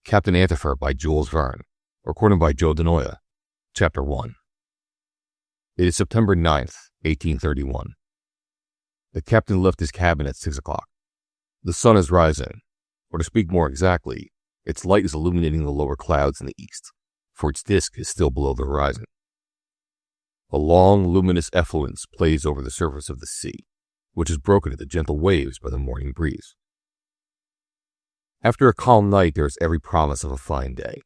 Captain Antifer by Jules Verne, recorded by Joe Denoya. Chapter 1. It is September 9th, 1831. The captain left his cabin at 6 o'clock. The sun is rising, or to speak more exactly, its light is illuminating the lower clouds in the east, for its disk is still below the horizon. A long, luminous effluence plays over the surface of the sea, which is broken into gentle waves by the morning breeze. After a calm night, there is every promise of a fine day.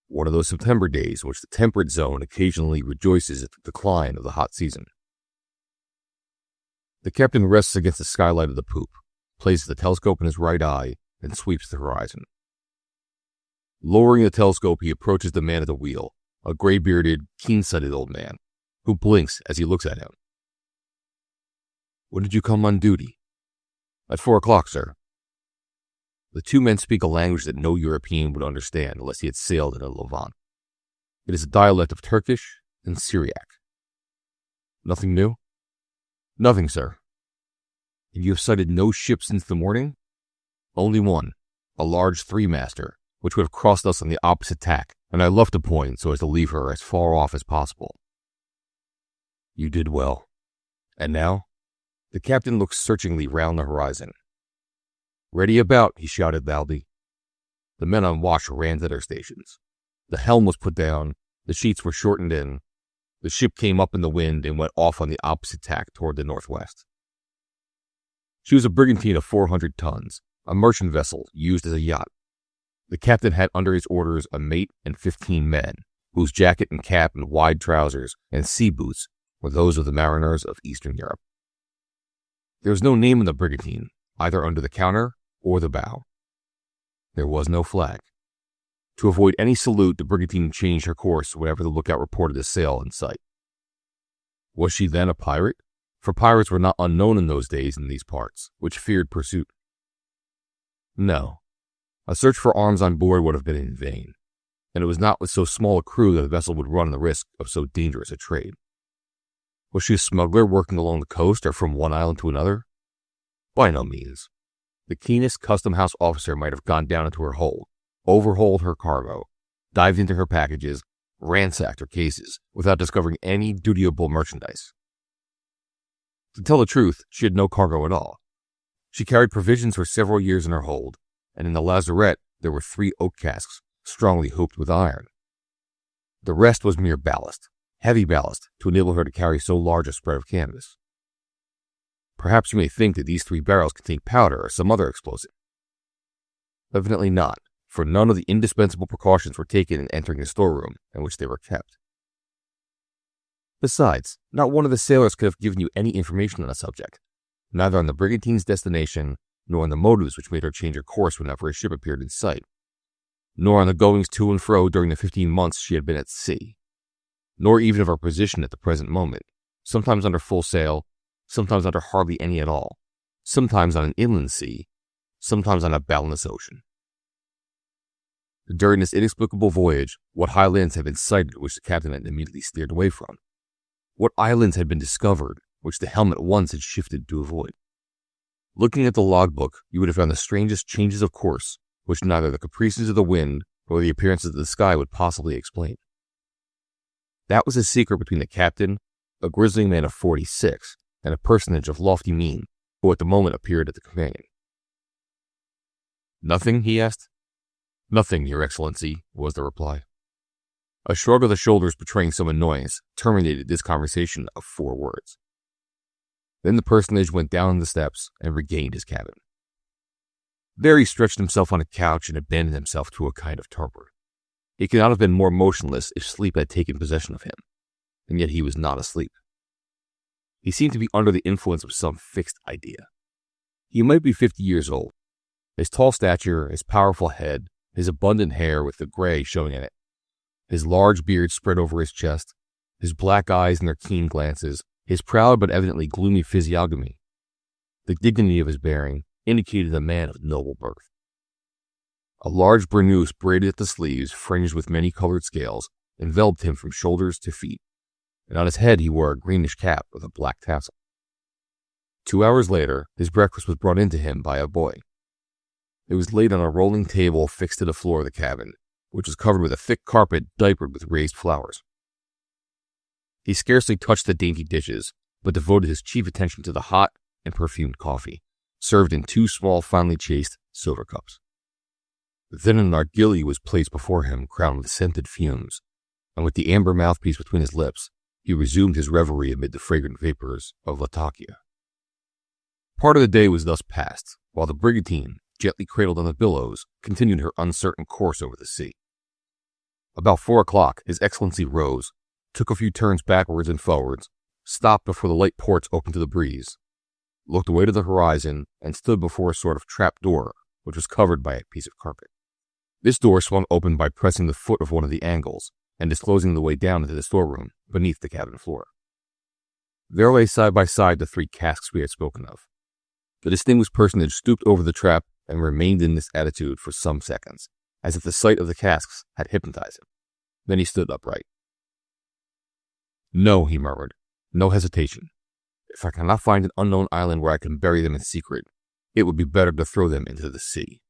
One of those September days in which the temperate zone occasionally rejoices at the decline of the hot season. The captain rests against the skylight of the poop, places the telescope in his right eye, and sweeps the horizon. Lowering the telescope, he approaches the man at the wheel, a gray-bearded, keen-sighted old man, who blinks as he looks at him. "When did you come on duty?" "At 4 o'clock, sir." The two men speak a language that no European would understand unless he had sailed in the Levant. It is a dialect of Turkish and Syriac. "Nothing new?" "Nothing, sir." "And you have sighted no ship since the morning?" "Only one, a large three-master, which would have crossed us on the opposite tack, and I left a point so as to leave her as far off as possible." "You did well. And now?" The captain looks searchingly round the horizon. "Ready about," he shouted loudly. The men on watch ran to their stations. The helm was put down, the sheets were shortened in, the ship came up in the wind and went off on the opposite tack toward the northwest. She was a brigantine of 400 tons, a merchant vessel used as a yacht. The captain had under his orders a mate and 15 men, whose jacket and cap and wide trousers and sea boots were those of the mariners of Eastern Europe. There was no name on the brigantine, either under the counter or the bow. There was no flag. To avoid any salute, the brigantine changed her course whenever the lookout reported a sail in sight. Was she then a pirate? For pirates were not unknown in those days in these parts, which feared pursuit. No. A search for arms on board would have been in vain, and it was not with so small a crew that the vessel would run the risk of so dangerous a trade. Was she a smuggler working along the coast or from one island to another? By no means. The keenest custom-house officer might have gone down into her hold, overhauled her cargo, dived into her packages, ransacked her cases, without discovering any dutiable merchandise. To tell the truth, she had no cargo at all. She carried provisions for several years in her hold, and in the lazarette there were 3 oak casks, strongly hooped with iron. The rest was mere ballast, heavy ballast, to enable her to carry so large a spread of canvas. Perhaps you may think that these 3 barrels contained powder or some other explosive. Evidently not, for none of the indispensable precautions were taken in entering the storeroom in which they were kept. Besides, not one of the sailors could have given you any information on the subject, neither on the brigantine's destination, nor on the motives which made her change her course whenever a ship appeared in sight, nor on the goings to and fro during the 15 months she had been at sea, nor even of her position at the present moment, sometimes under full sail, sometimes under hardly any at all, sometimes on an inland sea, sometimes on a boundless ocean. During this inexplicable voyage, what high lands had been sighted which the captain had immediately steered away from? What islands had been discovered which the helm at once had shifted to avoid? Looking at the logbook, you would have found the strangest changes of course which neither the caprices of the wind nor the appearances of the sky would possibly explain. That was a secret between the captain, a grizzling man of 46, and a personage of lofty mien, who at the moment appeared at the companion. "Nothing?" he asked. "Nothing, Your Excellency," was the reply. A shrug of the shoulders betraying some annoyance terminated this conversation of 4 words. Then the personage went down the steps and regained his cabin. There he stretched himself on a couch and abandoned himself to a kind of torpor. He could not have been more motionless if sleep had taken possession of him, and yet he was not asleep. He seemed to be under the influence of some fixed idea. He might be 50 years old. His tall stature, his powerful head, his abundant hair with the gray showing in it, his large beard spread over his chest, his black eyes and their keen glances, his proud but evidently gloomy physiognomy, the dignity of his bearing, indicated a man of noble birth. A large burnous braided at the sleeves, fringed with many-colored scales, enveloped him from shoulders to feet, and on his head he wore a greenish cap with a black tassel. 2 hours later, his breakfast was brought in to him by a boy. It was laid on a rolling table fixed to the floor of the cabin, which was covered with a thick carpet diapered with raised flowers. He scarcely touched the dainty dishes, but devoted his chief attention to the hot and perfumed coffee, served in 2 small finely chased silver cups. Then an nargilly was placed before him, crowned with scented fumes, and with the amber mouthpiece between his lips, he resumed his reverie amid the fragrant vapors of Latakia. Part of the day was thus passed, while the brigantine, gently cradled on the billows, continued her uncertain course over the sea. About 4 o'clock, His Excellency rose, took a few turns backwards and forwards, stopped before the light ports open to the breeze, looked away to the horizon, and stood before a sort of trap door, which was covered by a piece of carpet. This door swung open by pressing the foot of one of the angles and disclosing the way down into the storeroom beneath the cabin floor. There lay side by side the 3 casks we had spoken of. The distinguished personage stooped over the trap and remained in this attitude for some seconds, as if the sight of the casks had hypnotized him. Then he stood upright. "No," he murmured, "no hesitation. If I cannot find an unknown island where I can bury them in secret, it would be better to throw them into the sea."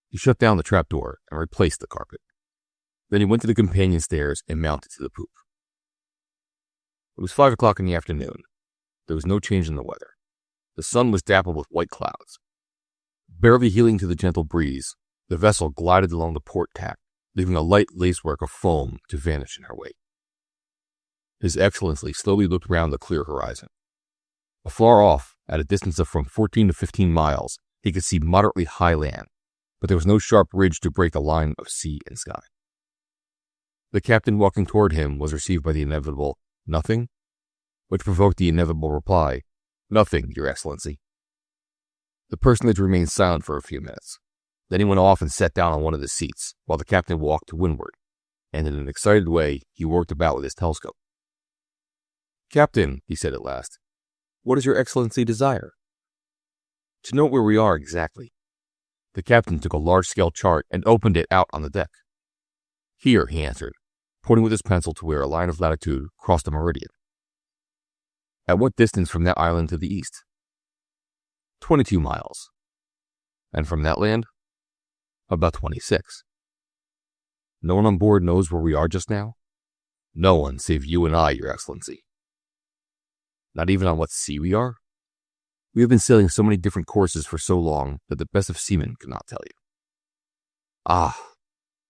He shut down the trapdoor and replaced the carpet. Then he went to the companion stairs and mounted to the poop. It was 5 o'clock in the afternoon. There was no change in the weather. The sun was dappled with white clouds. Barely yielding to the gentle breeze, the vessel glided along the port tack, leaving a light lacework of foam to vanish in her wake. His Excellency slowly looked round the clear horizon. Afar off, at a distance of from 14 to 15 miles, he could see moderately high land, but there was no sharp ridge to break the line of sea and sky. The captain walking toward him was received by the inevitable "Nothing?" which provoked the inevitable reply, "Nothing, Your Excellency." The personage remained silent for a few minutes. Then he went off and sat down on one of the seats, while the captain walked to windward, and in an excited way he worked about with his telescope. "Captain," he said at last, "what does Your Excellency desire?" "To know where we are exactly." The captain took a large-scale chart and opened it out on the deck. "Here," he answered, pointing with his pencil to where a line of latitude crossed the meridian. "At what distance from that island to the east?" 22 miles. "And from that land?" "About 26. "No one on board knows where we are just now?" "No one, save you and I, Your Excellency." "Not even on what sea we are?" "We have been sailing so many different courses for so long that the best of seamen could not tell you." "Ah,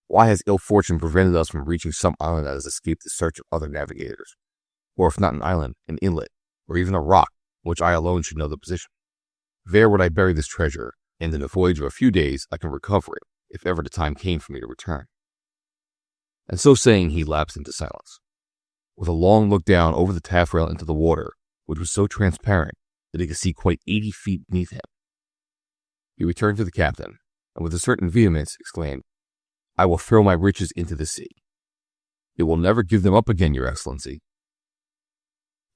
why has ill fortune prevented us from reaching some island that has escaped the search of other navigators? Or if not an island, an inlet, or even a rock, which I alone should know the position. There would I bury this treasure, and in a voyage of a few days I can recover it, if ever the time came for me to return." And so saying, he lapsed into silence, with a long look down over the taffrail into the water, which was so transparent that he could see quite 80 feet beneath him. He returned to the captain, and with a certain vehemence exclaimed, "I will throw my riches into the sea." "It will never give them up again, Your Excellency."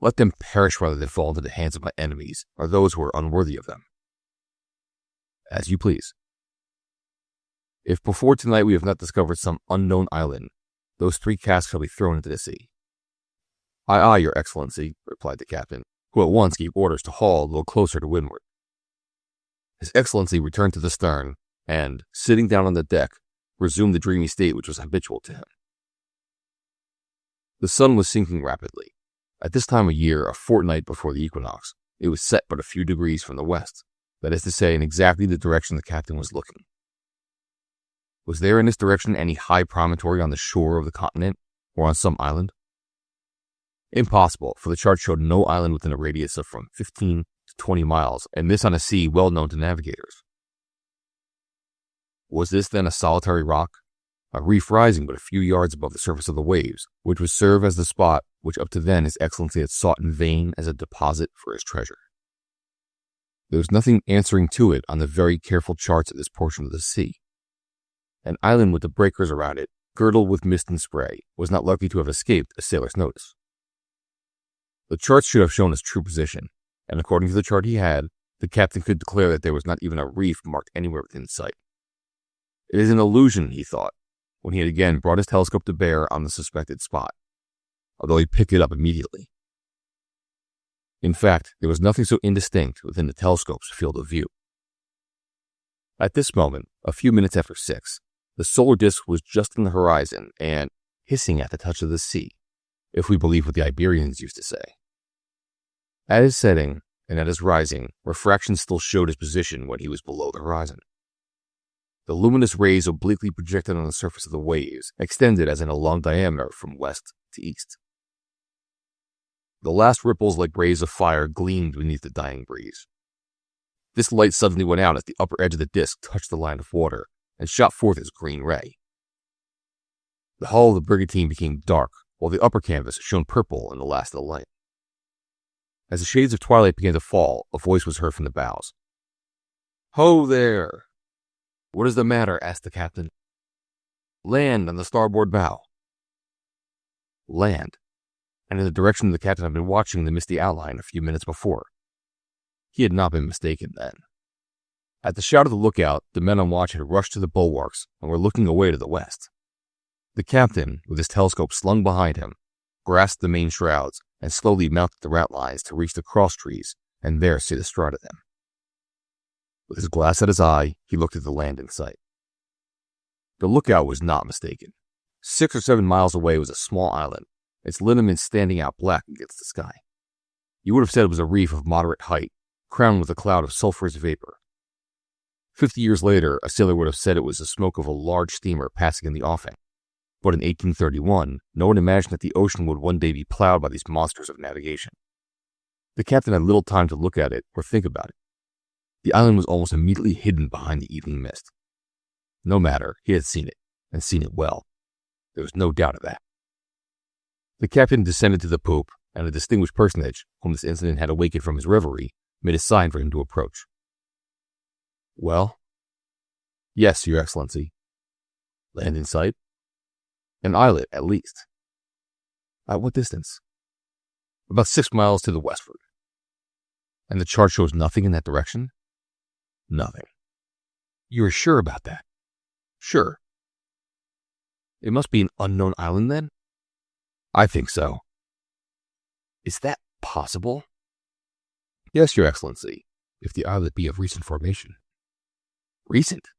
"Let them perish rather than fall into the hands of my enemies, or those who are unworthy of them." "As you please." "If before tonight we have not discovered some unknown island, those 3 casks shall be thrown into the sea." "Aye, aye, Your Excellency," replied the captain, who at once gave orders to haul a little closer to windward. His Excellency returned to the stern, and, sitting down on the deck, resumed the dreamy state which was habitual to him. The sun was sinking rapidly. At this time of year, a fortnight before the equinox, it was set but a few degrees from the west, that is to say, in exactly the direction the captain was looking. Was there in this direction any high promontory on the shore of the continent, or on some island? Impossible, for the chart showed no island within a radius of from 15 to 20 miles, and this on a sea well known to navigators. Was this then a solitary rock, a reef rising but a few yards above the surface of the waves, which would serve as the spot which up to then His Excellency had sought in vain as a deposit for his treasure? There was nothing answering to it on the very careful charts of this portion of the sea. An island with the breakers around it, girdled with mist and spray, was not likely to have escaped a sailor's notice. The charts should have shown its true position, and according to the chart he had, the captain could declare that there was not even a reef marked anywhere within sight. It is an illusion, he thought, when he had again brought his telescope to bear on the suspected spot, although he picked it up immediately. In fact, there was nothing so indistinct within the telescope's field of view. At this moment, a few minutes after 6, the solar disk was just on the horizon and hissing at the touch of the sea, if we believe what the Iberians used to say. At his setting and at his rising, refraction still showed his position when he was below the horizon. The luminous rays obliquely projected on the surface of the waves extended as in a long diameter from west to east. The last ripples like rays of fire gleamed beneath the dying breeze. This light suddenly went out as the upper edge of the disk touched the line of water and shot forth its green ray. The hull of the brigantine became dark, while the upper canvas shone purple in the last of the light. As the shades of twilight began to fall, a voice was heard from the bows. "Ho there!" "What is the matter?" asked the captain. "Land on the starboard bow." Land, and in the direction the captain had been watching the misty outline a few minutes before. He had not been mistaken then. At the shout of the lookout, the men on watch had rushed to the bulwarks and were looking away to the west. The captain, with his telescope slung behind him, grasped the main shrouds and slowly mounted the ratlines to reach the cross trees and there sit astride of them. With his glass at his eye, he looked at the land in sight. The lookout was not mistaken. 6 or 7 miles away was a small island, its lineaments standing out black against the sky. You would have said it was a reef of moderate height, crowned with a cloud of sulphurous vapor. 50 years later, a sailor would have said it was the smoke of a large steamer passing in the offing. But in 1831, no one imagined that the ocean would one day be plowed by these monsters of navigation. The captain had little time to look at it or think about it. The island was almost immediately hidden behind the evening mist. No matter, he had seen it, and seen it well. There was no doubt of that. The captain descended to the poop, and a distinguished personage, whom this incident had awakened from his reverie, made a sign for him to approach. "Well?" "Yes, Your Excellency." "Land in sight?" "An islet, at least." "At what distance?" "About 6 miles to the westward." "And the chart shows nothing in that direction?" "Nothing." "You are sure about that?" "Sure." "It must be an unknown island, then?" "I think so." "Is that possible?" "Yes, Your Excellency, if the islet be of recent formation." "Recent?"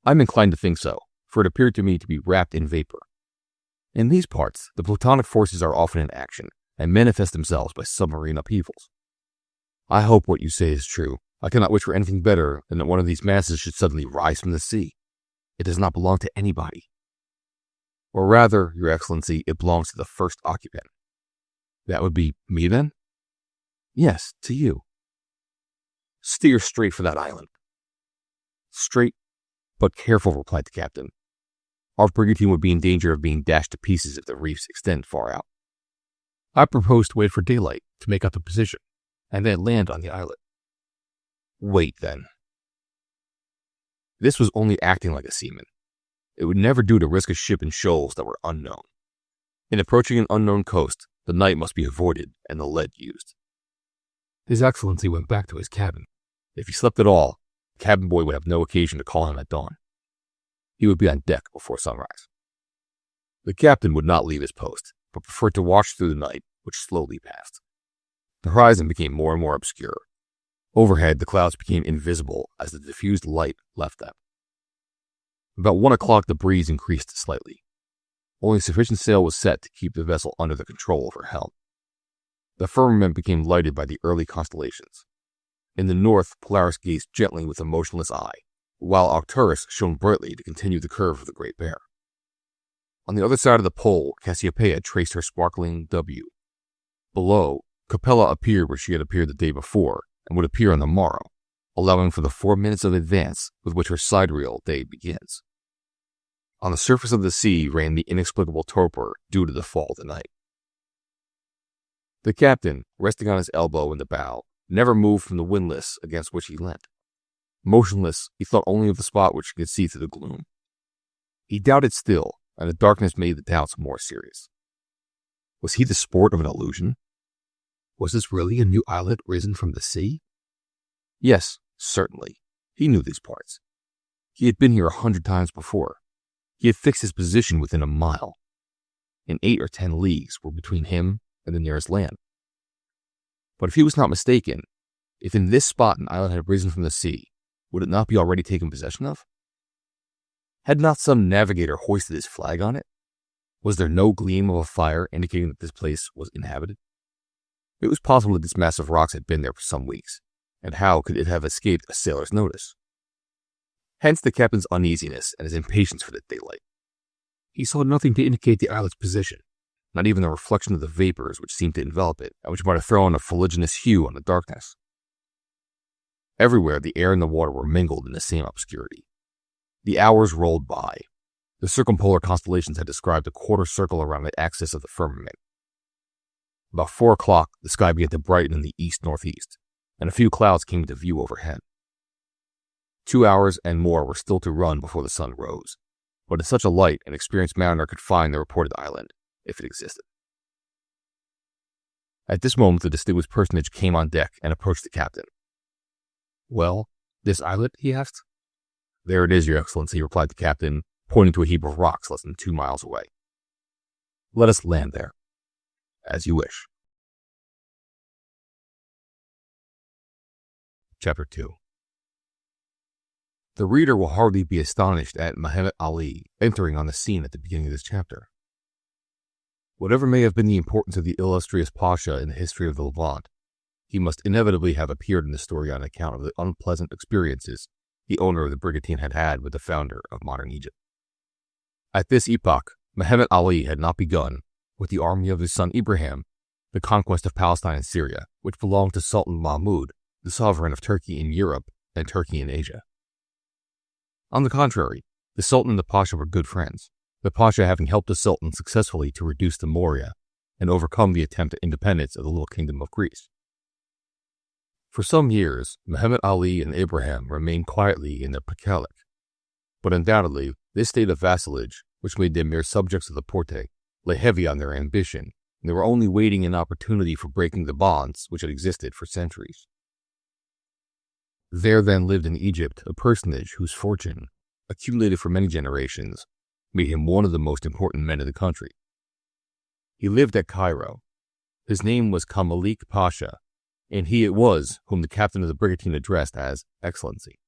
"I'm inclined to think so, for it appeared to me to be wrapped in vapor. In these parts, the plutonic forces are often in action, and manifest themselves by submarine upheavals. I hope what you say is true. I cannot wish for anything better than that one of these masses should suddenly rise from the sea. It does not belong to anybody. Or rather, Your Excellency, it belongs to the first occupant." "That would be me, then?" "Yes, to you." "Steer straight for that island." "Straight, but careful," replied the captain. "Our brigantine would be in danger of being dashed to pieces if the reefs extend far out. I propose to wait for daylight to make out the position, and then land on the islet." "Wait, then." This was only acting like a seaman. It would never do to risk a ship in shoals that were unknown. In approaching an unknown coast, the night must be avoided and the lead used. His Excellency went back to his cabin. If he slept at all, the cabin boy would have no occasion to call him at dawn. He would be on deck before sunrise. The captain would not leave his post, but preferred to watch through the night, which slowly passed. The horizon became more and more obscure. Overhead, the clouds became invisible as the diffused light left them. About 1 o'clock, the breeze increased slightly. Only sufficient sail was set to keep the vessel under the control of her helm. The firmament became lighted by the early constellations. In the north, Polaris gazed gently with a motionless eye, while Arcturus shone brightly to continue the curve of the Great Bear. On the other side of the pole, Cassiopeia traced her sparkling W. Below, Capella appeared where she had appeared the day before, and would appear on the morrow, allowing for the 4 minutes of advance with which her sidereal day begins. On the surface of the sea ran the inexplicable torpor due to the fall of the night. The captain, resting on his elbow in the bow, never moved from the windlass against which he leant. Motionless, he thought only of the spot which he could see through the gloom. He doubted still, and the darkness made the doubts more serious. Was he the sport of an illusion? Was this really a new islet risen from the sea? Yes, certainly. He knew these parts. He had been here 100 times before. He had fixed his position within a mile, and 8 or 10 leagues were between him and the nearest land. But if he was not mistaken, if in this spot an island had risen from the sea, would it not be already taken possession of? Had not some navigator hoisted his flag on it? Was there no gleam of a fire indicating that this place was inhabited? It was possible that this mass of rocks had been there for some weeks, and how could it have escaped a sailor's notice? Hence the captain's uneasiness and his impatience for the daylight. He saw nothing to indicate the islet's position, not even the reflection of the vapors which seemed to envelop it, and which might have thrown a fuliginous hue on the darkness. Everywhere the air and the water were mingled in the same obscurity. The hours rolled by. The circumpolar constellations had described a quarter circle around the axis of the firmament. About 4 o'clock, the sky began to brighten in the east-northeast, and a few clouds came into view overhead. 2 hours and more were still to run before the sun rose, but in such a light an experienced mariner could find the reported island, if it existed. At this moment the distinguished personage came on deck and approached the captain. "Well, this islet?" he asked. "There it is, Your Excellency," replied the captain, pointing to a heap of rocks less than 2 miles away. "Let us land there." "As you wish." Chapter 2. The reader will hardly be astonished at Muhammad Ali entering on the scene at the beginning of this chapter. Whatever may have been the importance of the illustrious Pasha in the history of the Levant, he must inevitably have appeared in the story on account of the unpleasant experiences the owner of the brigantine had had with the founder of modern Egypt. At this epoch, Muhammad Ali had not begun, with the army of his son Ibrahim, the conquest of Palestine and Syria, which belonged to Sultan Mahmud, the sovereign of Turkey in Europe and Turkey in Asia. On the contrary, the Sultan and the Pasha were good friends, the Pasha having helped the Sultan successfully to reduce the Morea and overcome the attempt at independence of the little kingdom of Greece. For some years, Muhammad Ali and Ibrahim remained quietly in the Pakalik, but undoubtedly this state of vassalage, which made them mere subjects of the Porte, lay heavy on their ambition, and they were only waiting an opportunity for breaking the bonds which had existed for centuries. There then lived in Egypt a personage whose fortune, accumulated for many generations, made him one of the most important men of the country. He lived at Cairo. His name was Kamalik Pasha, and he it was whom the captain of the brigantine addressed as Excellency.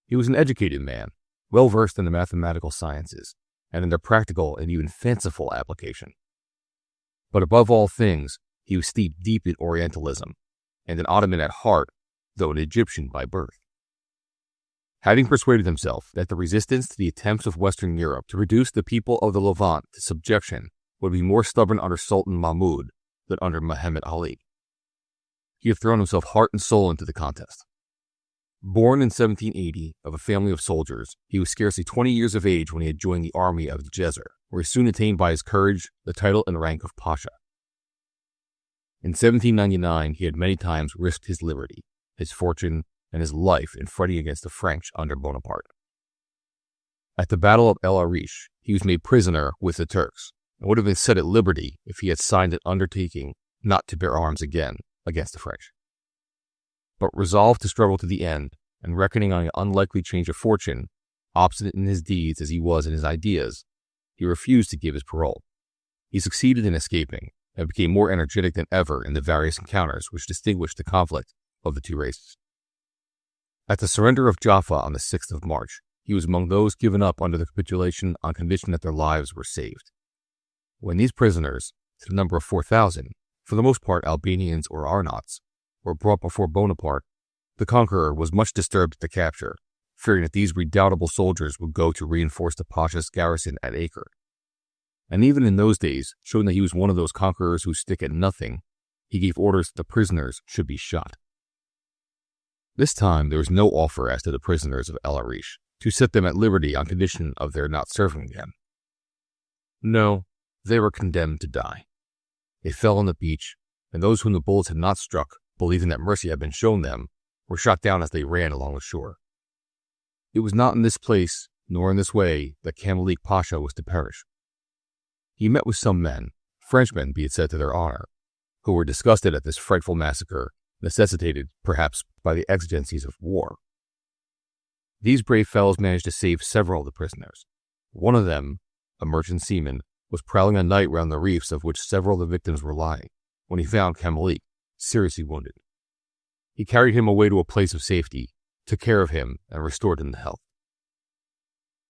He was an educated man, well versed in the mathematical sciences, and in their practical and even fanciful application. But above all things, he was steeped deep in Orientalism, and an Ottoman at heart, though an Egyptian by birth. Having persuaded himself that the resistance to the attempts of Western Europe to reduce the people of the Levant to subjection would be more stubborn under Sultan Mahmud than under Muhammad Ali, he had thrown himself heart and soul into the contest. Born in 1780 of a family of soldiers, he was scarcely 20 years of age when he had joined the army of the Djezer, where he soon attained by his courage the title and rank of Pasha. In 1799 he had many times risked his liberty, his fortune, and his life in fighting against the French under Bonaparte. At the Battle of El Arish, he was made prisoner with the Turks, and would have been set at liberty if he had signed an undertaking not to bear arms again against the French. But resolved to struggle to the end, and reckoning on an unlikely change of fortune, obstinate in his deeds as he was in his ideas, he refused to give his parole. He succeeded in escaping, and became more energetic than ever in the various encounters which distinguished the conflict of the two races. At the surrender of Jaffa on the 6th of March, he was among those given up under the capitulation on condition that their lives were saved. When these prisoners, to the number of 4,000, for the most part Albanians or Arnauts, were brought before Bonaparte, the conqueror was much disturbed at the capture, fearing that these redoubtable soldiers would go to reinforce the Pasha's garrison at Acre. And even in those days, showing that he was one of those conquerors who stick at nothing, he gave orders that the prisoners should be shot. This time there was no offer as to the prisoners of El Arish to set them at liberty on condition of their not serving again. No, they were condemned to die. They fell on the beach, and those whom the bullets had not struck, believing that mercy had been shown them, were shot down as they ran along the shore. It was not in this place, nor in this way, that Kamalik Pasha was to perish. He met with some men, Frenchmen be it said to their honor, who were disgusted at this frightful massacre, necessitated, perhaps, by the exigencies of war. These brave fellows managed to save several of the prisoners. One of them, a merchant seaman, was prowling at night round the reefs of which several of the victims were lying, when he found Kamalik seriously wounded. He carried him away to a place of safety, took care of him, and restored him to health.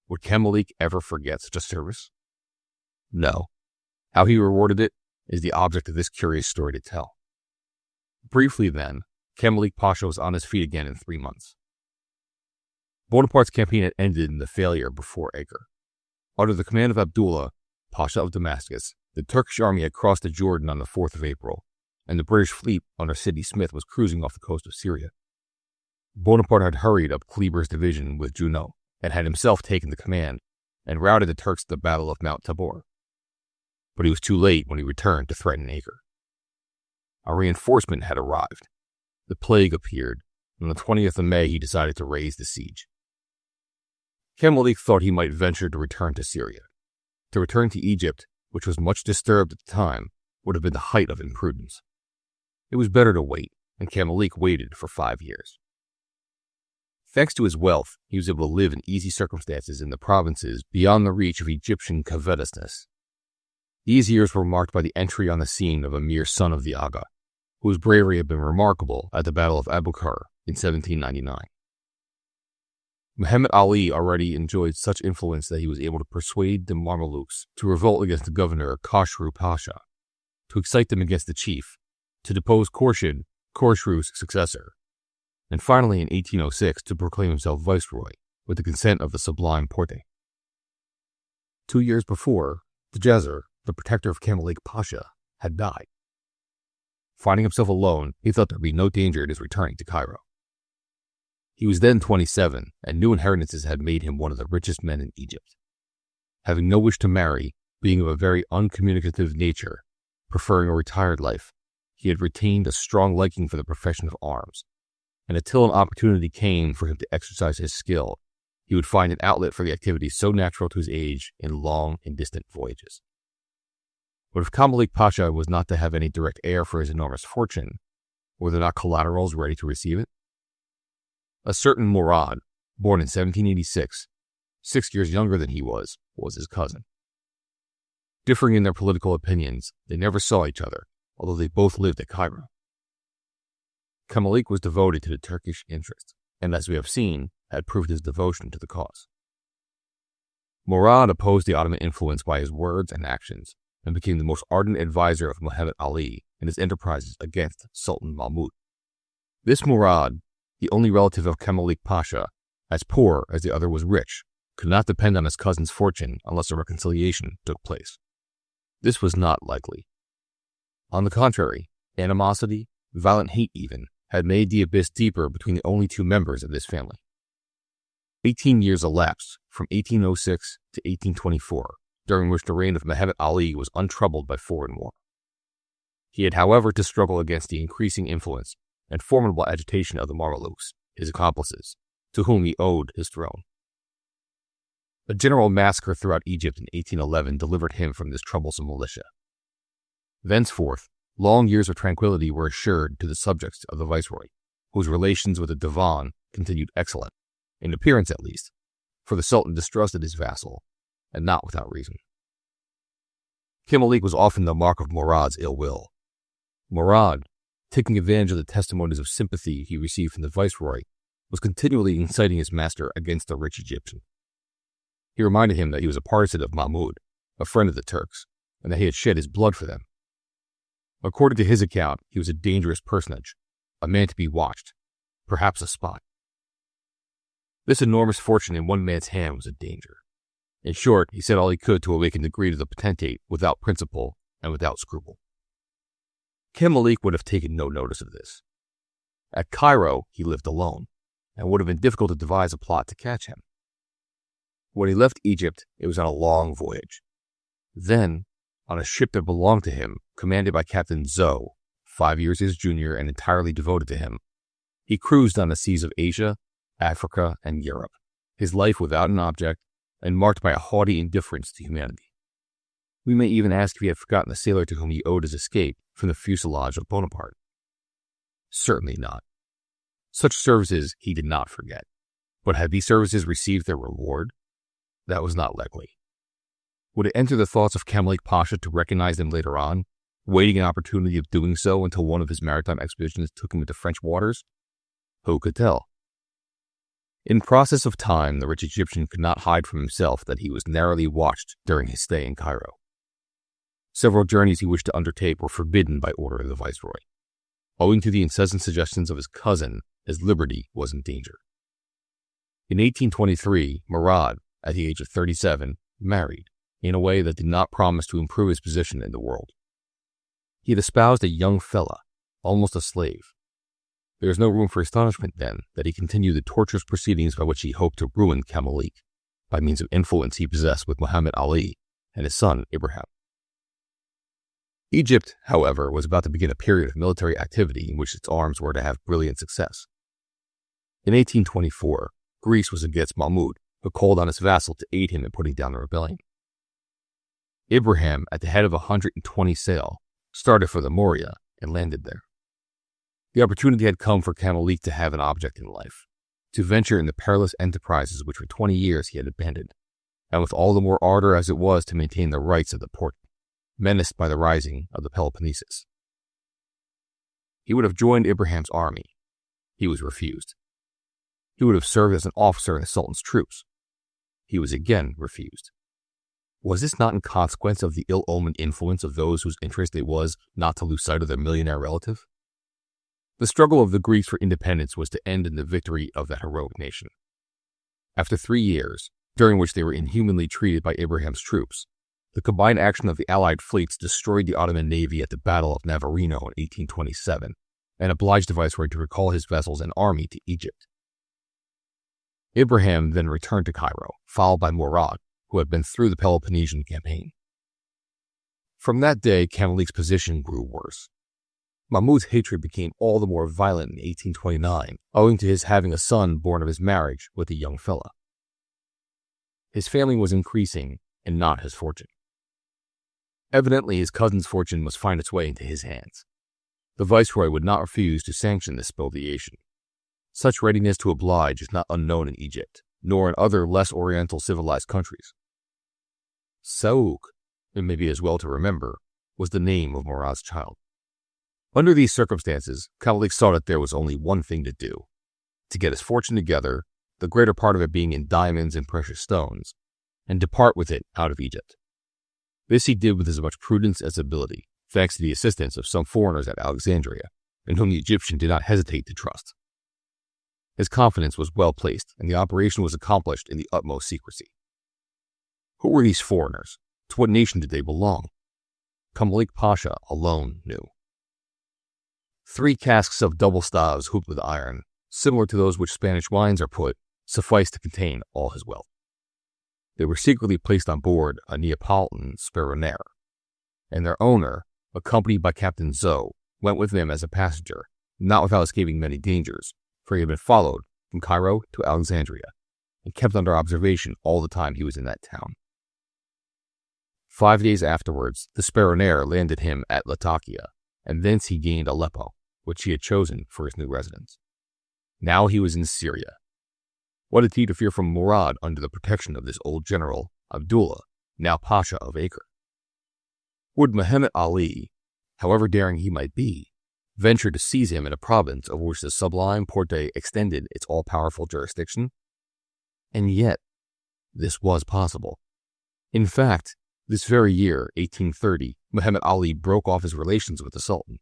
Would Camelique ever forget such a service? No. How he rewarded it is the object of this curious story to tell. Briefly then, Camelique Pasha was on his feet again in 3 months. Bonaparte's campaign had ended in the failure before Acre. Under the command of Abdullah, Pasha of Damascus, the Turkish army had crossed the Jordan on the 4th of April, and the British fleet under Sidney Smith was cruising off the coast of Syria. Bonaparte had hurried up Kleber's division with Junot, and had himself taken the command and routed the Turks at the Battle of Mount Tabor. But he was too late when he returned to threaten Acre. A reinforcement had arrived. The plague appeared, and on the 20th of May he decided to raise the siege. Camelique thought he might venture to return to Syria. To return to Egypt, which was much disturbed at the time, would have been the height of imprudence. It was better to wait, and Camelique waited for 5 years. Thanks to his wealth, he was able to live in easy circumstances in the provinces beyond the reach of Egyptian covetousness. These years were marked by the entry on the scene of a mere son of the Aga, whose bravery had been remarkable at the Battle of Aboukir in 1799. Muhammad Ali already enjoyed such influence that he was able to persuade the Mamelukes to revolt against the governor Khosrow Pasha, to excite them against the chief, to depose Khurshid, Khosrow's successor, and finally in 1806 to proclaim himself viceroy with the consent of the Sublime Porte. 2 years before, Djezer, the protector of Camelique Pasha, had died. Finding himself alone, he thought there would be no danger in his returning to Cairo. He was then 27, and new inheritances had made him one of the richest men in Egypt. Having no wish to marry, being of a very uncommunicative nature, preferring a retired life, he had retained a strong liking for the profession of arms, and until an opportunity came for him to exercise his skill, he would find an outlet for the activities so natural to his age in long and distant voyages. But if Camelique Pasha was not to have any direct heir for his enormous fortune, were there not collaterals ready to receive it? A certain Murad, born in 1786, 6 years younger than he was his cousin. Differing in their political opinions, they never saw each other, although they both lived at Cairo. Camelique was devoted to the Turkish interest, and as we have seen, had proved his devotion to the cause. Murad opposed the Ottoman influence by his words and actions, and became the most ardent advisor of Muhammad Ali in his enterprises against Sultan Mahmud. This Murad, the only relative of Camelique Pasha, as poor as the other was rich, could not depend on his cousin's fortune unless a reconciliation took place. This was not likely. On the contrary, animosity, violent hate even, had made the abyss deeper between the only two members of this family. 18 years elapsed from 1806 to 1824, during which the reign of Muhammad Ali was untroubled by foreign war. He had, however, to struggle against the increasing influence and formidable agitation of the Mamelukes, his accomplices, to whom he owed his throne. A general massacre throughout Egypt in 1811 delivered him from this troublesome militia. Thenceforth, long years of tranquility were assured to the subjects of the viceroy, whose relations with the Divan continued excellent, in appearance at least, for the Sultan distrusted his vassal, and not without reason. Camelique was often the mark of Murad's ill will. Murad, taking advantage of the testimonies of sympathy he received from the viceroy, was continually inciting his master against the rich Egyptian. He reminded him that he was a partisan of Mahmud, a friend of the Turks, and that he had shed his blood for them. According to his account, he was a dangerous personage, a man to be watched, perhaps a spy. This enormous fortune in one man's hand was a danger. In short, he said all he could to awaken the greed of the potentate without principle and without scruple. Camelique would have taken no notice of this. At Cairo, he lived alone, and would have been difficult to devise a plot to catch him. When he left Egypt, it was on a long voyage. Then, on a ship that belonged to him, commanded by Captain Zoe, 5 years his junior and entirely devoted to him, he cruised on the seas of Asia, Africa, and Europe, his life without an object, and marked by a haughty indifference to humanity. We may even ask if he had forgotten the sailor to whom he owed his escape from the fuselage of Bonaparte. Certainly not. Such services he did not forget. But had these services received their reward? That was not likely. Would it enter the thoughts of Camelique Pasha to recognize them later on, waiting an opportunity of doing so until one of his maritime expeditions took him into French waters? Who could tell? In process of time, the rich Egyptian could not hide from himself that he was narrowly watched during his stay in Cairo. Several journeys he wished to undertake were forbidden by order of the viceroy. Owing to the incessant suggestions of his cousin, his liberty was in danger. In 1823, Murad, at the age of 37, married, in a way that did not promise to improve his position in the world. He had espoused a young fella, almost a slave. There is no room for astonishment, then, that he continued the torturous proceedings by which he hoped to ruin Camilleek, by means of influence he possessed with Muhammad Ali and his son Ibrahim. Egypt, however, was about to begin a period of military activity in which its arms were to have brilliant success. In 1824, Greece was against Mahmud, who called on his vassal to aid him in putting down the rebellion. Ibrahim, at the head of 120 sail, started for the Morea and landed there. The opportunity had come for Camilleek to have an object in life, to venture in the perilous enterprises which for 20 years he had abandoned, and with all the more ardor as it was to maintain the rights of the port, menaced by the rising of the Peloponnesus. He would have joined Ibrahim's army. He was refused. He would have served as an officer in the Sultan's troops. He was again refused. Was this not in consequence of the ill-omened influence of those whose interest it was not to lose sight of their millionaire relative? The struggle of the Greeks for independence was to end in the victory of that heroic nation. After 3 years, during which they were inhumanly treated by Ibrahim's troops, the combined action of the Allied fleets destroyed the Ottoman navy at the Battle of Navarino in 1827 and obliged the viceroy to recall his vessels and army to Egypt. Ibrahim then returned to Cairo, followed by Murad, who had been through the Peloponnesian campaign. From that day, Camilleek's position grew worse. Mahmud's hatred became all the more violent in 1829, owing to his having a son born of his marriage with a young fella. His family was increasing, and not his fortune. Evidently, his cousin's fortune must find its way into his hands. The viceroy would not refuse to sanction this spoliation. Such readiness to oblige is not unknown in Egypt, nor in other less oriental civilized countries. Saouk, it may be as well to remember, was the name of Murad's child. Under these circumstances, Camilleek saw that there was only one thing to do: to get his fortune together, the greater part of it being in diamonds and precious stones, and depart with it out of Egypt. This he did with as much prudence as ability, thanks to the assistance of some foreigners at Alexandria, in whom the Egyptian did not hesitate to trust. His confidence was well placed, and the operation was accomplished in the utmost secrecy. Who were these foreigners? To what nation did they belong? Camilleek Pasha alone knew. 3 casks of double staves hooped with iron, similar to those which Spanish wines are put, sufficed to contain all his wealth. They were secretly placed on board a Neapolitan speronare, and their owner, accompanied by Captain Zoe, went with them as a passenger, not without escaping many dangers, for he had been followed from Cairo to Alexandria, and kept under observation all the time he was in that town. 5 days afterwards, the speronare landed him at Latakia, and thence he gained Aleppo, which he had chosen for his new residence. Now he was in Syria. What had he to fear from Murad under the protection of this old general, Abdullah, now Pasha of Acre? Would Muhammad Ali, however daring he might be, venture to seize him in a province over which the sublime Porte extended its all-powerful jurisdiction? And yet, this was possible. In fact, this very year, 1830, Muhammad Ali broke off his relations with the Sultan.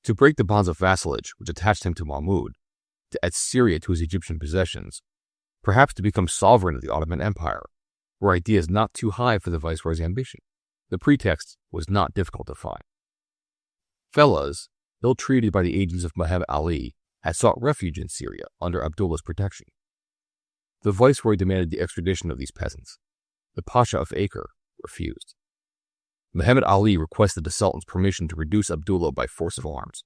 To break the bonds of vassalage which attached him to Mahmud, to add Syria to his Egyptian possessions, perhaps to become sovereign of the Ottoman Empire, were ideas not too high for the viceroy's ambition. The pretext was not difficult to find. Fellahs, ill-treated by the agents of Muhammad Ali, had sought refuge in Syria under Abdullah's protection. The viceroy demanded the extradition of these peasants. The Pasha of Acre refused. Muhammad Ali requested the Sultan's permission to reduce Abdullah by force of arms.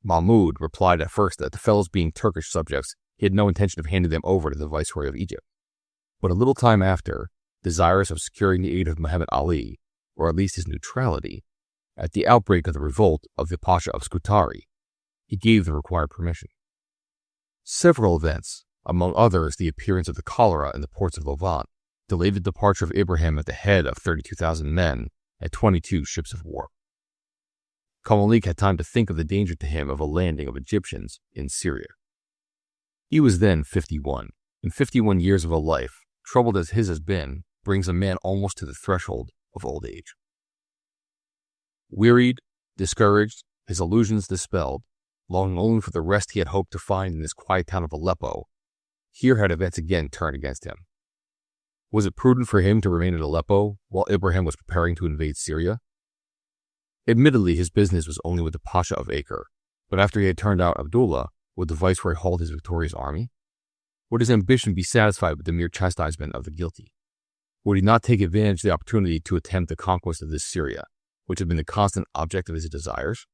Mahmud replied at first that the fellows being Turkish subjects, he had no intention of handing them over to the viceroy of Egypt. But a little time after, desirous of securing the aid of Muhammad Ali, or at least his neutrality, at the outbreak of the revolt of the Pasha of Scutari, he gave the required permission. Several events, among others the appearance of the cholera in the ports of Levant, delayed the departure of Ibrahim at the head of 32,000 men and 22 ships of war. Camilleek had time to think of the danger to him of a landing of Egyptians in Syria. He was then 51, and 51 years of a life, troubled as his has been, brings a man almost to the threshold of old age. Wearied, discouraged, his illusions dispelled, longing only for the rest he had hoped to find in this quiet town of Aleppo, here had events again turned against him. Was it prudent for him to remain at Aleppo while Ibrahim was preparing to invade Syria? Admittedly, his business was only with the Pasha of Acre, but after he had turned out Abdullah, would the viceroy halt his victorious army? Would his ambition be satisfied with the mere chastisement of the guilty? Would he not take advantage of the opportunity to attempt the conquest of this Syria, which had been the constant object of his desires?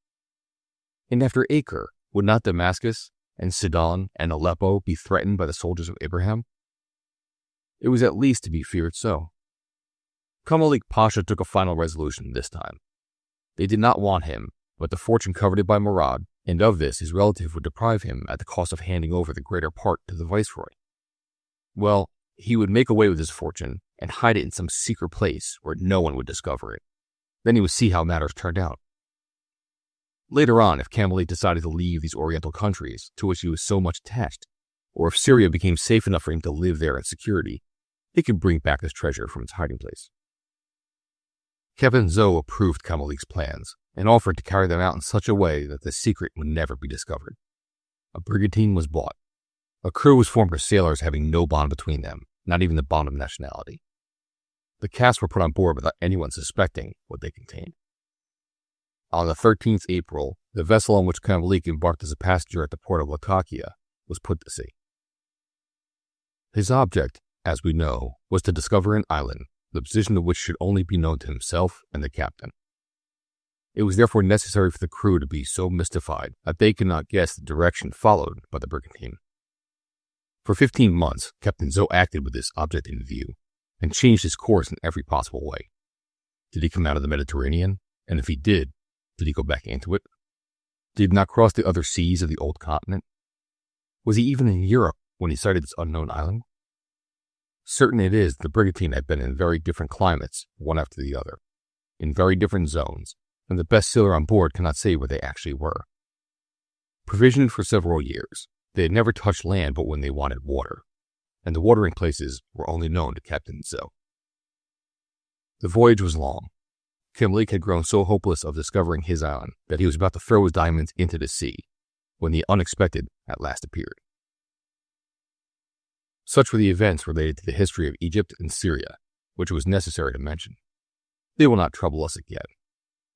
And after Acre, would not Damascus and Sidon and Aleppo be threatened by the soldiers of Ibrahim? It was at least to be feared so. Kamalik Pasha took a final resolution this time. They did not want him, but the fortune coveted by Murad, and of this his relative would deprive him at the cost of handing over the greater part to the viceroy. Well, he would make away with his fortune and hide it in some secret place where no one would discover it. Then he would see how matters turned out. Later on, if Kamalik decided to leave these oriental countries to which he was so much attached, or if Syria became safe enough for him to live there in security, he could bring back his treasure from its hiding place. Captain Zoe approved Kamalik's plans and offered to carry them out in such a way that the secret would never be discovered. A brigantine was bought. A crew was formed of sailors having no bond between them, not even the bond of nationality. The casks were put on board without anyone suspecting what they contained. On the 13th April, the vessel on which Kamalik embarked as a passenger at the port of Latakia was put to sea. His object, as we know, was to discover an island, the position of which should only be known to himself and the captain. It was therefore necessary for the crew to be so mystified that they could not guess the direction followed by the brigantine. For 15 months, Captain Zoe acted with this object in view, and changed his course in every possible way. Did he come out of the Mediterranean? And if he did he go back into it? Did he not cross the other seas of the old continent? Was he even in Europe when he sighted this unknown island? Certain it is the brigantine had been in very different climates, one after the other, in very different zones, and the best sailor on board cannot say where they actually were. Provisioned for several years, they had never touched land but when they wanted water, and the watering places were only known to Captain Zoe. The voyage was long. Kamalik had grown so hopeless of discovering his island that he was about to throw his diamonds into the sea, when the unexpected at last appeared. Such were the events related to the history of Egypt and Syria, which it was necessary to mention. They will not trouble us again.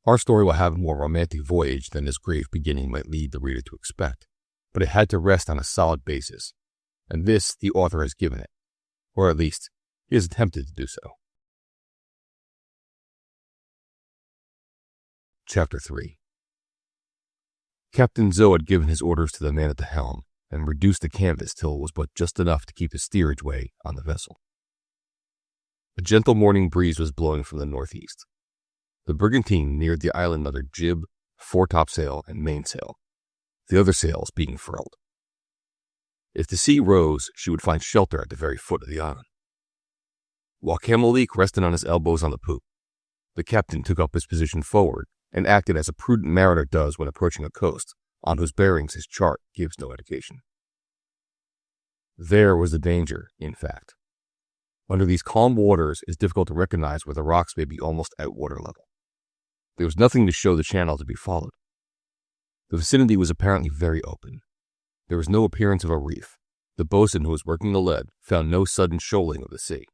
Our story will have a more romantic voyage than this grave beginning might lead the reader to expect, but it had to rest on a solid basis, and this the author has given it, or at least he has attempted to do so. Chapter 3. Captain Zoe had given his orders to the man at the helm, and reduced the canvas till it was but just enough to keep the steerage way on the vessel. A gentle morning breeze was blowing from the northeast. The brigantine neared the island under jib, foretopsail, and mainsail, the other sails being furled. If the sea rose, she would find shelter at the very foot of the island. While Kamalik rested on his elbows on the poop, the captain took up his position forward and acted as a prudent mariner does when approaching a coast on whose bearings his chart gives no indication. There was the danger, in fact. Under these calm waters, it is difficult to recognize where the rocks may be almost at water level. There was nothing to show the channel to be followed. The vicinity was apparently very open. There was no appearance of a reef. The boatswain who was working the lead found no sudden shoaling of the sea.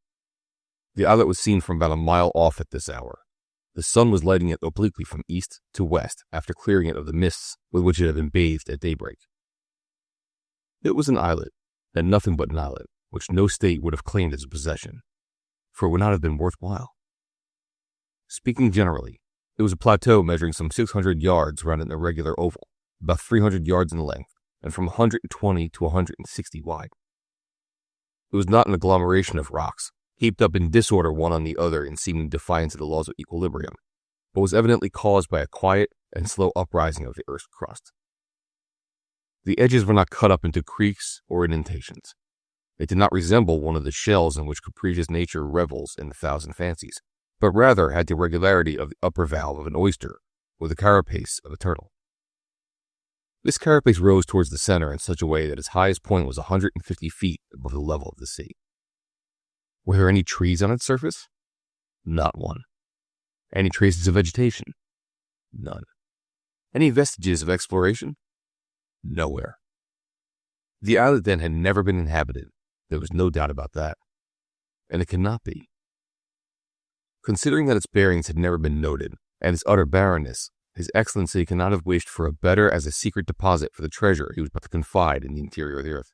The islet was seen from about a mile off at this hour. The sun was lighting it obliquely from east to west after clearing it of the mists with which it had been bathed at daybreak. It was an islet, and nothing but an islet, which no state would have claimed as a possession, for it would not have been worthwhile. Speaking generally, it was a plateau measuring some 600 yards round an irregular oval, about 300 yards in length, and from 120 to 160 wide. It was not an agglomeration of rocks, heaped up in disorder one on the other in seeming defiance of the laws of equilibrium, but was evidently caused by a quiet and slow uprising of the earth's crust. The edges were not cut up into creeks or indentations. It did not resemble one of the shells in which capricious nature revels in a thousand fancies, but rather had the regularity of the upper valve of an oyster or the carapace of a turtle. This carapace rose towards the center in such a way that its highest point was 150 feet above the level of the sea. Were there any trees on its surface? Not one. Any traces of vegetation? None. Any vestiges of exploration? Nowhere. The islet then had never been inhabited. There was no doubt about that. And it could not be. Considering that its bearings had never been noted, and its utter barrenness, His Excellency cannot have wished for a better as a secret deposit for the treasure he was about to confide in the interior of the earth.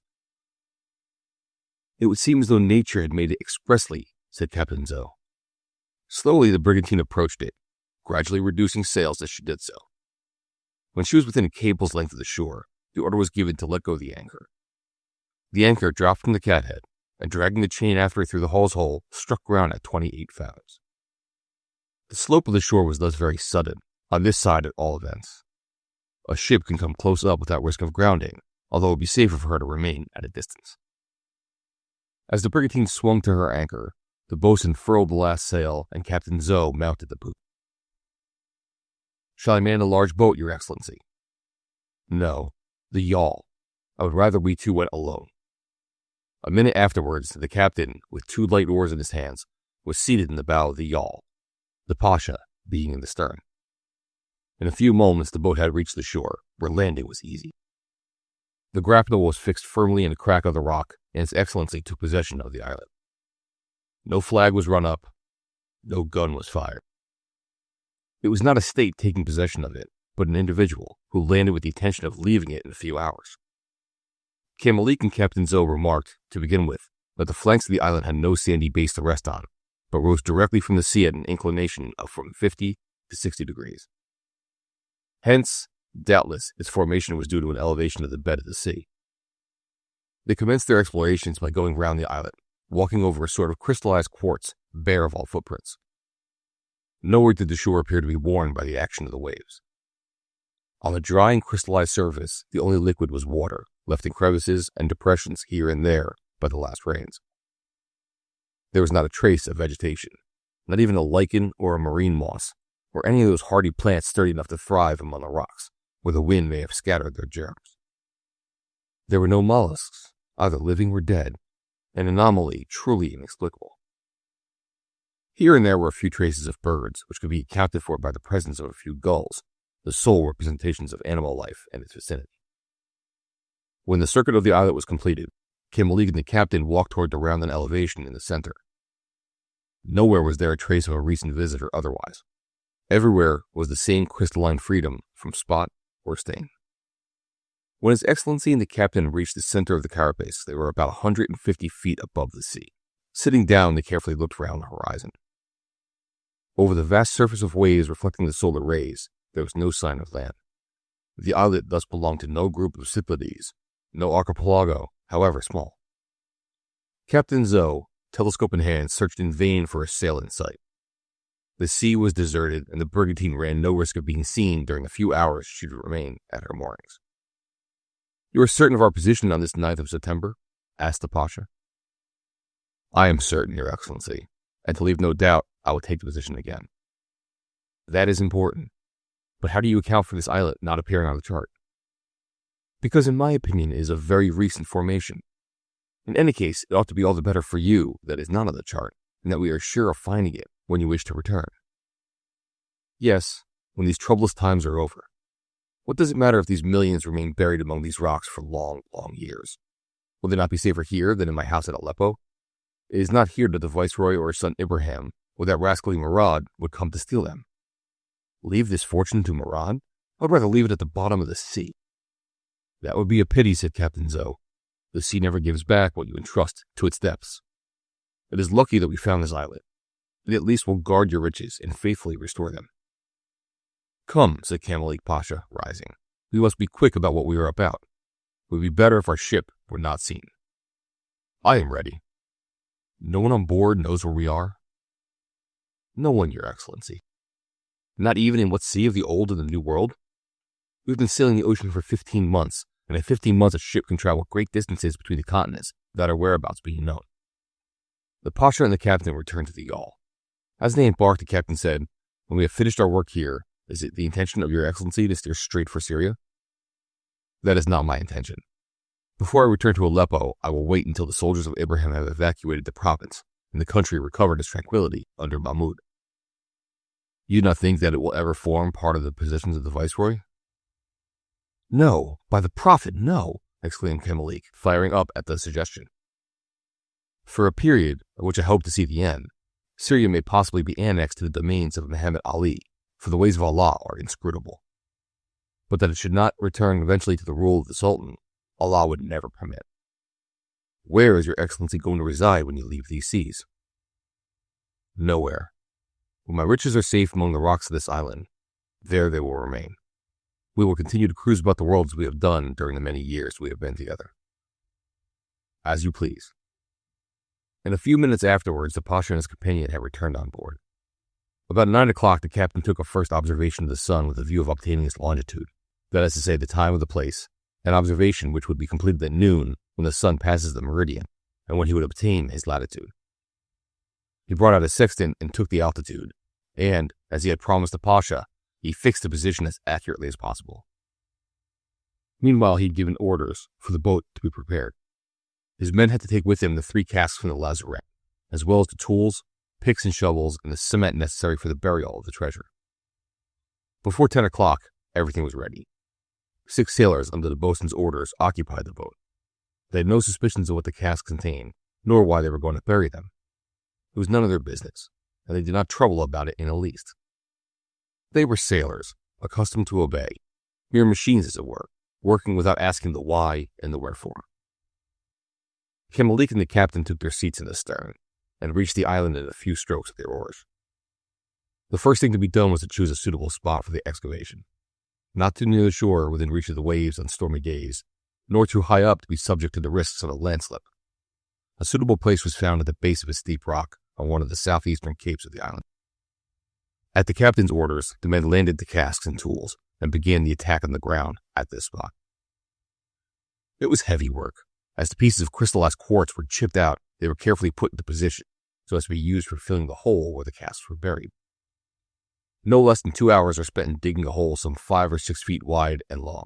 It would seem as though nature had made it expressly, said Captain Zoe. Slowly the brigantine approached it, gradually reducing sails as she did so. When she was within a cable's length of the shore, the order was given to let go the anchor. The anchor dropped from the cathead, and dragging the chain after it through the hull's hole, struck ground at 28 fathoms. The slope of the shore was thus very sudden, on this side at all events. A ship can come close up without risk of grounding, although it would be safer for her to remain at a distance. As the brigantine swung to her anchor, the boatswain furled the last sail, and Captain Zoe mounted the poop. "Shall I man a large boat, Your Excellency?" "No, the yawl. I would rather we two went alone." A minute afterwards, the captain, with 2 light oars in his hands, was seated in the bow of the yawl, the Pasha being in the stern. In a few moments the boat had reached the shore, where landing was easy. The grapnel was fixed firmly in a crack of the rock, and His Excellency took possession of the islet. No flag was run up, no gun was fired. It was not a state taking possession of it, but an individual who landed with the intention of leaving it in a few hours. Camelique and Captain Zoe remarked, to begin with, that the flanks of the island had no sandy base to rest on, but rose directly from the sea at an inclination of from 50 to 60 degrees. Hence, doubtless, its formation was due to an elevation of the bed of the sea. They commenced their explorations by going round the islet, walking over a sort of crystallized quartz, bare of all footprints. Nowhere did the shore appear to be worn by the action of the waves. On the dry and crystallized surface, the only liquid was water, left in crevices and depressions here and there by the last rains. There was not a trace of vegetation, not even a lichen or a marine moss, or any of those hardy plants sturdy enough to thrive among the rocks, where the wind may have scattered their germs. There were no mollusks, either living or dead, an anomaly truly inexplicable. Here and there were a few traces of birds, which could be accounted for by the presence of a few gulls, the sole representations of animal life in its vicinity. When the circuit of the islet was completed, Camelique and the captain walked toward the rounded elevation in the center. Nowhere was there a trace of a recent visitor otherwise. Everywhere was the same crystalline freedom from spot or stain. When His Excellency and the captain reached the center of the carapace, they were about 150 feet above the sea. Sitting down, they carefully looked round the horizon. Over the vast surface of waves reflecting the solar rays, there was no sign of land. The islet thus belonged to no group of Cyclades, no archipelago, however small. Captain Zoe, telescope in hand, searched in vain for a sail in sight. The sea was deserted, and the brigantine ran no risk of being seen during the few hours she would remain at her moorings. "You are certain of our position on this 9th of September?" asked the Pasha. "I am certain, Your Excellency, and to leave no doubt, I will take the position again." "That is important. But how do you account for this islet not appearing on the chart?" "Because in my opinion it is a very recent formation. In any case, it ought to be all the better for you that it is not on the chart, and that we are sure of finding it when you wish to return." "Yes, when these troublous times are over. What does it matter if these millions remain buried among these rocks for long, long years? Will they not be safer here than in my house at Aleppo? It is not here that the Viceroy or his son Ibrahim, or that rascally Murad, would come to steal them." "Leave this fortune to Murad? I would rather leave it at the bottom of the sea." "That would be a pity," said Captain Zoe. "The sea never gives back what you entrust to its depths. It is lucky that we found this islet. It at least will guard your riches and faithfully restore them." "Come," said Camelique Pasha, rising. "We must be quick about what we are about. It would be better if our ship were not seen." "I am ready." "No one on board knows where we are?" "No one, Your Excellency." "Not even in what sea of the old and the new world?" "We've been sailing the ocean for 15 months, and in 15 months a ship can travel great distances between the continents without our whereabouts being known." The Pasha and the captain returned to the yawl. As they embarked, the captain said, "When we have finished our work here, is it the intention of Your Excellency to steer straight for Syria?" That is not my intention. Before I return to Aleppo, I will wait until the soldiers of Ibrahim have evacuated the province and the country recovered its tranquility under Mahmud. You do not think that it will ever form part of the possessions of the viceroy? No, by the Prophet, no, exclaimed Kemalik, firing up at the suggestion. For a period, of which I hope to see the end, Syria may possibly be annexed to the domains of Muhammad Ali, for the ways of Allah are inscrutable. But that it should not return eventually to the rule of the Sultan, Allah would never permit. Where is your excellency going to reside when you leave these seas? Nowhere. When my riches are safe among the rocks of this island, there they will remain. We will continue to cruise about the world as we have done during the many years we have been together. As you please. In a few minutes afterwards, the Pasha and his companion had returned on board. About 9 o'clock, the captain took a first observation of the sun with a view of obtaining its longitude, that is to say, the time of the place, an observation which would be completed at noon when the sun passes the meridian, and when he would obtain his latitude. He brought out a sextant and took the altitude, and, as he had promised the Pasha, he fixed the position as accurately as possible. Meanwhile, he had given orders for the boat to be prepared. His men had to take with them the 3 casks from the lazarette, as well as the tools, picks and shovels, and the cement necessary for the burial of the treasure. Before 10 o'clock, everything was ready. 6 sailors, under the boatswain's orders, occupied the boat. They had no suspicions of what the casks contained, nor why they were going to bury them. It was none of their business, and they did not trouble about it in the least. They were sailors, accustomed to obey, mere machines as it were, working without asking the why and the wherefore. Kemalik and the captain took their seats in the stern, and reached the island in a few strokes of their oars. The first thing to be done was to choose a suitable spot for the excavation, not too near the shore within reach of the waves on stormy days, nor too high up to be subject to the risks of a landslip. A suitable place was found at the base of a steep rock on one of the southeastern capes of the island. At the captain's orders, the men landed the casks and tools and began the attack on the ground at this spot. It was heavy work. As the pieces of crystallized quartz were chipped out, they were carefully put into position so as to be used for filling the hole where the casks were buried. No less than 2 hours are spent in digging a hole some 5 or 6 feet wide and long.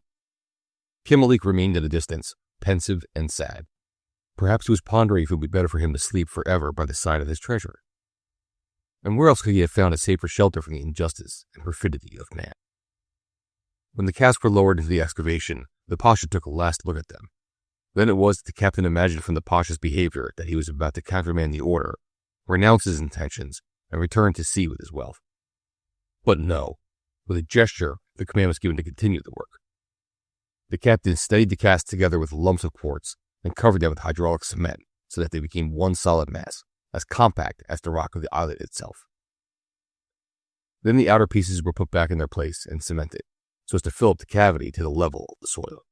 Kemalik remained at a distance, pensive and sad. Perhaps he was pondering if it would be better for him to sleep forever by the side of his treasure. And where else could he have found a safer shelter from the injustice and perfidy of man? When the casks were lowered into the excavation, the Pasha took a last look at them. Then it was that the captain imagined from the Pasha's behavior that he was about to countermand the order, renounce his intentions, and return to sea with his wealth. But no, with a gesture, the command was given to continue the work. The captain steadied the casks together with lumps of quartz and covered them with hydraulic cement so that they became one solid mass, as compact as the rock of the islet itself. Then the outer pieces were put back in their place and cemented, so as to fill up the cavity to the level of the soil.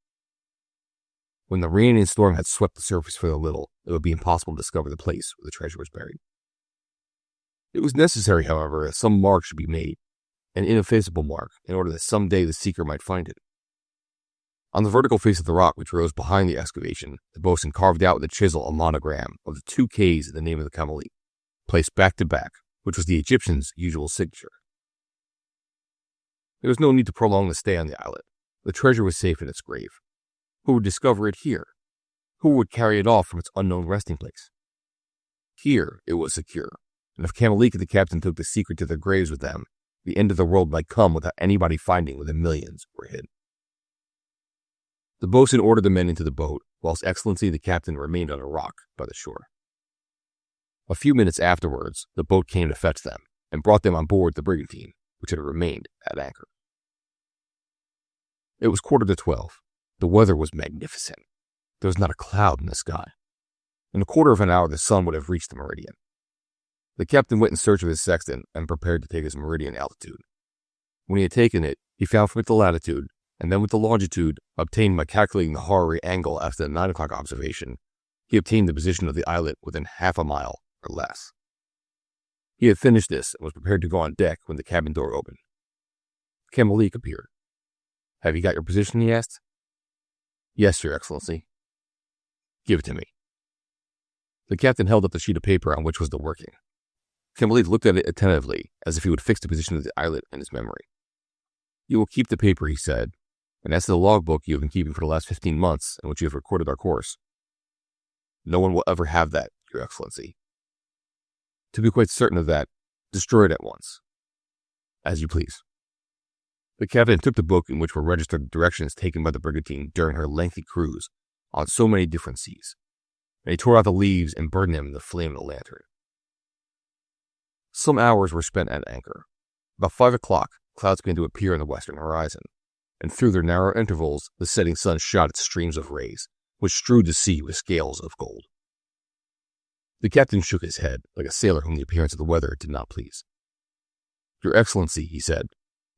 When the rain and storm had swept the surface for a little, it would be impossible to discover the place where the treasure was buried. It was necessary, however, that some mark should be made, an ineffaceable mark, in order that some day the seeker might find it. On the vertical face of the rock which rose behind the excavation, the boatswain carved out with a chisel a monogram of the 2 Ks in the name of the Kamalik, placed back to back, which was the Egyptian's usual signature. There was no need to prolong the stay on the islet. The treasure was safe in its grave. Who would discover it here? Who would carry it off from its unknown resting place? Here it was secure, and if Kamalik and the captain took the secret to their graves with them, the end of the world might come without anybody finding where the millions were hid. The boatswain ordered the men into the boat, whilst Excellency the captain remained on a rock by the shore. A few minutes afterwards, the boat came to fetch them, and brought them on board the brigantine, which had remained at anchor. It was 11:45. The weather was magnificent. There was not a cloud in the sky. In a quarter of an hour, the sun would have reached the meridian. The captain went in search of his sextant and prepared to take his meridian altitude. When he had taken it, he found from it the latitude, and then with the longitude, obtained by calculating the horary angle after the 9 o'clock observation, he obtained the position of the islet within half a mile or less. He had finished this and was prepared to go on deck when the cabin door opened. Kamalik appeared. "Have you got your position?" he asked. "Yes, Your Excellency." "Give it to me." The captain held up the sheet of paper on which was the working. Kamalik looked at it attentively, as if he would fix the position of the islet in his memory. "You will keep the paper," he said, and as to the logbook you have been keeping for the last 15 months in which you have recorded our course, no one will ever have that, Your Excellency. To be quite certain of that, destroy it at once. As you please. The captain took the book in which were registered the directions taken by the brigantine during her lengthy cruise on so many different seas, and he tore out the leaves and burned them in the flame of the lantern. Some hours were spent at anchor. About 5 o'clock, clouds began to appear on the western horizon, and through their narrow intervals the setting sun shot its streams of rays, which strewed the sea with scales of gold. The captain shook his head, like a sailor whom the appearance of the weather did not please. Your Excellency, he said,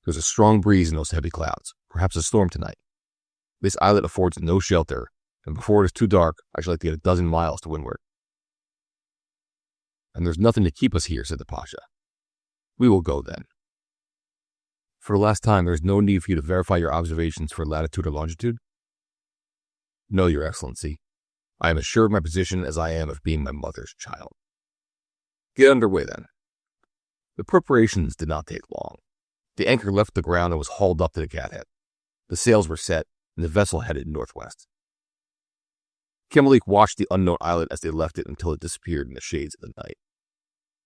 there's a strong breeze in those heavy clouds, perhaps a storm tonight. This islet affords no shelter, and before it is too dark, I should like to get a dozen miles to windward. And there's nothing to keep us here, said the Pasha. We will go then. For the last time, there is no need for you to verify your observations for latitude or longitude? No, Your Excellency. I am as sure of my position as I am of being my mother's child. Get under way, then. The preparations did not take long. The anchor left the ground and was hauled up to the cathead. The sails were set, and the vessel headed northwest. Kemalik watched the unknown islet as they left it until it disappeared in the shades of the night.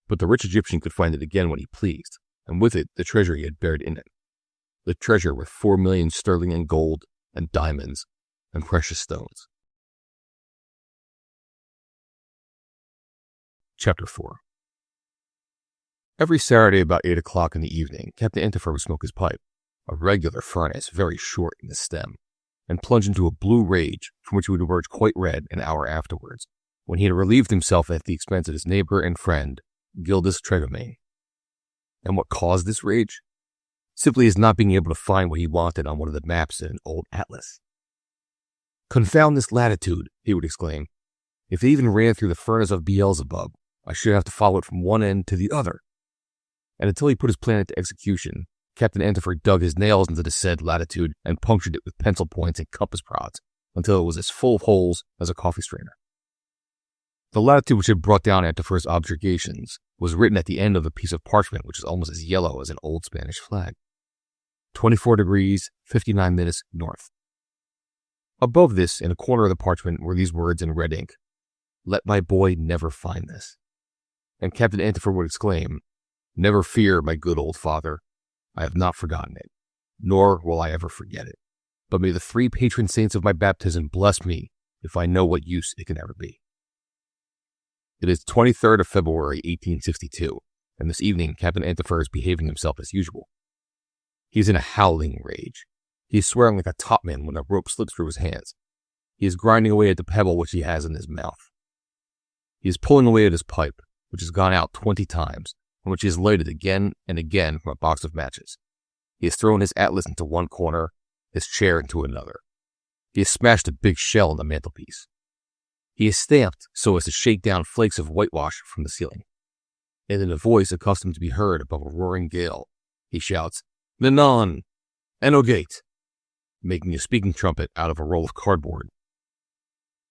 But the rich Egyptian could find it again when he pleased, and with it the treasure he had buried in it. The treasure worth 4 million sterling in gold and diamonds and precious stones. Chapter 4. Every Saturday about 8 o'clock in the evening, Captain Antifer would smoke his pipe, a regular furnace very short in the stem, and plunge into a blue rage from which he would emerge quite red an hour afterwards, when he had relieved himself at the expense of his neighbor and friend, Gildas Tregomane. And what caused this rage? Simply his not being able to find what he wanted on one of the maps in an old atlas. Confound this latitude, he would exclaim. If it even ran through the furnace of Beelzebub, I should have to follow it from one end to the other. And until he put his plan into execution, Captain Antifer dug his nails into the said latitude and punctured it with pencil points and compass prods until it was as full of holes as a coffee strainer. The latitude which had brought down Antifer's objurgations was written at the end of a piece of parchment which is almost as yellow as an old Spanish flag. 24 degrees, 59 minutes north. Above this, in a corner of the parchment, were these words in red ink: "Let my boy never find this." And Captain Antifer would exclaim, "Never fear, my good old father. I have not forgotten it, nor will I ever forget it. But may the 3 patron saints of my baptism bless me if I know what use it can ever be." It is the 23rd of February, 1862, and this evening Captain Antifer is behaving himself as usual. He is in a howling rage. He is swearing like a topman when a rope slips through his hands. He is grinding away at the pebble which he has in his mouth. He is pulling away at his pipe, which has gone out 20 times, and which he has lighted again and again from a box of matches. He has thrown his atlas into one corner, his chair into another. He has smashed a big shell on the mantelpiece. He is stamped so as to shake down flakes of whitewash from the ceiling. And in a voice accustomed to be heard above a roaring gale, he shouts, "Nanan! Enogate!" making a speaking trumpet out of a roll of cardboard.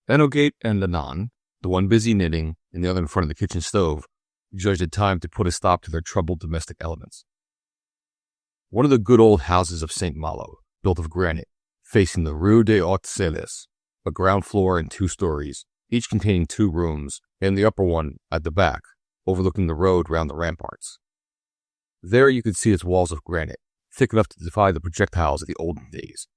Enogate and Nanan, the one busy knitting and the other in front of the kitchen stove, judged it time to put a stop to their troubled domestic elements. One of the good old houses of St. Malo, built of granite, facing the Rue des Hautes Celles, a ground floor and 2 stories, each containing 2 rooms, and the upper one at the back, overlooking the road round the ramparts. There you could see its walls of granite, thick enough to defy the projectiles of the olden days,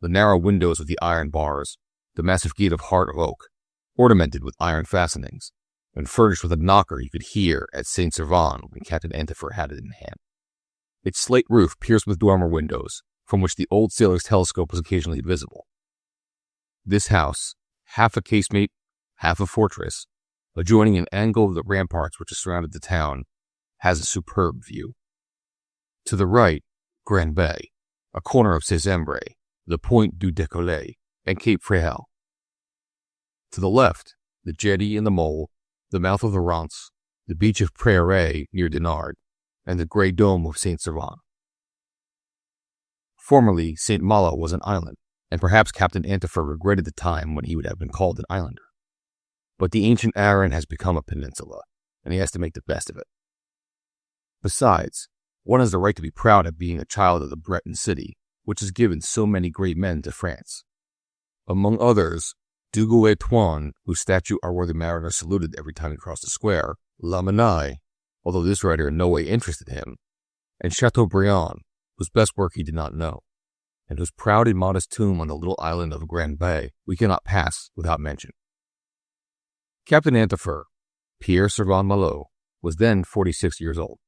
the narrow windows with the iron bars, the massive gate of heart of oak, ornamented with iron fastenings, and furnished with a knocker you could hear at St. Servan when Captain Antifer had it in hand. Its slate roof pierced with dormer windows, from which the old sailor's telescope was occasionally visible. This house, half a casemate, half a fortress, adjoining an angle of the ramparts which surrounded the town, has a superb view. To the right, Grand Bay, a corner of Cézembre, the Point du Décollé, and Cape Fréhel. To the left, the jetty and the mole, the mouth of the Rance, the beach of Prairie near Dinard, and the grey dome of St. Servan. Formerly, St. Malo was an island, and perhaps Captain Antifer regretted the time when he would have been called an islander. But the ancient Aran has become a peninsula, and he has to make the best of it. Besides, one has the right to be proud of being a child of the Breton city, which has given so many great men to France. Among others, Duguay-Toine, whose statue our worthy mariner saluted every time he crossed the square, La Menaille, although this writer in no way interested him, and Chateaubriand, whose best work he did not know, and whose proud and modest tomb on the little island of Grand Bay we cannot pass without mention. Captain Antifer, Pierre Servan Malot, was then 46 years old.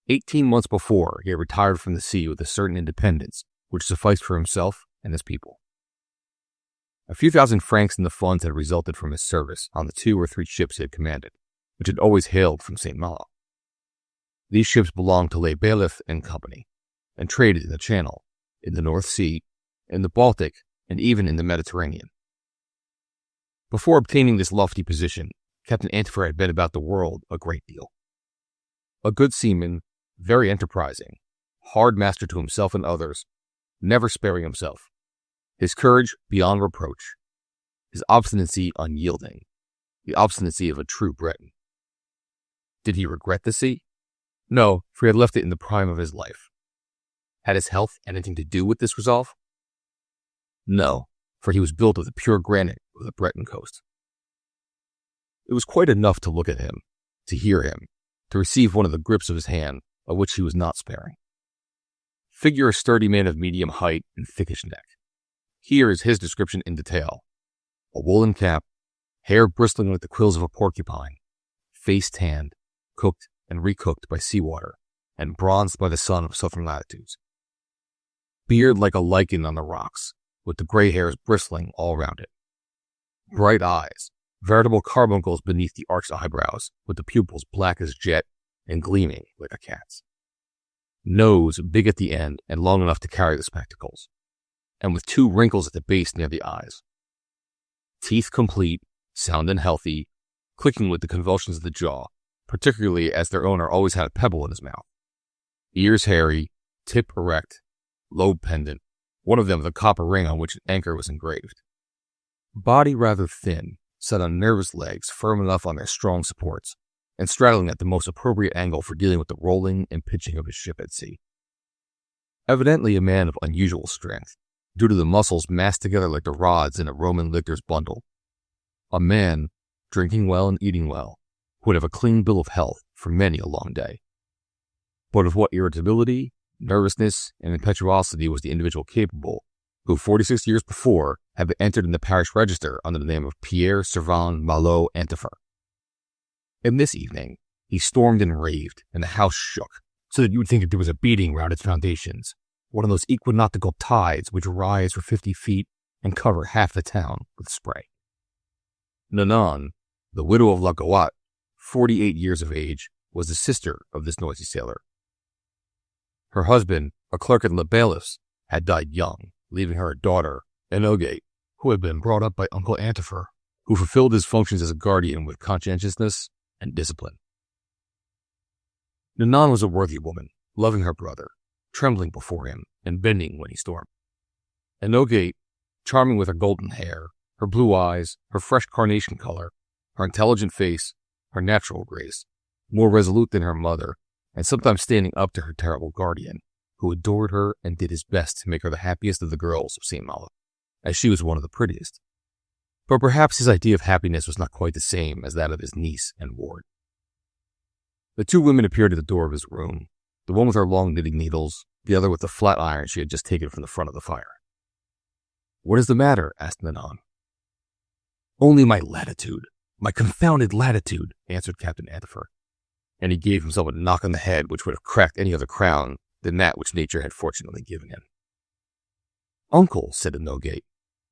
18 months before, he had retired from the sea with a certain independence, which sufficed for himself and his people. A few thousand francs in the funds had resulted from his service on the 2 or 3 ships he had commanded, which had always hailed from St. Malo. These ships belonged to Les Bailiff and Company, and traded in the Channel, in the North Sea, in the Baltic, and even in the Mediterranean. Before obtaining this lofty position, Captain Antifer had been about the world a great deal. A good seaman, very enterprising, hard master to himself and others, never sparing himself, his courage beyond reproach, his obstinacy unyielding, the obstinacy of a true Breton. Did he regret the sea? No, for he had left it in the prime of his life. Had his health anything to do with this resolve? No, for he was built of the pure granite of the Breton coast. It was quite enough to look at him, to hear him, to receive one of the grips of his hand, of which he was not sparing. Figure a sturdy man of medium height and thickish neck. Here is his description in detail. A woolen cap, hair bristling like the quills of a porcupine, face tanned, cooked and recooked by seawater, and bronzed by the sun of southern latitudes. Beard like a lichen on the rocks, with the gray hairs bristling all round it. Bright eyes, veritable carbuncles beneath the arched eyebrows, with the pupils black as jet and gleaming like a cat's. Nose big at the end and long enough to carry the spectacles, and with 2 wrinkles at the base near the eyes. Teeth complete, sound and healthy, clicking with the convulsions of the jaw, particularly as their owner always had a pebble in his mouth. Ears hairy, tip erect, lobe pendant, one of them with a copper ring on which an anchor was engraved. Body rather thin, set on nervous legs firm enough on their strong supports, and straddling at the most appropriate angle for dealing with the rolling and pitching of his ship at sea. Evidently a man of unusual strength, due to the muscles massed together like the rods in a Roman lictor's bundle. A man, drinking well and eating well, who would have a clean bill of health for many a long day. But of what irritability, nervousness, and impetuosity was the individual capable, who 46 years before had been entered in the parish register under the name of Pierre Servan Malo Antifer. And this evening, he stormed and raved, and the house shook, so that you would think that there was a beating round its foundations, one of those equinoctial tides which rise for 50 feet and cover half the town with spray. Nanon, the widow of La Goat, 48 years of age, was the sister of this noisy sailor. Her husband, a clerk at Le Bailiff's, had died young, leaving her a daughter, Enoge, who had been brought up by Uncle Antifer, who fulfilled his functions as a guardian with conscientiousness and discipline. Nanon was a worthy woman, loving her brother, trembling before him, and bending when he stormed. Enoge, charming with her golden hair, her blue eyes, her fresh carnation color, her intelligent face, her natural grace, more resolute than her mother, and sometimes standing up to her terrible guardian, who adored her and did his best to make her the happiest of the girls of St. Malo, as she was one of the prettiest. But perhaps his idea of happiness was not quite the same as that of his niece and ward. The 2 women appeared at the door of his room, the one with her long knitting needles, the other with the flat iron she had just taken from the front of the fire. "What is the matter?" asked Nanon. "Only my latitude, my confounded latitude," answered Captain Antifer, and he gave himself a knock on the head which would have cracked any other crown than that which nature had fortunately given him. "Uncle," said Enoge,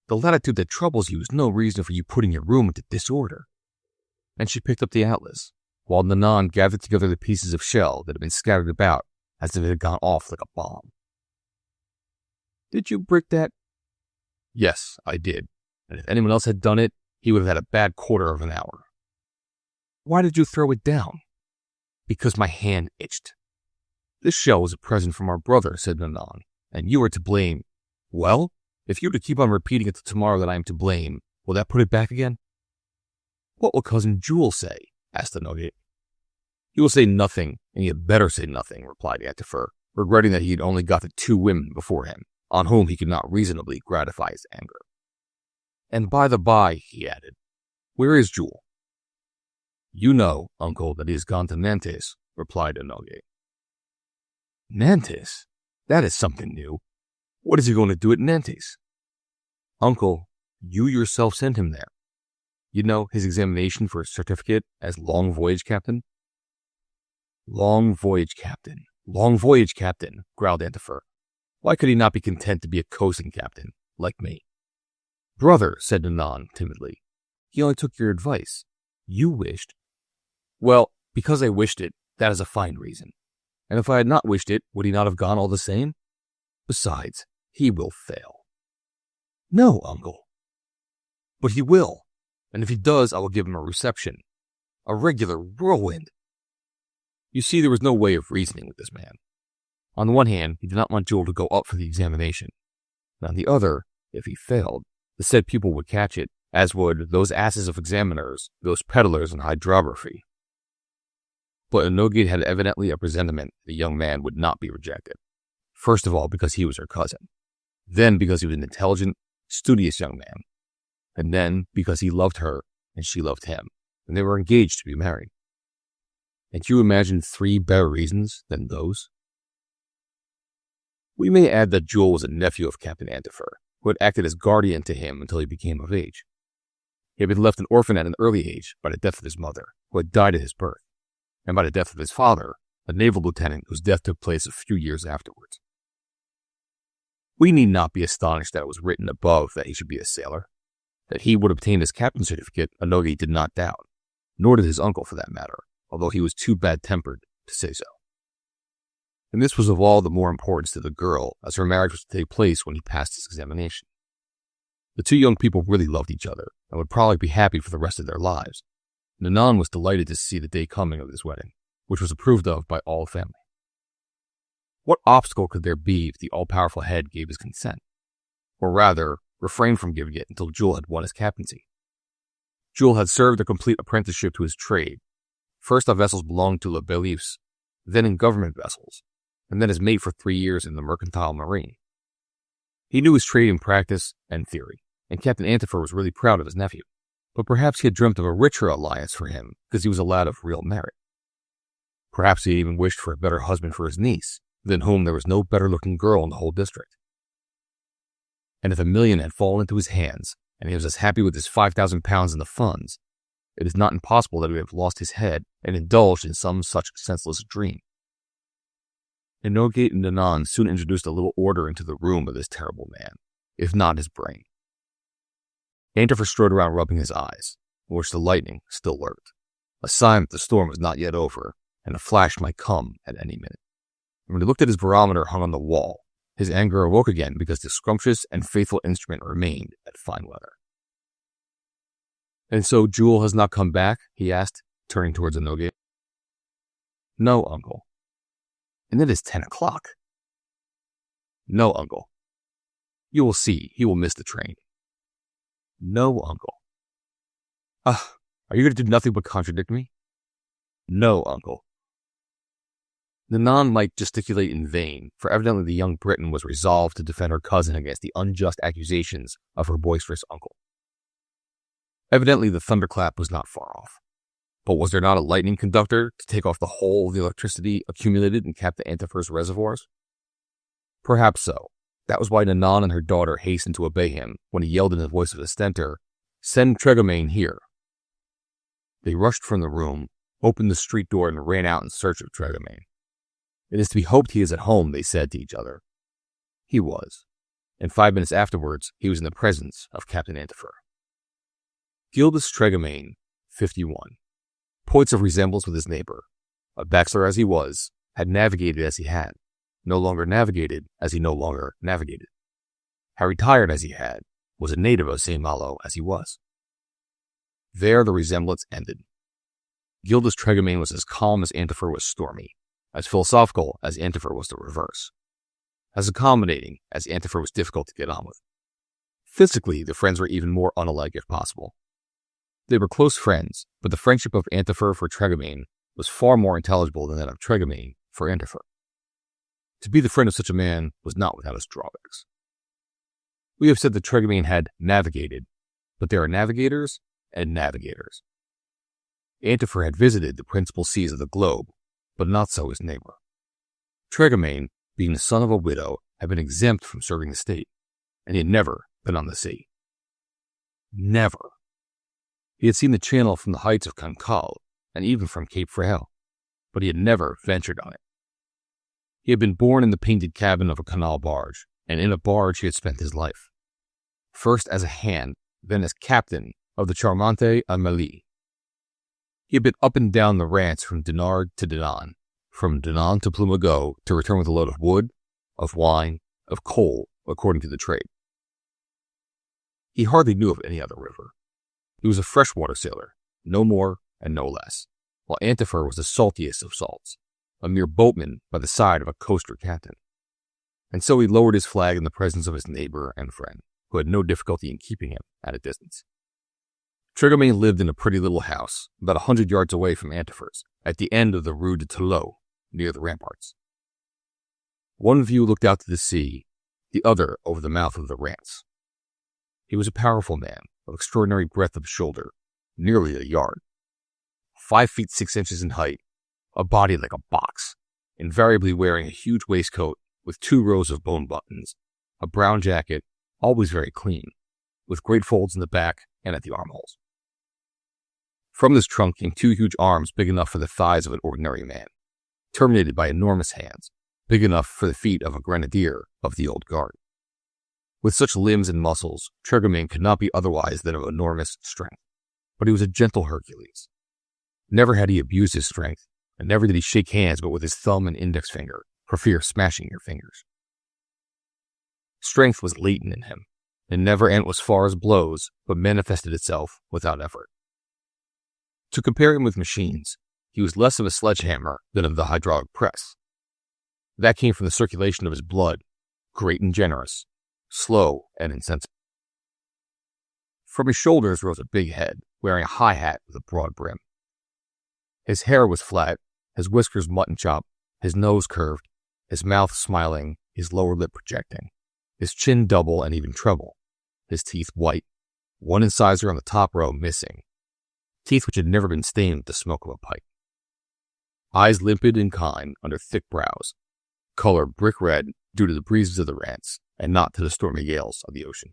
"the latitude that troubles you is no reason for you putting your room into disorder." And she picked up the atlas, while Nanon gathered together the pieces of shell that had been scattered about as if it had gone off like a bomb. "Did you brick that?" "Yes, I did, and if anyone else had done it, he would have had a bad quarter of an hour." "Why did you throw it down?" "Because my hand itched." "This shell was a present from our brother," said Nanon, "and you are to blame." "Well, if you were to keep on repeating it till tomorrow that I am to blame, will that put it back again?" "What will Cousin Jules say?" asked Enoge. "He will say nothing, and he had better say nothing," replied Antifer, regretting that he had only got the 2 women before him, on whom he could not reasonably gratify his anger. "And by the by," he added, "where is Jules?" "You know, uncle, that he has gone to Nantes," replied Enoge. "Nantes? That is something new. What is he going to do at Nantes?" "Uncle, you yourself sent him there. You know his examination for a certificate as long voyage captain?" "Long voyage captain, growled Antifer. "Why could he not be content to be a coasting captain, like me?" "Brother," said Nanan timidly, "he only took your advice. You wished—" "Well, because I wished it, that is a fine reason. And if I had not wished it, would he not have gone all the same? Besides, he will fail." "No, uncle." "But he will. And if he does, I will give him a reception. A regular whirlwind." You see, there was no way of reasoning with this man. On the one hand, he did not want Jules to go up for the examination. And on the other, if he failed, the said pupil would catch it, as would those asses of examiners, those peddlers in hydrography. But Enoge had evidently a presentiment the young man would not be rejected. First of all, because he was her cousin. Then because he was an intelligent, studious young man. And then because he loved her and she loved him, and they were engaged to be married. And you imagine 3 better reasons than those? We may add that Jules was a nephew of Captain Antifer, who had acted as guardian to him until he became of age. He had been left an orphan at an early age by the death of his mother, who had died at his birth, and by the death of his father, a naval lieutenant whose death took place a few years afterwards. We need not be astonished that it was written above that he should be a sailor. That he would obtain his captain's certificate, Enoge did not doubt, nor did his uncle for that matter, although he was too bad-tempered to say so. And this was of all the more importance to the girl, as her marriage was to take place when he passed his examination. The 2 young people really loved each other, and would probably be happy for the rest of their lives. Nanan was delighted to see the day coming of this wedding, which was approved of by all the family. What obstacle could there be if the all-powerful head gave his consent? Or rather, refrained from giving it until Jules had won his captaincy. Jules had served a complete apprenticeship to his trade, first on vessels belonging to Le Bellius, then in government vessels, and then as mate for 3 years in the mercantile marine. He knew his trade in practice and theory, and Captain Antifer was really proud of his nephew, but perhaps he had dreamt of a richer alliance for him because he was a lad of real merit. Perhaps he even wished for a better husband for his niece, than whom there was no better-looking girl in the whole district. And if $1 million had fallen into his hands, and he was as happy with his 5,000 pounds in the funds, it is not impossible that he would have lost his head and indulged in some such senseless dream. Enoge and Nanan soon introduced a little order into the room of this terrible man, if not his brain. Antifer strode around rubbing his eyes, in which the lightning still lurked, a sign that the storm was not yet over, and a flash might come at any minute. And when he looked at his barometer hung on the wall, his anger awoke again because the scrumptious and faithful instrument remained at fine weather. "And so Jules has not come back?" he asked, turning towards Enoge. "No, uncle." "And it is 10 o'clock." "No, uncle." "You will see, he will miss the train." "No, uncle." Are you going to do nothing but contradict me?" "No, uncle." Nanan might gesticulate in vain, for evidently the young Briton was resolved to defend her cousin against the unjust accusations of her boisterous uncle. Evidently the thunderclap was not far off. But was there not a lightning conductor to take off the whole of the electricity accumulated in Captain Antifer's reservoirs? Perhaps so. That was why Nanan and her daughter hastened to obey him when he yelled in the voice of the stentor, "Send Tregamain here." They rushed from the room, opened the street door, and ran out in search of Tregamain. "It is to be hoped he is at home," they said to each other. He was, and 5 minutes afterwards he was in the presence of Captain Antifer. Gildas Tregamain, 51, points of resemblance with his neighbor, a bachelor as he was, had navigated as he had, no longer navigated as he no longer navigated, had retired as he had, was a native of St. Malo as he was. There the resemblance ended. Gildas Tregamain was as calm as Antifer was stormy, as philosophical as Antifer was the reverse, as accommodating as Antifer was difficult to get on with. Physically, the friends were even more unalike if possible. They were close friends, but the friendship of Antifer for Tregamain was far more intelligible than that of Tregamain for Antifer. To be the friend of such a man was not without its drawbacks. We have said that Tregamain had navigated, but there are navigators and navigators. Antifer had visited the principal seas of the globe, but not so his neighbor. Tregamain, being the son of a widow, had been exempt from serving the state, and he had never been on the sea. Never. He had seen the channel from the heights of Cancale, and even from Cape Frail, but he had never ventured on it. He had been born in the painted cabin of a canal barge, and in a barge he had spent his life. First as a hand, then as captain of the Charmante Amélie. He had been up and down the rance from Dinard to Dinan, from Dinan to Plumagot, to return with a load of wood, of wine, of coal, according to the trade. He hardly knew of any other river. He was a freshwater sailor, no more and no less, while Antifer was the saltiest of salts, a mere boatman by the side of a coaster captain. And so he lowered his flag in the presence of his neighbor and friend, who had no difficulty in keeping him at a distance. Tregamain lived in a pretty little house, about 100 yards away from Antifer's, at the end of the Rue de Toulouse, near the ramparts. One view looked out to the sea, the other over the mouth of the Rance. He was a powerful man, of extraordinary breadth of shoulder, nearly a yard, 5 feet 6 inches in height, a body like a box, invariably wearing a huge waistcoat with 2 rows of bone buttons, a brown jacket, always very clean, with great folds in the back and at the armholes. From this trunk came 2 huge arms big enough for the thighs of an ordinary man, terminated by enormous hands, big enough for the feet of a grenadier of the old guard. With such limbs and muscles, Tregamain could not be otherwise than of enormous strength, but he was a gentle Hercules. Never had he abused his strength, and never did he shake hands but with his thumb and index finger, for fear of smashing your fingers. Strength was latent in him, and never went as far as blows, but manifested itself without effort. To compare him with machines, he was less of a sledgehammer than of the hydraulic press. That came from the circulation of his blood, great and generous, slow and insensible. From his shoulders rose a big head, wearing a high hat with a broad brim. His hair was flat, his whiskers mutton chop, his nose curved, his mouth smiling, his lower lip projecting, his chin double and even treble, his teeth white, one incisor on the top row missing, teeth which had never been stained with the smoke of a pipe. Eyes limpid and kind under thick brows, color brick red due to the breezes of the Rance and not to the stormy gales of the ocean.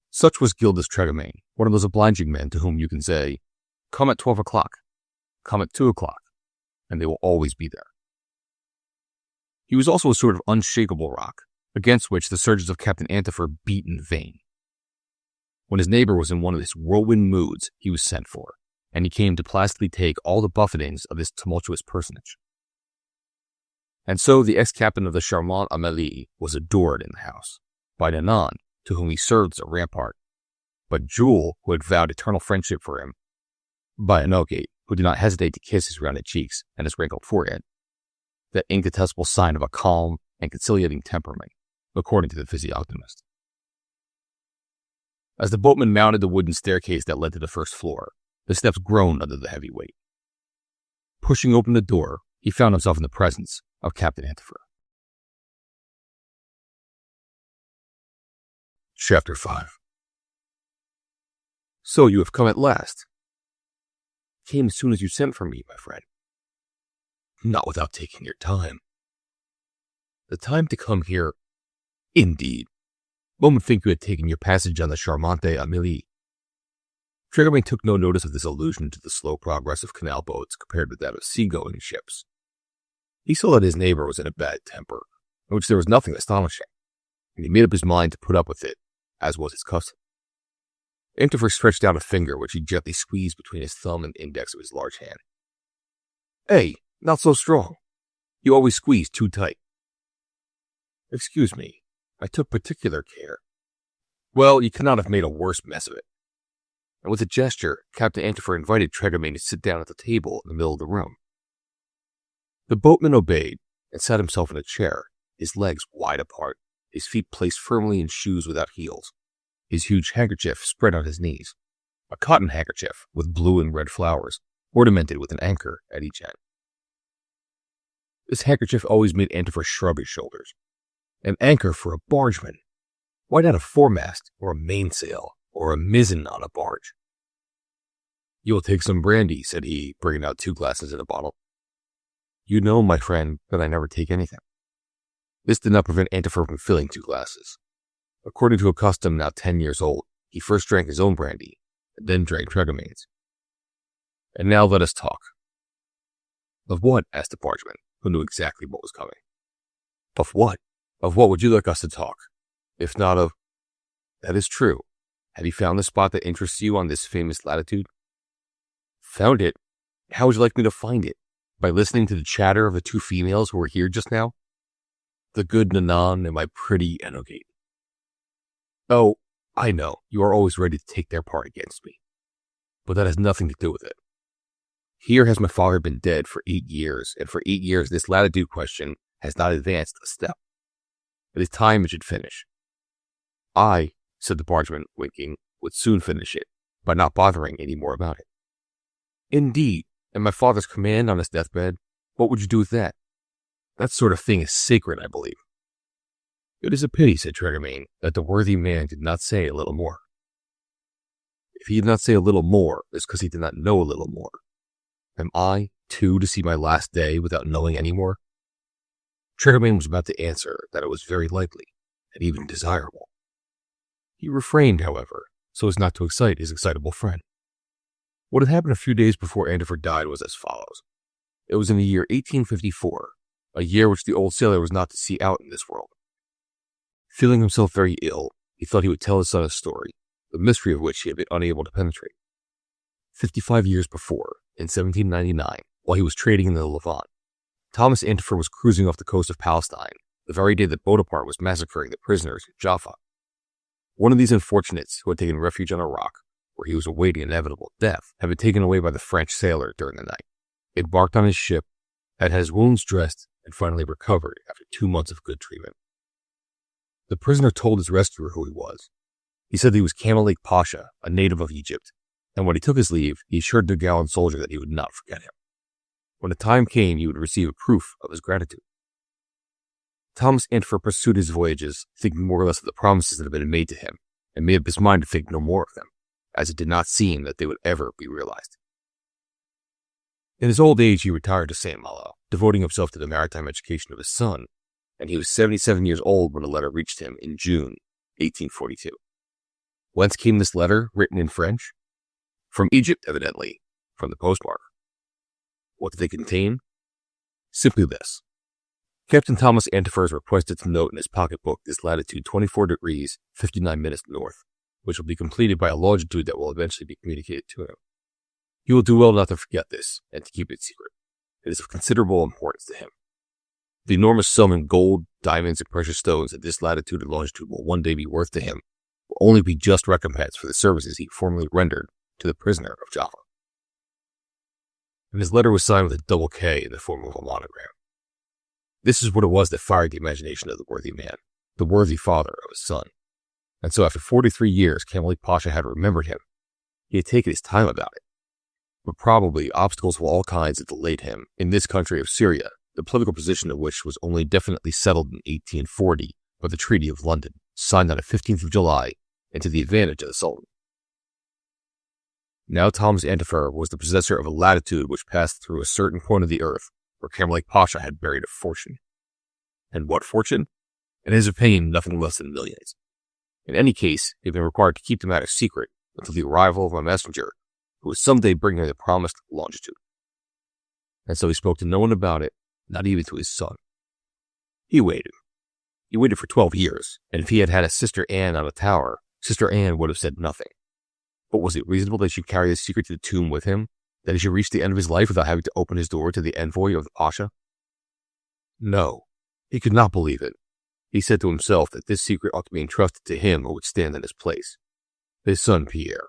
Such was Gildas Tregamain, one of those obliging men to whom you can say, "Come at 12 o'clock, come at 2 o'clock, and they will always be there." He was also a sort of unshakable rock, against which the surges of Captain Antifer beat in vain. When his neighbor was in one of his whirlwind moods, he was sent for, and he came to placidly take all the buffetings of this tumultuous personage. And so the ex-captain of the Charmante Amélie was adored in the house, by Nanon, to whom he served as a rampart, but Jules, who had vowed eternal friendship for him, by Enoch, who did not hesitate to kiss his rounded cheeks and his wrinkled forehead, that incontestable sign of a calm and conciliating temperament, according to the physiognomist. As the boatman mounted the wooden staircase that led to the first floor, the steps groaned under the heavy weight. Pushing open the door, he found himself in the presence of Captain Antifer. Chapter 5. "So you have come at last." "Came as soon as you sent for me, my friend." "Not without taking your time." "The time to come here, indeed. One would think you had taken your passage on the Charmante Amélie." Tregamain took no notice of this allusion to the slow progress of canal boats compared with that of sea-going ships. He saw that his neighbor was in a bad temper, in which there was nothing astonishing, and he made up his mind to put up with it, as was his custom. Antifer stretched out a finger which he gently squeezed between his thumb and index of his large hand. "Hey, not so strong. You always squeeze too tight." "Excuse me, I took particular care." "Well, you cannot have made a worse mess of it." And with a gesture, Captain Antifer invited Tregamain to sit down at the table in the middle of the room. The boatman obeyed and sat himself in a chair, his legs wide apart, his feet placed firmly in shoes without heels, his huge handkerchief spread on his knees, a cotton handkerchief with blue and red flowers, ornamented with an anchor at each end. This handkerchief always made Antifer shrug his shoulders. An anchor for a bargeman. Why not a foremast, or a mainsail, or a mizzen on a barge? You will take some brandy, said he, bringing out 2 glasses and a bottle. You know, my friend, that I never take anything. This did not prevent Antifer from filling 2 glasses. According to a custom now 10 years old, he first drank his own brandy, and then drank Tregamane's. And now let us talk. Of what? Asked the bargeman, who knew exactly what was coming. Of what? Of what would you like us to talk? If not of... That is true. Have you found the spot that interests you on this famous latitude? Found it? How would you like me to find it? By listening to the chatter of the 2 females who were here just now? The good Nanan and my pretty Enogate. Oh, I know, you are always ready to take their part against me. But that has nothing to do with it. Here has my father been dead for 8 years, and for 8 years this latitude question has not advanced a step. It is time it should finish. I, said the bargeman, winking, would soon finish it, by not bothering any more about it. Indeed, and my father's command on his deathbed, what would you do with that? That sort of thing is sacred, I believe. It is a pity, said Tregamane, that the worthy man did not say a little more. If he did not say a little more, it's because he did not know a little more. Am I, too, to see my last day without knowing any more? Tregamane was about to answer that it was very likely, and even desirable. He refrained, however, so as not to excite his excitable friend. What had happened a few days before Antifer died was as follows. It was in the year 1854, a year which the old sailor was not to see out in this world. Feeling himself very ill, he thought he would tell his son a story, the mystery of which he had been unable to penetrate. 55 years before, in 1799, while he was trading in the Levant, Thomas Antifer was cruising off the coast of Palestine, the very day that Bonaparte was massacring the prisoners in Jaffa. One of these unfortunates, who had taken refuge on a rock, where he was awaiting inevitable death, had been taken away by the French sailor during the night, embarked on his ship, had his wounds dressed, and finally recovered after 2 months of good treatment. The prisoner told his rescuer who he was. He said that he was Camel Lake Pasha, a native of Egypt, and when he took his leave, he assured the gallant soldier that he would not forget him. When the time came, he would receive a proof of his gratitude. Thomas Antifer pursued his voyages, thinking more or less of the promises that had been made to him, and made up his mind to think no more of them, as it did not seem that they would ever be realized. In his old age, he retired to St. Malo, devoting himself to the maritime education of his son, and he was 77 years old when a letter reached him in June 1842. Whence came this letter, written in French? From Egypt, evidently, from the postmark. What did they contain? Simply this. Captain Thomas Antifer is requested to note in his pocketbook this latitude 24 degrees, 59 minutes north, which will be completed by a longitude that will eventually be communicated to him. He will do well not to forget this, and to keep it secret. It is of considerable importance to him. The enormous sum in gold, diamonds, and precious stones that this latitude and longitude will one day be worth to him will only be just recompense for the services he formerly rendered to the prisoner of Jaffa. And his letter was signed with a double K in the form of a monogram. This is what it was that fired the imagination of the worthy man, the worthy father of his son. And so after 43 years, Camel Lake Pasha had remembered him. He had taken his time about it. But probably obstacles of all kinds had delayed him in this country of Syria, the political position of which was only definitely settled in 1840 by the Treaty of London, signed on the 15th of July, and to the advantage of the Sultan. Now Thomas Antifer was the possessor of a latitude which passed through a certain point of the earth where Camel Lake Pasha had buried a fortune. And what fortune? In his opinion, nothing less than millions. In any case, he had been required to keep the matter secret until the arrival of a messenger who would someday bring him the promised longitude. And so he spoke to no one about it, not even to his son. He waited. He waited for 12 years, and if he had had a Sister Anne on a tower, Sister Anne would have said nothing. But was it reasonable that he should carry his secret to the tomb with him, that he should reach the end of his life without having to open his door to the envoy of the Pasha? No, he could not believe it. He said to himself that this secret ought to be entrusted to him who would stand in his place, his son Pierre.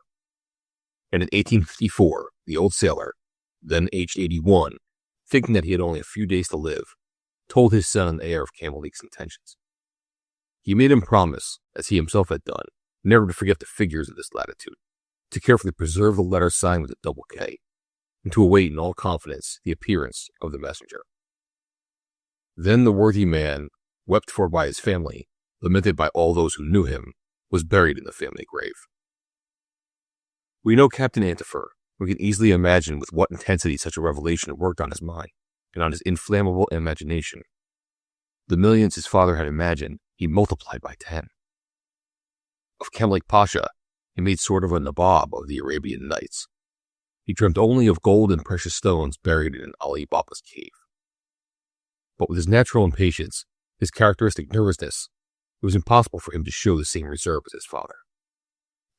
And in 1854, the old sailor, then aged 81, thinking that he had only a few days to live, told his son and heir of Camel Lake's intentions. He made him promise, as he himself had done, never to forget the figures of this latitude, to carefully preserve the letter signed with a double K, and to await in all confidence the appearance of the messenger. Then the worthy man, wept for by his family, lamented by all those who knew him, was buried in the family grave. We know Captain Antifer. We can easily imagine with what intensity such a revelation worked on his mind and on his inflammable imagination. The millions his father had imagined, he multiplied by 10. Of Kamalik Pasha, he made sort of a nabob of the Arabian Nights. He dreamt only of gold and precious stones buried in Ali Baba's cave. But with his natural impatience, his characteristic nervousness, it was impossible for him to show the same reserve as his father.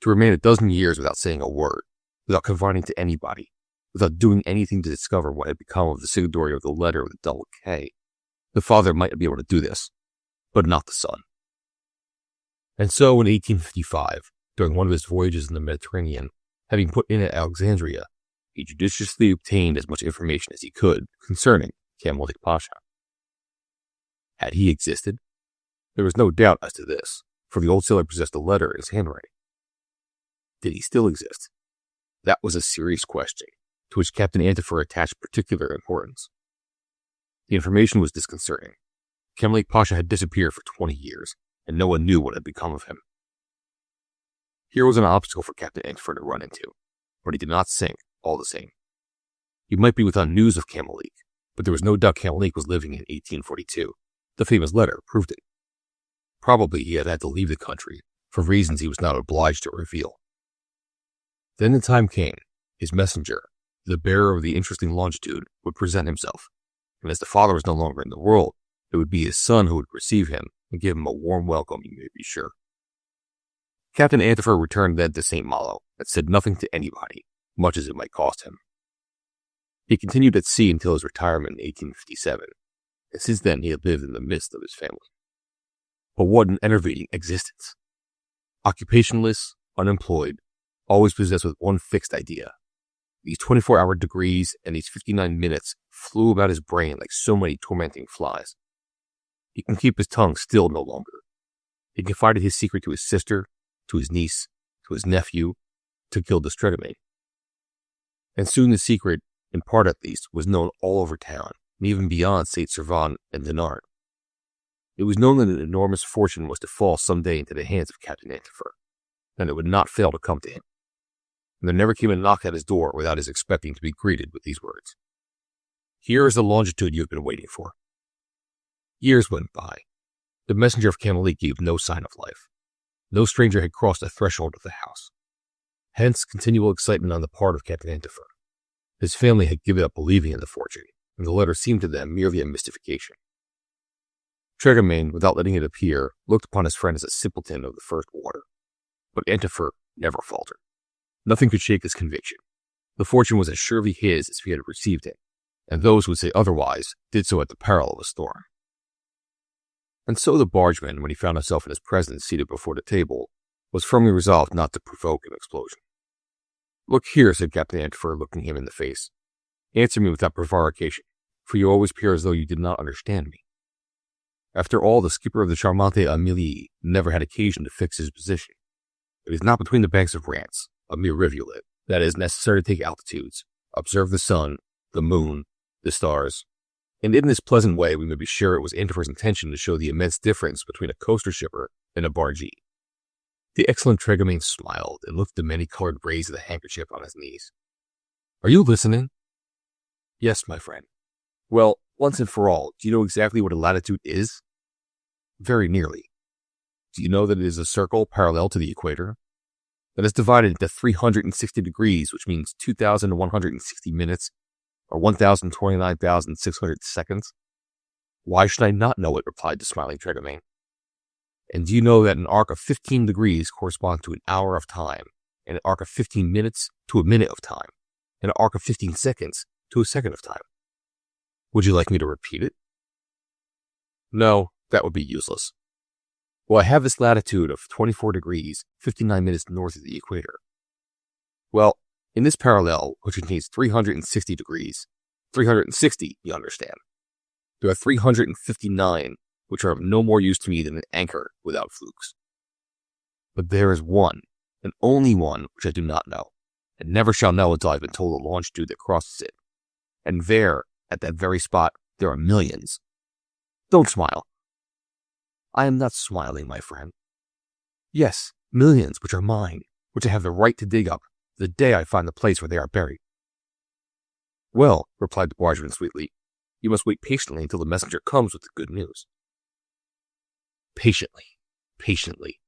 To remain a dozen years without saying a word, without confiding to anybody, without doing anything to discover what had become of the signatory of the letter with a double K, the father might be able to do this, but not the son. And so in 1855, during one of his voyages in the Mediterranean, having put in at Alexandria, he judiciously obtained as much information as he could concerning Kamalik Pasha. Had he existed? There was no doubt as to this, for the old sailor possessed a letter in his handwriting. Did he still exist? That was a serious question, to which Captain Antifer attached particular importance. The information was disconcerting. Kamalik Pasha had disappeared for 20 years, and no one knew what had become of him. Here was an obstacle for Captain Antifer to run into, but he did not sink, all the same. He might be without news of Kamalik, but there was no doubt Kamalik was living in 1842. The famous letter proved it. Probably he had had to leave the country, for reasons he was not obliged to reveal. Then the time came. His messenger, the bearer of the interesting longitude, would present himself, and as the father was no longer in the world, it would be his son who would receive him and give him a warm welcome, you may be sure. Captain Antifer returned then to St. Malo and said nothing to anybody, much as it might cost him. He continued at sea until his retirement in 1857, and since then he had lived in the midst of his family. But what an enervating existence! Occupationless, unemployed, always possessed with one fixed idea. These 24-hour degrees and these 59 minutes flew about his brain like so many tormenting flies. He can keep his tongue still no longer. He confided his secret to his sister, to his niece, to his nephew, to Gildas Tregame. And soon the secret, in part at least, was known all over town, and even beyond St. Servan and Dinard. It was known that an enormous fortune was to fall some day into the hands of Captain Antifer, and it would not fail to come to him. And there never came a knock at his door without his expecting to be greeted with these words: "Here is the longitude you have been waiting for." Years went by. The messenger of Kamalik gave no sign of life. No stranger had crossed the threshold of the house. Hence continual excitement on the part of Captain Antifer. His family had given up believing in the fortune, and the letter seemed to them merely a mystification. Tregamain, without letting it appear, looked upon his friend as a simpleton of the first water. But Antifer never faltered. Nothing could shake his conviction. The fortune was as surely his as if he had received it, and those who would say otherwise did so at the peril of a storm. And so the bargeman, when he found himself in his presence seated before the table, was firmly resolved not to provoke an explosion. "Look here," said Captain Antifer, looking him in the face. "Answer me without prevarication, for you always appear as though you did not understand me. After all, the skipper of the Charmante Amélie never had occasion to fix his position. It is not between the banks of Rance, a mere rivulet, that it is necessary to take altitudes, observe the sun, the moon, the stars, and in this pleasant way we may be sure it was Antifer's intention to show the immense difference between a coaster shipper and a bargee." The excellent Tregamain smiled and looked at the many-colored rays of the handkerchief on his knees. "Are you listening?" "Yes, my friend." "Well, once and for all, do you know exactly what a latitude is?" "Very nearly." "Do you know that it is a circle parallel to the equator? That is divided into 360 degrees, which means 2,160 minutes, or 1,029,600 seconds?" "Why should I not know it?" replied the smiling Tregamain. "And do you know that an arc of 15 degrees corresponds to an hour of time, and an arc of 15 minutes to a minute of time, and an arc of 15 seconds to a second of time?" "Would you like me to repeat it?" "No, that would be useless." "Well, I have this latitude of 24 degrees, 59 minutes north of the equator. Well, in this parallel, which contains 360 degrees, 360, you understand, there are 359 which are of no more use to me than an anchor without flukes. But there is one, and only one, which I do not know, and never shall know until I have been told the longitude that crosses it. And there, at that very spot, there are millions. Don't smile. I am not smiling, my friend. Yes, millions which are mine, which I have the right to dig up the day I find the place where they are buried. Well, replied the bargeman sweetly, you must wait patiently until the messenger comes with the good news. Patiently, patiently.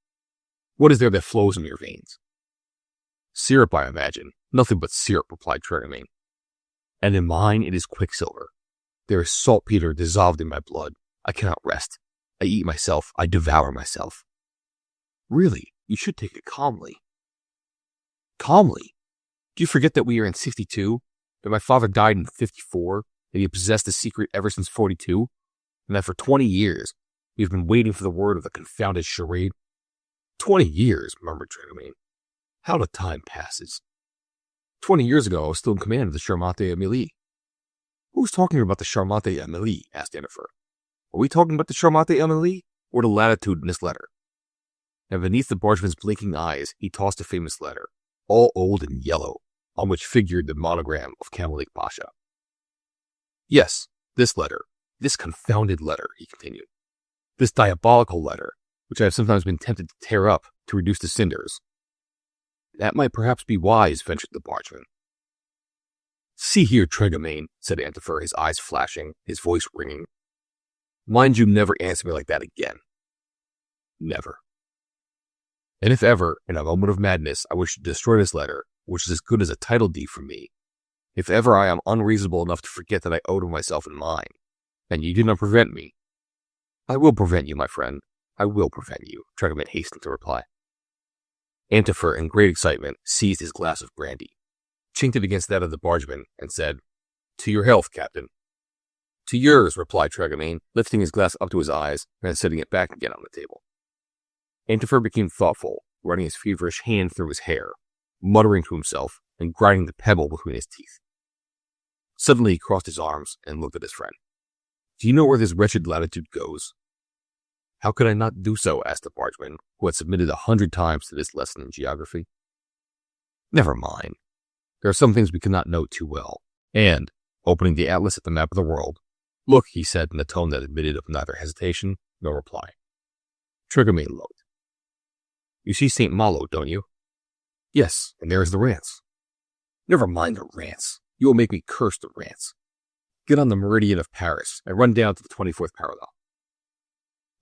What is there that flows in your veins? Syrup, I imagine. Nothing but syrup, replied Tregomain. And in mine it is quicksilver. There is saltpeter dissolved in my blood. I cannot rest. I eat myself. I devour myself. Really, you should take it calmly. Calmly? Do you forget that we are in 62? That my father died in 54? That he possessed the secret ever since 42? And that for 20 years we have been waiting for the word of the confounded charade? 20 years, murmured Tregomain. How the time passes. 20 years ago I was still in command of the Charmante Amélie. Who's talking about the Charmante Amélie? Asked Antifer. Are we talking about the Charmante Amélie, or the latitude in this letter? And beneath the bargeman's blinking eyes he tossed a famous letter, all old and yellow, on which figured the monogram of Camalik Pasha. Yes, this letter, this confounded letter, he continued. This diabolical letter, which I have sometimes been tempted to tear up to reduce to cinders. That might perhaps be wise, ventured the bargeman. See here, Tregomain, said Antifer, his eyes flashing, his voice ringing. Mind you never answer me like that again. Never. And if ever, in a moment of madness, I wish to destroy this letter, which is as good as a title deed from me, if ever I am unreasonable enough to forget that I owe to myself and mine, and you do not prevent me, I will prevent you, my friend. I will prevent you, Tregomain hastened to reply. Antifer, in great excitement, seized his glass of brandy, chinked it against that of the bargeman, and said, To your health, Captain. To yours, replied Tregomain, lifting his glass up to his eyes and then setting it back again on the table. Antifer became thoughtful, running his feverish hand through his hair, muttering to himself and grinding the pebble between his teeth. Suddenly he crossed his arms and looked at his friend. Do you know where this wretched latitude goes? How could I not do so? Asked the bargeman, who had submitted 100 times to this lesson in geography. Never mind. There are some things we cannot know too well. And, opening the atlas at the map of the world, look, he said in a tone that admitted of neither hesitation nor reply. Tregomain looked. You see St. Malo, don't you? Yes, and there is the Rance. Never mind the Rance. You will make me curse the Rance. Get on the meridian of Paris and run down to the 24th parallel.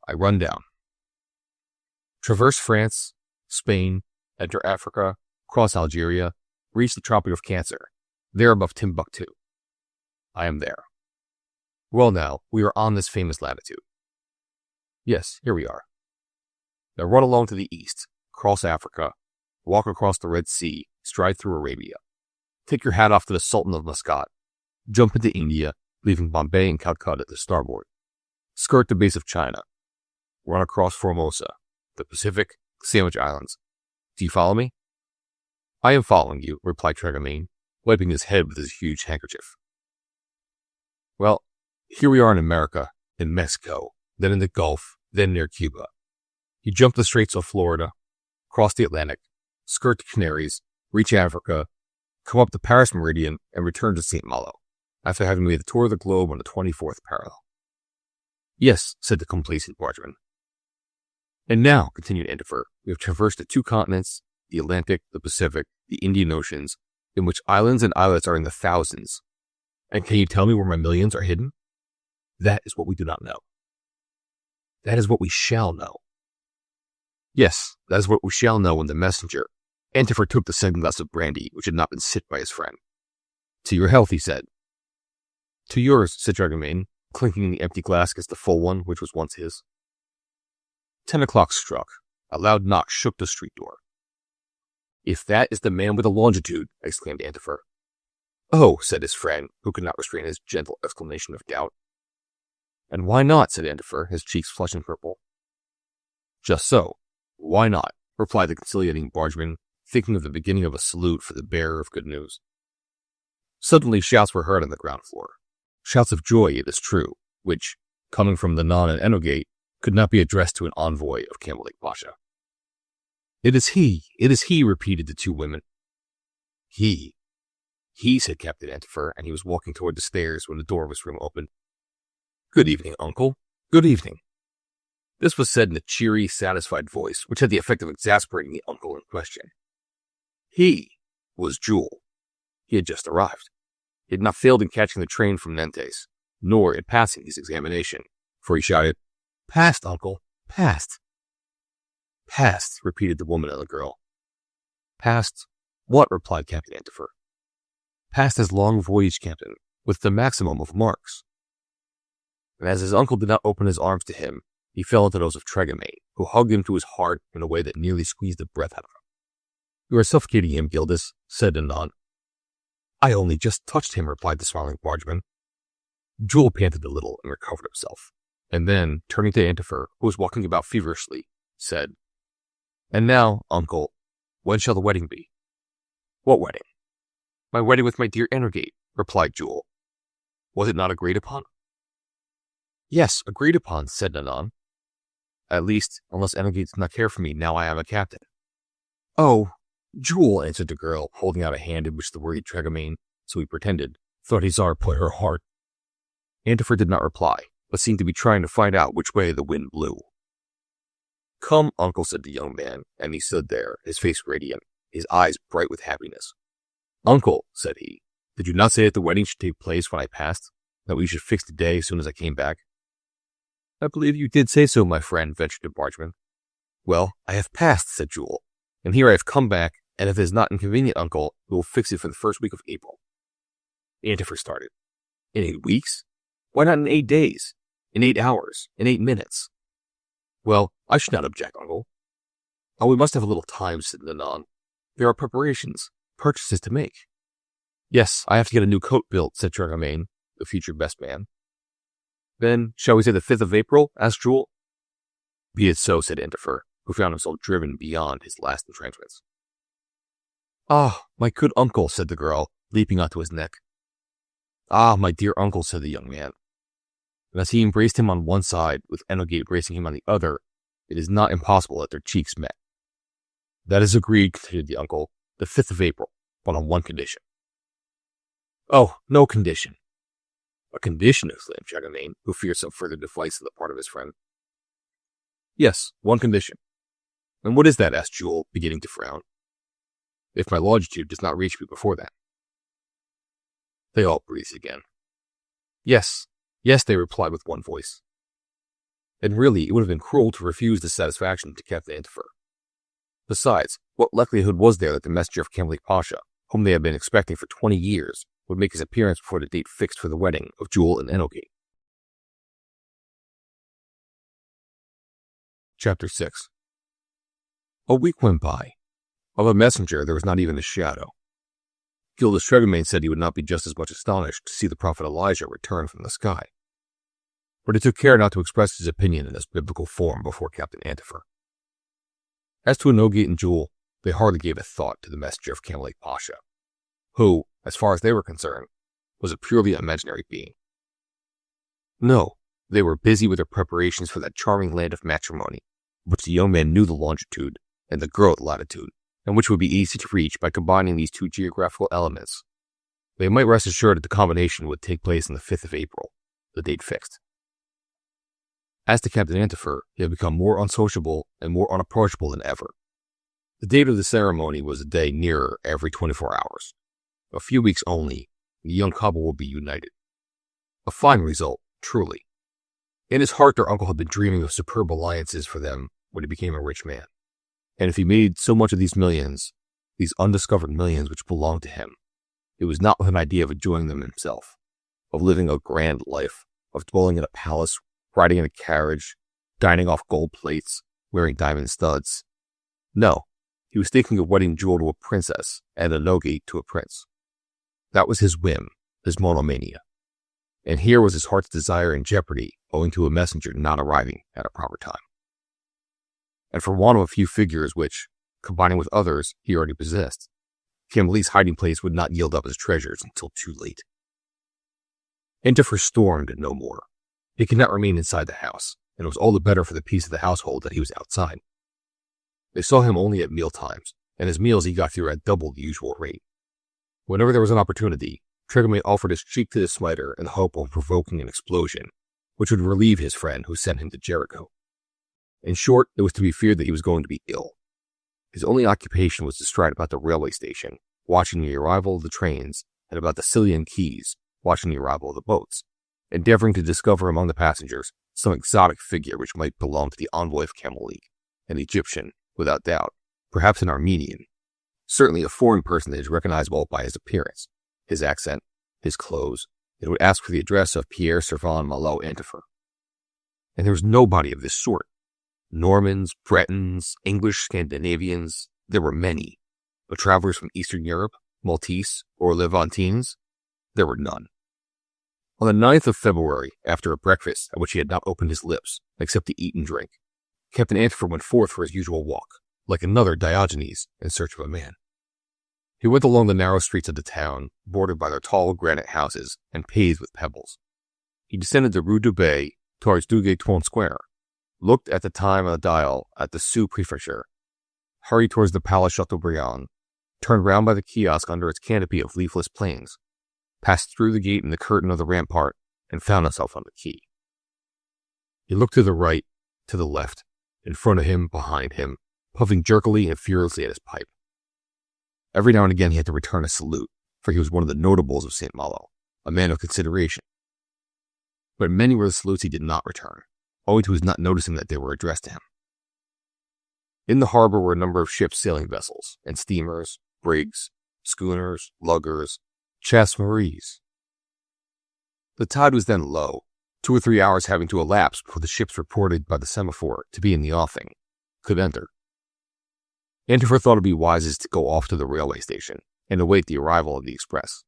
I run down. Traverse France, Spain, enter Africa, cross Algeria, reach the Tropic of Cancer, there above Timbuktu. I am there. Well now, we are on this famous latitude. Yes, here we are. Now run along to the east, cross Africa, walk across the Red Sea, stride through Arabia. Take your hat off to the Sultan of Muscat. Jump into India, leaving Bombay and Calcutta to starboard. Skirt the base of China. Run across Formosa, the Pacific, Sandwich Islands. Do you follow me? I am following you, replied Tregomain, wiping his head with his huge handkerchief. Well, here we are in America, in Mexico, then in the Gulf, then near Cuba. You jump the Straits of Florida, cross the Atlantic, skirt the Canaries, reach Africa, come up the Paris meridian, and return to St. Malo, after having made the tour of the globe on the 24th parallel. Yes, said the complacent bargeman. And now, continued Antifer, we have traversed the 2 continents, the Atlantic, the Pacific, the Indian Oceans, in which islands and islets are in the thousands. And can you tell me where my millions are hidden? That is what we do not know. That is what we shall know. Yes, that is what we shall know when the messenger. Antifer took the second glass of brandy, which had not been sipped by his friend. To your health, he said. To yours, said Tregomain, clinking the empty glass against the full one which was once his. 10 o'clock struck. A loud knock shook the street door. If that is the man with the longitude, exclaimed Antifer. Oh, said his friend, who could not restrain his gentle exclamation of doubt. And why not, said Antifer, his cheeks flushing purple. Just so. Why not, replied the conciliating bargeman, thinking of the beginning of a salute for the bearer of good news. Suddenly shouts were heard on the ground floor. Shouts of joy, it is true, which, coming from the Non and Enogate, could not be addressed to an envoy of Camalik Pasha. It is he, repeated the 2 women. He, said Captain Antifer, and he was walking toward the stairs when the door of his room opened. Good evening, uncle, Good evening. This was said in a cheery, satisfied voice, which had the effect of exasperating the uncle in question. He was Jules. He had just arrived. He had not failed in catching the train from Nantes, nor in passing his examination, for he shouted, "Passed, uncle, passed." "Passed," repeated the woman and the girl. "Passed what?" replied Captain Antifer. "Passed his long voyage, Captain, with the maximum of marks." And as his uncle did not open his arms to him, he fell into those of Tregamain, who hugged him to his heart in a way that nearly squeezed the breath out of him. "You are suffocating him, Gildas," said Nanon. "I only just touched him," replied the smiling bargeman. Jules panted a little and recovered himself, and then, turning to Antifer, who was walking about feverishly, said, "And now, uncle, when shall the wedding be?" "What wedding?" "My wedding with my dear Energate," replied Jules. "Was it not agreed upon?" "Yes, agreed upon," said Nanon. "At least, unless Energate does not care for me now I am a captain." "Oh, Jules," answered the girl, holding out a hand in which the worried Tregamain, so he pretended, thought he saw her put her heart. Antifer did not reply, but seemed to be trying to find out which way the wind blew. "Come, uncle," said the young man, and he stood there, his face radiant, his eyes bright with happiness. "Uncle," said he, "did you not say that the wedding should take place when I passed, that we should fix the day as soon as I came back?" "I believe you did say so, my friend," ventured the bargeman. "Well, I have passed," said Jules, "and here I have come back, and if it is not inconvenient, uncle, we will fix it for the first week of April." Antifer started. "In 8 weeks? Why not in 8 days? In 8 hours? In 8 minutes? "Well, I should not object, uncle." "Oh, we must have a little time," said Nanon. "There are preparations, purchases to make." "Yes, I have to get a new coat built," said Tregamain, the future best man. "Then, shall we say the 5th of April?" asked Jules. "Be it so," said Antifer, who found himself driven beyond his last entrenchments. "Ah, my good uncle," said the girl, leaping onto his neck. "Ah, my dear uncle," said the young man. And as he embraced him on one side, with Energate embracing him on the other, it is not impossible that their cheeks met. "That is agreed," continued the uncle, "the 5th of April, but on one condition." "Oh, no condition." "A condition?" exclaimed Tregamain, who feared some further device on the part of his friend. "Yes, one condition." "And what is that?" asked Jules, beginning to frown. "If my longitude does not reach me before that." They all breathed again. "Yes, yes," they replied with one voice. And really, it would have been cruel to refuse this satisfaction to Captain Antifer. Besides, what likelihood was there that the messenger of Camleek Pasha, whom they had been expecting for 20 years, would make his appearance before the date fixed for the wedding of Jules and Energate? Chapter 6. A week went by. Of a messenger there was not even a shadow. Gildas Tregamain said he would not be just as much astonished to see the prophet Elijah return from the sky, but he took care not to express his opinion in this biblical form before Captain Antifer. As to Energate and Jules, they hardly gave a thought to the messenger of Camleek Pasha, who, as far as they were concerned, was a purely imaginary being. No, they were busy with their preparations for that charming land of matrimony, which the young man knew the longitude and the girl the latitude, and which would be easy to reach by combining these two geographical elements. They might rest assured that the combination would take place on the 5th of April, the date fixed. As to Captain Antifer, he had become more unsociable and more unapproachable than ever. The date of the ceremony was a day nearer every 24 hours. A few weeks only, the young couple would be united. A fine result, truly. In his heart, their uncle had been dreaming of superb alliances for them when he became a rich man. And if he made so much of these millions, these undiscovered millions which belonged to him, it was not with an idea of enjoying them himself, of living a grand life, of dwelling in a palace, riding in a carriage, dining off gold plates, wearing diamond studs. No, he was thinking of wedding Jules to a princess and Energate to a prince. That was his whim, his monomania. And here was his heart's desire in jeopardy owing to a messenger not arriving at a proper time. And for want of a few figures which, combining with others, he already possessed, Camleek's hiding place would not yield up his treasures until too late. Antifer stormed no more. He could not remain inside the house, and it was all the better for the peace of the household that he was outside. They saw him only at meal times, and his meals he got through at double the usual rate. Whenever there was an opportunity, Tregamain offered his cheek to the smiter in the hope of provoking an explosion, which would relieve his friend who sent him to Jericho. In short, it was to be feared that he was going to be ill. His only occupation was to stride about the railway station, watching the arrival of the trains, and about the Scillian quays, watching the arrival of the boats, endeavoring to discover among the passengers some exotic figure which might belong to the envoy of Camelique, an Egyptian, without doubt, perhaps an Armenian, certainly a foreign personage recognizable by his appearance, his accent, his clothes, and would ask for the address of Pierre Servan Malo Antifer. And there was nobody of this sort. Normans, Bretons, English, Scandinavians, there were many, but travelers from Eastern Europe, Maltese, or Levantines, there were none. On the 9th of February, after a breakfast at which he had not opened his lips, except to eat and drink, Captain Antifer went forth for his usual walk, like another Diogenes, in search of a man. He went along the narrow streets of the town, bordered by their tall granite houses and paved with pebbles. He descended the Rue du Bay towards Duguay-Toin Square, looked at the time on the dial at the sous-prefecture, hurried towards the Palace Chateaubriand, turned round by the kiosk under its canopy of leafless planes, passed through the gate in the curtain of the rampart, and found himself on the quay. He looked to the right, to the left, in front of him, behind him, puffing jerkily and furiously at his pipe. Every now and again he had to return a salute, for he was one of the notables of St. Malo, a man of consideration. But many were the salutes he did not return, owing to his not noticing that they were addressed to him. In the harbor were a number of ships sailing vessels, and steamers, brigs, schooners, luggers, chasse-maries. The tide was then low, 2 or 3 hours having to elapse before the ships reported by the semaphore to be in the offing could enter. Antifer thought it would be wisest to go off to the railway station and await the arrival of the express.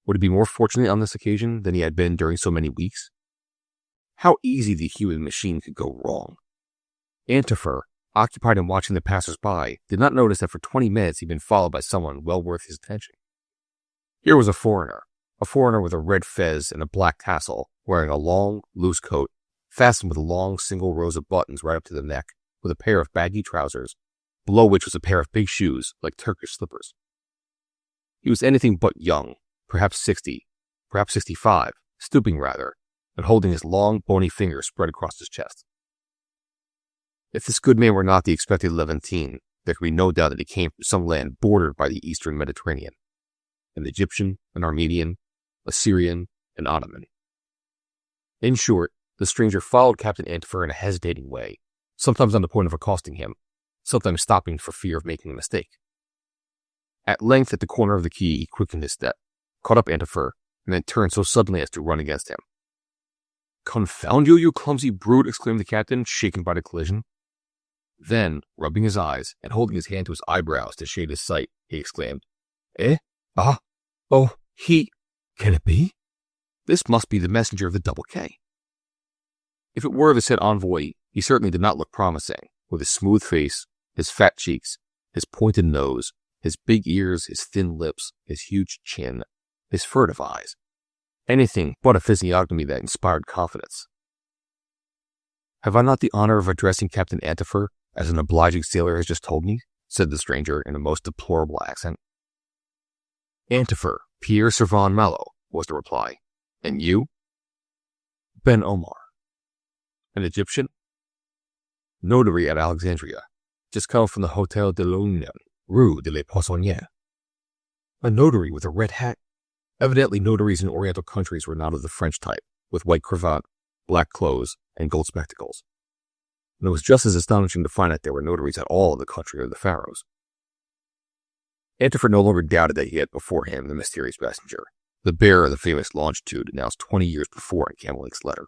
Would he be more fortunate on this occasion than he had been during so many weeks? How easy the human machine could go wrong. Antifer, occupied in watching the passers-by, did not notice that for 20 minutes he had been followed by someone well worth his attention. Here was a foreigner with a red fez and a black tassel, wearing a long, loose coat, fastened with long single rows of buttons right up to the neck, with a pair of baggy trousers, below which was a pair of big shoes like Turkish slippers. He was anything but young, perhaps 60, perhaps 65, stooping rather, and holding his long, bony fingers spread across his chest. If this good man were not the expected Levantine, there could be no doubt that he came from some land bordered by the eastern Mediterranean, an Egyptian, an Armenian, a Syrian, an Ottoman. In short, the stranger followed Captain Antifer in a hesitating way, sometimes on the point of accosting him, sometimes stopping for fear of making a mistake. At length, at the corner of the quay, he quickened his step, caught up Antifer, and then turned so suddenly as to run against him. "Confound you, you clumsy brute!" exclaimed the captain, shaken by the collision. Then, rubbing his eyes and holding his hand to his eyebrows to shade his sight, he exclaimed, "Eh? Ah? Oh, he... Can it be? This must be the messenger of the Double K." If it were the said envoy, he certainly did not look promising, with his smooth face, his fat cheeks, his pointed nose, his big ears, his thin lips, his huge chin, his furtive eyes. Anything but a physiognomy that inspired confidence. "Have I not the honor of addressing Captain Antifer, as an obliging sailor has just told me?" said the stranger in a most deplorable accent. "Antifer, Pierre Servan Malo," was the reply. "And you?" "Ben Omar." "An Egyptian?" "Notary at Alexandria, just come from the Hotel de l'Union, Rue de les Poissonniers." "A notary with a red hat?" Evidently notaries in Oriental countries were not of the French type, with white cravat, black clothes, and gold spectacles. And it was just as astonishing to find that there were notaries at all in the country of the Pharaohs. Antifer no longer doubted that he had before him the mysterious messenger, the bearer of the famous longitude announced 20 years before in Camelique's letter.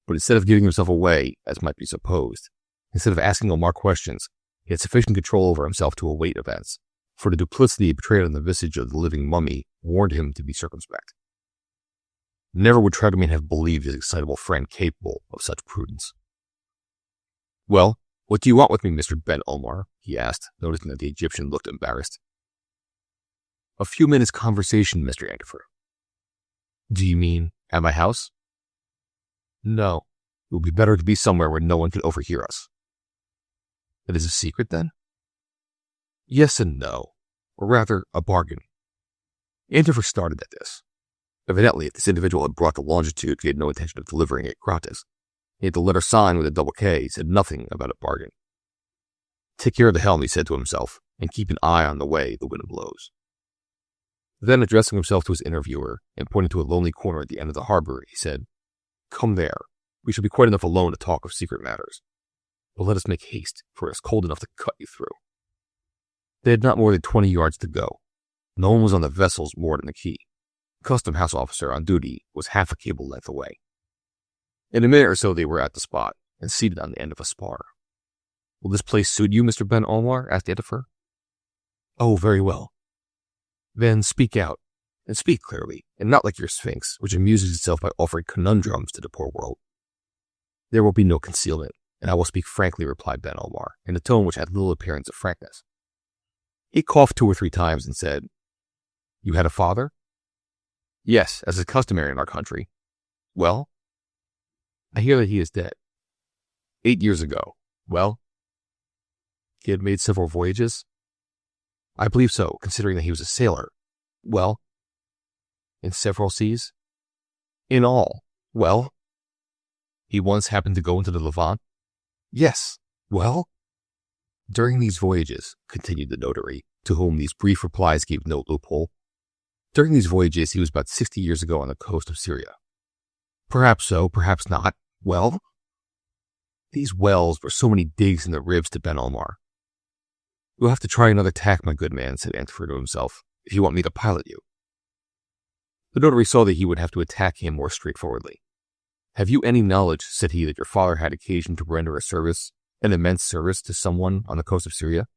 But instead of giving himself away, as might be supposed, instead of asking Omar questions, he had sufficient control over himself to await events, for the duplicity betrayed on the visage of the living mummy warned him to be circumspect. Never would Treadman have believed his excitable friend capable of such prudence. "Well, what do you want with me, Mr. Ben Omar?" he asked, noticing that the Egyptian looked embarrassed. "A few minutes' conversation, Mr. Antifer." "Do you mean at my house?" "No. It would be better to be somewhere where no one could overhear us." "It is a secret, then?" "Yes and no, or rather, a bargain." Antifer started at this. Evidently, if this individual had brought the longitude, he had no intention of delivering it gratis. Yet the letter signed with a double K said nothing about a bargain. Take care of the helm, he said to himself, and keep an eye on the way the wind blows. Then, addressing himself to his interviewer and pointing to a lonely corner at the end of the harbor, he said, "Come there. We shall be quite enough alone to talk of secret matters. But let us make haste, for it is cold enough to cut you through." They had not more than 20 yards to go. No one was on the vessels moored in the quay. The custom house officer on duty was half a cable length away. In a minute or so they were at the spot, and seated on the end of a spar. "Will this place suit you, Mr. Ben Omar?" asked Antifer. "Oh, very well." "Then speak out, and speak clearly, and not like your Sphinx, which amuses itself by offering conundrums to the poor world." "There will be no concealment, and I will speak frankly," replied Ben Omar, in a tone which had little appearance of frankness. He coughed 2 or 3 times and said, "You had a father?" "Yes, as is customary in our country." "Well?" "I hear that he is dead." 8 years ago." "Well?" "He had made several voyages." "I believe so, considering that he was a sailor." "Well?" "In several seas." "In all." "Well?" "He once happened to go into the Levant." "Yes." "Well?" "During these voyages," continued the notary, to whom these brief replies gave no loophole, "during these voyages he was about 60 years ago on the coast of Syria." "Perhaps so, perhaps not." "Well?" These wells were so many digs in the ribs to Ben Omar. "You'll have to try another tack, my good man," said Antifer to himself, "if you want me to pilot you." The notary saw that he would have to attack him more straightforwardly. "Have you any knowledge," said he, "that your father had occasion to render an immense service to someone on the coast of Syria?"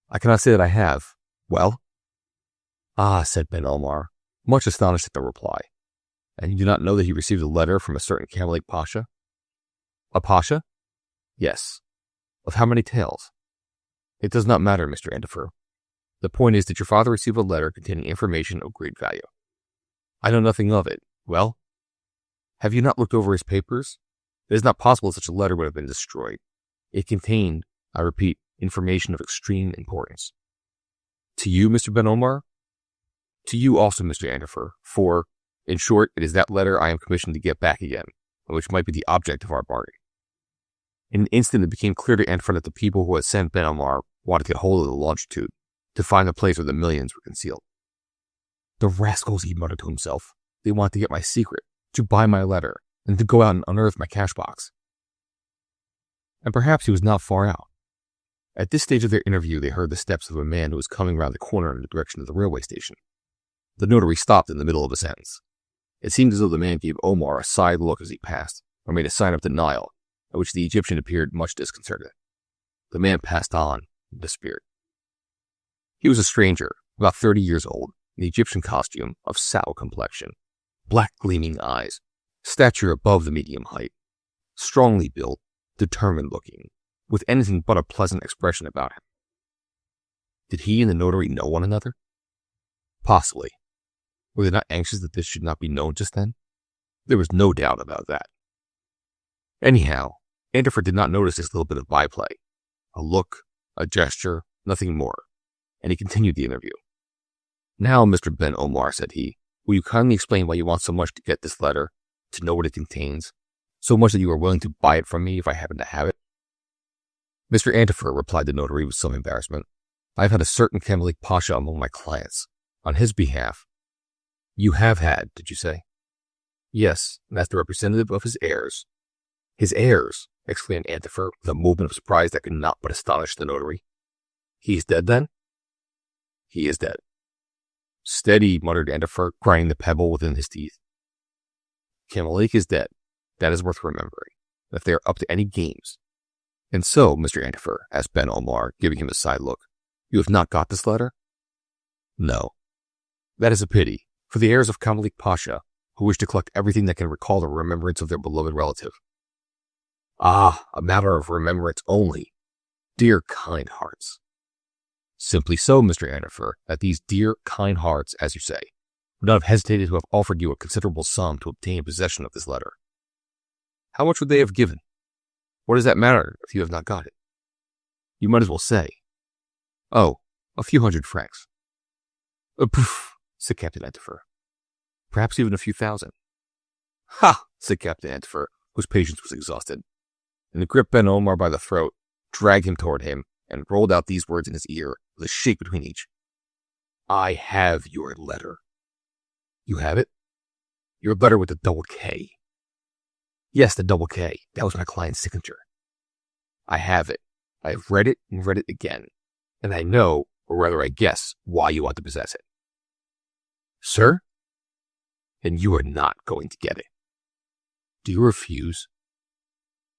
"I cannot say that I have." "Well?" "Ah," said Ben Omar, much astonished at the reply. "And you do not know that he received a letter from a certain Camelic Pasha?" "A Pasha?" "Yes." "Of how many taels?" "It does not matter, Mr. Antifer. The point is that your father received a letter containing information of great value." "I know nothing of it." "Well?" "Have you not looked over his papers? It is not possible that such a letter would have been destroyed. It contained, I repeat, information of extreme importance." "To you, Mr. Ben Omar?" "To you also, Mr. Antifer, for, in short, it is that letter I am commissioned to get back again, and which might be the object of our bargain." In an instant it became clear to Antifer that the people who had sent Ben Omar wanted to get hold of the longitude, to find the place where the millions were concealed. "The rascals," he muttered to himself. "They want to get my secret, to buy my letter, and to go out and unearth my cash box." And perhaps he was not far out. At this stage of their interview they heard the steps of a man who was coming round the corner in the direction of the railway station. The notary stopped in the middle of a sentence. It seemed as though the man gave Omar a side look as he passed, or made a sign of denial, at which the Egyptian appeared much disconcerted. The man passed on and disappeared. He was a stranger, about 30 years old, in the Egyptian costume, of sallow complexion, black gleaming eyes, stature above the medium height, strongly built, determined looking, with anything but a pleasant expression about him. Did he and the notary know one another? Possibly. Were they not anxious that this should not be known just then? There was no doubt about that. Anyhow, Antifer did not notice this little bit of byplay. A look, a gesture, nothing more, and he continued the interview. "Now, Mr. Ben Omar," said he, "will you kindly explain why you want so much to get this letter, to know what it contains, so much that you are willing to buy it from me if I happen to have it?" "Mr. Antifer," replied the notary with some embarrassment, "I have had a certain Camelic Pasha among my clients. On his behalf—" "You have had, did you say?" "Yes, and as the representative of his heirs." "His heirs!" exclaimed Antifer with a movement of surprise that could not but astonish the notary. "He is dead, then?" "He is dead." "Steady," muttered Antifer, grinding the pebble within his teeth. "Camelic is dead. That is worth remembering, if they are up to any games." "And so, Mr. Antifer," asked Ben Omar, giving him a side look, "you have not got this letter?" "No." "That is a pity, for the heirs of Camelic Pasha, who wish to collect everything that can recall the remembrance of their beloved relative." "Ah, a matter of remembrance only. Dear kind hearts." "Simply so, Mr. Antifer, that these dear kind hearts, as you say, would not have hesitated to have offered you a considerable sum to obtain possession of this letter." "How much would they have given?" "What does that matter if you have not got it?" "You might as well say." "Oh, a few 100 francs." "Poof," said Captain Antifer. perhaps even a few thousand. Ha! Said Captain Antifer, whose patience was exhausted, and he gripped Ben Omar by the throat, dragged him toward him, and rolled out these words in his ear, with a shake between each. I have your letter. You have it? Your letter with the double K. Yes, the double K. That was my client's signature. I have it. I have read it and read it again, and I know, or rather I guess, why you want to possess it. Sir? And you are not going to get it. Do you refuse?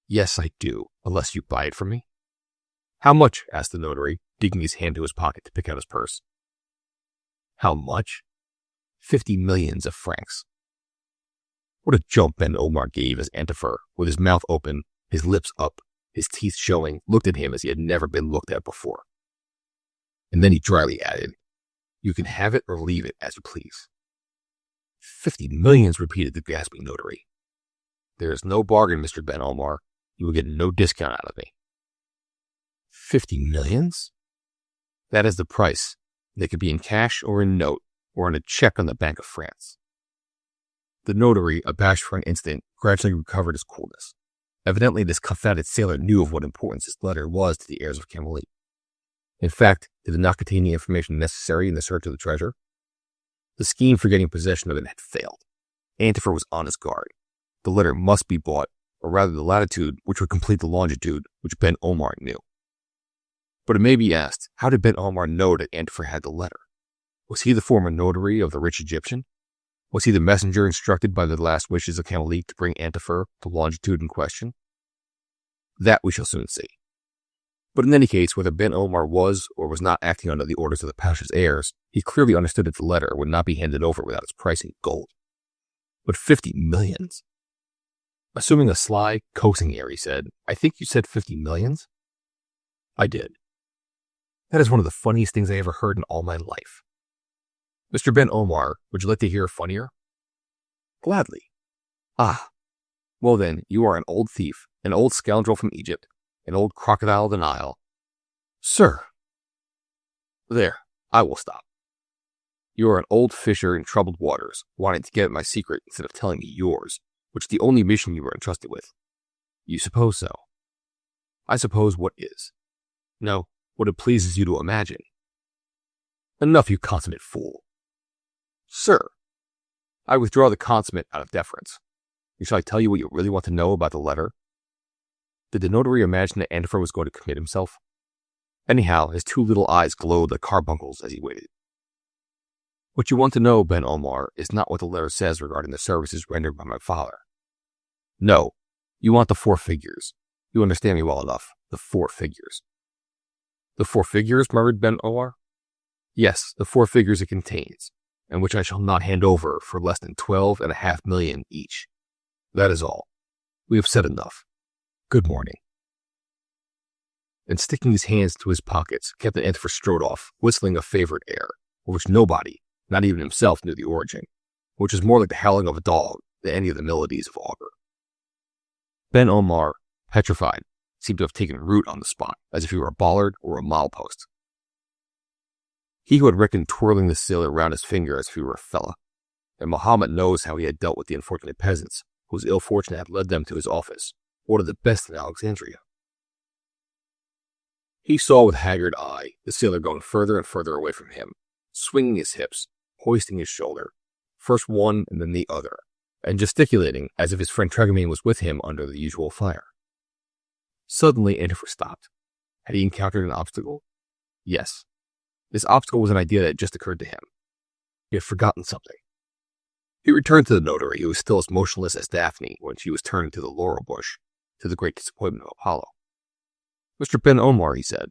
Yes, I do, unless you buy it from me. How much? Asked the notary, digging his hand into his pocket to pick out his purse. How much? 50 millions of francs. What a jump Ben Omar gave as Antifer, with his mouth open, his lips up, his teeth showing, looked at him as he had never been looked at before. And then he dryly added, You can have it or leave it as you please. 50 millions, repeated the gasping notary. There is no bargain, Mr. Ben Omar. You will get no discount out of me. 50 millions? That is the price. They could be in cash or in note, or on a check on the Bank of France. The notary, abashed for an instant, gradually recovered his coolness. Evidently, this confounded sailor knew of what importance his letter was to the heirs of Cambaluc. In fact, did it not contain the information necessary in the search of the treasure? The scheme for getting possession of it had failed. Antifer was on his guard. The letter must be bought, or rather the latitude which would complete the longitude which Ben Omar knew. But it may be asked, how did Ben Omar know that Antifer had the letter? Was he the former notary of the rich Egyptian? Was he the messenger instructed by the last wishes of Cambaluc to bring Antifer to the longitude in question? That we shall soon see. But in any case, whether Ben Omar was or was not acting under the orders of the Pasha's heirs, he clearly understood that the letter would not be handed over without its price in gold. But 50 millions? Assuming a sly, coaxing air, he said, I think you said 50 millions? I did. That is one of the funniest things I ever heard in all my life. Mr. Ben Omar, would you like to hear funnier? Gladly. Ah, well then, you are an old thief, an old scoundrel from Egypt, an old crocodile of the Nile. Sir! There, I will stop. You are an old fisher in troubled waters, wanting to get at my secret instead of telling me yours, which is the only mission you were entrusted with. You suppose so. I suppose what is. No, what it pleases you to imagine. Enough, you consummate fool. Sir, I withdraw the consummate out of deference. And shall I tell you what you really want to know about the letter? Did the notary imagine that Antifer was going to commit himself? Anyhow, his two little eyes glowed like carbuncles as he waited. What you want to know, Ben Omar, is not what the letter says regarding the services rendered by my father. No, you want the 4 figures. You understand me well enough. The 4 figures. The 4 figures, murmured Ben Omar. Yes, the 4 figures it contains, and which I shall not hand over for less than 12.5 million each. That is all. We have said enough. Good morning. And sticking his hands into his pockets, Captain Antifer strode off, whistling a favorite air, of which nobody, not even himself, knew the origin, which was more like the howling of a dog than any of the melodies of Augur. Ben Omar, petrified, seemed to have taken root on the spot, as if he were a bollard or a milepost. He who had reckoned twirling the sailor round his finger as if he were a fellah, and Muhammad knows how he had dealt with the unfortunate peasants whose ill fortune had led them to his office, one of the best in Alexandria. He saw with haggard eye the sailor going further and further away from him, swinging his hips, hoisting his shoulder, first one and then the other, and gesticulating as if his friend Tregamine was with him under the usual fire. Suddenly Antifer stopped. Had he encountered an obstacle? Yes. This obstacle was an idea that had just occurred to him. He had forgotten something. He returned to the notary, who was still as motionless as Daphne when she was turned into the laurel bush, to the great disappointment of Apollo. Mr. Ben Omar, he said,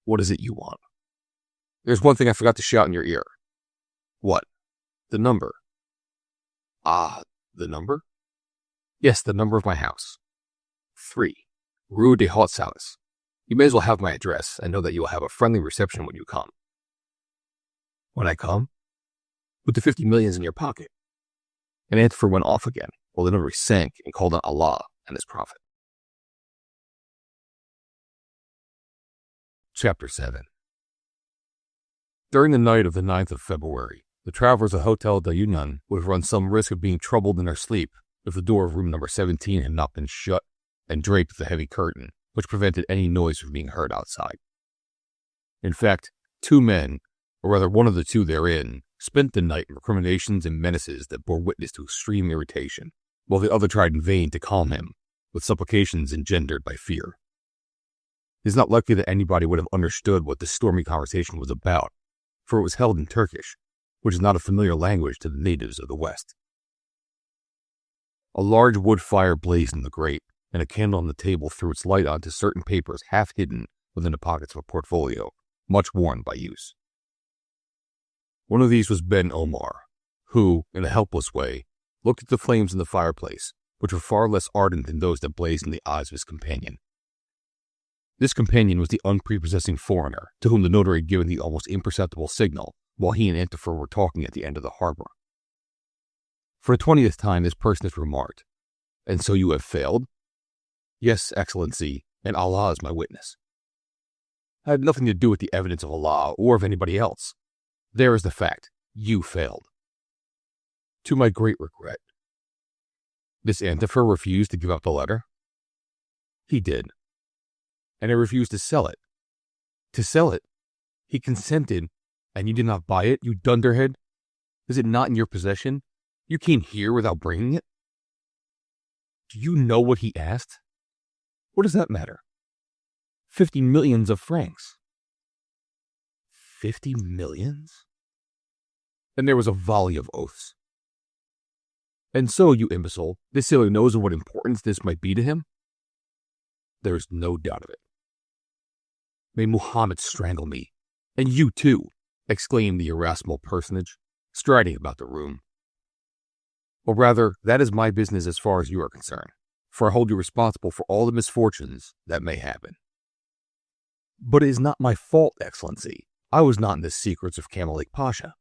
what is it you want? There's one thing I forgot to shout in your ear. What? The number. Ah, the number? Yes, the number of my house. 3, Rue des Hautes Salles. You may as well have my address and know that you will have a friendly reception when you come. When I come? With the 50 millions in your pocket. And Antifer went off again, while the notary sank and called on Allah and his prophet. Chapter 7. During the night of the 9th of February, the The travelers at Hotel del Union would have run some risk of being troubled in their sleep if the door of room number 17 had not been shut and draped with a heavy curtain, which prevented any noise from being heard outside. In fact, 2 men, or rather one of the 2 therein, spent the night in recriminations and menaces that bore witness to extreme irritation, while the other tried in vain to calm him, with supplications engendered by fear. It is not likely that anybody would have understood what this stormy conversation was about, for it was held in Turkish, which is not a familiar language to the natives of the West. A large wood fire blazed in the grate, and a candle on the table threw its light onto certain papers half hidden within the pockets of a portfolio, much worn by use. One of these was Ben Omar, who, in a helpless way, looked at the flames in the fireplace, which were far less ardent than those that blazed in the eyes of his companion. This companion was the unprepossessing foreigner, to whom the notary had given the almost imperceptible signal while he and Antifer were talking at the end of the harbor. For the 20th time this personage remarked, "And so you have failed?" "Yes, Excellency, and Allah is my witness." "I had nothing to do with the evidence of Allah or of anybody else. There is the fact. You failed." "To my great regret." "This Antifer refused to give up the letter?" "He did." "And he refused to sell it?" "To sell it? He consented, and you did not buy it, you dunderhead? Is it not in your possession? You came here without bringing it?" "Do you know what he asked?" "What does that matter?" 50 millions of francs. 50 millions? And there was a volley of oaths. "And so, you imbecile, this sailor knows of what importance this might be to him?" "There is no doubt of it." "May Muhammad strangle me, and you too," exclaimed the irascible personage, striding about the room. "Or rather, that is my business as far as you are concerned, for I hold you responsible for all the misfortunes that may happen." "But it is not my fault, Excellency. I was not in the secrets of Camalik Pasha."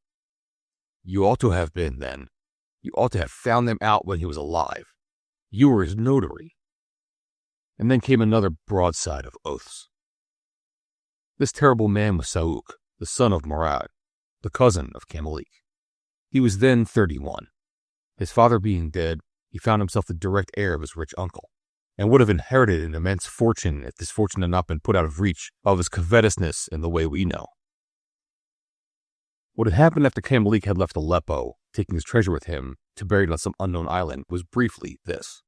"You ought to have been, then. You ought to have found them out when he was alive. You were his notary." And then came another broadside of oaths. This terrible man was Saouk, the son of Murad, the cousin of Camalik. He was then 31. His father being dead, he found himself the direct heir of his rich uncle, and would have inherited an immense fortune if this fortune had not been put out of reach of his covetousness in the way we know. What had happened after Camalik had left Aleppo, taking his treasure with him to bury it on some unknown island, was briefly this.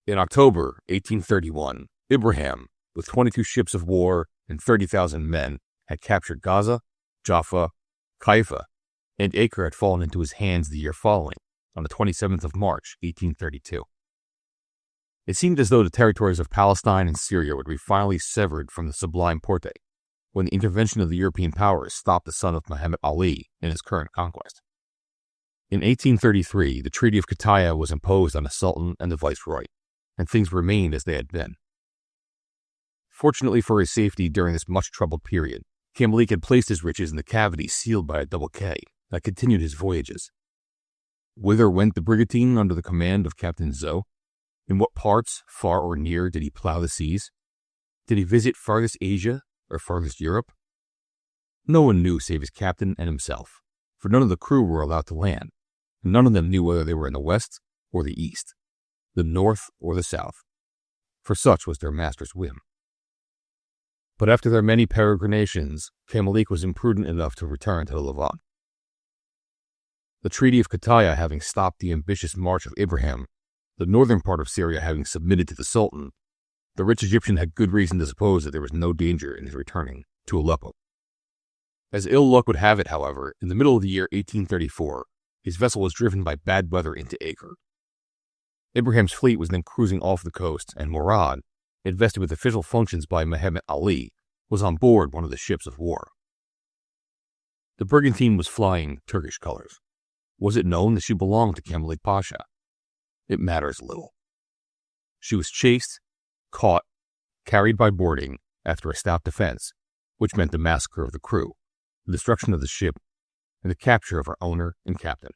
In October 1831, Ibrahim, with 22 ships of war and 30,000 men, had captured Gaza, Jaffa, Haifa, and Acre had fallen into his hands the year following, on the 27th of March, 1832. It seemed as though the territories of Palestine and Syria would be finally severed from the Sublime Porte, when the intervention of the European powers stopped the son of Muhammad Ali in his current conquest. In 1833, the Treaty of Cataia was imposed on the Sultan and the Viceroy, and things remained as they had been. Fortunately for his safety during this much troubled period, Camalik had placed his riches in the cavity sealed by a double K that continued his voyages. Whither went the brigantine under the command of Captain Zoe? In what parts, far or near, did he plow the seas? Did he visit farthest Asia or farthest Europe? No one knew save his captain and himself, for none of the crew were allowed to land, and none of them knew whether they were in the west or the east, the north or the south, for such was their master's whim. But after their many peregrinations, Camalik was imprudent enough to return to the Levant. The Treaty of Cataia having stopped the ambitious march of Ibrahim, the northern part of Syria having submitted to the Sultan, the rich Egyptian had good reason to suppose that there was no danger in his returning to Aleppo. As ill luck would have it, however, in the middle of the year 1834, his vessel was driven by bad weather into Acre. Ibrahim's fleet was then cruising off the coast, and Murad, invested with official functions by Muhammad Ali, was on board one of the ships of war. The brigantine was flying Turkish colors. Was it known that she belonged to Camalik Pasha? It matters little. She was chased, caught, carried by boarding after a stout defense, which meant the massacre of the crew, the destruction of the ship, and the capture of her owner and captain.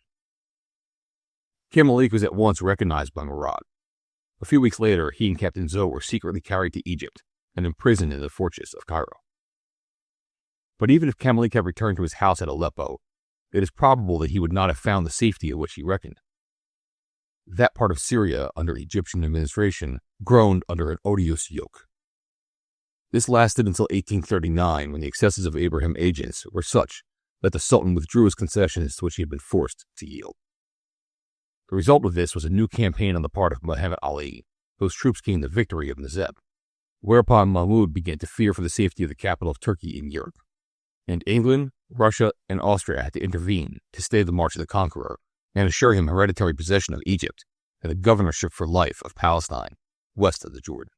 Camalik was at once recognized by Murad. A few weeks later, he and Captain Zoe were secretly carried to Egypt and imprisoned in the fortress of Cairo. But even if Camalik had returned to his house at Aleppo, it is probable that he would not have found the safety at which he reckoned. That part of Syria, under Egyptian administration, groaned under an odious yoke. This lasted until 1839, when the excesses of Abraham agents were such that the Sultan withdrew his concessions to which he had been forced to yield. The result of this was a new campaign on the part of Muhammad Ali, whose troops gained the victory of Nazeb, whereupon Mahmud began to fear for the safety of the capital of Turkey in Europe, and England, Russia, and Austria had to intervene to stay the march of the conqueror and assure him hereditary possession of Egypt and the governorship for life of Palestine, west of the Jordan.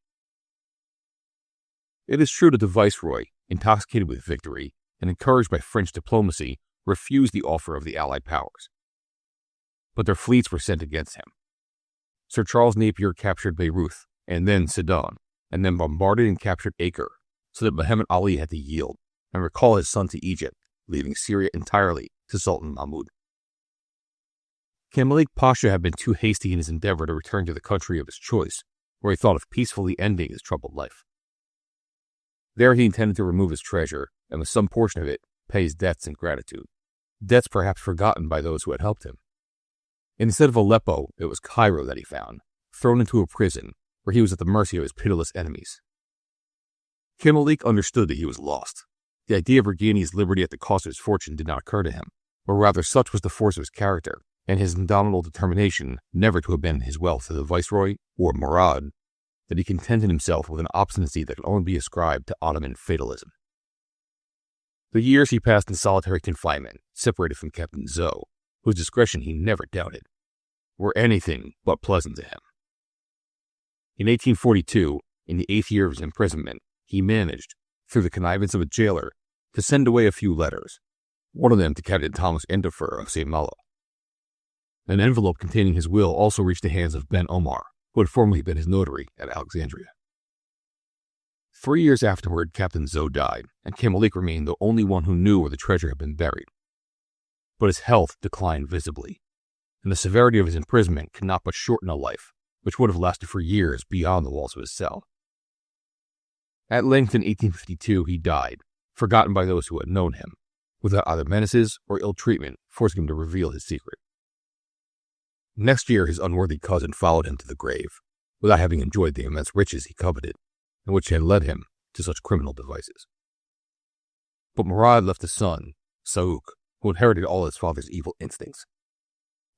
It is true that the viceroy, intoxicated with victory and encouraged by French diplomacy, refused the offer of the Allied powers. But their fleets were sent against him. Sir Charles Napier captured Beirut and then Sidon, and then bombarded and captured Acre, so that Muhammad Ali had to yield and recall his son to Egypt, leaving Syria entirely to Sultan Mahmud. Camalik Pasha had been too hasty in his endeavor to return to the country of his choice, where he thought of peacefully ending his troubled life. There he intended to remove his treasure, and with some portion of it, pay his debts in gratitude, debts perhaps forgotten by those who had helped him. Instead of Aleppo, it was Cairo that he found, thrown into a prison, where he was at the mercy of his pitiless enemies. Camalik understood that he was lost. The idea of regaining his liberty at the cost of his fortune did not occur to him, or rather such was the force of his character, and his indomitable determination never to abandon his wealth to the viceroy or Murad, that he contented himself with an obstinacy that could only be ascribed to Ottoman fatalism. The years he passed in solitary confinement, separated from Captain Zoe, whose discretion he never doubted, were anything but pleasant to him. In 1842, in the 8th year of his imprisonment, he managed, through the connivance of a jailer, to send away a few letters, one of them to Captain Thomas Antifer of St. Malo. An envelope containing his will also reached the hands of Ben Omar, who had formerly been his notary at Alexandria. 3 years afterward, Captain Zoe died, and Camalik remained the only one who knew where the treasure had been buried. But his health declined visibly, and the severity of his imprisonment could not but shorten a life which would have lasted for years beyond the walls of his cell. At length in 1852 he died, forgotten by those who had known him, without either menaces or ill treatment forcing him to reveal his secret. Next year his unworthy cousin followed him to the grave, without having enjoyed the immense riches he coveted, and which had led him to such criminal devices. But Murad left a son, Saouk, who inherited all his father's evil instincts.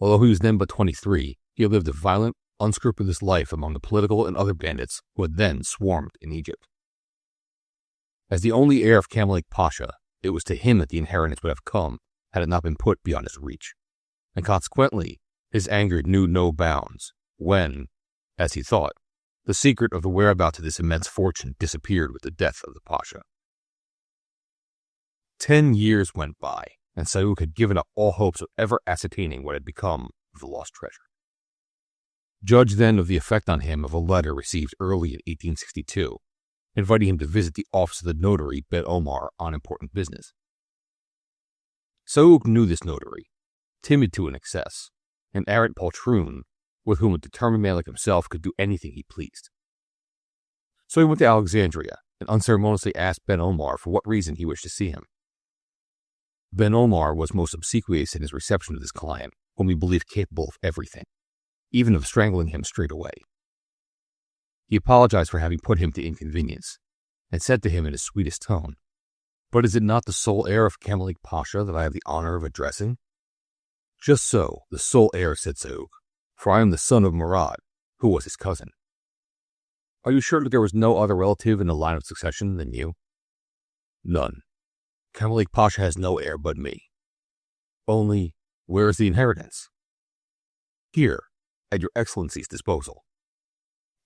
Although he was then but 23, he had lived a violent, unscrupulous life among the political and other bandits who had then swarmed in Egypt. As the only heir of Camalik Pasha, it was to him that the inheritance would have come had it not been put beyond his reach, and consequently his anger knew no bounds when, as he thought, the secret of the whereabouts of this immense fortune disappeared with the death of the Pasha. 10 years went by, and Saouk had given up all hopes of ever ascertaining what had become of the lost treasure. Judge then of the effect on him of a letter received early in 1862, inviting him to visit the office of the notary Ben Omar on important business. Saouk knew this notary, timid to an excess, an arrant poltroon with whom a determined man like himself could do anything he pleased. So he went to Alexandria and unceremoniously asked Ben Omar for what reason he wished to see him. Ben Omar was most obsequious in his reception of his client, whom he believed capable of everything, even of strangling him straight away. He apologized for having put him to inconvenience, and said to him in his sweetest tone, "But is it not the sole heir of Camalik Pasha that I have the honor of addressing?" "Just so, the sole heir," said Saouk, "for I am the son of Murad, who was his cousin." "Are you sure that there was no other relative in the line of succession than you?" "None. Camalik Pasha has no heir but me." "Only, where is the inheritance?" "Here, at your Excellency's disposal."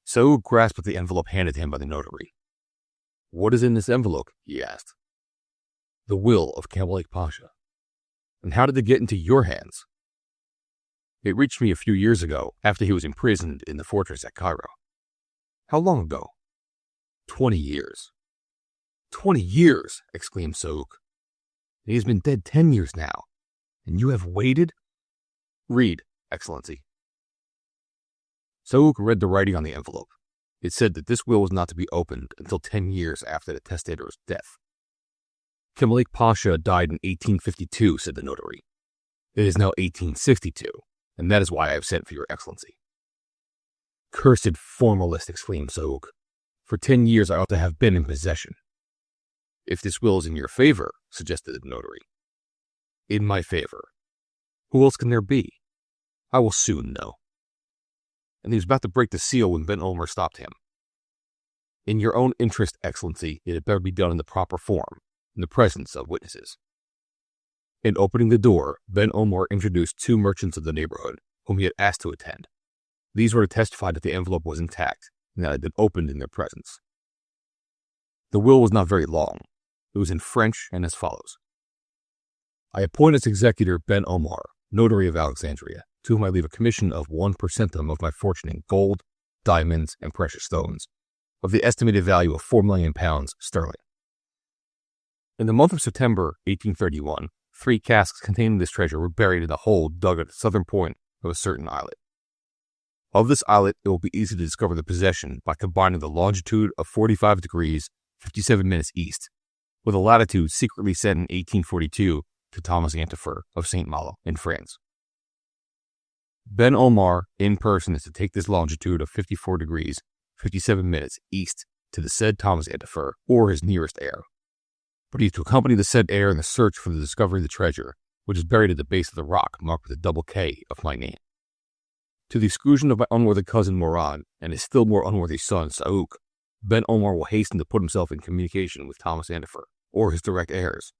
Saouk grasped at the envelope handed to him by the notary. "What is in this envelope?" he asked. "The will of Camalik Pasha." "And how did it get into your hands?" "It reached me a few years ago, after he was imprisoned in the fortress at Cairo." "How long ago?" 20 years. 20 years! Exclaimed Saouk. "He has been dead 10 years now, and you have waited?" "Read, Excellency." Saouk read the writing on the envelope. It said that this will was not to be opened until 10 years after the testator's death. "Camalik Pasha died in 1852, said the notary, It is now 1862, and that is why I have sent for your excellency." "Cursed formalist," exclaimed Sauk. "For 10 years I ought to have been in possession." "If this will is in your favor," suggested the notary. "In my favor. Who else can there be? I will soon know." And he was about to break the seal when Ben Omar stopped him. "In your own interest, excellency, it had better be done in the proper form, in the presence of witnesses." In opening the door, Ben Omar introduced 2 merchants of the neighborhood, whom he had asked to attend. These were to testify that the envelope was intact, and that it had been opened in their presence. The will was not very long. It was in French and as follows: "I appoint as executor Ben Omar, notary of Alexandria, to whom I leave a commission of 1 per centum of my fortune in gold, diamonds, and precious stones, of the estimated value of 4 million pounds sterling." In the month of September, 1831, 3 casks containing this treasure were buried in a hole dug at the southern point of a certain islet. Of this islet, it will be easy to discover the possession by combining the longitude of 45 degrees 57 minutes east with a latitude secretly set in 1842 to Thomas Antifer of St. Malo in France. Ben Omar in person is to take this longitude of 54 degrees 57 minutes east to the said Thomas Antifer or his nearest heir. But he is to accompany the said heir in the search for the discovery of the treasure, which is buried at the base of the rock marked with a double K of my name. To the exclusion of my unworthy cousin Moran and his still more unworthy son Sauk, Ben Omar will hasten to put himself in communication with Thomas Antifer or his direct heirs,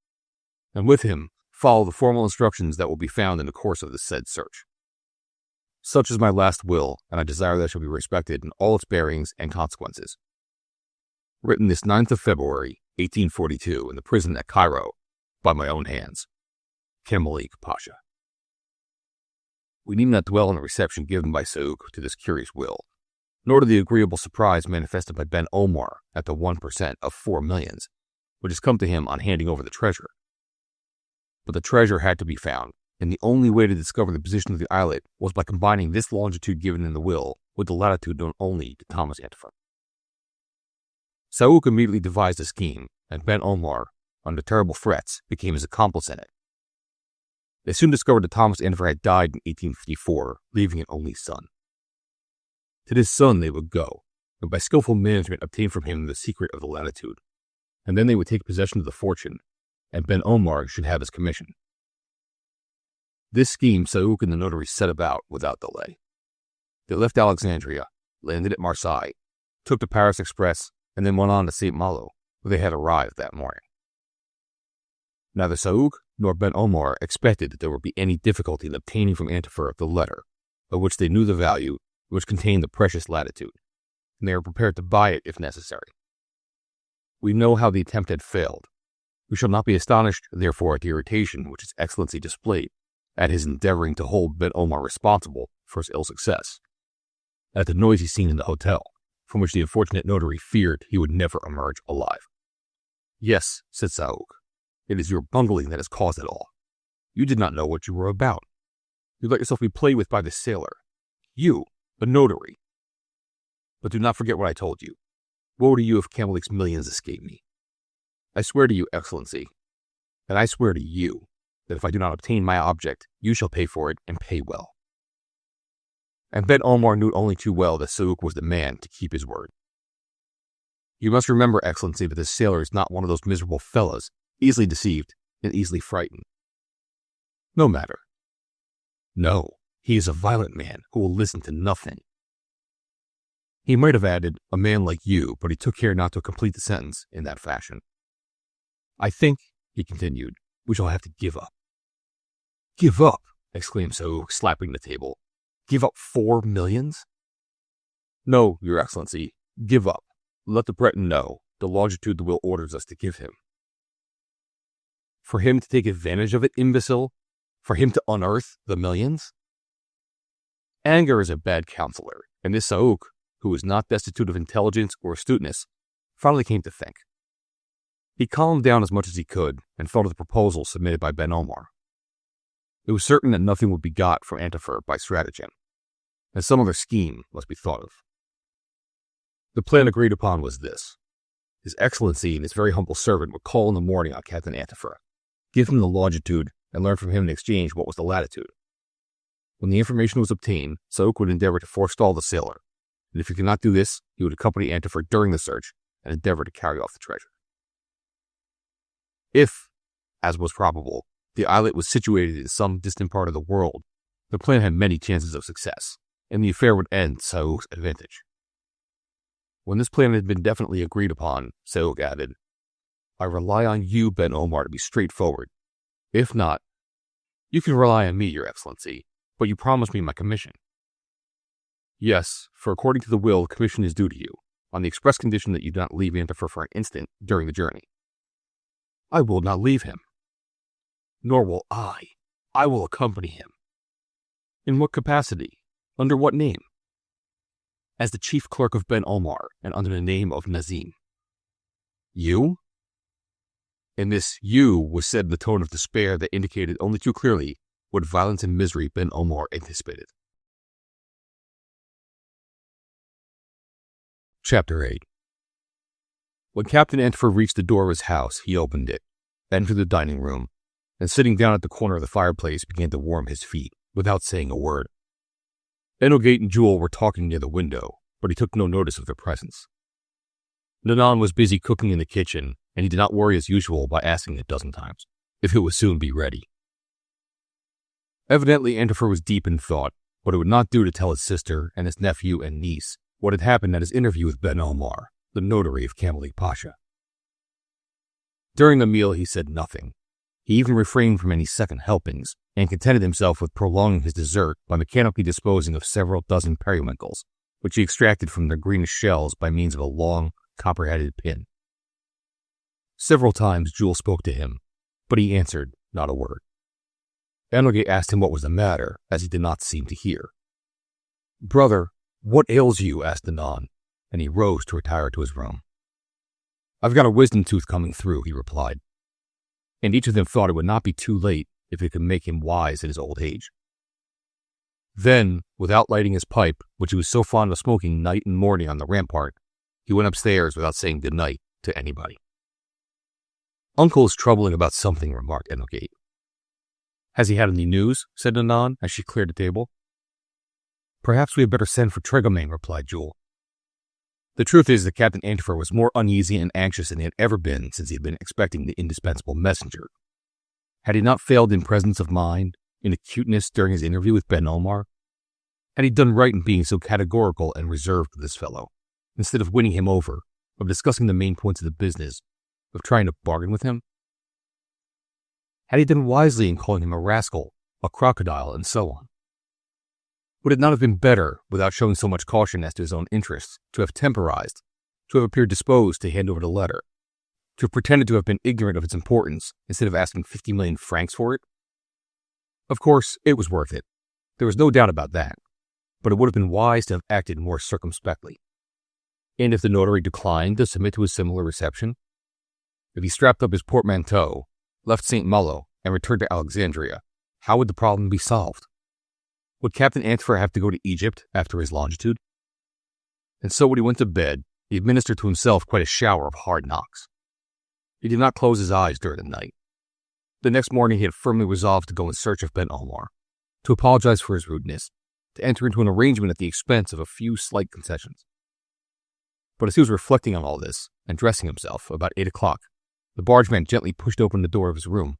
and with him follow the formal instructions that will be found in the course of the said search. Such is my last will, and I desire that it shall be respected in all its bearings and consequences. Written this 9th of February, 1842, in the prison at Cairo, by my own hands. Kamalik Pasha. We need not dwell on the reception given by Sauk to this curious will, nor to the agreeable surprise manifested by Ben Omar at the 1% of 4 millions, which has come to him on handing over the treasure. But the treasure had to be found, and the only way to discover the position of the islet was by combining this longitude given in the will with the latitude known only to Thomas Antifer. Sauk immediately devised a scheme, and Ben Omar, under terrible threats, became his accomplice in it. They soon discovered that Thomas Antifer had died in 1854, leaving an only son. To this son they would go, and by skillful management obtain from him the secret of the latitude, and then they would take possession of the fortune, and Ben Omar should have his commission. This scheme Sauk and the notary set about without delay. They left Alexandria, landed at Marseille, took the Paris Express, and then went on to St. Malo, where they had arrived that morning. Neither Sauk nor Ben Omar expected that there would be any difficulty in obtaining from Antifer the letter, of which they knew the value, which contained the precious latitude, and they were prepared to buy it if necessary. We know how the attempt had failed. We shall not be astonished, therefore, at the irritation which His Excellency displayed at his endeavoring to hold Ben Omar responsible for his ill success, at the noisy scene in the hotel, from which the unfortunate notary feared he would never emerge alive. "Yes," said Sauk, "it is your bungling that has caused it all. You did not know what you were about. You let yourself be played with by this sailor. You, a notary. But do not forget what I told you. Woe to you if Kamalik's millions escape me. I swear to you, Excellency, and I swear to you, that if I do not obtain my object, you shall pay for it, and pay well." And Ben Omar knew only too well that Sauk was the man to keep his word. "You must remember, Excellency, that this sailor is not one of those miserable fellows, easily deceived and easily frightened." "No matter." "No, he is a violent man who will listen to nothing." He might have added, "a man like you," but he took care not to complete the sentence in that fashion. "I think," he continued, "we shall have to give up." "Give up!" exclaimed Sauk, slapping the table. "Give up 4 millions? "No, Your Excellency, give up. Let the Breton know the longitude the will orders us to give him." "For him to take advantage of it, imbecile? For him to unearth the millions?" Anger is a bad counselor, and this Sauk, who was not destitute of intelligence or astuteness, finally came to think. He calmed down as much as he could and thought of the proposal submitted by Ben Omar. It was certain that nothing would be got from Antifer by stratagem, and some other scheme must be thought of. The plan agreed upon was this. His Excellency and his very humble servant would call in the morning on Captain Antifer, give him the longitude and learn from him in exchange what was the latitude. When the information was obtained, Sauk would endeavor to forestall the sailor, and if he could not do this, he would accompany Antifer during the search and endeavor to carry off the treasure. If, as was probable, the islet was situated in some distant part of the world, the plan had many chances of success, and the affair would end Sauk's advantage. When this plan had been definitely agreed upon, Sauk added, "I rely on you, Ben Omar, to be straightforward. If not, you can rely on me, Your Excellency, but you promised me my commission." "Yes, for according to the will, the commission is due to you, on the express condition that you do not leave Antifer for an instant during the journey." "I will not leave him." "Nor will I. I will accompany him." "In what capacity? Under what name?" "As the chief clerk of Ben Omar, and under the name of Nazim." "You?" And this "you" was said in the tone of despair that indicated only too clearly what violence and misery Ben Omar anticipated. Chapter 8. When Captain Antifer reached the door of his house, he opened it, entered the dining room, and sitting down at the corner of the fireplace began to warm his feet, without saying a word. Enogate and Jules were talking near the window, but he took no notice of their presence. Nanan was busy cooking in the kitchen, and he did not worry as usual by asking a dozen times if it would soon be ready. Evidently, Antifer was deep in thought, but it would not do to tell his sister and his nephew and niece what had happened at his interview with Ben Omar, the notary of Kamalik Pasha. During the meal, he said nothing. He even refrained from any second helpings, and contented himself with prolonging his dessert by mechanically disposing of several dozen periwinkles, which he extracted from their greenish shells by means of a long, copper-headed pin. Several times Jules spoke to him, but he answered not a word. Enogate asked him what was the matter, as he did not seem to hear. "Brother, what ails you?" asked Nanan, and he rose to retire to his room. "I've got a wisdom tooth coming through," he replied, and each of them thought it would not be too late if it could make him wise in his old age. Then, without lighting his pipe, which he was so fond of smoking night and morning on the rampart, he went upstairs without saying good night to anybody. "Uncle is troubling about something," remarked Enogate. "Has he had any news?" said Nanan, as she cleared the table. "Perhaps we had better send for Tregamain," replied Jules. The truth is that Captain Antifer was more uneasy and anxious than he had ever been since he had been expecting the indispensable messenger. Had he not failed in presence of mind, in acuteness during his interview with Ben Omar? Had he done right in being so categorical and reserved with this fellow, instead of winning him over, of discussing the main points of the business, of trying to bargain with him? Had he done wisely in calling him a rascal, a crocodile, and so on? Would it not have been better, without showing so much caution as to his own interests, to have temporized, to have appeared disposed to hand over the letter, to have pretended to have been ignorant of its importance, instead of asking 50 million francs for it? Of course, it was worth it. There was no doubt about that. But it would have been wise to have acted more circumspectly. And if the notary declined to submit to a similar reception? If he strapped up his portmanteau, left St. Malo, and returned to Alexandria, how would the problem be solved? Would Captain Antifer have to go to Egypt after his longitude? And so when he went to bed, he administered to himself quite a shower of hard knocks. He did not close his eyes during the night. The next morning he had firmly resolved to go in search of Ben Omar, to apologize for his rudeness, to enter into an arrangement at the expense of a few slight concessions. But as he was reflecting on all this, and dressing himself, about 8 o'clock, the bargeman gently pushed open the door of his room.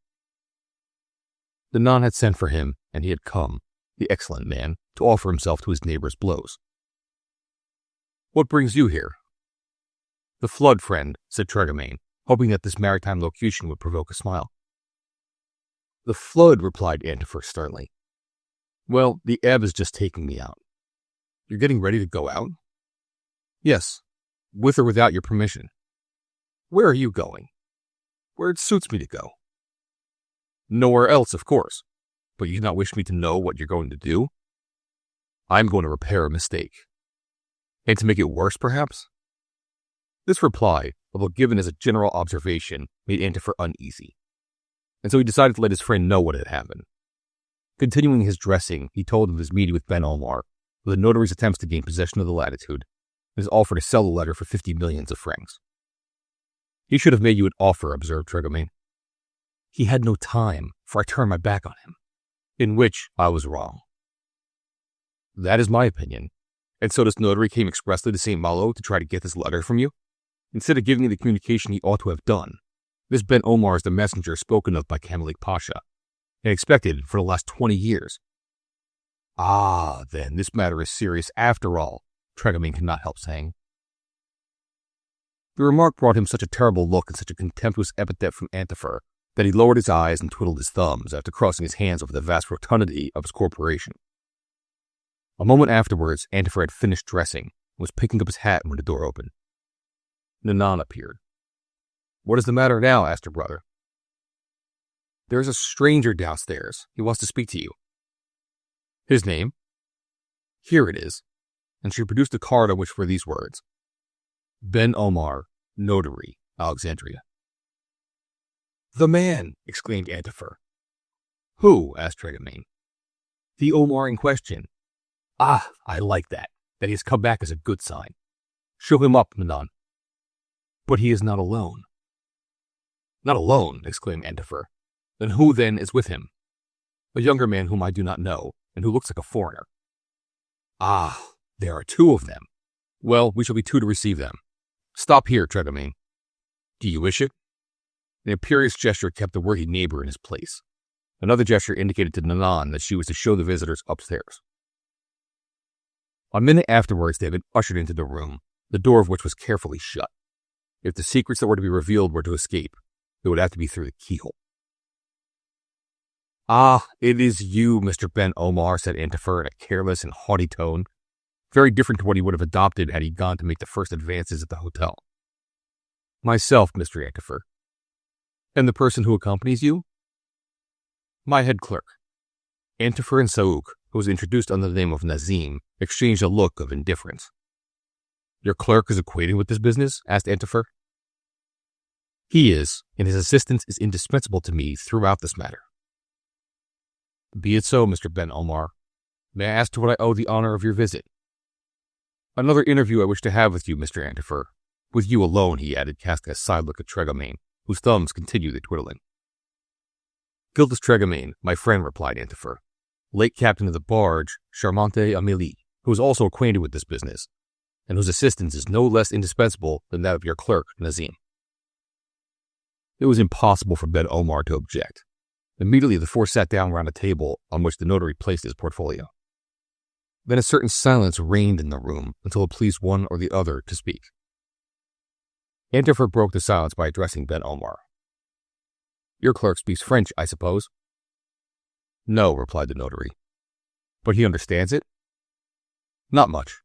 The nun had sent for him, and he had come, the excellent man, to offer himself to his neighbor's blows. "What brings you here?" "The flood, friend," said Tregamain, hoping that this maritime locution would provoke a smile. "The flood," replied Antifer sternly. "Well, the ebb is just taking me out." "You're getting ready to go out?" "Yes, with or without your permission." "Where are you going?" "Where it suits me to go." "Nowhere else, of course. But you do not wish me to know what you're going to do?" "I'm going to repair a mistake." "And to make it worse, perhaps?" This reply, although given as a general observation, made Antifer uneasy, and so he decided to let his friend know what had happened. Continuing his dressing, he told of his meeting with Ben Omar, of the notary's attempts to gain possession of the latitude, and his offer to sell the letter for 50 millions of francs. "He should have made you an offer," observed Tregamain. He had no time, for I turned my back on him, in which I was wrong. That is my opinion. And so this notary came expressly to St. Malo to try to get this letter from you? Instead of giving me the communication he ought to have done, this Ben Omar is the messenger spoken of by Kamalik Pasha, and expected for the last 20 years. Ah, then, this matter is serious after all, Tregomain could not help saying. The remark brought him such a terrible look and such a contemptuous epithet from Antifer that he lowered his eyes and twiddled his thumbs after crossing his hands over the vast rotundity of his corporation. A moment afterwards, Antifer had finished dressing and was picking up his hat when the door opened. Nanan appeared. "What is the matter now?" asked her brother. "There is a stranger downstairs. He wants to speak to you." "His name?" "Here it is." And she produced a card on which were these words: Ben Omar, Notary, Alexandria. "The man!" exclaimed Antifer. "Who?" asked Tregomain. "The Omar in question." "Ah, I like that. That he has come back is a good sign. Show him up, Nanan." "But he is not alone." "Not alone!" exclaimed Antifer. "Then who then is with him?" "A younger man whom I do not know, and who looks like a foreigner." "Ah, there are two of them. Well, we shall be two to receive them. Stop here, Tregomain. Do you wish it?" An imperious gesture kept the worthy neighbor in his place. Another gesture indicated to Nanan that she was to show the visitors upstairs. A minute afterwards, they had been ushered into the room, the door of which was carefully shut. If the secrets that were to be revealed were to escape, it would have to be through the keyhole. "Ah, it is you, Mr. Ben Omar," said Antifer in a careless and haughty tone, very different to what he would have adopted had he gone to make the first advances at the hotel. "Myself, Mr. Antifer." "And the person who accompanies you?" "My head clerk." Antifer and Saouk, who was introduced under the name of Nazim, exchanged a look of indifference. "Your clerk is acquainted with this business?" asked Antifer. "He is, and his assistance is indispensable to me throughout this matter." "Be it so, Mr. Ben Omar. May I ask to what I owe the honor of your visit?" "Another interview I wish to have with you, Mr. Antifer. With you alone," he added, casting a side look at Tregomain, whose thumbs continued their twiddling. "Guiltless Tregomain, my friend," replied Antifer, "late captain of the barge, Charmante Amélie, who is also acquainted with this business, and whose assistance is no less indispensable than that of your clerk, Nazim." It was impossible for Ben Omar to object. Immediately the four sat down round a table on which the notary placed his portfolio. Then a certain silence reigned in the room until it pleased one or the other to speak. Antifer broke the silence by addressing Ben Omar. "Your clerk speaks French, I suppose?" "No," replied the notary. "But he understands it?" "Not much."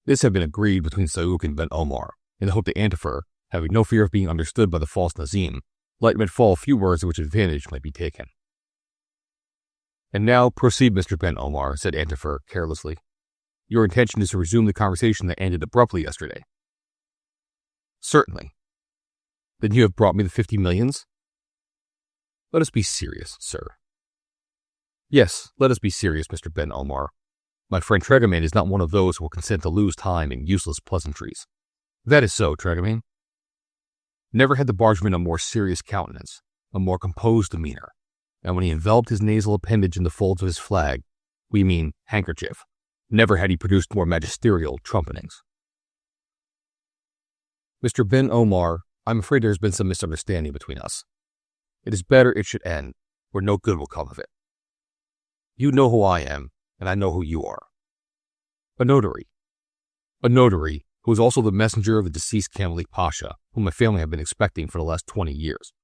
This had been agreed between Saouk and Ben Omar, in the hope that Antifer, having no fear of being understood by the false Nazim, let fall a few words of which advantage might be taken. "And now proceed, Mr. Ben Omar," said Antifer carelessly. "Your intention is to resume the conversation that ended abruptly yesterday." "Certainly." "Then you have brought me the 50 millions? Let us be serious, sir." "Yes, let us be serious, Mr. Ben Omar. My friend Tregomain is not one of those who will consent to lose time in useless pleasantries." "That is so, Tregomain." Never had the bargeman a more serious countenance, a more composed demeanor, and when he enveloped his nasal appendage in the folds of his flag, we mean handkerchief, never had he produced more magisterial trumpetings. "Mr. Ben Omar, I'm afraid there has been some misunderstanding between us. It is better it should end, where no good will come of it. You know who I am, and I know who you are. A notary. A notary who is also the messenger of the deceased Kamalik Pasha, whom my family have been expecting for the last 20 years.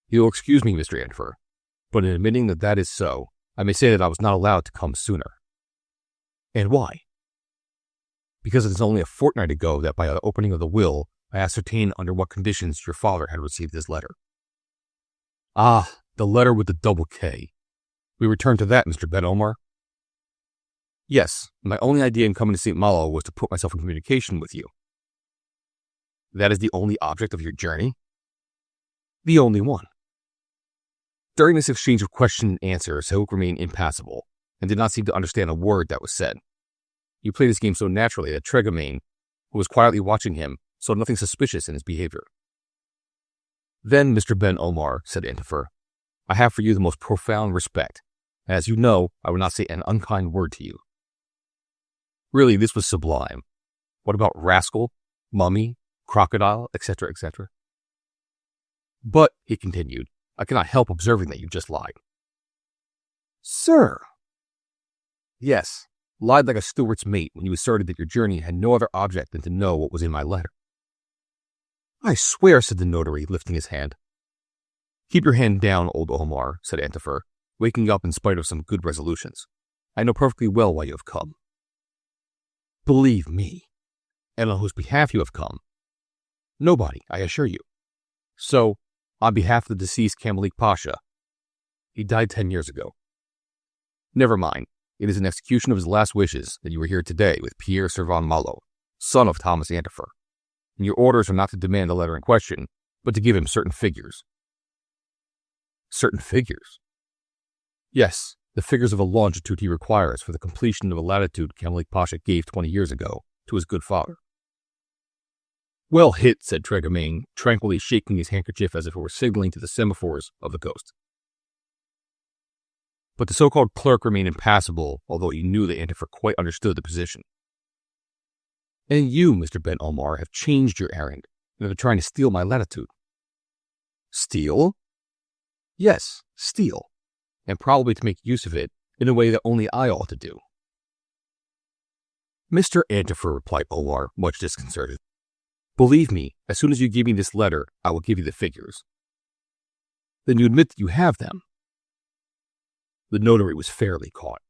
You will excuse me, Mr. Antifer, but in admitting that that is so, I may say that I was not allowed to come sooner." "And why?" "Because it is only a fortnight ago that by the opening of the will, I ascertained under what conditions your father had received this letter." "Ah, the letter with the double K. We return to that, Mr. Ben Omar." "Yes, my only idea in coming to St. Malo was to put myself in communication with you." "That is the only object of your journey?" "The only one." During this exchange of question and answer, Saouk remained impassible, and did not seem to understand a word that was said. He played his game so naturally that Tregomain, who was quietly watching him, saw nothing suspicious in his behavior. Then, Mr. Ben Omar, said Antifer, I have for you the most profound respect. As you know, I would not say an unkind word to you. Really, this was sublime. What about rascal, mummy, crocodile, etc., etc.? But, he continued, I cannot help observing that you just lied. Sir! Yes, lied like a steward's mate when you asserted that your journey had no other object than to know what was in my letter. I swear, said the notary, lifting his hand. Keep your hand down, old Omar, said Antifer, waking up in spite of some good resolutions. I know perfectly well why you have come. Believe me, and on whose behalf you have come. Nobody, I assure you. So, on behalf of the deceased Kamalik Pasha, he died 10 years ago. Never mind, it is in execution of his last wishes that you are here today with Pierre Servan Malo, son of Thomas Antifer, and your orders are not to demand the letter in question, but to give him certain figures. Certain figures? Yes, the figures of a longitude he requires for the completion of a latitude Kamalik Pasha gave 20 years ago to his good father. Well hit, said Tregamain, tranquilly shaking his handkerchief as if it were signaling to the semaphores of the coast. But the so-called clerk remained impassible, although he knew that Antifer quite understood the position. And you, Mr. Ben Omar, have changed your errand and are trying to steal my latitude. Steal? Yes, steal, and probably to make use of it in a way that only I ought to do. Mr. Antifer, replied Omar, much disconcerted. Believe me, as soon as you give me this letter, I will give you the figures. Then you admit that you have them. The notary was fairly caught.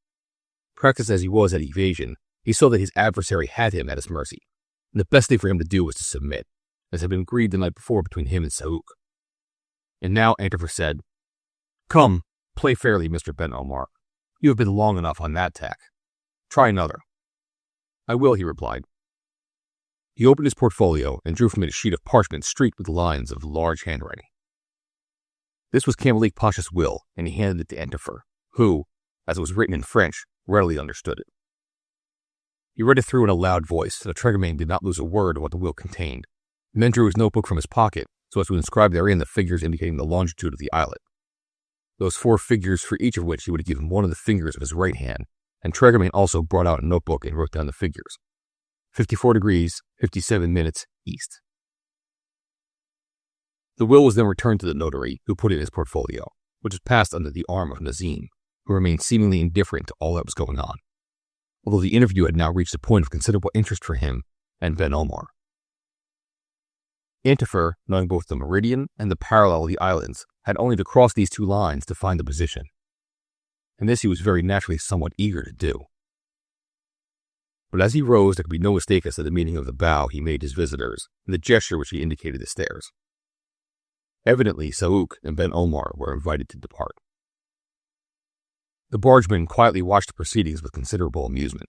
Practiced as he was at evasion, he saw that his adversary had him at his mercy, and the best thing for him to do was to submit, as had been agreed the night before between him and Saouk. And now Antifer said, Come, play fairly, Mr. Ben Omar. You have been long enough on that tack. Try another. I will, he replied. He opened his portfolio and drew from it a sheet of parchment streaked with lines of large handwriting. This was Kamalik Pasha's will, and he handed it to Antifer, who, as it was written in French, readily understood it. He read it through in a loud voice, so that Tregamain did not lose a word of what the will contained, and then drew his notebook from his pocket so as to inscribe therein the figures indicating the longitude of the islet. Those 4 figures for each of which he would have given one of the fingers of his right hand, and Tregamain also brought out a notebook and wrote down the figures. 54 degrees, 57 minutes, east. The will was then returned to the notary, who put it in his portfolio, which was passed under the arm of Nazim, who remained seemingly indifferent to all that was going on, although the interview had now reached a point of considerable interest for him and Ben Omar. Antifer, knowing both the meridian and the parallel of the islands, had only to cross these 2 lines to find the position, and this he was very naturally somewhat eager to do. But as he rose, there could be no mistake as to the meaning of the bow he made his visitors and the gesture which he indicated the stairs. Evidently, Saouk and Ben Omar were invited to depart. The bargeman quietly watched the proceedings with considerable amusement.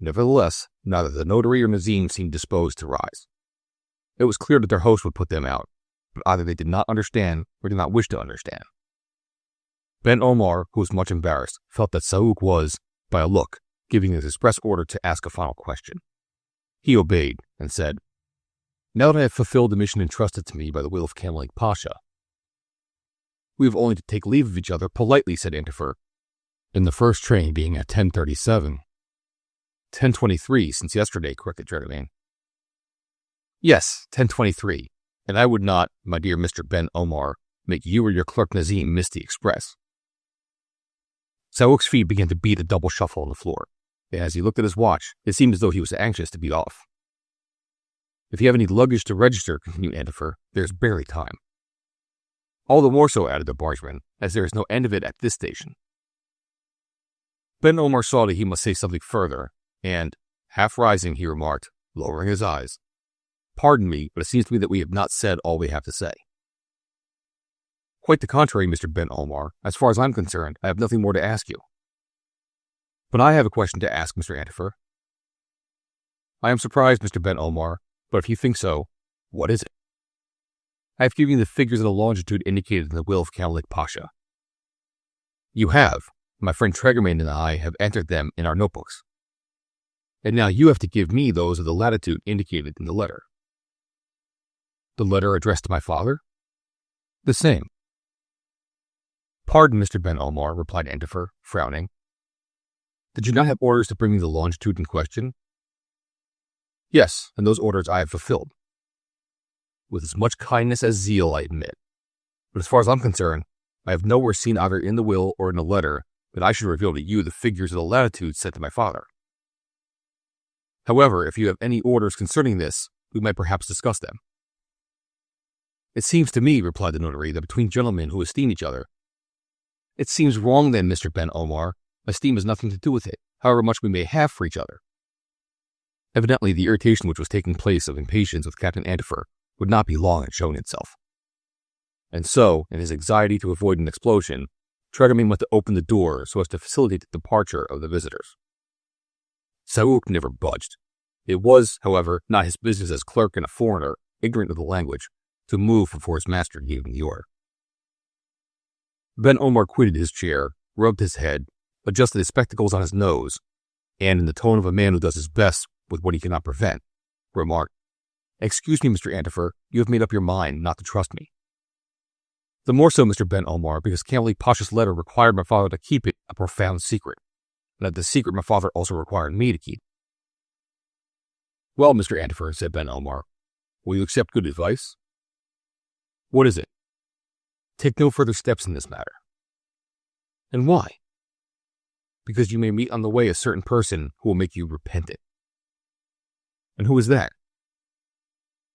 Nevertheless, neither the notary or Nazim seemed disposed to rise. It was clear that their host would put them out, but either they did not understand or did not wish to understand. Ben Omar, who was much embarrassed, felt that Saouk was, by a look, giving his express order to ask a final question. He obeyed and said, Now that I have fulfilled the mission entrusted to me by the will of Kamalik Pasha, we have only to take leave of each other politely, said Antifer, in the first train being at 10:37. 10:23 since yesterday, corrected Tregamain. Yes, 10:23, and I would not, my dear Mr. Ben Omar, make you or your clerk Nazim miss the express. Saouk's feet began to beat a double shuffle on the floor, and as he looked at his watch, it seemed as though he was anxious to be off. If you have any luggage to register, continued Antifer, there is barely time. All the more so, added the bargeman, as there is no end of it at this station. Ben Omar saw that he must say something further, and, half rising, he remarked, lowering his eyes, Pardon me, but it seems to me that we have not said all we have to say. Quite the contrary, Mr. Ben Omar. As far as I'm concerned, I have nothing more to ask you. But I have a question to ask, Mr. Antifer. I am surprised, Mr. Ben Omar, but if you think so, what is it? I have given you the figures of the longitude indicated in the will of Kamalik Pasha. You have. My friend Tregamain and I have entered them in our notebooks. And now you have to give me those of the latitude indicated in the letter. The letter addressed to my father? The same. Pardon, Mr. Ben Omar, replied Antifer, frowning. Did you not have orders to bring me the longitude in question? Yes, and those orders I have fulfilled. With as much kindness as zeal, I admit. But as far as I'm concerned, I have nowhere seen either in the will or in the letter that I should reveal to you the figures of the latitudes set to my father. However, if you have any orders concerning this, we might perhaps discuss them. It seems to me, replied the notary, that between gentlemen who esteem each other. It seems wrong then, Mr. Ben Omar. Esteem has nothing to do with it, however much we may have for each other. Evidently, the irritation which was taking place of impatience with Captain Antifer would not be long in showing itself. And so, in his anxiety to avoid an explosion, Tregarmain went to open the door so as to facilitate the departure of the visitors. Saouk never budged. It was, however, not his business as clerk and a foreigner, ignorant of the language, to move before his master gave him the order. Ben Omar quitted his chair, rubbed his head, adjusted his spectacles on his nose, and in the tone of a man who does his best with what he cannot prevent, remarked, Excuse me, Mr. Antifer, you have made up your mind not to trust me. The more so, Mr. Ben Omar, because Camille Pasha's letter required my father to keep it a profound secret, and that the secret my father also required me to keep. Well, Mr. Antifer, said Ben Omar, will you accept good advice? What is it? Take no further steps in this matter. And why? Because you may meet on the way a certain person who will make you repent it. And who is that?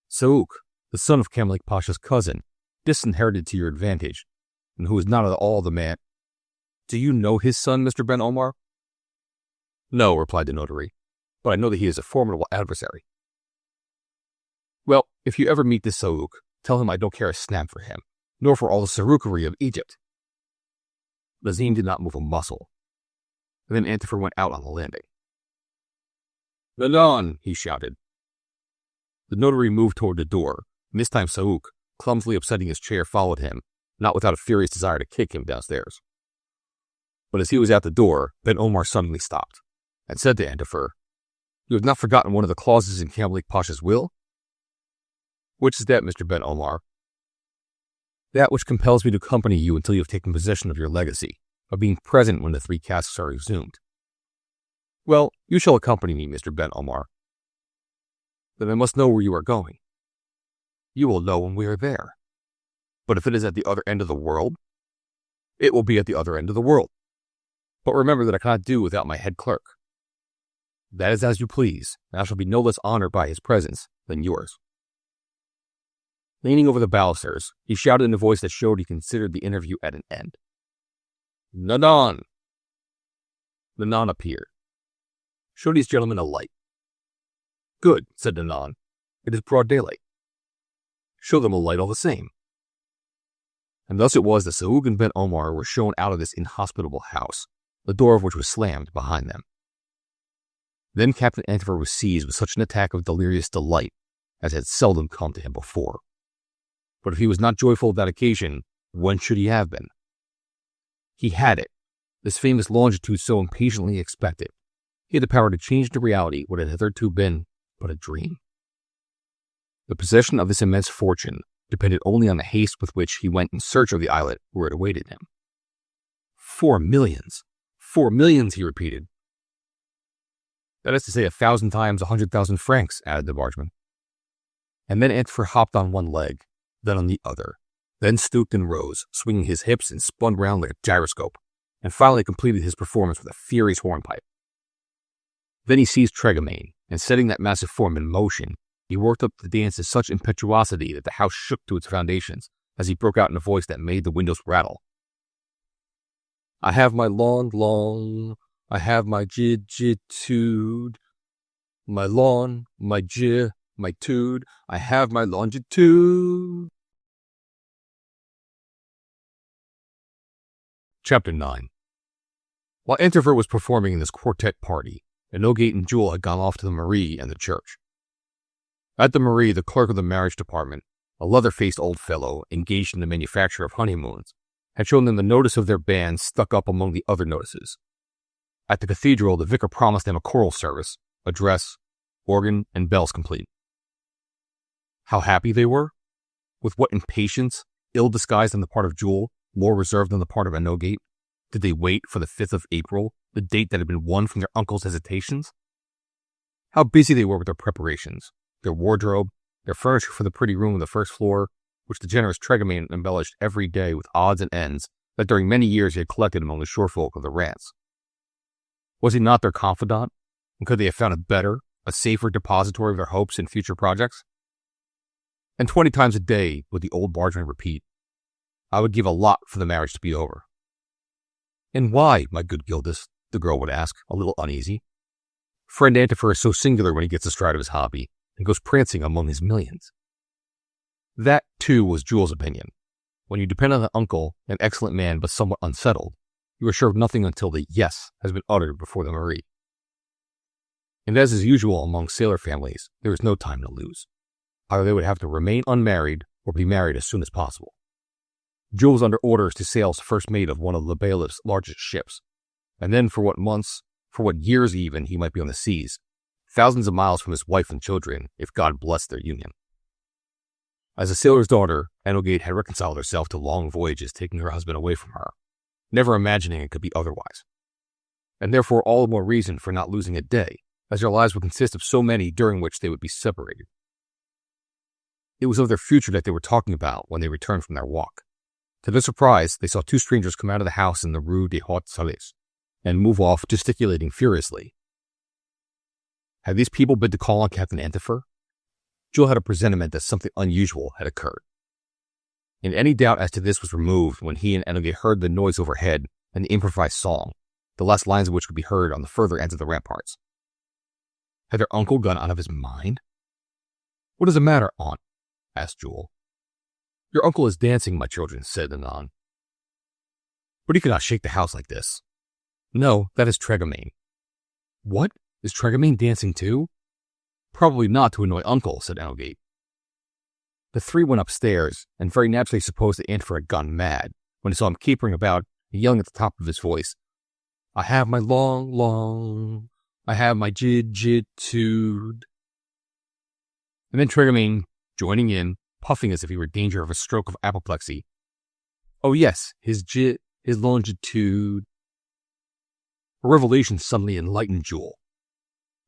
Saouk, the son of Camille Pasha's cousin, disinherited to your advantage, and who is not at all the man. Do you know his son, Mr. Ben Omar? No, replied the notary, but I know that he is a formidable adversary. Well, if you ever meet this Saouk, tell him I don't care a snap for him, nor for all the Saroukery of Egypt. Lazim did not move a muscle. And then Antifer went out on the landing. Nadan, he shouted. The notary moved toward the door, and this time Saouk, clumsily upsetting his chair, followed him, not without a furious desire to kick him downstairs. But as he was at the door, Ben Omar suddenly stopped, and said to Antifer, You have not forgotten one of the clauses in Camille Pasha's will? Which is that, Mr. Ben Omar? That which compels me to accompany you until you have taken possession of your legacy, of being present when the 3 casks are exhumed. Well, you shall accompany me, Mr. Ben Omar. Then I must know where you are going. You will know when we are there. But if it is at the other end of the world, it will be at the other end of the world. But remember that I cannot do without my head clerk. That is as you please, and I shall be no less honored by his presence than yours. Leaning over the balusters, he shouted in a voice that showed he considered the interview at an end. Nadan! Nanan appeared. Show these gentlemen a light. Good, said Nanan. It is broad daylight. Show them a light all the same. And thus it was that Saouk and Ben Omar were shown out of this inhospitable house, the door of which was slammed behind them. Then Captain Antifer was seized with such an attack of delirious delight as had seldom come to him before. But if he was not joyful of that occasion, when should he have been? He had it, this famous longitude so impatiently expected. He had the power to change to reality what had hitherto been but a dream. The possession of this immense fortune depended only on the haste with which he went in search of the islet where it awaited him. 4 millions! 4 millions, he repeated. That is to say 1,000 times 100,000 francs, added the bargeman. And then Antifer hopped on one leg, then on the other, then stooped and rose, swinging his hips and spun round like a gyroscope, and finally completed his performance with a furious hornpipe. Then he seized Tregarmain, and setting that massive form in motion, he worked up the dance with such impetuosity that the house shook to its foundations as he broke out in a voice that made the windows rattle. I have my long, I have my jitude, my lawn, my my tude, I have my longitude. Chapter 9. While Antifer was performing in this quartet party, Enogate and Jules had gone off to the Mairie and the church. At the Mairie, the clerk of the marriage department, a leather-faced old fellow engaged in the manufacture of honeymoons, had shown them the notice of their band stuck up among the other notices. At the cathedral, the vicar promised them a choral service, a dress, organ, and bells complete. How happy they were! With what impatience, ill disguised on the part of Jules, more reserved on the part of Enogate? Did they wait for the 5th of April, the date that had been won from their uncle's hesitations? How busy they were with their preparations, their wardrobe, their furniture for the pretty room on the first floor, which the generous Tregamain embellished every day with odds and ends that during many years he had collected among the shore folk of the Rance. Was he not their confidant, and could they have found a better, a safer depository of their hopes and future projects? And 20 times a day would the old bargeman repeat, "I would give a lot for the marriage to be over." "And why, my good Gildas?" the girl would ask, a little uneasy. "Friend Antifer is so singular when he gets astride of his hobby, and goes prancing among his millions." That, too, was Jules' opinion. When you depend on an uncle, an excellent man but somewhat unsettled, you are sure of nothing until the yes has been uttered before the Marie. And as is usual among sailor families, there is no time to lose. Either they would have to remain unmarried or be married as soon as possible. Jules was under orders to sail as first mate of one of the bailiff's largest ships, and then for what months, for what years even, he might be on the seas, thousands of miles from his wife and children, if God blessed their union. As a sailor's daughter, Enogate had reconciled herself to long voyages taking her husband away from her, never imagining it could be otherwise. And therefore all the more reason for not losing a day, as their lives would consist of so many during which they would be separated. It was of their future that they were talking about when they returned from their walk. To their surprise, they saw 2 strangers come out of the house in the Rue des Hautes Salles and move off, gesticulating furiously. Had these people been to call on Captain Antifer? Jules had a presentiment that something unusual had occurred. And any doubt as to this was removed when he and Enogate heard the noise overhead and the improvised song, the last lines of which could be heard on the further ends of the ramparts. Had their uncle gone out of his mind? "What is the matter, aunt?" asked Jules. "Your uncle is dancing, my children," said Nanon. "But he cannot shake the house like this." "No, that is Tregamain." "What? Is Tregamain dancing too?" "Probably not to annoy uncle," said Enogate. The 3 went upstairs, and very naturally supposed that Antifer had gone mad when he saw him capering about and yelling at the top of his voice, "I have my long, I have my jid-jid-tude." And then Tregamain, joining in, puffing as if he were in danger of a stroke of apoplexy. "Oh yes, his longitude." A revelation suddenly enlightened Jules.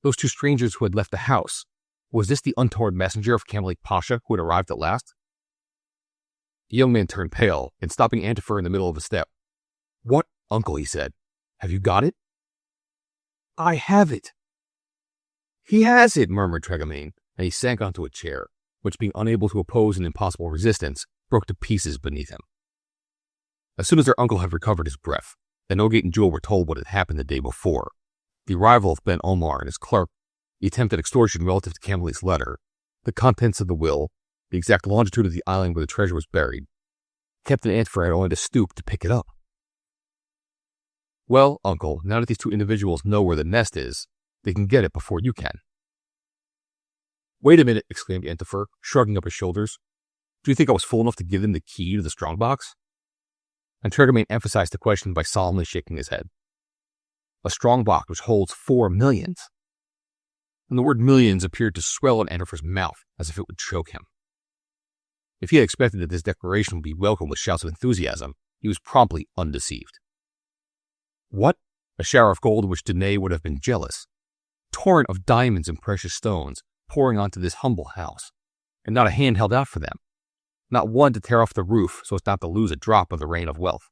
Those 2 strangers who had left the house, was this the untoward messenger of Kamalik Pasha who had arrived at last? The young man turned pale, and stopping Antifer in the middle of the step. "What, uncle?" he said. "Have you got it?" "I have it." "He has it," murmured Tregamain, and he sank onto a chair, which, being unable to oppose an impossible resistance, broke to pieces beneath him. As soon as their uncle had recovered his breath, Enogate and Jules were told what had happened the day before: the arrival of Ben Omar and his clerk, the attempted extortion relative to Kamalik's letter, the contents of the will, the exact longitude of the island where the treasure was buried. Captain Antifer had only to stoop to pick it up. "Well, uncle, now that these 2 individuals know where the nest is, they can get it before you can." "Wait a minute," exclaimed Antifer, shrugging up his shoulders. "Do you think I was fool enough to give them the key to the strongbox?" And Tregamain emphasized the question by solemnly shaking his head. "A strongbox which holds 4 millions." And the word millions appeared to swell in Antifer's mouth as if it would choke him. If he had expected that this declaration would be welcomed with shouts of enthusiasm, he was promptly undeceived. What? A shower of gold of which Danae would have been jealous. Torrent of diamonds and precious stones pouring onto this humble house, and not a hand held out for them. Not one to tear off the roof so as not to lose a drop of the rain of wealth.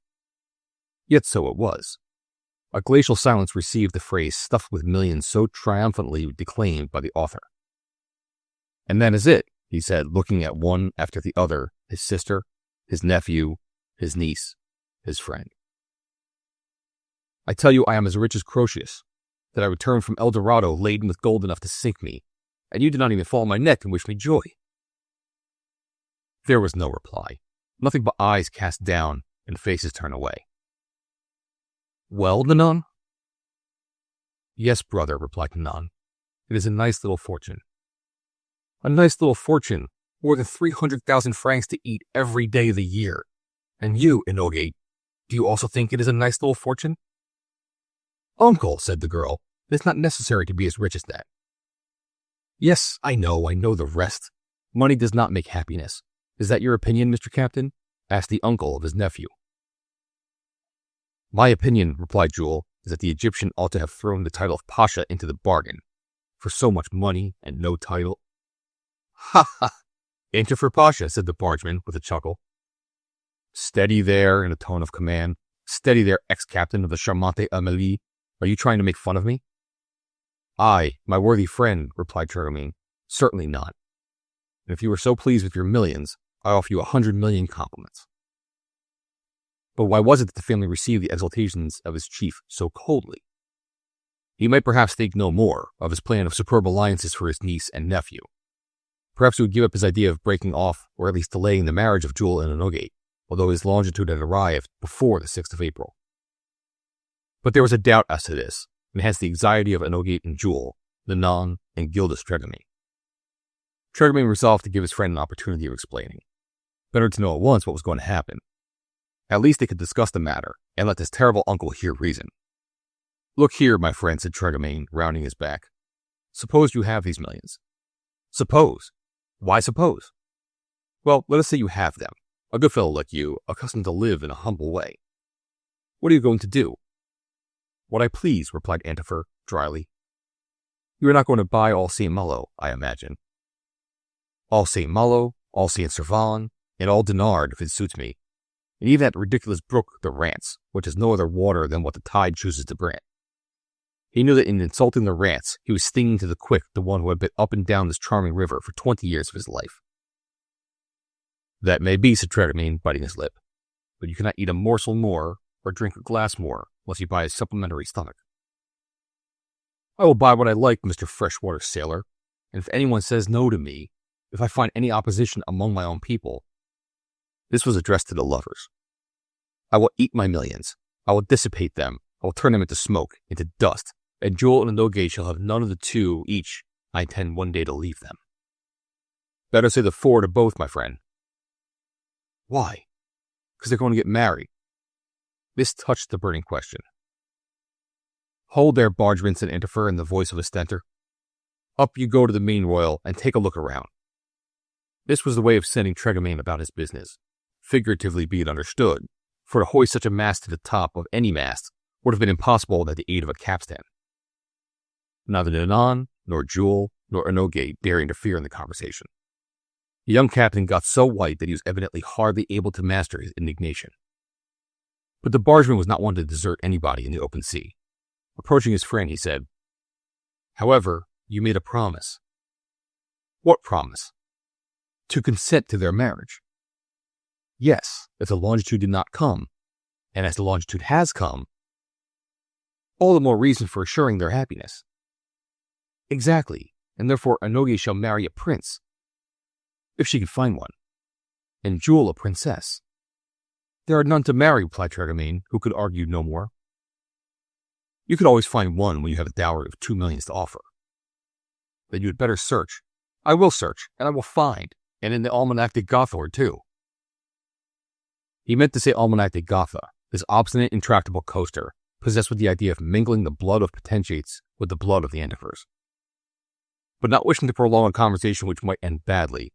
Yet so it was. A glacial silence received the phrase stuffed with millions so triumphantly declaimed by the author. "And that is it," he said, looking at one after the other, his sister, his nephew, his niece, his friend. "I tell you I am as rich as Croesus, that I returned from El Dorado laden with gold enough to sink me, and you did not even fall on my neck and wish me joy." There was no reply, nothing but eyes cast down and faces turned away. "Well, Nanon?" "Yes, brother," replied Nanon. "It is a nice little fortune." "A nice little fortune, more than 300,000 francs to eat every day of the year. And you, Enogate, do you also think it is a nice little fortune?" "Uncle," said the girl, "it is not necessary to be as rich as that." "Yes, I know the rest. Money does not make happiness. Is that your opinion, Mr. Captain? asked the uncle of his nephew. My opinion, replied Jules, is that the Egyptian ought to have thrown the title of Pasha into the bargain. For so much money and no title. Ha ha! Antifer Pasha, said the bargeman with a chuckle. Steady there, in a tone of command. Steady there, ex-captain of the Charmante Amélie. Are you trying to make fun of me? Aye, my worthy friend, replied Tréguier, certainly not. And if you are so pleased with your millions, I offer you 100 million compliments. But why was it that the family received the exaltations of his chief so coldly? He might perhaps think no more of his plan of superb alliances for his niece and nephew. Perhaps he would give up his idea of breaking off, or at least delaying the marriage of Jules and Onogate, although his longitude had arrived before the 6th of April. But there was a doubt as to this, and hence the anxiety of Onogate and Jules, Nanon, and Gildas Tréguier. Tréguier resolved to give his friend an opportunity of explaining. Better to know at once what was going to happen. At least they could discuss the matter, and let this terrible uncle hear reason. Look here, my friend, said Tréguier, rounding his back. Suppose you have these millions. Suppose? Why suppose? Well, let us say you have them. A good fellow like you, accustomed to live in a humble way. What are you going to do? What I please, replied Antifer, dryly. You are not going to buy all St. Malo, I imagine. All St. Malo, all St. Servan, and all Dinard, if it suits me. And even that ridiculous brook, the Rance, which has no other water than what the tide chooses to bring it. He knew that in insulting the Rance, he was stinging to the quick the one who had been up and down this charming river for 20 years of his life. That may be, said Tréguier, biting his lip, but you cannot eat a morsel more or drink a glass more unless you buy a supplementary stomach. I will buy what I like, Mr. Freshwater Sailor, and if anyone says no to me, if I find any opposition among my own people. This was addressed to the lovers. I will eat my millions. I will dissipate them. I will turn them into smoke, into dust, and Jules and Onogate shall have none of the two each. I intend one day to leave them. Better say the 4 to both, my friend. Why? Because they're going to get married. This touched the burning question. Hold there, bargeman, said Antifer in the voice of a stentor. Up you go to the main royal and take a look around. This was the way of sending Tréguier about his business. Figuratively be it understood, for to hoist such a mast to the top of any mast would have been impossible without the aid of a capstan. Neither Nanon, nor Jules, nor Onogate dare interfere in the conversation. The young captain got so white that he was evidently hardly able to master his indignation. But the bargeman was not one to desert anybody in the open sea. Approaching his friend, he said, However, you made a promise. What promise? To consent to their marriage. Yes, if the longitude did not come, and as the longitude has come, all the more reason for assuring their happiness. Exactly, and therefore Onogate shall marry a prince, if she can find one, and Jules a princess. There are none to marry, replied Tréguier, who could argue no more. You could always find one when you have a dowry of 2 millions to offer. Then you had better search. I will search, and I will find, and in the Almanach de Gotha too. He meant to say Almanach de Gotha, this obstinate, intractable coaster, possessed with the idea of mingling the blood of potentates with the blood of the Antifers. But not wishing to prolong a conversation which might end badly,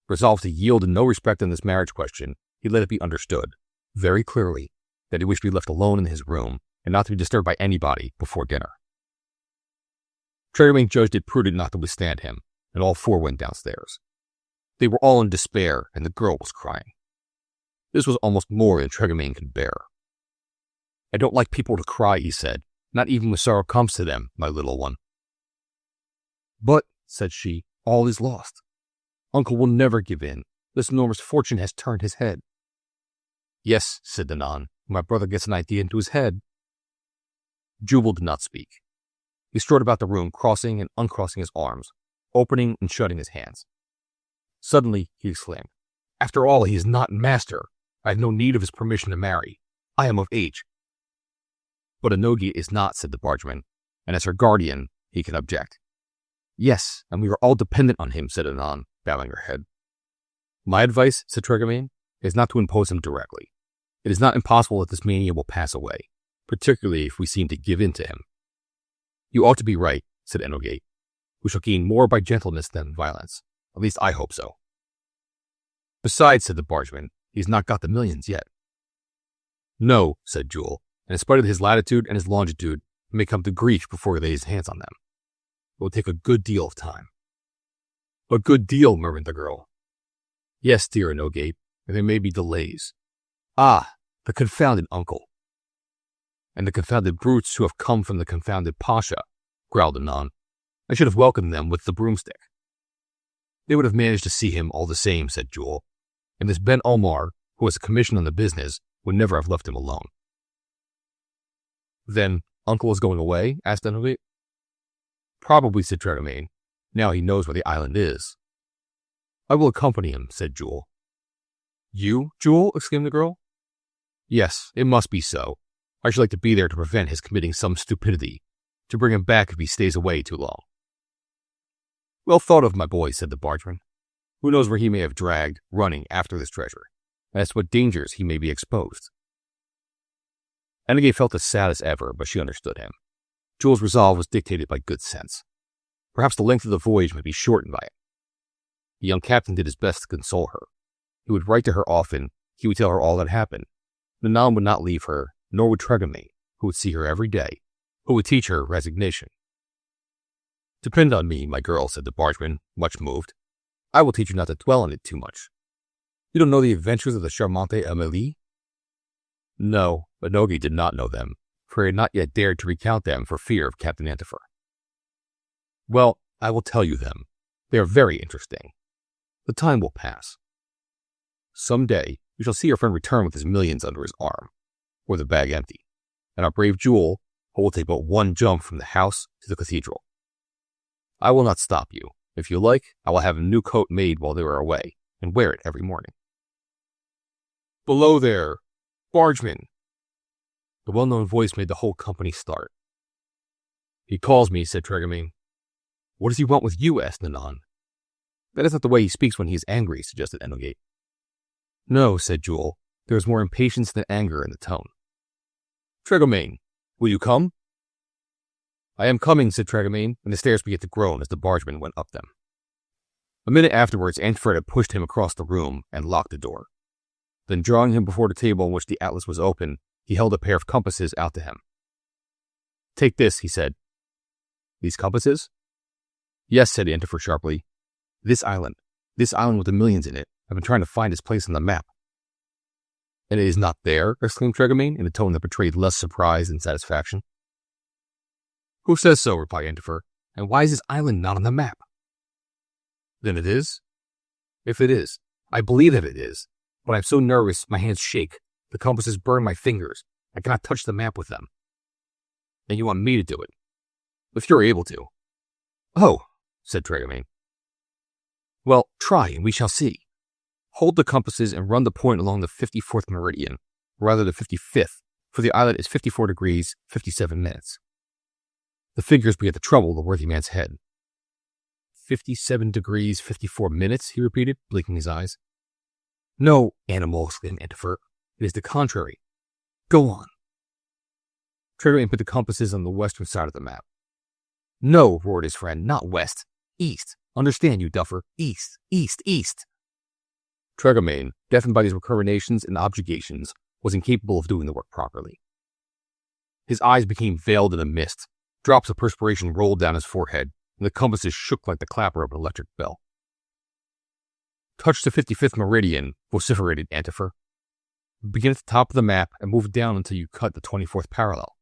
resolved to yield in no respect in this marriage question, he let it be understood, very clearly, that he wished to be left alone in his room, and not to be disturbed by anybody before dinner. Tréguier judged it prudent not to withstand him, and all 4 went downstairs. They were all in despair, and the girl was crying. This was almost more than Tréguier could bear. I don't like people to cry, he said, not even when sorrow comes to them, my little one. But, said she, all is lost. Uncle will never give in. This enormous fortune has turned his head. Yes, said Nanon, when my brother gets an idea into his head. Jules did not speak. He strode about the room, crossing and uncrossing his arms, opening and shutting his hands. Suddenly, he exclaimed, After all, he is not master. I have no need of his permission to marry. I am of age. But Onogate is not, said the bargeman, and as her guardian, he can object. Yes, and we are all dependent on him, said Nanon, bowing her head. My advice, said Tréguier, is not to impose him directly. It is not impossible that this mania will pass away, particularly if we seem to give in to him. You ought to be right, said Onogate. We shall gain more by gentleness than violence. At least I hope so. Besides, said the bargeman, He's not got the millions yet. No, said Jules, and in spite of his latitude and his longitude, he may come to grief before he lays his hands on them. It will take a good deal of time. A good deal, murmured the girl. Yes, dear Inogate, and there may be delays. Ah, the confounded uncle. And the confounded brutes who have come from the confounded Pasha, growled Anon. I should have welcomed them with the broomstick. They would have managed to see him all the same, said Jules, and this Ben Omar, who has a commission on the business, would never have left him alone. Then, uncle is going away? Asked Inogate. Probably, said Tregamain. Now he knows where the island is. I will accompany him, said Jules. You, Jules? Exclaimed the girl. Yes, it must be so. I should like to be there to prevent his committing some stupidity, to bring him back if he stays away too long. Well thought of, my boy, said the bargeman. Who knows where he may have dragged, running after this treasure, and as to what dangers he may be exposed. Inogate felt as sad as ever, but she understood him. Jules' resolve was dictated by good sense. Perhaps the length of the voyage might be shortened by it. The young captain did his best to console her. He would write to her often, he would tell her all that happened. Nanan would not leave her, nor would Tregamain, who would see her every day, who would teach her resignation. Depend on me, my girl, said the bargeman, much moved. I will teach you not to dwell on it too much. You don't know the adventures of the Charmante Amélie? No, Inogate did not know them, for he had not yet dared to recount them for fear of Captain Antifer. Well, I will tell you them. They are very interesting. The time will pass. Some day, we shall see our friend return with his millions under his arm, or the bag empty, and our brave Jules, who will take but one jump from the house to the cathedral. I will not stop you. If you like, I will have a new coat made while they are away, and wear it every morning. Below there, bargeman! The well-known voice made the whole company start. He calls me, said Tregamain. What does he want with you? Asked Nanan. That is not the way he speaks when he is angry, suggested Inogate. No, said Jules. There is more impatience than anger in the tone. Tregamain, will you come? I am coming, said Tregamain, and the stairs began to groan as the bargeman went up them. A minute afterwards, Antifer had pushed him across the room and locked the door. Then, drawing him before the table on which the atlas was open, he held a pair of compasses out to him. Take this, he said. These compasses? Yes, said Antifer sharply. This island with the millions in it, I've been trying to find its place on the map. And it is not there? Exclaimed Tregamain in a tone that betrayed less surprise than satisfaction. Who says so? Replied Antifer. And why is this island not on the map? Then it is? If it is, I believe that it is, but I'm so nervous my hands shake. The compasses burn my fingers. I cannot touch the map with them. And you want me to do it? If you're able to. Oh, said Tregamain. Well, try and we shall see. Hold the compasses and run the point along the 54th meridian, or rather the 55th, for the island is 54 degrees, 57 minutes. The figures began to trouble the worthy man's head. 57 degrees, 54 minutes, he repeated, blinking his eyes. No, animal, exclaimed Antifer. It is the contrary. Go on. Tregamain put the compasses on the western side of the map. No, roared his friend, not west. East. Understand, you duffer. East, east, east. Tregamain, deafened by these recriminations and objurgations, was incapable of doing the work properly. His eyes became veiled in a mist. Drops of perspiration rolled down his forehead, and the compasses shook like the clapper of an electric bell. Touch the 55th meridian, vociferated Antifer. Begin at the top of the map and move down until you cut the 24th parallel.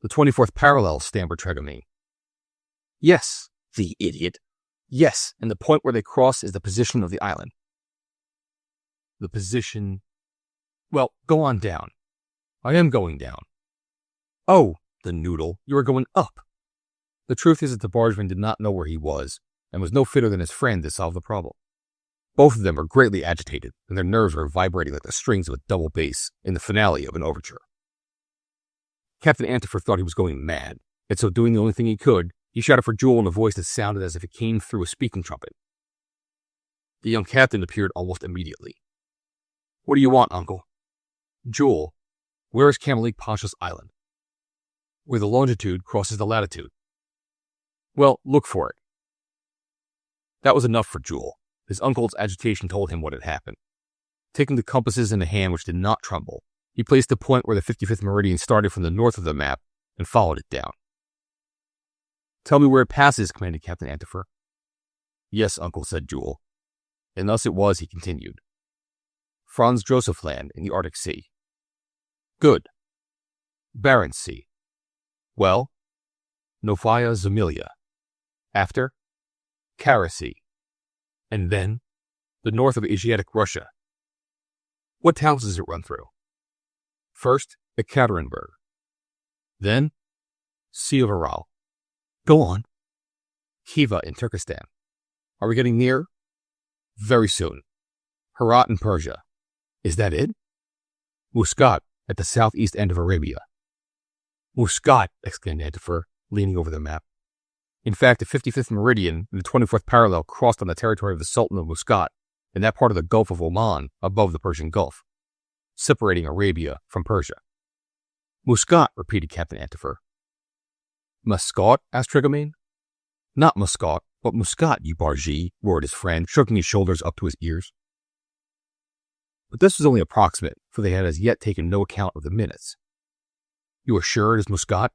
The 24th parallel, stammered Tregamain. Yes, the idiot. Yes, and the point where they cross is the position of the island. The position... Well, go on down. I am going down. Oh, the noodle, you are going up. The truth is that the bargeman did not know where he was, and was no fitter than his friend to solve the problem. Both of them were greatly agitated, and their nerves were vibrating like the strings of a double bass in the finale of an overture. Captain Antifer thought he was going mad, and so doing the only thing he could, he shouted for Jules in a voice that sounded as if it came through a speaking trumpet. The young captain appeared almost immediately. What do you want, uncle? Jules, where is Camelique Pasha's island? Where the longitude crosses the latitude. Well, look for it. That was enough for Jules. His uncle's agitation told him what had happened. Taking the compasses in a hand which did not tremble, he placed the point where the 55th meridian started from the north of the map and followed it down. "Tell me where it passes," commanded Captain Antifer. "Yes, Uncle," said Jules. And thus it was, he continued. "Franz Joseph Land in the Arctic Sea." "Good." "Barents Sea." "Well?" "Novaya Zemlya." "After?" "Kara Sea." "And then?" "The north of Asiatic Russia." "What towns does it run through?" "First, Ekaterinburg. Then, Sea of Aral." "Go on." "Khiva in Turkestan." "Are we getting near?" "Very soon. Herat in Persia." "Is that it?" "Muscat at the southeast end of Arabia." "Muscat!" exclaimed Antifer, leaning over the map. In fact, the 55th meridian and the 24th parallel crossed on the territory of the Sultan of Muscat in that part of the Gulf of Oman above the Persian Gulf, separating Arabia from Persia. "Muscat," repeated Captain Antifer. "Muscat?" asked Tregamain. "Not Muscat, but Muscat, you bargee," roared his friend, shrugging his shoulders up to his ears. But this was only approximate, for they had as yet taken no account of the minutes. "You are sure it is Muscat?"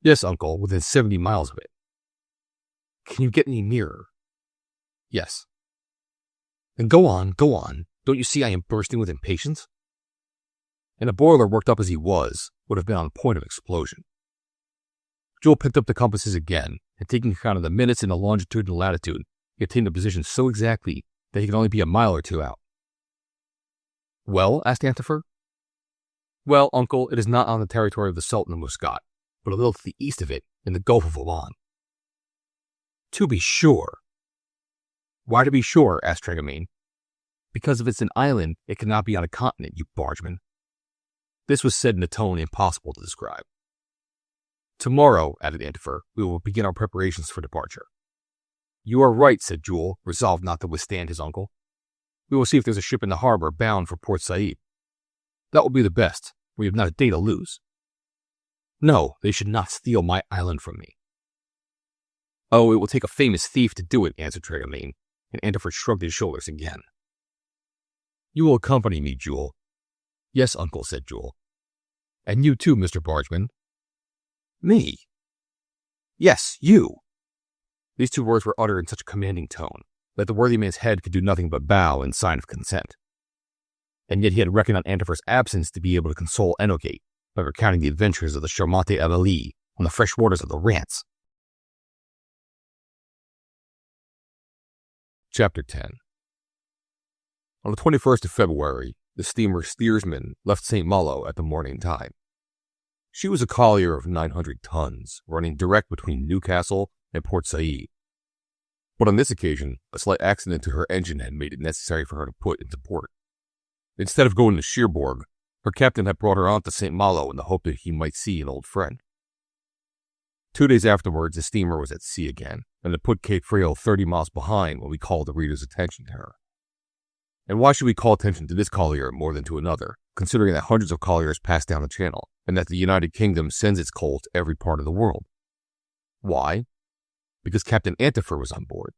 "Yes, Uncle, within 70 miles of it." "Can you get any nearer?" "Yes." "Then go on, go on. Don't you see I am bursting with impatience?" And a boiler, worked up as he was, would have been on the point of explosion. Jules picked up the compasses again, and taking account of the minutes and the longitude and latitude, he attained the position so exactly that he could only be a mile or two out. "Well?" asked Antifer. "Well, Uncle, it is not on the territory of the Sultan of Muscat, but a little to the east of it, in the Gulf of Oman." "To be sure." "Why to be sure?" asked Tregamain. "Because if it's an island, it cannot be on a continent, you bargeman." This was said in a tone impossible to describe. "Tomorrow," added Antifer, "we will begin our preparations for departure." "You are right," said Jules, resolved not to withstand his uncle. "We will see if there's a ship in the harbor bound for Port Said. That will be the best. We have not a day to lose." "No, they should not steal my island from me." "Oh, it will take a famous thief to do it," answered Tregamain, and Antifer shrugged his shoulders again. "You will accompany me, Jules." "Yes, Uncle," said Jules. "And you too, Mr. Bargeman." "Me?" "Yes, you." These two words were uttered in such a commanding tone that the worthy man's head could do nothing but bow in sign of consent. And yet he had reckoned on Antifer's absence to be able to console Enoch by recounting the adventures of the Charmante Amélie on the fresh waters of the Rance. Chapter 10. On the 21st of February, the steamer Steersman left St. Malo at the morning tide. She was a collier of 900 tons, running direct between Newcastle and Port Said. But on this occasion, a slight accident to her engine had made it necessary for her to put into port. Instead of going to Cherbourg, her captain had brought her on to St. Malo in the hope that he might see an old friend. 2 days afterwards, the steamer was at sea again, and had put Cape Frio 30 miles behind when we called the reader's attention to her. And why should we call attention to this collier more than to another, considering that hundreds of colliers pass down the channel, and that the United Kingdom sends its coal to every part of the world? Why? Because Captain Antifer was on board,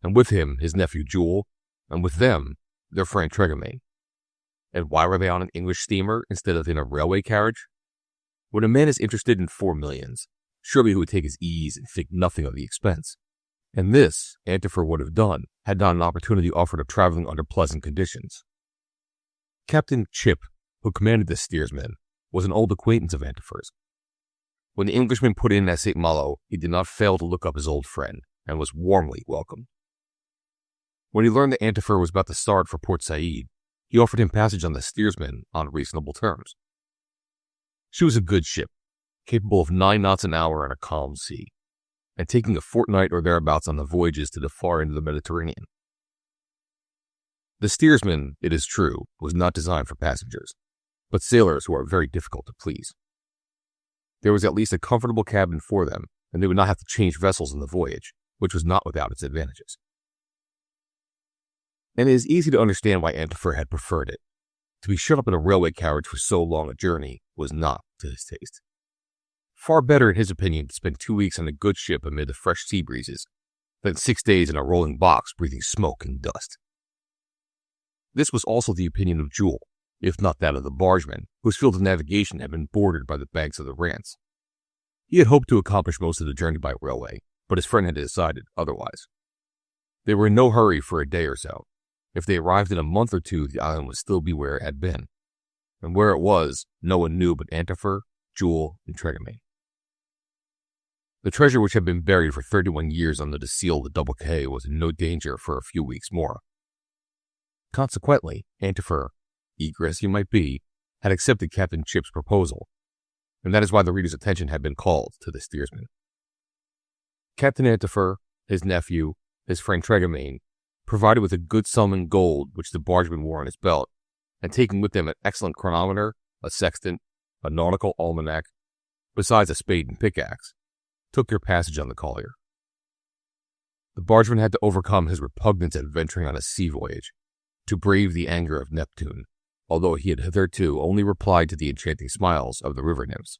and with him his nephew Jules, and with them their friend Tregamain. And why were they on an English steamer instead of in a railway carriage? When a man is interested in 4 millions, surely he would take his ease and think nothing of the expense. And this Antifer would have done, had not an opportunity offered of traveling under pleasant conditions. Captain Chip, who commanded the steersman, was an old acquaintance of Antifer's. When the Englishman put in at St. Malo, he did not fail to look up his old friend, and was warmly welcomed. When he learned that Antifer was about to start for Port Said, he offered him passage on the steersman on reasonable terms. She was a good ship, capable of 9 knots an hour in a calm sea, and taking a fortnight or thereabouts on the voyages to the far end of the Mediterranean. The steersman, it is true, was not designed for passengers, but sailors who are very difficult to please. There was at least a comfortable cabin for them, and they would not have to change vessels on the voyage, which was not without its advantages. And it is easy to understand why Antifer had preferred it. To be shut up in a railway carriage for so long a journey was not to his taste. Far better, in his opinion, to spend 2 weeks on a good ship amid the fresh sea breezes than 6 days in a rolling box breathing smoke and dust. This was also the opinion of Jules, if not that of the bargeman, whose field of navigation had been bordered by the banks of the Rance. He had hoped to accomplish most of the journey by railway, but his friend had decided otherwise. They were in no hurry for a day or so. If they arrived in a month or two, the island would still be where it had been. And where it was, no one knew but Antifer, Jules, and Tregemain. The treasure which had been buried for 31 years under the seal of the Double K was in no danger for a few weeks more. Consequently, Antifer, eager as he might be, had accepted Captain Chip's proposal, and that is why the reader's attention had been called to the steersman. Captain Antifer, his nephew, his friend Tregemain, provided with a good sum in gold which the bargeman wore on his belt, and taking with them an excellent chronometer, a sextant, a nautical almanac, besides a spade and pickaxe, took their passage on the collier. The bargeman had to overcome his repugnance at venturing on a sea voyage, to brave the anger of Neptune, although he had hitherto only replied to the enchanting smiles of the river nymphs.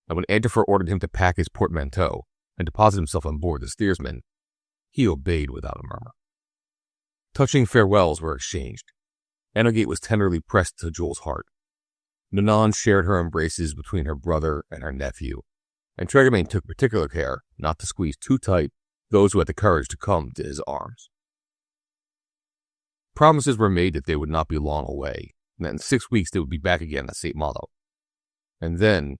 And when Antifer ordered him to pack his portmanteau and deposit himself on board the steersman, he obeyed without a murmur. Touching farewells were exchanged. Enogate was tenderly pressed to Jules' heart. Nanon shared her embraces between her brother and her nephew, and Tregemain took particular care not to squeeze too tight those who had the courage to come to his arms. Promises were made that they would not be long away, and that in 6 weeks they would be back again at St. Malo. And then,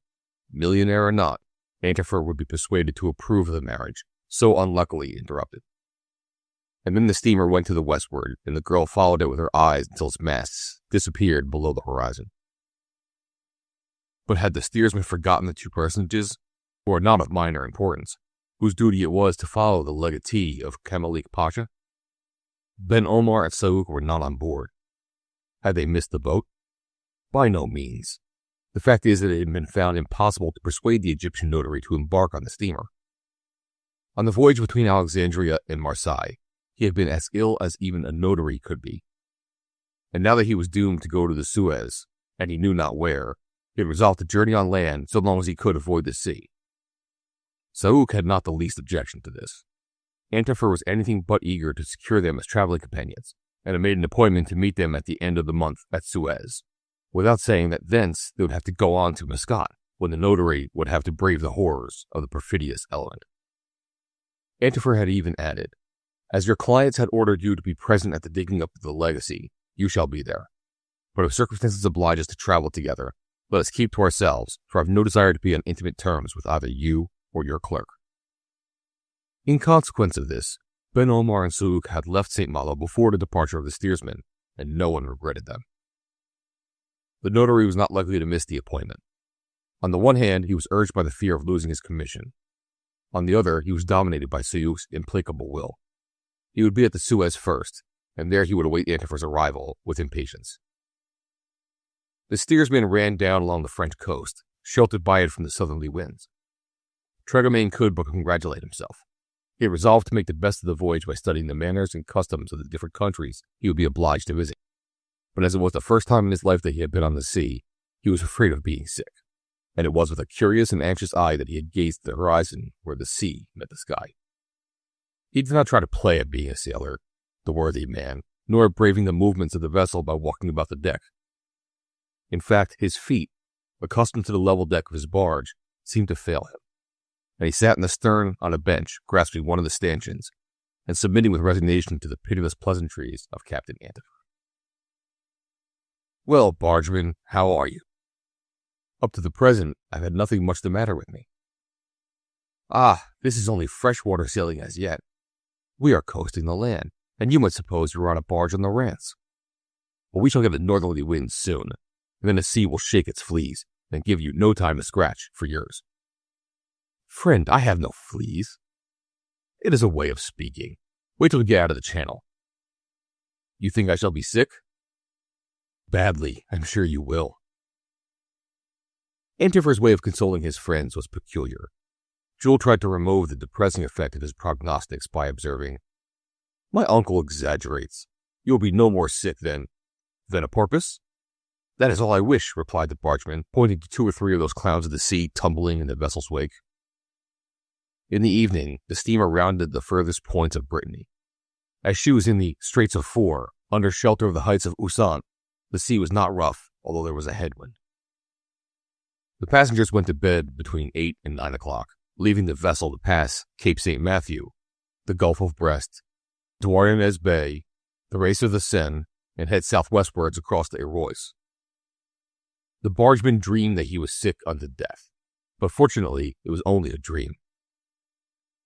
millionaire or not, Antifer would be persuaded to approve of the marriage, so unluckily interrupted. And then the steamer went to the westward, and the girl followed it with her eyes until its masts disappeared below the horizon. But had the steersman forgotten the two personages, who are not of minor importance, whose duty it was to follow the legatee of Kamalik Pasha? Ben Omar and Saouk were not on board. Had they missed the boat? By no means. The fact is that it had been found impossible to persuade the Egyptian notary to embark on the steamer. On the voyage between Alexandria and Marseille, he had been as ill as even a notary could be. And now that he was doomed to go to the Suez, and he knew not where, he had resolved to journey on land so long as he could avoid the sea. Saouk had not the least objection to this. Antifer was anything but eager to secure them as traveling companions, and had made an appointment to meet them at the end of the month at Suez, without saying that thence they would have to go on to Muscat, when the notary would have to brave the horrors of the perfidious element. Antifer had even added, "As your clients had ordered you to be present at the digging up of the legacy, you shall be there. But if circumstances oblige us to travel together, let us keep to ourselves, for I have no desire to be on intimate terms with either you or your clerk." In consequence of this, Ben Omar and Saouk had left St. Malo before the departure of the steersman, and no one regretted them. The notary was not likely to miss the appointment. On the one hand, he was urged by the fear of losing his commission. On the other, he was dominated by Saouk's implacable will. He would be at the Suez first, and there he would await Antifer's arrival with impatience. The steersman ran down along the French coast, sheltered by it from the southerly winds. Tregemain could but congratulate himself. He had resolved to make the best of the voyage by studying the manners and customs of the different countries he would be obliged to visit. But as it was the first time in his life that he had been on the sea, he was afraid of being sick, and it was with a curious and anxious eye that he had gazed at the horizon where the sea met the sky. He did not try to play at being a sailor, the worthy man, nor at braving the movements of the vessel by walking about the deck. In fact, his feet, accustomed to the level deck of his barge, seemed to fail him, and he sat in the stern on a bench, grasping one of the stanchions, and submitting with resignation to the pitiless pleasantries of Captain Antifer. "Well, bargeman, how are you?" "Up to the present, I've had nothing much the matter with me." "Ah, this is only freshwater sailing as yet. We are coasting the land, and you might suppose you were on a barge on the Rance. But we shall get a northerly wind soon, and then the sea will shake its fleas, and give you no time to scratch for yours." "Friend, I have no fleas." "It is a way of speaking. Wait till we get out of the channel." "You think I shall be sick?" "Badly, I'm sure you will." Antifer's way of consoling his friends was peculiar. Jules tried to remove the depressing effect of his prognostics by observing, "My uncle exaggerates. You will be no more sick than a porpoise?" "That is all I wish," replied the bargeman, pointing to 2 or 3 of those clouds of the sea tumbling in the vessel's wake. In the evening, the steamer rounded the furthest points of Brittany. As she was in the Straits of Four, Under shelter of the heights of Usan, the sea was not rough, although there was a headwind. The passengers went to bed between 8 and 9 o'clock, leaving the vessel to pass Cape St. Matthew, the Gulf of Brest, Douarnenez Bay, the race of the Seine, and head southwestwards across the Erois. The bargeman dreamed that he was sick unto death, but fortunately it was only a dream.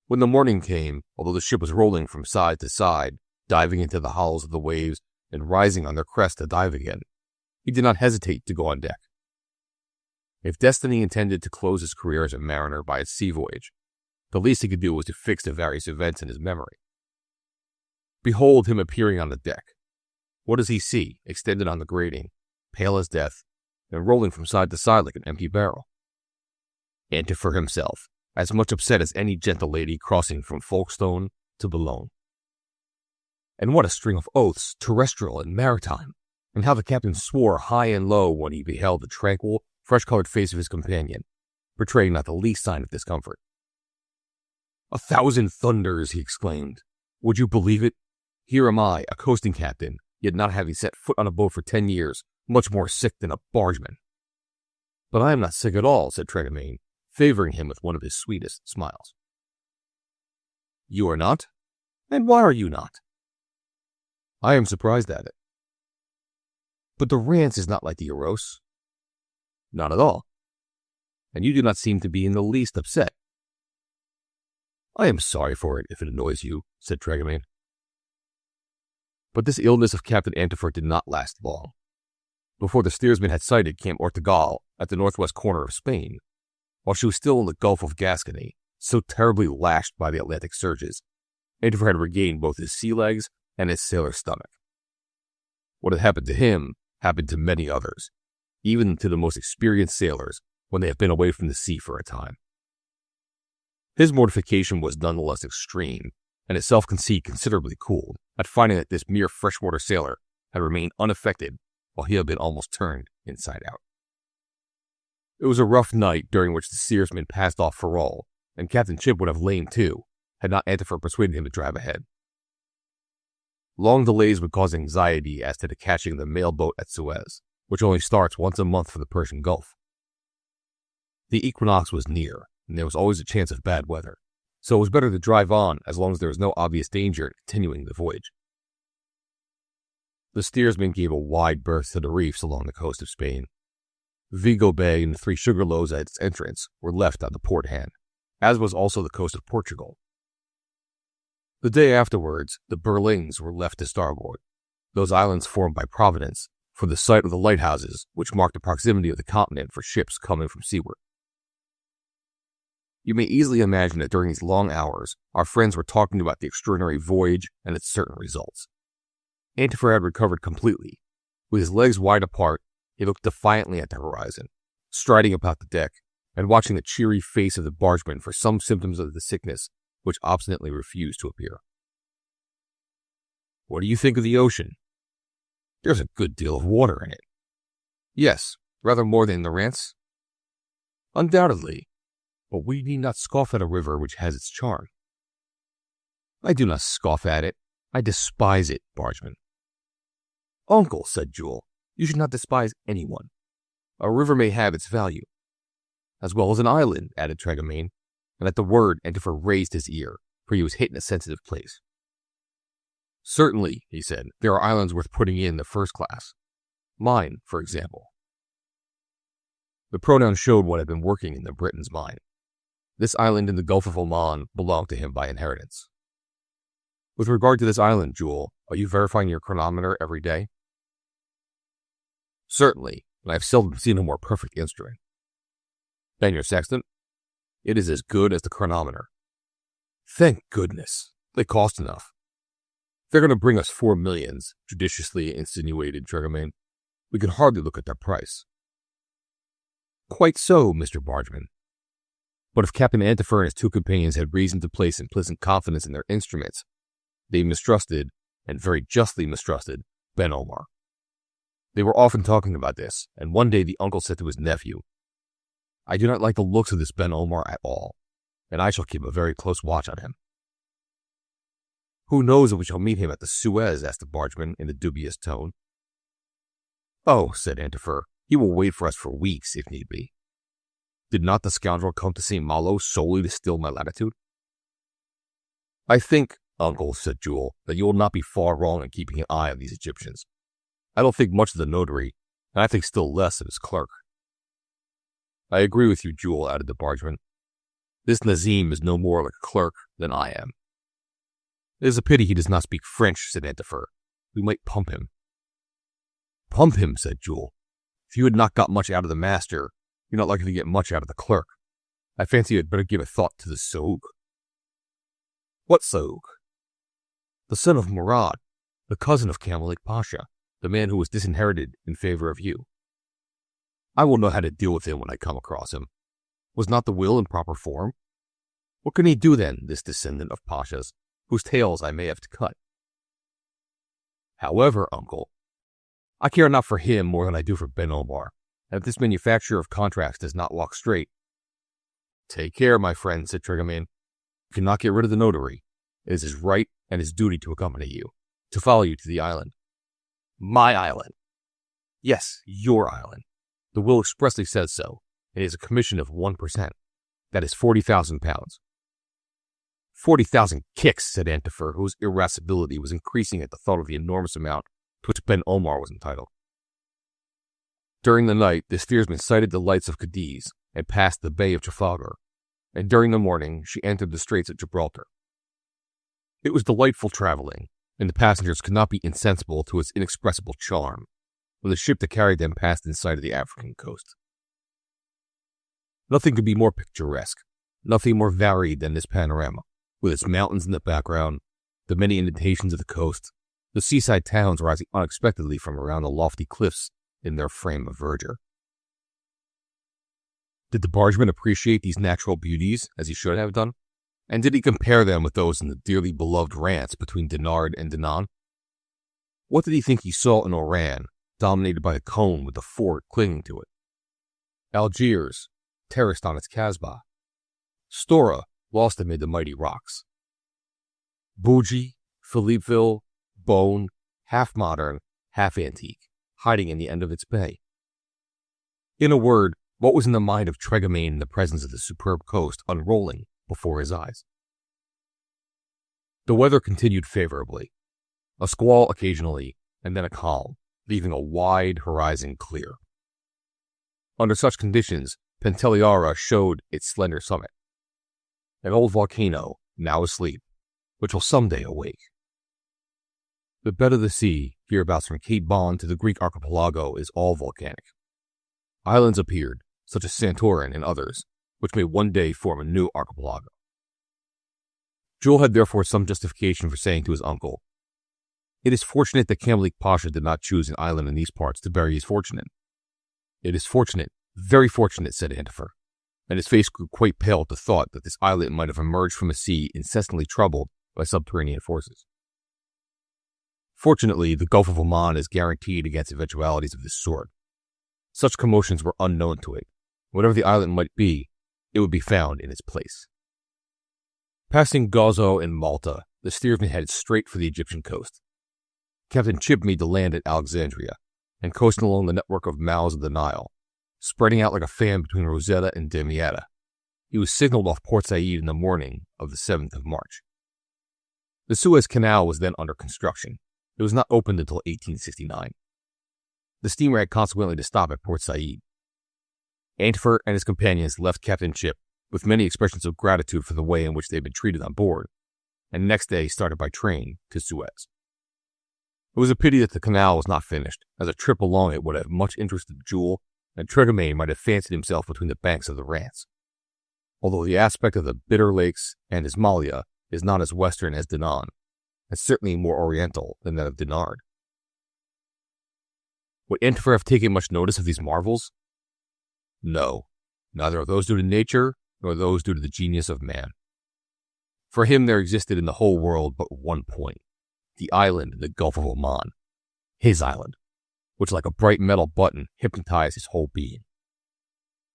When the morning came, although the ship was rolling from side to side, diving into the hollows of the waves and rising on their crest to dive again, he did not hesitate to go on deck. If destiny intended to close his career as a mariner by a sea voyage, the least he could do was to fix the various events in his memory. Behold him appearing on the deck. What does he see, extended on the grating, pale as death, and rolling from side to side like an empty barrel? Antifer himself, as much upset as any gentle lady crossing from Folkestone to Boulogne. And what a string of oaths, terrestrial and maritime, and how the captain swore high and low when he beheld the tranquil, fresh-colored face of his companion, betraying not the least sign of discomfort. "A thousand thunders!" he exclaimed. "Would you believe it? Here am I, a coasting captain, yet not having set foot on a boat for 10 years, much more sick than a bargeman." "But I am not sick at all," said Tregomain, favoring him with one of his sweetest smiles. "You are not? And why are you not?" "I am surprised at it." "But the Rance is not like the Eros." "Not at all. And you do not seem to be in the least upset." "I am sorry for it, if it annoys you," said Tregomain. But this illness of Captain Antifer did not last long. Before the steersman had sighted Camp Ortegal at the northwest corner of Spain, while she was still in the Gulf of Gascony, so terribly lashed by the Atlantic surges, Antifer had regained both his sea legs and his sailor's stomach. What had happened to him happened to many others, even to the most experienced sailors when they have been away from the sea for a time. His mortification was nonetheless extreme, and his self-conceit considerably cooled at finding that this mere freshwater sailor had remained unaffected while he had been almost turned inside out. It was a rough night during which the steersman passed off Ferrol, and Captain Chip would have lain too, had not Antifer persuaded him to drive ahead. Long delays would cause anxiety as to the catching of the mail boat at Suez, which only starts once a month for the Persian Gulf. The equinox was near, and there was always a chance of bad weather, so it was better to drive on as long as there was no obvious danger in continuing the voyage. The steersman gave a wide berth to the reefs along the coast of Spain. Vigo Bay and the 3 Sugarloaves at its entrance were left on the port hand, as was also the coast of Portugal. The day afterwards, the Berlings were left to starboard, those islands formed by Providence, for the site of the lighthouses which marked the proximity of the continent for ships coming from seaward. You may easily imagine that during these long hours, our friends were talking about the extraordinary voyage and its certain results. Antifer had recovered completely. With his legs wide apart, he looked defiantly at the horizon, striding about the deck, and watching the cheery face of the bargeman for some symptoms of the sickness which obstinately refused to appear. "What do you think of the ocean?" "There's a good deal of water in it." "Yes, rather more than in the Rance." "Undoubtedly, but we need not scoff at a river which has its charm." "I do not scoff at it. I despise it, bargeman." "Uncle," said Jules, "you should not despise anyone. A river may have its value." "As well as an island," added Tregomain, and at the word Antifer raised his ear, for he was hit in a sensitive place. "Certainly," he said, "there are islands worth putting in the first class. Mine, for example." The pronoun showed what had been working in the Briton's mind. This island in the Gulf of Oman belonged to him by inheritance. "With regard to this island, Jules, are you verifying your chronometer every day?" "Certainly, and I have seldom seen a more perfect instrument." "And your sextant?" "It is as good as the chronometer." "Thank goodness. They cost enough." "They're going to bring us 4 millions, judiciously insinuated Tregomain. "We could hardly look at their price." "Quite so, Mr. Bargeman. But if Captain Antifer and his 2 companions had reason to place implicit confidence in their instruments, they mistrusted, and very justly mistrusted, Ben Omar. They were often talking about this, and one day the uncle said to his nephew, "I do not like the looks of this Ben Omar at all, and I shall keep a very close watch on him." Who knows if we shall meet him at the Suez? Asked the bargeman in a dubious tone. Oh, said Antifer, he will wait for us for weeks, if need be. Did not the scoundrel come to St. Malo solely to steal my latitude? I think, uncle, said Jules, that you will not be far wrong in keeping an eye on these Egyptians. I don't think much of the notary, and I think still less of his clerk. I agree with you, Jules, added the bargeman. This Nazim is no more like a clerk than I am. It is a pity he does not speak French, said Antifer. We might pump him. Pump him, said Jules. If you had not got much out of the master, you're not likely to get much out of the clerk. I fancy you had better give a thought to the Soug. What Soug? The son of Murad, the cousin of Kamalik Pasha, the man who was disinherited in favor of you. I will know how to deal with him when I come across him. Was not the will in proper form? What can he do then, this descendant of Pashas, whose tails I may have to cut? However, uncle, I care not for him more than I do for Ben Omar, and if this manufacturer of contracts does not walk straight. Take care, my friend, said Triggerman. You cannot get rid of the notary. It is his right and his duty to accompany you, to follow you to the island. My island. Yes, your island. The will expressly says so. It is a commission of 1%. That is 40,000 pounds. 40,000 kicks, said Antifer, whose irascibility was increasing at the thought of the enormous amount to which Ben Omar was entitled. During the night, the steersman sighted the lights of Cadiz and passed the Bay of Trafalgar, and during the morning she entered the Straits of Gibraltar. It was delightful traveling, and the passengers could not be insensible to its inexpressible charm when the ship that carried them passed in sight of the African coast. Nothing could be more picturesque, nothing more varied than this panorama, with its mountains in the background, the many indentations of the coast, the seaside towns rising unexpectedly from around the lofty cliffs in their frame of verdure. Did the bargeman appreciate these natural beauties as he should have done? And did he compare them with those in the dearly beloved rants between Dinard and Dinan? What did he think he saw in Oran, dominated by a cone with the fort clinging to it? Algiers, terraced on its Casbah. Stora, lost amid the mighty rocks. Bougie, Philippeville, Beaune, half modern, half antique, hiding in the end of its bay. In a word, what was in the mind of Trégamain in the presence of the superb coast unrolling before his eyes? The weather continued favorably. A squall occasionally, and then a calm, leaving a wide horizon clear. Under such conditions, Pantelleria showed its slender summit, an old volcano, now asleep, which will someday awake. The bed of the sea, hereabouts from Cape Bon to the Greek archipelago, is all volcanic. Islands appeared, such as Santorin and others, which may one day form a new archipelago. Jules had therefore some justification for saying to his uncle, "It is fortunate that Kamalik Pasha did not choose an island in these parts to bury his fortune in." "It is fortunate, very fortunate," said Antifer, and his face grew quite pale at the thought that this islet might have emerged from a sea incessantly troubled by subterranean forces. Fortunately, the Gulf of Oman is guaranteed against eventualities of this sort. Such commotions were unknown to it. Whatever the island might be, it would be found in its place. Passing Gozo and Malta, the steersman headed straight for the Egyptian coast. Captain Chip made the land at Alexandria, and coasting along the network of mouths of the Nile, spreading out like a fan between Rosetta and Damietta, he was signaled off Port Said in the morning of the 7th of March. The Suez Canal was then under construction. It was not opened until 1869. The steamer had consequently to stop at Port Said. Antifer and his companions left Captain Chip with many expressions of gratitude for the way in which they had been treated on board, and next day started by train to Suez. It was a pity that the canal was not finished, as a trip along it would have much interested Jules, and Trégamain might have fancied himself between the banks of the Rance, although the aspect of the Bitter Lakes and Ismailia is not as western as Dinan, and certainly more oriental than that of Dinard. Would Antifer have taken much notice of these marvels? No, neither of those due to nature, nor those due to the genius of man. For him there existed in the whole world but one point, the island in the Gulf of Oman, his island, which like a bright metal button hypnotized his whole being.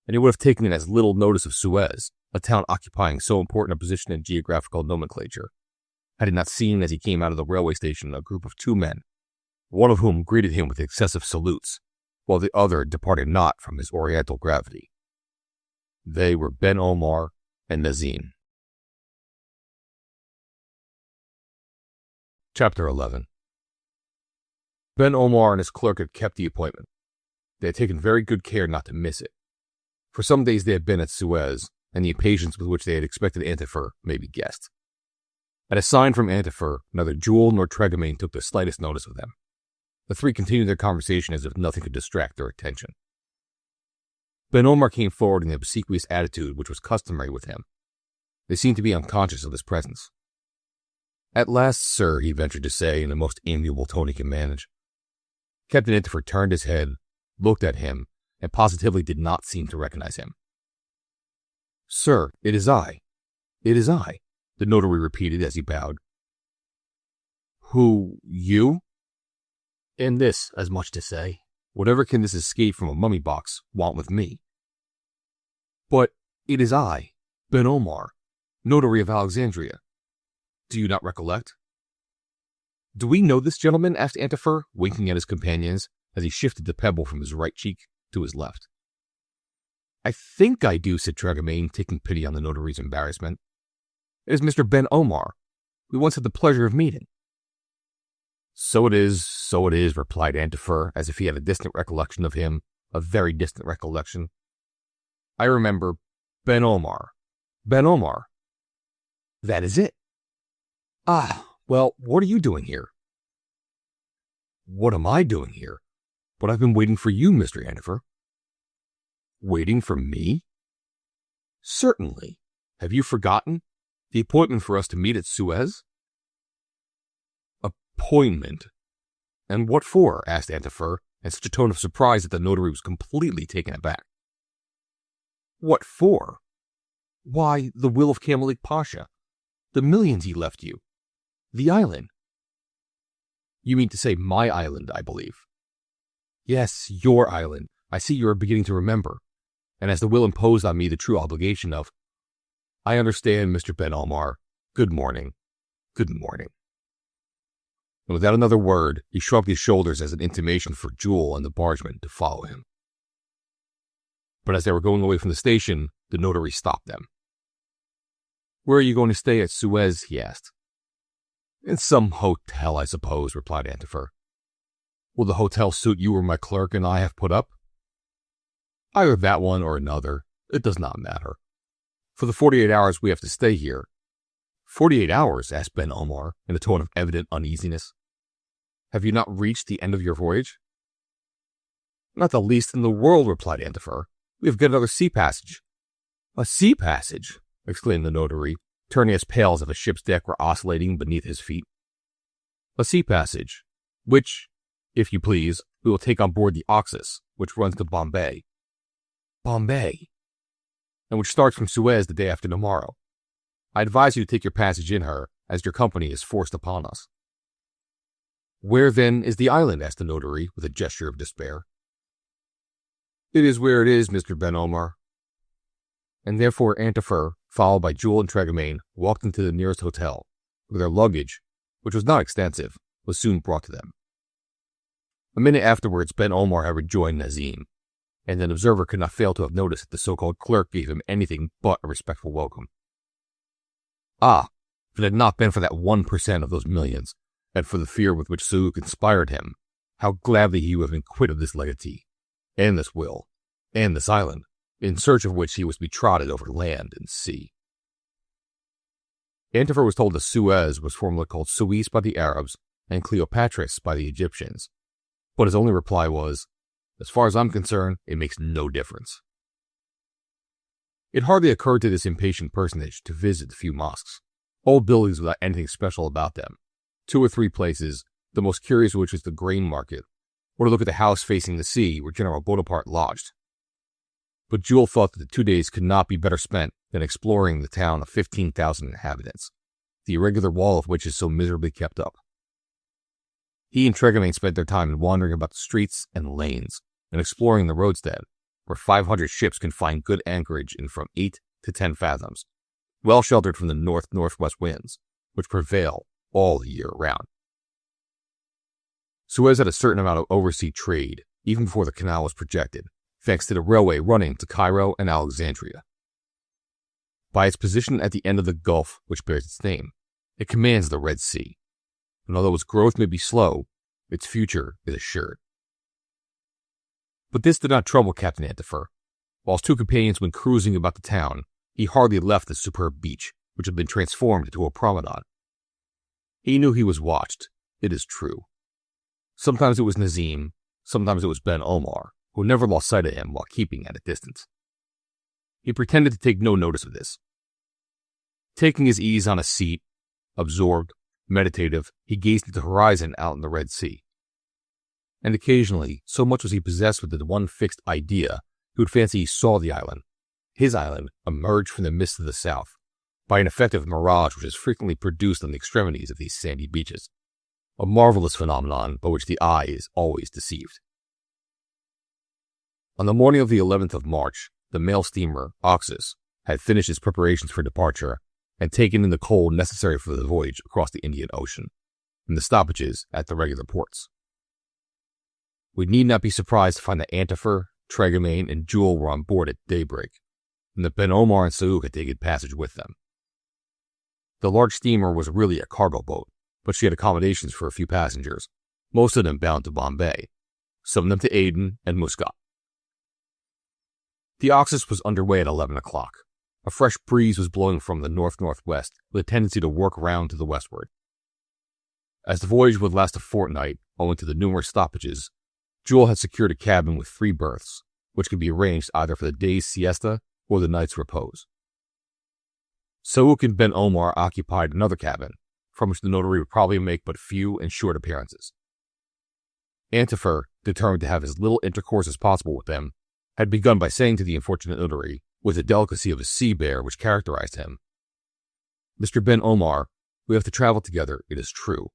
And he would have taken as little notice of Suez, a town occupying so important a position in geographical nomenclature, had he not seen as he came out of the railway station a group of 2 men, one of whom greeted him with excessive salutes, while the other departed not from his oriental gravity. They were Ben Omar and Nazim. Chapter 11. Ben Omar and his clerk had kept the appointment. They had taken very good care not to miss it. For some days they had been at Suez, and the impatience with which they had expected Antifer may be guessed. At a sign from Antifer, neither Jules nor Tregomain took the slightest notice of them. The 3 continued their conversation as if nothing could distract their attention. Ben Omar came forward in the obsequious attitude which was customary with him. They seemed to be unconscious of his presence. "At last, sir," he ventured to say in the most amiable tone he could manage. Captain Antifer turned his head, looked at him, and positively did not seem to recognize him. "Sir, it is I. It is I," the notary repeated as he bowed. "Who, you?" "And this, as much to say, whatever can this escape from a mummy box want with me?" "But it is I, Ben Omar, notary of Alexandria. Do you not recollect?" "Do we know this gentleman?" asked Antifer, winking at his companions as he shifted the pebble from his right cheek to his left. "I think I do," said Tregomain, taking pity on the notary's embarrassment. "It is Mr. Ben Omar. We once had the pleasure of meeting." So it is," replied Antifer, as if he had a distant recollection of him, a very distant recollection. "I remember Ben Omar. Ben Omar. That is it. Ah, well, what are you doing here?" "What am I doing here? But I've been waiting for you, Mr. Antifer." "Waiting for me?" "Certainly. Have you forgotten the appointment for us to meet at Suez?" "Appointment? And what for?" asked Antifer, in such a tone of surprise that the notary was completely taken aback. "What for? Why, the will of Kamalik Pasha, the millions he left you, the island." "You mean to say my island, I believe." "Yes, your island. I see you are beginning to remember, and as the will imposed on me the true obligation of—" "I understand, Mr. Ben Omar. Good morning. Good morning." And without another word, he shrugged his shoulders as an intimation for Jules and the bargeman to follow him. But as they were going away from the station, the notary stopped them. "Where are you going to stay at Suez?" he asked. "In some hotel, I suppose," replied Antifer. "Will the hotel suit you or my clerk and I have put up?" "Either that one or another. It does not matter. For the 48 hours we have to stay here." "48 hours?" asked Ben Omar, in a tone of evident uneasiness. "Have you not reached the end of your voyage?" "Not the least in the world," replied Antifer. "We have got another sea passage." "A sea passage!" exclaimed the notary, turning as pale as if a ship's deck were oscillating beneath his feet. "A sea passage, which, if you please, we will take on board the Oxus, which runs to Bombay." "Bombay?" "And which starts from Suez the day after tomorrow. I advise you to take your passage in her, as your company is forced upon us." "Where, then, is the island?" asked the notary, with a gesture of despair. "It is where it is, Mr. Ben Omar." And therefore Antifer, followed by Jules and Tregomain, walked into the nearest hotel, where their luggage, which was not extensive, was soon brought to them. A minute afterwards, Ben Omar had rejoined Nazim, and an observer could not fail to have noticed that the so-called clerk gave him anything but a respectful welcome. Ah, if it had not been for that 1% of those millions, and for the fear with which Souk inspired him, how gladly he would have been quit of this legatee, and this will, and this island, in search of which he was to be trotted over land and sea. Antifer was told that Suez was formerly called Suez by the Arabs and Cleopatris by the Egyptians, but his only reply was, "As far as I'm concerned, it makes no difference." It hardly occurred to this impatient personage to visit the few mosques, old buildings without anything special about them, 2 or 3 places, the most curious of which was the grain market, or to look at the house facing the sea where General Bonaparte lodged. But Jules thought that the 2 days could not be better spent than exploring the town of 15,000 inhabitants, the irregular wall of which is so miserably kept up. He and Tregomain spent their time in wandering about the streets and lanes, and exploring the roadstead, where 500 ships can find good anchorage in from 8 to 10 fathoms, well sheltered from the north-northwest winds, which prevail all the year round. Suez had a certain amount of oversea trade even before the canal was projected, thanks to the railway running to Cairo and Alexandria. By its position at the end of the Gulf which bears its name, it commands the Red Sea, and although its growth may be slow, its future is assured. But this did not trouble Captain Antifer. While his two companions went cruising about the town, he hardly left the superb beach, which had been transformed into a promenade. He knew he was watched, it is true. Sometimes it was Nazim, sometimes it was Ben Omar, who never lost sight of him while keeping at a distance. He pretended to take no notice of this. Taking his ease on a seat, absorbed, meditative, he gazed at the horizon out in the Red Sea. And occasionally, so much was he possessed with the one fixed idea, he would fancy he saw the island, his island, emerge from the mist of the south, by an effect of mirage which is frequently produced on the extremities of these sandy beaches, a marvelous phenomenon by which the eye is always deceived. On the morning of the 11th of March, the mail steamer Oxus had finished its preparations for departure and taken in the coal necessary for the voyage across the Indian Ocean, and the stoppages at the regular ports. We need not be surprised to find that Antifer, Tregamain, and Jules were on board at daybreak, and that Ben Omar and Saouk had taken passage with them. The large steamer was really a cargo boat, but she had accommodations for a few passengers, most of them bound to Bombay, some of them to Aden and Muscat. The Oxus was underway at 11 o'clock. A fresh breeze was blowing from the north-northwest with a tendency to work round to the westward. As the voyage would last a fortnight, owing to the numerous stoppages, Jules had secured a cabin with 3 berths, which could be arranged either for the day's siesta or the night's repose. Saouk and Ben Omar occupied another cabin, from which the notary would probably make but few and short appearances. Antifer, determined to have as little intercourse as possible with them, had begun by saying to the unfortunate notary, with the delicacy of a sea bear which characterized him, "Mr. Ben Omar, we have to travel together, it is true,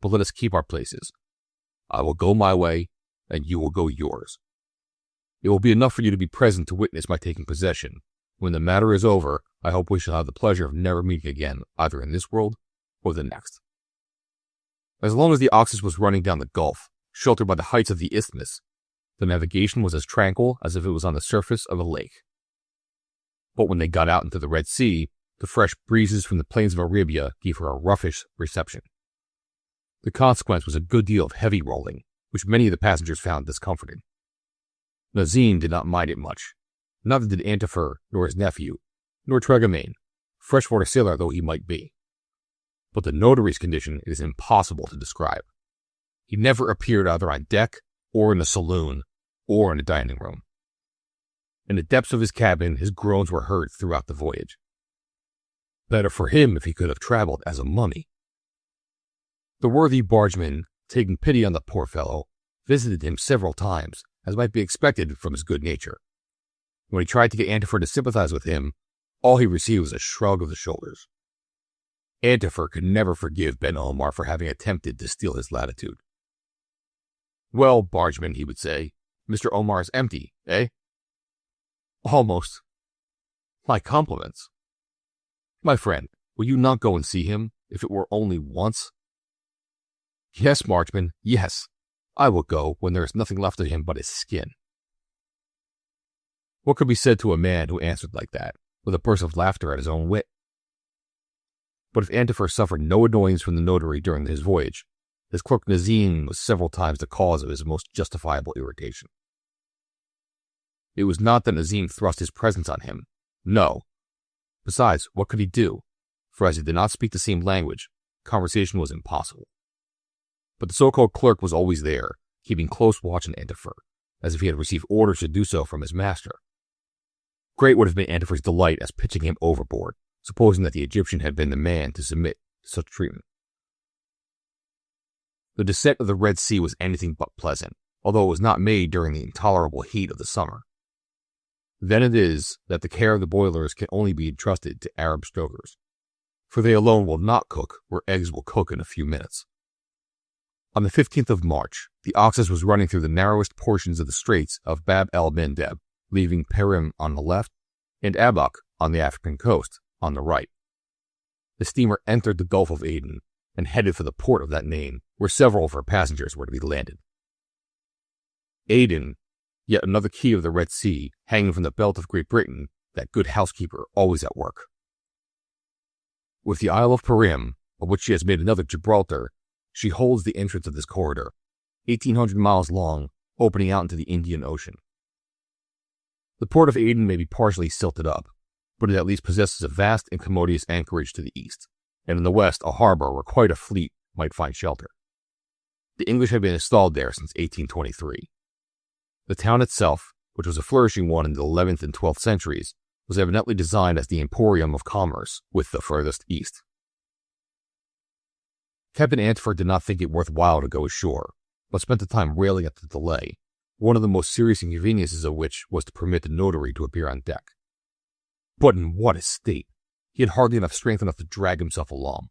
but let us keep our places. I will go my way, and you will go yours. It will be enough for you to be present to witness my taking possession. When the matter is over, I hope we shall have the pleasure of never meeting again, either in this world or the next." As long as the Oxus was running down the Gulf, sheltered by the heights of the isthmus, the navigation was as tranquil as if it was on the surface of a lake. But when they got out into the Red Sea, the fresh breezes from the plains of Arabia gave her a roughish reception. The consequence was a good deal of heavy rolling, which many of the passengers found discomforting. Nazim did not mind it much. Neither did Antifer, nor his nephew, nor Tregamain, freshwater sailor though he might be. But the notary's condition it is impossible to describe. He never appeared either on deck, or in the saloon, or in the dining room. In the depths of his cabin, his groans were heard throughout the voyage. Better for him if he could have traveled as a mummy. The worthy bargeman, taking pity on the poor fellow, visited him several times, as might be expected from his good nature. When he tried to get Antifer to sympathize with him, all he received was a shrug of the shoulders. Antifer could never forgive Ben Omar for having attempted to steal his latitude. "Well, bargeman," he would say, "Mr. Omar is empty, eh?" "Almost." "My compliments." "My friend, will you not go and see him, if it were only once?" "Yes, Marchman, yes. I will go when there is nothing left of him but his skin." What could be said to a man who answered like that, with a burst of laughter at his own wit? But if Antifer suffered no annoyance from the notary during his voyage, his clerk Nazim was several times the cause of his most justifiable irritation. It was not that Nazim thrust his presence on him. No. Besides, what could he do? For as he did not speak the same language, conversation was impossible. But the so-called clerk was always there, keeping close watch on Antifer, as if he had received orders to do so from his master. Great would have been Antifer's delight as pitching him overboard, supposing that the Egyptian had been the man to submit to such treatment. The descent of the Red Sea was anything but pleasant, although it was not made during the intolerable heat of the summer. Then it is that the care of the boilers can only be entrusted to Arab stokers, for they alone will not cook where eggs will cook in a few minutes. On the 15th of March, the Oxus was running through the narrowest portions of the straits of Bab el-Mandeb, leaving Perim on the left and Abak on the African coast on the right. the steamer entered the Gulf of Aden and headed for the port of that name, where several of her passengers were to be landed. Aden, yet another key of the Red Sea, hanging from the belt of Great Britain, that good housekeeper always at work. With the Isle of Perim, of which she has made another Gibraltar, she holds the entrance of this corridor, 1,800 miles long, opening out into the Indian Ocean. The port of Aden may be partially silted up, but it at least possesses a vast and commodious anchorage to the east, and in the west a harbor where quite a fleet might find shelter. The English had been installed there since 1823. The town itself, which was a flourishing one in the 11th and 12th centuries, was evidently designed as the emporium of commerce with the furthest east. Captain Antifer did not think it worthwhile to go ashore, but spent the time railing at the delay, one of the most serious inconveniences of which was to permit the notary to appear on deck. But in what a state! He had hardly enough strength to drag himself along.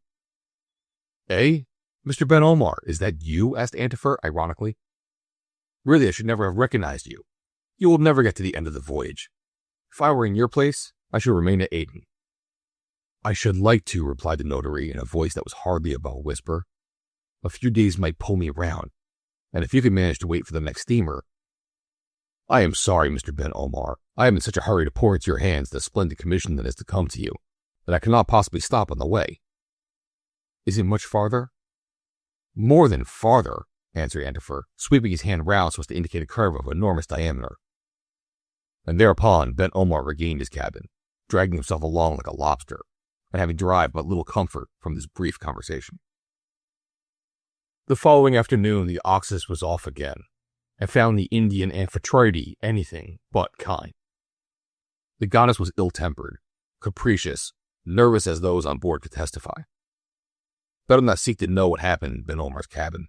"Eh? Mr. Ben Omar, is that you?" asked Antifer, ironically. "Really, I should never have recognized you. You will never get to the end of the voyage. If I were in your place, I should remain at Aden." "I should like to," replied the notary in a voice that was hardly above a whisper. "A few days might pull me round, and if you could manage to wait for the next steamer—" "I am sorry, Mr. Ben Omar. I am in such a hurry to pour into your hands the splendid commission that is to come to you, that I cannot possibly stop on the way." "Is it much farther?" "More than farther," answered Antifer, sweeping his hand round so as to indicate a curve of enormous diameter. And thereupon Ben Omar regained his cabin, dragging himself along like a lobster, and having derived but little comfort from this brief conversation. The following afternoon the Oxus was off again, and found the Indian Amphitrite anything but kind. The goddess was ill-tempered, capricious, nervous as those on board could testify. Better not seek to know what happened in Ben Omar's cabin.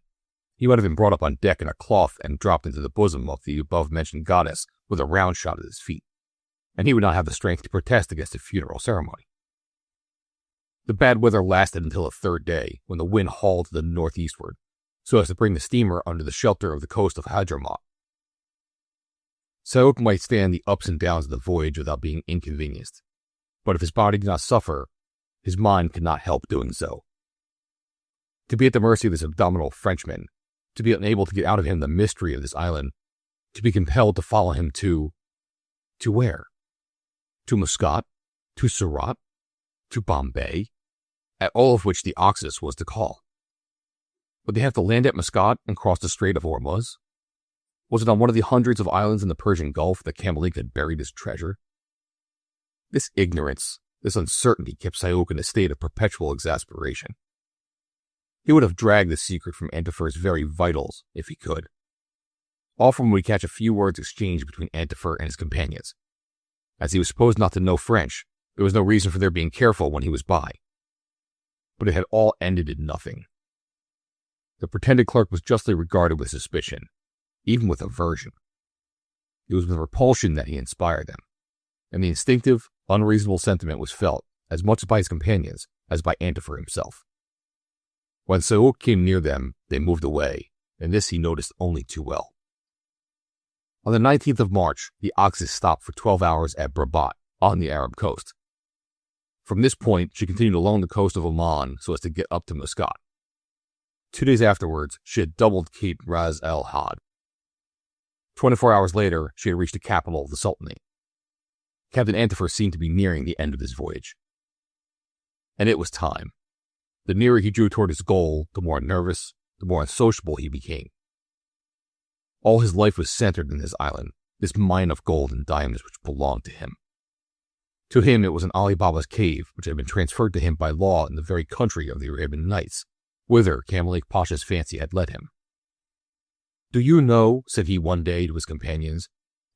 He might have been brought up on deck in a cloth and dropped into the bosom of the above-mentioned goddess with a round shot at his feet, and he would not have the strength to protest against a funeral ceremony. The bad weather lasted until the third day, when the wind hauled to the northeastward, so as to bring the steamer under the shelter of the coast of Hadramaut. Saouk might stand the ups and downs of the voyage without being inconvenienced, but if his body did not suffer, his mind could not help doing so. To be at the mercy of this abdominal Frenchman, to be unable to get out of him the mystery of this island, to be compelled to follow him to where? To Muscat? To Surat? To Bombay? At all of which the Oxus was to call. Would they have to land at Muscat and cross the Strait of Hormuz? Was it on one of the hundreds of islands in the Persian Gulf that Cambaluc had buried his treasure? This ignorance, this uncertainty kept Saouk in a state of perpetual exasperation. He would have dragged the secret from Antifer's very vitals if he could. Often would we catch a few words exchanged between Antifer and his companions. As he was supposed not to know French, there was no reason for their being careful when he was by. But it had all ended in nothing. The pretended clerk was justly regarded with suspicion, even with aversion. It was with repulsion that he inspired them, and the instinctive, unreasonable sentiment was felt as much by his companions as by Antifer himself. When Saouk came near them, they moved away, and this he noticed only too well. On the 19th of March, the Oxus stopped for 12 hours at Brabat, on the Arab coast. From this point, she continued along the coast of Oman so as to get up to Muscat. 2 days afterwards, she had doubled Cape Ras el Had. 24 hours later, she had reached the capital of the Sultanate. Captain Antifer seemed to be nearing the end of his voyage. And it was time. The nearer he drew toward his goal, the more nervous, the more unsociable he became. All his life was centered in this island, this mine of gold and diamonds which belonged to him. To him it was an Ali Baba's cave which had been transferred to him by law in the very country of the Arabian Nights, whither Cambaluc Pasha's fancy had led him. "Do you know," said he one day to his companions,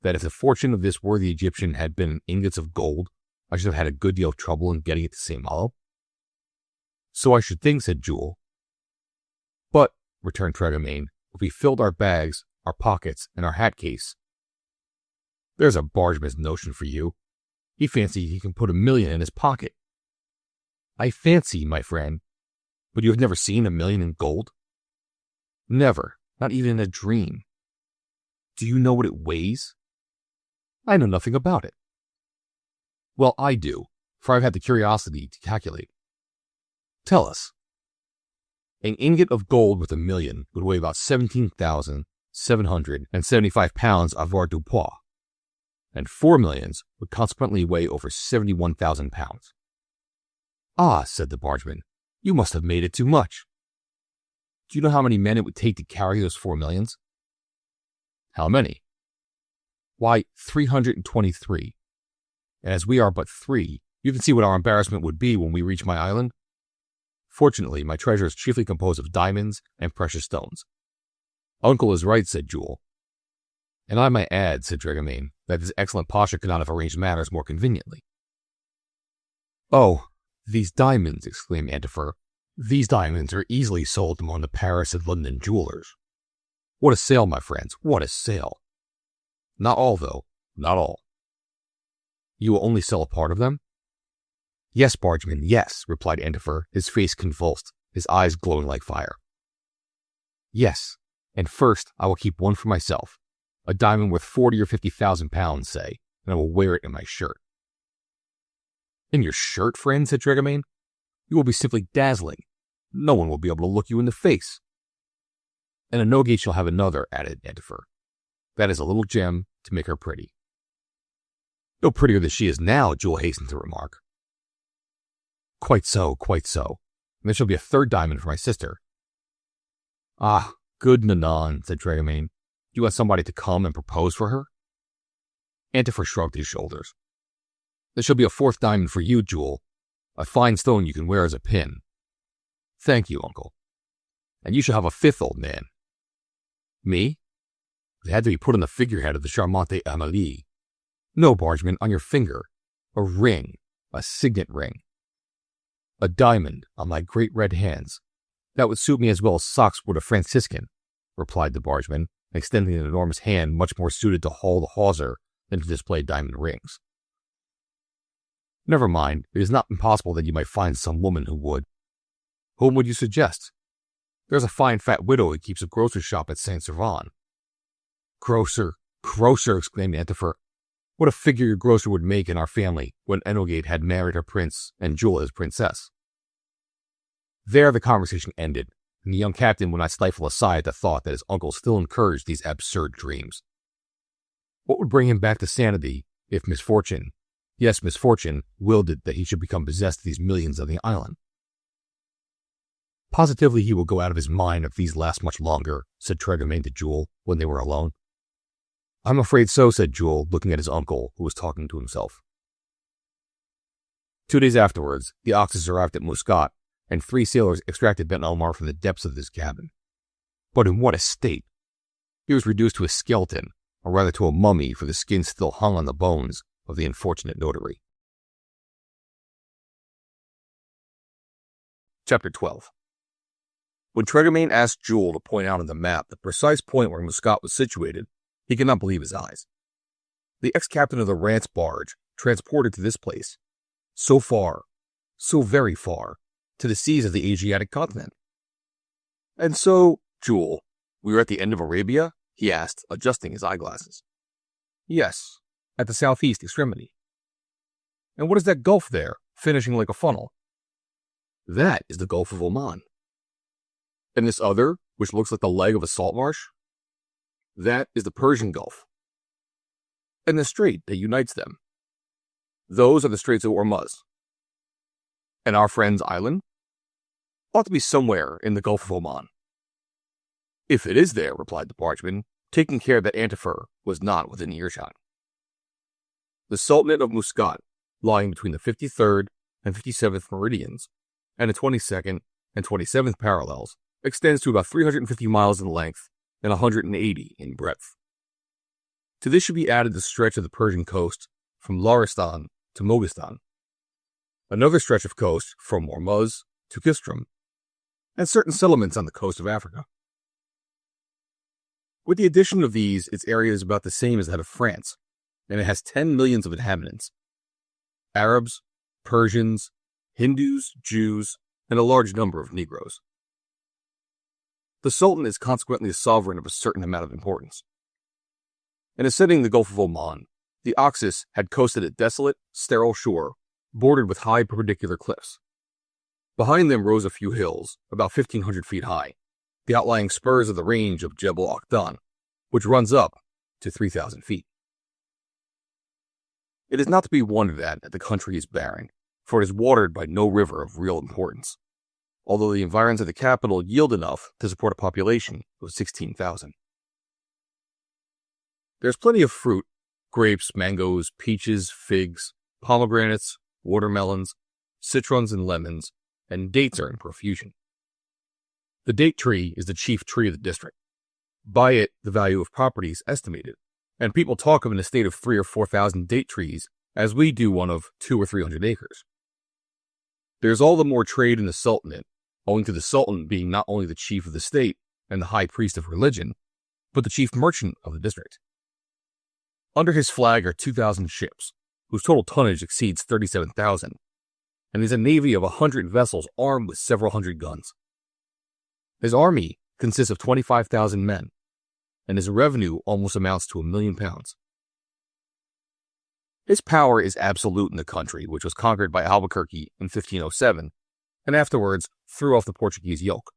"that if the fortune of this worthy Egyptian had been in ingots of gold, I should have had a good deal of trouble in getting it to St. Malo?" "So I should think," said Jules. "But," returned Trégamain, "if we filled our bags, our pockets, and our hat case—" "There's a bargeman's notion for you. He fancies he can put $1 million in his pocket." "I fancy, my friend. But you have never seen $1 million in gold?" "Never, not even in a dream." "Do you know what it weighs?" "I know nothing about it." "Well, I do, for I've had the curiosity to calculate. Tell us. An ingot of gold worth 1,000,000 would weigh about 17,775 pounds avoirdupois, and 4 millions would consequently weigh over 71,000 pounds. Ah, said the bargeman, you must have made it too much. Do you know how many men it would take to carry those 4 millions? How many? Why, 323. And as we are but 3, you can see what our embarrassment would be when we reach my island. Fortunately, my treasure is chiefly composed of diamonds and precious stones. Uncle is right, said Jules. And I might add, said Dragomain, that his excellent Pasha could not have arranged matters more conveniently. Oh, these diamonds, exclaimed Antifer. These diamonds are easily sold among the Paris and London jewelers. What a sale, my friends, what a sale. Not all, though, not all. You will only sell a part of them? Yes, bargeman, yes, replied Antifer, his face convulsed, his eyes glowing like fire. Yes, and first I will keep one for myself, a diamond worth 40 or 50,000 pounds, say, and I will wear it in my shirt. In your shirt, friend, said Dragomain? You will be simply dazzling. No one will be able to look you in the face. And Enoge shall have another, added Antifer. That is a little gem to make her pretty. No prettier than she is now, Jules hastened to remark. Quite so, quite so. And there shall be a third diamond for my sister. Ah, good Nanan, said Dragomain. Do you want somebody to come and propose for her? Antifer shrugged his shoulders. There shall be a fourth diamond for you, Jules. A fine stone you can wear as a pin. Thank you, uncle. And you shall have a fifth, old man. Me? They had to be put on the figurehead of the Charmante Amélie. No, bargeman, on your finger. A ring, a signet ring. A diamond on my great red hands. That would suit me as well as socks would a Franciscan, replied the bargeman, extending an enormous hand much more suited to haul the hawser than to display diamond rings. Never mind, it is not impossible that you might find some woman who would. Whom would you suggest? There's a fine fat widow who keeps a grocer's shop at Saint-Servan. Grocer, grocer, exclaimed Antifer. What a figure your grocer would make in our family when Enoge had married her prince and Jules his princess. There the conversation ended, and the young captain would not stifle a sigh at the thought that his uncle still encouraged these absurd dreams. What would bring him back to sanity if misfortune, yes, misfortune, willed it that he should become possessed of these millions on the island? Positively he will go out of his mind if these last much longer, said Dragomain to Jules when they were alone. I'm afraid so, said Jules, looking at his uncle, who was talking to himself. 2 days afterwards, the oxes arrived at Muscat, and 3 sailors extracted Ben Omar from the depths of his cabin. But in what a state! He was reduced to a skeleton, or rather to a mummy, for the skin still hung on the bones of the unfortunate notary. Chapter 12. When Dragomain asked Jules to point out on the map the precise point where Muscat was situated, he could not believe his eyes. The ex-captain of the Rance barge transported to this place, so far, so very far, to the seas of the Asiatic continent. And so, Jules, we are at the end of Arabia? He asked, adjusting his eyeglasses. Yes, at the southeast extremity. And what is that gulf there, finishing like a funnel? That is the Gulf of Oman. And this other, which looks like the leg of a salt marsh? That is the Persian Gulf. And the strait that unites them? Those are the Straits of Ormuz. And our friend's island? Ought to be somewhere in the Gulf of Oman. If it is there, replied the bargeman, taking care that Antifer was not within earshot. The Sultanate of Muscat, lying between the 53rd and 57th meridians, and the 22nd and 27th parallels, extends to about 350 miles in length and 180 in breadth. To this should be added the stretch of the Persian coast from Lauristan to Moghazan, another stretch of coast from Ormuz to Kistrim, and certain settlements on the coast of Africa. With the addition of these, its area is about the same as that of France, and it has 10 millions of inhabitants: Arabs, Persians, Hindus, Jews, and a large number of Negroes. The Sultan is consequently a sovereign of a certain amount of importance. In ascending the Gulf of Oman, the Oxus had coasted a desolate, sterile shore bordered with high perpendicular cliffs. Behind them rose a few hills, about 1,500 feet high, the outlying spurs of the range of Jebel Akdan, which runs up to 3,000 feet. It is not to be wondered at that the country is barren, for it is watered by no river of real importance, although the environs of the capital yield enough to support a population of 16,000. There's plenty of fruit: grapes, mangoes, peaches, figs, pomegranates, watermelons, citrons and lemons, and dates are in profusion. The date tree is the chief tree of the district. By it, the value of property is estimated, and people talk of an estate of 3,000 or 4,000 date trees as we do one of 200 or 300 acres. There is all the more trade in the Sultanate, owing to the Sultan being not only the chief of the state and the high priest of religion, but the chief merchant of the district. Under his flag are 2,000 ships, whose total tonnage exceeds 37,000, and is a navy of 100 vessels armed with several hundred guns. His army consists of 25,000 men, and his revenue almost amounts to £1,000,000. His power is absolute in the country, which was conquered by Albuquerque in 1507, and afterwards threw off the Portuguese yoke.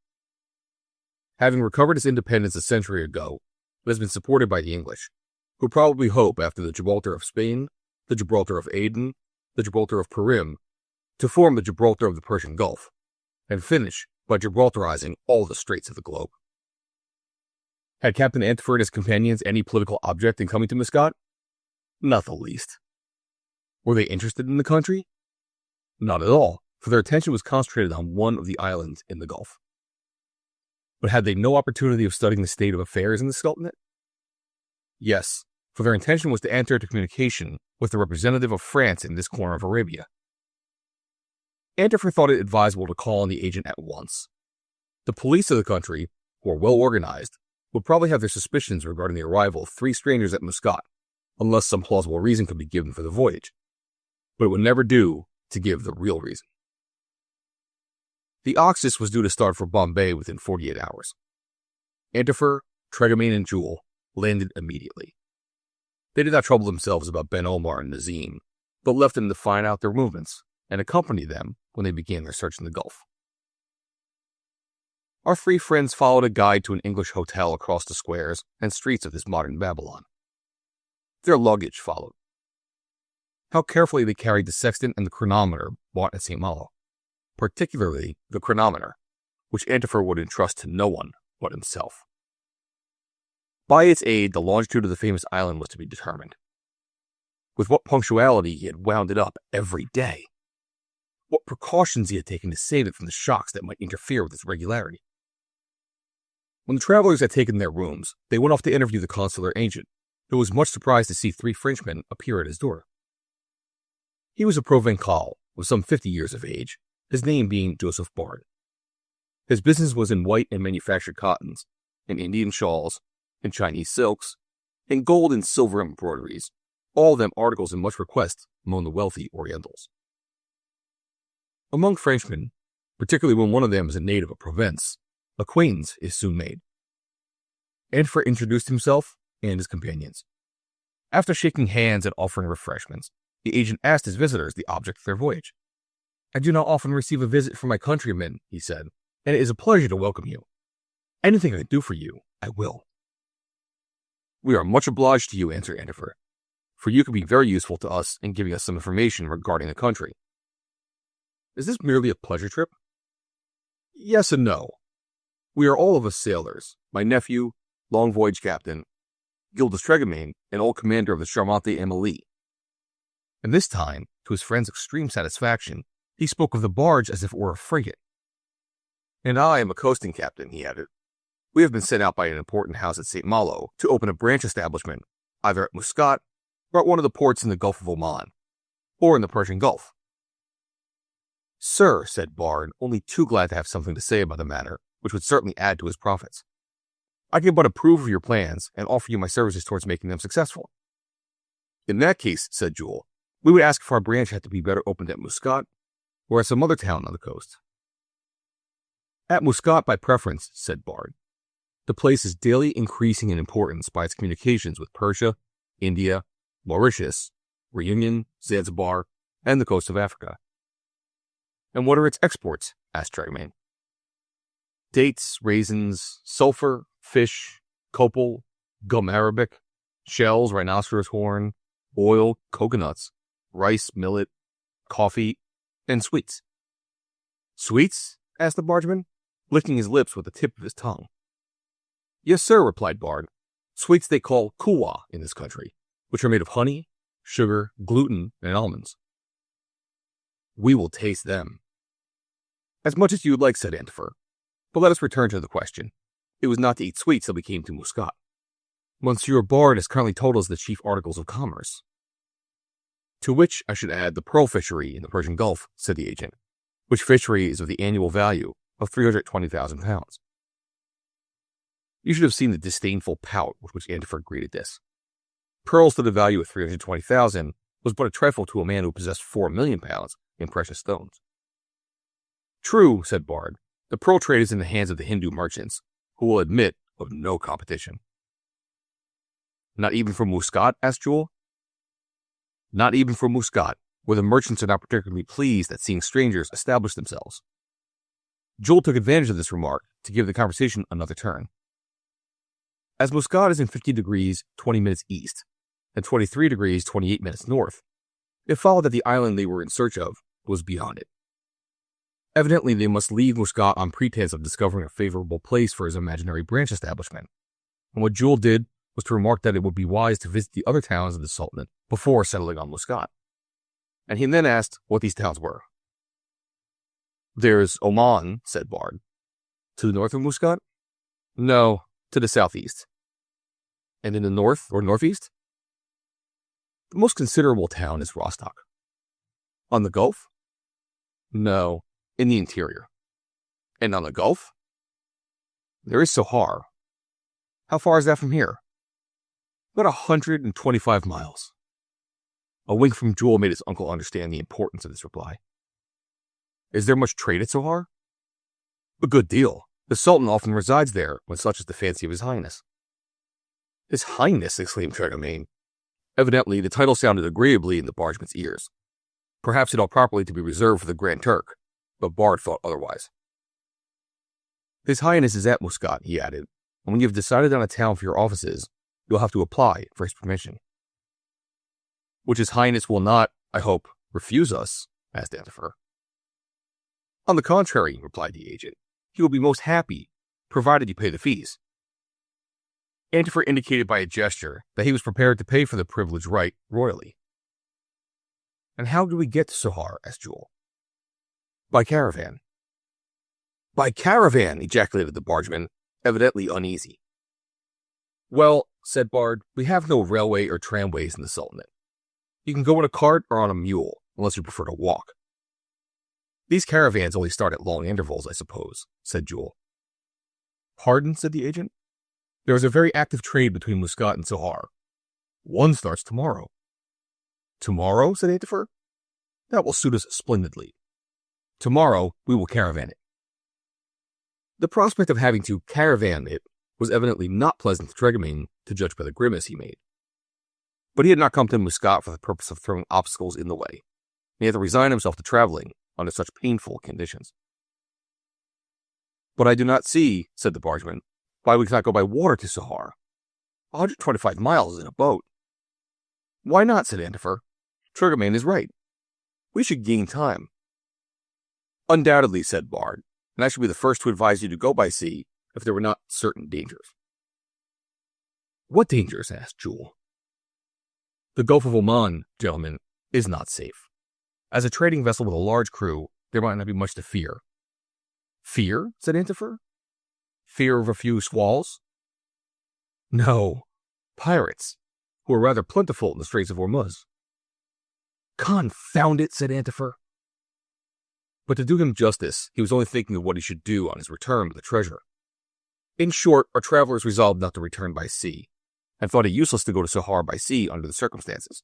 Having recovered its independence a century ago, it has been supported by the English, who probably hope, after the Gibraltar of Spain, the Gibraltar of Aden, the Gibraltar of Perim, to form the Gibraltar of the Persian Gulf, and finish by Gibraltarizing all the straits of the globe. Had Captain Antifer and his companions any political object in coming to Muscat? Not the least. Were they interested in the country? Not at all, for their attention was concentrated on one of the islands in the Gulf. But had they no opportunity of studying the state of affairs in the Sultanate? Yes, for their intention was to enter into communication with the representative of France in this corner of Arabia. Antifer thought it advisable to call on the agent at once. The police of the country, who are well organized, would probably have their suspicions regarding the arrival of 3 strangers at Muscat, unless some plausible reason could be given for the voyage. But it would never do to give the real reason. The Oxus was due to start for Bombay within 48 hours. Antifer, Tregamain, and Jules landed immediately. They did not trouble themselves about Ben Omar and Nazim, but left them to find out their movements and accompany them when they began their search in the Gulf. Our 3 friends followed a guide to an English hotel across the squares and streets of this modern Babylon. Their luggage followed. How carefully they carried the sextant and the chronometer bought at St. Malo, particularly the chronometer, which Antifer would entrust to no one but himself. By its aid, the longitude of the famous island was to be determined. With what punctuality he had wound it up every day. What precautions he had taken to save it from the shocks that might interfere with its regularity. When the travelers had taken their rooms, they went off to interview the consular agent, who was much surprised to see 3 Frenchmen appear at his door. He was a Provençal, of some 50 years of age, his name being Joseph Bard. His business was in white and manufactured cottons, in Indian shawls, in Chinese silks, in gold and silver embroideries, all of them articles in much request among the wealthy Orientals. Among Frenchmen, particularly when one of them is a native of Provence, acquaintance is soon made. Antifer introduced himself and his companions. After shaking hands and offering refreshments, the agent asked his visitors the object of their voyage. "I do not often receive a visit from my countrymen," he said, "and it is a pleasure to welcome you. Anything I can do for you, I will." "We are much obliged to you," answered Antifer, "for you can be very useful to us in giving us some information regarding the country." "Is this merely a pleasure trip?" "Yes and no. We are all of us sailors. My nephew, long voyage captain, Gildas Tregamain, and old commander of the Charmante Amélie." And this time, to his friend's extreme satisfaction, he spoke of the barge as if it were a frigate. "And I am a coasting captain," he added. "We have been sent out by an important house at St. Malo to open a branch establishment, either at Muscat or at one of the ports in the Gulf of Oman, or in the Persian Gulf." "Sir," said Bard, only too glad to have something to say about the matter, which would certainly add to his profits, "I can but approve of your plans and offer you my services towards making them successful." "In that case," said Jules, "we would ask if our branch had to be better opened at Muscat or at some other town on the coast." "At Muscat by preference," said Bard. "The place is daily increasing in importance by its communications with Persia, India, Mauritius, Reunion, Zanzibar, and the coast of Africa." "And what are its exports?" asked Tregamane. Dates, raisins, sulfur, fish, copal, gum arabic, shells, rhinoceros horn, oil, coconuts, rice, millet, coffee, and sweets. Sweets? Asked the bargeman, licking his lips with the tip of his tongue. Yes, sir, replied Bard. Sweets they call kuwa in this country, which are made of honey, sugar, gluten, and almonds. We will taste them. As much as you would like, said Antifer. But let us return to the question. It was not to eat sweets that we came to Muscat. Monsieur Bard has currently told us the chief articles of commerce. To which I should add the pearl fishery in the Persian Gulf, said the agent, which fishery is of the annual value of 320,000 pounds. You should have seen the disdainful pout with which Antifer greeted this. Pearls to the value of 320,000 was but a trifle to a man who possessed 4 million pounds in precious stones. True, said Bard, the pearl trade is in the hands of the Hindu merchants, who will admit of no competition. Not even from Muscat? Asked Jules. Not even from Muscat, where the merchants are not particularly pleased at seeing strangers establish themselves. Jules took advantage of this remark to give the conversation another turn. As Muscat is in 50 degrees 20 minutes east and 23 degrees 28 minutes north, it followed that the island they were in search of was beyond it. Evidently, they must leave Muscat on pretense of discovering a favorable place for his imaginary branch establishment, and what Jules did was to remark that it would be wise to visit the other towns of the Sultanate before settling on Muscat. And he then asked what these towns were. There's Oman, said Bard. To the north of Muscat? No, to the southeast. And in the north or northeast? The most considerable town is Rostock. On the Gulf? No, in the interior. And on the Gulf? There is Sohar. How far is that from here? About 125 miles. A wink from Jules made his uncle understand the importance of this reply. Is there much trade at Sohar? A good deal. The Sultan often resides there when such is the fancy of His Highness. His Highness, exclaimed Tregamane. Evidently, the title sounded agreeably in the bargeman's ears. Perhaps it ought properly to be reserved for the Grand Turk, but Bard thought otherwise. His Highness is at Muscat, he added, and when you have decided on a town for your offices, you'll have to apply for his permission. Which His Highness will not, I hope, refuse us, asked Antifer. On the contrary, replied the agent, he will be most happy, provided you pay the fees. Antifer indicated by a gesture that he was prepared to pay for the privilege right royally. And how do we get to Sohar? Asked Jules. By caravan. By caravan, ejaculated the bargeman, evidently uneasy. Well, said Bard, we have no railway or tramways in the Sultanate. You can go in a cart or on a mule, unless you prefer to walk. These caravans only start at long intervals, I suppose, said Jules. Pardon, said the agent. There is a very active trade between Muscat and Sohar. One starts tomorrow. Tomorrow, said Antifer. That will suit us splendidly. Tomorrow we will caravan it. The prospect of having to caravan it was evidently not pleasant to Tregamane, to judge by the grimace he made. But he had not come to Muscat for the purpose of throwing obstacles in the way. He had to resign himself to traveling under such painful conditions. But I do not see, said the bargeman, why we cannot go by water to Sohar. 125 miles in a boat. Why not, said Antifer. Tregamane is right. We should gain time. Undoubtedly, said Bard, and I should be the first to advise you to go by sea if there were not certain dangers. What dangers? Asked Jules. The Gulf of Oman, gentlemen, is not safe. As a trading vessel with a large crew, there might not be much to fear. Fear? Said Antifer. Fear of a few squalls? No, pirates, who are rather plentiful in the Straits of Hormuz. Confound it, said Antifer. But to do him justice, he was only thinking of what he should do on his return with the treasure. In short, our travelers resolved not to return by sea, and thought it useless to go to Sohar by sea under the circumstances.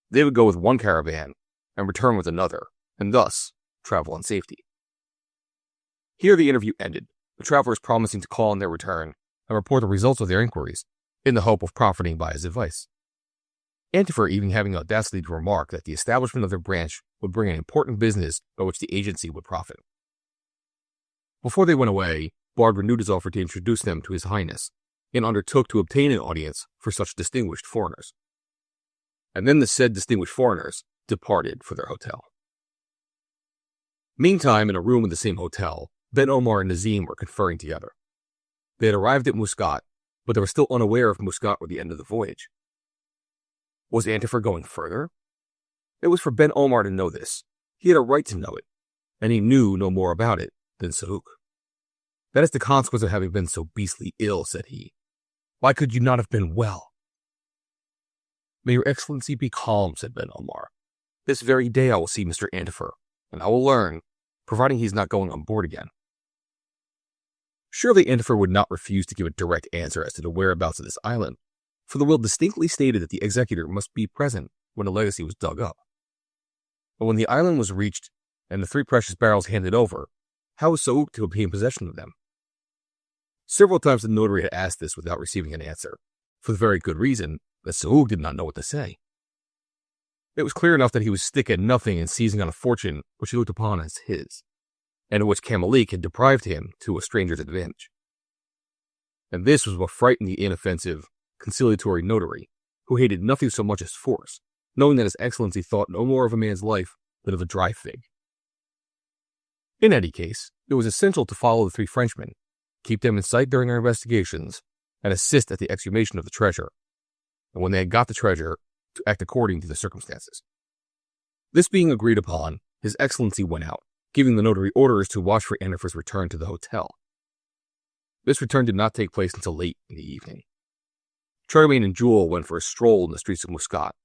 They would go with one caravan and return with another, and thus travel in safety. Here the interview ended, the travelers promising to call on their return and report the results of their inquiries, in the hope of profiting by his advice. Antifer even having the audacity to remark that the establishment of their branch would bring an important business by which the agency would profit. Before they went away, Bard renewed his offer to introduce them to His Highness, and undertook to obtain an audience for such distinguished foreigners. And then the said distinguished foreigners departed for their hotel. Meantime, in a room in the same hotel, Ben Omar and Nazim were conferring together. They had arrived at Muscat, but they were still unaware if Muscat were the end of the voyage. Was Antifer going further? It was for Ben Omar to know this. He had a right to know it, and he knew no more about it than Saouk. That is the consequence of having been so beastly ill, said he. Why could you not have been well? May your excellency be calm, said Ben Omar. This very day I will see Mr. Antifer, and I will learn, providing he is not going on board again. Surely Antifer would not refuse to give a direct answer as to the whereabouts of this island, for the will distinctly stated that the executor must be present when the legacy was dug up. But when the island was reached and the 3 precious barrels handed over, how was Saouk to obtain possession of them? Several times the notary had asked this without receiving an answer, for the very good reason that Saouk did not know what to say. It was clear enough that he was stick at nothing in seizing on a fortune which he looked upon as his, and of which Camelique had deprived him to a stranger's advantage. And this was what frightened the inoffensive, conciliatory notary, who hated nothing so much as force, knowing that His Excellency thought no more of a man's life than of a dry fig. In any case, it was essential to follow the 3 Frenchmen, keep them in sight during their investigations, and assist at the exhumation of the treasure, and when they had got the treasure, to act according to the circumstances. This being agreed upon, His Excellency went out, giving the notary orders to watch for Antifer's return to the hotel. This return did not take place until late in the evening. Charlemagne and Jules went for a stroll in the streets of Muscat,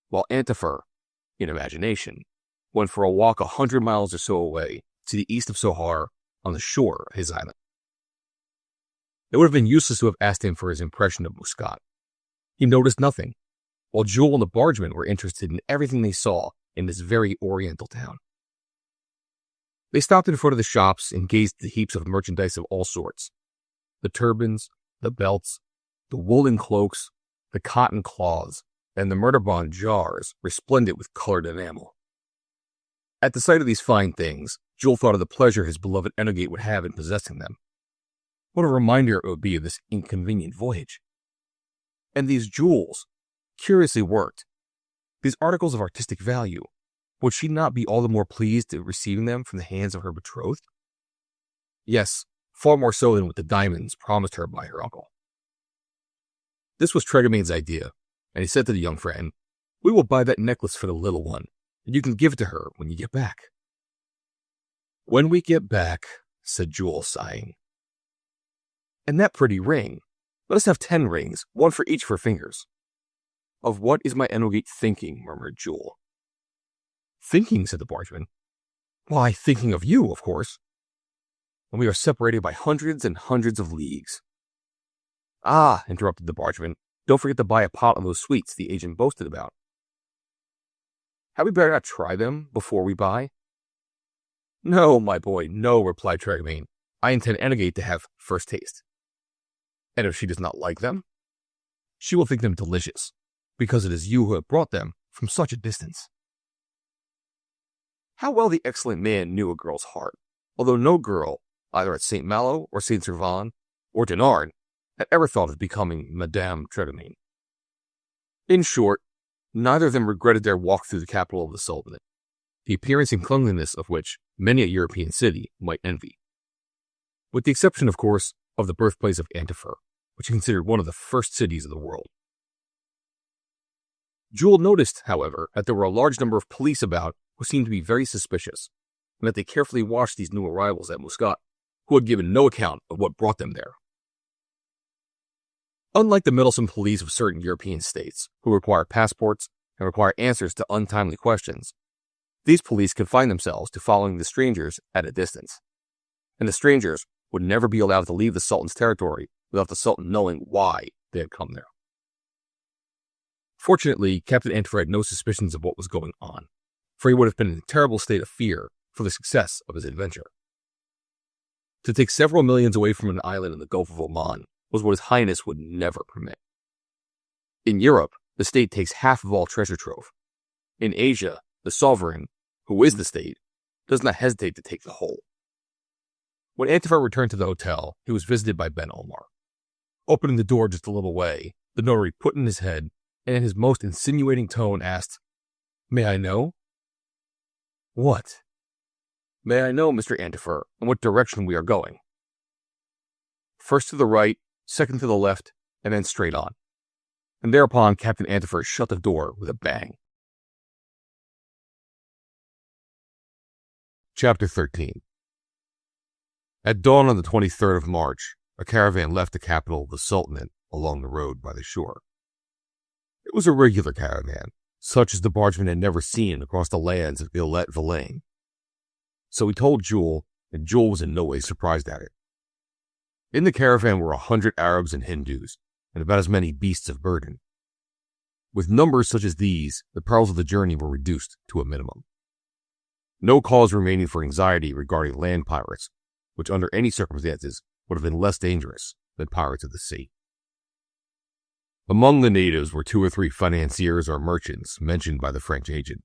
while Antifer, in imagination, went for a walk 100 miles or so away to the east of Sohar on the shore of his island. It would have been useless to have asked him for his impression of Muscat. He noticed nothing, while Jules and the bargemen were interested in everything they saw in this very oriental town. They stopped in front of the shops and gazed at the heaps of merchandise of all sorts. The turbans, the belts, the woolen cloaks, the cotton cloths, and the murderbond jars resplendent with colored enamel. At the sight of these fine things, Jules thought of the pleasure his beloved Enogate would have in possessing them. What a reminder it would be of this inconvenient voyage. And these jewels, curiously worked, these articles of artistic value, would she not be all the more pleased at receiving them from the hands of her betrothed? Yes, far more so than with the diamonds promised her by her uncle. This was Tregamain's idea, and he said to the young friend, "We will buy that necklace for the little one, and you can give it to her when you get back." "When we get back," said Jules, sighing. "And that pretty ring. Let us have 10 rings, one for each of her fingers." "Of what is my Enogate thinking?" murmured Jules. "Thinking," said the bargeman. "Why, thinking of you, of course. And we are separated by hundreds and hundreds of leagues." "Ah," interrupted the bargeman, "don't forget to buy a pot of those sweets the agent boasted about." "Had we better not try them before we buy?" "No, my boy, no," replied Tregamain. "I intend Enogate to have first taste." "And if she does not like them?" "She will think them delicious, because it is you who have brought them from such a distance." How well the excellent man knew a girl's heart, although no girl, either at St. Malo or St. Servan or Dinard, had ever thought of becoming Madame Tregamain. In short, neither of them regretted their walk through the capital of the Sultanate, the appearance and cleanliness of which many a European city might envy. With the exception, of course, of the birthplace of Antifer, which he considered one of the first cities of the world. Jules noticed, however, that there were a large number of police about who seemed to be very suspicious, and that they carefully watched these new arrivals at Muscat, who had given no account of what brought them there. Unlike the meddlesome police of certain European states, who require passports and require answers to untimely questions, these police confined themselves to following the strangers at a distance, and the strangers would never be allowed to leave the Sultan's territory without the Sultan knowing why they had come there. Fortunately, Captain Antifer had no suspicions of what was going on, for he would have been in a terrible state of fear for the success of his adventure. To take several millions away from an island in the Gulf of Oman was what His Highness would never permit. In Europe, the state takes half of all treasure trove. In Asia, the sovereign, who is the state, does not hesitate to take the whole. When Antifer returned to the hotel, he was visited by Ben Omar. Opening the door just a little way, the notary put in his head and in his most insinuating tone asked, "May I know?" "What?" "May I know, Mr. Antifer, in what direction we are going?" "First to the right, second to the left, and then straight on." And thereupon Captain Antifer shut the door with a bang. Chapter 13. At dawn on the 23rd of March, a caravan left the capital of the Sultanate along the road by the shore. It was a regular caravan, such as the bargeman had never seen across the lands of Illet-Vilaine. So he told Jules, and Jules was in no way surprised at it. In the caravan were 100 Arabs and Hindus, and about as many beasts of burden. With numbers such as these, the perils of the journey were reduced to a minimum. No cause remaining for anxiety regarding land pirates, which under any circumstances would have been less dangerous than pirates of the sea. Among the natives were 2 or 3 financiers or merchants mentioned by the French agent.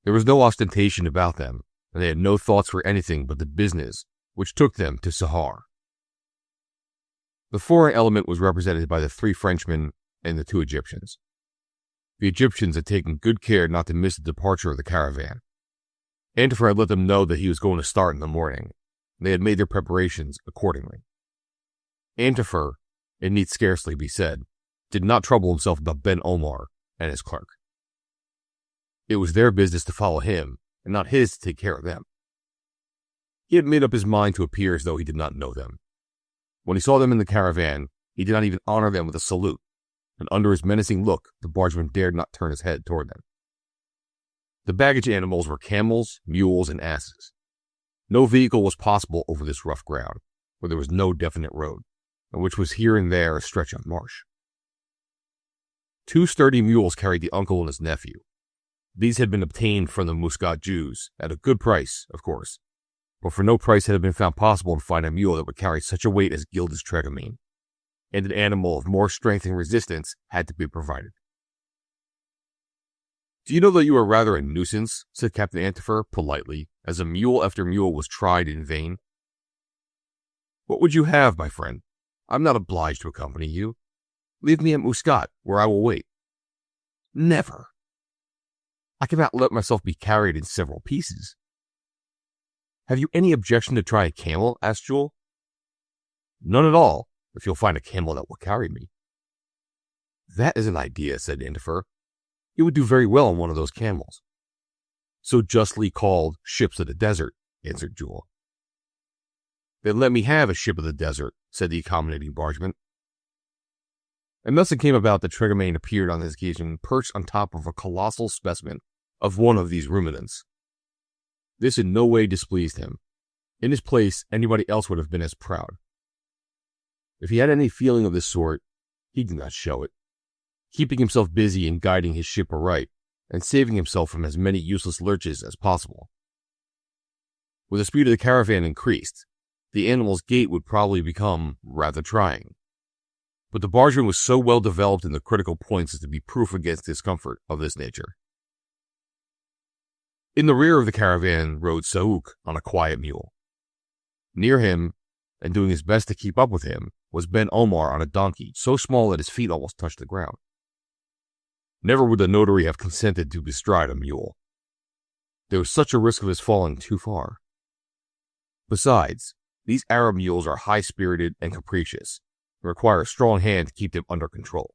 There was no ostentation about them, and they had no thoughts for anything but the business which took them to Sahar. The foreign element was represented by the 3 Frenchmen and the 2 Egyptians. The Egyptians had taken good care not to miss the departure of the caravan. Antifer had let them know that he was going to start in the morning. They had made their preparations accordingly. Antifer, it need scarcely be said, did not trouble himself about Ben Omar and his clerk. It was their business to follow him, and not his to take care of them. He had made up his mind to appear as though he did not know them. When he saw them in the caravan, he did not even honor them with a salute, and under his menacing look, the bargeman dared not turn his head toward them. The baggage animals were camels, mules, and asses. No vehicle was possible over this rough ground, where there was no definite road, and which was here and there a stretch of marsh. 2 sturdy mules carried the uncle and his nephew. These had been obtained from the Muscat Jews, at a good price, of course, but for no price had it been found possible to find a mule that would carry such a weight as gilded tregamine, and an animal of more strength and resistance had to be provided. "Do you know that you are rather a nuisance?" said Captain Antifer politely, as a mule after mule was tried in vain. "What would you have, my friend? I'm not obliged to accompany you. Leave me at Muscat, where I will wait." "Never. I cannot let myself be carried in several pieces." "Have you any objection to try a camel?" asked Jules. "None at all, if you'll find a camel that will carry me." "That is an idea," said Antifer. "You would do very well on one of those camels." "So justly called ships of the desert," answered Jules. "Then let me have a ship of the desert," said the accommodating bargeman. And thus it came about that Tregamine appeared on this occasion perched on top of a colossal specimen of one of these ruminants. This in no way displeased him. In his place, anybody else would have been as proud. If he had any feeling of this sort, he did not show it, keeping himself busy in guiding his ship aright, and saving himself from as many useless lurches as possible. With the speed of the caravan increased, the animal's gait would probably become rather trying. But the bargeman was so well developed in the critical points as to be proof against discomfort of this nature. In the rear of the caravan rode Saouk on a quiet mule. Near him, and doing his best to keep up with him, was Ben Omar on a donkey so small that his feet almost touched the ground. Never would the notary have consented to bestride a mule. There was such a risk of his falling too far. Besides, these Arab mules are high-spirited and capricious, and require a strong hand to keep them under control.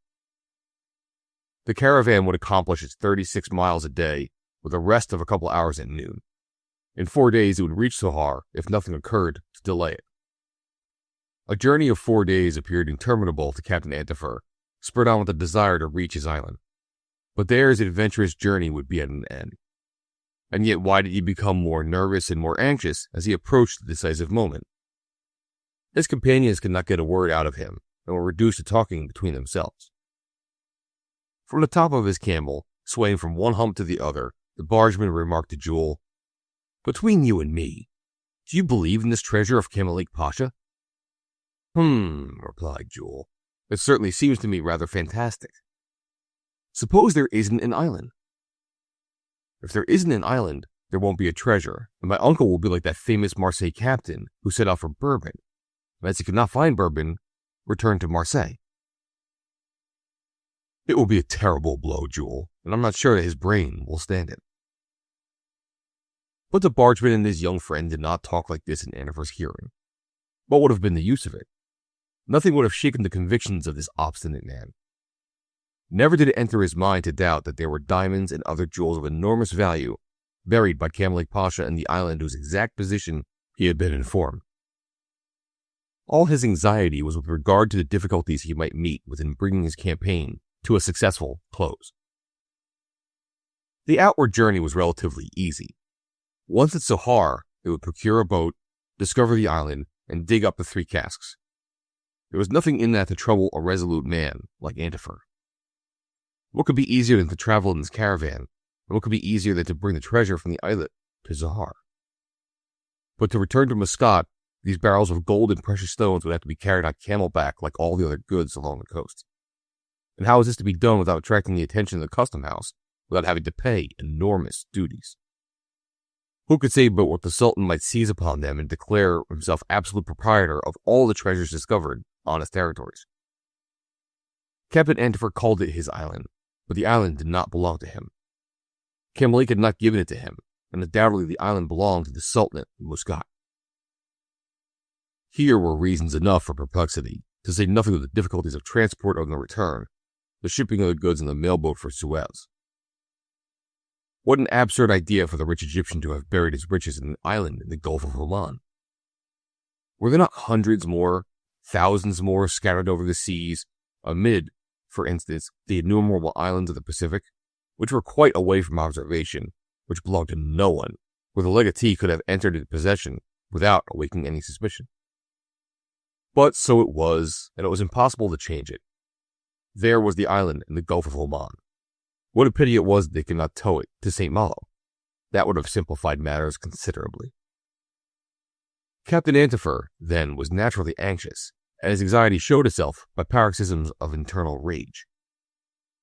The caravan would accomplish its 36 miles a day with a rest of a couple hours at noon. In 4 days it would reach Sahar if nothing occurred to delay it. A journey of 4 days appeared interminable to Captain Antifer, spurred on with the desire to reach his island. But there his adventurous journey would be at an end. And yet why did he become more nervous and more anxious as he approached the decisive moment? His companions could not get a word out of him, and were reduced to talking between themselves. From the top of his camel, swaying from one hump to the other, the bargeman remarked to Jules, "Between you and me, do you believe in this treasure of Kamalik Pasha?" Replied Jules. "It certainly seems to me rather fantastic. Suppose there isn't an island?" "If there isn't an island, there won't be a treasure, and my uncle will be like that famous Marseille captain who set out for Bourbon, and as he could not find Bourbon, returned to Marseille. It will be a terrible blow, Jules, and I'm not sure that his brain will stand it. But the bargeman and his young friend did not talk like this in Antifer's hearing. What would have been the use of it? Nothing would have shaken the convictions of this obstinate man. Never did it enter his mind to doubt that there were diamonds and other jewels of enormous value buried by Kamalik Pasha in the island whose exact position he had been informed. All his anxiety was with regard to the difficulties he might meet within bringing his campaign to a successful close. The outward journey was relatively easy. Once at Sahar, they would procure a boat, discover the island, and dig up the 3 casks. There was nothing in that to trouble a resolute man like Antifer. What could be easier than to travel in this caravan, and what could be easier than to bring the treasure from the islet to Sahar? But to return to Muscat, these barrels of gold and precious stones would have to be carried on camelback like all the other goods along the coast. And how was this to be done without attracting the attention of the custom house, without having to pay enormous duties? Who could say but what the Sultan might seize upon them and declare himself absolute proprietor of all the treasures discovered on his territories? Captain Antifer called it his island, but the island did not belong to him. Kamalik had not given it to him, and undoubtedly the island belonged to the Sultanate of Muscat. Here were reasons enough for perplexity, to say nothing of the difficulties of transport on the return, the shipping of the goods in the mailboat for Suez. What an absurd idea for the rich Egyptian to have buried his riches in an island in the Gulf of Oman. Were there not hundreds more, thousands more scattered over the seas, amid, for instance, the innumerable islands of the Pacific, which were quite away from observation, which belonged to no one, where the legatee could have entered into possession without awakening any suspicion? But so it was, and it was impossible to change it. There was the island in the Gulf of Oman. What a pity it was that they could not tow it to St. Malo. That would have simplified matters considerably. Captain Antifer, then, was naturally anxious, and his anxiety showed itself by paroxysms of internal rage.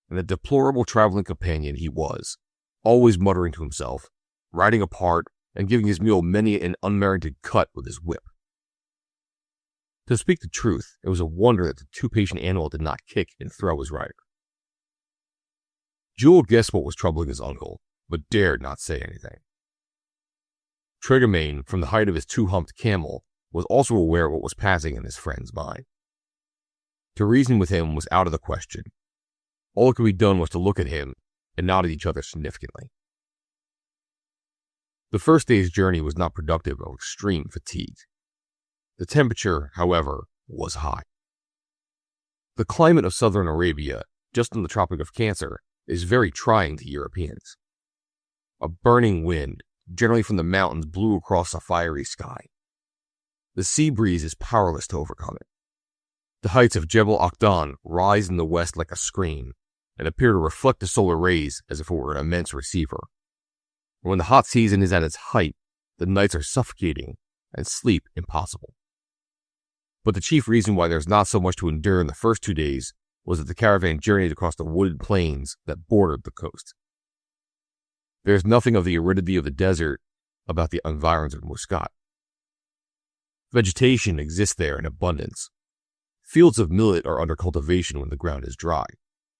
And a deplorable traveling companion he was, always muttering to himself, riding apart, and giving his mule many an unmerited cut with his whip. To speak the truth, it was a wonder that the too patient animal did not kick and throw his rider. Jules guessed what was troubling his uncle, but dared not say anything. Trégamain, from the height of his 2-humped camel, was also aware of what was passing in his friend's mind. To reason with him was out of the question. All that could be done was to look at him and nod at each other significantly. The first day's journey was not productive of extreme fatigue. The temperature, however, was high. The climate of southern Arabia, just in the Tropic of Cancer, is very trying to Europeans. A burning wind, generally from the mountains, blew across a fiery sky. The sea breeze is powerless to overcome it. The heights of Jebel Akdan rise in the west like a screen, and appear to reflect the solar rays as if it were an immense receiver. When the hot season is at its height, the nights are suffocating and sleep impossible. But the chief reason why there is not so much to endure in the first 2 days was that the caravan journeyed across the wooded plains that bordered the coast. There is nothing of the aridity of the desert about the environs of Muscat. Vegetation exists there in abundance. Fields of millet are under cultivation when the ground is dry,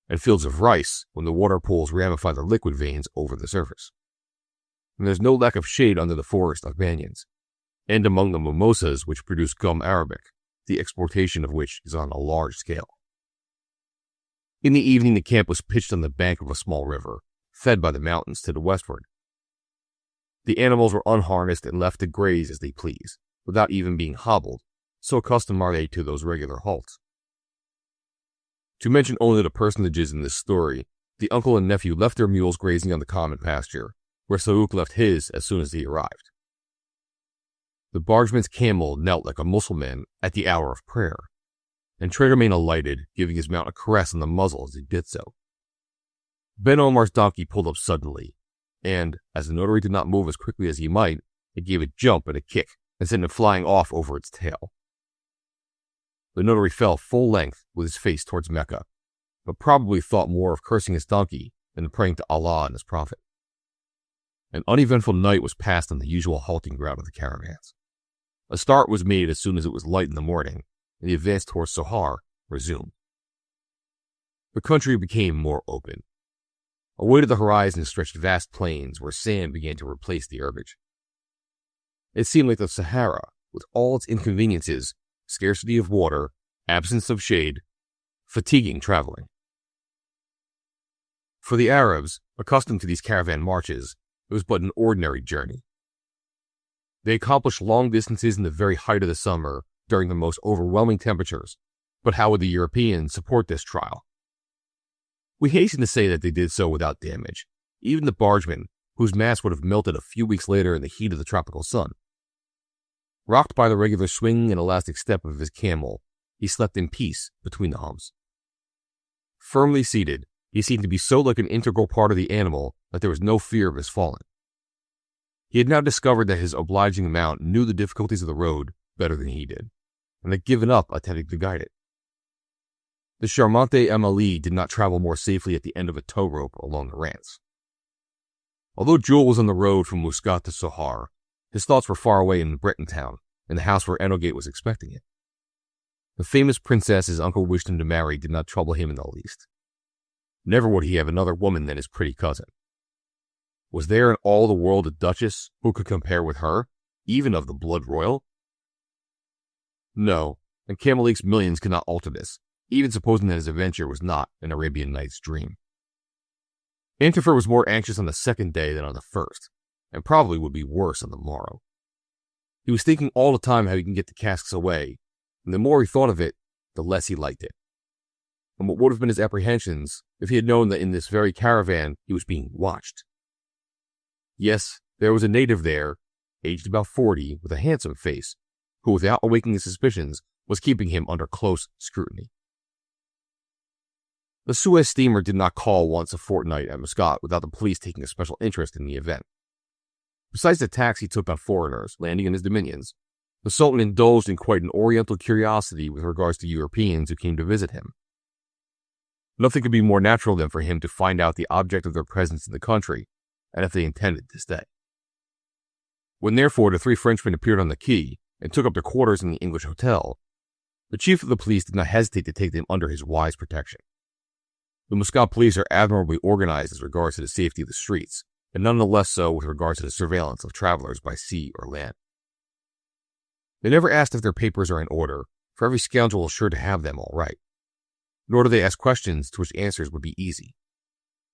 and fields of rice when the water pools ramify the liquid veins over the surface. And there's no lack of shade under the forest of banyans, and among the mimosas which produce gum arabic, the exportation of which is on a large scale. In the evening, the camp was pitched on the bank of a small river, fed by the mountains to the westward. The animals were unharnessed and left to graze as they please, without even being hobbled, so accustomed are they to those regular halts. To mention only the personages in this story, the uncle and nephew left their mules grazing on the common pasture, where Saouk left his as soon as he arrived. The bargeman's camel knelt like a Mussulman at the hour of prayer, and Trégamain alighted, giving his mount a caress on the muzzle as he did so. Ben Omar's donkey pulled up suddenly, and, as the notary did not move as quickly as he might, it gave a jump and a kick, and sent him flying off over its tail. The notary fell full length with his face towards Mecca, but probably thought more of cursing his donkey than of praying to Allah and his prophet. An uneventful night was passed on the usual halting ground of the caravans. A start was made as soon as it was light in the morning, and the advance towards Sohar resumed. The country became more open. Away to the horizon stretched vast plains where sand began to replace the herbage. It seemed like the Sahara, with all its inconveniences, scarcity of water, absence of shade, fatiguing traveling. For the Arabs, accustomed to these caravan marches, it was but an ordinary journey. They accomplished long distances in the very height of the summer during the most overwhelming temperatures, but how would the Europeans support this trial? We hasten to say that they did so without damage, even the bargeman, whose mast would have melted a few weeks later in the heat of the tropical sun. Rocked by the regular swing and elastic step of his camel, he slept in peace between the humps. Firmly seated, he seemed to be so like an integral part of the animal that there was no fear of his falling. He had now discovered that his obliging mount knew the difficulties of the road better than he did, and had given up attempting to guide it. The charmante Amélie did not travel more safely at the end of a tow rope along the rants. Although Jules was on the road from Muscat to Sohar, his thoughts were far away in Breton town, in the house where Enogate was expecting it. The famous princess his uncle wished him to marry did not trouble him in the least. Never would he have another woman than his pretty cousin. Was there in all the world a duchess who could compare with her, even of the blood royal? No, and Camelique's millions could not alter this, even supposing that his adventure was not an Arabian Nights dream. Antifer was more anxious on the second day than on the first, and probably would be worse on the morrow. He was thinking all the time how he can get the casks away, and the more he thought of it, the less he liked it. And what would have been his apprehensions if he had known that in this very caravan he was being watched? Yes, there was a native there, aged about 40, with a handsome face, who without awakening his suspicions was keeping him under close scrutiny. The Suez steamer did not call once a fortnight at Muscat without the police taking a special interest in the event. Besides the tax he took on foreigners landing in his dominions, the Sultan indulged in quite an oriental curiosity with regards to Europeans who came to visit him. Nothing could be more natural than for him to find out the object of their presence in the country, and if they intended to stay. When therefore the three Frenchmen appeared on the quay and took up their quarters in the English hotel, the chief of the police did not hesitate to take them under his wise protection. The Muscat police are admirably organized as regards to the safety of the streets, and none the less so with regards to the surveillance of travelers by sea or land. They never asked if their papers are in order, for every scoundrel is sure to have them all right. Nor do they ask questions to which answers would be easy.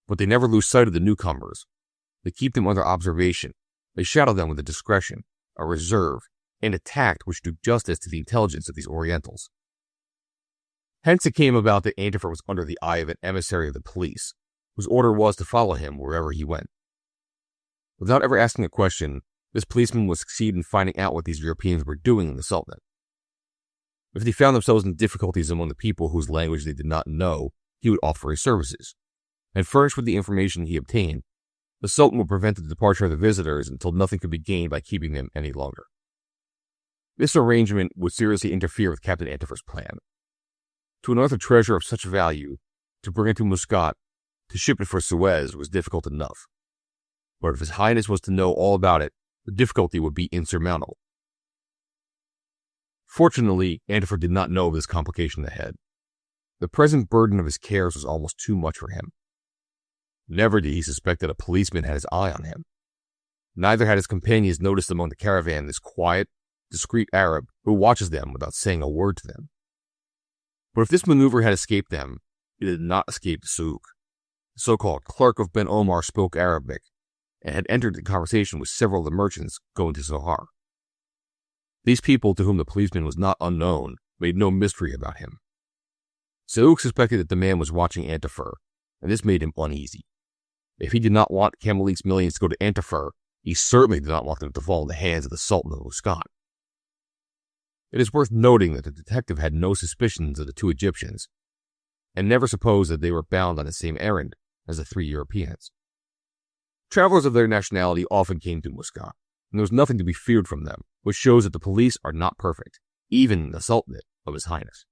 But they never lose sight of the newcomers. They keep them under observation. They shadow them with a discretion, a reserve, and a tact which do justice to the intelligence of these Orientals. Hence it came about that Antifer was under the eye of an emissary of the police, whose order was to follow him wherever he went. Without ever asking a question, this policeman would succeed in finding out what these Europeans were doing in the Sultanate. If they found themselves in difficulties among the people whose language they did not know, he would offer his services, and furnished with the information he obtained, the Sultan would prevent the departure of the visitors until nothing could be gained by keeping them any longer. This arrangement would seriously interfere with Captain Antifer's plan. To unearth a treasure of such value, to bring it to Muscat, to ship it for Suez was difficult enough. But if His Highness was to know all about it, the difficulty would be insurmountable. Fortunately, Antifer did not know of this complication ahead. The present burden of his cares was almost too much for him. Never did he suspect that a policeman had his eye on him. Neither had his companions noticed among the caravan this quiet, discreet Arab who watches them without saying a word to them. But if this maneuver had escaped them, it did not escape the Souk. The so-called clerk of Ben Omar spoke Arabic, and had entered into conversation with several of the merchants going to Sohar. These people, to whom the policeman was not unknown, made no mystery about him. Souk suspected that the man was watching Antifer, and this made him uneasy. If he did not want Camelique's millions to go to Antifer, he certainly did not want them to fall in the hands of the Sultan of Muscat. It is worth noting that the detective had no suspicions of the two Egyptians, and never supposed that they were bound on the same errand as the three Europeans. Travelers of their nationality often came to Muscat, and there was nothing to be feared from them, which shows that the police are not perfect, even in the Sultanate of His Highness.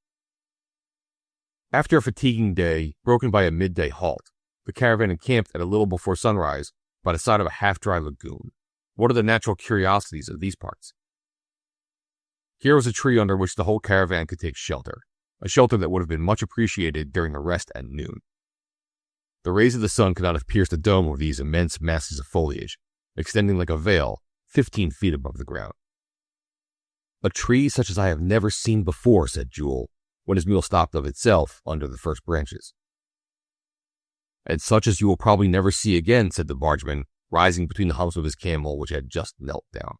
After a fatiguing day, broken by a midday halt, the caravan encamped at a little before sunrise by the side of a half-dry lagoon, one of the natural curiosities of these parts. Here was a tree under which the whole caravan could take shelter, a shelter that would have been much appreciated during a rest at noon. The rays of the sun could not have pierced the dome of these immense masses of foliage, extending like a veil 15 feet above the ground. "A tree such as I have never seen before," said Jules, when his mule stopped of itself under the first branches. "And such as you will probably never see again," said the bargeman, rising between the humps of his camel, which had just knelt down.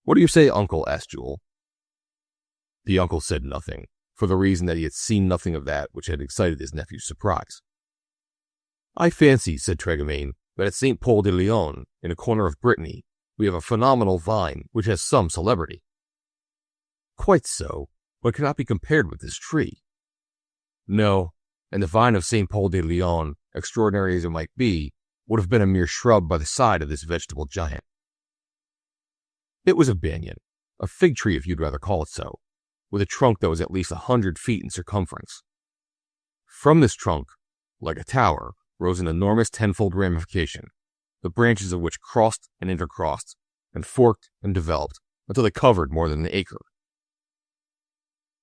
"What do you say, uncle?" asked Jules. The uncle said nothing, for the reason that he had seen nothing of that which had excited his nephew's surprise. "I fancy," said Tregamain, "that at St. Paul de Leon, in a corner of Brittany, we have a phenomenal vine which has some celebrity." "Quite so, but it cannot be compared with this tree." "No, and the vine of St. Paul de Leon, extraordinary as it might be, would have been a mere shrub by the side of this vegetable giant." It was a banyan, a fig tree if you'd rather call it so, with a trunk that was at least 100 feet in circumference. From this trunk, like a tower, rose an enormous 10-fold ramification, the branches of which crossed and intercrossed, and forked and developed until they covered more than an acre.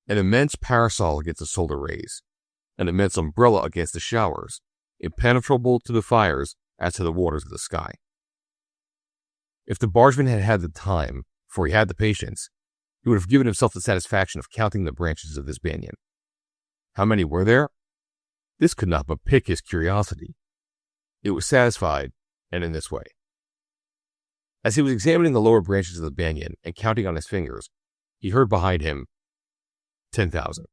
An immense parasol against the solar rays, an immense umbrella against the showers, impenetrable to the fires as to the waters of the sky. If the bargeman had had the time, for he had the patience, he would have given himself the satisfaction of counting the branches of this banyan. How many were there? This could not but pique his curiosity. It was satisfied, and in this way. As he was examining the lower branches of the banyan and counting on his fingers, he heard behind him 10,000.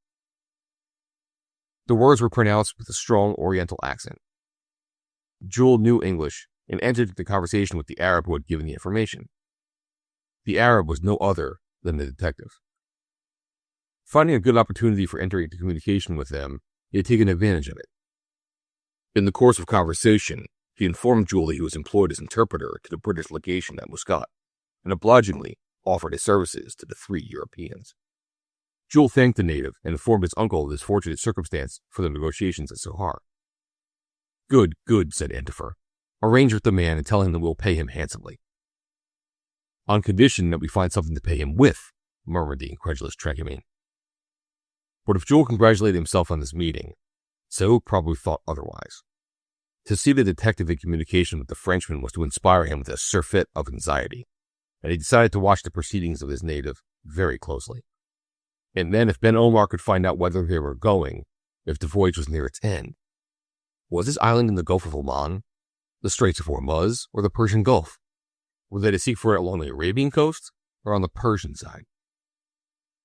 The words were pronounced with a strong Oriental accent. Jules knew English and entered into conversation with the Arab who had given the information. The Arab was no other than the detective. Finding a good opportunity for entering into communication with them, he had taken advantage of it. In the course of conversation, he informed Jules that he was employed as interpreter to the British legation at Muscat, and obligingly offered his services to the 3 Europeans. Jules thanked the native and informed his uncle of this fortunate circumstance for the negotiations at Sohar. Good, said Antifer. "Arrange with the man and tell him that we'll pay him handsomely." "On condition that we find something to pay him with," murmured the incredulous Tregamain. But if Jules congratulated himself on this meeting, Saouk probably thought otherwise. To see the detective in communication with the Frenchman was to inspire him with a surfeit of anxiety, and he decided to watch the proceedings of his native very closely. And then if Ben Omar could find out whether they were going, if the voyage was near its end. Was this island in the Gulf of Oman, the Straits of Hormuz, or the Persian Gulf? Were they to seek for it along the Arabian coast, or on the Persian side?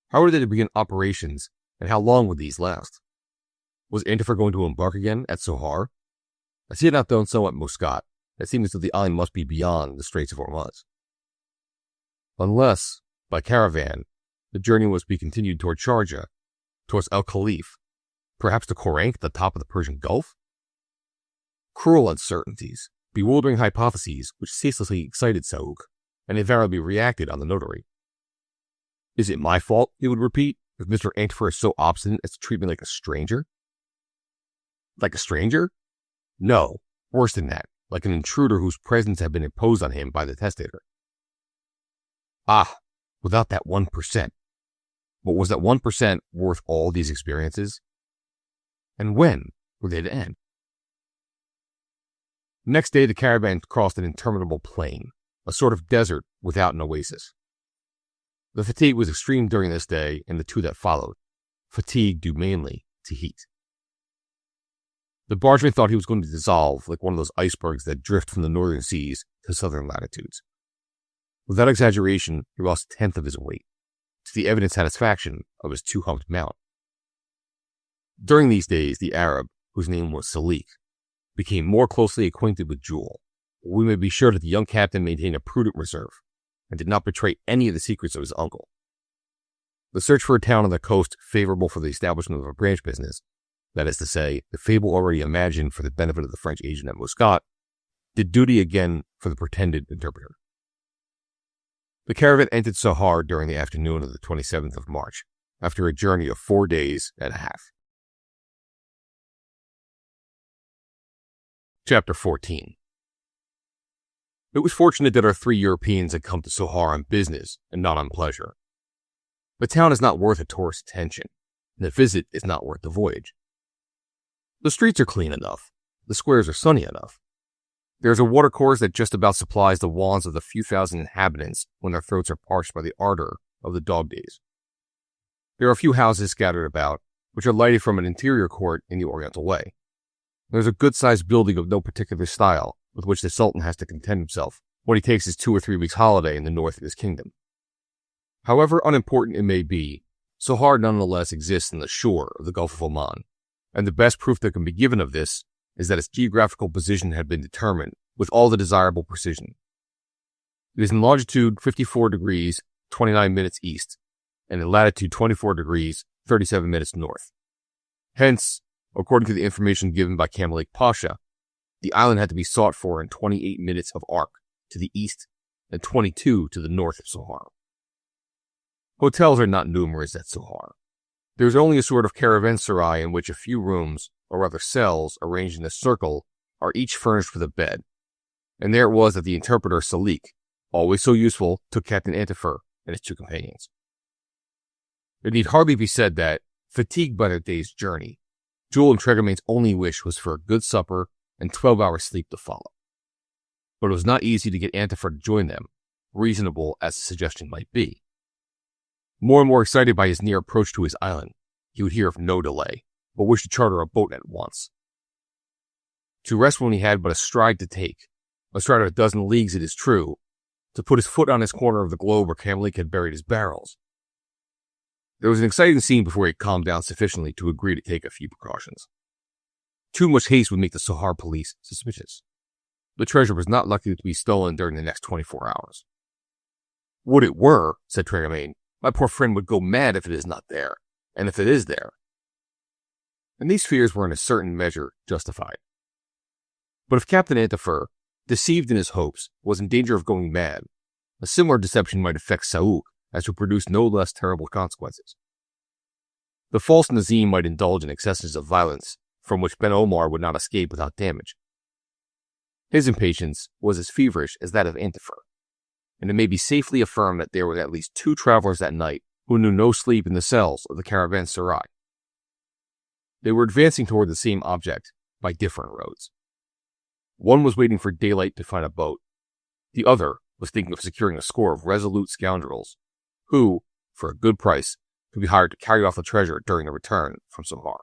How were they to begin operations, and how long would these last? Was Antifer going to embark again at Sohar? As he had not done so at Muscat, it seemed as though the island must be beyond the Straits of Hormuz. Unless, by caravan, the journey was to be continued toward Sharjah, towards El Khalif, perhaps to Korank, the top of the Persian Gulf? Cruel uncertainties, bewildering hypotheses which ceaselessly excited Saouk, and invariably reacted on the notary. "Is it my fault," he would repeat, "if Mr. Antifer is so obstinate as to treat me like a stranger?" Like a stranger? No, worse than that, like an intruder whose presence had been imposed on him by the testator. Ah, without that 1%. But was that 1% worth all these experiences? And when were they to end? Next day, the caravan crossed an interminable plain, a sort of desert without an oasis. The fatigue was extreme during this day and the 2 that followed, fatigue due mainly to heat. The bargeman thought he was going to dissolve like one of those icebergs that drift from the northern seas to southern latitudes. Without exaggeration, he lost 1/10 of his weight, to the evident satisfaction of his 2-humped mount. During these days, the Arab, whose name was Salik, became more closely acquainted with Jules. We may be sure that the young captain maintained a prudent reserve, and did not betray any of the secrets of his uncle. The search for a town on the coast favorable for the establishment of a branch business, that is to say, the fable already imagined for the benefit of the French agent at Muscat, did duty again for the pretended interpreter. The caravan entered Sohar during the afternoon of the 27th of March, after a journey of 4 days and a half. Chapter 14. It was fortunate that our 3 Europeans had come to Sohar on business and not on pleasure. The town is not worth a tourist's attention, and the visit is not worth the voyage. The streets are clean enough. The squares are sunny enough. There is a watercourse that just about supplies the wants of the few thousand inhabitants when their throats are parched by the ardor of the dog days. There are a few houses scattered about, which are lighted from an interior court in the Oriental way. There is a good-sized building of no particular style with which the Sultan has to content himself when he takes his 2 or 3 weeks holiday in the north of his kingdom. However unimportant it may be, Sohar nonetheless exists on the shore of the Gulf of Oman, and the best proof that can be given of this is that its geographical position had been determined with all the desirable precision. It is in longitude 54 degrees 29 minutes east, and in latitude 24 degrees 37 minutes north. Hence, according to the information given by Kamalik Pasha, the island had to be sought for in 28 minutes of arc to the east and 22 to the north of Sohar. Hotels are not numerous at Sohar. There is only a sort of caravanserai in which a few rooms, or rather cells, arranged in a circle, are each furnished with a bed. And there it was that the interpreter Salik, always so useful, took Captain Antifer and his 2 companions. It need hardly be said that, fatigued by their day's journey, Jules and Tregamain's only wish was for a good supper and 12 hours sleep to follow. But it was not easy to get Antifer to join them, reasonable as the suggestion might be. More and more excited by his near approach to his island, he would hear of no delay, but wished to charter a boat at once. To rest when he had but a stride to take, a stride of a dozen leagues it is true, to put his foot on his corner of the globe where Kamalik had buried his barrels. There was an exciting scene before he calmed down sufficiently to agree to take a few precautions. Too much haste would make the Sohar police suspicious. The treasure was not likely to be stolen during the next 24 hours. Would it were, said Tregamain, my poor friend would go mad if it is not there, and if it is there. And these fears were in a certain measure justified. But if Captain Antifer, deceived in his hopes, was in danger of going mad, a similar deception might affect Saouk as to produce no less terrible consequences. The false Nazim might indulge in excesses of violence from which Ben Omar would not escape without damage. His impatience was as feverish as that of Antifer, and it may be safely affirmed that there were at least 2 travelers that night who knew no sleep in the cells of the caravanserai. They were advancing toward the same object by different roads. One was waiting for daylight to find a boat. The other was thinking of securing a score of resolute scoundrels who, for a good price, could be hired to carry off the treasure during the return from Sohar.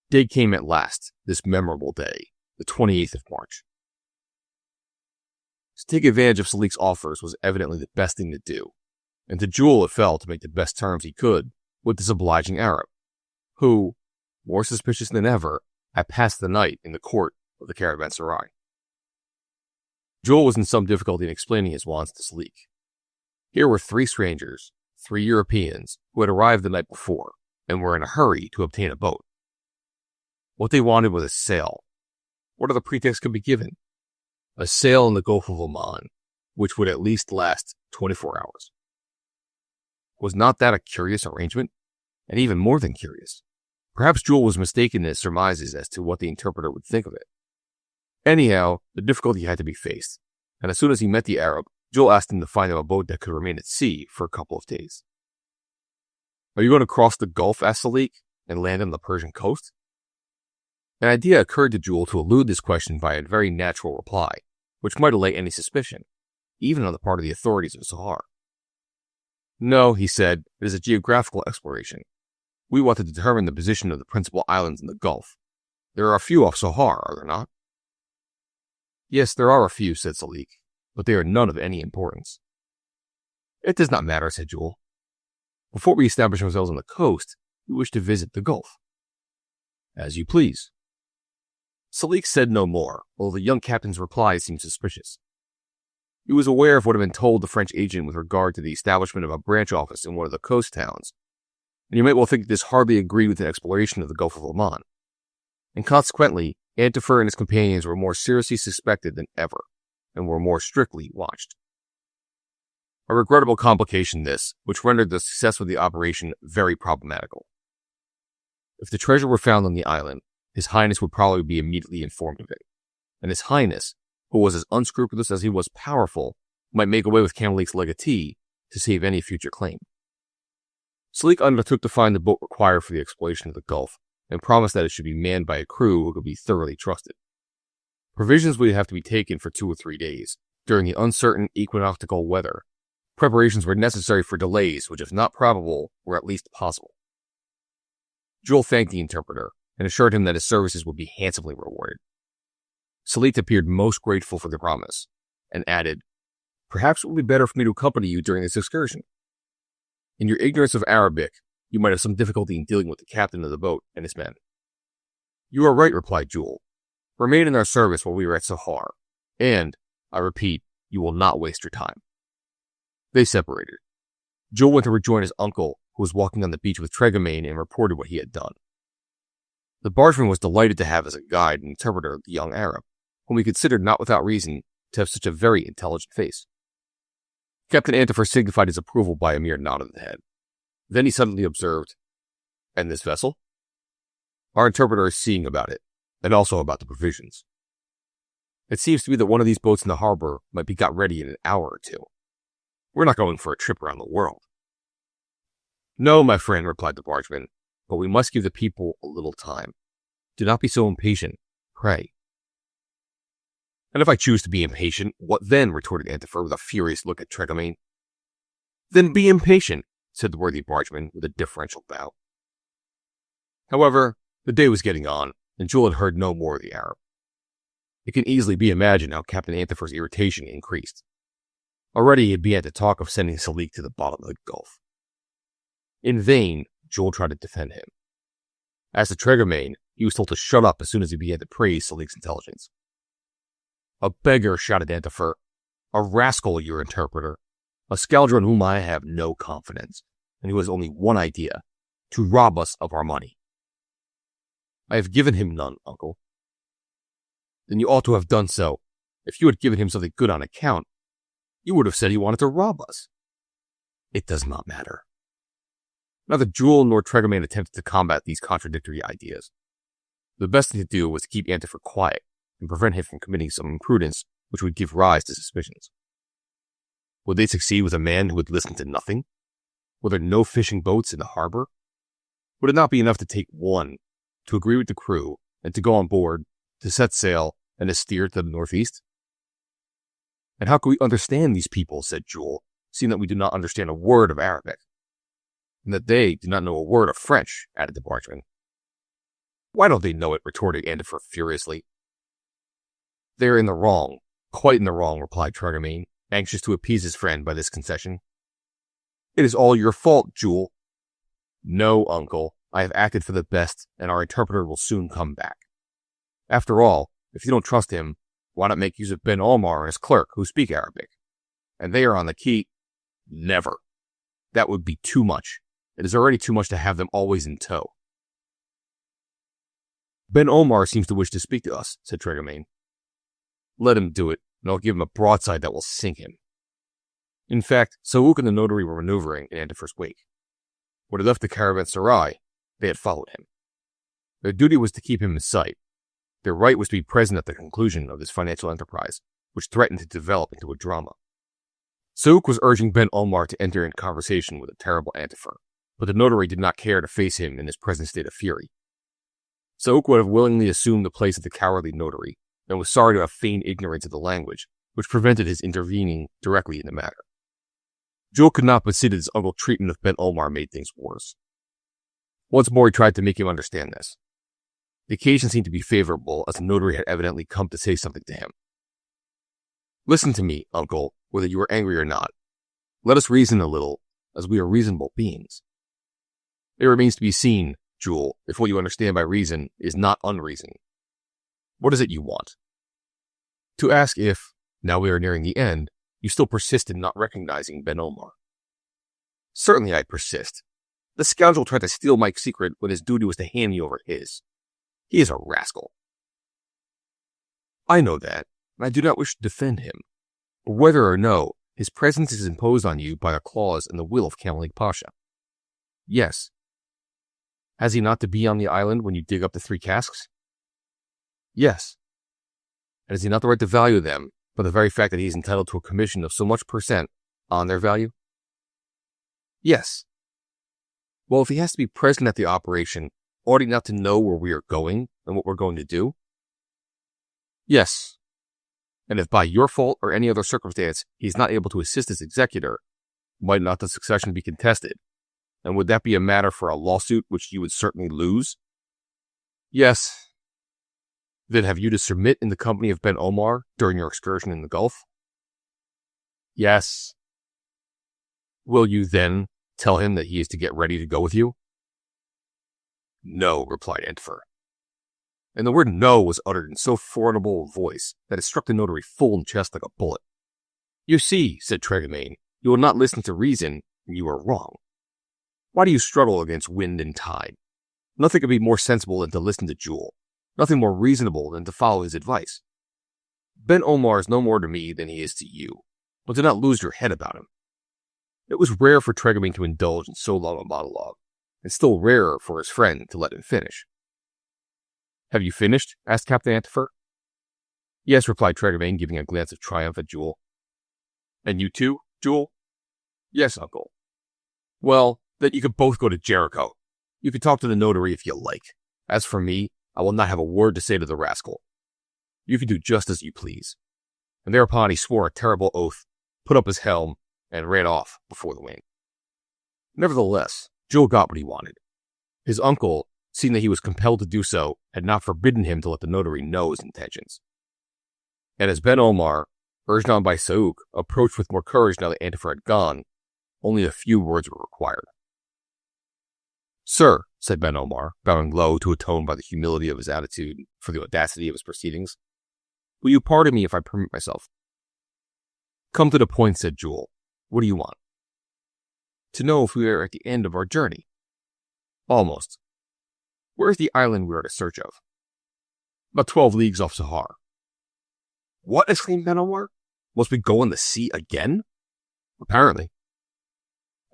Day came at last, this memorable day, the 28th of March. To take advantage of Salik's offers was evidently the best thing to do, and to Jules it fell to make the best terms he could with this obliging Arab, who, more suspicious than ever, had passed the night in the court of the caravanserai. Jules was in some difficulty in explaining his wants to Salik. Here were 3 strangers, 3 Europeans, who had arrived the night before, and were in a hurry to obtain a boat. What they wanted was a sail. What other pretext could be given? A sail in the Gulf of Oman, which would at least last 24 hours. Was not that a curious arrangement? And even more than curious. Perhaps Jules was mistaken in his surmises as to what the interpreter would think of it. Anyhow, the difficulty had to be faced, and as soon as he met the Arab, Jules asked him to find him a boat that could remain at sea for a couple of days. Are you going to cross the Gulf, asked Salik, and land on the Persian coast? An idea occurred to Jules to elude this question by a very natural reply, which might allay any suspicion, even on the part of the authorities of Sohar. No, he said, it is a geographical exploration. We want to determine the position of the principal islands in the Gulf. There are a few off Sohar, are there not? Yes, there are a few, said Salik, but they are none of any importance. It does not matter, said Jules. Before we establish ourselves on the coast, we wish to visit the Gulf. As you please. Salik said no more, although the young captain's reply seemed suspicious. He was aware of what had been told the French agent with regard to the establishment of a branch office in one of the coast towns, and you might well think that this hardly agreed with an exploration of the Gulf of Oman. And consequently, Antifer and his companions were more seriously suspected than ever, and were more strictly watched. A regrettable complication this, which rendered the success of the operation very problematical. If the treasure were found on the island, His Highness would probably be immediately informed of it, and His Highness, who was as unscrupulous as he was powerful, might make away with Camelake's legatee to save any future claim. Salik undertook to find the boat required for the exploration of the Gulf, and promised that it should be manned by a crew who could be thoroughly trusted. Provisions would have to be taken for 2 or 3 days, during the uncertain equinoctial weather. Preparations were necessary for delays which, if not probable, were at least possible. Jules thanked the interpreter, and assured him that his services would be handsomely rewarded. Salik appeared most grateful for the promise, and added, "Perhaps it would be better for me to accompany you during this excursion. In your ignorance of Arabic, you might have some difficulty in dealing with the captain of the boat and his men." "You are right," replied Jules. "Remain in our service while we are at Sahar, and, I repeat, you will not waste your time." They separated. Jules went to rejoin his uncle, who was walking on the beach with Tregamain, and reported what he had done. The bargeman was delighted to have as a guide and interpreter the young Arab, whom he considered not without reason to have such a very intelligent face. Captain Antifer signified his approval by a mere nod of the head. Then he suddenly observed, "And this vessel?" "Our interpreter is seeing about it, and also about the provisions. It seems to me that one of these boats in the harbor might be got ready in an hour or 2. We're not going for a trip around the world." "No, my friend," replied the bargeman, "but we must give the people a little time. Do not be so impatient, pray." "And if I choose to be impatient, what then?" retorted Antifer with a furious look at Tregamain. "Then be impatient," said the worthy bargeman with a deferential bow. However, the day was getting on, and Jules had heard no more of the Arab. It can easily be imagined how Captain Antifer's irritation increased. Already he had begun to talk of sending Salik to the bottom of the Gulf. In vain, Jules tried to defend him. As to Tregamain, he was told to shut up as soon as he began to praise Salik's intelligence. "A beggar," shouted Antifer. "A rascal, your interpreter. A scoundrel in whom I have no confidence, and who has only one idea, to rob us of our money." "I have given him none, uncle." "Then you ought to have done so. If you had given him something good on account, you would have said he wanted to rob us." "It does not matter." Neither Jules nor Tregamain attempted to combat these contradictory ideas. The best thing to do was to keep Antifer quiet and prevent him from committing some imprudence which would give rise to suspicions. Would they succeed with a man who would listen to nothing? Were there no fishing boats in the harbor? Would it not be enough to take one, to agree with the crew, and to go on board, to set sail, and to steer to the northeast? "And how can we understand these people," said Jules, "seeing that we do not understand a word of Arabic?" "And that they do not know a word of French," added the bargeman. "Why don't they know it?" retorted Antifer furiously. "They are in the wrong, quite in the wrong," replied Tregamain, anxious to appease his friend by this concession. "It is all your fault, Jules." "No, uncle, I have acted for the best, and our interpreter will soon come back. After all, if you don't trust him, why not make use of Ben Omar and his clerk, who speak Arabic? And they are on the quay." "Never. That would be too much. It is already too much to have them always in tow." "Ben Omar seems to wish to speak to us," said Tregamain. "Let him do it, and I'll give him a broadside that will sink him." In fact, Saouk and the notary were maneuvering in Antifer's wake. When he left the caravanserai, they had followed him. Their duty was to keep him in sight. Their right was to be present at the conclusion of this financial enterprise, which threatened to develop into a drama. Saouk was urging Ben Omar to enter into conversation with the terrible Antifer, but the notary did not care to face him in his present state of fury. Saouk would have willingly assumed the place of the cowardly notary, and was sorry to have feigned ignorance of the language, which prevented his intervening directly in the matter. Jules could not but see that his uncle's treatment of Ben Omar made things worse. Once more he tried to make him understand this. The occasion seemed to be favorable, as the notary had evidently come to say something to him. "Listen to me, uncle, whether you are angry or not. Let us reason a little, as we are reasonable beings. It remains to be seen, Jules, if what you understand by reason is not unreason. What is it you want?" "To ask if, now we are nearing the end, you still persist in not recognizing Ben Omar." "Certainly I persist. The scoundrel tried to steal my secret when his duty was to hand me over his. He is a rascal." "I know that, and I do not wish to defend him. But whether or no, his presence is imposed on you by a clause in the will of Camelike Pasha." "Yes." "Has he not to be on the island when you dig up the 3 casks?" "Yes." And has he not the right to value them by the very fact that he is entitled to a commission of so much % on their value? Yes. Well, if he has to be present at the operation, ought he not to know where we are going and what we're going to do? Yes. And if by your fault or any other circumstance he is not able to assist his executor, might not the succession be contested? And would that be a matter for a lawsuit which you would certainly lose? Yes. Then have you to submit in the company of Ben Omar during your excursion in the Gulf? Yes. Will you then tell him that he is to get ready to go with you? No, replied Antifer. And the word no was uttered in so formidable a voice that it struck the notary full in the chest like a bullet. You see, said Tregamain, you will not listen to reason, and you are wrong. Why do you struggle against wind and tide? Nothing could be more sensible than to listen to Jules. Nothing more reasonable than to follow his advice. Ben Omar is no more to me than he is to you, but do not lose your head about him. It was rare for Tregamain to indulge in so long a monologue, and still rarer for his friend to let him finish. Have you finished? Asked Captain Antifer. Yes, replied Tregamain, giving a glance of triumph at Jules. And you too, Jules? Yes, uncle. Well, then you could both go to Jericho. You can talk to the notary if you like. As for me, I will not have a word to say to the rascal. You can do just as you please. And thereupon he swore a terrible oath, put up his helm, and ran off before the wind. Nevertheless, Jules got what he wanted. His uncle, seeing that he was compelled to do so, had not forbidden him to let the notary know his intentions. And as Ben Omar, urged on by Saouk, approached with more courage now that Antifer had gone, only a few words were required. Sir, said Ben Omar, bowing low to atone by the humility of his attitude for the audacity of his proceedings, will you pardon me if I permit myself? Come to the point, said Jules. What do you want? To know if we are at the end of our journey. Almost. Where is the island we are in search of? About 12 leagues off Sahar. What? Exclaimed Ben Omar. Must we go in the sea again? Apparently.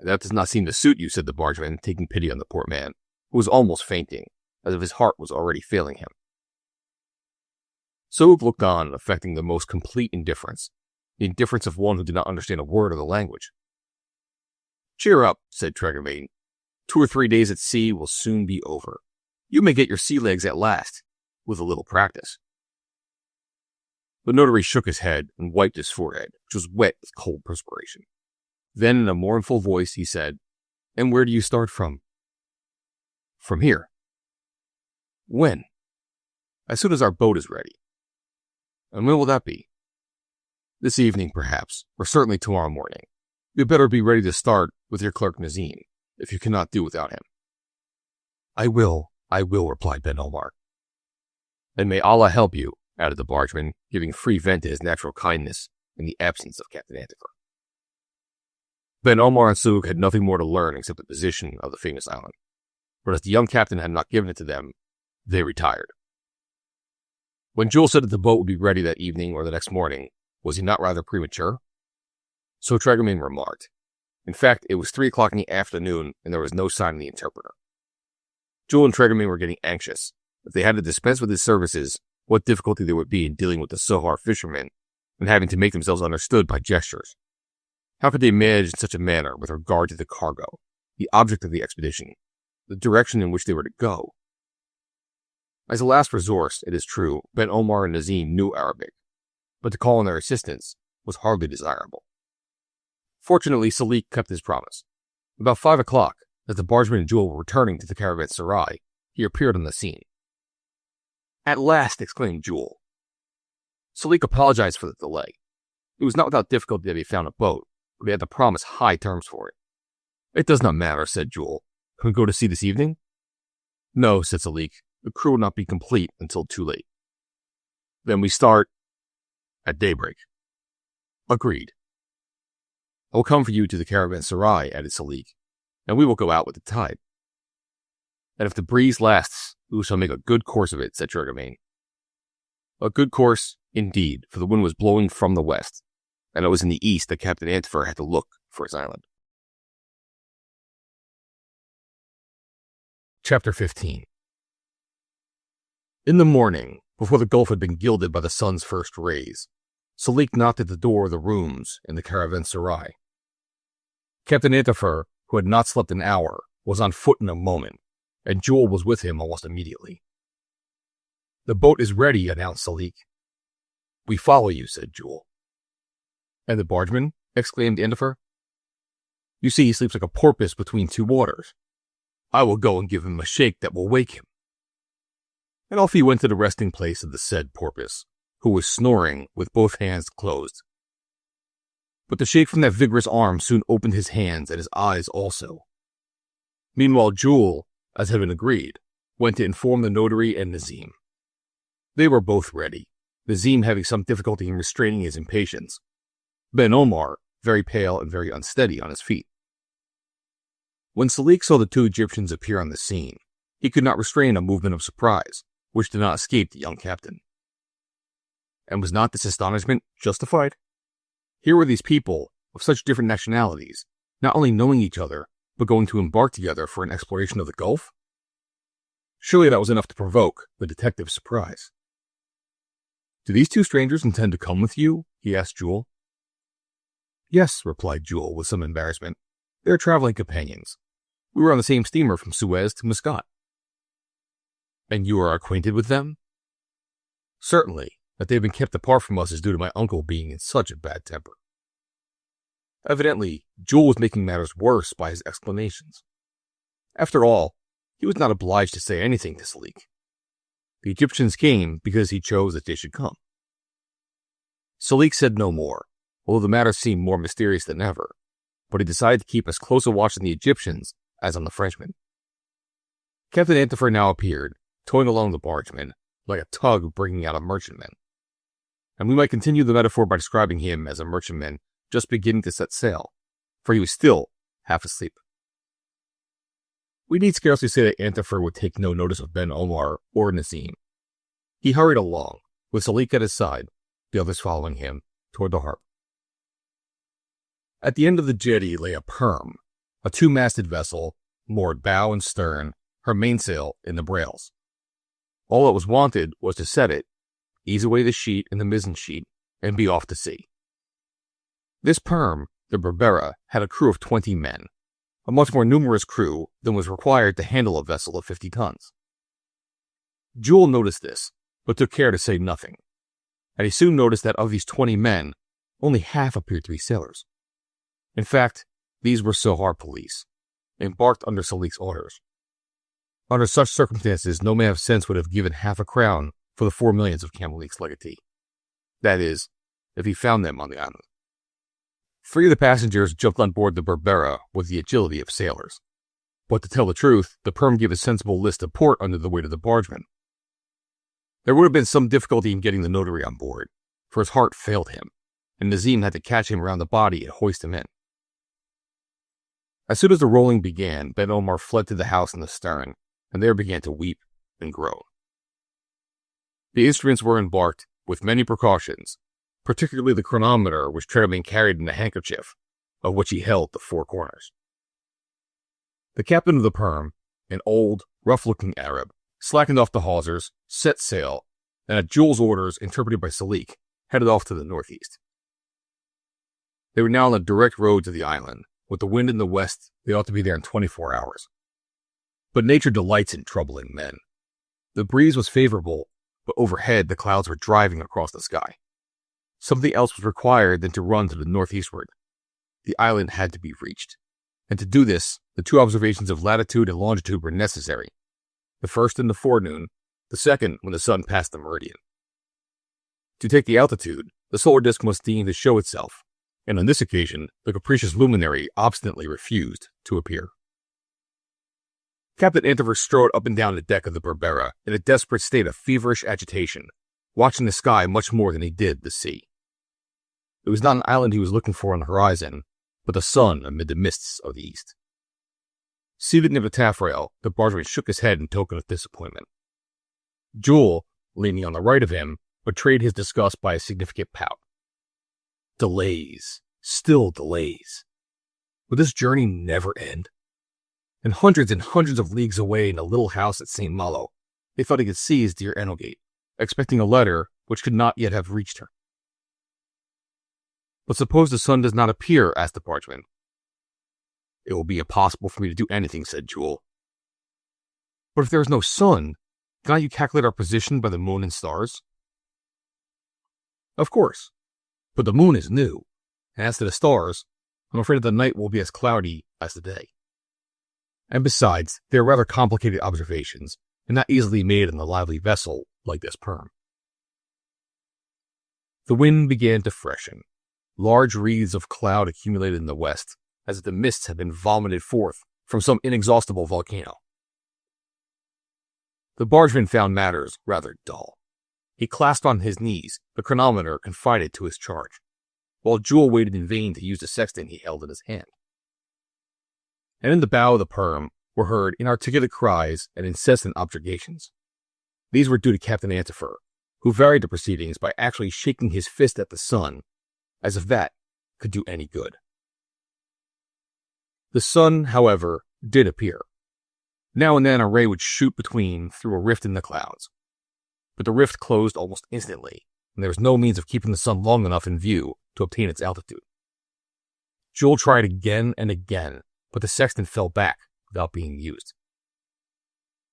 That does not seem to suit you, said the bargeman, taking pity on the poor man, who was almost fainting, as if his heart was already failing him. Saouk looked on, affecting the most complete indifference, the indifference of one who did not understand a word of the language. Cheer up, said Tregamain. 2 or 3 days at sea will soon be over. You may get your sea legs at last, with a little practice. The notary shook his head and wiped his forehead, which was wet with cold perspiration. Then, in a mournful voice, he said, And where do you start from? From here. When? As soon as our boat is ready. And when will that be? This evening, perhaps, or certainly tomorrow morning. You had better be ready to start with your clerk Nazim, if you cannot do without him. I will, replied Ben Omar. And may Allah help you, added the bargeman, giving free vent to his natural kindness in the absence of Captain Antifer. Ben Omar and Saouk had nothing more to learn except the position of the famous island, but as the young captain had not given it to them, they retired. When Jules said that the boat would be ready that evening or the next morning, was he not rather premature? So Tregamain remarked. In fact, it was 3 o'clock in the afternoon, and there was no sign of the interpreter. Jules and Tregamain were getting anxious. If they had to dispense with his services, what difficulty there would be in dealing with the Sohar fishermen and having to make themselves understood by gestures. How could they manage in such a manner with regard to the cargo, the object of the expedition, the direction in which they were to go? As a last resource, it is true, Ben Omar and Nazim knew Arabic, but to call on their assistance was hardly desirable. Fortunately, Salik kept his promise. About 5 o'clock, as the bargeman and Jules were returning to the caravanserai, he appeared on the scene. At last, exclaimed Jules. Salik apologized for the delay. It was not without difficulty that he found a boat, but he had to promise high terms for it. It does not matter, said Jules. Can we go to sea this evening? No, said Salik. The crew will not be complete until too late. Then we start at daybreak. Agreed. I will come for you to the caravanserai, added Salik, and we will go out with the tide. And if the breeze lasts, we shall make a good course of it, said Tregamain. A good course, indeed, for the wind was blowing from the west, and it was in the east that Captain Antifer had to look for his island. Chapter 15. In the morning, before the gulf had been gilded by the sun's first rays, Salik knocked at the door of the rooms in the caravanserai. Captain Antifer, who had not slept an hour, was on foot in a moment, and Jules was with him almost immediately. "The boat is ready," announced Salik. "We follow you," said Jules. "And the bargeman?" exclaimed Antifer. "You see, he sleeps like a porpoise between two waters. I will go and give him a shake that will wake him." And off he went to the resting place of the said porpoise, who was snoring with both hands closed. But the shake from that vigorous arm soon opened his hands and his eyes also. Meanwhile, Jules, as had been agreed, went to inform the notary and Nazim. They were both ready, Nazim having some difficulty in restraining his impatience. Ben Omar, very pale and very unsteady on his feet. When Salik saw the two Egyptians appear on the scene, he could not restrain a movement of surprise, which did not escape the young captain. And was not this astonishment justified? Here were these people, of such different nationalities, not only knowing each other, but going to embark together for an exploration of the Gulf? Surely that was enough to provoke the detective's surprise. "Do these two strangers intend to come with you?" he asked Jules. "Yes," replied Jules with some embarrassment. "They are traveling companions. We were on the same steamer from Suez to Muscat." "And you are acquainted with them?" "Certainly. That they have been kept apart from us is due to my uncle being in such a bad temper." Evidently, Jules was making matters worse by his explanations. After all, he was not obliged to say anything to Salik. The Egyptians came because he chose that they should come. Salik said no more, although the matter seemed more mysterious than ever, but he decided to keep as close a watch on the Egyptians as on the Frenchmen. Captain Antifer now appeared, towing along the bargeman, like a tug bringing out a merchantman. And we might continue the metaphor by describing him as a merchantman just beginning to set sail, for he was still half asleep. We need scarcely say that Antifer would take no notice of Ben Omar or Nazim. He hurried along, with Salik at his side, the others following him, toward the harbor. At the end of the jetty lay a perm, a two-masted vessel, moored bow and stern, her mainsail in the brails. All that was wanted was to set it, ease away the sheet and the mizzen sheet, and be off to sea. This perm, the Berbera, had a crew of 20 men, a much more numerous crew than was required to handle a vessel of 50 tons. Jules noticed this, but took care to say nothing, and he soon noticed that of these 20 men, only half appeared to be sailors. In fact, these were Sohar police, embarked under Salik's orders. Under such circumstances, no man of sense would have given half a crown for the 4 millions of Cambalik's legatee. That is, if he found them on the island. 3 of the passengers jumped on board the Berbera with the agility of sailors. But to tell the truth, the perm gave a sensible list to port under the weight of the bargeman. There would have been some difficulty in getting the notary on board, for his heart failed him, and Nazim had to catch him around the body and hoist him in. As soon as the rolling began, Ben Omar fled to the house in the stern, and there began to weep and groan. The instruments were embarked with many precautions, particularly the chronometer which Trevelyan carried in a handkerchief, of which he held the 4 corners. The captain of the perm, an old, rough-looking Arab, slackened off the hawsers, set sail, and at Jules' orders, interpreted by Salik, headed off to the northeast. They were now on the direct road to the island. With the wind in the west, they ought to be there in 24 hours. But nature delights in troubling men. The breeze was favorable, but overhead the clouds were driving across the sky. Something else was required than to run to the northeastward. The island had to be reached, and to do this, the 2 observations of latitude and longitude were necessary. The first in the forenoon, the second when the sun passed the meridian. To take the altitude, the solar disk must deign to show itself, and on this occasion, the capricious luminary obstinately refused to appear. Captain Antifer strode up and down the deck of the Berbera in a desperate state of feverish agitation, watching the sky much more than he did the sea. It was not an island he was looking for on the horizon, but the sun amid the mists of the east. Seated near the taffrail, the bargeman shook his head in token of disappointment. Jules, leaning on the right of him, betrayed his disgust by a significant pout. Delays, still delays. Would this journey never end? And hundreds of leagues away in a little house at St. Malo, they thought he could see his dear Enogate, expecting a letter which could not yet have reached her. "But suppose the sun does not appear?" asked the bargeman. "It will be impossible for me to do anything," said Jules. "But if there is no sun, cannot you calculate our position by the moon and stars?" "Of course, but the moon is new, and as to the stars, I'm afraid that the night will be as cloudy as the day. And besides, they are rather complicated observations, and not easily made in a lively vessel like this Perm." The wind began to freshen. Large wreaths of cloud accumulated in the west, as if the mists had been vomited forth from some inexhaustible volcano. The bargeman found matters rather dull. He clasped on his knees the chronometer confided to his charge, while Jules waited in vain to use the sextant he held in his hand. And in the bow of the Perm were heard inarticulate cries and incessant objurgations. These were due to Captain Antifer, who varied the proceedings by actually shaking his fist at the sun, as if that could do any good. The sun, however, did appear. Now and then a ray would shoot between through a rift in the clouds, but the rift closed almost instantly, and there was no means of keeping the sun long enough in view to obtain its altitude. Jules tried again and again, but the sextant fell back without being used.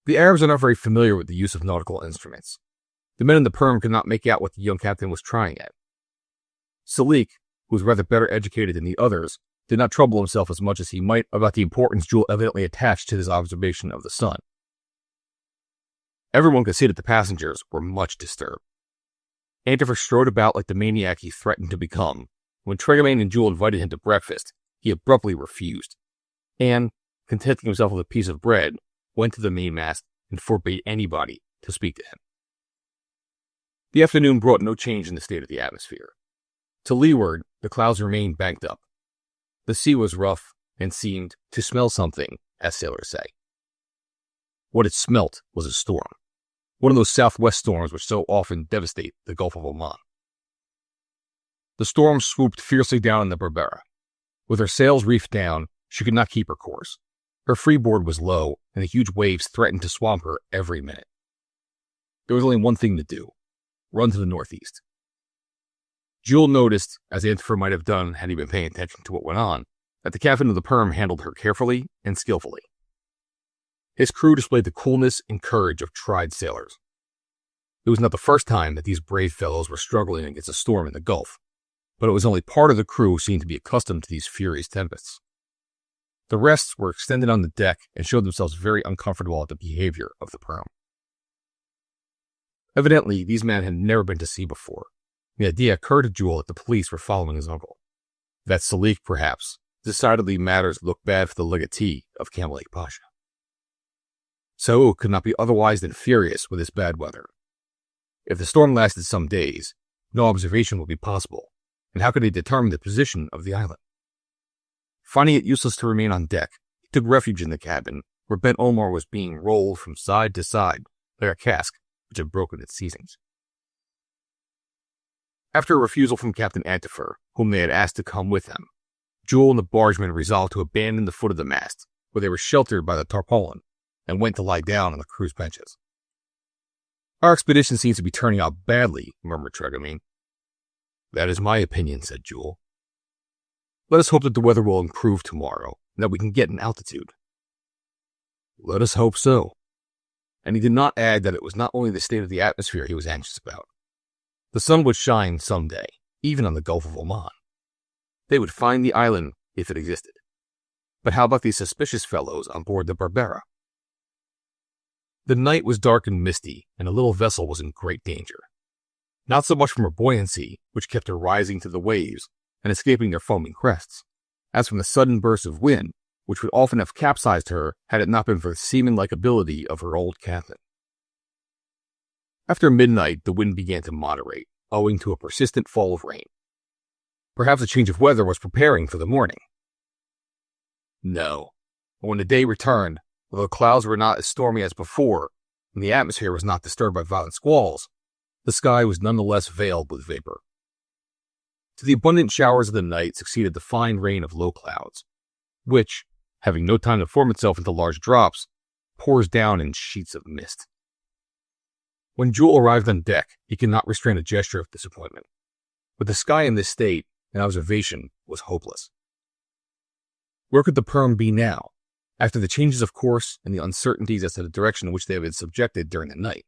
The Arabs are not very familiar with the use of nautical instruments. The men in the Perm could not make out what the young captain was trying at. Salik, who was rather better educated than the others, did not trouble himself as much as he might about the importance Jules evidently attached to this observation of the sun. Everyone could see that the passengers were much disturbed. Antifer strode about like the maniac he threatened to become. When Tregamain and Jules invited him to breakfast, he abruptly refused, and, contenting himself with a piece of bread, went to the mainmast and forbade anybody to speak to him. The afternoon brought no change in the state of the atmosphere. To leeward, the clouds remained banked up. The sea was rough and seemed to smell something, as sailors say. What it smelt was a storm, one of those southwest storms which so often devastate the Gulf of Oman. The storm swooped fiercely down on the Berbera. With her sails reefed down, she could not keep her course. Her freeboard was low, and the huge waves threatened to swamp her every minute. There was only one thing to do: run to the northeast. Jules noticed, as Antifer might have done had he been paying attention to what went on, that the captain of the Perm handled her carefully and skillfully. His crew displayed the coolness and courage of tried sailors. It was not the first time that these brave fellows were struggling against a storm in the Gulf, but it was only part of the crew who seemed to be accustomed to these furious tempests. The rest were extended on the deck and showed themselves very uncomfortable at the behavior of the Perm. Evidently, these men had never been to sea before. The idea occurred to Jules that the police were following his uncle. That Salik, perhaps, decidedly matters looked bad for the legatee of Camel Pasha. So could not be otherwise than furious with this bad weather. If the storm lasted some days, no observation would be possible, and how could they determine the position of the island? Finding it useless to remain on deck, he took refuge in the cabin, where Ben Omar was being rolled from side to side like a cask which had broken its seizings. After a refusal from Captain Antifer, whom they had asked to come with them, Jules and the bargeman resolved to abandon the foot of the mast, where they were sheltered by the tarpaulin, and went to lie down on the crew's benches. "Our expedition seems to be turning out badly," murmured Tregamain. "That is my opinion," said Jules. "Let us hope that the weather will improve tomorrow, and that we can get an altitude." "Let us hope so." And he did not add that it was not only the state of the atmosphere he was anxious about. The sun would shine some day, even on the Gulf of Oman. They would find the island if it existed. But how about these suspicious fellows on board the Berbera? The night was dark and misty, and the little vessel was in great danger. Not so much from her buoyancy, which kept her rising to the waves and escaping their foaming crests, as from the sudden bursts of wind, which would often have capsized her had it not been for the seaman-like ability of her old captain. After midnight, the wind began to moderate, owing to a persistent fall of rain. Perhaps a change of weather was preparing for the morning. No, but when the day returned, although the clouds were not as stormy as before, and the atmosphere was not disturbed by violent squalls, the sky was nonetheless veiled with vapor. To the abundant showers of the night succeeded the fine rain of low clouds, which, having no time to form itself into large drops, pours down in sheets of mist. When Jules arrived on deck, he could not restrain a gesture of disappointment. With the sky in this state, an observation was hopeless. Where could the Perm be now, after the changes of course and the uncertainties as to the direction in which they had been subjected during the night?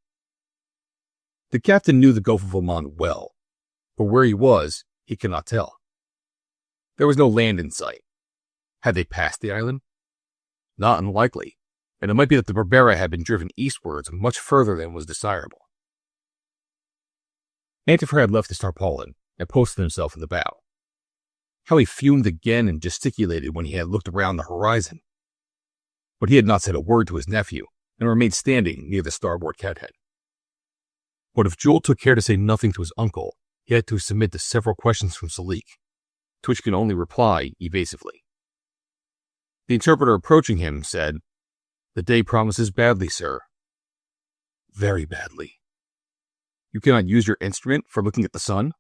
The captain knew the Gulf of Oman well, but where he was, he could not tell. There was no land in sight. Had they passed the island? Not unlikely, and it might be that the Berbera had been driven eastwards much further than was desirable. Antifer had left his tarpaulin and posted himself in the bow. How he fumed again and gesticulated when he had looked around the horizon. But he had not said a word to his nephew and remained standing near the starboard cathead. But if Jules took care to say nothing to his uncle, he had to submit to several questions from Salik, to which he could only reply evasively. The interpreter approaching him said, "The day promises badly, sir." "Very badly." "You cannot use your instrument for looking at the sun?"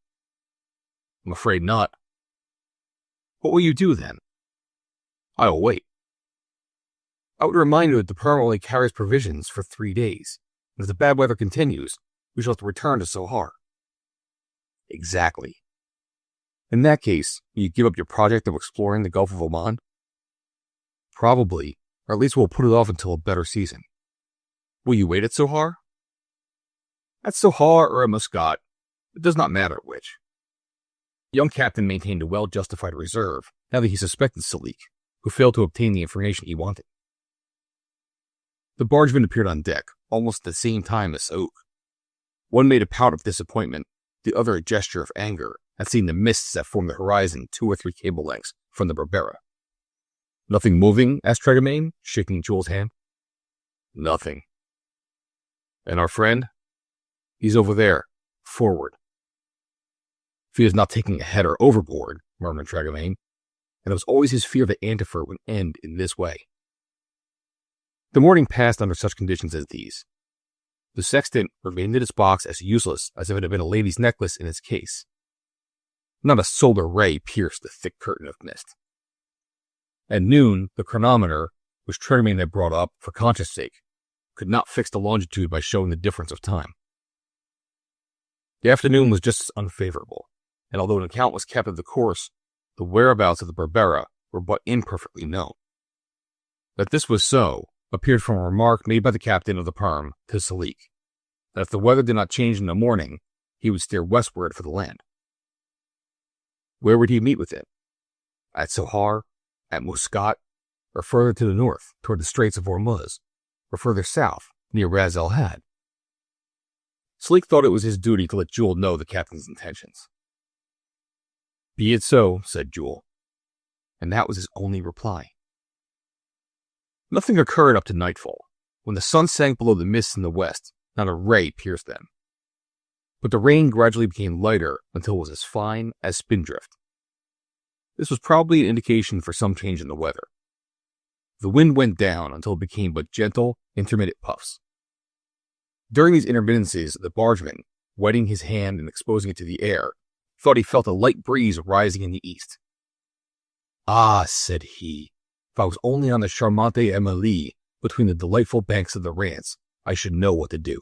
"I'm afraid not." "What will you do then?" "I will wait." "I would remind you that the Perm only carries provisions for 3 days, and if the bad weather continues, we shall have to return to Sohar." "Exactly." "In that case, will you give up your project of exploring the Gulf of Oman?" "Probably, or at least we'll put it off until a better season." "Will you wait at Sohar?" "At Sohar or at Muscat, it does not matter which." The young captain maintained a well-justified reserve now that he suspected Salik, who failed to obtain the information he wanted. The bargemen appeared on deck almost at the same time as Sauk. One made a pout of disappointment, the other a gesture of anger at seeing the mists that formed the horizon 2 or 3 cable lengths from the Berbera. "Nothing moving?" asked Tregamain, shaking Jules' hand. "Nothing." "And our friend?" "He's over there, forward." "If he is not taking a header overboard," murmured Tregamain, and it was always his fear that Antifer would end in this way. The morning passed under such conditions as these. The sextant remained in its box as useless as if it had been a lady's necklace in its case. Not a solar ray pierced the thick curtain of mist. At noon, the chronometer, which Tregamain had brought up for conscience sake, could not fix the longitude by showing the difference of time. The afternoon was just as unfavorable, and although an account was kept of the course, the whereabouts of the Berbera were but imperfectly known. That this was so appeared from a remark made by the captain of the Perm to Salik, that if the weather did not change in the morning, he would steer westward for the land. Where would he meet with it? At Sohar, at Muscat, or further to the north, toward the Straits of Hormuz, or further south, near Ras El Had? Salik thought it was his duty to let Jules know the captain's intentions. "Be it so," said Jules, and that was his only reply. Nothing occurred up to nightfall. When the sun sank below the mists in the west, not a ray pierced them. But the rain gradually became lighter until it was as fine as spindrift. This was probably an indication for some change in the weather. The wind went down until it became but gentle, intermittent puffs. During these intermittencies, the bargeman, wetting his hand and exposing it to the air, thought he felt a light breeze rising in the east. "Ah," said he, "if I was only on the Charmante Emilie between the delightful banks of the Rance, I should know what to do."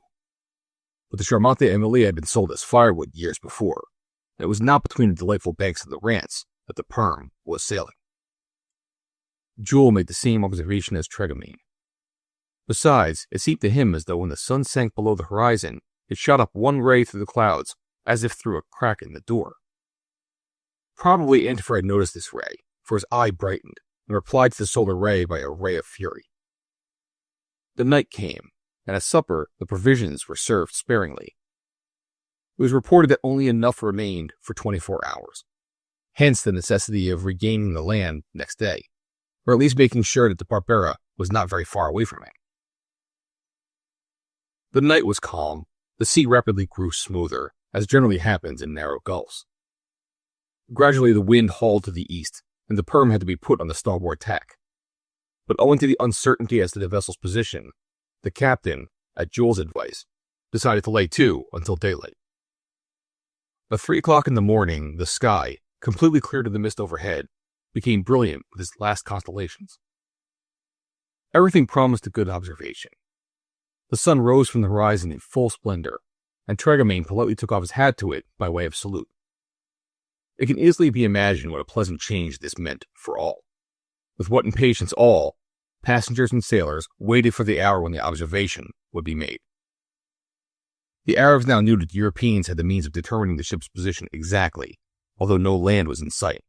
But the Charmante Emilie had been sold as firewood years before, and it was not between the delightful banks of the Rance that the Perm was sailing. Jules made the same observation as Tregamain. Besides, it seemed to him as though when the sun sank below the horizon, it shot up one ray through the clouds, as if through a crack in the door. Probably Antifer had noticed this ray, for his eye brightened, and replied to the solar ray by a ray of fury. The night came, and at supper the provisions were served sparingly. It was reported that only enough remained for 24 hours, hence the necessity of regaining the land next day, or at least making sure that the Berbera was not very far away from it. The night was calm. The sea rapidly grew smoother, as generally happens in narrow gulfs. Gradually the wind hauled to the east, and the Perm had to be put on the starboard tack. But owing to the uncertainty as to the vessel's position, the captain, at Jules' advice, decided to lay to until daylight. At 3 o'clock in the morning, the sky, completely cleared of the mist overhead, became brilliant with its last constellations. Everything promised a good observation. The sun rose from the horizon in full splendor, and Tregamain politely took off his hat to it by way of salute. It can easily be imagined what a pleasant change this meant for all. With what impatience all, passengers and sailors, waited for the hour when the observation would be made. The Arabs now knew that the Europeans had the means of determining the ship's position exactly, although no land was in sight.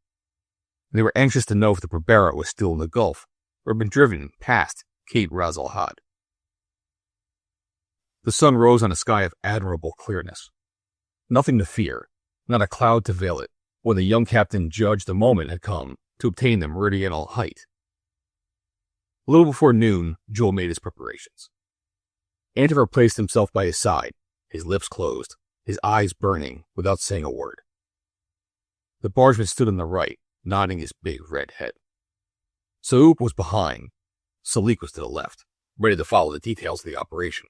They were anxious to know if the Berbera was still in the Gulf, or had been driven past Cape Ras Al Had. The sun rose on a sky of admirable clearness. Nothing to fear, not a cloud to veil it, when the young captain judged the moment had come to obtain the meridional height. A little before noon, Jules made his preparations. Antifer placed himself by his side, his lips closed, his eyes burning, without saying a word. The bargeman stood on the right, nodding his big red head. Saouk was behind. Salik was to the left, ready to follow the details of the operation.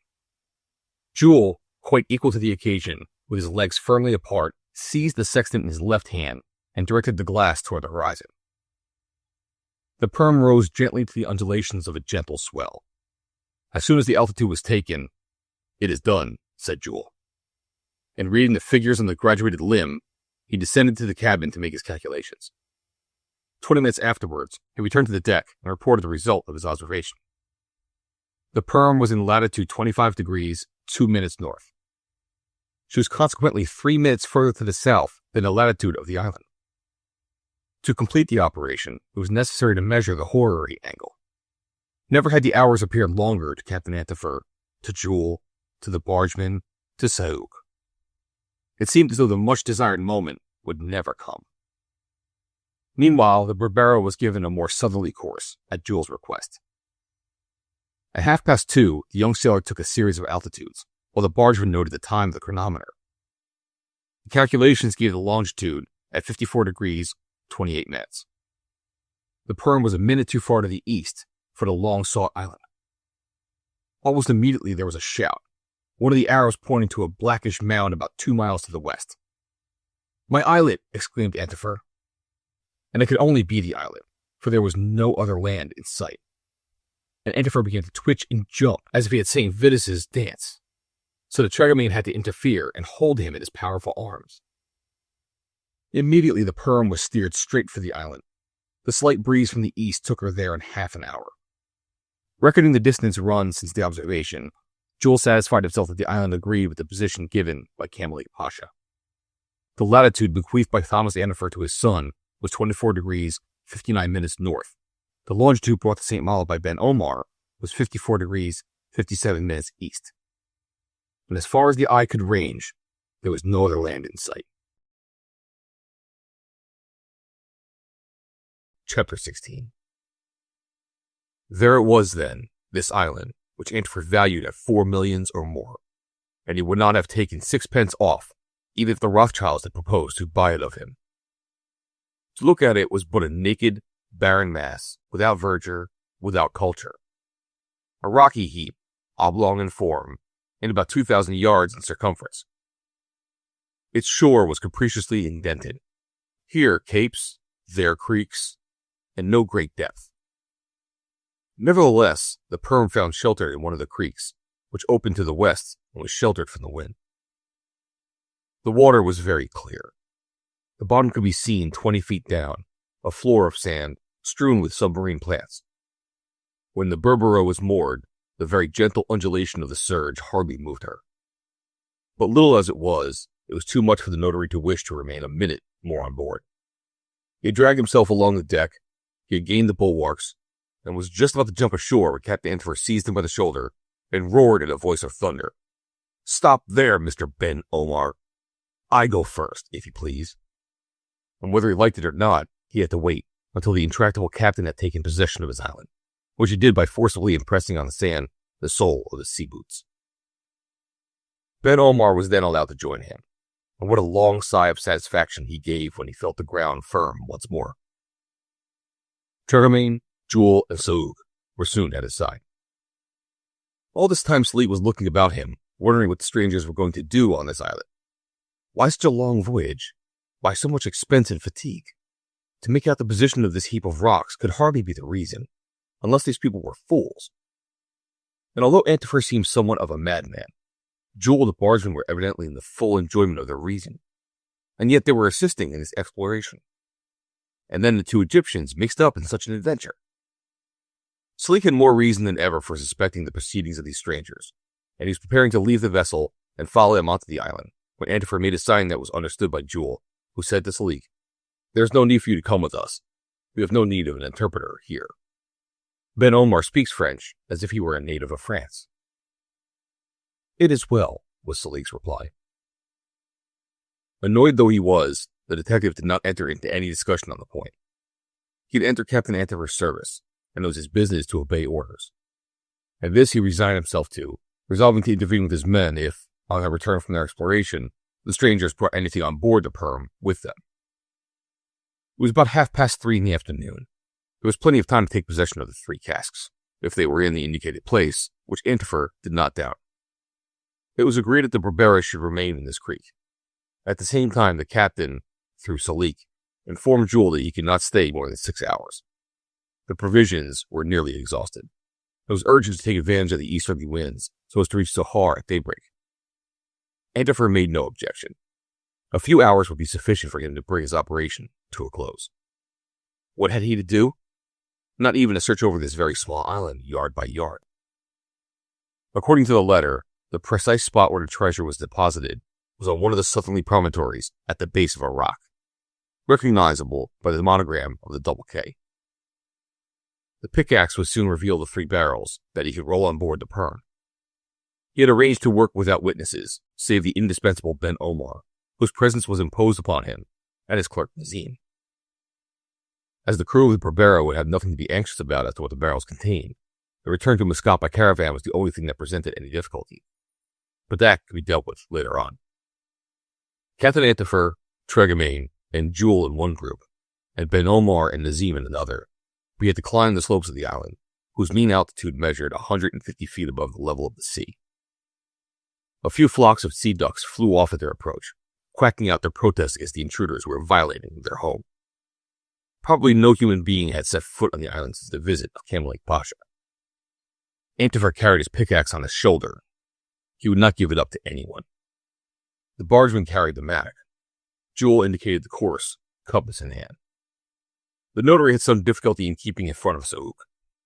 Jules, quite equal to the occasion, with his legs firmly apart, seized the sextant in his left hand and directed the glass toward the horizon. The Perm rose gently to the undulations of a gentle swell. As soon as the altitude was taken, "It is done," said Jules. And reading the figures on the graduated limb, he descended to the cabin to make his calculations. 20 minutes afterwards, he returned to the deck and reported the result of his observation. The Perm was in latitude 25 degrees, 2 minutes north. She was consequently 3 minutes further to the south than the latitude of the island. To complete the operation, it was necessary to measure the horary angle. Never had the hours appeared longer to Captain Antifer, to Jules, to the bargeman, to Saouk. It seemed as though the much-desired moment would never come. Meanwhile, the Berbera was given a more southerly course, at Jules' request. At 2:30, the young sailor took a series of altitudes, while the bargeman noted the time of the chronometer. The calculations gave the longitude at 54 degrees, 28 minutes. The Perm was a minute too far to the east for the long-sought island. Almost immediately there was a shout, one of the arrows pointing to a blackish mound about 2 miles to the west. "My islet!" exclaimed Antifer. And it could only be the islet, for there was no other land in sight. And Antifer began to twitch and jump as if he had seen Vitus's dance. So the Tregamain had to interfere and hold him in his powerful arms. Immediately the Perm was steered straight for the island. The slight breeze from the east took her there in half an hour. Reckoning the distance run since the observation, Jules satisfied himself that the island agreed with the position given by Kamalik Pasha. The latitude bequeathed by Thomas Antifer to his son was 24 degrees, 59 minutes north. The longitude brought to St. Malo by Ben Omar was 54 degrees, 57 minutes east. And as far as the eye could range, there was no other land in sight. Chapter 16. There it was then, this island, which Antifer valued at 4 millions or more, and he would not have taken 6 pence off, even if the Rothschilds had proposed to buy it of him. To look at it was but a naked, barren mass, without verdure, without culture. A rocky heap, oblong in form, and about 2,000 yards in circumference. Its shore was capriciously indented. Here capes, there creeks, and no great depth. Nevertheless, the Perm found shelter in one of the creeks, which opened to the west and was sheltered from the wind. The water was very clear. The bottom could be seen 20 feet down, a floor of sand strewn with submarine plants. When the Berbera was moored, the very gentle undulation of the surge hardly moved her. But little as it was too much for the notary to wish to remain a minute more on board. He had dragged himself along the deck, he had gained the bulwarks, and was just about to jump ashore when Captain Antifer seized him by the shoulder and roared in a voice of thunder, "Stop there, Mr. Ben Omar. I go first, if you please." And whether he liked it or not, he had to wait until the intractable captain had taken possession of his island, which he did by forcibly impressing on the sand the sole of his sea boots. Ben Omar was then allowed to join him, and what a long sigh of satisfaction he gave when he felt the ground firm once more. Tregamain, Jules, and Saouk were soon at his side. All this time Sleet was looking about him, wondering what the strangers were going to do on this islet. Why such a long voyage? Why so much expense and fatigue? To make out the position of this heap of rocks could hardly be the reason, unless these people were fools. And although Antifer seemed somewhat of a madman, Jules and the bargemen were evidently in the full enjoyment of their reason, and yet they were assisting in this exploration. And then the two Egyptians mixed up in such an adventure. Salik had more reason than ever for suspecting the proceedings of these strangers, and he was preparing to leave the vessel and follow them onto the island, when Antifer made a sign that was understood by Jules, who said to Salik, "There is no need for you to come with us. We have no need of an interpreter here." Ben Omar speaks French as if he were a native of France. "It is well," was Salik's reply. Annoyed though he was, the detective did not enter into any discussion on the point. He had entered Captain Antifer's service, and it was his business to obey orders. And this he resigned himself to, resolving to intervene with his men if, on their return from their exploration, the strangers brought anything on board the Perm with them. It was about 3:30 in the afternoon. There was plenty of time to take possession of the 3 casks, if they were in the indicated place, which Antifer did not doubt. It was agreed that the Berbera should remain in this creek. At the same time, the captain, through Salik, informed Jules that he could not stay more than 6 hours. The provisions were nearly exhausted. It was urgent to take advantage of the easterly winds so as to reach Sahar at daybreak. Antifer made no objection. A few hours would be sufficient for him to bring his operation to a close. What had he to do? Not even to search over this very small island, yard by yard. According to the letter, the precise spot where the treasure was deposited was on one of the southerly promontories at the base of a rock, recognizable by the monogram of the double K. The pickaxe would soon reveal the 3 barrels that he could roll on board the Perm. He had arranged to work without witnesses, save the indispensable Ben Omar, whose presence was imposed upon him, and his clerk Nazim. As the crew of the Berbera would have nothing to be anxious about as to what the barrels contained, the return to Muscat by caravan was the only thing that presented any difficulty. But that could be dealt with later on. Captain Antifer, Tregamain, and Jules in one group, and Ben Omar and Nazim in another, we had to climb the slopes of the island, whose mean altitude measured 150 feet above the level of the sea. A few flocks of sea ducks flew off at their approach, quacking out their protests against the intruders who were violating their home. Probably no human being had set foot on the island since the visit of Camel Pasha. Antifer carried his pickaxe on his shoulder. He would not give it up to anyone. The bargeman carried the mattock. Jules indicated the course, compass in hand. The notary had some difficulty in keeping in front of Saouk.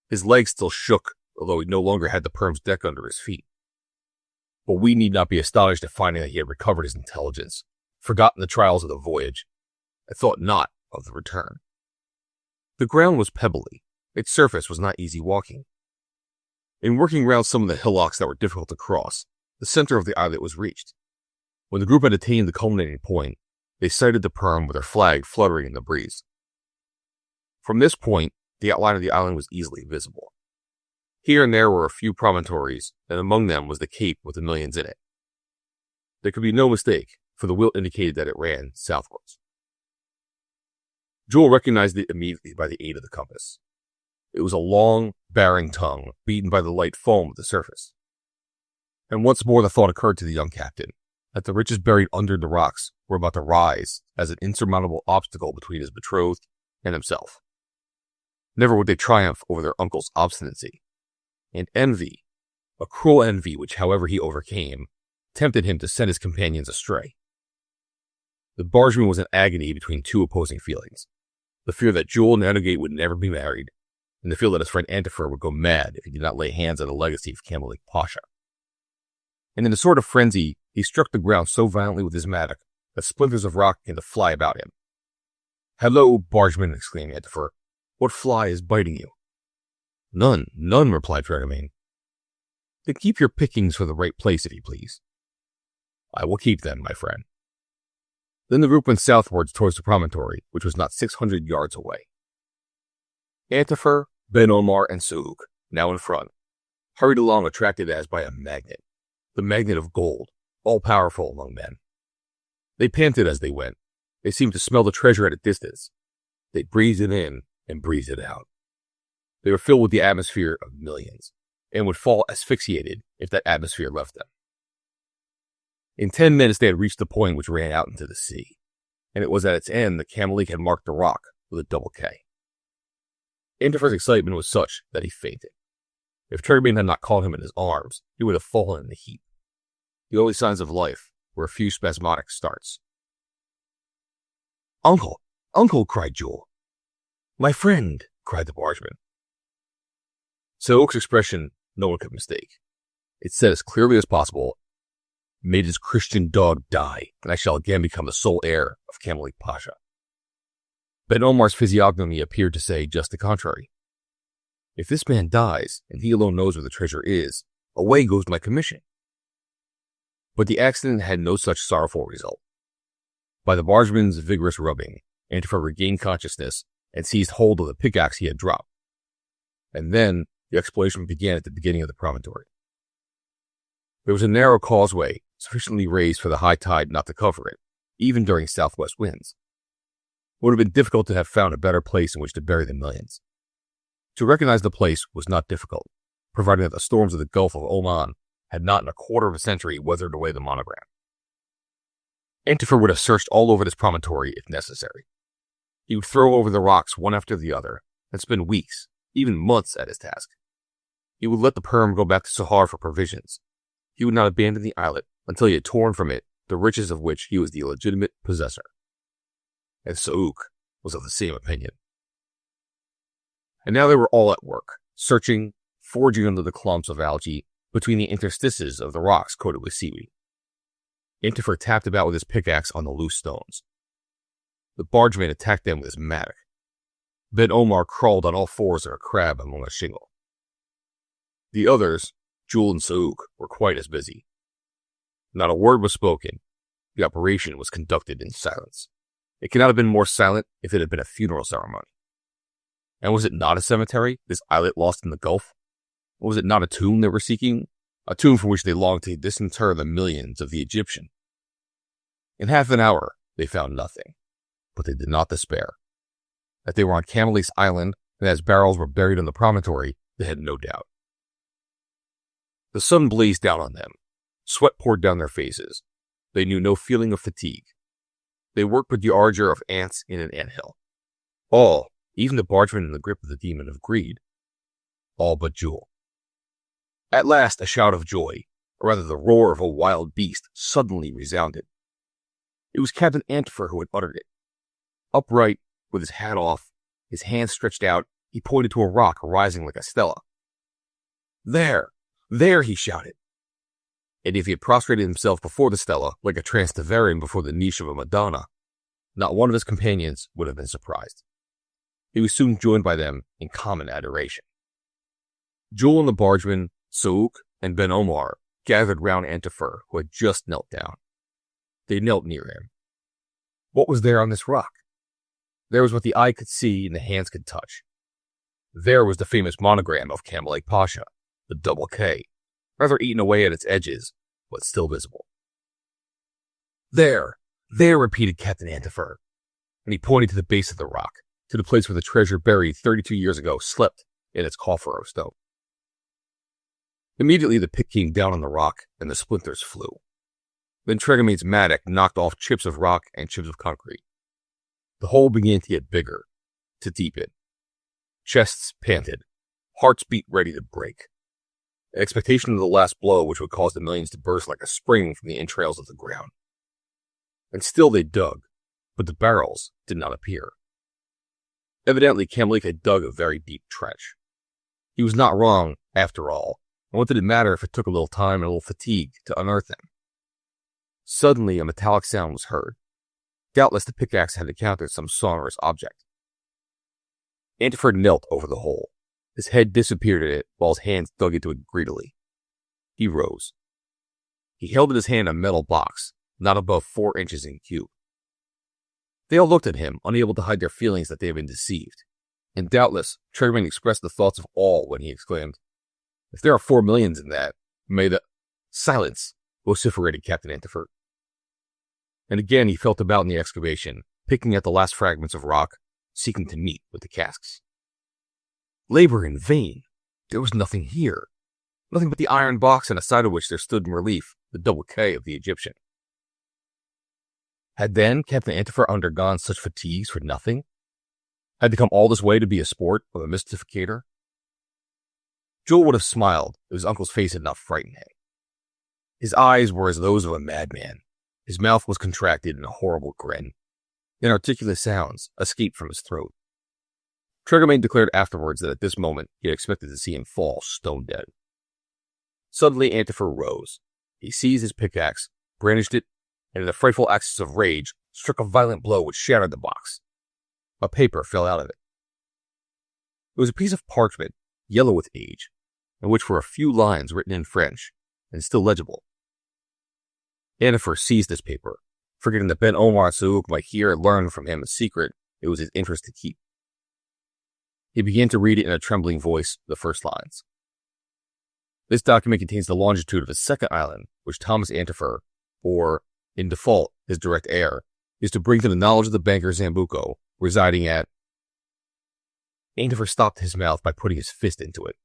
His legs still shook, although he no longer had the Perm's deck under his feet. But we need not be astonished at finding that he had recovered his intelligence, forgotten the trials of the voyage, and thought not of the return. The ground was pebbly. Its surface was not easy walking. In working round some of the hillocks that were difficult to cross, the center of the islet was reached. When the group had attained the culminating point, they sighted the Perm with her flag fluttering in the breeze. From this point, the outline of the island was easily visible. Here and there were a few promontories, and among them was the cape with the millions in it. There could be no mistake, for the wilt indicated that it ran southwards. Jules recognized it immediately by the aid of the compass. It was a long, barring tongue, beaten by the light foam of the surface. And once more the thought occurred to the young captain, that the riches buried under the rocks were about to rise as an insurmountable obstacle between his betrothed and himself. Never would they triumph over their uncle's obstinacy. And envy, a cruel envy which, however, he overcame, tempted him to send his companions astray. The bargeman was in agony between 2 opposing feelings. The fear that Jules Nanogate would never be married, and the fear that his friend Antifer would go mad if he did not lay hands on the legacy of Camel Pasha. And in a sort of frenzy, he struck the ground so violently with his mattock that splinters of rock began to fly about him. "Hello, bargeman," exclaimed Antifer. "What fly is biting you?" "None, none," replied Tregamain. "Then keep your pickings for the right place, if you please." "I will keep them, my friend." Then the group went southwards towards the promontory, which was not 600 yards away. Antifer, Ben Omar, and Saouk, now in front, hurried along attracted as by a magnet, the magnet of gold, all-powerful among men. They panted as they went. They seemed to smell the treasure at a distance. They breathed it in and breathed it out. They were filled with the atmosphere of millions, and would fall asphyxiated if that atmosphere left them. In 10 minutes they had reached the point which ran out into the sea, and it was at its end that Camel had marked the rock with a double K. Antifer's excitement was such that he fainted. If Tremaine had not caught him in his arms, he would have fallen in the heap. The only signs of life were a few spasmodic starts. "Uncle! Uncle!" cried Jules. "My friend!" cried the bargeman. Soak's expression no one could mistake. It said as clearly as possible, "May this Christian dog die, and I shall again become the sole heir of Camalik Pasha." Ben Omar's physiognomy appeared to say just the contrary. "If this man dies, and he alone knows where the treasure is, away goes my commission." But the accident had no such sorrowful result. By the bargeman's vigorous rubbing, Antifer regained consciousness and seized hold of the pickaxe he had dropped. And then the exploration began at the beginning of the promontory. There was a narrow causeway, sufficiently raised for the high tide not to cover it, even during southwest winds. It would have been difficult to have found a better place in which to bury the millions. To recognize the place was not difficult, provided that the storms of the Gulf of Oman had not in a quarter of a century weathered away the monogram. Antifer would have searched all over this promontory if necessary. He would throw over the rocks one after the other and spend weeks, even months at his task. He would let the Perm go back to Sahar for provisions. He would not abandon the islet until he had torn from it the riches of which he was the legitimate possessor. And Souk was of the same opinion. And now they were all at work, searching, forging under the clumps of algae between the interstices of the rocks coated with seaweed. Antifer tapped about with his pickaxe on the loose stones. The bargeman attacked them with his mattock. Ben Omar crawled on all fours like a crab among a shingle. The others, Jules and Souk, were quite as busy. Not a word was spoken. The operation was conducted in silence. It could not have been more silent if it had been a funeral ceremony. And was it not a cemetery, this islet lost in the Gulf? Was it not a tomb they were seeking? A tomb from which they longed to disinter the millions of the Egyptian? In half an hour, they found nothing. But they did not despair. That they were on Camalik's island, and as barrels were buried on the promontory, they had no doubt. The sun blazed down on them. Sweat poured down their faces. They knew no feeling of fatigue. They worked with the ardor of ants in an anthill. All, even the bargeman in the grip of the demon of greed. All but Jules. At last a shout of joy, or rather the roar of a wild beast, suddenly resounded. It was Captain Antifer who had uttered it. Upright, with his hat off, his hands stretched out, he pointed to a rock rising like a stela. "There! There!" he shouted. And if he had prostrated himself before the stela, like a Trasteverian before the niche of a Madonna, not one of his companions would have been surprised. He was soon joined by them in common adoration. Jules and the bargeman, Souk and Ben Omar, gathered round Antifer, who had just knelt down. They knelt near him. What was there on this rock? There was what the eye could see and the hands could touch. There was the famous monogram of Camalik Pasha, the double K, rather eaten away at its edges, but still visible. "There, there," repeated Captain Antifer, and he pointed to the base of the rock, to the place where the treasure buried 32 years ago slept in its coffer of stone. Immediately the pick came down on the rock, and the splinters flew. Then Tregamate's mattock knocked off chips of rock and chips of concrete. The hole began to get bigger, to deepen. Chests panted, hearts beat ready to break. Expectation of the last blow which would cause the millions to burst like a spring from the entrails of the ground. And still they dug, but the barrels did not appear. Evidently Camalik had dug a very deep trench. He was not wrong, after all, and what did it matter if it took a little time and a little fatigue to unearth them? Suddenly a metallic sound was heard. Doubtless the pickaxe had encountered some sonorous object. Antifer knelt over the hole. His head disappeared in it while his hands dug into it greedily. He rose. He held in his hand a metal box, not above 4 inches in cube. They all looked at him, unable to hide their feelings that they had been deceived. And doubtless, Tremaine expressed the thoughts of all when he exclaimed, "If there are 4 millions in that, may the—" "Silence!" vociferated Captain Antifer. And again he felt about in the excavation, picking at the last fragments of rock, seeking to meet with the casks. Labor in vain. There was nothing here. Nothing but the iron box, and aside of which there stood in relief the double K of the Egyptian. Had then Captain Antifer undergone such fatigues for nothing? Had to come all this way to be a sport or a mystificator? Jules would have smiled if his uncle's face had not frightened him. His eyes were as those of a madman. His mouth was contracted in a horrible grin. Inarticulate sounds escaped from his throat. Tregermain declared afterwards that at this moment he had expected to see him fall stone dead. Suddenly Antifer rose. He seized his pickaxe, brandished it, and in a frightful access of rage, struck a violent blow which shattered the box. A paper fell out of it. It was a piece of parchment, yellow with age, in which were a few lines written in French, and still legible. Antifer seized this paper, forgetting that Ben Omar and Saouk might hear and learn from him a secret it was his interest to keep. He began to read it in a trembling voice, the first lines. This document contains the longitude of a second island, which Thomas Antifer, or, in default, his direct heir, is to bring to the knowledge of the banker Zambuco, residing at... Antifer stopped his mouth by putting his fist into it.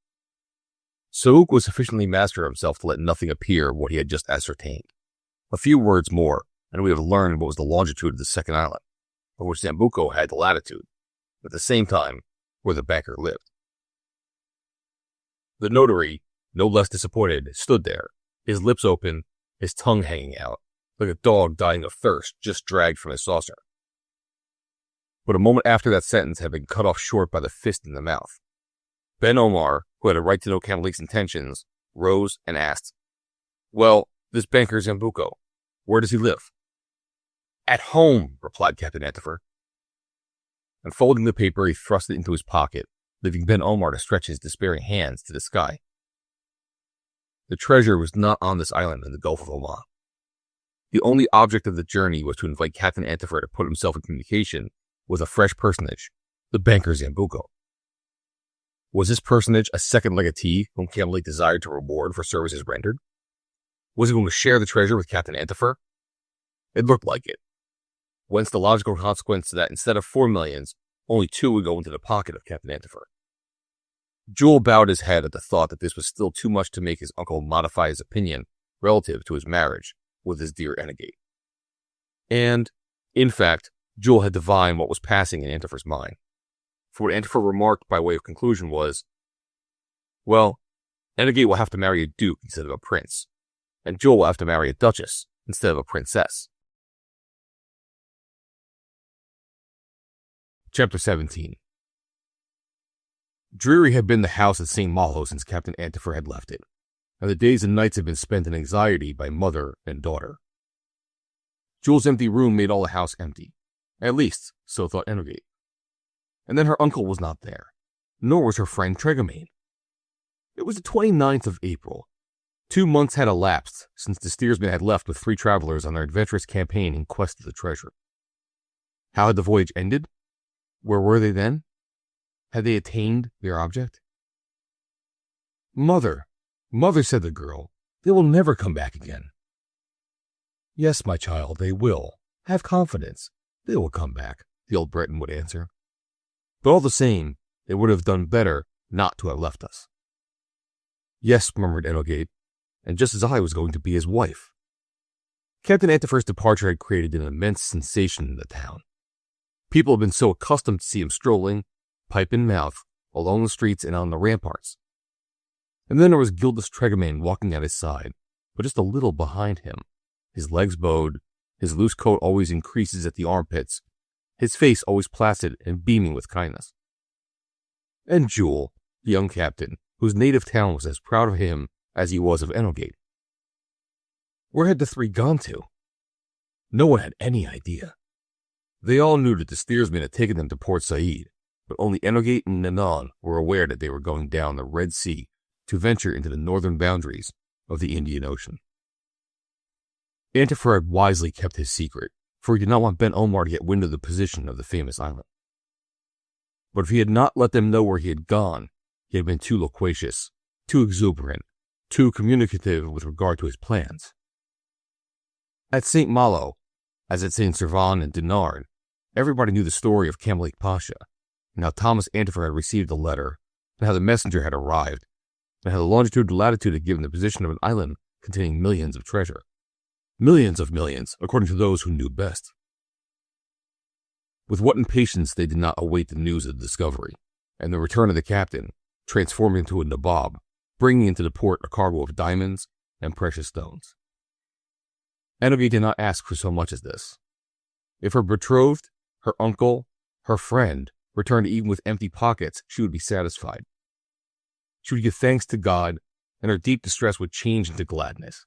Saouk was sufficiently master of himself to let nothing appear of what he had just ascertained. A few words more, and we have learned what was the longitude of the second island, of which Zambuco had the latitude, at the same time where the banker lived. The notary, no less disappointed, stood there, his lips open, his tongue hanging out, like a dog dying of thirst just dragged from his saucer. But a moment after that sentence had been cut off short by the fist in the mouth, Ben Omar, who had a right to know Cambalik's intentions, rose and asked, "Well, this banker Zambuco, where does he live?" "At home," replied Captain Antifer. Unfolding the paper, he thrust it into his pocket, leaving Ben Omar to stretch his despairing hands to the sky. The treasure was not on this island in the Gulf of Oman. The only object of the journey was to invite Captain Antifer to put himself in communication with a fresh personage, the banker Zambuco. Was this personage a second legatee whom Cambalik desired to reward for services rendered? Was he going to share the treasure with Captain Antifer? It looked like it. Whence the logical consequence that instead of 4 millions, only 2 would go into the pocket of Captain Antifer. Jules bowed his head at the thought that this was still too much to make his uncle modify his opinion relative to his marriage with his dear Enegate. And, in fact, Jules had divined what was passing in Antifer's mind. For what Antifer remarked by way of conclusion was, "Well, Enegate will have to marry a duke instead of a prince, and Jules will have to marry a duchess instead of a princess." Chapter 17. Dreary had been the house at St. Malo since Captain Antifer had left it, and the days and nights had been spent in anxiety by mother and daughter. Jules' empty room made all the house empty. At least, so thought Enegate. And then her uncle was not there, nor was her friend Tregermain. It was the 29th of April. 2 months had elapsed since the steersman had left with 3 travelers on their adventurous campaign in quest of the treasure. How had the voyage ended? Where were they then? Had they attained their object? "Mother, mother," said the girl, "they will never come back again." "Yes, my child, they will. Have confidence. They will come back," the old Breton would answer. "But all the same, they would have done better not to have left us." "Yes," murmured Enegate, "and just as I was going to be his wife." Captain Antifer's departure had created an immense sensation in the town. People had been so accustomed to see him strolling, pipe in mouth, along the streets and on the ramparts. And then there was Gildas Tregermain walking at his side, but just a little behind him, his legs bowed, his loose coat always in creases at the armpits, his face always placid and beaming with kindness. And Jules, the young captain, whose native town was as proud of him as he was of Enegate. Where had the 3 gone to? No one had any idea. They all knew that the steersman had taken them to Port Said, but only Enegate and Nanan were aware that they were going down the Red Sea to venture into the northern boundaries of the Indian Ocean. Antifer had wisely kept his secret, for he did not want Ben Omar to get wind of the position of the famous island. But if he had not let them know where he had gone, he had been too loquacious, too exuberant, too communicative with regard to his plans. At St. Malo, as at St. Servan and Dinard, everybody knew the story of Cambalik Pasha, and how Thomas Antifer had received the letter, and how the messenger had arrived, and how the longitude and latitude had given the position of an island containing millions of treasure. Millions of millions, according to those who knew best. With what impatience they did not await the news of the discovery, and the return of the captain, transformed into a nabob, bringing into the port a cargo of diamonds and precious stones. Enoge did not ask for so much as this. If her betrothed, her uncle, her friend returned even with empty pockets, she would be satisfied. She would give thanks to God, and her deep distress would change into gladness.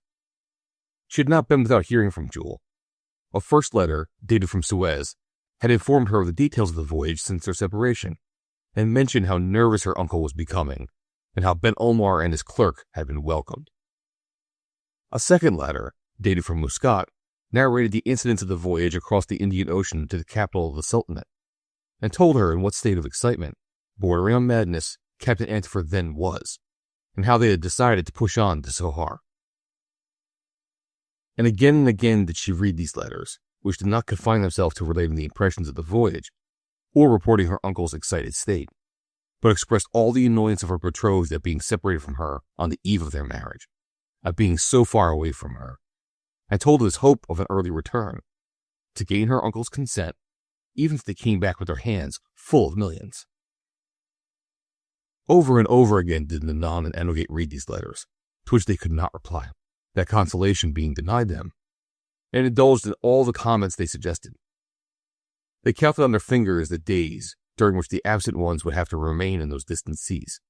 She had not been without hearing from Jules. A first letter, dated from Suez, had informed her of the details of the voyage since their separation, and mentioned how nervous her uncle was becoming, and how Ben Omar and his clerk had been welcomed. A second letter, dated from Muscat, narrated the incidents of the voyage across the Indian Ocean to the capital of the Sultanate, and told her in what state of excitement, bordering on madness, Captain Antifer then was, and how they had decided to push on to Sohar. And again did she read these letters, which did not confine themselves to relating the impressions of the voyage, or reporting her uncle's excited state, but expressed all the annoyance of her betrothed at being separated from her on the eve of their marriage, at being so far away from her, and told of his hope of an early return, to gain her uncle's consent, even if they came back with their hands full of millions. Over and over again did Nanan and Enoge read these letters, to which they could not reply, that consolation being denied them, and indulged in all the comments they suggested. They counted on their fingers the days during which the absent ones would have to remain in those distant seas.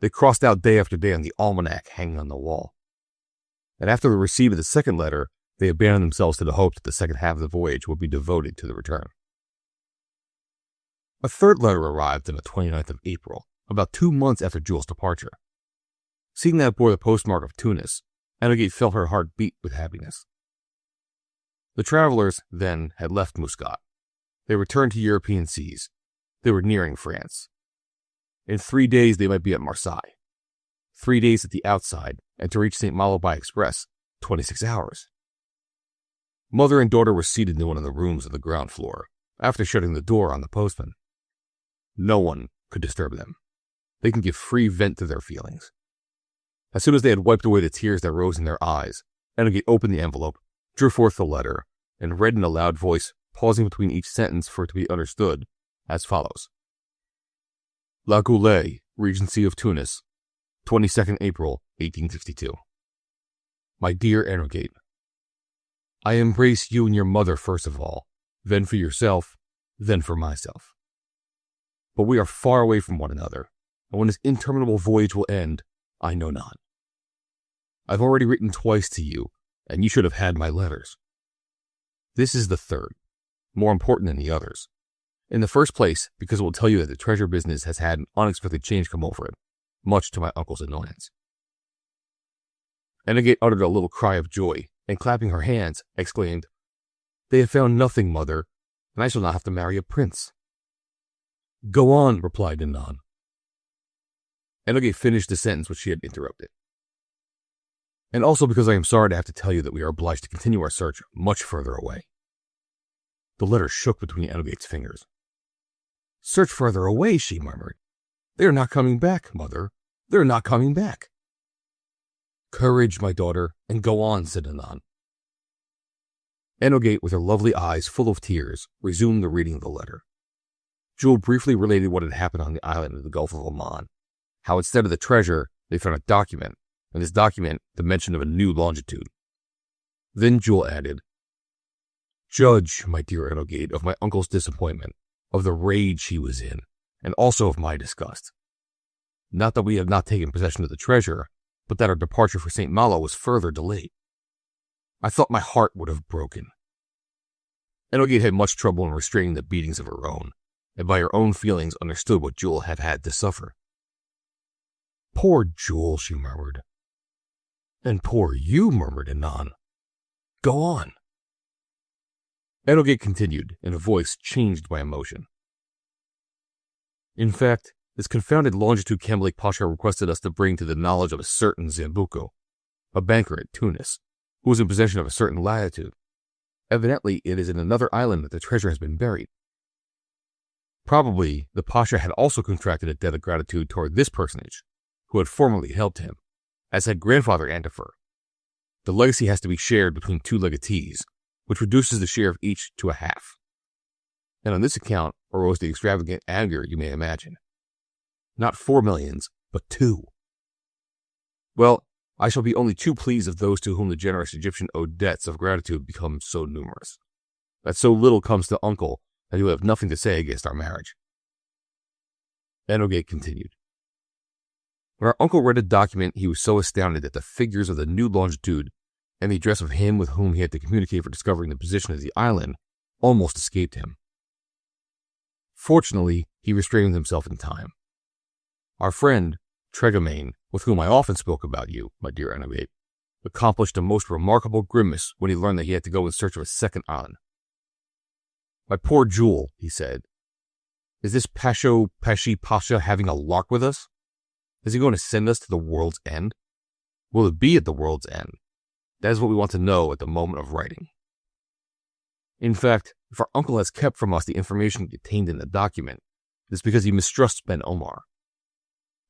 They crossed out day after day on the almanac hanging on the wall. And after the receipt of the second letter, they abandoned themselves to the hope that the second half of the voyage would be devoted to the return. A third letter arrived on the 29th of April, about 2 months after Jules' departure. Seeing that it bore the postmark of Tunis, Enoge felt her heart beat with happiness. The travelers, then, had left Muscat. They returned to European seas. They were nearing France. In 3 days they might be at Marseille. 3 days at the outside, and to reach St. Malo by express, 26 hours. Mother and daughter were seated in one of the rooms of the ground floor, after shutting the door on the postman. No one could disturb them. They can give free vent to their feelings. As soon as they had wiped away the tears that rose in their eyes, Enoge opened the envelope, drew forth the letter, and read in a loud voice, pausing between each sentence for it to be understood, as follows. La Goulet, Regency of Tunis, 22nd April, 1852. My dear Enoge, I embrace you and your mother first of all, then for yourself, then for myself. But we are far away from one another, and when this interminable voyage will end, I know not. I've already written twice to you, and you should have had my letters. This is the third, more important than the others. In the first place, because it will tell you that the treasure business has had an unexpected change come over it, much to my uncle's annoyance. Enoge uttered a little cry of joy, and clapping her hands, exclaimed, They have found nothing, mother, and I shall not have to marry a prince. Go on, replied Nanan. Enoge finished the sentence which she had interrupted. And also because I am sorry to have to tell you that we are obliged to continue our search much further away. The letter shook between Enoge's fingers. Search further away, she murmured. They are not coming back, mother. They are not coming back. Courage, my daughter, and go on, said Nanan. Enoge, with her lovely eyes full of tears, resumed the reading of the letter. Jules briefly related what had happened on the island of the Gulf of Oman, how instead of the treasure, they found a document, and this document the mention of a new longitude. Then Jules added, Judge, my dear Enoge, of my uncle's disappointment, of the rage he was in, and also of my disgust. Not that we have not taken possession of the treasure, but that our departure for St. Malo was further delayed. I thought my heart would have broken. Enoge had much trouble in restraining the beatings of her own, and by her own feelings understood what Jules had had to suffer. Poor Jules, she murmured. And poor you, murmured Nanan. Go on. Enoge continued, in a voice changed by emotion. In fact, this confounded longitude Kamalik Pasha requested us to bring to the knowledge of a certain Zambuco, a banker at Tunis, who was in possession of a certain latitude. Evidently, it is in another island that the treasure has been buried. Probably, the Pasha had also contracted a debt of gratitude toward this personage, who had formerly helped him, as had grandfather Antifer. The legacy has to be shared between 2 legatees, which reduces the share of each to a half. And on this account arose the extravagant anger you may imagine. Not 4 millions, but 2. Well, I shall be only too pleased if those to whom the generous Egyptian owed debts of gratitude become so numerous, that so little comes to uncle that he will have nothing to say against our marriage. Enogate continued. When our uncle read the document, he was so astounded that the figures of the new longitude and the address of him with whom he had to communicate for discovering the position of the island almost escaped him. Fortunately, he restrained himself in time. Our friend, Tregamain, with whom I often spoke about you, my dear Enogate, accomplished a most remarkable grimace when he learned that he had to go in search of a second island. My poor Jules, he said, is this Pashi Pasha having a lark with us? Is he going to send us to the world's end? Will it be at the world's end? That is what we want to know at the moment of writing. In fact, if our uncle has kept from us the information contained in the document, it is because he mistrusts Ben Omar.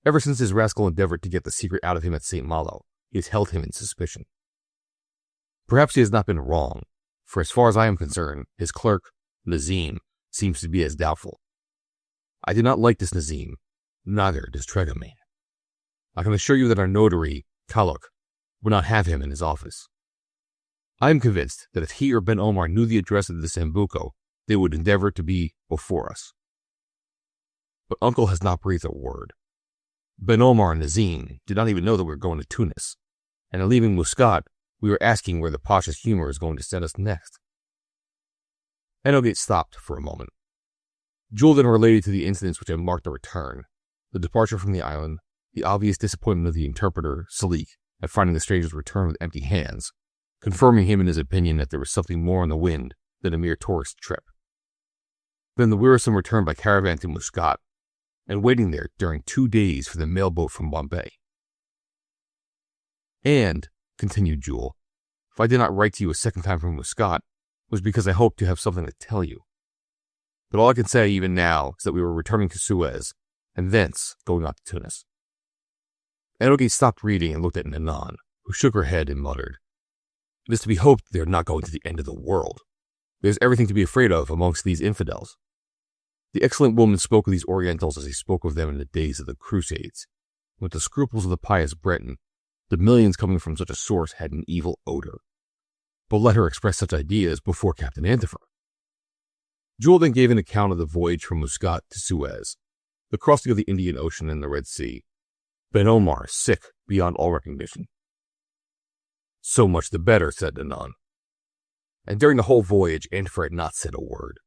Ever since his rascal endeavored to get the secret out of him at St. Malo, he has held him in suspicion. Perhaps he has not been wrong, for as far as I am concerned, his clerk, Nazim, seems to be as doubtful. I do not like this Nazim, neither does Tregamain. I can assure you that our notary, Kaluk, would not have him in his office. I am convinced that if he or Ben Omar knew the address of the Sambuco, they would endeavor to be before us. But uncle has not breathed a word. Ben Omar and Nazim did not even know that we were going to Tunis, and in leaving Muscat, we were asking where the Pasha's humor is going to send us next. Enogate stopped for a moment. Jules then related to the incidents which had marked the return, the departure from the island, the obvious disappointment of the interpreter, Salik, at finding the strangers return with empty hands, confirming him in his opinion that there was something more on the wind than a mere tourist trip. Then the wearisome return by caravan to Muscat, and waiting there during 2 days for the mail boat from Bombay. And, continued Jules, if I did not write to you a second time from Muscat, it was because I hoped to have something to tell you. But all I can say even now is that we were returning to Suez, and thence going on to Tunis. Enogate stopped reading and looked at Nanan, who shook her head and muttered, It is to be hoped they are not going to the end of the world. There is everything to be afraid of amongst these infidels. The excellent woman spoke of these Orientals as he spoke of them in the days of the Crusades. With the scruples of the pious Breton, the millions coming from such a source had an evil odor. But let her express such ideas before Captain Antifer. Jules then gave an account of the voyage from Muscat to Suez, the crossing of the Indian Ocean and the Red Sea. Ben Omar sick beyond all recognition. So much the better, said Nanan. And during the whole voyage, Antifer had not said a word.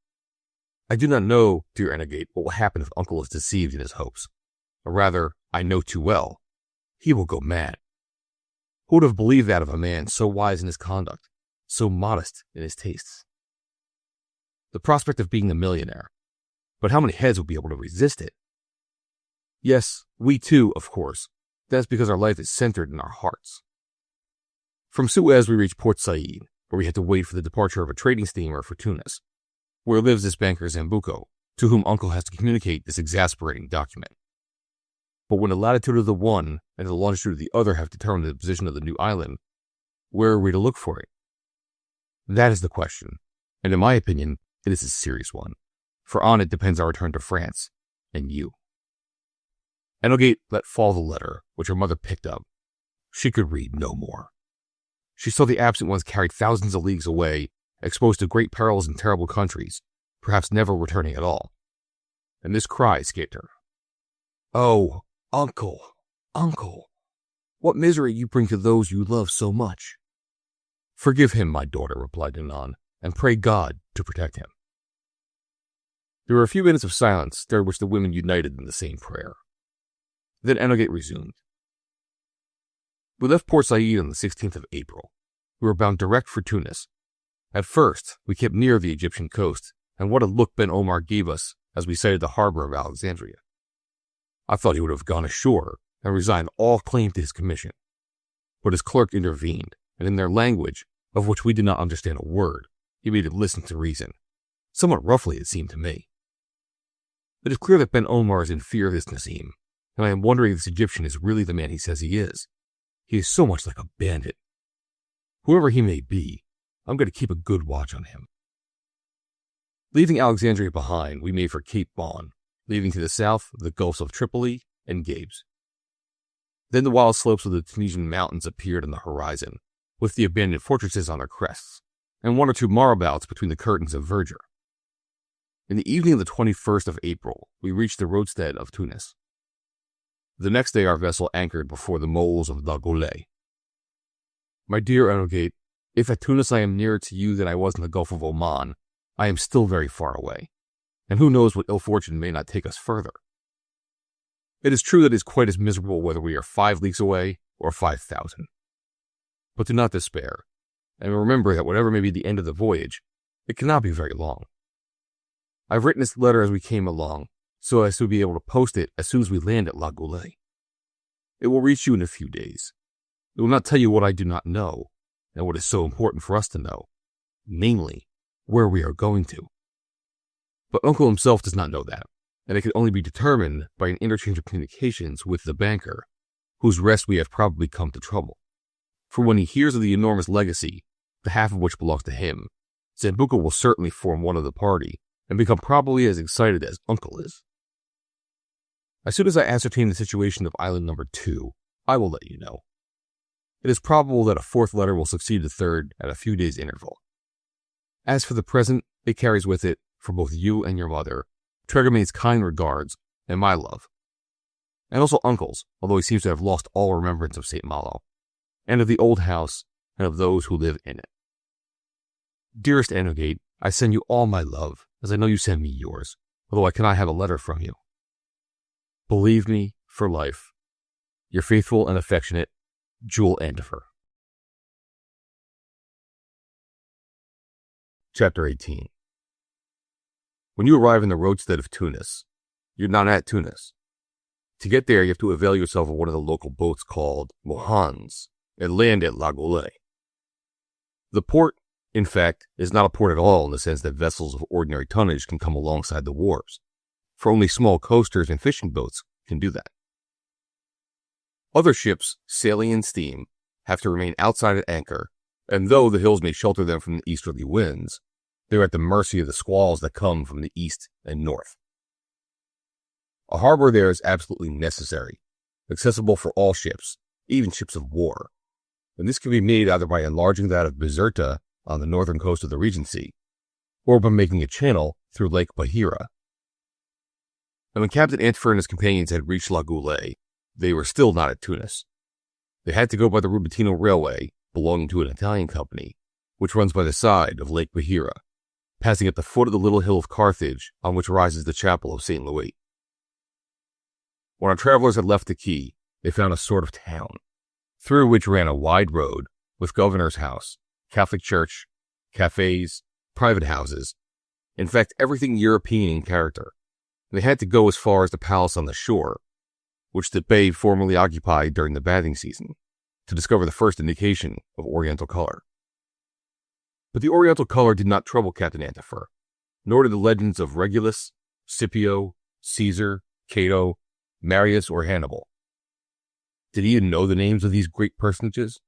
I do not know, dear Enogate, what will happen if uncle is deceived in his hopes. Or rather, I know too well. He will go mad. Who would have believed that of a man so wise in his conduct, so modest in his tastes? The prospect of being a millionaire. But how many heads would be able to resist it? Yes, we too, of course. That's because our life is centered in our hearts. From Suez we reached Port Said, where we had to wait for the departure of a trading steamer for Tunis, where lives this banker Zambuco, to whom uncle has to communicate this exasperating document. But when the latitude of the one and the longitude of the other have determined the position of the new island, where are we to look for it? That is the question, and in my opinion, it is a serious one, for on it depends our return to France, and you. Enogate let fall the letter, which her mother picked up. She could read no more. She saw the absent ones carried thousands of leagues away, exposed to great perils in terrible countries, perhaps never returning at all. And this cry escaped her. Oh, uncle, uncle, what misery you bring to those you love so much. Forgive him, my daughter, replied Nanan, and pray God to protect him. There were a few minutes of silence, during which the women united in the same prayer. Then Enogate resumed. We left Port Said on the 16th of April. We were bound direct for Tunis. At first, we kept near the Egyptian coast, and what a look Ben Omar gave us as we sighted the harbor of Alexandria. I thought he would have gone ashore and resigned all claim to his commission. But his clerk intervened, and in their language, of which we did not understand a word, he made him listen to reason. Somewhat roughly, it seemed to me. It is clear that Ben Omar is in fear of this Nazim, and I am wondering if this Egyptian is really the man he says he is. He is so much like a bandit. Whoever he may be, I'm going to keep a good watch on him. Leaving Alexandria behind, we made for Cape Bon, leaving to the south the Gulfs of Tripoli and Gabes. Then the wild slopes of the Tunisian mountains appeared on the horizon, with the abandoned fortresses on their crests, and one or two marabouts between the curtains of verdure. In the evening of the 21st of April, we reached the roadstead of Tunis. The next day our vessel anchored before the moles of La Goulet. My dear Enogate, if at Tunis I am nearer to you than I was in the Gulf of Oman, I am still very far away, and who knows what ill fortune may not take us further. It is true that it is quite as miserable whether we are 5 leagues away or 5,000. But do not despair, and remember that whatever may be the end of the voyage, it cannot be very long. I have written this letter as we came along, so as to be able to post it as soon as we land at La Goulet. It will reach you in a few days. It will not tell you what I do not know, and what is so important for us to know, namely, where we are going to. But Uncle himself does not know that, and it can only be determined by an interchange of communications with the banker, whose rest we have probably come to trouble. For when he hears of the enormous legacy, the half of which belongs to him, Zambuca will certainly form one of the party, and become probably as excited as Uncle is. As soon as I ascertain the situation of island number 2, I will let you know. It is probable that a 4th letter will succeed the 3rd at a few days' interval. As for the present, it carries with it, for both you and your mother, Tregamade's kind regards and my love, and also Uncle's, although he seems to have lost all remembrance of St. Malo, and of the old house, and of those who live in it. Dearest Enogate, I send you all my love, as I know you send me yours, although I cannot have a letter from you. Believe me, for life, your faithful and affectionate Jules Antifer. Chapter 18. When you arrive in the roadstead of Tunis, you're not at Tunis. To get there, you have to avail yourself of one of the local boats called Mohans and land at La Goulet. The port, in fact, is not a port at all in the sense that vessels of ordinary tonnage can come alongside the wharves, for only small coasters and fishing boats can do that. Other ships, sailing in steam, have to remain outside at anchor, and though the hills may shelter them from the easterly winds, they're at the mercy of the squalls that come from the east and north. A harbor there is absolutely necessary, accessible for all ships, even ships of war, and this can be made either by enlarging that of Bizerta on the northern coast of the Regency, or by making a channel through Lake Bahira. And when Captain Antifer and his companions had reached La Goulet, they were still not at Tunis. They had to go by the Rubentino Railway, belonging to an Italian company, which runs by the side of Lake Bahira, passing at the foot of the little hill of Carthage on which rises the chapel of St. Louis. When our travelers had left the quay, they found a sort of town, through which ran a wide road with governor's house, Catholic church, cafes, private houses, in fact everything European in character. They had to go as far as the palace on the shore, which the Bey formerly occupied during the bathing season, to discover the first indication of Oriental color. But the Oriental color did not trouble Captain Antifer, nor did the legends of Regulus, Scipio, Caesar, Cato, Marius, or Hannibal. Did he even know the names of these great personages?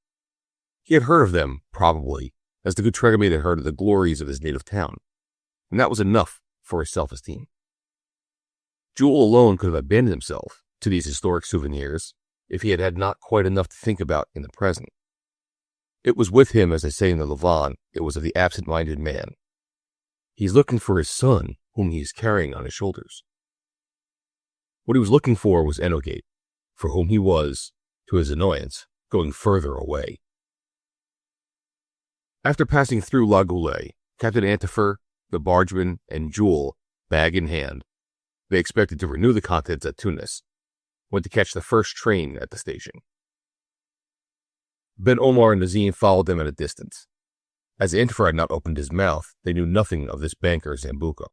He had heard of them, probably, as the good Tregame had heard of the glories of his native town, and that was enough for his self-esteem. Jules alone could have abandoned himself to these historic souvenirs if he had had not quite enough to think about in the present. It was with him, as they say in the Levant, it was of the absent-minded man. He is looking for his son, whom he is carrying on his shoulders. What he was looking for was Enogate, for whom he was, to his annoyance, going further away. After passing through La Goulet, Captain Antifer, the bargeman, and Jules, bag in hand, they expected to renew the contents at Tunis, went to catch the first train at the station. Ben Omar and Nazim followed them at a distance. As Antifer had not opened his mouth, they knew nothing of this banker Zambuca,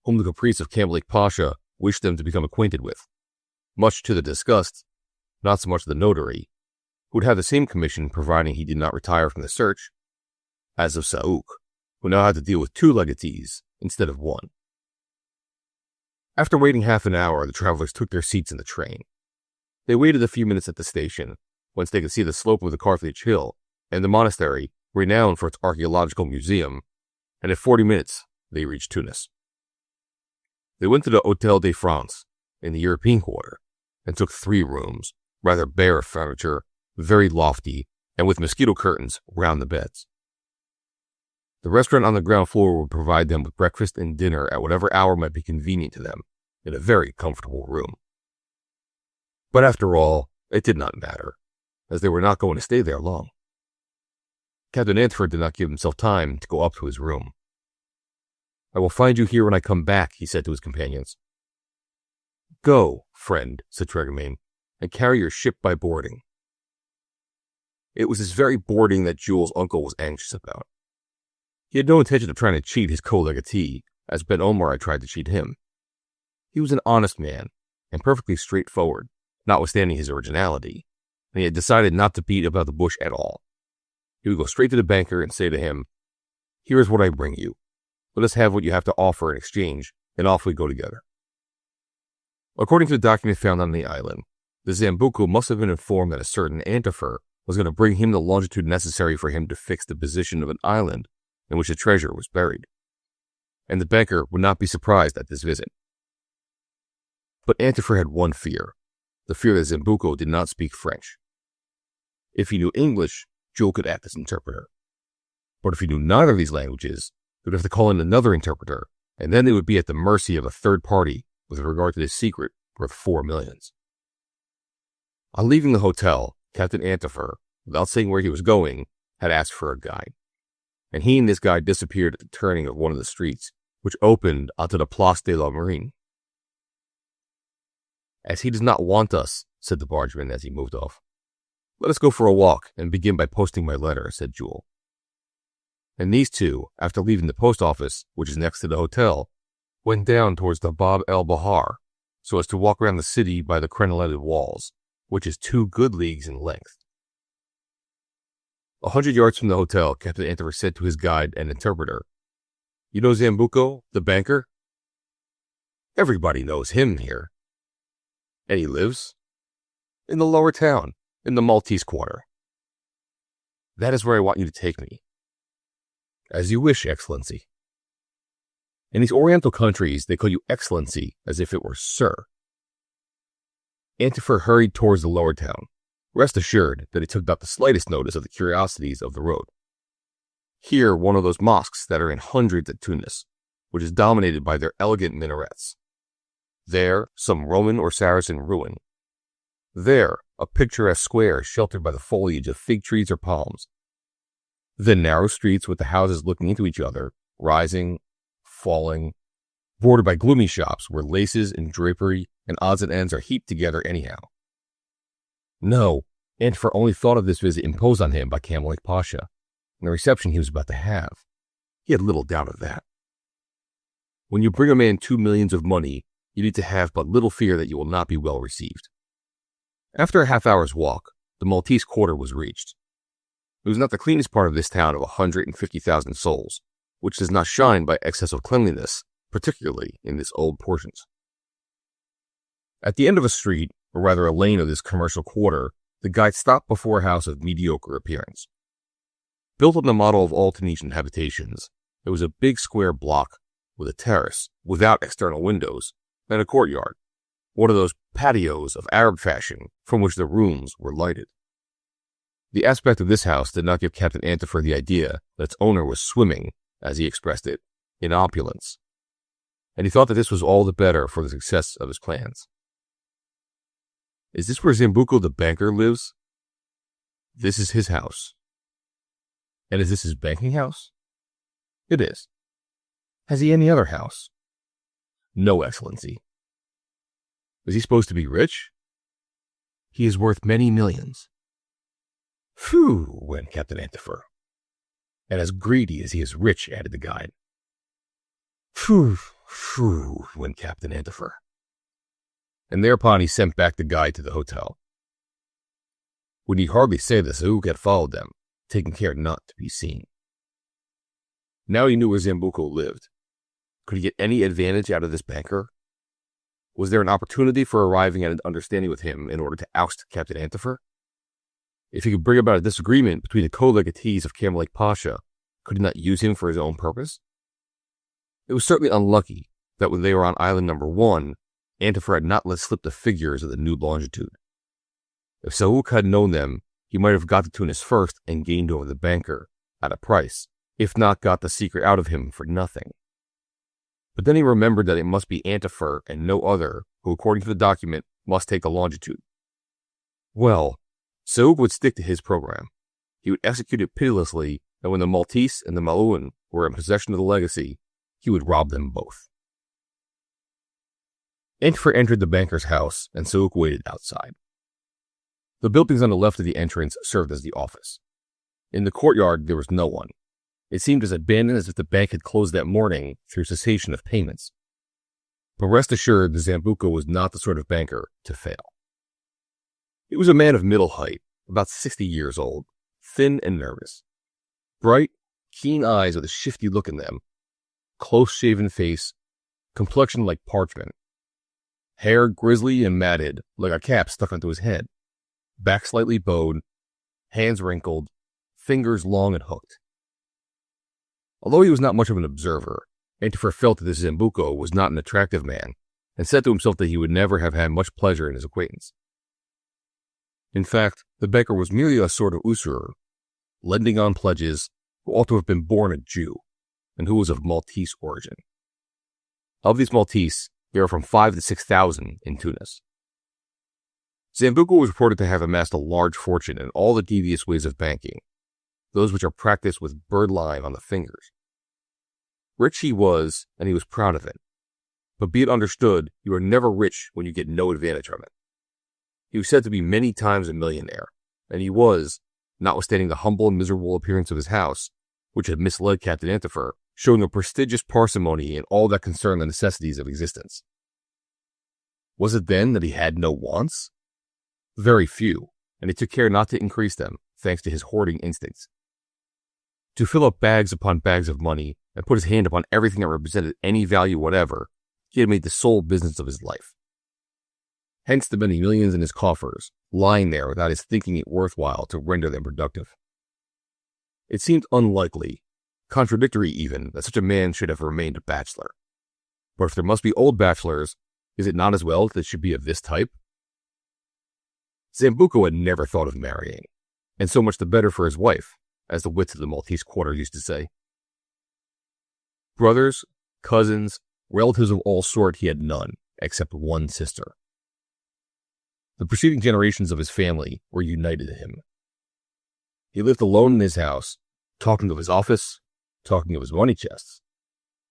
whom the caprice of Cambaluc Pasha wished them to become acquainted with, much to the disgust, not so much of the notary, who would have the same commission providing he did not retire from the search, as of Saouk, who now had to deal with 2 legatees instead of 1. After waiting half an hour, the travelers took their seats in the train. They waited a few minutes at the station, whence they could see the slope of the Carthage Hill and the monastery, renowned for its archaeological museum, and in 40 minutes they reached Tunis. They went to the Hôtel de France in the European quarter and took 3 rooms, rather bare furniture, very lofty, and with mosquito curtains round the beds. The restaurant on the ground floor would provide them with breakfast and dinner at whatever hour might be convenient to them, in a very comfortable room. But after all, it did not matter, as they were not going to stay there long. Captain Antifer did not give himself time to go up to his room. "I will find you here when I come back," he said to his companions. "Go, friend," said Tregemain, "and carry your ship by boarding." It was this very boarding that Jules' uncle was anxious about. He had no intention of trying to cheat his co-legatee, as Ben Omar had tried to cheat him. He was an honest man, and perfectly straightforward, notwithstanding his originality, and he had decided not to beat about the bush at all. He would go straight to the banker and say to him, "Here is what I bring you. Let us have what you have to offer in exchange, and off we go together." According to the document found on the island, the Zambuco must have been informed that a certain Antifer was going to bring him the longitude necessary for him to fix the position of an island in which the treasure was buried, and the banker would not be surprised at this visit. But Antifer had one fear, the fear that Zambuco did not speak French. If he knew English, Jules could act as interpreter. But if he knew neither of these languages, he would have to call in another interpreter, and then they would be at the mercy of a third party with regard to this secret worth 4 millions. On leaving the hotel, Captain Antifer, without saying where he was going, had asked for a guide, and he and this guide disappeared at the turning of one of the streets, which opened onto the Place de la Marine. "As he does not want us," said the bargeman as he moved off, "let us go for a walk and begin by posting my letter," said Jules. And these two, after leaving the post office, which is next to the hotel, went down towards the Bab el Bahar, so as to walk around the city by the crenellated walls, which is 2 good leagues in length. 100 yards from the hotel, Captain Antifer said to his guide and interpreter, "You know Zambuco, the banker?" "Everybody knows him here." "And he lives?" "In the lower town, in the Maltese quarter." "That is where I want you to take me." "As you wish, Excellency." In these Oriental countries, they call you Excellency as if it were Sir. Antifer hurried towards the lower town, rest assured that he took not the slightest notice of the curiosities of the road. Here, one of those mosques that are in hundreds at Tunis, which is dominated by their elegant minarets. There, some Roman or Saracen ruin. There, a picturesque square sheltered by the foliage of fig trees or palms. Then narrow streets with the houses looking into each other, rising, falling, bordered by gloomy shops where laces and drapery and odds and ends are heaped together anyhow. No, Antifer only thought of this visit imposed on him by Camel Pasha, and the reception he was about to have. He had little doubt of that. When you bring a man 2 millions of money, you need to have but little fear that you will not be well received. After a half-hour's walk, the Maltese quarter was reached. It was not the cleanest part of this town of 150,000 souls, which does not shine by excess of cleanliness, particularly in its old portions. At the end of a street, or rather a lane of this commercial quarter, the guide stopped before a house of mediocre appearance. Built on the model of all Tunisian habitations, it was a big square block with a terrace, without external windows, and a courtyard, one of those patios of Arab fashion from which the rooms were lighted. The aspect of this house did not give Captain Antifer the idea that its owner was swimming, as he expressed it, in opulence, and he thought that this was all the better for the success of his plans. "Is this where Zambuco the banker lives?" "This is his house." "And is this his banking house?" "It is." "Has he any other house?" "No, Excellency." "Is he supposed to be rich?" "He is worth many millions." "Phew," went Captain Antifer. "And as greedy as he is rich," added the guide. "Phew, phew," went Captain Antifer. And thereupon he sent back the guide to the hotel. We need hardly say the Zouk had followed them, taking care not to be seen. Now he knew where Zambuco lived. Could he get any advantage out of this banker? Was there an opportunity for arriving at an understanding with him in order to oust Captain Antifer? If he could bring about a disagreement between the co-legatees of Camel Pasha, could he not use him for his own purpose? It was certainly unlucky that when they were on island number 1, Antifer had not let slip the figures of the new longitude. If Saouk had known them, he might have got to Tunis first and gained over the banker at a price, if not got the secret out of him for nothing. But then he remembered that it must be Antifer and no other who, according to the document, must take the longitude. Well, Saouk would stick to his program. He would execute it pitilessly, and when the Maltese and the Malouin were in possession of the legacy, he would rob them both. Antifer entered the banker's house, and Saouk waited outside. The buildings on the left of the entrance served as the office. In the courtyard, there was no one. It seemed as abandoned as if the bank had closed that morning through cessation of payments. But rest assured, the Zambuco was not the sort of banker to fail. He was a man of middle height, about 60 years old, thin and nervous. Bright, keen eyes with a shifty look in them, close-shaven face, complexion like parchment, hair grizzly and matted like a cap stuck onto his head, back slightly bowed, hands wrinkled, fingers long and hooked. Although he was not much of an observer, Antifer felt that this Zambuco was not an attractive man, and said to himself that he would never have had much pleasure in his acquaintance. In fact, the banker was merely a sort of usurer, lending on pledges, who ought to have been born a Jew, and who was of Maltese origin. Of these Maltese, there are from 5,000 to 6,000 in Tunis. Zambuco was reported to have amassed a large fortune in all the devious ways of banking, those which are practiced with bird-lime on the fingers. Rich he was, and he was proud of it. But be it understood, you are never rich when you get no advantage from it. He was said to be many times a millionaire, and he was, notwithstanding the humble and miserable appearance of his house, which had misled Captain Antifer, showing a prestigious parsimony in all that concerned the necessities of existence. Was it then that he had no wants? Very few, and he took care not to increase them, thanks to his hoarding instincts. To fill up bags upon bags of money and put his hand upon everything that represented any value whatever, he had made the sole business of his life. Hence the many millions in his coffers, lying there without his thinking it worthwhile to render them productive. It seemed unlikely, contradictory even, that such a man should have remained a bachelor. But if there must be old bachelors, is it not as well that it should be of this type? Zambuco had never thought of marrying, and so much the better for his wife, as the wits of the Maltese quarter used to say. Brothers, cousins, relatives of all sort he had none, except one sister. The preceding generations of his family were united to him. He lived alone in his house, talking of his office, talking of his money chests,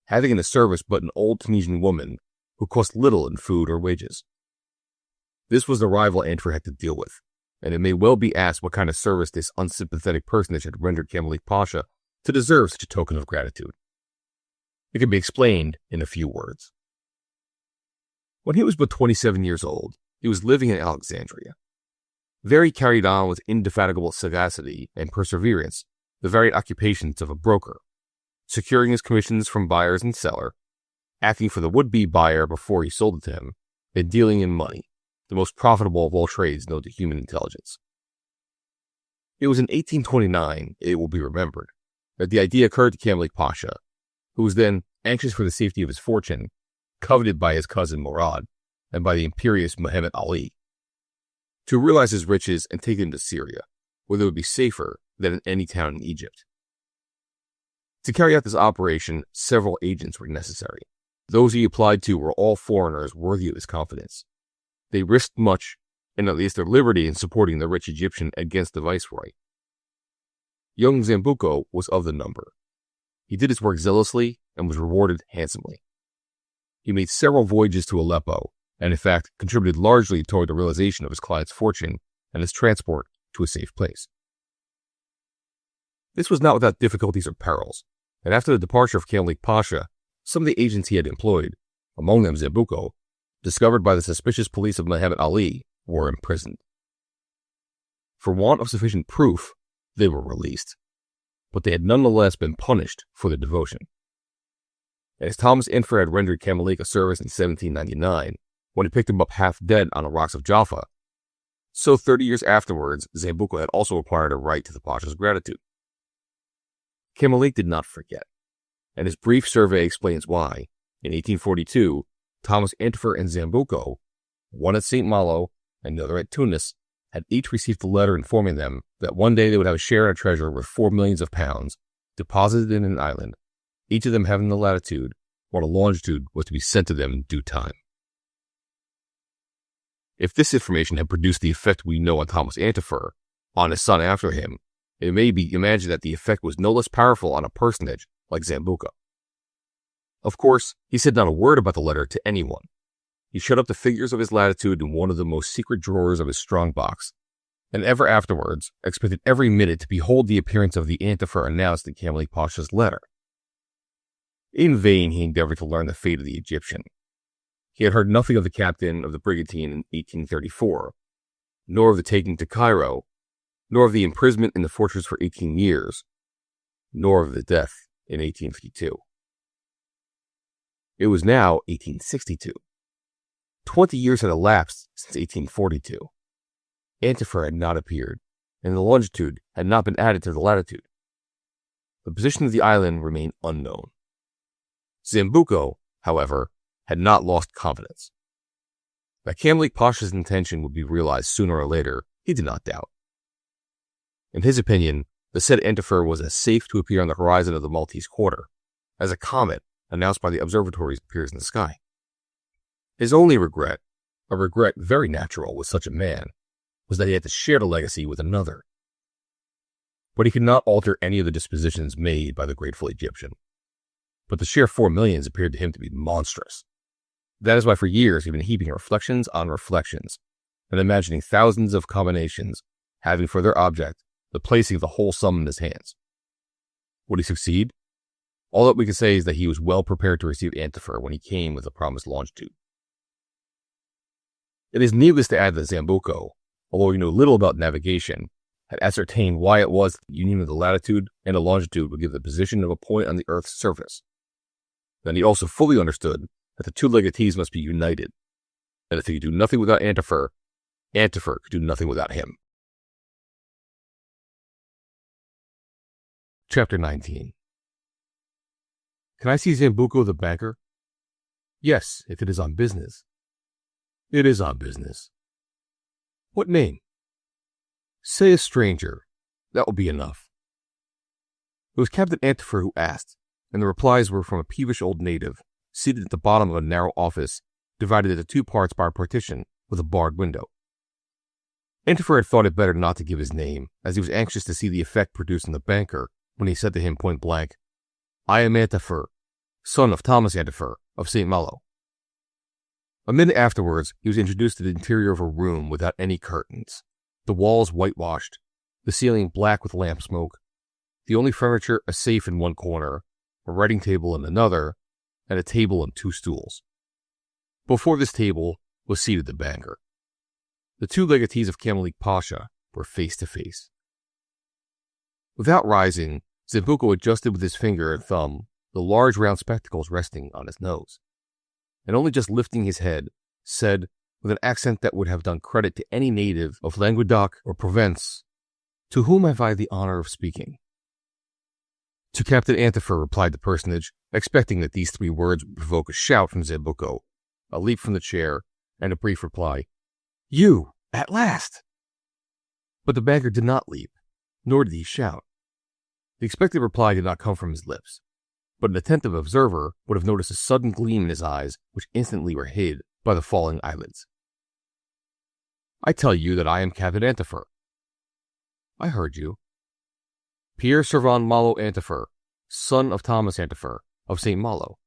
having in his service but an old Tunisian woman who cost little in food or wages. This was the rival Antifer had to deal with, and it may well be asked what kind of service this unsympathetic personage had rendered Kamalik Pasha to deserve such a token of gratitude. It can be explained in a few words. When he was but 27 years old, he was living in Alexandria. There he carried on with indefatigable sagacity and perseverance the varied occupations of a broker, securing his commissions from buyers and seller, acting for the would-be buyer before he sold it to him, and dealing in money, the most profitable of all trades known to human intelligence. It was in 1829, it will be remembered, that the idea occurred to Kamalik Pasha, who was then anxious for the safety of his fortune, coveted by his cousin Murad, and by the imperious Muhammad Ali, to realize his riches and take them to Syria, where they would be safer than in any town in Egypt. To carry out this operation, several agents were necessary. Those he applied to were all foreigners worthy of his confidence. They risked much, and at least their liberty in supporting the rich Egyptian against the viceroy. Young Zambuco was of the number. He did his work zealously and was rewarded handsomely. He made several voyages to Aleppo, and in fact contributed largely toward the realization of his client's fortune and his transport to a safe place. This was not without difficulties or perils, and after the departure of Kamalik Pasha, some of the agents he had employed, among them Zambuco, discovered by the suspicious police of Muhammad Ali, were imprisoned. For want of sufficient proof, they were released, but they had nonetheless been punished for their devotion. As Thomas Antifer had rendered Kamalik a service in 1799, when he picked him up half dead on the rocks of Jaffa, so 30 years afterwards, Zambuco had also acquired a right to the Pasha's gratitude. Kamalik did not forget, and his brief survey explains why, in 1842, Thomas Antifer and Zambuco, one at St. Malo and the other at Tunis, had each received a letter informing them that one day they would have a share in a treasure worth 4 millions of pounds deposited in an island, each of them having the latitude, while the longitude was to be sent to them in due time. If this information had produced the effect we know on Thomas Antifer, on his son after him, it may be imagined that the effect was no less powerful on a personage like Zambuco. Of course, he said not a word about the letter to anyone. He shut up the figures of his latitude in one of the most secret drawers of his strongbox, and ever afterwards expected every minute to behold the appearance of the Antifer announced in Kamalik Pasha's letter. In vain he endeavored to learn the fate of the Egyptian. He had heard nothing of the captain of the brigantine in 1834, nor of the taking to Cairo, nor of the imprisonment in the fortress for 18 years, nor of the death in 1852. It was now 1862. 20 years had elapsed since 1842. Antifer had not appeared, and the longitude had not been added to the latitude. The position of the island remained unknown. Zambuco, however, had not lost confidence. That Kamalik Pasha's intention would be realized sooner or later, he did not doubt. In his opinion, the said Antifer was as safe to appear on the horizon of the Maltese quarter as a comet announced by the observatories appears in the sky. His only regret, a regret very natural with such a man, was that he had to share the legacy with another. But he could not alter any of the dispositions made by the grateful Egyptian. But the sheer 4 millions appeared to him to be monstrous. That is why for years he had been heaping reflections on reflections, and imagining thousands of combinations having for their object the placing of the whole sum in his hands. Would he succeed? All that we can say is that he was well prepared to receive Antifer when he came with the promised longitude. It is needless to add that Zambuco, although he knew little about navigation, had ascertained why it was that the union of the latitude and the longitude would give the position of a point on the Earth's surface. Then he also fully understood that the two legatees must be united, and if he could do nothing without Antifer, Antifer could do nothing without him. Chapter 19. Can I see Zambuco the banker? Yes, if it is on business. It is on business. What name? Say a stranger. That will be enough. It was Captain Antifer who asked, and the replies were from a peevish old native, seated at the bottom of a narrow office, divided into two parts by a partition with a barred window. Antifer had thought it better not to give his name, as he was anxious to see the effect produced on the banker when he said to him point blank, "I am Antifer, son of Thomas Antifer of St. Malo." A minute afterwards, he was introduced to the interior of a room without any curtains, the walls whitewashed, the ceiling black with lamp smoke, the only furniture a safe in one corner, a writing table in another, and a table and two stools. Before this table was seated the banker. The two legatees of Kamalik Pasha were face to face. Without rising, Zambuco adjusted with his finger and thumb the large round spectacles resting on his nose, and only just lifting his head, said, with an accent that would have done credit to any native of Languedoc or Provence, "To whom have I the honor of speaking?" To Captain Antifer, replied the personage, expecting that these three words would provoke a shout from Zambuco, a leap from the chair, and a brief reply, "You, at last!" But the banker did not leap, nor did he shout. The expected reply did not come from his lips, but an attentive observer would have noticed a sudden gleam in his eyes, which instantly were hid by the falling eyelids. "I tell you that I am Captain Antifer." "I heard you." "Pierre Servan Malo Antifer, son of Thomas Antifer, of St. Malo,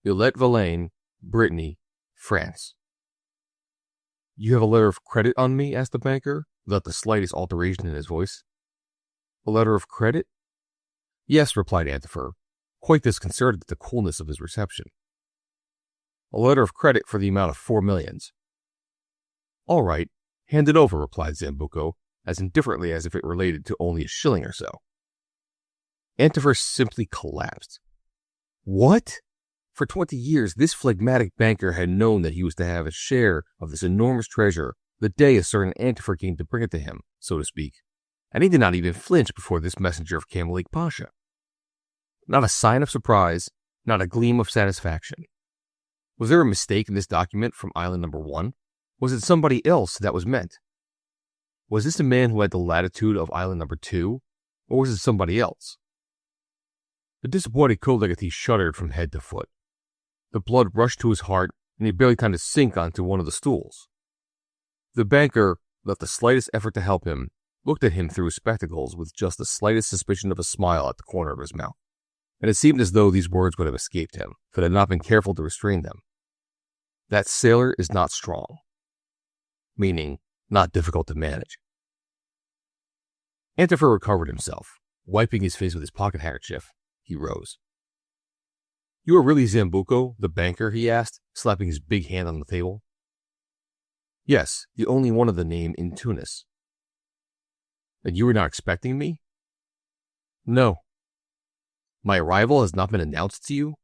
Illet Villaine, Brittany, France." "You have a letter of credit on me?" asked the banker, without the slightest alteration in his voice. "A letter of credit?" "Yes," replied Antifer, quite disconcerted at the coolness of his reception. "A letter of credit for the amount of 4 millions. "All right, hand it over," replied Zambuco, as indifferently as if it related to only a shilling or so. Antifer simply collapsed. What? For 20 years, this phlegmatic banker had known that he was to have a share of this enormous treasure the day a certain Antifer came to bring it to him, so to speak, and he did not even flinch before this messenger of Kamalik Pasha. Not a sign of surprise, not a gleam of satisfaction. Was there a mistake in this document from island number 1? Was it somebody else that was meant? Was this the man who had the latitude of island number 2, or was it somebody else? The disappointed co-legatee shuddered from head to foot. The blood rushed to his heart, and he barely time to sink onto one of the stools. The banker, without the slightest effort to help him, looked at him through his spectacles with just the slightest suspicion of a smile at the corner of his mouth, and it seemed as though these words would have escaped him if it had not been careful to restrain them. That sailor is not strong, meaning not difficult to manage. Antifer recovered himself. Wiping his face with his pocket handkerchief, he rose. You are really Zambuco, the banker? He asked, slapping his big hand on the table. Yes, the only one of the name in Tunis. And you were not expecting me? No. My arrival has not been announced to you?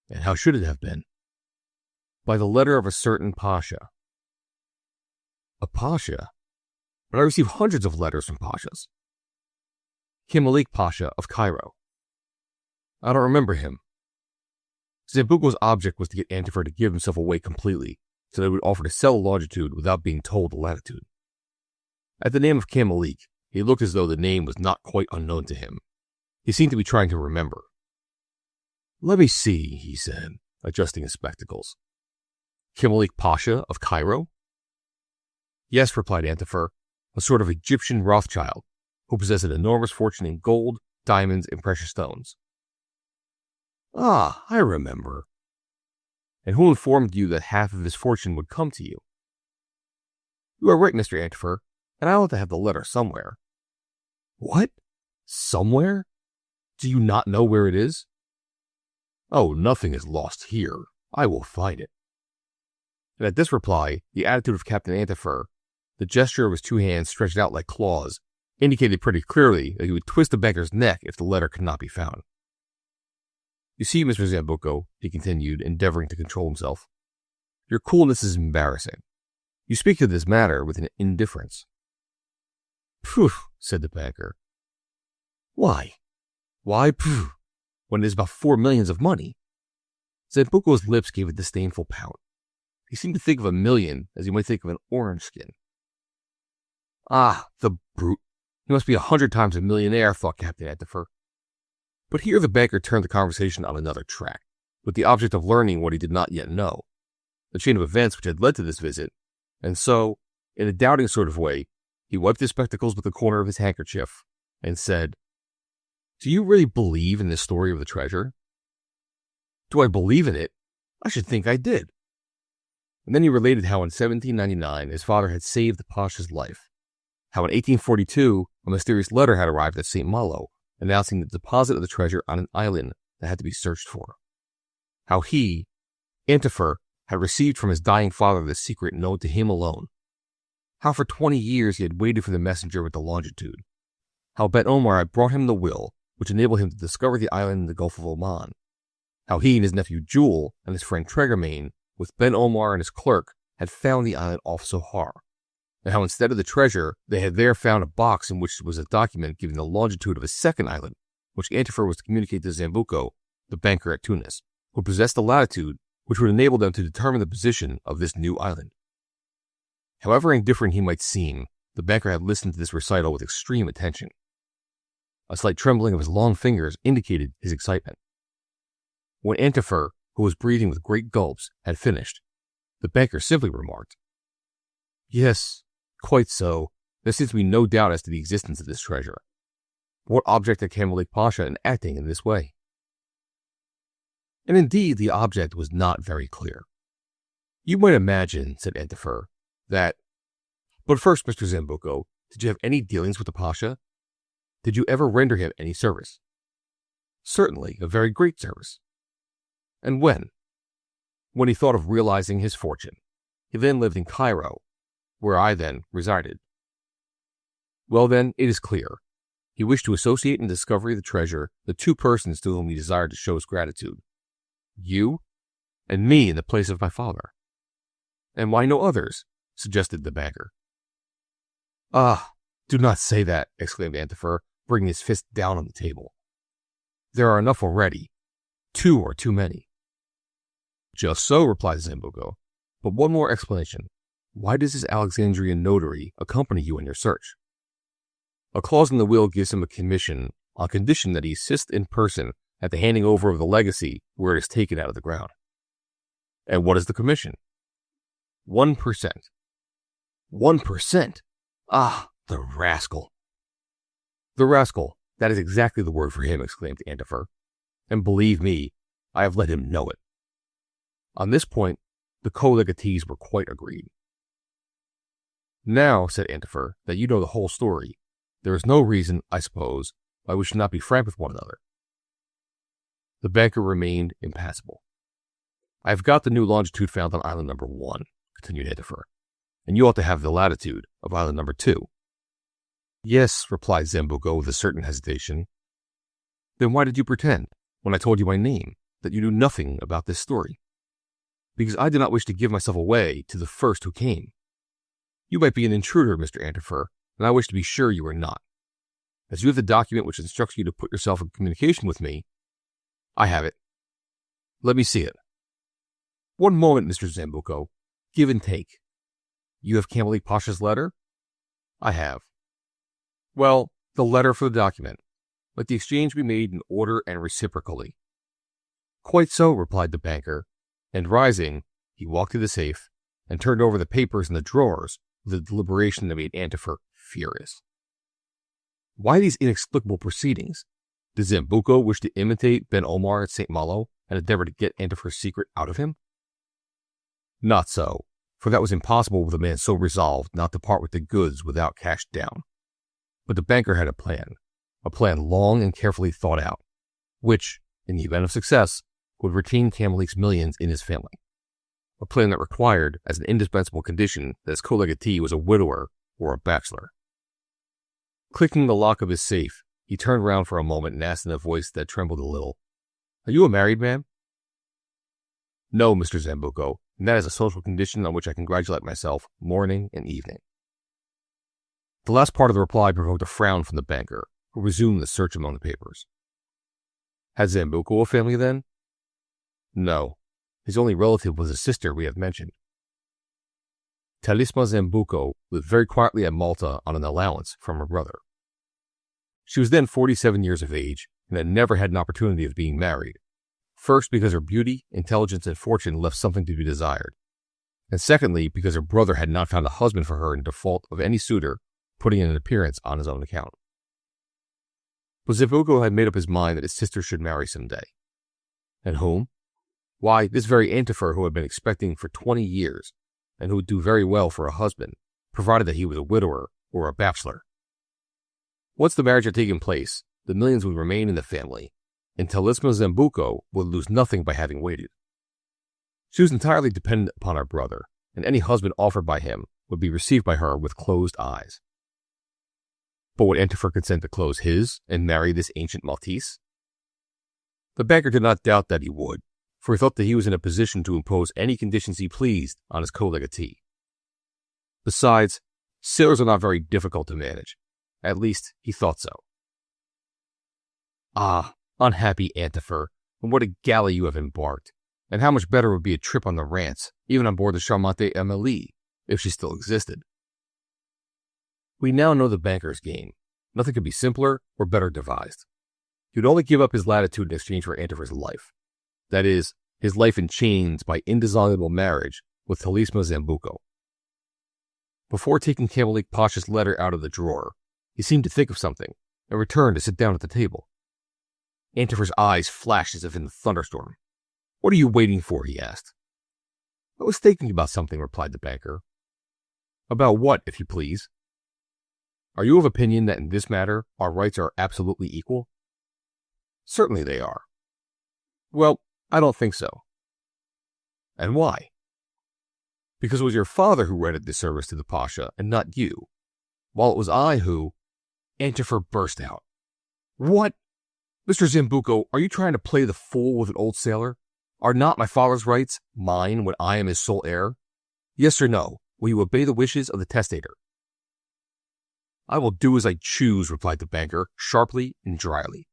And how should it have been? By the letter of a certain pasha. A pasha? But I receive hundreds of letters from pashas. Kimalik Pasha of Cairo. I don't remember him. Zambuco's object was to get Antifer to give himself away completely, so that he would offer to sell the longitude without being told the latitude. At the name of Kimalik, he looked as though the name was not quite unknown to him. He seemed to be trying to remember. Let me see, he said, adjusting his spectacles. Kimalik Pasha of Cairo? Yes, replied Antifer, a sort of Egyptian Rothschild who possessed an enormous fortune in gold, diamonds, and precious stones. Ah, I remember. And who informed you that half of his fortune would come to you? You are right, Mr. Antifer, and I ought to have the letter somewhere. What? Somewhere? Do you not know where it is? Oh, nothing is lost here. I will find it. And at this reply, the attitude of Captain Antifer, the gesture of his two hands stretched out like claws, indicated pretty clearly that he would twist the banker's neck if the letter could not be found. You see, Mr. Zambuco, he continued, endeavoring to control himself, your coolness is embarrassing. You speak to this matter with an indifference. Pooh, said the banker. Why? Why pooh, when it is about 4 millions of money? Zambuco's lips gave a disdainful pout. He seemed to think of a million as he might think of an orange skin. Ah, the brute. He must be 100 times a millionaire, thought Captain Antifer. But here the banker turned the conversation on another track, with the object of learning what he did not yet know, the chain of events which had led to this visit, and so, in a doubting sort of way, he wiped his spectacles with the corner of his handkerchief and said, Do you really believe in this story of the treasure? Do I believe in it? I should think I did. And then he related how in 1799 his father had saved the Pasha's life, how in 1842 a mysterious letter had arrived at St. Malo, announcing the deposit of the treasure on an island that had to be searched for. How he, Antifer, had received from his dying father the secret known to him alone. How for 20 years he had waited for the messenger with the longitude. How Ben Omar had brought him the will, which enabled him to discover the island in the Gulf of Oman. How he and his nephew Jules and his friend Tregermain, with Ben Omar and his clerk, had found the island off Sohar. And how instead of the treasure, they had there found a box in which was a document giving the longitude of a second island, which Antifer was to communicate to Zambuco, the banker at Tunis, who possessed the latitude which would enable them to determine the position of this new island. However indifferent he might seem, the banker had listened to this recital with extreme attention. A slight trembling of his long fingers indicated his excitement. When Antifer, who was breathing with great gulps, had finished, the banker simply remarked, Yes, quite so. There seems to be no doubt as to the existence of this treasure. What object had Kimalik Pasha in acting in this way? And indeed, the object was not very clear. You might imagine, said Antifer, that... But first, Mr. Zambuco, did you have any dealings with the Pasha? Did you ever render him any service? Certainly, a very great service. And when? When he thought of realizing his fortune. He then lived in Cairo, where I then resided. Well then, it is clear. He wished to associate in the discovery of the treasure the two persons to whom he desired to show his gratitude. You, and me in the place of my father. And why no others? Suggested the banker. Ah, do not say that, exclaimed Antifer, bringing his fist down on the table. There are enough already. 2 are too many. Just so, replied Zambuco. But one more explanation. why does this Alexandrian notary accompany you in your search? A clause in the will gives him a commission on condition that he assist in person at the handing over of the legacy where it is taken out of the ground. And what is the commission? 1%. 1%? Ah, the rascal. The rascal, that is exactly the word for him, exclaimed Antifer. And believe me, I have let him know it. On this point, the co-legatees were quite agreed. Now, said Antifer, that you know the whole story, there is no reason, I suppose, why we should not be frank with one another. The banker remained impassible. I have got the new longitude found on island number 1, continued Antifer, and you ought to have the latitude of island number 2. Yes, replied Zambuco with a certain hesitation. Then why did you pretend, when I told you my name, that you knew nothing about this story? Because I did not wish to give myself away to the first who came. You might be an intruder, Mr. Antifer, and I wish to be sure you are not. As you have the document which instructs you to put yourself in communication with me, I have it. Let me see it. One moment, Mr. Zambuco. Give and take. You have Camilleek Pasha's letter? I have. Well, the letter for the document. Let the exchange be made in order and reciprocally. Quite so, replied the banker, and rising, he walked to the safe and turned over the papers in the drawers with a deliberation that made Antifer furious. Why these inexplicable proceedings? Did Zambuco wish to imitate Ben Omar at St. Malo and endeavor to get Antifer's secret out of him? Not so, for that was impossible with a man so resolved not to part with the goods without cash down. But the banker had a plan long and carefully thought out, which, in the event of success, would retain Camilleek's millions in his family. A plan that required, as an indispensable condition, that his co-legatee was a widower or a bachelor. Clicking the lock of his safe, he turned round for a moment and asked in a voice that trembled a little, Are you a married man? No, Mr. Zambuco, and that is a social condition on which I congratulate myself morning and evening. The last part of the reply provoked a frown from the banker, who resumed the search among the papers. Had Zambuco a family then? No. His only relative was a sister we have mentioned. Talisma Zambuco lived very quietly at Malta on an allowance from her brother. She was then 47 years of age and had never had an opportunity of being married, first because her beauty, intelligence, and fortune left something to be desired, and secondly because her brother had not found a husband for her in default of any suitor putting in an appearance on his own account. But Zambuco had made up his mind that his sister should marry some day. And whom? Why, this very Antifer who had been expecting for 20 years, and who would do very well for a husband, provided that he was a widower or a bachelor. Once the marriage had taken place, the millions would remain in the family, and Talisma Zambuco would lose nothing by having waited. She was entirely dependent upon her brother, and any husband offered by him would be received by her with closed eyes. But would Antifer consent to close his and marry this ancient Maltese? The banker did not doubt that he would, for he thought that he was in a position to impose any conditions he pleased on his co-legatee. Besides, sailors are not very difficult to manage. At least, he thought so. Ah, unhappy Antifer, and what a galley you have embarked, and how much better would be a trip on the Rance, even on board the Charmante Amélie, if she still existed. We now know the banker's game. Nothing could be simpler or better devised. He would only give up his latitude in exchange for Antifer's life. That is, his life in chains by indissoluble marriage with Talisma Zambuco. Before taking Camilleek Pasha's letter out of the drawer, he seemed to think of something and returned to sit down at the table. Antifer's eyes flashed as if in a thunderstorm. What are you waiting for? He asked. I was thinking about something, replied the banker. About what, if you please? Are you of opinion that in this matter our rights are absolutely equal? Certainly they are. Well, I don't think so. And why? Because it was your father who rendered this service to the Pasha, and not you, while it was I who... Antifer burst out. What? Mr. Zambuco, are you trying to play the fool with an old sailor? Are not my father's rights mine when I am his sole heir? Yes or no, will you obey the wishes of the testator? I will do as I choose, replied the banker, sharply and dryly.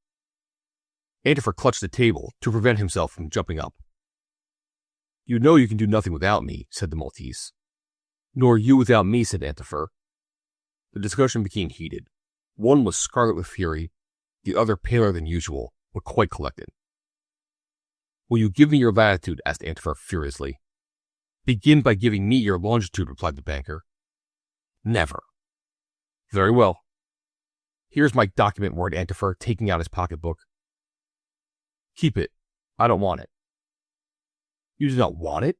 Antifer clutched the table to prevent himself from jumping up. You know you can do nothing without me, said the Maltese. Nor you without me, said Antifer. The discussion became heated. One was scarlet with fury, the other paler than usual, but quite collected. Will you give me your latitude? Asked Antifer furiously. Begin by giving me your longitude, replied the banker. Never. Very well. Here's my document, roared Antifer, taking out his pocketbook. Keep it. I don't want it. You do not want it?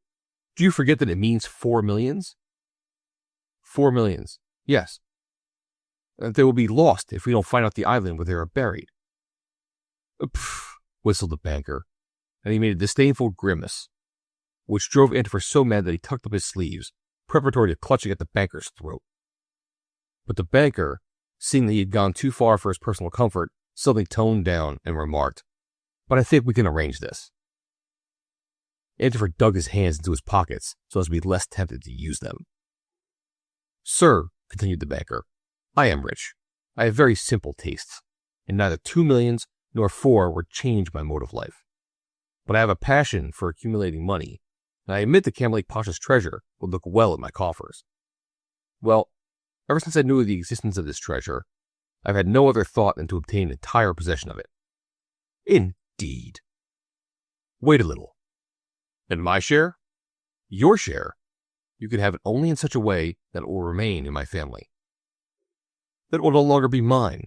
Do you forget that it means 4 millions? 4 millions, yes. They will be lost if we don't find out the island where they are buried. Pfft, whistled the banker, and he made a disdainful grimace, which drove Antifer so mad that he tucked up his sleeves, preparatory to clutching at the banker's throat. But the banker, seeing that he had gone too far for his personal comfort, suddenly toned down and remarked, But I think we can arrange this. Antifer dug his hands into his pockets so as to be less tempted to use them. Sir, continued the banker, I am rich. I have very simple tastes, and neither 2 millions nor 4 would change my mode of life. But I have a passion for accumulating money, and I admit that Camlake Pasha's treasure would look well in my coffers. Well, ever since I knew of the existence of this treasure, I've had no other thought than to obtain entire possession of it. Indeed. Wait a little. And my share? Your share? You can have it only in such a way that it will remain in my family. That will no longer be mine.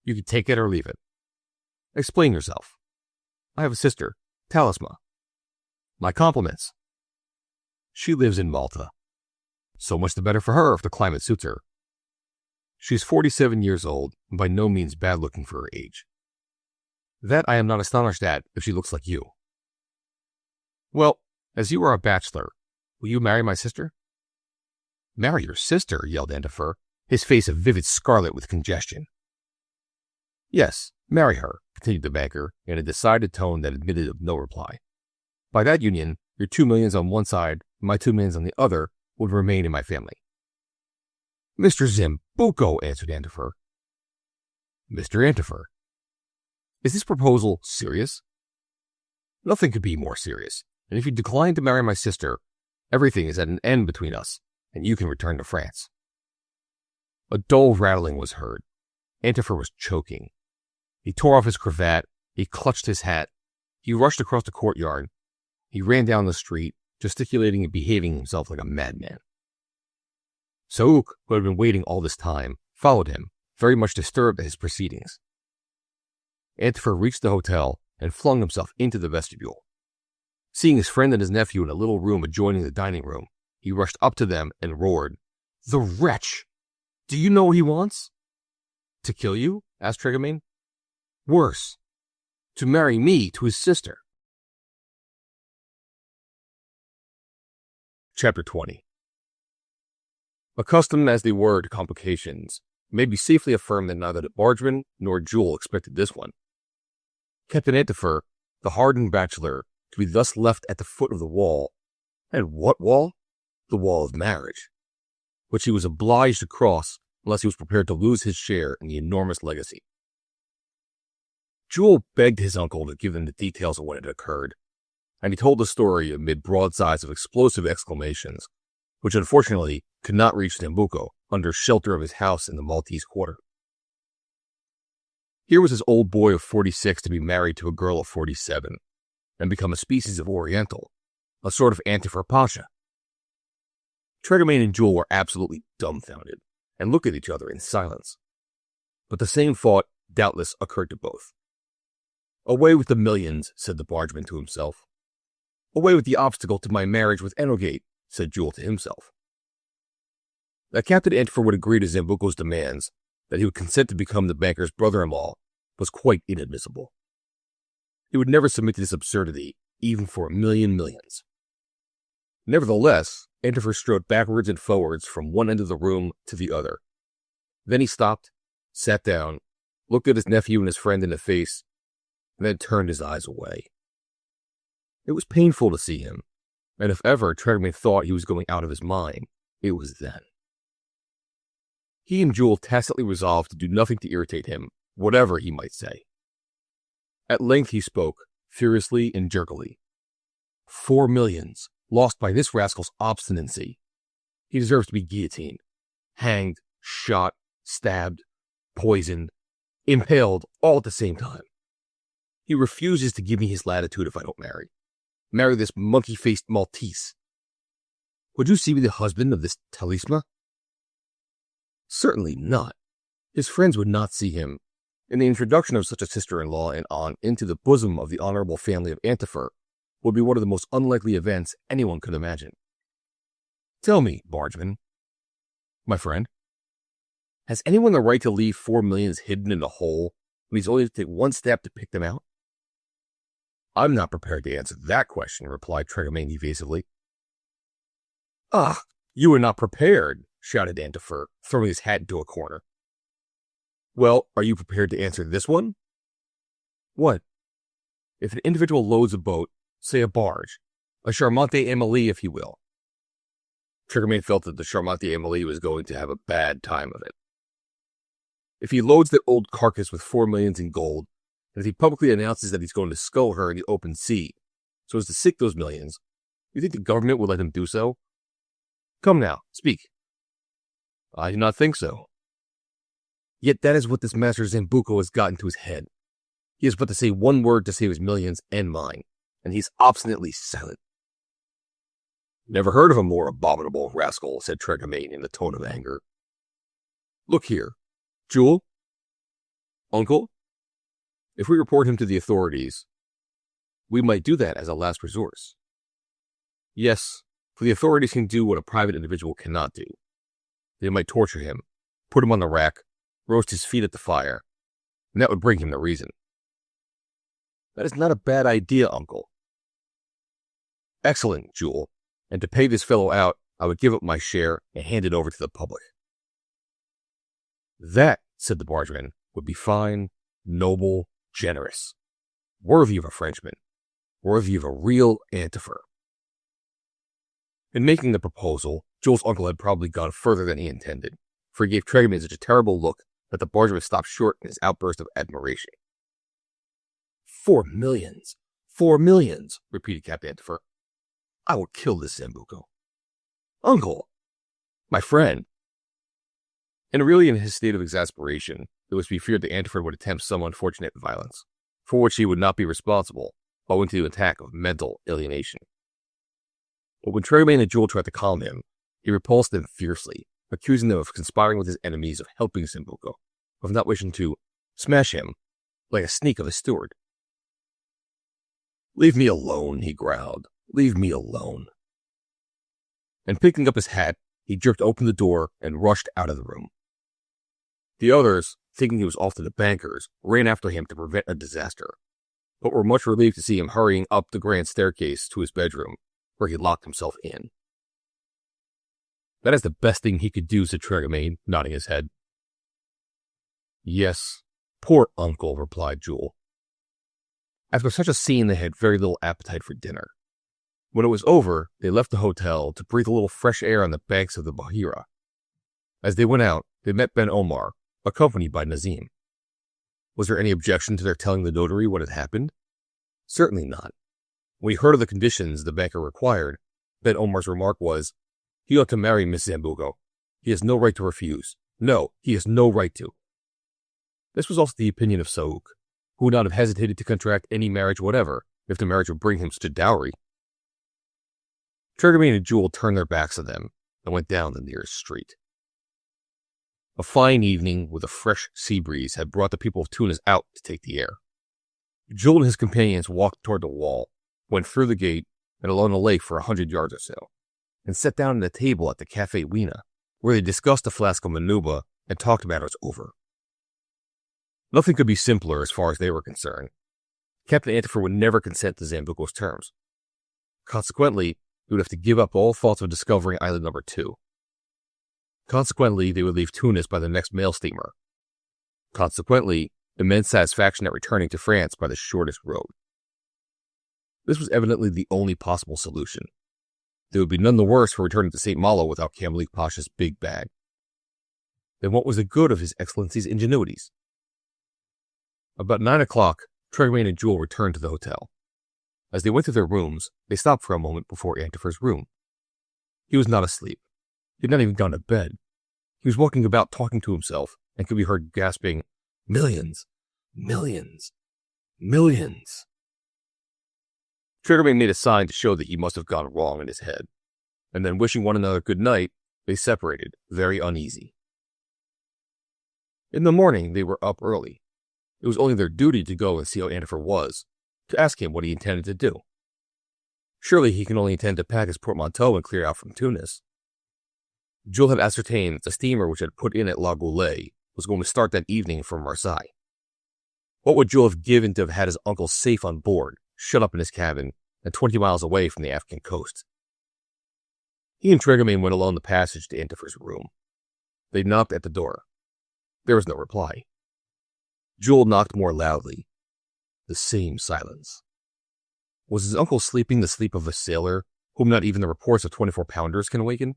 You can take it or leave it. Explain yourself. I have a sister, Talisma. My compliments. She lives in Malta. So much the better for her if the climate suits her. She's 47 years old and by no means bad looking for her age. That I am not astonished at if she looks like you. Well, as you are a bachelor, will you marry my sister? Marry your sister, yelled Antifer, his face a vivid scarlet with congestion. Yes, marry her, continued the banker, in a decided tone that admitted of no reply. By that union, your 2 millions on one side and my 2 millions on the other would remain in my family. Mr. Zambuco, answered Antifer. Mr. Antifer, is this proposal serious? Nothing could be more serious, and if you decline to marry my sister, everything is at an end between us, and you can return to France. A dull rattling was heard. Antifer was choking. He tore off his cravat, he clutched his hat, he rushed across the courtyard, he ran down the street, gesticulating and behaving himself like a madman. Saouk, who had been waiting all this time, followed him, very much disturbed at his proceedings. Antifer reached the hotel and flung himself into the vestibule. Seeing his friend and his nephew in a little room adjoining the dining room, he rushed up to them and roared, "The wretch! Do you know what he wants?" "To kill you?" asked Tregamain. "Worse, to marry me to his sister." Chapter 20. Accustomed as they were to complications, it may be safely affirmed that neither the bargeman nor Jules expected this one. Captain Antifer, the hardened bachelor, to be thus left at the foot of the wall. And what wall? The wall of marriage, which he was obliged to cross unless he was prepared to lose his share in the enormous legacy. Jules begged his uncle to give them the details of what had occurred, and he told the story amid broadsides of explosive exclamations, which unfortunately could not reach Zambuco under shelter of his house in the Maltese quarter. Here was this old boy of 46 to be married to a girl of 47, and become a species of Oriental, a sort of Antifer Pasha. Tregamain and Jules were absolutely dumbfounded, and looked at each other in silence. But the same thought, doubtless, occurred to both. Away with the millions, said the bargeman to himself. Away with the obstacle to my marriage with Enogate, said Jules to himself. That Captain Antifer would agree to Zambuco's demands, that he would consent to become the banker's brother-in-law, was quite inadmissible. He would never submit to this absurdity, even for a million millions. Nevertheless, Antifer strode backwards and forwards from one end of the room to the other. Then he stopped, sat down, looked at his nephew and his friend in the face, and then turned his eyes away. It was painful to see him, and if ever Tregamain thought he was going out of his mind, it was then. He and Jules tacitly resolved to do nothing to irritate him, whatever he might say. At length he spoke, furiously and jerkily. 4 millions, lost by this rascal's obstinacy. He deserves to be guillotined, hanged, shot, stabbed, poisoned, impaled, all at the same time. He refuses to give me his latitude if I don't marry. Marry this monkey-faced Maltese. Would you see me the husband of this talisman? Certainly not. His friends would not see him, and the introduction of such a sister-in-law and aunt into the bosom of the honorable family of Antifer would be one of the most unlikely events anyone could imagine. Tell me, Bargeman, my friend, has anyone the right to leave 4 millions hidden in a hole when he's only to take one step to pick them out? I'm not prepared to answer that question, replied Tregamain evasively. Ah, you are not prepared, shouted Antifer, throwing his hat into a corner. Well, are you prepared to answer this one? What? If an individual loads a boat, say a barge, a Charmante Amélie, if you will. Tregamain felt that the Charmante Amélie was going to have a bad time of it. If he loads that old carcass with 4 millions in gold, and if he publicly announces that he's going to scull her in the open sea, so as to sink those millions, you think the government would let him do so? Come now, speak. I do not think so. Yet that is what this Master Zambuco has got into his head. He has but to say one word to save his millions and mine, and he's obstinately silent. Never heard of a more abominable rascal, said Tregamain in a tone of anger. Look here, Jules, uncle, if we report him to the authorities, we might do that as a last resource. Yes, for the authorities can do what a private individual cannot do. They might torture him, put him on the rack, roast his feet at the fire, and that would bring him to reason. That is not a bad idea, uncle. Excellent, Jules, and to pay this fellow out, I would give up my share and hand it over to the public. That, said the bargeman, would be fine, noble, generous, worthy of a Frenchman, worthy of a real Antifer. In making the proposal, Jules' uncle had probably gone further than he intended, for he gave Tregamain such a terrible look that the bargeman stopped short in his outburst of admiration. 4 millions! 4 millions! Repeated Captain Antifer. I will kill this Zambuco. Uncle! My friend! And really in his state of exasperation, it was to be feared that Antifer would attempt some unfortunate violence, for which he would not be responsible, owing to the attack of mental alienation. But when Tregamain and Jules tried to calm him, he repulsed them fiercely, accusing them of conspiring with his enemies of helping Zambuco, of not wishing to smash him like a sneak of a steward. Leave me alone, he growled. Leave me alone. And picking up his hat, he jerked open the door and rushed out of the room. The others, thinking he was off to the bankers, ran after him to prevent a disaster, but were much relieved to see him hurrying up the grand staircase to his bedroom, where he locked himself in. That is the best thing he could do, said Tregamain, nodding his head. Yes, poor uncle, replied Jules. After such a scene, they had very little appetite for dinner. When it was over, they left the hotel to breathe a little fresh air on the banks of the Bahira. As they went out, they met Ben Omar, accompanied by Nazim. Was there any objection to their telling the notary what had happened? Certainly not. When he heard of the conditions the banker required, Ben Omar's remark was, he ought to marry Miss Zambuco. He has no right to refuse. No, he has no right to. This was also the opinion of Saouk, who would not have hesitated to contract any marriage whatever, if the marriage would bring him such a dowry. Tregamain and Jules turned their backs on them and went down the nearest street. A fine evening with a fresh sea breeze had brought the people of Tunis out to take the air. Jules and his companions walked toward the wall, went through the gate and along the lake for 100 yards or so, and sat down at a table at the Café Weena, where they discussed a flask of Manuba and talked matters over. Nothing could be simpler as far as they were concerned. Captain Antifer would never consent to Zambuco's terms. Consequently, he would have to give up all thoughts of discovering island number 2. Consequently, they would leave Tunis by the next mail steamer. Consequently, immense satisfaction at returning to France by the shortest road. This was evidently the only possible solution. They would be none the worse for returning to St. Malo without Kamalik Pasha's big bag. Then what was the good of His Excellency's ingenuities? About 9 o'clock, Tregamain and Jules returned to the hotel. As they went to their rooms, they stopped for a moment before Antifer's room. He was not asleep. He had not even gone to bed. He was walking about talking to himself and could be heard gasping, "Millions, millions, millions." Triggerman made a sign to show that he must have gone wrong in his head, and then wishing one another good night, they separated, very uneasy. In the morning, they were up early. It was only their duty to go and see how Antifer was, to ask him what he intended to do. Surely he can only intend to pack his portmanteau and clear out from Tunis. Jules had ascertained that the steamer which had put in at La Goulet was going to start that evening from Marseille. What would Jules have given to have had his uncle safe on board, shut up in his cabin, and 20 miles away from the African coast? He and Triggerman went along the passage to Antifer's room. They knocked at the door. There was no reply. Jules knocked more loudly. The same silence. Was his uncle sleeping the sleep of a sailor, whom not even the reports of 24-pounders can awaken?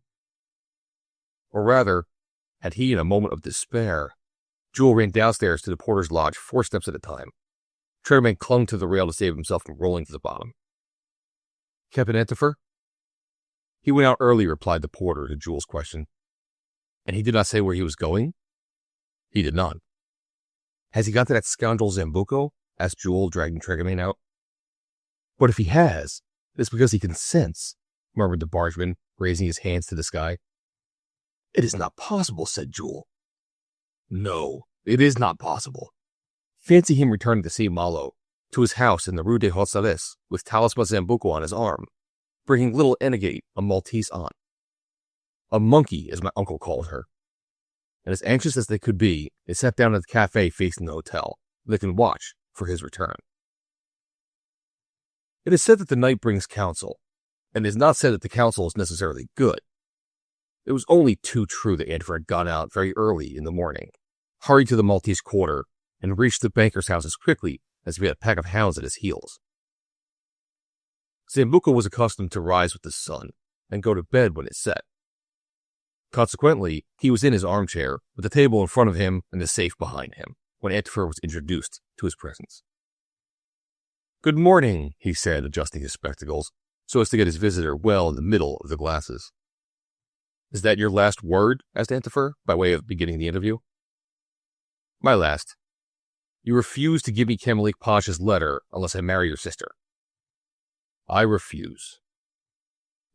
Or rather, had he, in a moment of despair, Jules ran downstairs to the porter's lodge 4 steps at a time. Triggerman clung to the rail to save himself from rolling to the bottom. "Captain Antifer?" "He went out early," replied the porter to Jules' question. "And he did not say where he was going?" "He did not." "Has he got to that scoundrel Zambuco?" asked Jules, dragging Triggerman out. "But if he has, it is because he consents," murmured the bargeman, raising his hands to the sky. "It is not possible," said Jules. "No, it is not possible. Fancy him returning to St. Malo, to his house in the Rue des Hauts-Salés, with Talisman Zambuco on his arm, bringing little Enegate, a Maltese aunt. A monkey, as my uncle called her. And as anxious as they could be, they sat down at the cafe facing the hotel, where they can watch for his return. It is said that the night brings counsel, and it is not said that the counsel is necessarily good. It was only too true that Antifer had gone out very early in the morning, hurried to the Maltese quarter, and reached the banker's house as quickly as if he had a pack of hounds at his heels. Zambuco was accustomed to rise with the sun and go to bed when it set. Consequently, he was in his armchair, with the table in front of him and the safe behind him, when Antifer was introduced to his presence. "Good morning," he said, adjusting his spectacles, so as to get his visitor well in the middle of the glasses. "Is that your last word?" asked Antifer, by way of beginning the interview. "My last. You refuse to give me Camelique Pasha's letter unless I marry your sister." "I refuse."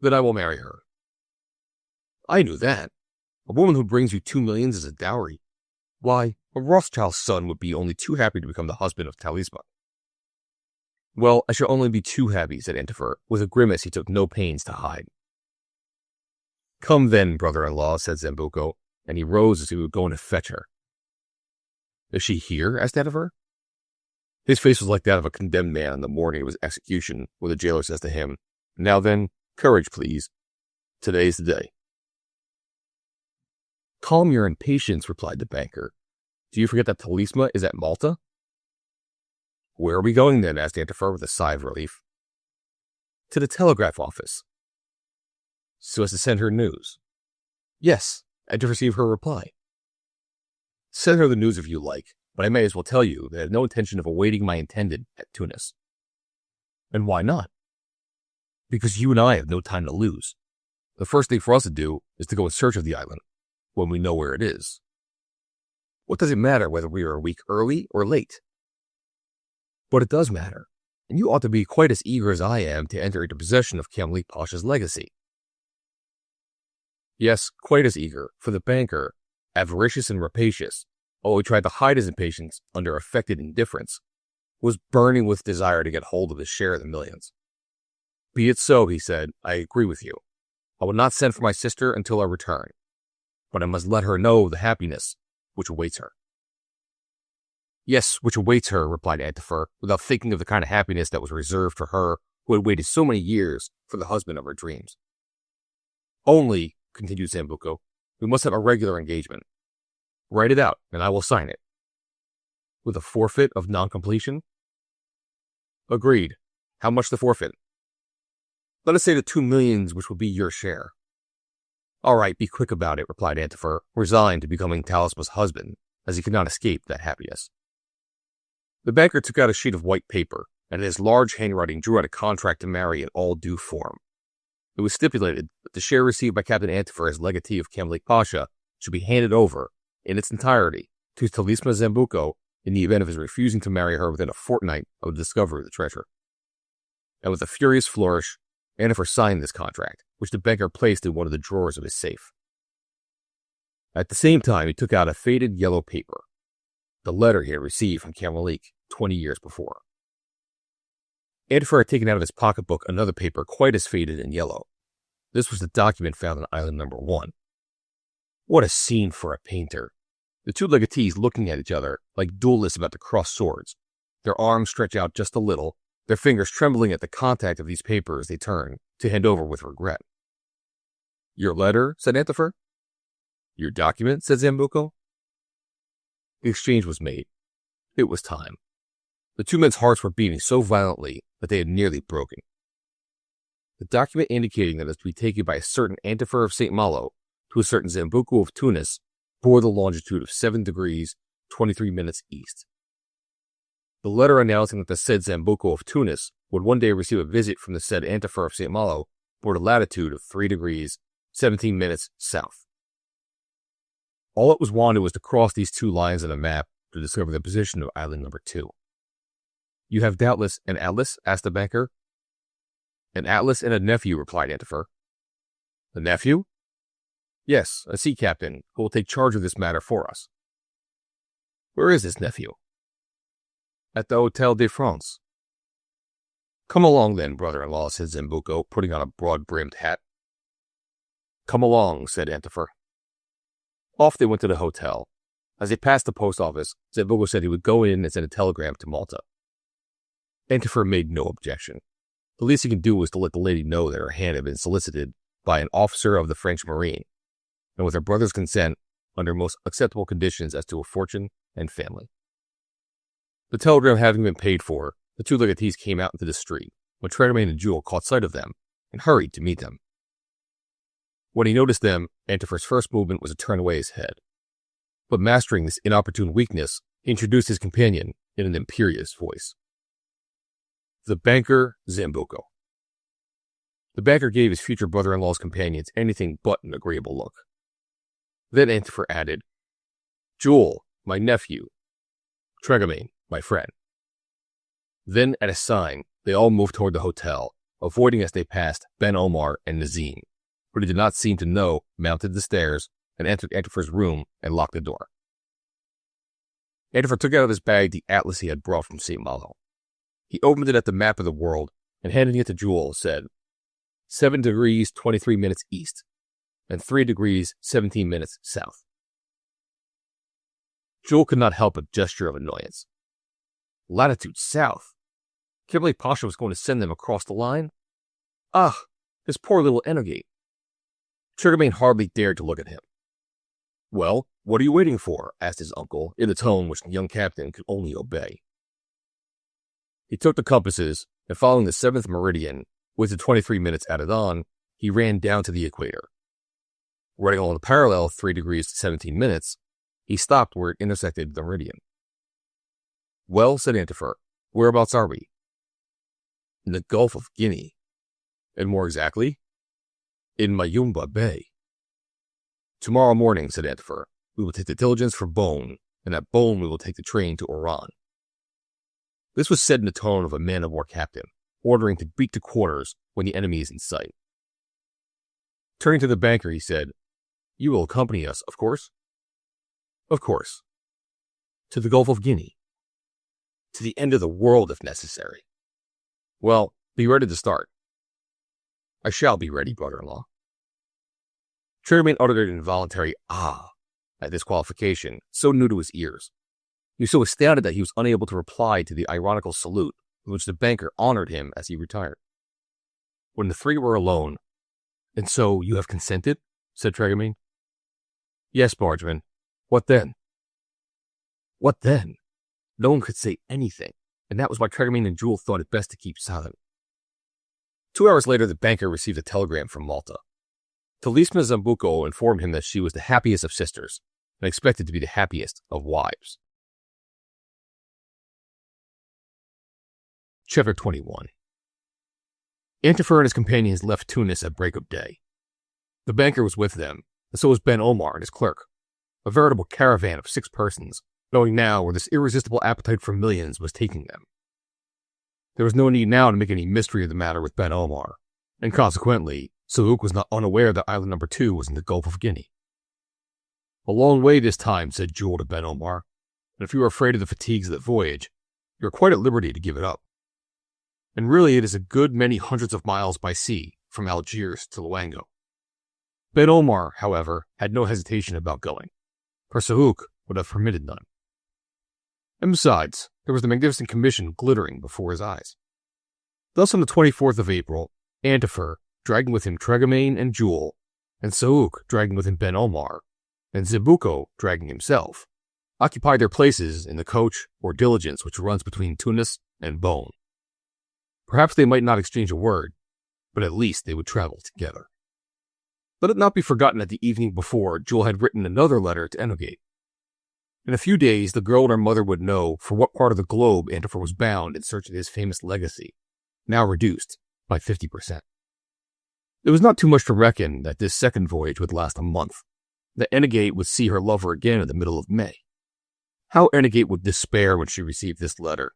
"Then I will marry her." "I knew that. A woman who brings you 2 millions as a dowry. Why, a Rothschild's son would be only too happy to become the husband of Talisman." "Well, I shall only be too happy," said Antifer, with a grimace he took no pains to hide. "Come then, brother-in-law," said Zambuco, and he rose as he would go in to fetch her. "Is she here?" asked Antifer. His face was like that of a condemned man on the morning of his execution, when the jailer says to him, "Now then, courage, please. Today's the day." "Calm your impatience," replied the banker. "Do you forget that Talisman is at Malta?" "Where are we going then?" asked Antifer with a sigh of relief. "To the telegraph office." "So as to send her news?" "Yes, and to receive her reply." "Send her the news if you like, but I may as well tell you that I have no intention of awaiting my intended at Tunis." "And why not?" "Because you and I have no time to lose. The first thing for us to do is to go in search of the island, when we know where it is. What does it matter whether we are a week early or late?" "But it does matter, and you ought to be quite as eager as I am to enter into possession of Camelique Pasha's legacy." "Yes, quite as eager, for the banker, avaricious and rapacious, although he tried to hide his impatience under affected indifference, was burning with desire to get hold of his share of the millions. 'Be it so,' he said, 'I agree with you. I will not send for my sister until I return, but I must let her know the happiness which awaits her.'" "Yes, which awaits her," replied Antifer, without thinking of the kind of happiness that was reserved for her who had waited so many years for the husband of her dreams. "Only," continued Zambuco, "we must have a regular engagement. Write it out, and I will sign it." "With a forfeit of non-completion?" "Agreed. How much the forfeit?" "Let us say the 2 millions which will be your share." "All right, be quick about it," replied Antifer, resigned to becoming Talisman's husband, as he could not escape that happiness. The banker took out a sheet of white paper, and in his large handwriting drew out a contract to marry in all due form. It was stipulated that the share received by Captain Antifer as legatee of Camalik Pasha should be handed over, in its entirety, to Talisma Zambuco in the event of his refusing to marry her within a fortnight of the discovery of the treasure. And with a furious flourish, Antifer signed this contract, which the banker placed in one of the drawers of his safe. At the same time, he took out a faded yellow paper, the letter he had received from Camalik 20 years before. Antifer had taken out of his pocketbook another paper quite as faded and yellow. This was the document found on island number 1. What a scene for a painter. The two legatees looking at each other like duelists about to cross swords, their arms stretched out just a little, their fingers trembling at the contact of these papers they turned to hand over with regret. "Your letter?" said Antifer. "Your document?" said Zambuco. The exchange was made. It was time. The two men's hearts were beating so violently that they had nearly broken. The document indicating that it was to be taken by a certain Antifer of St. Malo to a certain Zambuco of Tunis bore the longitude of 7 degrees 23 minutes east. The letter announcing that the said Zambuco of Tunis would one day receive a visit from the said Antifer of St. Malo bore the latitude of 3 degrees 17 minutes south. All that was wanted was to cross these two lines on a map to discover the position of island number 2. "You have doubtless an atlas?" asked the banker. "An atlas and a nephew," replied Antifer. "A nephew?" "Yes, a sea captain who will take charge of this matter for us." "Where is this nephew?" "At the Hotel de France." "Come along then, brother-in-law," said Zambuco, putting on a broad-brimmed hat. "Come along," said Antifer. Off they went to the hotel. As they passed the post office, Zambuco said he would go in and send a telegram to Malta. Antifer made no objection. The least he could do was to let the lady know that her hand had been solicited by an officer of the French Marine, and with her brother's consent, under most acceptable conditions as to a fortune and family. The telegram having been paid for, the two legatees came out into the street, when Tremaine and Jules caught sight of them, and hurried to meet them. When he noticed them, Antifer's first movement was to turn away his head. But mastering this inopportune weakness, he introduced his companion in an imperious voice. "The banker Zambuco." The banker gave his future brother-in-law's companions anything but an agreeable look. Then Antifer added, "Jules, my nephew. Tremaine, my friend." Then, at a sign, they all moved toward the hotel, avoiding as they passed Ben Omar and Nazim, who they did not seem to know, mounted the stairs and entered Antifer's room and locked the door. Antifer took out of his bag the atlas he had brought from St. Malo. He opened it at the map of the world and, handing it to Jules, said, 7 degrees 23 minutes east and 3 degrees 17 minutes south. Jules could not help a gesture of annoyance. Latitude south? Camalik Pasha was going to send them across the line? Ah, his poor little Energate. Tremaine hardly dared to look at him. "Well, what are you waiting for?" asked his uncle, in a tone which the young captain could only obey. He took the compasses, and following the 7th meridian, with the 23 minutes added on, he ran down to the equator. Running along the parallel 3 degrees 17 minutes, he stopped where it intersected the meridian. "Well," said Antifer, "whereabouts are we?" "In the Gulf of Guinea." "And more exactly?" "In Mayumba Bay." "Tomorrow morning," said Antifer, "we will take the diligence for Bone, and at Bone we will take the train to Oran." This was said in the tone of a man-of-war captain, ordering to beat to quarters when the enemy is in sight. Turning to the banker, he said, "You will accompany us, of course?" "Of course." "To the Gulf of Guinea?" "To the end of the world, if necessary." "Well, be ready to start." "I shall be ready, brother-in-law." Tremaine uttered an involuntary "ah" at this qualification, so new to his ears. He was so astounded that he was unable to reply to the ironical salute with which the banker honored him as he retired. When the three were alone, "And so you have consented?" said Tremaine. "Yes, Bargeman. What then?" What then? No one could say anything, and that was why Tremaine and Jules thought it best to keep silent. 2 hours later, the banker received a telegram from Malta. Talisma Zambuco informed him that she was the happiest of sisters, and expected to be the happiest of wives. Chapter 21. Antifer and his companions left Tunis at break of day. The banker was with them, and so was Ben Omar and his clerk, a veritable caravan of 6 persons, knowing now where this irresistible appetite for millions was taking them. There was no need now to make any mystery of the matter with Ben Omar, and consequently, Saouk was not unaware that island number 2 was in the Gulf of Guinea. "A long way this time," said Jules to Ben Omar, "and if you are afraid of the fatigues of the voyage, you are quite at liberty to give it up. And really it is a good many hundreds of miles by sea from Algiers to Luango." Ben Omar, however, had no hesitation about going, for Saouk would have permitted none. And besides, there was the magnificent commission glittering before his eyes. Thus on the 24th of April, Antifer, dragging with him Tregamain and Jules, and Saouk dragging with him Ben Omar, and Zebuco dragging himself, occupied their places in the coach or diligence which runs between Tunis and Beaune. Perhaps they might not exchange a word, but at least they would travel together. Let it not be forgotten that the evening before, Jules had written another letter to Enogat. In a few days, the girl and her mother would know for what part of the globe Antifer was bound in search of his famous legacy, now reduced by 50%. It was not too much to reckon that this second voyage would last a month, that Enogat would see her lover again in the middle of May. How Enogat would despair when she received this letter.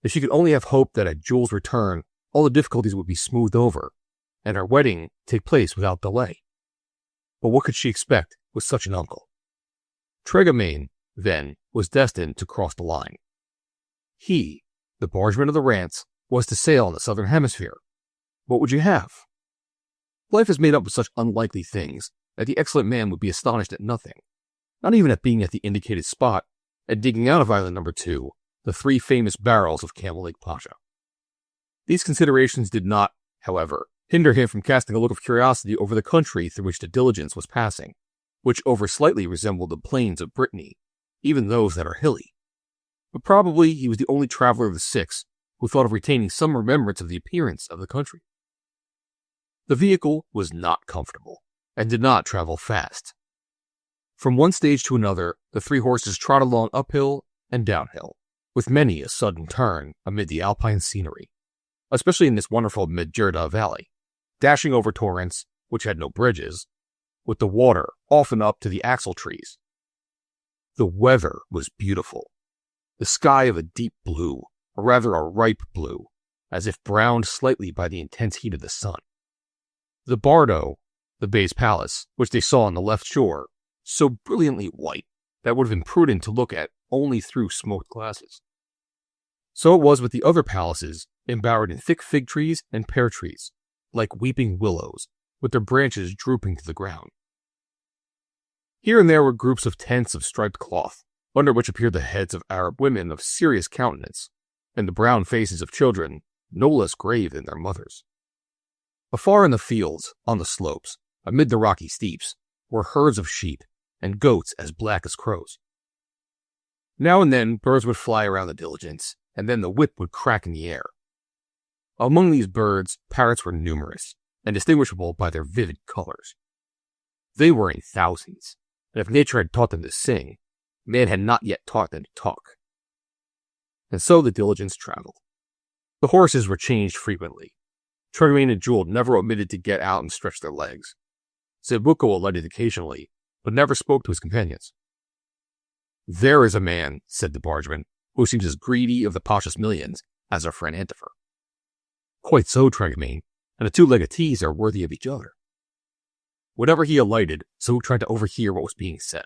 If she could only have hoped that at Jules' return, all the difficulties would be smoothed over, and our wedding take place without delay. But what could she expect with such an uncle? Tregamain, then, was destined to cross the line. He, the bargeman of the Rance, was to sail in the southern hemisphere. What would you have? Life is made up of such unlikely things that the excellent man would be astonished at nothing, not even at being at the indicated spot and digging out of island number 2 the 3 famous barrels of Camel Lake Pasha. These considerations did not, however, hinder him from casting a look of curiosity over the country through which the diligence was passing, which over slightly resembled the plains of Brittany, even those that are hilly. But probably he was the only traveler of the 6 who thought of retaining some remembrance of the appearance of the country. The vehicle was not comfortable, and did not travel fast. From one stage to another, the 3 horses trot along uphill and downhill, with many a sudden turn amid the alpine scenery, especially in this wonderful Medjerda valley, dashing over torrents, which had no bridges, with the water often up to the axle trees. The weather was beautiful, the sky of a deep blue, or rather a ripe blue, as if browned slightly by the intense heat of the sun. The Bardo, the Bey's palace, which they saw on the left shore, so brilliantly white that would have been prudent to look at only through smoked glasses. So it was with the other palaces, embowered in thick fig trees and pear trees, like weeping willows, with their branches drooping to the ground. Here and there were groups of tents of striped cloth, under which appeared the heads of Arab women of serious countenance, and the brown faces of children, no less grave than their mothers. Afar in the fields, on the slopes, amid the rocky steeps, were herds of sheep, and goats as black as crows. Now and then birds would fly around the diligence, and then the whip would crack in the air. Among these birds, parrots were numerous, and distinguishable by their vivid colors. They were in thousands, and if nature had taught them to sing, man had not yet taught them to talk. And so the diligence traveled. The horses were changed frequently. Tregamain and Jules never omitted to get out and stretch their legs. Zebuco alighted occasionally, but never spoke to his companions. "There is a man," said the bargeman, "who seems as greedy of the Pasha's millions as our friend Antifer." "Quite so, Tregamain, and the 2 legatees are worthy of each other." Whenever he alighted, Saouk tried to overhear what was being said.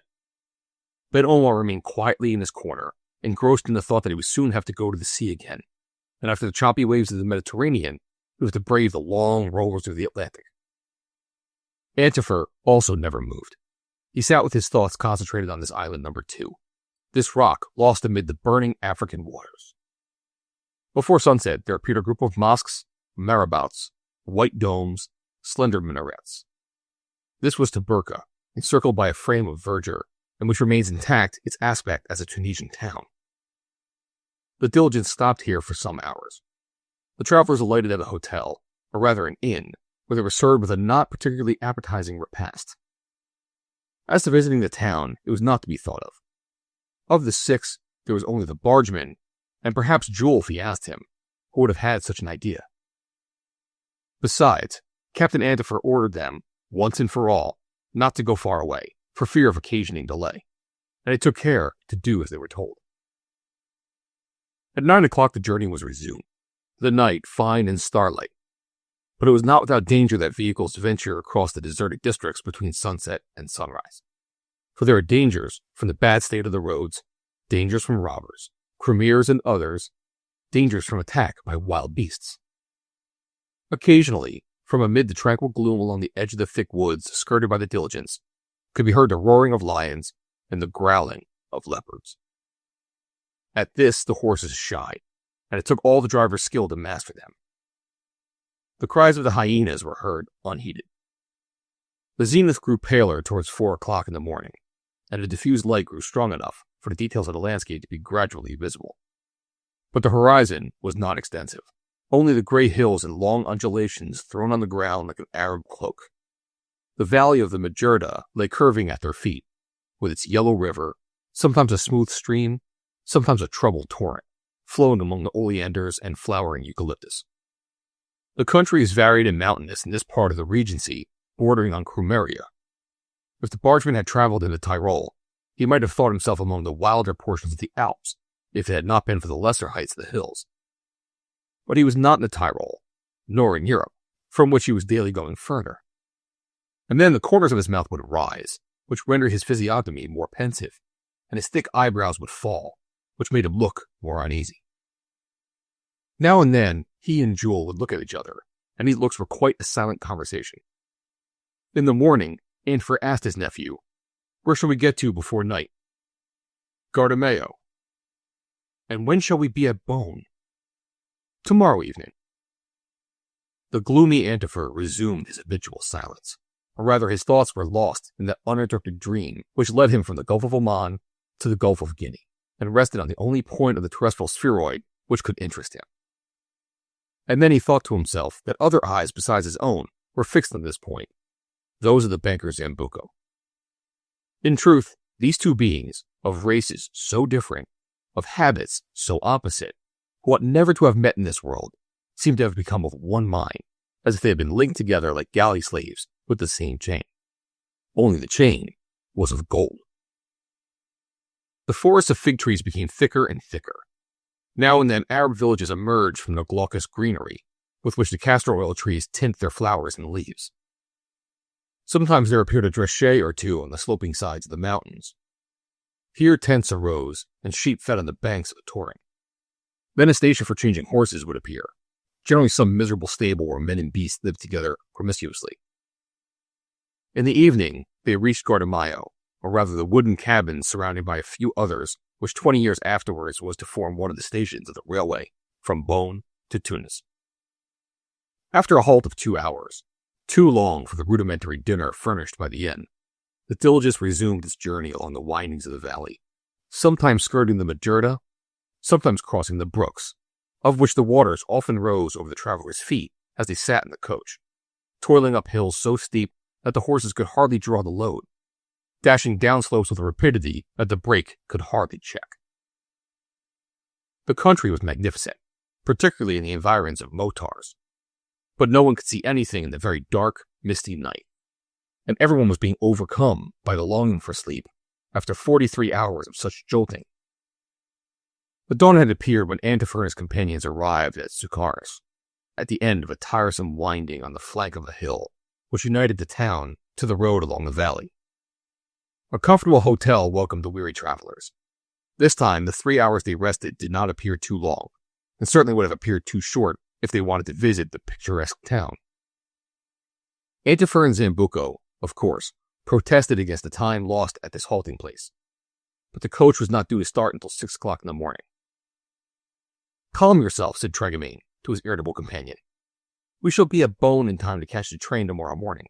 Ben Omar remained quietly in his corner, engrossed in the thought that he would soon have to go to the sea again, and after the choppy waves of the Mediterranean, he was to brave the long rollers of the Atlantic. Antifer also never moved. He sat with his thoughts concentrated on this island number 2, this rock lost amid the burning African waters. Before sunset, there appeared a group of mosques, marabouts, white domes, slender minarets. This was Taberka, encircled by a frame of verdure, and which remains intact its aspect as a Tunisian town. The diligence stopped here for some hours. The travelers alighted at a hotel, or rather an inn, where they were served with a not particularly appetizing repast. As to visiting the town, it was not to be thought of. Of the 6, there was only the bargeman, and perhaps Jules if he asked him, who would have had such an idea. Besides, Captain Antifer ordered them, once and for all, not to go far away, for fear of occasioning delay, and they took care to do as they were told. At 9 o'clock the journey was resumed, the night fine and starlight, but it was not without danger that vehicles venture across the deserted districts between sunset and sunrise. For there are dangers from the bad state of the roads, dangers from robbers, Cremiers and others, dangers from attack by wild beasts. Occasionally, from amid the tranquil gloom along the edge of the thick woods skirted by the diligence, could be heard the roaring of lions and the growling of leopards. At this the horses shied, and it took all the driver's skill to master them. The cries of the hyenas were heard unheeded. The zenith grew paler towards 4 o'clock in the morning, and a diffused light grew strong enough for the details of the landscape to be gradually visible. But the horizon was not extensive, only the gray hills and long undulations thrown on the ground like an Arab cloak. The valley of the Majorda lay curving at their feet, with its yellow river, sometimes a smooth stream, sometimes a troubled torrent, flowing among the oleanders and flowering eucalyptus. The country is varied and mountainous in this part of the Regency, bordering on Crumeria. If the bargeman had traveled in the Tyrol, he might have thought himself among the wilder portions of the Alps, if it had not been for the lesser heights of the hills. But he was not in the Tyrol, nor in Europe, from which he was daily going further. And then the corners of his mouth would rise, which rendered his physiognomy more pensive, and his thick eyebrows would fall, which made him look more uneasy. Now and then, he and Jules would look at each other, and these looks were quite a silent conversation. In the morning, Antifer asked his nephew, "Where shall we get to before night?" "Gardemeo." "And when shall we be at Beaune?" "Tomorrow evening." The gloomy Antifer resumed his habitual silence, or rather his thoughts were lost in that uninterrupted dream which led him from the Gulf of Oman to the Gulf of Guinea, and rested on the only point of the terrestrial spheroid which could interest him. And then he thought to himself that other eyes besides his own were fixed on this point, those of the banker Zambuco. In truth, these two beings, of races so different, of habits so opposite, who ought never to have met in this world, seemed to have become of one mind, as if they had been linked together like galley slaves with the same chain. Only the chain was of gold. The forests of fig trees became thicker and thicker. Now and then Arab villages emerged from the glaucous greenery with which the castor oil trees tint their flowers and leaves. Sometimes there appeared a drèche or two on the sloping sides of the mountains. Here tents arose, and sheep fed on the banks of the torrent. Then a station for changing horses would appear, generally some miserable stable where men and beasts lived together promiscuously. In the evening, they reached Gardemeo, or rather the wooden cabins surrounded by a few others, which 20 years afterwards was to form one of the stations of the railway from Beaune to Tunis. After a halt of 2 hours, too long for the rudimentary dinner furnished by the inn, the diligence resumed its journey along the windings of the valley, sometimes skirting the Majorda, sometimes crossing the brooks, of which the waters often rose over the travelers' feet as they sat in the coach, toiling up hills so steep that the horses could hardly draw the load, dashing down slopes with a rapidity that the brake could hardly check. The country was magnificent, particularly in the environs of Motars, but no one could see anything in the very dark, misty night, and everyone was being overcome by the longing for sleep after 43 hours of such jolting. The dawn had appeared when Antifer and his companions arrived at Sucaris, at the end of a tiresome winding on the flank of a hill, which united the town to the road along the valley. A comfortable hotel welcomed the weary travelers. This time, the 3 hours they rested did not appear too long, and certainly would have appeared too short if they wanted to visit the picturesque town. Antifer and Zambuco, of course, protested against the time lost at this halting place, but the coach was not due to start until 6 o'clock in the morning. "Calm yourself," said Tregamain to his irritable companion. "We shall be at Beaune in time to catch the train tomorrow morning."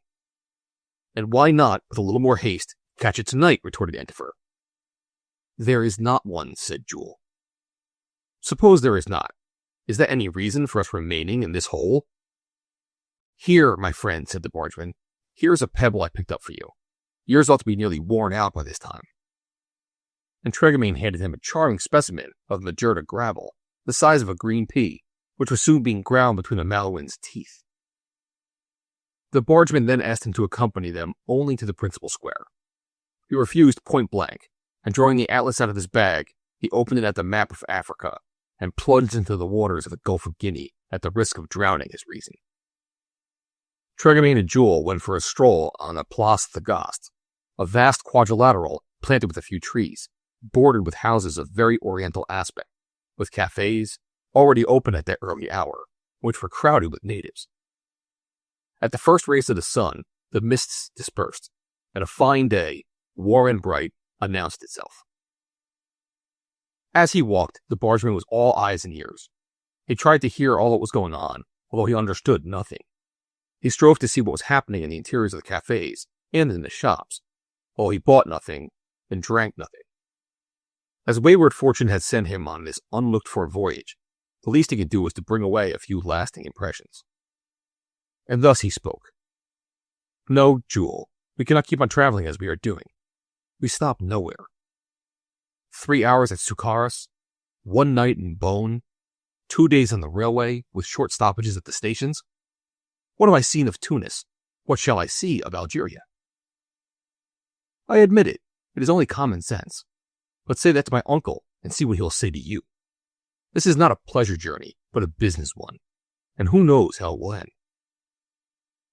"And why not, with a little more haste, catch it tonight?" retorted Antifer. "There is not one," said Jules. "Suppose there is not. Is that any reason for us remaining in this hole?" "Here, my friend," said the bargeman. "Here's a pebble I picked up for you. Yours ought to be nearly worn out by this time." And Tregamain handed him a charming specimen of Majorda gravel, the size of a green pea, which was soon being ground between the Malouin's teeth. The bargeman then asked him to accompany them only to the principal square. He refused point blank, and drawing the atlas out of his bag, he opened it at the map of Africa and plunged into the waters of the Gulf of Guinea at the risk of drowning his reason. Tregamain and Jules went for a stroll on the Place de Gast, a vast quadrilateral planted with a few trees, bordered with houses of very oriental aspect, with cafes already open at that early hour, which were crowded with natives. At the first rays of the sun, the mists dispersed, and a fine day, warm and bright, announced itself. As he walked, the bargeman was all eyes and ears. He tried to hear all that was going on, although he understood nothing. He strove to see what was happening in the interiors of the cafes and in the shops, although he bought nothing and drank nothing. As wayward fortune had sent him on this unlooked-for voyage, the least he could do was to bring away a few lasting impressions. And thus he spoke. "No, Jules, we cannot keep on traveling as we are doing. We stop nowhere. 3 hours at Sucaris, 1 night in Beaune, 2 days on the railway with short stoppages at the stations. What have I seen of Tunis? What shall I see of Algeria? I admit it is only common sense. But say that to my uncle and see what he'll say to you. This is not a pleasure journey, but a business one, and who knows how it will end.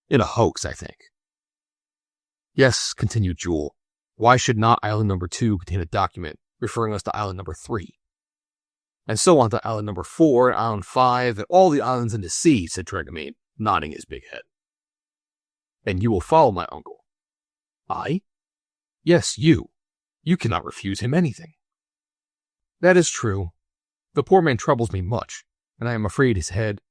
In a hoax, I think." "Yes," continued Jules, "why should not island number 2 contain a document referring us to island number 3? And so on to island number 4 and island 5 and all the islands in the sea," said Tregamain, nodding his big head. "And you will follow my uncle?" "I?" "Yes, you. You cannot refuse him anything." "That is true. The poor man troubles me much, and I am afraid his head—"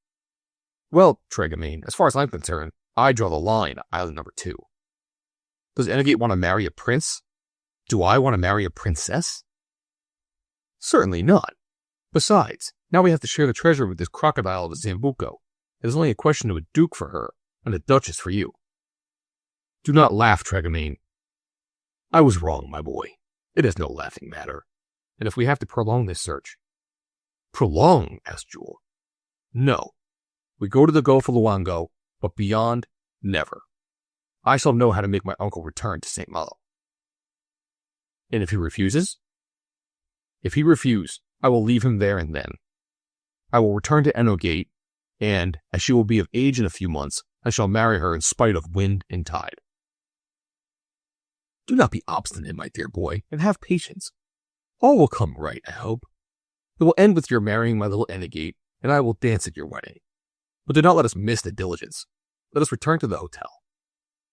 "Well, Tregamain, as far as I'm concerned, I draw the line at island number 2. Does Enegate want to marry a prince? Do I want to marry a princess? Certainly not. Besides, now we have to share the treasure with this crocodile of a Zambuco. It is only a question of a duke for her and a duchess for you." "Do not laugh, Tregamain. I was wrong, my boy. It is no laughing matter. And if we have to prolong this search—" "Prolong?" asked Jules. "No. We go to the Gulf of Luango, but beyond, never. I shall know how to make my uncle return to St. Malo." "And if he refuses?" "If he refuses, I will leave him there and then. I will return to Enogate, and, as she will be of age in a few months, I shall marry her in spite of wind and tide." "Do not be obstinate, my dear boy, and have patience. All will come right, I hope. It will end with your marrying my little Enegate, and I will dance at your wedding. But do not let us miss the diligence. Let us return to the hotel.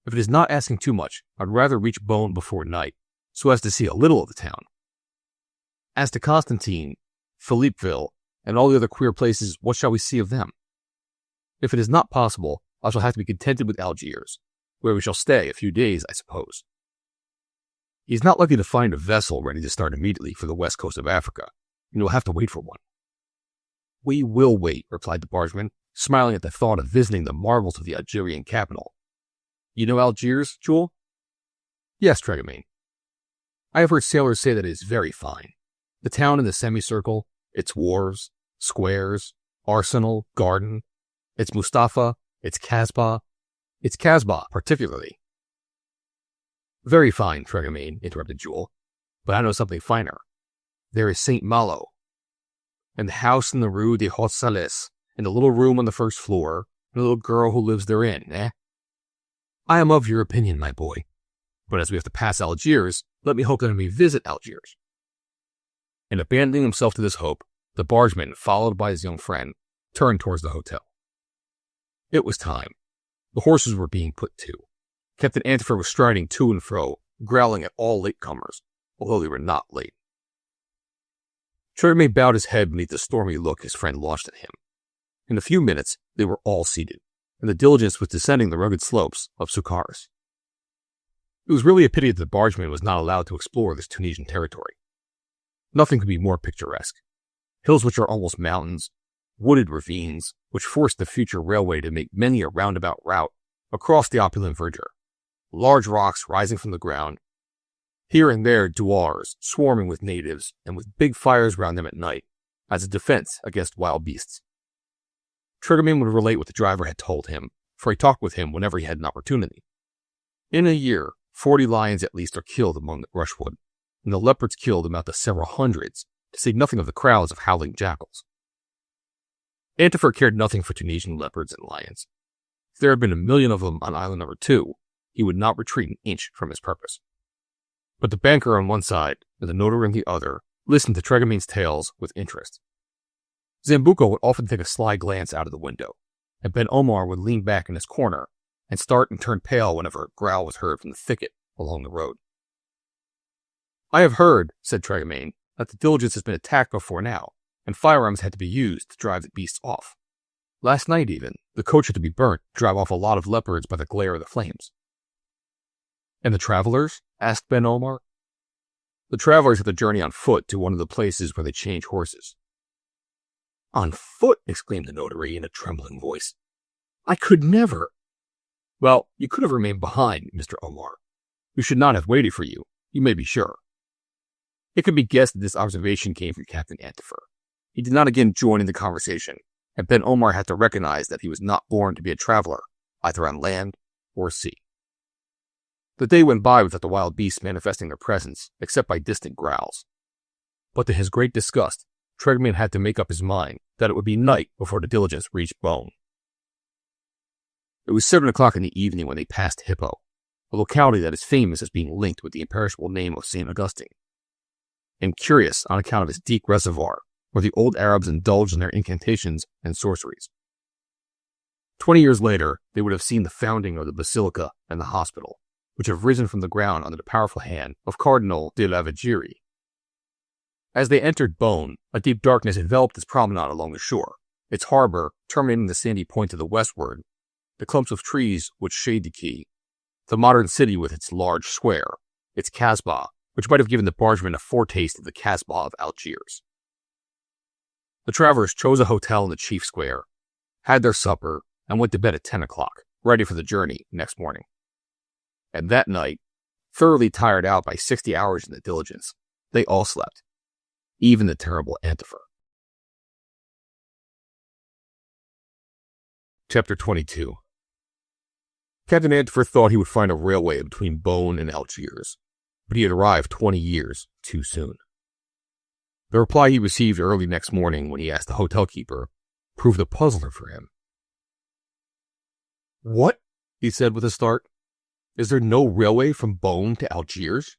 If it is not asking too much, I'd rather reach Beaune before night, so as to see a little of the town. As to Constantine, Philippeville, and all the other queer places, what shall we see of them? If it is not possible, I shall have to be contented with Algiers, where we shall stay a few days, I suppose." "He is not likely to find a vessel ready to start immediately for the west coast of Africa, and you'll have to wait for one." "We will wait," replied the bargeman, smiling at the thought of visiting the marvels of the Algerian capital. "You know Algiers, Jules?" "Yes, Tregamain. I have heard sailors say that it is very fine. The town in the semicircle, its wharves, squares, arsenal, garden, its Mustafa, its Casbah particularly." "Very fine, Tregamain," interrupted Jules, "but I know something finer. There is St. Malo, and the house in the Rue des Hautes Salles, and the little room on the first floor, and the little girl who lives therein, eh?" "I am of your opinion, my boy. But as we have to pass Algiers, let me hope that I may visit Algiers." And abandoning himself to this hope, the bargeman, followed by his young friend, turned towards the hotel. It was time. The horses were being put to. Captain Antifer was striding to and fro, growling at all latecomers, although they were not late. Tregamain bowed his head beneath the stormy look his friend launched at him. In a few minutes, they were all seated, and the diligence was descending the rugged slopes of Sucaris. It was really a pity that the bargeman was not allowed to explore this Tunisian territory. Nothing could be more picturesque. Hills which are almost mountains, wooded ravines, which forced the future railway to make many a roundabout route across the opulent verdure, large rocks rising from the ground, here and there douars swarming with natives and with big fires round them at night as a defense against wild beasts. Tregamain would relate what the driver had told him, for he talked with him whenever he had an opportunity. In a year, 40 lions at least are killed among the brushwood, and the leopards killed amount to several hundreds, to say nothing of the crowds of howling jackals. Antifer cared nothing for Tunisian leopards and lions. If there had been 1,000,000 of them on island number 2, he would not retreat an inch from his purpose. But the banker on one side and the notary on the other listened to Tregamine's tales with interest. Zambuco would often take a sly glance out of the window, and Ben Omar would lean back in his corner and start and turn pale whenever a growl was heard from the thicket along the road. "I have heard," said Tregamine, "that the diligence has been attacked before now, and firearms had to be used to drive the beasts off. Last night even, the coach had to be burnt to drive off a lot of leopards by the glare of the flames." "And the travelers?" asked Ben Omar. "The travelers had to journey on foot to one of the places where they change horses." "On foot!" exclaimed the notary in a trembling voice. "I could never." "Well, you could have remained behind, Mr. Omar. We should not have waited for you, you may be sure." It could be guessed that this observation came from Captain Antifer. He did not again join in the conversation, and Ben Omar had to recognize that he was not born to be a traveler, either on land or sea. The day went by without the wild beasts manifesting their presence, except by distant growls. But to his great disgust, Tregamine had to make up his mind that it would be night before the diligence reached Beaune. It was 7 o'clock in the evening when they passed Hippo, a locality that is famous as being linked with the imperishable name of St. Augustine, and curious on account of its deep reservoir, where the old Arabs indulged in their incantations and sorceries. 20 years later, they would have seen the founding of the basilica and the hospital, which have risen from the ground under the powerful hand of Cardinal de la Vigérie. As they entered Beaune, a deep darkness enveloped its promenade along the shore, its harbor terminating the sandy point to the westward, the clumps of trees which shade the quay, the modern city with its large square, its Kasbah, which might have given the bargemen a foretaste of the Kasbah of Algiers. The travelers chose a hotel in the chief square, had their supper, and went to bed at 10 o'clock, ready for the journey next morning. And that night, thoroughly tired out by 60 hours in the diligence, they all slept, even the terrible Antifer. Chapter 22. Captain Antifer thought he would find a railway between Beaune and Algiers, but he had arrived 20 years too soon. The reply he received early next morning when he asked the hotel keeper proved a puzzler for him. "What?" he said with a start. "Is there no railway from Beaune to Algiers?"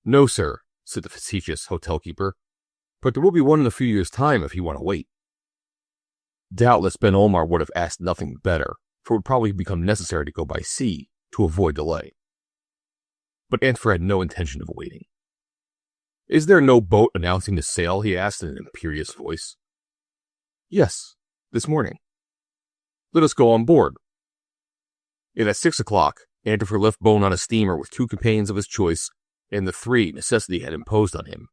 "No, sir," said the facetious hotel keeper, "but there will be one in a few years' time if you want to wait." Doubtless Ben Omar would have asked nothing better, for it would probably become necessary to go by sea to avoid delay. But Antifer had no intention of waiting. "Is there no boat announcing the sail?" he asked in an imperious voice. "Yes, this morning." "Let us go on board." And at 6 o'clock, Antifer left Beaune on a steamer with 2 companions of his choice and the 3 necessity had imposed on him.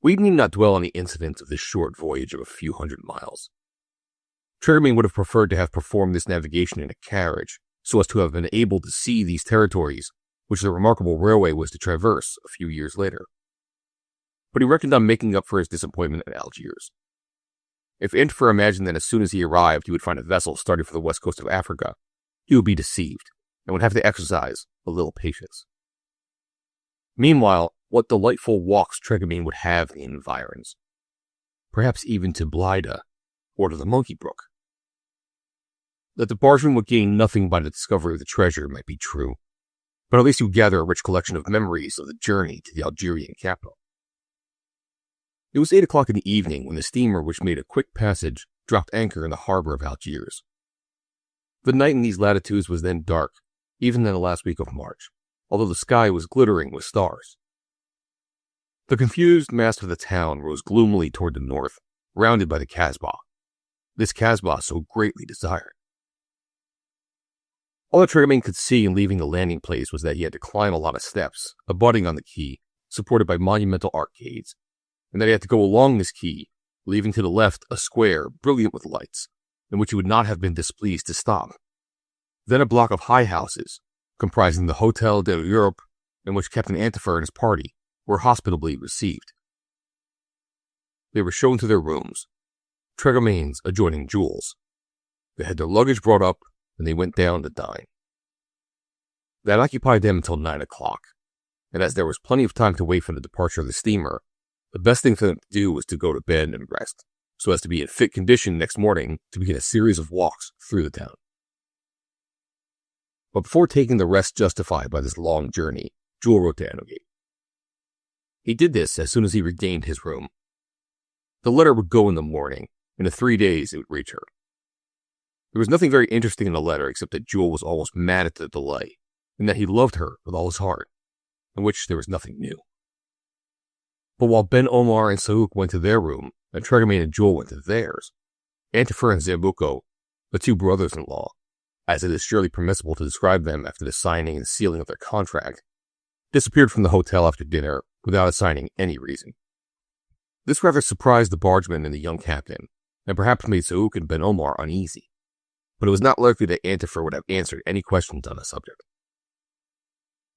We need not dwell on the incidents of this short voyage of a few hundred miles. Tregamine would have preferred to have performed this navigation in a carriage, so as to have been able to see these territories which the remarkable railway was to traverse a few years later. But he reckoned on making up for his disappointment at Algiers. If Antifer imagined that as soon as he arrived he would find a vessel starting for the west coast of Africa, he would be deceived, and would have to exercise a little patience. Meanwhile, what delightful walks Tregamine would have in the environs. Perhaps even to Blida, or to the Monkey Brook. That the bargeman would gain nothing by the discovery of the treasure might be true, but at least he would gather a rich collection of memories of the journey to the Algerian capital. It was 8 o'clock in the evening when the steamer, which made a quick passage, dropped anchor in the harbor of Algiers. The night in these latitudes was then dark, even in the last week of March, although the sky was glittering with stars. The confused mass of the town rose gloomily toward the north, rounded by the Kasbah. This Kasbah so greatly desired. All that Tregamine could see in leaving the landing place was that he had to climb a lot of steps, abutting on the quay, supported by monumental arcades, and that he had to go along this quay, leaving to the left a square brilliant with lights, in which he would not have been displeased to stop. Then a block of high houses, comprising the Hotel de l'Europe, in which Captain Antifer and his party were hospitably received. They were shown to their rooms, Tregamine's adjoining Jules. They had their luggage brought up, and they went down to dine. That occupied them until 9 o'clock, and as there was plenty of time to wait for the departure of the steamer, the best thing for them to do was to go to bed and rest, so as to be in fit condition next morning to begin a series of walks through the town. But before taking the rest justified by this long journey, Jules wrote to Annegate. He did this as soon as he regained his room. The letter would go in the morning, and in 3 days it would reach her. There was nothing very interesting in the letter except that Jules was almost mad at the delay, and that he loved her with all his heart, in which there was nothing new. But while Ben Omar and Saouk went to their room, and Tregamain and Jules went to theirs, Antifer and Zambuco, the two brothers-in-law, as it is surely permissible to describe them after the signing and sealing of their contract, disappeared from the hotel after dinner without assigning any reason. This rather surprised the bargeman and the young captain, and perhaps made Saouk and Ben Omar uneasy, but it was not likely that Antifer would have answered any questions on the subject.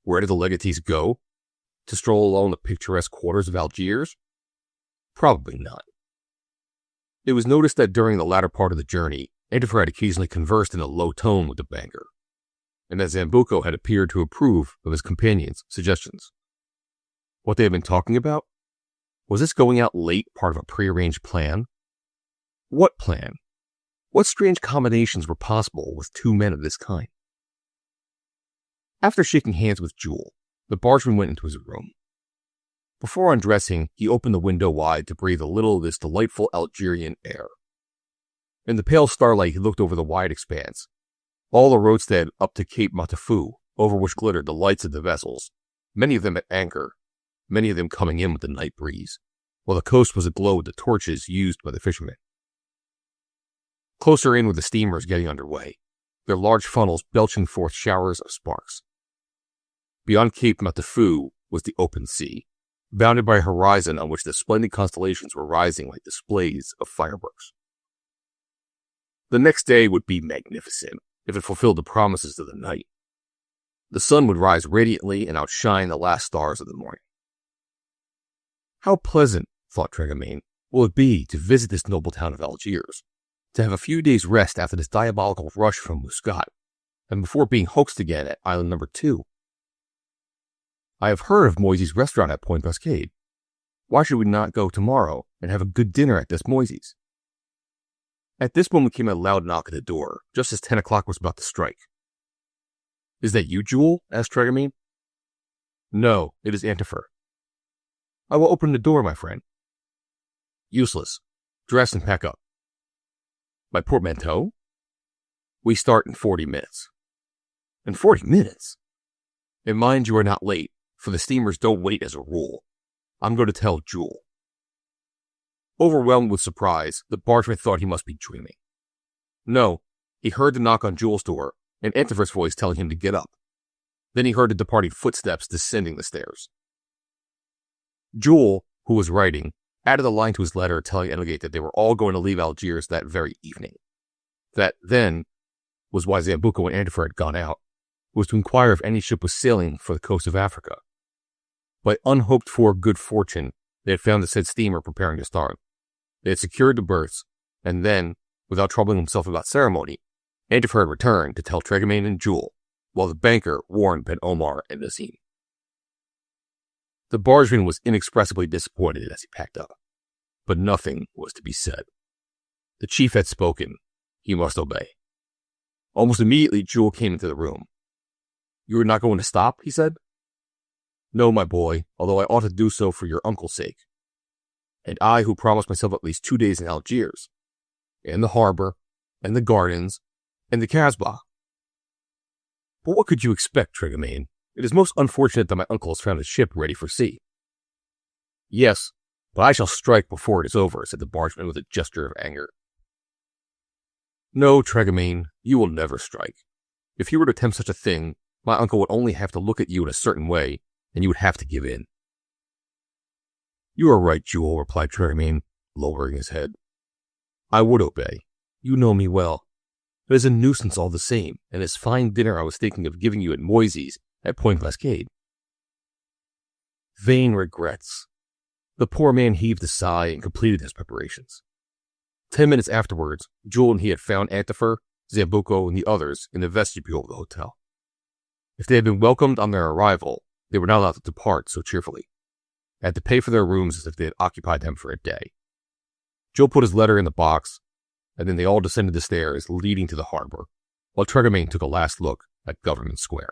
Where did the legatees go? To stroll along the picturesque quarters of Algiers? Probably not. It was noticed that during the latter part of the journey, Antifer had occasionally conversed in a low tone with the banker, and that Zambuco had appeared to approve of his companion's suggestions. What they had been talking about? Was this going out late part of a prearranged plan? What plan? What strange combinations were possible with two men of this kind? After shaking hands with Jules, the bargeman went into his room. Before undressing, he opened the window wide to breathe a little of this delightful Algerian air. In the pale starlight, he looked over the wide expanse, all the roadstead up to Cape Matafou, over which glittered the lights of the vessels, many of them at anchor, many of them coming in with the night breeze, while the coast was aglow with the torches used by the fishermen. Closer in were the steamers getting underway, their large funnels belching forth showers of sparks. Beyond Cape Matafou was the open sea, bounded by a horizon on which the splendid constellations were rising like displays of fireworks. The next day would be magnificent, if it fulfilled the promises of the night. The sun would rise radiantly and outshine the last stars of the morning. How pleasant, thought Tregamain, will it be to visit this noble town of Algiers, to have a few days' rest after this diabolical rush from Muscat, and before being hoaxed again at island number 2. I have heard of Moisey's restaurant at Point Cascade. Why should we not go tomorrow and have a good dinner at this Moisey's? At this moment came a loud knock at the door, just as 10 o'clock was about to strike. Is that you, Jules? Asked Tregamain. No, it is Antifer. I will open the door, my friend. Useless. Dress and pack up. My portmanteau? We start in 40 minutes. In 40 minutes? And mind you are not late, for the steamers don't wait as a rule. I'm going to tell Jules. Overwhelmed with surprise, the bargeman thought he must be dreaming. No, he heard the knock on Jules' door, and Antifer's voice telling him to get up. Then he heard the departing footsteps descending the stairs. Jules, who was writing, added a line to his letter telling Annegate that they were all going to leave Algiers that very evening. That, then, was why Zambuco and Antifer had gone out, was to inquire if any ship was sailing for the coast of Africa. By unhoped-for good fortune, they had found the said steamer preparing to start. They had secured the berths, and then, without troubling himself about ceremony, Antifer had returned to tell Tregamain and Jules, while the banker warned Ben Omar and Nazim. The bargeman was inexpressibly disappointed as he packed up, but nothing was to be said. The chief had spoken. He must obey. Almost immediately, Jules came into the room. You are not going to stop, he said. No, my boy, although I ought to do so for your uncle's sake. And I, who promised myself at least 2 days in Algiers, and the harbor, and the gardens, and the Casbah. But what could you expect, Tregamain? It is most unfortunate that my uncle has found a ship ready for sea. Yes, but I shall strike before it is over, said the bargeman with a gesture of anger. No, Tregamain, you will never strike. If you were to attempt such a thing, my uncle would only have to look at you in a certain way, and you would have to give in. You are right, Jules, replied Tregamain, lowering his head. I would obey. You know me well. It is a nuisance all the same, and this fine dinner I was thinking of giving you at Moisey's at Point Cascade. Vain regrets. The poor man heaved a sigh and completed his preparations. 10 minutes afterwards, Jules and he had found Antifer, Zambuco, and the others in the vestibule of the hotel. If they had been welcomed on their arrival, they were not allowed to depart so cheerfully. They had to pay for their rooms as if they had occupied them for a day. Joe put his letter in the box, and then they all descended the stairs leading to the harbor, while Tregomain took a last look at Government Square.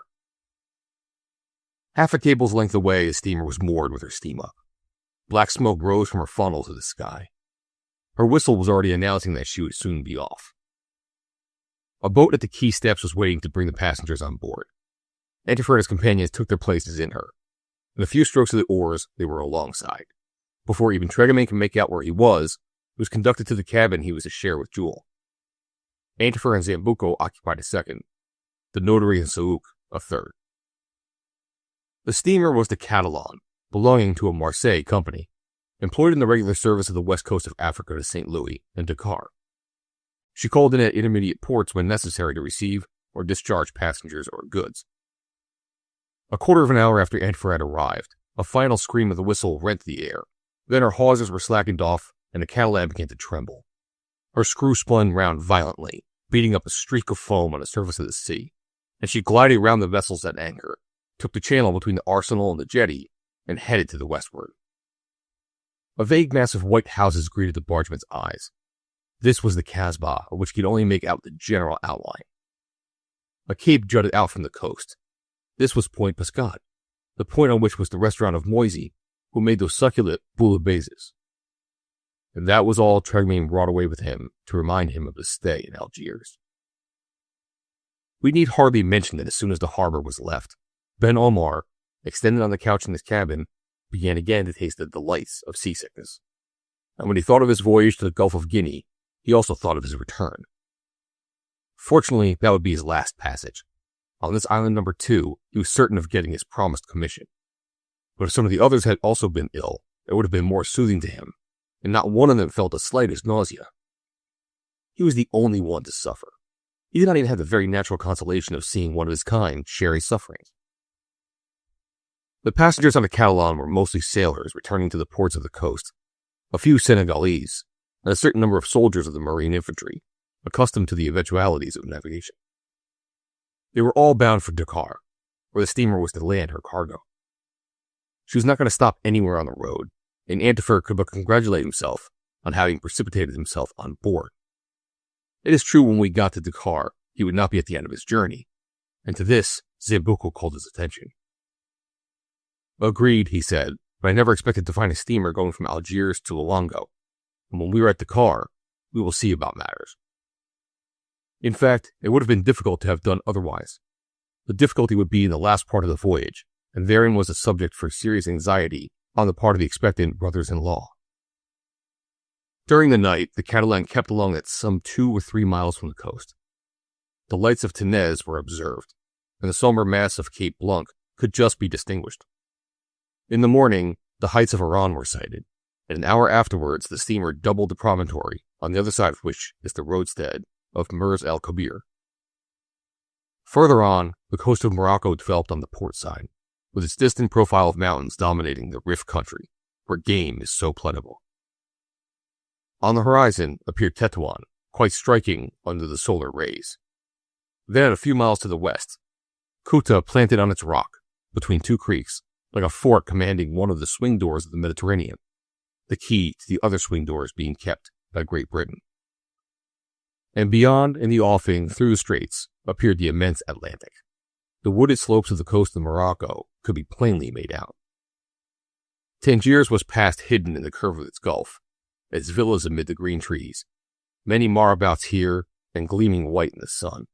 Half a cable's length away, the steamer was moored with her steam up. Black smoke rose from her funnel to the sky. Her whistle was already announcing that she would soon be off. A boat at the quay steps was waiting to bring the passengers on board. Antifer and his companions took their places in her. In a few strokes of the oars, they were alongside. Before even Tregomain could make out where he was conducted to the cabin he was to share with Jules. Antifer and Zambuco occupied a second, the notary and Sauk a third. The steamer was the Catalan, belonging to a Marseille company, employed in the regular service of the west coast of Africa to St. Louis and Dakar. She called in at intermediate ports when necessary to receive or discharge passengers or goods. A quarter of an hour after Antifer had arrived, a final scream of the whistle rent the air. Then her hawsers were slackened off, and the Catalan began to tremble. Her screw spun round violently, beating up a streak of foam on the surface of the sea, and she glided round the vessels at anchor, took the channel between the arsenal and the jetty, and headed to the westward. A vague mass of white houses greeted the bargeman's eyes. This was the Casbah, of which he could only make out the general outline. A cape jutted out from the coast. This was Point Pascat, the point on which was the restaurant of Moisey, who made those succulent bouillabaisses. And that was all Tregomain brought away with him to remind him of his stay in Algiers. We need hardly mention that as soon as the harbor was left, Ben Omar, extended on the couch in his cabin, began again to taste the delights of seasickness. And when he thought of his voyage to the Gulf of Guinea, he also thought of his return. Fortunately, that would be his last passage. On this island number 2, he was certain of getting his promised commission. But if some of the others had also been ill, it would have been more soothing to him, and not one of them felt the slightest nausea. He was the only one to suffer. He did not even have the very natural consolation of seeing one of his kind share his sufferings. The passengers on the Catalan were mostly sailors returning to the ports of the coast, a few Senegalese, and a certain number of soldiers of the marine infantry, accustomed to the eventualities of navigation. They were all bound for Dakar, where the steamer was to land her cargo. She was not going to stop anywhere on the road, and Antifer could but congratulate himself on having precipitated himself on board. It is true when we got to Dakar, he would not be at the end of his journey, and to this, Zambuco called his attention. Agreed, he said, but I never expected to find a steamer going from Algiers to Luango, and when we are at Dakar, we will see about matters. In fact, it would have been difficult to have done otherwise. The difficulty would be in the last part of the voyage, and therein was a subject for serious anxiety on the part of the expectant brothers-in-law. During the night, the Catalan kept along at some 2 or 3 miles from the coast. The lights of Ténez were observed, and the somber mass of Cape Blanc could just be distinguished. In the morning, the heights of Oran were sighted, and an hour afterwards the steamer doubled the promontory, on the other side of which is the roadstead of Mers el Kabir. Further on, the coast of Morocco developed on the port side, with its distant profile of mountains dominating the Rif country, where game is so plentiful. On the horizon appeared Tetuan, quite striking under the solar rays. Then, a few miles to the west, Ceuta planted on its rock, between 2 creeks, like a fort commanding one of the swing doors of the Mediterranean, the key to the other swing doors being kept by Great Britain. And beyond, in the offing through the straits, appeared the immense Atlantic. The wooded slopes of the coast of Morocco could be plainly made out. Tangiers was past hidden in the curve of its gulf, its villas amid the green trees, many marabouts here and gleaming white in the sun.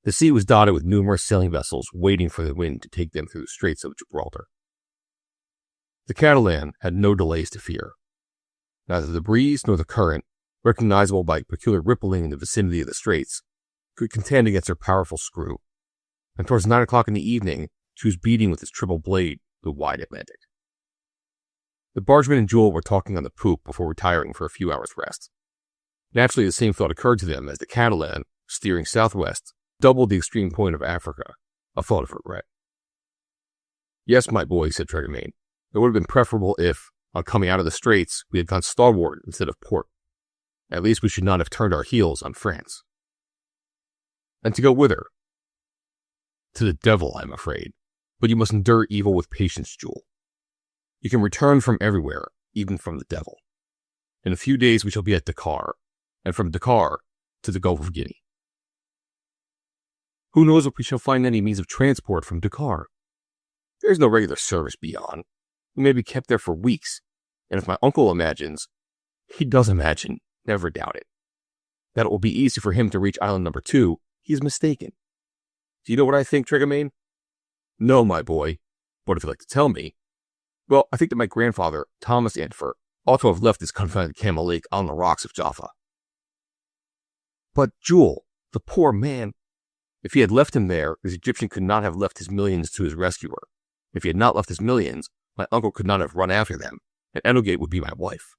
The sea was dotted with numerous sailing vessels waiting for the wind to take them through the straits of Gibraltar. The Catalan had no delays to fear. Neither the breeze nor the current, recognizable by peculiar rippling in the vicinity of the straits, could contend against her powerful screw, and towards 9 o'clock in the evening she was beating with its triple blade the wide Atlantic. The bargeman and Jules were talking on the poop before retiring for a few hours' rest. Naturally, the same thought occurred to them as the Catalan, steering southwest, doubled the extreme point of Africa, a thought of regret. Yes, my boy, said Tregomain, it would have been preferable if, on coming out of the straits, we had gone starboard instead of port. At least we should not have turned our heels on France. And to go whither? To the devil, I'm afraid. But you must endure evil with patience, Jules. You can return from everywhere, even from the devil. In a few days we shall be at Dakar, and from Dakar to the Gulf of Guinea. Who knows if we shall find any means of transport from Dakar? There is no regular service beyond. We may be kept there for weeks, and if my uncle imagines, he does imagine, never doubt it, that it will be easy for him to reach island number 2, he is mistaken. Do you know what I think, Triggermain? No, my boy, but if you'd like to tell me, well, I think that my grandfather, Thomas Antifer, ought to have left this confounded Camel Lake on the rocks of Jaffa. But Jules, the poor man, if he had left him there, this Egyptian could not have left his millions to his rescuer. If he had not left his millions, my uncle could not have run after them, and Enogate would be my wife.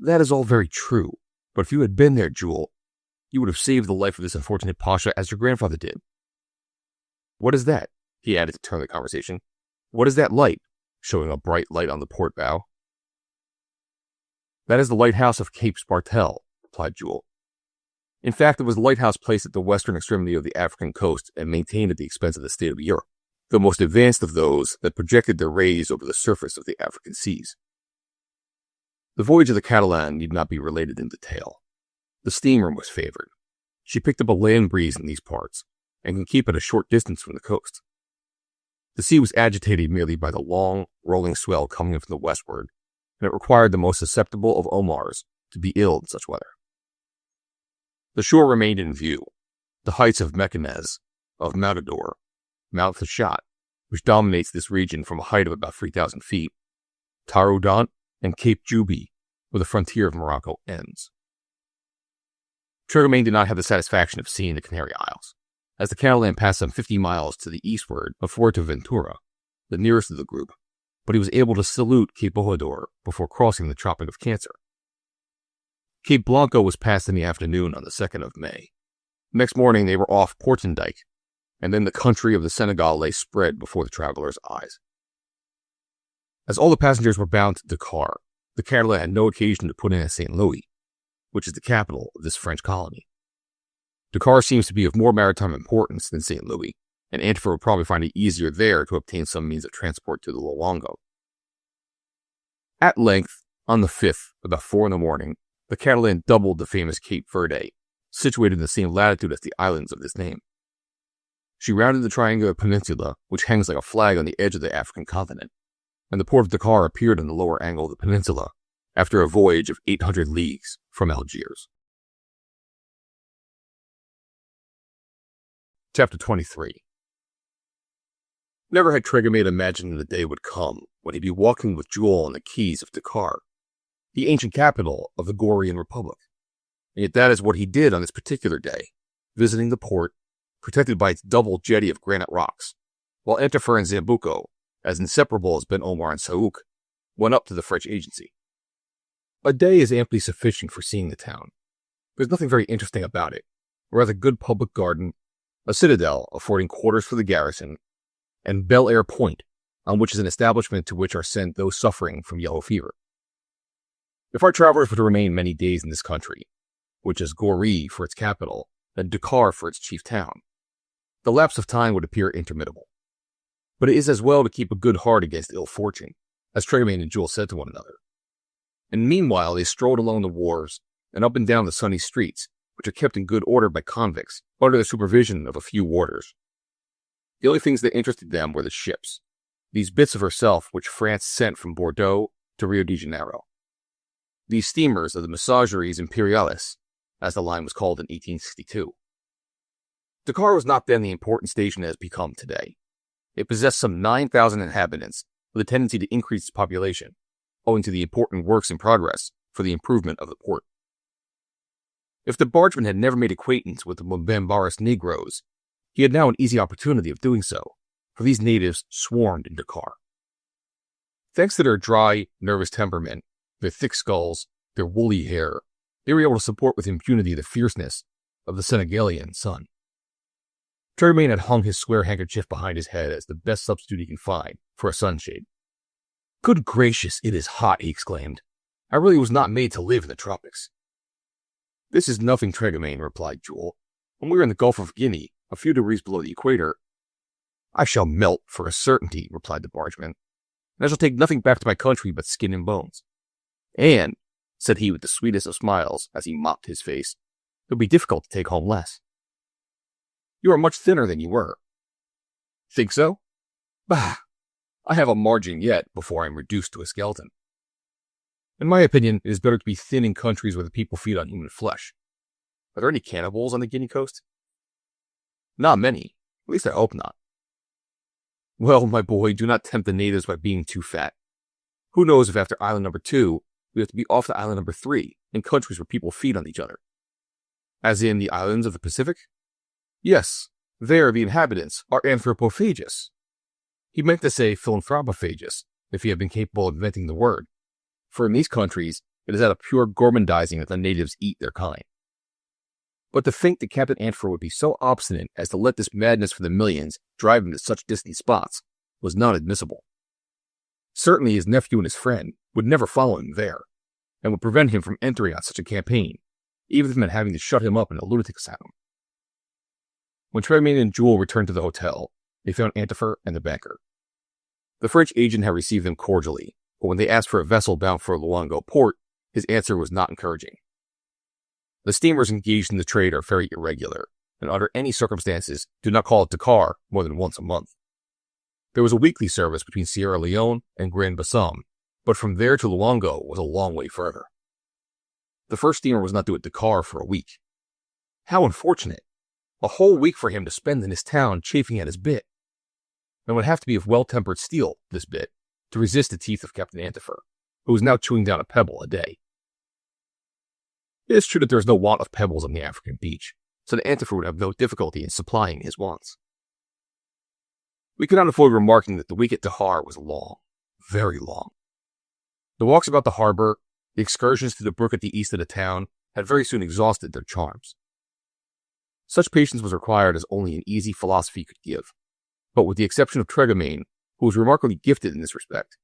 That is all very true, but if you had been there, Jules, you would have saved the life of this unfortunate Pasha as your grandfather did. What is that? He added to turn the conversation. What is that light? Showing a bright light on the port bow. That is the lighthouse of Cape Spartel, replied Jules. In fact, it was a lighthouse placed at the western extremity of the African coast and maintained at the expense of the state of Europe, the most advanced of those that projected their rays over the surface of the African seas. The voyage of the Catalan need not be related in detail. The steamer was favored. She picked up a land breeze in these parts, and can keep at a short distance from the coast. The sea was agitated merely by the long, rolling swell coming from the westward, and it required the most susceptible of Omars to be ill in such weather. The shore remained in view. The heights of Mekinez, of Matador, Mount Thachat, which dominates this region from a height of about 3,000 feet, Taroudant, and Cape Juby, where the frontier of Morocco ends. Triggermain did not have the satisfaction of seeing the Canary Isles, as the Catalan passed some 50 miles to the eastward of Fuerteventura, the nearest of the group, but he was able to salute Cape Bojador before crossing the Tropic of Cancer. Cape Blanco was passed in the afternoon on the 2nd of May. Next morning they were off Portendijk, and then the country of the Senegal lay spread before the travelers' eyes. As all the passengers were bound to Dakar, the Catalan had no occasion to put in at St. Louis, which is the capital of this French colony. Dakar seems to be of more maritime importance than St. Louis, and Antifer would probably find it easier there to obtain some means of transport to the Luongo. At length, on the 5th, about 4 in the morning, the Catalan doubled the famous Cape Verde, situated in the same latitude as the islands of this name. She rounded the triangular peninsula, which hangs like a flag on the edge of the African continent, and the port of Dakar appeared on the lower angle of the peninsula, after a voyage of 800 leagues from Algiers. Chapter 23. Never had Triggermain imagined the day would come when he'd be walking with Jules on the quays of Dakar, the ancient capital of the Gorian Republic. And yet that is what he did on this particular day, visiting the port, protected by its double jetty of granite rocks, while Antifer and Zambuco, as inseparable as Ben Omar and Saouk, went up to the French agency. A day is amply sufficient for seeing the town. There's nothing very interesting about it, whereas a good public garden, a citadel affording quarters for the garrison, and Bel Air Point, on which is an establishment to which are sent those suffering from yellow fever. If our travelers were to remain many days in this country, which is Gori for its capital, and Dakar for its chief town, the lapse of time would appear interminable. But it is as well to keep a good heart against ill fortune, as Triggermain and Jules said to one another. And meanwhile they strolled along the wharves and up and down the sunny streets, which are kept in good order by convicts, under the supervision of a few warders. The only things that interested them were the ships, these bits of herself which France sent from Bordeaux to Rio de Janeiro. These steamers of the Messageries Imperiales, as the line was called in 1862. Dakar was not then the important station it has become today. It possessed some 9,000 inhabitants, with a tendency to increase its population, owing to the important works in progress for the improvement of the port. If the bargeman had never made acquaintance with the Mbambaras Negroes, he had now an easy opportunity of doing so, for these natives swarmed in Dakar. Thanks to their dry, nervous temperament, their thick skulls, their woolly hair, they were able to support with impunity the fierceness of the Senegalian sun. Triggermain had hung his square handkerchief behind his head as the best substitute he can find for a sunshade. "Good gracious, it is hot," he exclaimed. "I really was not made to live in the tropics." "This is nothing, Triggermain," replied Jules. When we are in the Gulf of Guinea, a few degrees below the equator, I shall melt for a certainty, replied the bargeman, and I shall take nothing back to my country but skin and bones. And, said he with the sweetest of smiles as he mopped his face, it will be difficult to take home less. You are much thinner than you were. Think so? Bah! I have a margin yet before I am reduced to a skeleton. In my opinion, it is better to be thin in countries where the people feed on human flesh. Are there any cannibals on the Guinea coast? Not many. At least I hope not. Well, my boy, do not tempt the natives by being too fat. Who knows if after island number 2, we have to be off to island number 3, in countries where people feed on each other. As in the islands of the Pacific? Yes, there the inhabitants are anthropophagus. He meant to say philanthropophagus, if he had been capable of inventing the word. For in these countries, it is out of pure gormandizing that the natives eat their kind. But to think that Captain Antifer would be so obstinate as to let this madness for the millions drive him to such distant spots was not admissible. Certainly his nephew and his friend would never follow him there, and would prevent him from entering on such a campaign, even if it meant having to shut him up in a lunatic asylum. When Tremayne and Jules returned to the hotel, they found Antifer and the banker. The French agent had received them cordially, but when they asked for a vessel bound for Luango port, his answer was not encouraging. The steamers engaged in the trade are very irregular, and under any circumstances do not call at Dakar more than once a month. There was a weekly service between Sierra Leone and Grand-Bassam, but from there to Luango was a long way further. The first steamer was not due at Dakar for a week. How unfortunate! A whole week for him to spend in his town chafing at his bit. And would have to be of well-tempered steel, this bit, to resist the teeth of Captain Antifer, who was now chewing down a pebble a day. It is true that there is no want of pebbles on the African beach, so that Antifer would have no difficulty in supplying his wants. We could not avoid remarking that the week at Dakar was long, very long. The walks about the harbor, the excursions to the brook at the east of the town, had very soon exhausted their charms. Such patience was required as only an easy philosophy could give, but with the exception of Tremayne, who was remarkably gifted in this respect,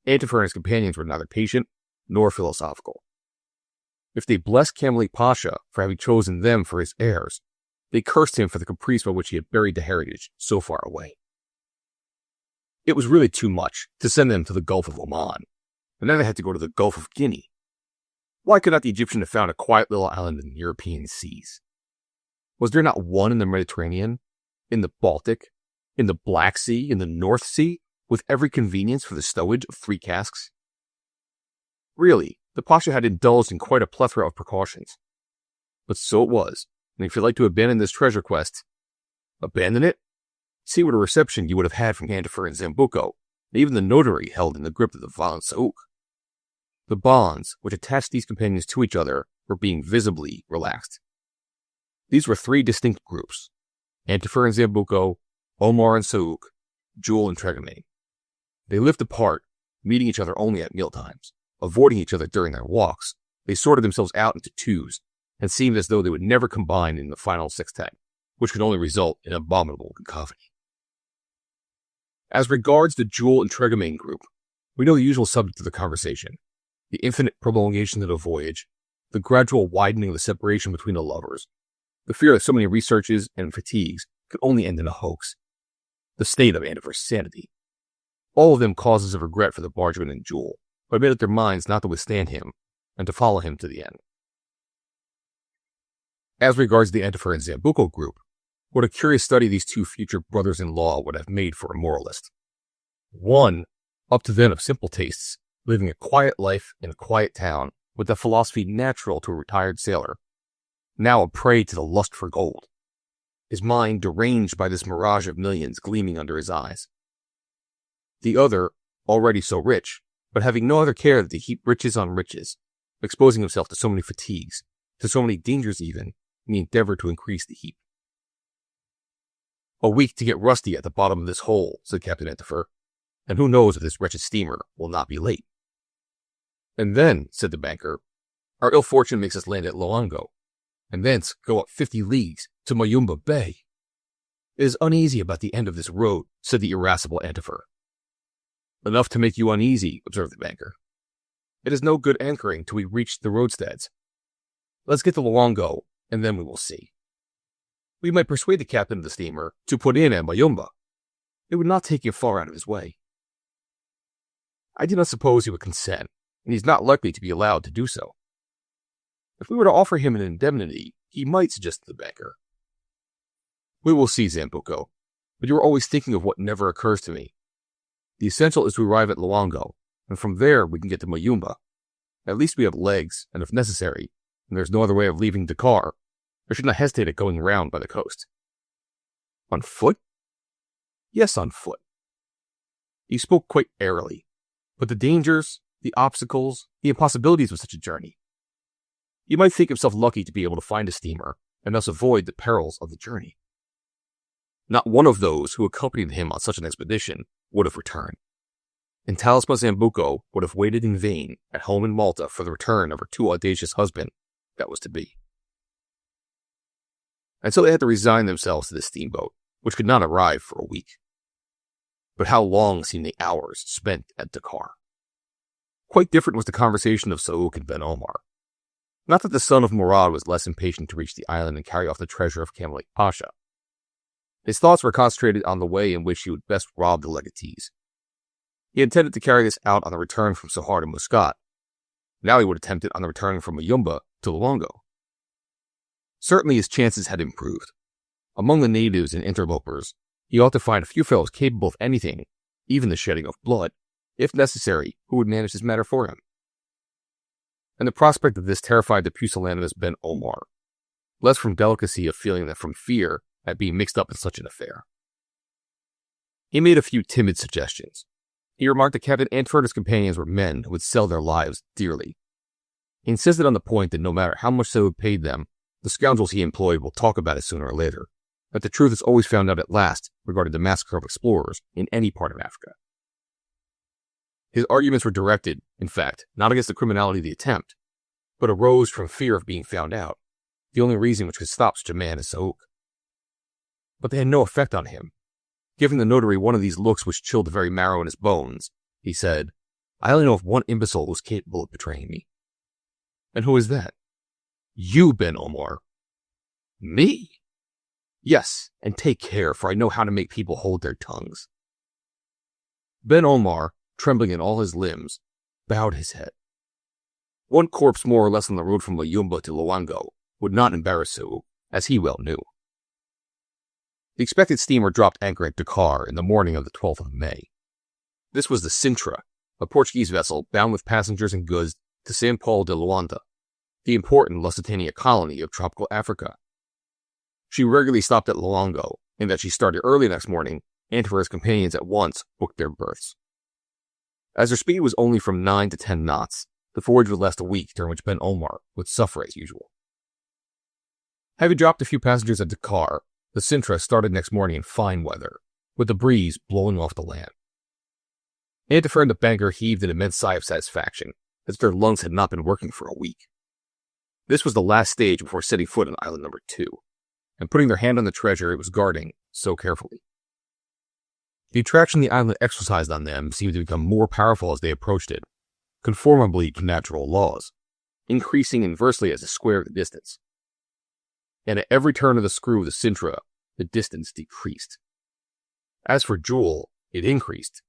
Antifer and his companions were neither patient nor philosophical. If they blessed Kamali Pasha for having chosen them for his heirs, they cursed him for the caprice by which he had buried the heritage so far away. It was really too much to send them to the Gulf of Oman, and then they had to go to the Gulf of Guinea. Why could not the Egyptian have found a quiet little island in the European seas? Was there not one in the Mediterranean, in the Baltic, in the Black Sea, in the North Sea, with every convenience for the stowage of 3 casks? Really, the Pasha had indulged in quite a plethora of precautions. But so it was, and if you'd like to abandon this treasure quest, abandon it? See what a reception you would have had from Antifer and Zambuco, and even the notary held in the grip of the violent Saouk. The bonds which attached these companions to each other were being visibly relaxed. These were 3 distinct groups: Antifer and Zambuco, Omar and Saouk, Jules and Tremayne. They lived apart, meeting each other only at mealtimes. Avoiding each other during their walks, they sorted themselves out into twos, and seemed as though they would never combine in the final sextet, which could only result in abominable cacophony. As regards the Jules and Tremayne group, we know the usual subject of the conversation: the infinite prolongation of the voyage, the gradual widening of the separation between the lovers, the fear that so many researches and fatigues could only end in a hoax, the state of Antifer's sanity. All of them causes of regret for the bargeman and Jules, but made up their minds not to withstand him and to follow him to the end. As regards the Antifer and Zambuco group, what a curious study these 2 future brothers-in-law would have made for a moralist. One, up to then of simple tastes, living a quiet life in a quiet town with the philosophy natural to a retired sailor, now a prey to the lust for gold, his mind deranged by this mirage of millions gleaming under his eyes. The other, already so rich, but having no other care than to heap riches on riches, exposing himself to so many fatigues, to so many dangers even, in the endeavor to increase the heap. A week to get rusty at the bottom of this hole, said Captain Antifer, and who knows if this wretched steamer will not be late. And then, said the banker, our ill fortune makes us land at Luango, and thence go up 50 leagues to Mayumba Bay. It is uneasy about the end of this road, said the irascible Antifer. Enough to make you uneasy, observed the banker. It is no good anchoring till we reach the roadsteads. Let's get to Luango, and then we will see. We might persuade the captain of the steamer to put in at Mayumba. It would not take him far out of his way. I do not suppose he would consent, and he is not likely to be allowed to do so. If we were to offer him an indemnity, he might, suggested the banker. We will see, Zambuco, but you are always thinking of what never occurs to me. The essential is to arrive at Luango, and from there we can get to Mayumba. At least we have legs, and if necessary, and there is no other way of leaving Dakar, I should not hesitate at going round by the coast. On foot? Yes, on foot. He spoke quite airily, but the dangers, the obstacles, the impossibilities of such a journey. He might think himself lucky to be able to find a steamer, and thus avoid the perils of the journey. Not one of those who accompanied him on such an expedition would have returned, and Talisman Zambuco would have waited in vain at home in Malta for the return of her too audacious husband that was to be. And so they had to resign themselves to this steamboat, which could not arrive for a week. But how long seemed the hours spent at Dakar? Quite different was the conversation of Saouk and Ben Omar. Not that the son of Murad was less impatient to reach the island and carry off the treasure of Kamalik Pasha. His thoughts were concentrated on the way in which he would best rob the legatees. He intended to carry this out on the return from Sohar to Muscat. Now he would attempt it on the return from Mayumba to Luango. Certainly his chances had improved. Among the natives and interlopers, he ought to find a few fellows capable of anything, even the shedding of blood, if necessary, who would manage this matter for him. And the prospect of this terrified the pusillanimous Ben Omar, less from delicacy of feeling than from fear at being mixed up in such an affair. He made a few timid suggestions. He remarked that Captain Antifer and his companions were men who would sell their lives dearly. He insisted on the point that no matter how much they would pay them, the scoundrels he employed will talk about it sooner or later, that the truth is always found out at last regarding the massacre of explorers in any part of Africa. His arguments were directed, in fact, not against the criminality of the attempt, but arose from fear of being found out, the only reason which could stop such a man as Saouk. But they had no effect on him. Giving the notary one of these looks which chilled the very marrow in his bones, he said, I only know of one imbecile who is capable of betraying me. And who is that? You, Ben Omar. Me? Yes, and take care, for I know how to make people hold their tongues. Ben Omar, trembling in all his limbs, bowed his head. One corpse more or less on the road from Mayumba to Luango would not embarrass Saouk, as he well knew. The expected steamer dropped anchor at Dakar in the morning of the 12th of May. This was the Sintra, a Portuguese vessel bound with passengers and goods to San Paul de Luanda, the important Lusitania colony of tropical Africa. She regularly stopped at Luango, and that she started early next morning, Antifer's companions at once booked their berths. As their speed was only from 9 to 10 knots, the voyage would last a week, during which Ben Omar would suffer as usual. Having dropped a few passengers at Dakar, the Sintra started next morning in fine weather, with the breeze blowing off the land. Antifer and the banker heaved an immense sigh of satisfaction, as if their lungs had not been working for a week. This was the last stage before setting foot on island number 2, and putting their hand on the treasure it was guarding so carefully. The attraction the island exercised on them seemed to become more powerful as they approached it, conformably to natural laws, increasing inversely as they squared the distance. And at every turn of the screw of the Sintra, the distance decreased. As for Jules, it increased.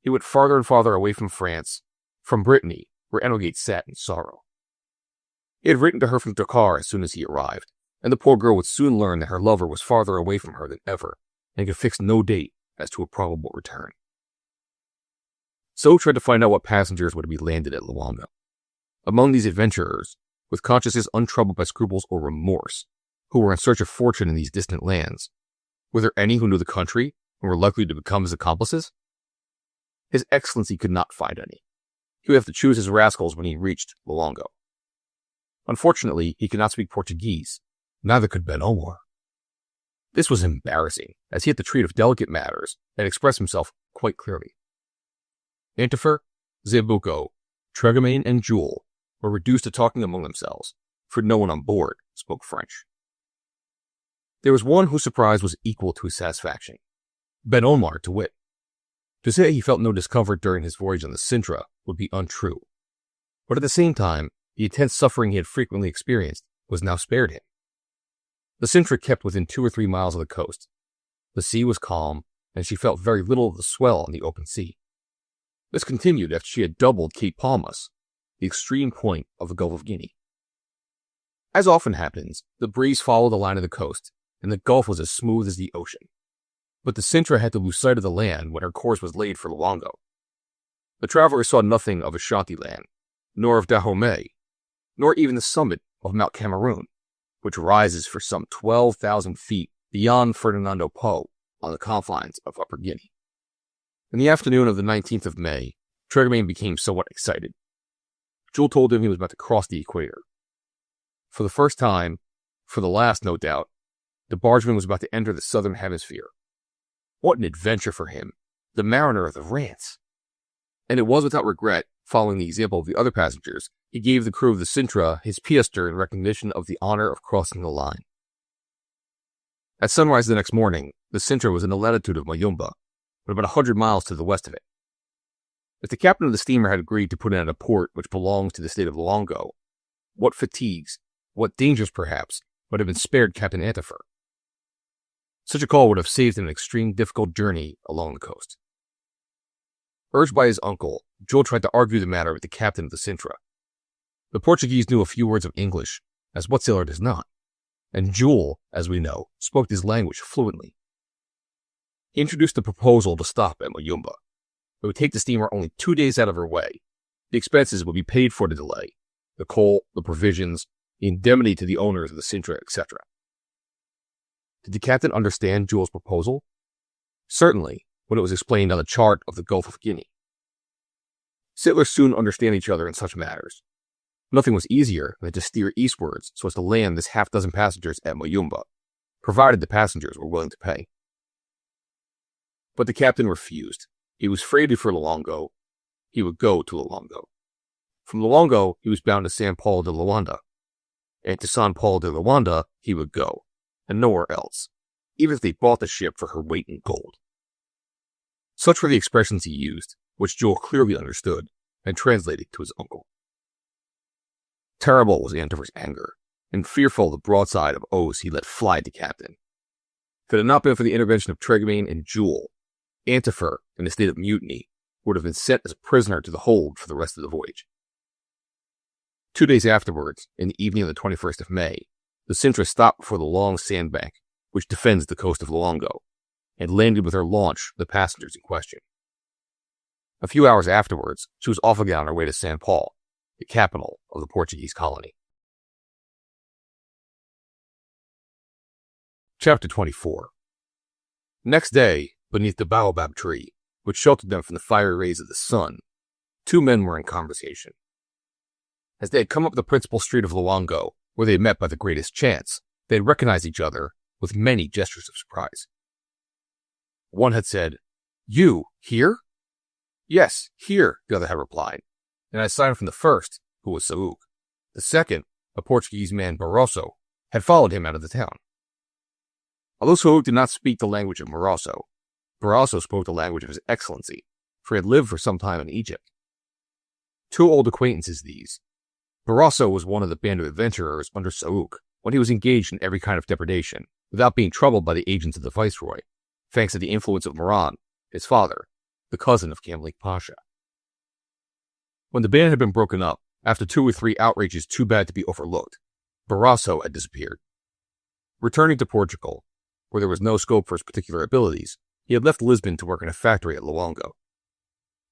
He went farther and farther away from France, from Brittany, where Enogate sat in sorrow. He had written to her from Dakar as soon as he arrived, and the poor girl would soon learn that her lover was farther away from her than ever, and could fix no date as to a probable return. So tried to find out what passengers were to be landed at Luango. Among these adventurers, with consciences untroubled by scruples or remorse, who were in search of fortune in these distant lands, were there any who knew the country and were likely to become his accomplices? His Excellency could not find any. He would have to choose his rascals when he reached Luango. Unfortunately, he could not speak Portuguese, neither could Ben Omar. This was embarrassing, as he had to treat of delicate matters and express himself quite clearly. Antifer, Zambuco, Tregamain, and Jules were reduced to talking among themselves, for no one on board spoke French. There was one whose surprise was equal to his satisfaction. Ben Omar, to wit. To say he felt no discomfort during his voyage on the Sintra would be untrue, but at the same time, the intense suffering he had frequently experienced was now spared him. The Sintra kept within 2 or 3 miles of the coast. The sea was calm, and she felt very little of the swell on the open sea. This continued after she had doubled Cape Palmas, the extreme point of the Gulf of Guinea. As often happens, the breeze followed the line of the coast, and the Gulf was as smooth as the ocean. But the Sintra had to lose sight of the land when her course was laid for Luongo. The travelers saw nothing of Ashanti land, nor of Dahomey, nor even the summit of Mount Cameroon, which rises for some 12,000 feet beyond Fernando Po on the confines of Upper Guinea. In the afternoon of the 19th of May, Treguier became somewhat excited. Jules told him he was about to cross the equator. For the first time, for the last no doubt, the bargeman was about to enter the southern hemisphere. What an adventure for him, the mariner of the Rance! And it was without regret, following the example of the other passengers, he gave the crew of the Sintra his piastre in recognition of the honor of crossing the line. At sunrise the next morning, the Sintra was in the latitude of Mayumba, but about 100 miles to the west of it. If the captain of the steamer had agreed to put in at a port which belongs to the state of Luongo, what fatigues, what dangers perhaps, would have been spared Captain Antifer? Such a call would have saved him an extreme difficult journey along the coast. Urged by his uncle, Jules tried to argue the matter with the captain of the Sintra. The Portuguese knew a few words of English, as what sailor does not? And Jules, as we know, spoke his language fluently. He introduced the proposal to stop at Mayumba. It would take the steamer only 2 days out of her way. The expenses would be paid for the delay, the coal, the provisions, the indemnity to the owners of the Sintra, etc. Did the captain understand Jules' proposal? Certainly, when it was explained on the chart of the Gulf of Guinea. Sailors soon understand each other in such matters. Nothing was easier than to steer eastwards so as to land this half-dozen passengers at Mayumba, provided the passengers were willing to pay. But the captain refused. He was freighted for Luongo. He would go to Luongo. From Luongo, he was bound to San Paulo de Luanda. And to San Paulo de Luanda, he would go, and nowhere else, even if they bought the ship for her weight in gold. Such were the expressions he used, which Jules clearly understood, and translated to his uncle. Terrible was Antifer's anger, and fearful of the broadside of oaths he let fly at the captain. If it had not been for the intervention of Treguier and Jules, Antifer, in a state of mutiny, would have been sent as a prisoner to the hold for the rest of the voyage. 2 days afterwards, in the evening of the 21st of May, the Sintra stopped before the long sandbank which defends the coast of Luongo, and landed with her launch the passengers in question. A few hours afterwards, she was off again on her way to San Paulo, the capital of the Portuguese colony. Chapter 24. Next day, beneath the baobab tree, which sheltered them from the fiery rays of the sun, 2 men were in conversation. As they had come up the principal street of Luongo, where they had met by the greatest chance, they had recognized each other with many gestures of surprise. One had said, "You, here?" "Yes, here," the other had replied, and I signed from the first, who was Saúl. The second, a Portuguese man, Barroso, had followed him out of the town. Although Saúl did not speak the language of Barroso, Barroso spoke the language of his excellency, for he had lived for some time in Egypt. 2 old acquaintances these. Barroso was one of the band of adventurers under Saúl when he was engaged in every kind of depredation, without being troubled by the agents of the viceroy, thanks to the influence of Moran, his father, the cousin of Kamalik Pasha. When the band had been broken up, after 2 or 3 outrages too bad to be overlooked, Barroso had disappeared. Returning to Portugal, where there was no scope for his particular abilities, he had left Lisbon to work in a factory at Luongo.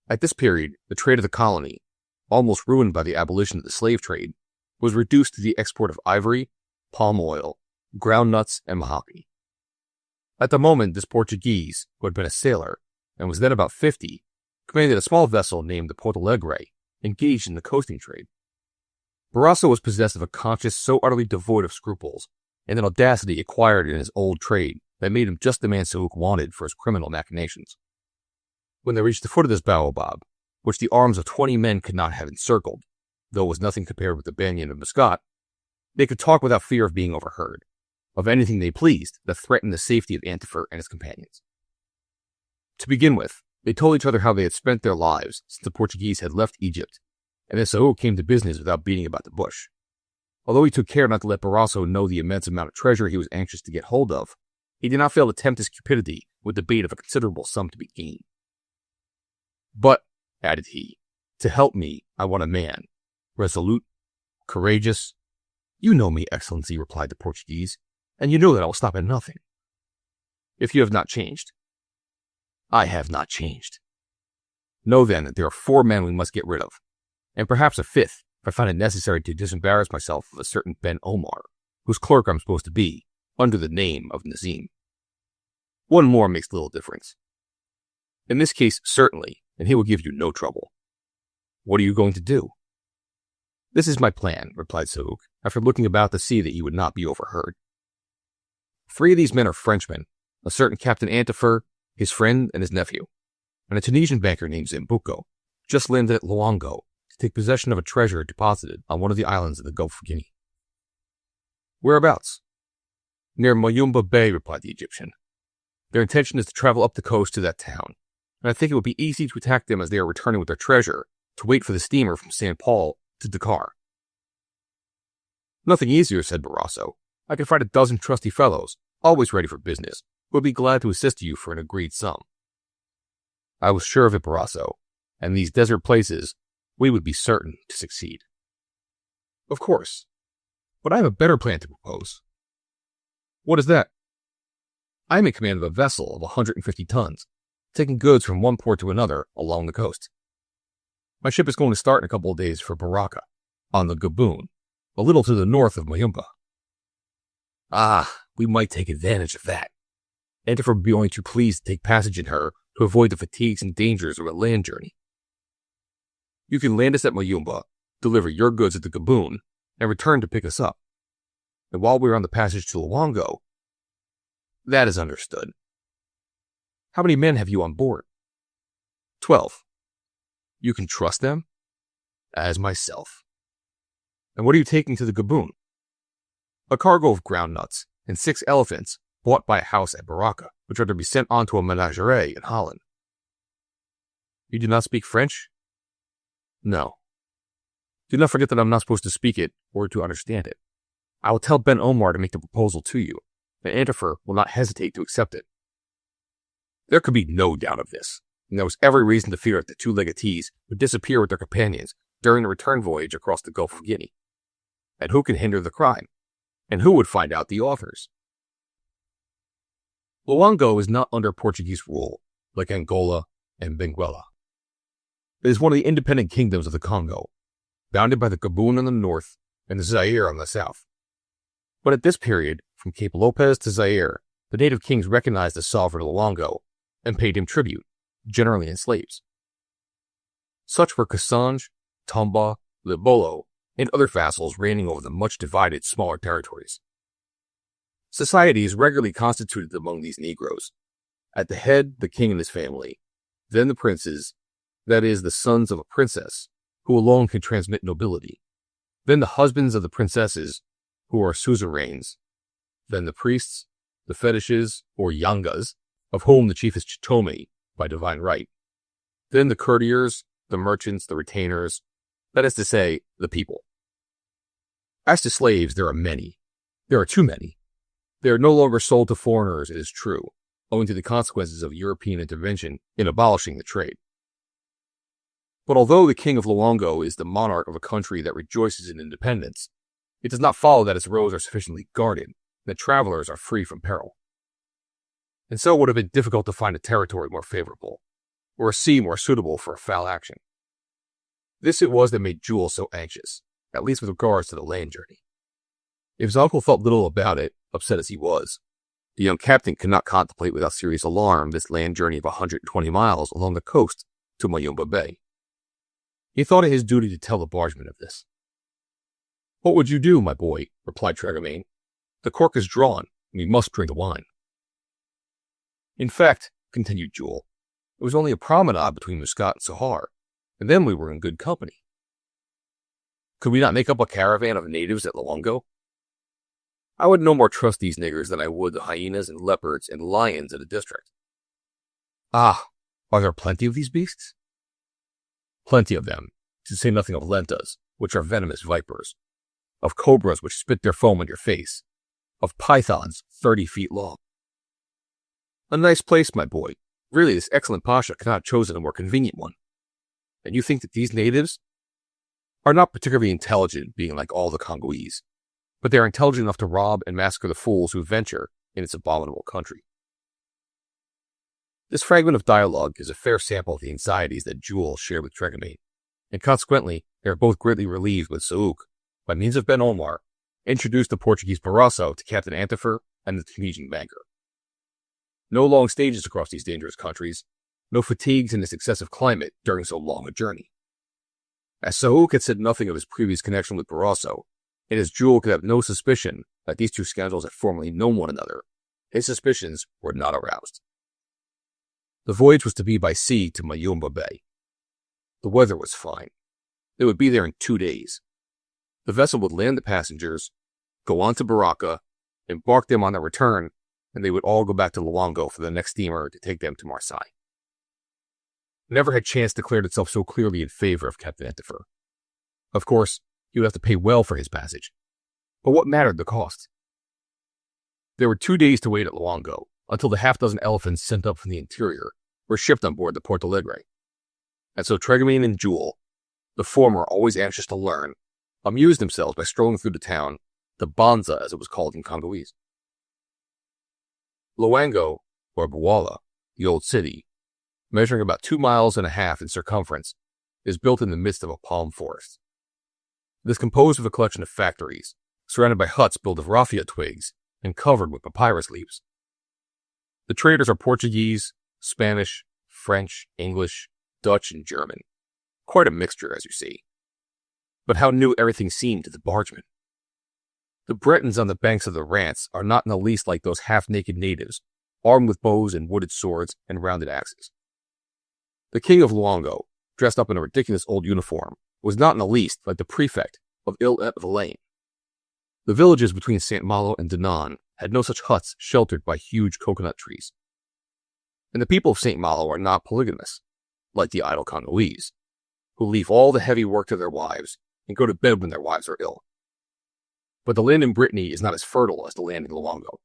At this period, the trade of the colony, almost ruined by the abolition of the slave trade, was reduced to the export of ivory, palm oil, ground nuts, and mahogany. At the moment, this Portuguese, who had been a sailor, and was then about 50, commanded a small vessel named the Porto Alegre, engaged in the coasting trade. Barroso was possessed of a conscience so utterly devoid of scruples, and an audacity acquired in his old trade that made him just the man Saúl wanted for his criminal machinations. When they reached the foot of this baobab, which the arms of 20 men could not have encircled, though it was nothing compared with the banyan of Muscat, they could talk without fear of being overheard, of anything they pleased that threatened the safety of Antifer and his companions. To begin with, they told each other how they had spent their lives since the Portuguese had left Egypt, and that Saúl came to business without beating about the bush. Although he took care not to let Barroso know the immense amount of treasure he was anxious to get hold of, he did not fail to tempt his cupidity with the bait of a considerable sum to be gained. "But," added he, "to help me, I want a man, resolute, courageous." "You know me, Excellency," replied the Portuguese, "and you know that I will stop at nothing." "If you have not changed." "I have not changed." "Know then that there are 4 men we must get rid of, and perhaps a 5th if I find it necessary to disembarrass myself of a certain Ben Omar, whose clerk I'm supposed to be, under the name of Nazim. One more makes little difference. In this case, certainly, and he will give you no trouble. What are you going to do?" "This is my plan," replied Saouk, after looking about to see that he would not be overheard. 3 of these men are Frenchmen, a certain Captain Antifer, his friend, and his nephew, and a Tunisian banker named Zambuco, just landed at Luango to take possession of a treasure deposited on one of the islands of the Gulf of Guinea. "Whereabouts?" "Near Mayumba Bay," replied the Egyptian. "Their intention is to travel up the coast to that town, and I think it would be easy to attack them as they are returning with their treasure, to wait for the steamer from St. Paul to Dakar." "Nothing easier," said Barroso. "I can find a dozen trusty fellows, always ready for business, who would be glad to assist you for an agreed sum." "I was sure of it, Barroso, and in these desert places we would be certain to succeed." "Of course, but I have a better plan to propose." "What is that?" "I am in command of a vessel of 150 tons, taking goods from one port to another along the coast. My ship is going to start in a couple of days for Baraka, on the Gaboon, a little to the north of Mayumba." "Ah, we might take advantage of that. Antifer would be only too pleased to take passage in her to avoid the fatigues and dangers of a land journey." "You can land us at Mayumba, deliver your goods at the Gaboon, and return to pick us up. And while we are on the passage to Luango—" "That is understood." "How many men have you on board?" 12. "You can trust them?" "As myself." "And what are you taking to the Gaboon?" "A cargo of groundnuts and 6 elephants bought by a house at Baraka, which are to be sent on to a menagerie in Holland." "You do not speak French?" "No." "Do not forget that I am not supposed to speak it or to understand it. I will tell Ben Omar to make the proposal to you, and Antifer will not hesitate to accept it." There could be no doubt of this, and there was every reason to fear that the 2 legatees would disappear with their companions during the return voyage across the Gulf of Guinea. And who could hinder the crime? And who would find out the authors? Luango is not under Portuguese rule, like Angola and Benguela. It is one of the independent kingdoms of the Congo, bounded by the Gaboon on the north and the Zaire on the south. But at this period, from Cape Lopez to Zaire, the native kings recognized the sovereign Luango and paid him tribute, generally in slaves. Such were Kassange, Tomba, Libolo, and other vassals reigning over the much divided smaller territories. Society is regularly constituted among these Negroes. At the head, the king and his family, then the princes, that is, the sons of a princess, who alone can transmit nobility, then the husbands of the princesses, who are suzerains, then the priests, the fetishes, or yangas, of whom the chief is Chitome by divine right, then the courtiers, the merchants, the retainers, that is to say, the people. As to slaves, there are many. There are too many. They are no longer sold to foreigners, it is true, owing to the consequences of European intervention in abolishing the trade. But although the king of Luango is the monarch of a country that rejoices in independence, it does not follow that its roads are sufficiently guarded, and that travelers are free from peril. And so it would have been difficult to find a territory more favorable, or a sea more suitable for a foul action. This it was that made Jules so anxious, at least with regards to the land journey. If his uncle thought little about it, upset as he was, the young captain could not contemplate without serious alarm this land journey of 120 miles along the coast to Mayumba Bay. He thought it his duty to tell the bargeman of this. "What would you do, my boy?" replied Trégamain. "The cork is drawn, and we must drink the wine." "In fact," continued Jules, "it was only a promenade between Muscat and Sahar, and then we were in good company. Could we not make up a caravan of natives at Luango? I would no more trust these niggers than I would the hyenas and leopards and lions of the district." "Ah, are there plenty of these beasts?" "Plenty of them, to say nothing of lentas, which are venomous vipers. of cobras which spit their foam in your face, of pythons 30 feet long. A nice place, my boy. Really, this excellent pasha could not have chosen a more convenient one. And you think that these natives are not particularly intelligent, being like all the Congolese, but they are intelligent enough to rob and massacre the fools who venture in its abominable country. This fragment of dialogue is a fair sample of the anxieties that Jules shared with Tregamain, and consequently, they are both greatly relieved when Sauk, by means of Ben Omar, introduced the Portuguese Barroso to Captain Antifer and the Tunisian banker. No long stages across these dangerous countries, no fatigues in this excessive climate during so long a journey. As Sauk had said nothing of his previous connection with Barroso, and as Jules could have no suspicion that these two scoundrels had formerly known one another, his suspicions were not aroused. The voyage was to be by sea to Mayumba Bay. The weather was fine. They would be there in 2 days. The vessel would land the passengers, go on to Baraka, embark them on their return, and they would all go back to Luango for the next steamer to take them to Marseille. Never had chance declared itself so clearly in favor of Captain Antifer. Of course, he would have to pay well for his passage, but what mattered the cost? There were 2 days to wait at Luango, until the half-dozen elephants sent up from the interior were shipped on board the Porto Alegre. And so Tregamain and Jules, the former always anxious to learn, amused themselves by strolling through the town, the Banza as it was called in Congolese. Luango, or Bouala, the old city, measuring about 2.5 miles in circumference, is built in the midst of a palm forest. It is composed of a collection of factories, surrounded by huts built of raffia twigs and covered with papyrus leaves. The traders are Portuguese, Spanish, French, English, Dutch, and German. Quite a mixture, as you see. But how new everything seemed to the bargemen. The Bretons on the banks of the Rance are not in the least like those half-naked natives, armed with bows and wooded swords and rounded axes. The king of Luango, dressed up in a ridiculous old uniform, was not in the least like the prefect of Ile-et-Vilaine. The villages between St. Malo and Dinan had no such huts sheltered by huge coconut trees. And the people of St. Malo are not polygamous, like the idle Congolese, who leave all the heavy work to their wives and go to bed when their wives are ill. But the land in Brittany is not as fertile as the land in Luango.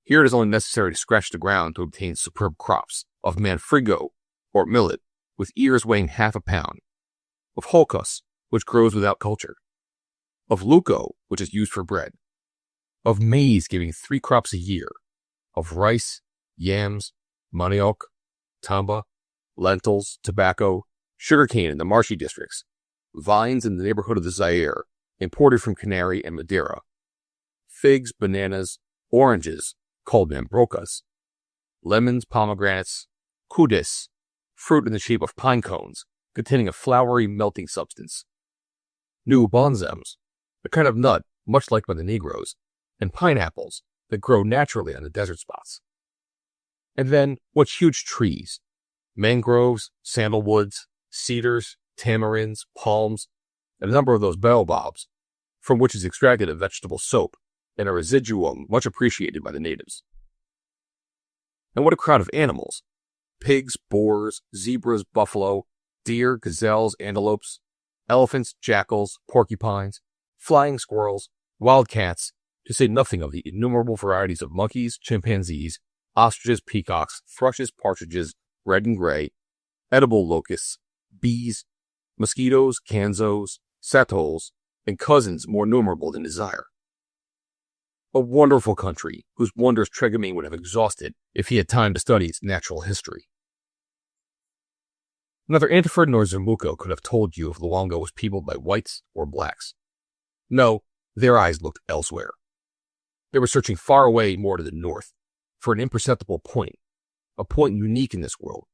Here it is only necessary to scratch the ground to obtain superb crops of manfrigo, or millet, with ears weighing 1/2 pound, of holcus, which grows without culture, of luco, which is used for bread, of maize giving 3 crops a year, of rice, yams, manioc, tamba, lentils, tobacco, sugarcane in the marshy districts, vines in the neighborhood of the Zaire, imported from Canary and Madeira, figs, bananas, oranges, called mambrocas, lemons, pomegranates, kudis, fruit in the shape of pine cones, containing a floury melting substance, new bonzems, a kind of nut much liked by the Negroes, and pineapples that grow naturally on the desert spots. And then, what huge trees! Mangroves, sandalwoods, cedars, tamarinds, palms, and a number of those baobabs, from which is extracted a vegetable soap and a residuum much appreciated by the natives. And what a crowd of animals! Pigs, boars, zebras, buffalo, deer, gazelles, antelopes, elephants, jackals, porcupines, flying squirrels, wild cats, to say nothing of the innumerable varieties of monkeys, chimpanzees, ostriches, peacocks, thrushes, partridges, red and gray, edible locusts, bees, mosquitoes, kanzos, satoles, and cousins more numerable than desire. A wonderful country, whose wonders Tregamain would have exhausted if he had time to study its natural history. Neither Antifer nor Zamuco could have told you if Luango was peopled by whites or blacks. No, their eyes looked elsewhere. They were searching far away more to the north, for an imperceptible point, a point unique in this world,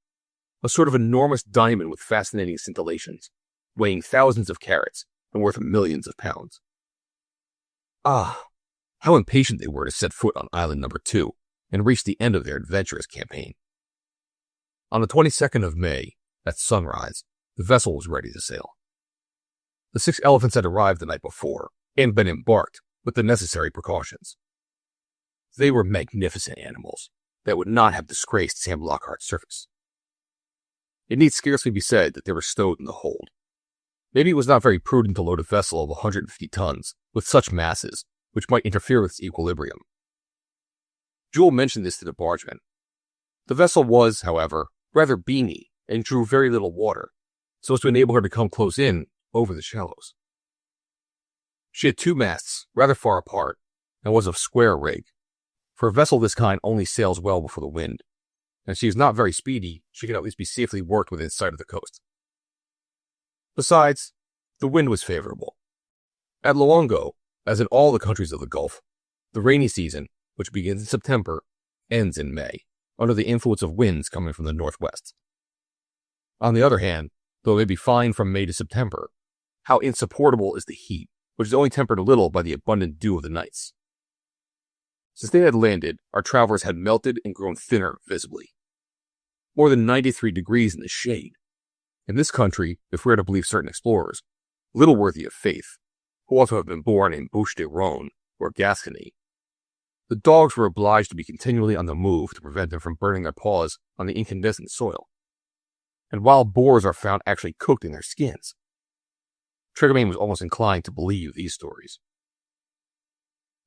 a sort of enormous diamond with fascinating scintillations, weighing thousands of carats and worth millions of pounds. Ah, how impatient they were to set foot on island number 2 and reach the end of their adventurous campaign. On the 22nd of May, at sunrise, the vessel was ready to sail. The 6 elephants had arrived the night before and been embarked with the necessary precautions. They were magnificent animals that would not have disgraced Sam Lockhart's circus. It need scarcely be said that they were stowed in the hold. Maybe it was not very prudent to load a vessel of 150 tons with such masses, which might interfere with its equilibrium. Jules mentioned this to the bargeman. The vessel was, however, rather beamy and drew very little water, so as to enable her to come close in over the shallows. She had 2 masts, rather far apart, and was of square rig. For a vessel of this kind only sails well before the wind, and she is not very speedy, she can at least be safely worked within sight of the coast. Besides, the wind was favorable. At Luongo, as in all the countries of the Gulf, the rainy season, which begins in September, ends in May, under the influence of winds coming from the northwest. On the other hand, though it may be fine from May to September, how insupportable is the heat, which is only tempered a little by the abundant dew of the nights. Since they had landed, our travelers had melted and grown thinner visibly. More than 93 degrees in the shade. In this country, if we are to believe certain explorers, little worthy of faith, who ought to have been born in Bouches de Rhône or Gascony, the dogs were obliged to be continually on the move to prevent them from burning their paws on the incandescent soil. And wild boars are found actually cooked in their skins. Tregomain was almost inclined to believe these stories.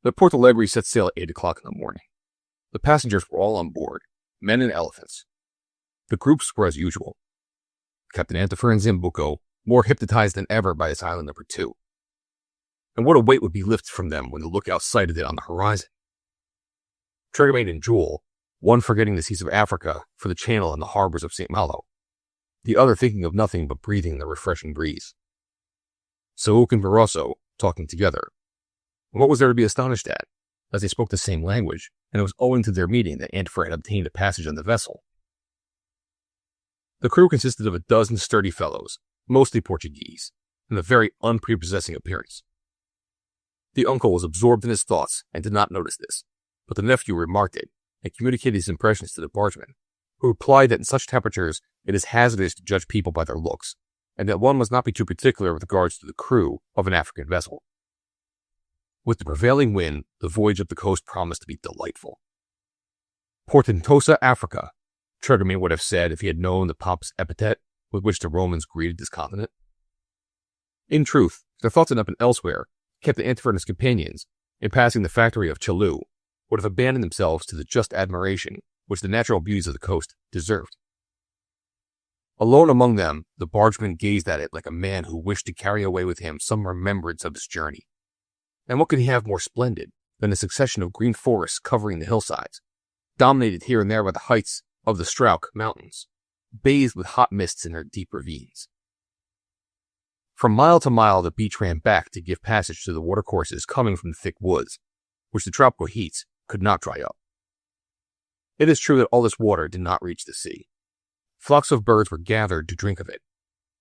The Porto Alegre set sail at 8 o'clock in the morning. The passengers were all on board, men and elephants. The groups were as usual. Captain Antifer and Zambuco, more hypnotized than ever by this island number 2. And what a weight would be lifted from them when the lookout sighted it on the horizon. Tregomain and Jules, one forgetting the seas of Africa for the channel and the harbors of St. Malo, the other thinking of nothing but breathing the refreshing breeze. Sauk and Barroso talking together. And what was there to be astonished at, as they spoke the same language, and it was owing to their meeting that Antifer had obtained a passage on the vessel. The crew consisted of a dozen sturdy fellows, mostly Portuguese, and of very unprepossessing appearance. The uncle was absorbed in his thoughts and did not notice this, but the nephew remarked it and communicated his impressions to the bargeman, who replied that in such temperatures it is hazardous to judge people by their looks, and that one must not be too particular with regards to the crew of an African vessel. With the prevailing wind, the voyage up the coast promised to be delightful. Portentosa Africa, Tregomain would have said if he had known the pompous epithet with which the Romans greeted this continent. In truth, their thoughts had not been elsewhere, Captain Antifer and his companions, in passing the factory of Chaillu, would have abandoned themselves to the just admiration which the natural beauties of the coast deserved. Alone among them, the bargeman gazed at it like a man who wished to carry away with him some remembrance of his journey. And what could he have more splendid than a succession of green forests covering the hillsides, dominated here and there by the heights of the Strauch Mountains, bathed with hot mists in their deep ravines. From mile to mile the beach ran back to give passage to the watercourses coming from the thick woods, which the tropical heats could not dry up. It is true that all this water did not reach the sea. Flocks of birds were gathered to drink of it.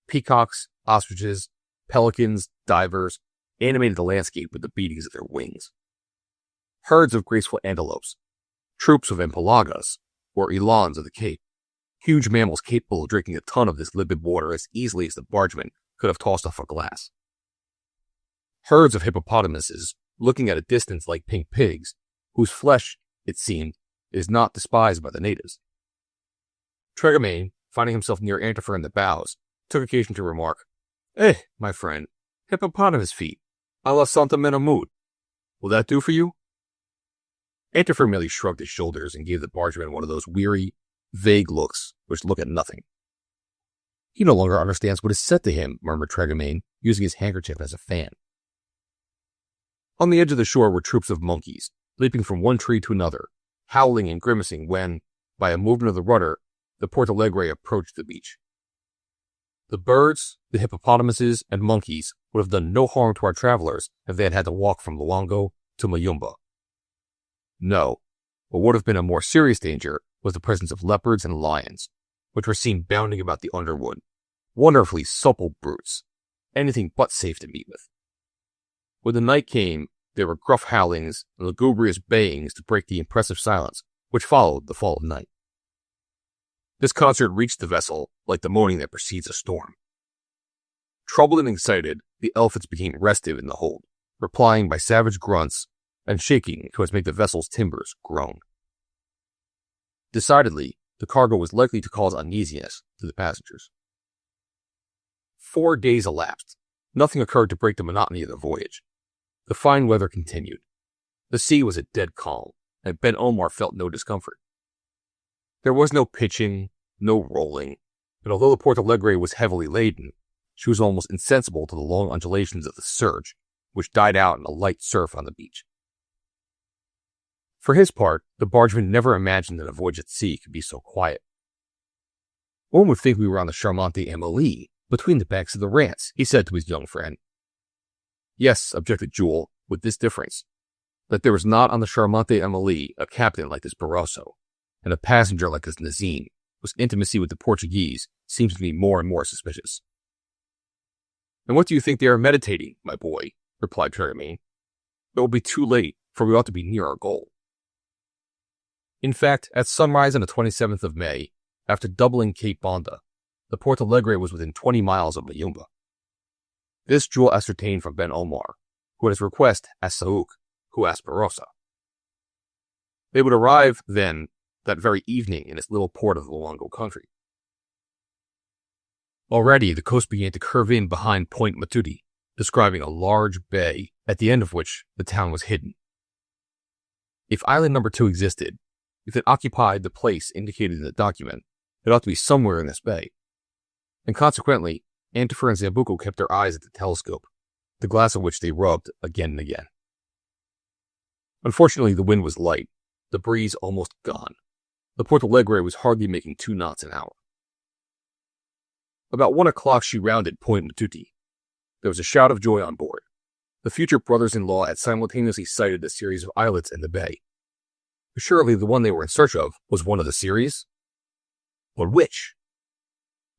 Peacocks, ostriches, pelicans, divers animated the landscape with the beatings of their wings. Herds of graceful antelopes, troops of empalagas, or elans of the Cape, huge mammals capable of drinking a ton of this limpid water as easily as the bargeman could have tossed off a glass. Herds of hippopotamuses, looking at a distance like pink pigs, whose flesh, it seemed, is not despised by the natives. Tregomain, finding himself near Antifer in the bows, took occasion to remark, my friend, hippopotamus feet, a la Santa Menamud. Will that do for you? Antifer merely shrugged his shoulders and gave the bargeman one of those weary, vague looks which look at nothing. He no longer understands what is said to him, murmured Tregomain, using his handkerchief as a fan. On the edge of the shore were troops of monkeys, leaping from one tree to another, howling and grimacing when, by a movement of the rudder, the Porto Alegre approached the beach. The birds, the hippopotamuses, and monkeys would have done no harm to our travelers if they had had to walk from Luongo to Mayumba. No, what would have been a more serious danger was the presence of leopards and lions, which were seen bounding about the underwood, wonderfully supple brutes, anything but safe to meet with. When the night came, there were gruff howlings and lugubrious bayings to break the impressive silence which followed the fall of night. This concert reached the vessel like the moaning that precedes a storm. Troubled and excited, the elephants became restive in the hold, replying by savage grunts and shaking so as to make the vessel's timbers groan. Decidedly, the cargo was likely to cause uneasiness to the passengers. 4 days elapsed. Nothing occurred to break the monotony of the voyage. The fine weather continued. The sea was a dead calm, and Ben Omar felt no discomfort. There was no pitching, no rolling, and although the Porto Alegre was heavily laden, she was almost insensible to the long undulations of the surge, which died out in a light surf on the beach. For his part, the bargeman never imagined that a voyage at sea could be so quiet. One would think we were on the Charmante Amélie, between the banks of the Rance, he said to his young friend. Yes, objected Jules, with this difference, that there was not on the Charmante Amélie a captain like this Barroso, and a passenger like this Nazim, whose intimacy with the Portuguese seems to me more and more suspicious. And what do you think they are meditating, my boy? Replied Tremaine. It will be too late, for we ought to be near our goal. In fact, at sunrise on the 27th of May, after doubling Cape Bonda, the Porto Alegre was within 20 miles of Mayumba. This Jules ascertained from Ben Omar, who at his request asked Sauk, who asked Barossa. They would arrive, then, that very evening in this little port of the Luango country. Already the coast began to curve in behind Point Matuti, describing a large bay at the end of which the town was hidden. If island number 2 existed, if it occupied the place indicated in the document, it ought to be somewhere in this bay. And consequently, Antifer and Zambuco kept their eyes at the telescope, the glass of which they rubbed again and again. Unfortunately, the wind was light, the breeze almost gone. The Porto Alegre was hardly making 2 knots an hour. About 1 o'clock she rounded Point Matuti. There was a shout of joy on board. The future brothers-in-law had simultaneously sighted a series of islets in the bay. Surely the one they were in search of was one of the series? But which?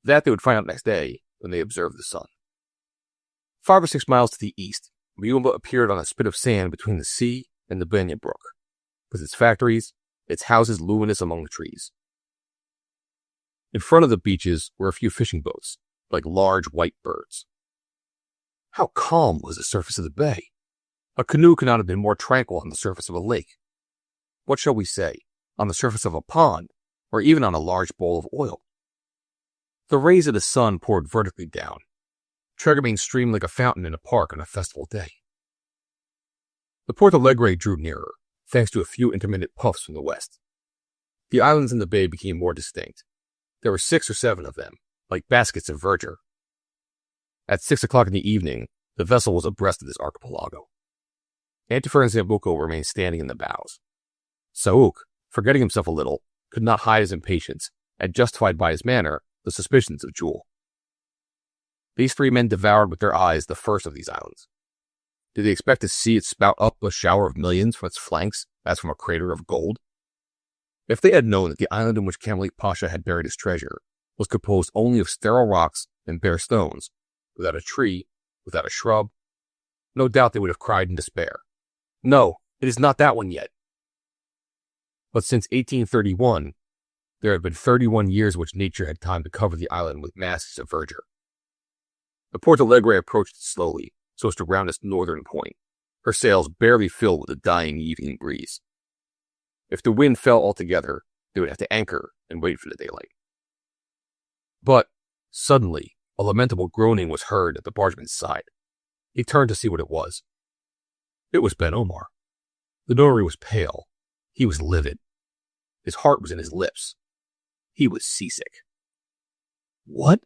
That they would find out next day when they observed the sun. 5 or 6 miles to the east, Mayumba appeared on a spit of sand between the sea and the Benya Brook, with its factories, its houses luminous among the trees. In front of the beaches were a few fishing boats, like large white birds. How calm was the surface of the bay! A canoe could not have been more tranquil on the surface of a lake. What shall we say, on the surface of a pond, or even on a large bowl of oil? The rays of the sun poured vertically down. Tregamine streamed like a fountain in a park on a festival day. The Porto Alegre drew nearer, thanks to a few intermittent puffs from the west. The islands in the bay became more distinct. There were 6 or 7 of them, like baskets of verdure. At 6 o'clock in the evening, the vessel was abreast of this archipelago. Antifer and Zambuco remained standing in the bows. Sauk, forgetting himself a little, could not hide his impatience, and justified by his manner the suspicions of Jules. These 3 men devoured with their eyes the first of these islands. Did they expect to see it spout up a shower of millions from its flanks as from a crater of gold? If they had known that the island in which Kamalik Pasha had buried his treasure was composed only of sterile rocks and bare stones, without a tree, without a shrub, no doubt they would have cried in despair, "No, it is not that one yet." But since 1831, there had been 31 years which nature had time to cover the island with masses of verdure. The Porto Alegre approached it slowly, so as to round its northern point, her sails barely filled with the dying evening breeze. If the wind fell altogether, they would have to anchor and wait for the daylight. But, suddenly, a lamentable groaning was heard at the bargeman's side. He turned to see what it was. It was Ben Omar. The notary was pale. He was livid. His heart was in his lips. He was seasick. What?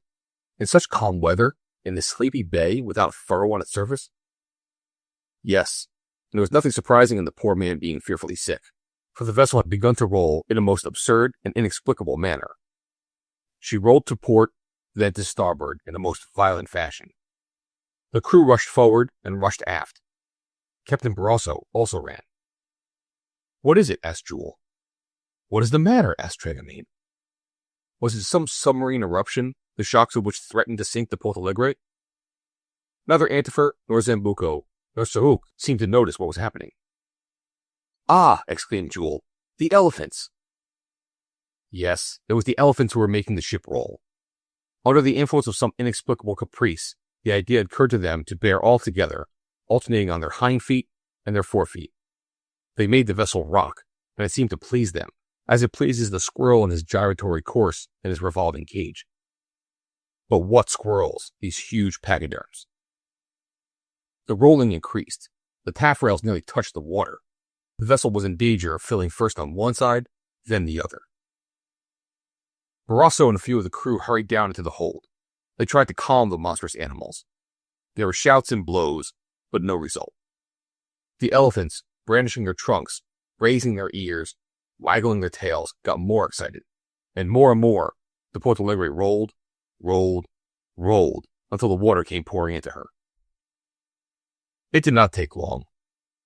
In such calm weather? In this sleepy bay without a furrow on its surface? Yes, and there was nothing surprising in the poor man being fearfully sick, for the vessel had begun to roll in a most absurd and inexplicable manner. She rolled to port, then to starboard in a most violent fashion. The crew rushed forward and rushed aft. Captain Barroso also ran. "What is it?" asked Jules. "What is the matter?" asked Tregamine. Was it some submarine eruption, the shocks of which threatened to sink the Porto Alegre? Neither Antifer nor Zambuco nor Sauk seemed to notice what was happening. "Ah!" exclaimed Jules. "The elephants!" Yes, it was the elephants who were making the ship roll. Under the influence of some inexplicable caprice, the idea occurred to them to bear all together, alternating on their hind feet and their forefeet. They made the vessel rock, and it seemed to please them, as it pleases the squirrel in his gyratory course in his revolving cage. But what squirrels, these huge pachyderms! The rolling increased. The taffrails nearly touched the water. The vessel was in danger of filling first on one side, then the other. Barroso and a few of the crew hurried down into the hold. They tried to calm the monstrous animals. There were shouts and blows, but no result. The elephants, brandishing their trunks, raising their ears, waggling their tails, got more excited. And more, the Porto Alegre rolled, until the water came pouring into her. It did not take long.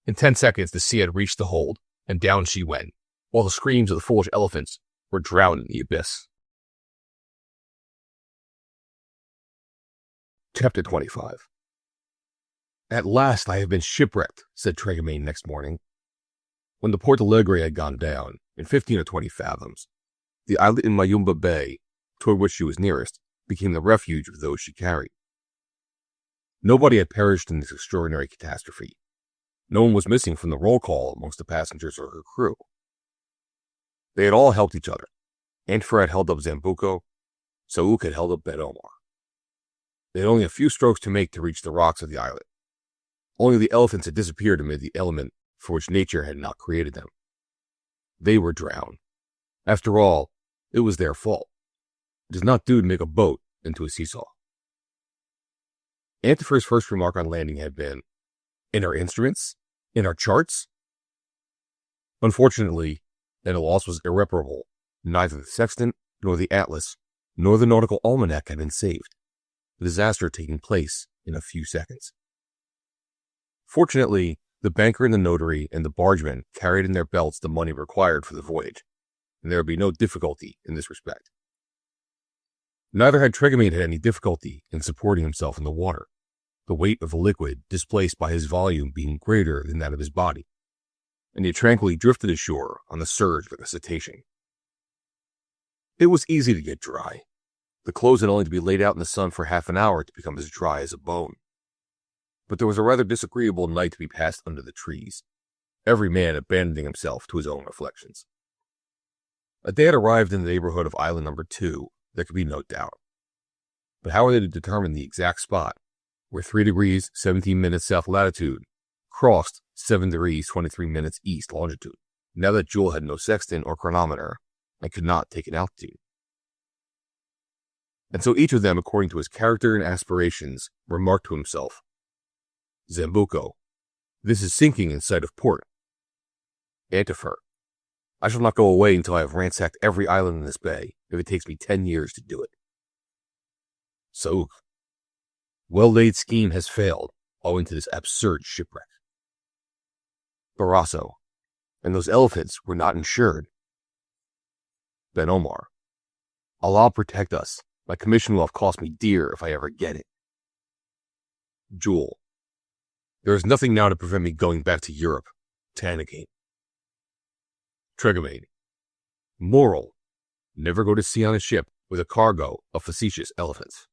In 10 seconds, the sea had reached the hold, and down she went, while the screams of the foolish elephants were drowned in the abyss. Chapter 25. At last I have been shipwrecked, said Tregamain next morning. When the Porto Alegre had gone down, in 15 or 20 fathoms, the islet in Mayumba Bay, toward which she was nearest, became the refuge of those she carried. Nobody had perished in this extraordinary catastrophe. No one was missing from the roll call amongst the passengers or her crew. They had all helped each other. Antifer had held up Zambuco. Sauk had held up Ben Omar. They had only a few strokes to make to reach the rocks of the islet. Only the elephants had disappeared amid the element for which nature had not created them. They were drowned. After all, it was their fault. It does not do to make a boat into a seesaw. Antifer's first remark on landing had been, "In our instruments? In our charts?" Unfortunately, then the loss was irreparable. Neither the sextant, nor the atlas, nor the nautical almanac had been saved, the disaster taking place in a few seconds. Fortunately, the banker and the notary and the bargeman carried in their belts the money required for the voyage, and there would be no difficulty in this respect. Neither had Tregamain had any difficulty in supporting himself in the water, the weight of the liquid displaced by his volume being greater than that of his body, and he tranquilly drifted ashore on the surge like a cetacean. It was easy to get dry. The clothes had only to be laid out in the sun for half an hour to become as dry as a bone. But there was a rather disagreeable night to be passed under the trees, every man abandoning himself to his own reflections. A day had arrived in the neighborhood of island number 2, there could be no doubt. But how were they to determine the exact spot where 3 degrees 17 minutes south latitude crossed 7 degrees 23 minutes east longitude, now that Jules had no sextant or chronometer and could not take an altitude? And so each of them, according to his character and aspirations, remarked to himself, "Zambuco, this is sinking in sight of port." Antifer, "I shall not go away until I have ransacked every island in this bay, if it takes me 10 years to do it." Sauk, "Well-laid scheme has failed, owing to this absurd shipwreck." Barroso, "And those elephants were not insured." Ben Omar, "Allah protect us. My commission will have cost me dear if I ever get it." Jules, "There is nothing now to prevent me going back to Europe, to Anagate." Tregamain, "Moral, never go to sea on a ship with a cargo of facetious elephants."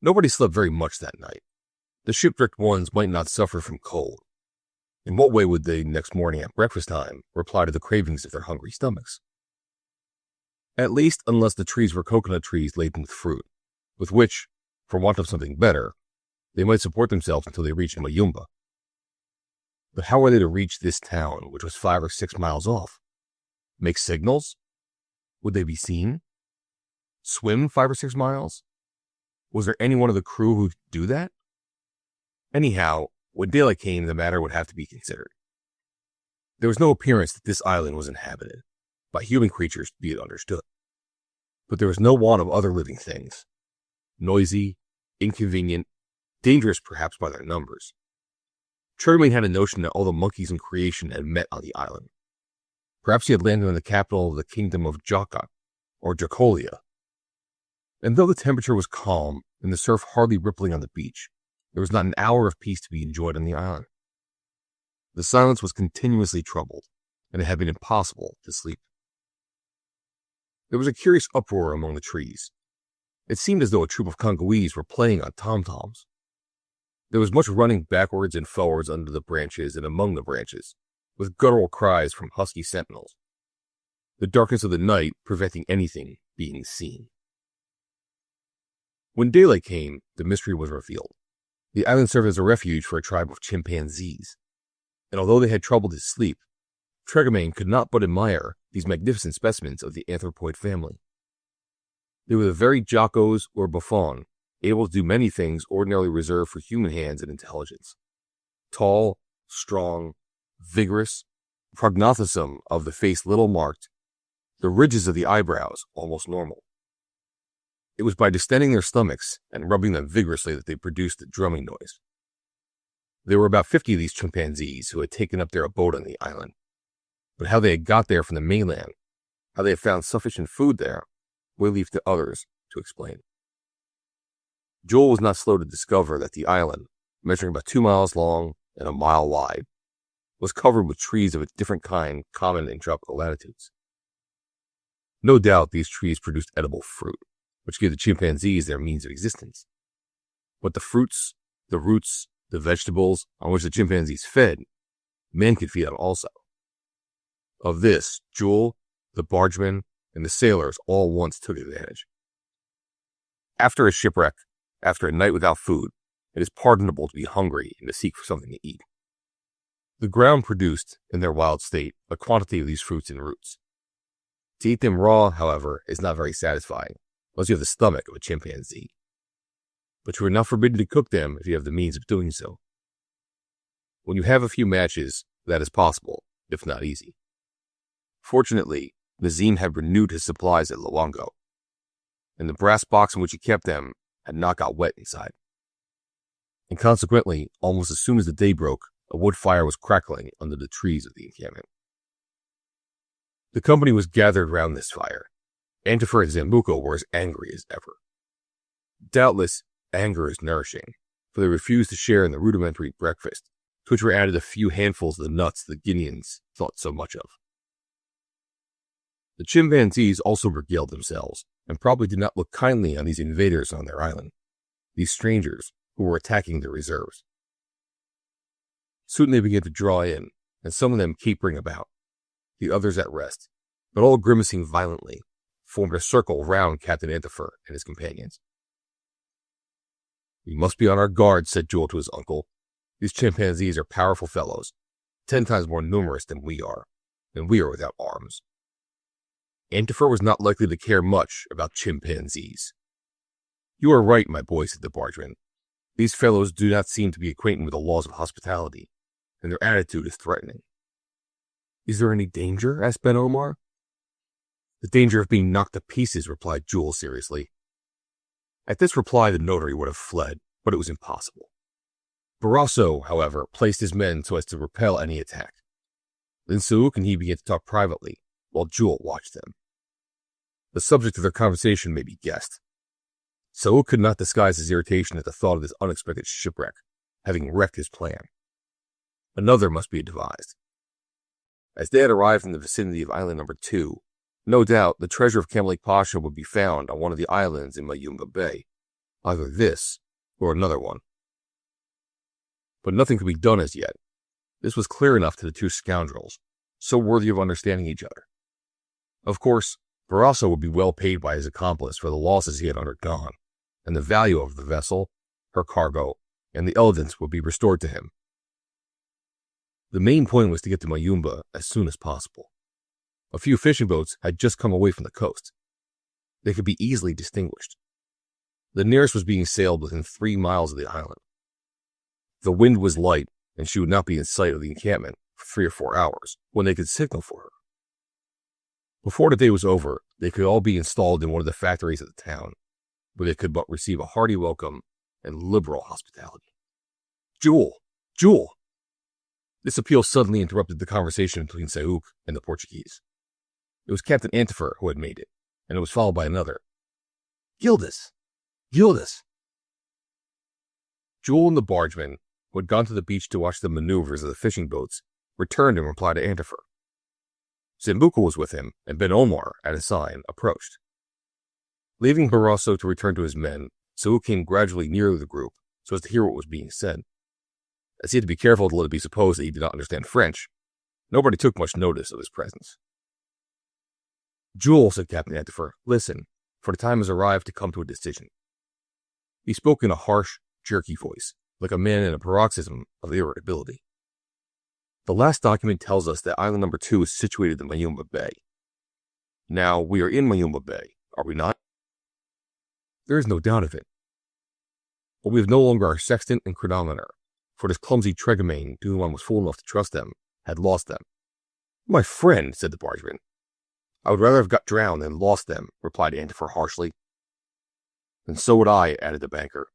Nobody slept very much that night. The shipwrecked ones might not suffer from cold. In what way would they, next morning at breakfast time, reply to the cravings of their hungry stomachs? At least, unless the trees were coconut trees laden with fruit, with which, for want of something better, they might support themselves until they reached Mayumba. But how were they to reach this town, which was 5 or 6 miles off? Make signals? Would they be seen? Swim 5 or 6 miles? Was there any one of the crew who could do that? Anyhow, when daylight came, the matter would have to be considered. There was no appearance that this island was inhabited by human creatures, be it understood. But there was no want of other living things, noisy, inconvenient, dangerous perhaps by their numbers. Tregamain had a notion that all the monkeys in creation had met on the island. Perhaps he had landed in the capital of the kingdom of Jaka, or Jacolia. And though the temperature was calm and the surf hardly rippling on the beach, there was not an hour of peace to be enjoyed on the island. The silence was continuously troubled, and it had been impossible to sleep. There was a curious uproar among the trees. It seemed as though a troop of Congolese were playing on tom-toms. There was much running backwards and forwards under the branches and among the branches, with guttural cries from husky sentinels, the darkness of the night preventing anything being seen. When daylight came, the mystery was revealed. The island served as a refuge for a tribe of chimpanzees, and although they had trouble to sleep, Tregemane could not but admire these magnificent specimens of the anthropoid family. They were the very jocos or buffon, able to do many things ordinarily reserved for human hands and intelligence. Tall, strong, vigorous, prognathism of the face little marked, the ridges of the eyebrows almost normal. It was by distending their stomachs and rubbing them vigorously that they produced the drumming noise. There were about 50 of these chimpanzees who had taken up their abode on the island, but how they had got there from the mainland, how they had found sufficient food there, we leave to others to explain. Jules was not slow to discover that the island, measuring about 2 miles long and a mile wide, was covered with trees of a different kind common in tropical latitudes. No doubt these trees produced edible fruit, which gave the chimpanzees their means of existence. But the fruits, the roots, the vegetables on which the chimpanzees fed, men could feed on also. Of this, Jules, the bargemen, and the sailors all once took advantage. After a shipwreck, after a night without food, it is pardonable to be hungry and to seek for something to eat. The ground produced, in their wild state, a quantity of these fruits and roots. To eat them raw, however, is not very satisfying, unless you have the stomach of a chimpanzee. But you are not forbidden to cook them if you have the means of doing so. When you have a few matches, that is possible, if not easy. Fortunately, Nazim had renewed his supplies at Luongo, and the brass box in which he kept them had not got wet inside. And consequently, almost as soon as the day broke, a wood fire was crackling under the trees of the encampment. The company was gathered round this fire. Antifer and Zambuco were as angry as ever. Doubtless, anger is nourishing, for they refused to share in the rudimentary breakfast, to which were added a few handfuls of the nuts the Guineans thought so much of. The chimpanzees also regaled themselves, and probably did not look kindly on these invaders on their island, these strangers who were attacking their reserves. Soon they began to draw in, and some of them capering about, the others at rest, but all grimacing violently, formed a circle round Captain Antifer and his companions. "We must be on our guard," said Jules to his uncle. "These chimpanzees are powerful fellows, 10 times more numerous than we are, and we are without arms." Antifer was not likely to care much about chimpanzees. "You are right, my boy," said the bargeman. "These fellows do not seem to be acquainted with the laws of hospitality, and their attitude is threatening." "Is there any danger?" asked Ben Omar. "The danger of being knocked to pieces," replied Jules seriously. At this reply the notary would have fled, but it was impossible. Barroso, however, placed his men so as to repel any attack. Then Saouk and he began to talk privately, while Jules watched them. The subject of their conversation may be guessed. Saouk could not disguise his irritation at the thought of this unexpected shipwreck, having wrecked his plan. Another must be devised. As they had arrived in the vicinity of island number 2, no doubt the treasure of Kamalik Pasha would be found on one of the islands in Mayumba Bay, either this or another one. But nothing could be done as yet. This was clear enough to the two scoundrels, so worthy of understanding each other. Of course, Barroso would be well paid by his accomplice for the losses he had undergone, and the value of the vessel, her cargo, and the evidence would be restored to him. The main point was to get to Mayumba as soon as possible. A few fishing boats had just come away from the coast. They could be easily distinguished. The nearest was being sailed within 3 miles of the island. The wind was light, and she would not be in sight of the encampment for 3 or 4 hours, when they could signal for her. Before the day was over, they could all be installed in one of the factories of the town, where they could but receive a hearty welcome and liberal hospitality. "Jules! Jules!" This appeal suddenly interrupted the conversation between Saouk and the Portuguese. It was Captain Antifer who had made it, and it was followed by another. "Gildas! Gildas!" Jules and the bargemen, who had gone to the beach to watch the maneuvers of the fishing boats, returned in reply to Antifer. Zambuco was with him, and Ben Omar, at a sign, approached. Leaving Barroso to return to his men, Saouk came gradually nearer the group, so as to hear what was being said. As he had to be careful to let it be supposed that he did not understand French, nobody took much notice of his presence. "Jules," said Captain Antifer, "listen, for the time has arrived to come to a decision. He spoke in a harsh, jerky voice, like a man in a paroxysm of irritability. The last document tells us that island number 2 is situated in Mayumba Bay. Now, we are in Mayumba Bay, are we not? There is no doubt of it. But we have no longer our sextant and chronometer, for this clumsy Tregamain, to whom I was fool enough to trust them, had lost them. My friend, said the bargeman. I would rather have got drowned than lost them, replied Antifer harshly. And so would I, added the banker.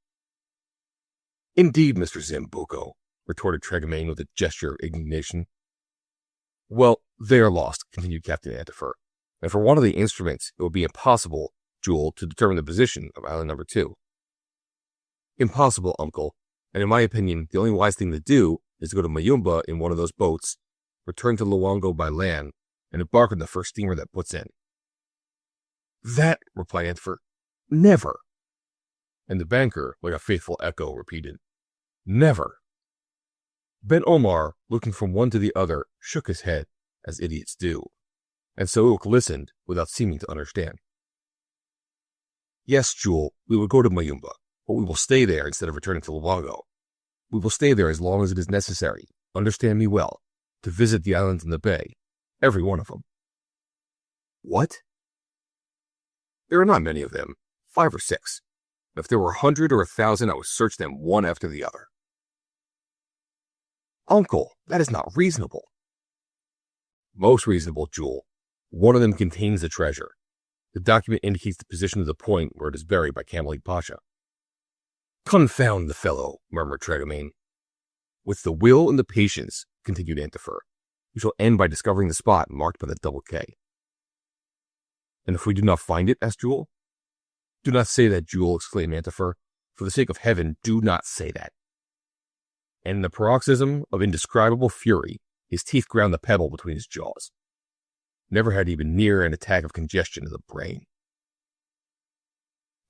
Indeed, Mr. Zambuco, retorted Tregamain with a gesture of indignation. Well, they are lost, continued Captain Antifer, and for want of the instruments, it would be impossible, Jules, to determine the position of island number 2. Impossible, uncle, and in my opinion, the only wise thing to do is to go to Mayumba in one of those boats, return to Luongo by land, and embark on the first steamer that puts in. That, replied Antifer, never. And the banker, like a faithful echo, repeated, never. Ben Omar, looking from one to the other, shook his head, as idiots do, and Saouk listened without seeming to understand. Yes, Jules, we will go to Mayumba, but we will stay there instead of returning to Luongo. We will stay there as long as it is necessary, understand me well, to visit the islands in the bay, every one of them. What? There are not many of them, 5 or 6. If there were 100 or 1,000, I would search them one after the other. Uncle, that is not reasonable. Most reasonable, Jules. One of them contains the treasure. The document indicates the position of the point where it is buried by Camalik Pasha. Confound the fellow, murmured Tregamain. With the will and the patience, continued Antifer, we shall end by discovering the spot marked by the double K. And if we do not find it, asked Jules. Do not say that, Jules, exclaimed Antifer. For the sake of heaven, do not say that. And in a paroxysm of indescribable fury, his teeth ground the pebble between his jaws. Never had he been near an attack of congestion of the brain.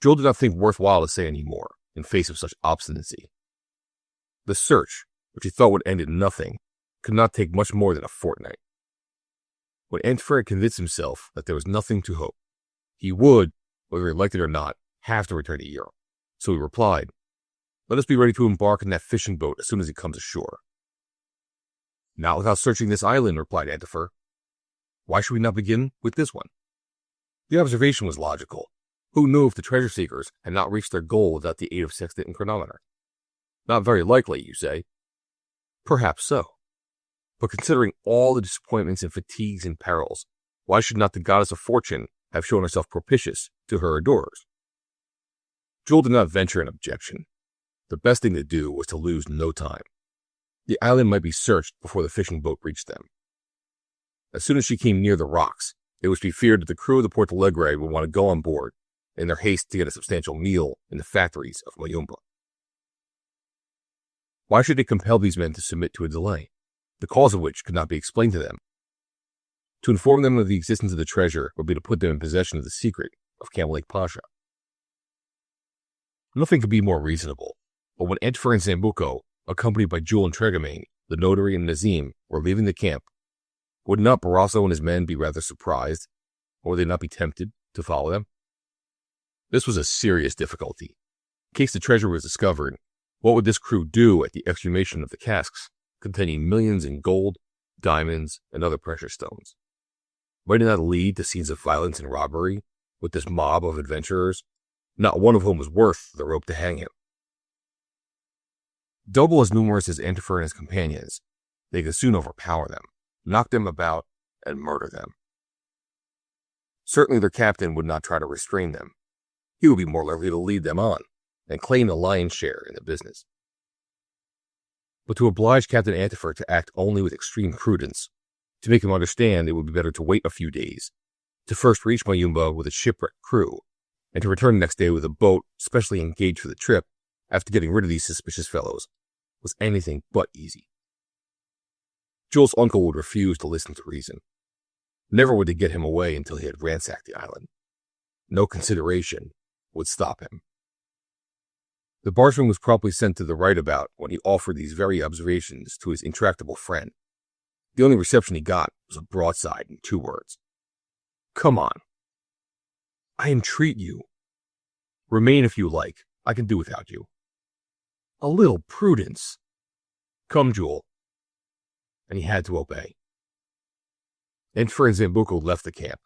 Jules did not think worthwhile to say any more, in face of such obstinacy. The search, which he thought would end in nothing, could not take much more than a fortnight. When Antifer had convinced himself that there was nothing to hope, he would, whether he liked it or not, have to return to Europe. So he replied, Let us be ready to embark in that fishing boat as soon as it comes ashore. Not without searching this island, replied Antifer. Why should we not begin with this one? The observation was logical. Who knew if the treasure seekers had not reached their goal without the aid of sextant and chronometer? Not very likely, you say. Perhaps so. But considering all the disappointments and fatigues and perils, why should not the goddess of fortune have shown herself propitious to her adorers? Jules did not venture an objection. The best thing to do was to lose no time. The island might be searched before the fishing boat reached them. As soon as she came near the rocks, it was to be feared that the crew of the Porto Alegre would want to go on board in their haste to get a substantial meal in the factories of Mayumba. Why should they compel these men to submit to a delay, the cause of which could not be explained to them? To inform them of the existence of the treasure would be to put them in possession of the secret of Camalik Pasha. Nothing could be more reasonable, but when Antifer and Zambuco, accompanied by Jules and Tregamain, the notary and Nazim, were leaving the camp, would not Barroso and his men be rather surprised, or would they not be tempted to follow them? This was a serious difficulty. In case the treasure was discovered, what would this crew do at the exhumation of the casks, containing millions in gold, diamonds, and other precious stones? Might it not lead to scenes of violence and robbery with this mob of adventurers, not one of whom was worth the rope to hang him? Double as numerous as Antifer and his companions, they could soon overpower them, knock them about, and murder them. Certainly their captain would not try to restrain them. He would be more likely to lead them on, and claim the lion's share in the business. But to oblige Captain Antifer to act only with extreme prudence, to make him understand it would be better to wait a few days, to first reach Mayumba with a shipwrecked crew, and to return the next day with a boat specially engaged for the trip, after getting rid of these suspicious fellows, was anything but easy. Jules' uncle would refuse to listen to reason. Never would they get him away until he had ransacked the island. No consideration would stop him. The bargeman was promptly sent to the right about when he offered these very observations to his intractable friend. The only reception he got was a broadside in 2 words. Come on. I entreat you. Remain if you like. I can do without you. A little prudence. Come, Jules. And he had to obey. Antifer and Zambuco left the camp.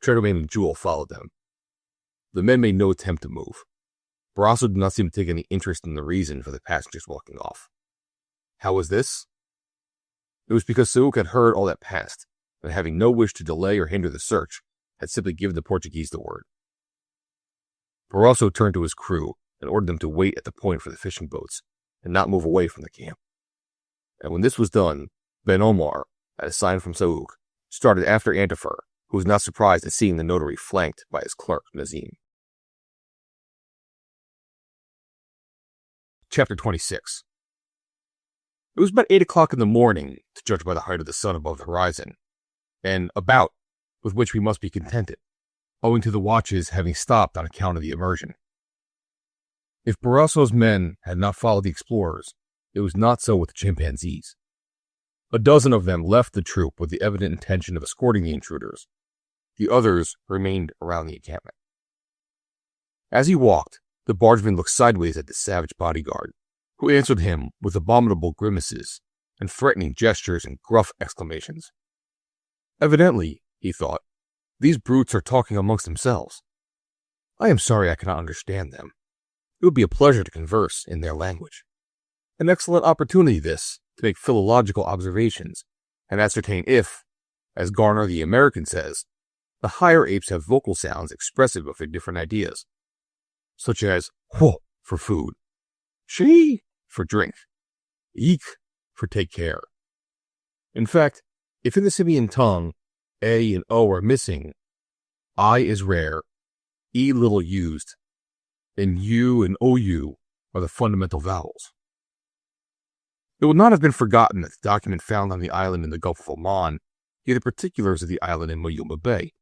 Treadway and Jules followed them. The men made no attempt to move. Barroso did not seem to take any interest in the reason for the passengers walking off. How was this? It was because Sauk had heard all that passed, and having no wish to delay or hinder the search, had simply given the Portuguese the word. Barroso turned to his crew and ordered them to wait at the point for the fishing boats and not move away from the camp. And when this was done, Ben Omar, at a sign from Sauk, started after Antifer, who was not surprised at seeing the notary flanked by his clerk, Nazim. Chapter 26. It was about 8 o'clock in the morning, to judge by the height of the sun above the horizon, and about with which we must be contented, owing to the watches having stopped on account of the immersion. If Barroso's men had not followed the explorers, it was not so with the chimpanzees. A dozen of them left the troop with the evident intention of escorting the intruders. The others remained around the encampment. As he walked, the bargeman looked sideways at the savage bodyguard, who answered him with abominable grimaces and threatening gestures and gruff exclamations. Evidently, he thought, these brutes are talking amongst themselves. I am sorry I cannot understand them. It would be a pleasure to converse in their language. An excellent opportunity, this, to make philological observations and ascertain if, as Garner the American says, the higher apes have vocal sounds expressive of their different ideas, such as wh for food, she for drink, eek for take care. In fact, if in the simian tongue a and o are missing, I is rare, e little used, and u and ou are the fundamental vowels. It would not have been forgotten that the document found on the island in the Gulf of Oman gave the particulars of the island in Moyuma Bay,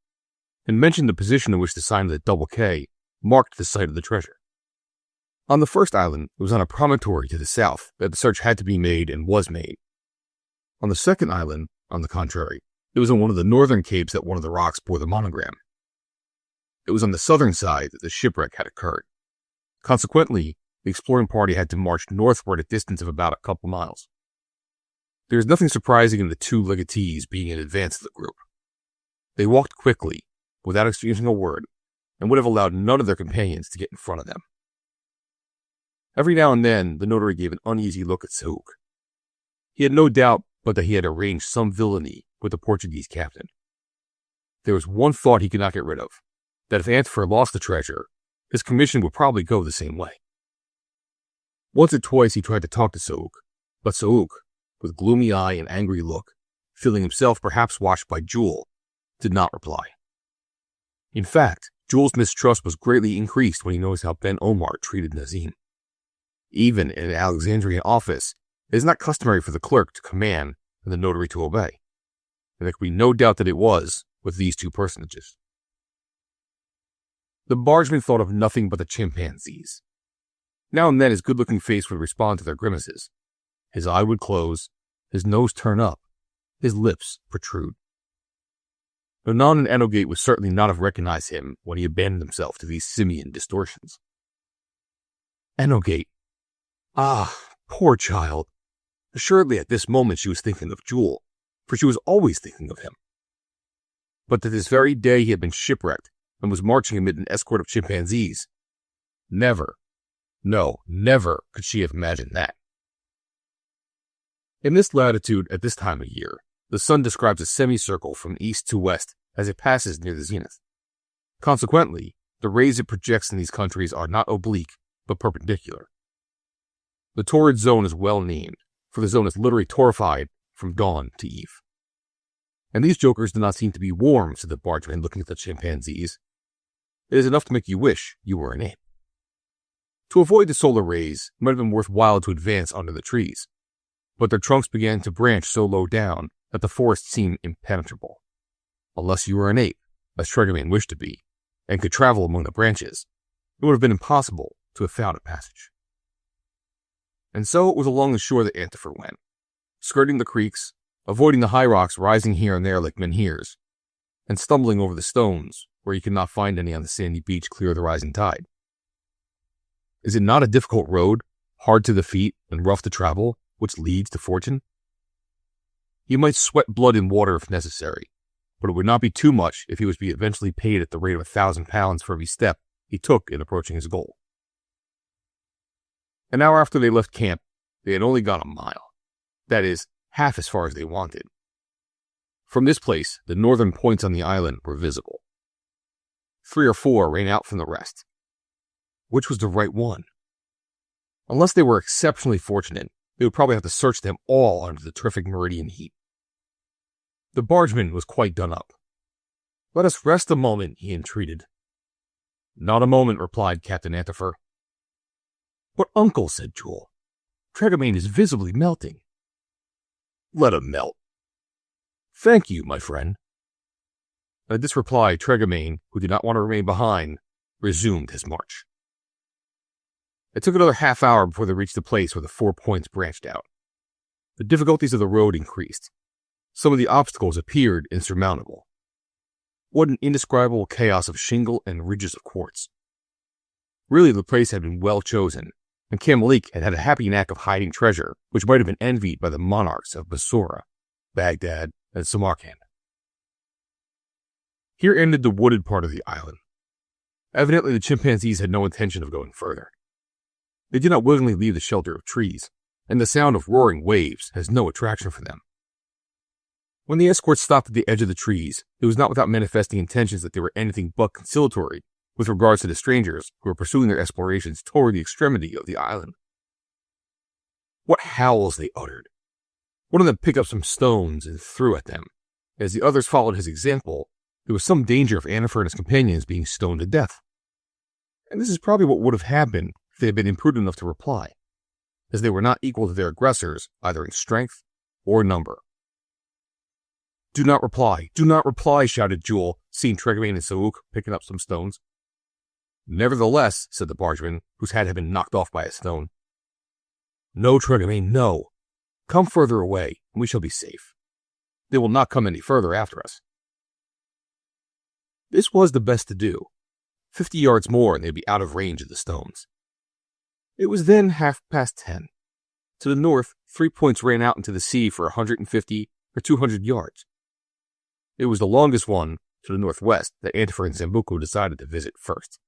and mentioned the position in which the sign of the double K marked the site of the treasure. On the first island, it was on a promontory to the south that the search had to be made and was made. On the second island, on the contrary, it was on one of the northern capes that one of the rocks bore the monogram. It was on the southern side that the shipwreck had occurred. Consequently, the exploring party had to march northward a distance of about a couple miles. There is nothing surprising in the two legatees being in advance of the group. They walked quickly, without exchanging a word, and would have allowed none of their companions to get in front of them. Every now and then, the notary gave an uneasy look at Sauk. He had no doubt but that he had arranged some villainy with the Portuguese captain. There was one thought he could not get rid of, that if Antifer lost the treasure, his commission would probably go the same way. Once or twice he tried to talk to Sauk, but Sauk, with gloomy eye and angry look, feeling himself perhaps watched by Jules, did not reply. In fact, Jules' mistrust was greatly increased when he noticed how Ben Omar treated Nazim. Even in an Alexandrian office, it is not customary for the clerk to command and the notary to obey, and there could be no doubt that it was with these two personages. The bargeman thought of nothing but the chimpanzees. Now and then his good-looking face would respond to their grimaces. His eye would close, his nose turn up, his lips protrude. Nonan and Enogate would certainly not have recognized him when he abandoned himself to these simian distortions. Enogate. Ah, poor child. Assuredly at this moment she was thinking of Jules, for she was always thinking of him. But that this very day he had been shipwrecked and was marching amid an escort of chimpanzees. Never, no, never could she have imagined that. In this latitude, at this time of year, the sun describes a semicircle from east to west as it passes near the zenith. Consequently, the rays it projects in these countries are not oblique, but perpendicular. The torrid zone is well named, for the zone is literally torrified from dawn to eve. And these jokers do not seem to be warm, said the bargeman looking at the chimpanzees. It is enough to make you wish you were an ape. To avoid the solar rays, it might have been worthwhile to advance under the trees, but their trunks began to branch so low down that the forest seemed impenetrable. Unless you were an ape, as Tregerman wished to be, and could travel among the branches, it would have been impossible to have found a passage. And so it was along the shore that Antifer went, skirting the creeks, avoiding the high rocks rising here and there like menhirs, and stumbling over the stones where you could not find any on the sandy beach clear of the rising tide. Is it not a difficult road, hard to the feet and rough to travel, which leads to fortune? He might sweat blood and water if necessary, but it would not be too much if he was to be eventually paid at the rate of £1,000 for every step he took in approaching his goal. An hour after they left camp, they had only gone a mile. That is, half as far as they wanted. From this place, the northern points on the island were visible. 3 or 4 ran out from the rest. Which was the right one? Unless they were exceptionally fortunate, they would probably have to search them all under the terrific meridian heat. The bargeman was quite done up. "Let us rest a moment," he entreated. "Not a moment," replied Captain Antifer. "But, uncle," said Jules, "Tregamain is visibly melting." "Let him melt." "Thank you, my friend." At this reply, Tregamain, who did not want to remain behind, resumed his march. It took another half hour before they reached the place where the 4 points branched out. The difficulties of the road increased. Some of the obstacles appeared insurmountable. What an indescribable chaos of shingle and ridges of quartz. Really, the place had been well chosen, and Camalik had a happy knack of hiding treasure, which might have been envied by the monarchs of Basora, Baghdad, and Samarkand. Here ended the wooded part of the island. Evidently, the chimpanzees had no intention of going further. They did not willingly leave the shelter of trees, and the sound of roaring waves has no attraction for them. When the escort stopped at the edge of the trees, it was not without manifesting intentions that they were anything but conciliatory with regards to the strangers who were pursuing their explorations toward the extremity of the island. What howls they uttered! One of them picked up some stones and threw at them. As the others followed his example, there was some danger of Antifer and his companions being stoned to death. And this is probably what would have happened if they had been imprudent enough to reply, as they were not equal to their aggressors either in strength or number. "Do not reply! Do not reply!" shouted Jules, seeing Tregamain and Saouk picking up some stones. "Nevertheless," said the bargeman, whose hat had been knocked off by a stone. "No, Tregamain, no. Come further away, and we shall be safe. They will not come any further after us." This was the best to do. 50 yards more and they'd be out of range of the stones. It was then 10:30. To the north, 3 points ran out into the sea for 150 or 200 yards. It was the longest one, to the northwest, that Antifer and Zambuco decided to visit first.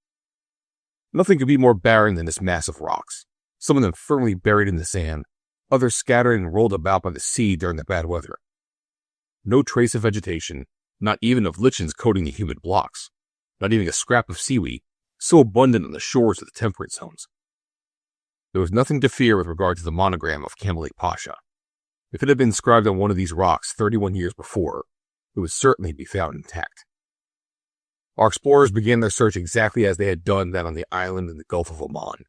Nothing could be more barren than this mass of rocks, some of them firmly buried in the sand, others scattered and rolled about by the sea during the bad weather. No trace of vegetation, not even of lichens coating the humid blocks, not even a scrap of seaweed, so abundant on the shores of the temperate zones. There was nothing to fear with regard to the monogram of Camalik Pasha. If it had been inscribed on one of these rocks 31 years before, it would certainly be found intact. Our explorers began their search exactly as they had done that on the island in the Gulf of Oman.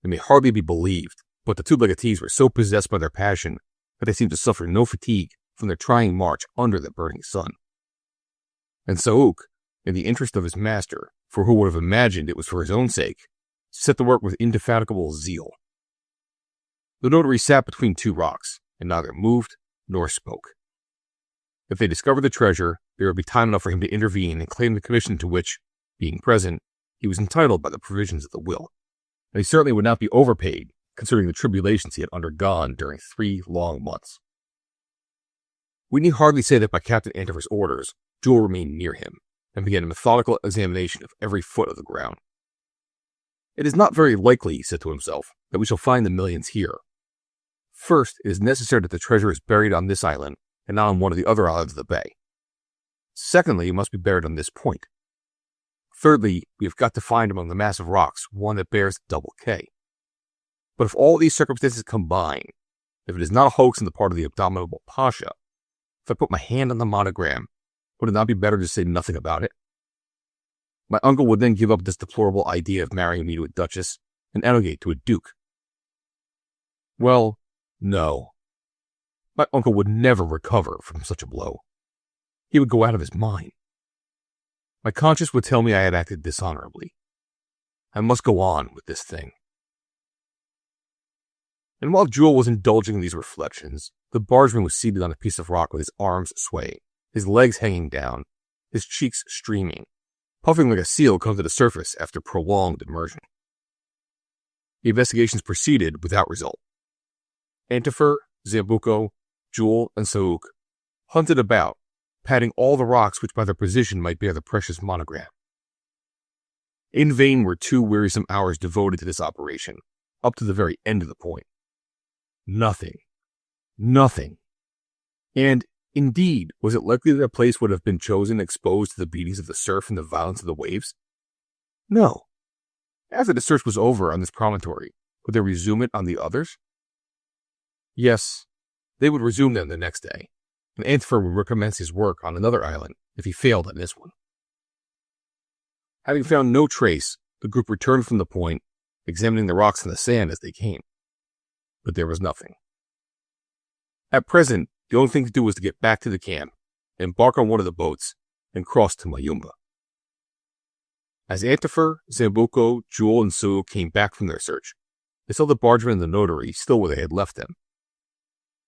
It may hardly be believed, but the two legatees were so possessed by their passion that they seemed to suffer no fatigue from their trying march under the burning sun. And Saouk, in the interest of his master, for who would have imagined it was for his own sake, set to work with indefatigable zeal. The notary sat between 2 rocks, and neither moved nor spoke. If they discovered the treasure, there would be time enough for him to intervene and claim the commission to which, being present, he was entitled by the provisions of the will. And he certainly would not be overpaid, considering the tribulations he had undergone during 3 long months. We need hardly say that by Captain Antifer's orders, Jules remained near him, and began a methodical examination of every foot of the ground. "It is not very likely," he said to himself, "that we shall find the millions here. First, it is necessary that the treasure is buried on this island, and not on one of the other islands of the bay. Secondly, it must be buried on this point. Thirdly, we have got to find among the massive rocks one that bears double K. But if all these circumstances combine, if it is not a hoax on the part of the abominable Pasha, if I put my hand on the monogram, would it not be better to say nothing about it? My uncle would then give up this deplorable idea of marrying me to a duchess and Annegate to a duke. Well, no. My uncle would never recover from such a blow. He would go out of his mind. My conscience would tell me I had acted dishonorably. I must go on with this thing." And while Jules was indulging in these reflections, the bargeman was seated on a piece of rock with his arms swaying, his legs hanging down, his cheeks streaming, puffing like a seal come to the surface after prolonged immersion. The investigations proceeded without result. Antifer, Zambuco, Jules, and Sauk hunted about, patting all the rocks which by their position might bear the precious monogram. In vain were 2 wearisome hours devoted to this operation, up to the very end of the point. Nothing. Nothing. And, indeed, was it likely that a place would have been chosen exposed to the beatings of the surf and the violence of the waves? No. After the search was over on this promontory, would they resume it on the others? Yes, they would resume them the next day, and Antifer would recommence his work on another island if he failed on this one. Having found no trace, the group returned from the point, examining the rocks and the sand as they came. But there was nothing. At present, the only thing to do was to get back to the camp, embark on one of the boats, and cross to Mayumba. As Antifer, Zambuco, Jules, and Sauk came back from their search, they saw the bargeman and the notary still where they had left them.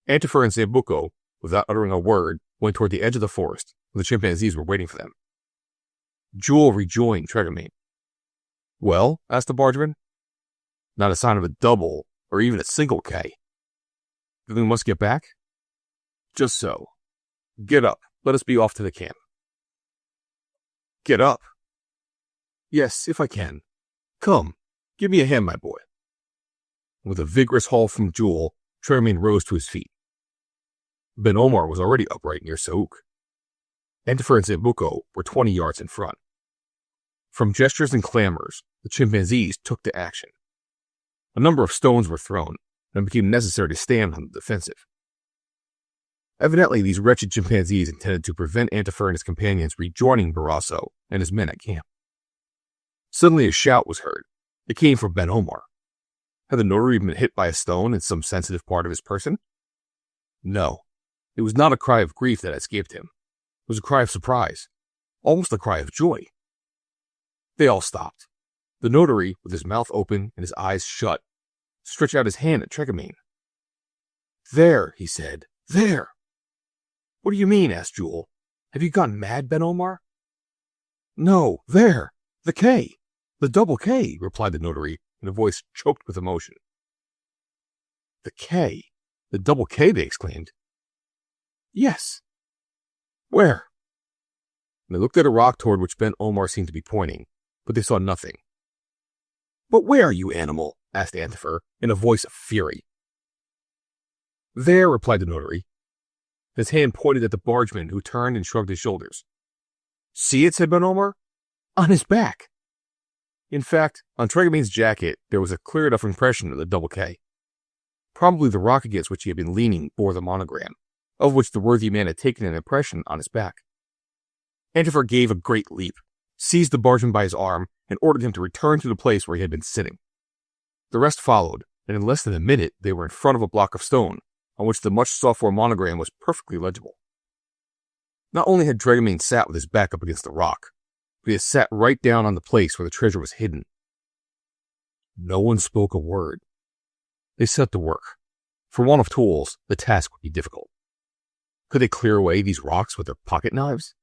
Antifer and Zambuco, without uttering a word, went toward the edge of the forest, where the chimpanzees were waiting for them. Jules rejoined Tregamine. "Well?" asked the bargeman. "Not a sign of a double, or even a single K. Then we must get back?" "Just so. Get up. Let us be off to the camp." "Get up?" "Yes, if I can. Come, give me a hand, my boy." With a vigorous haul from Jules, Tregamine rose to his feet. Ben Omar was already upright near Sauk. Antifer and Zambuco were 20 yards in front. From gestures and clamors, the chimpanzees took to action. A number of stones were thrown, and it became necessary to stand on the defensive. Evidently, these wretched chimpanzees intended to prevent Antifer and his companions rejoining Barrasso and his men at camp. Suddenly a shout was heard. It came from Ben Omar. Had the notary been hit by a stone in some sensitive part of his person? No. It was not a cry of grief that escaped him. It was a cry of surprise, almost a cry of joy. They all stopped. The notary, with his mouth open and his eyes shut, stretched out his hand at Tregamine. "There," he said, "there." "What do you mean?" asked Jules. "Have you gone mad, Ben Omar?" "No, there, the K, the double K," replied the notary in a voice choked with emotion. "The K, the double K," they exclaimed. "Yes." "Where?" They looked at a rock toward which Ben Omar seemed to be pointing, but they saw nothing. "But where, you animal?" asked Antifer, in a voice of fury. "There," replied the notary. His hand pointed at the bargeman, who turned and shrugged his shoulders. "See it?" said Ben Omar. "On his back." In fact, on Tregamine's jacket, there was a clear enough impression of the double K. Probably the rock against which he had been leaning bore the monogram, of which the worthy man had taken an impression on his back. Antifer gave a great leap, seized the bargeman by his arm, and ordered him to return to the place where he had been sitting. The rest followed, and in less than a minute they were in front of a block of stone, on which the much sought-for monogram was perfectly legible. Not only had Tregamine sat with his back up against the rock, but he had sat right down on the place where the treasure was hidden. No one spoke a word. They set to work. For want of tools, the task would be difficult. Could they clear away these rocks with their pocket knives?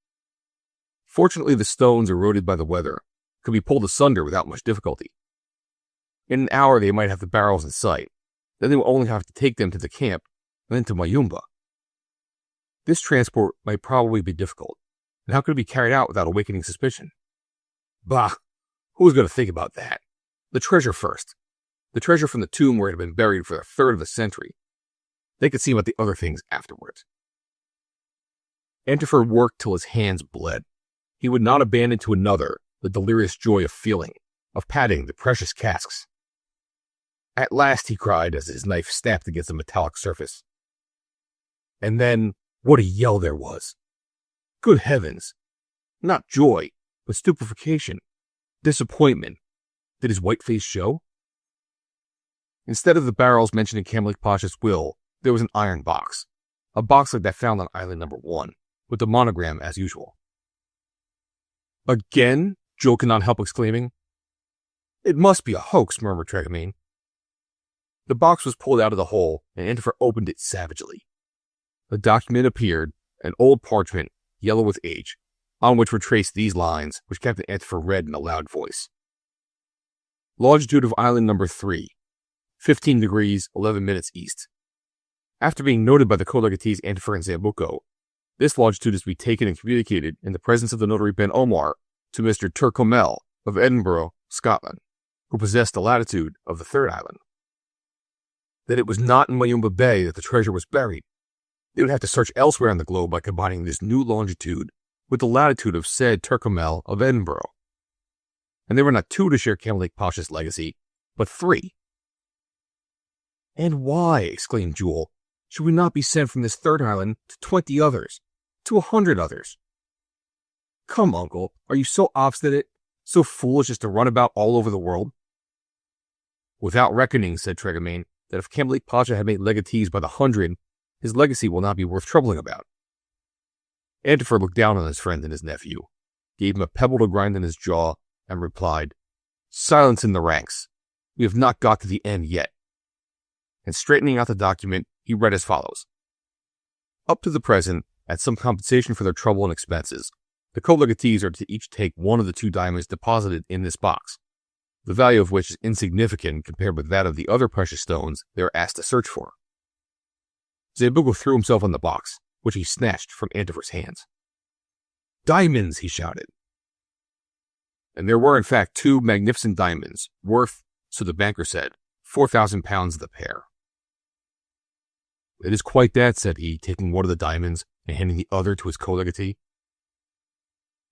Fortunately, the stones, eroded by the weather, could be pulled asunder without much difficulty. In an hour they might have the barrels in sight. Then they would only have to take them to the camp, and then to Mayumba. This transport might probably be difficult, and how could it be carried out without awakening suspicion? Bah! Who was going to think about that? The treasure first. The treasure from the tomb where it had been buried for a third of a century. They could see about the other things afterwards. Antifer worked till his hands bled. He would not abandon to another the delirious joy of feeling, of patting the precious casks. At last, he cried as his knife snapped against the metallic surface. And then, what a yell there was! Good heavens! Not joy, but stupefaction, disappointment. Did his white face show? Instead of the barrels mentioned in Kamalik Pasha's will, there was an iron box, a box like that found on island number 1, with the monogram as usual. "Again?" Jules could not help exclaiming. "It must be a hoax," murmured Tregamine. The box was pulled out of the hole, and Antifer opened it savagely. The document appeared, an old parchment, yellow with age, on which were traced these lines, which Captain Antifer read in a loud voice. "Longitude of island number 3, 15 degrees, 11 minutes east. After being noted by the co-legatees Antifer and Zambuco, this longitude is to be taken and communicated in the presence of the notary Ben Omar to Mr. Tyrcomel of Edinburgh, Scotland, who possessed the latitude of the third island. That it was not in Mayumba Bay that the treasure was buried. They would have to search elsewhere on the globe by combining this new longitude with the latitude of said Tyrcomel of Edinburgh. And there were not two to share Camel Lake Pasha's legacy, but three. "And why," exclaimed Jules, "should we not be sent from this third island to 20 others, to 100 others? Come, uncle, are you so obstinate, so foolish as to run about all over the world?" "Without reckoning," said Tregamain, "that if Camel Lake Pasha had made legatees by the 100, his legacy will not be worth troubling about." Antifer looked down on his friend and his nephew, gave him a pebble to grind in his jaw, and replied, "Silence in the ranks. We have not got to the end yet." And straightening out the document, he read as follows. "Up to the present, at some compensation for their trouble and expenses, the co-legatees are to each take one of the 2 diamonds deposited in this box, the value of which is insignificant compared with that of the other precious stones they are asked to search for." Zambuco threw himself on the box, which he snatched from Antifer's hands. "Diamonds!" he shouted. And there were in fact 2 magnificent diamonds, worth, so the banker said, £4,000 the pair. "It is quite that," said he, taking one of the diamonds and handing the other to his co-legatee.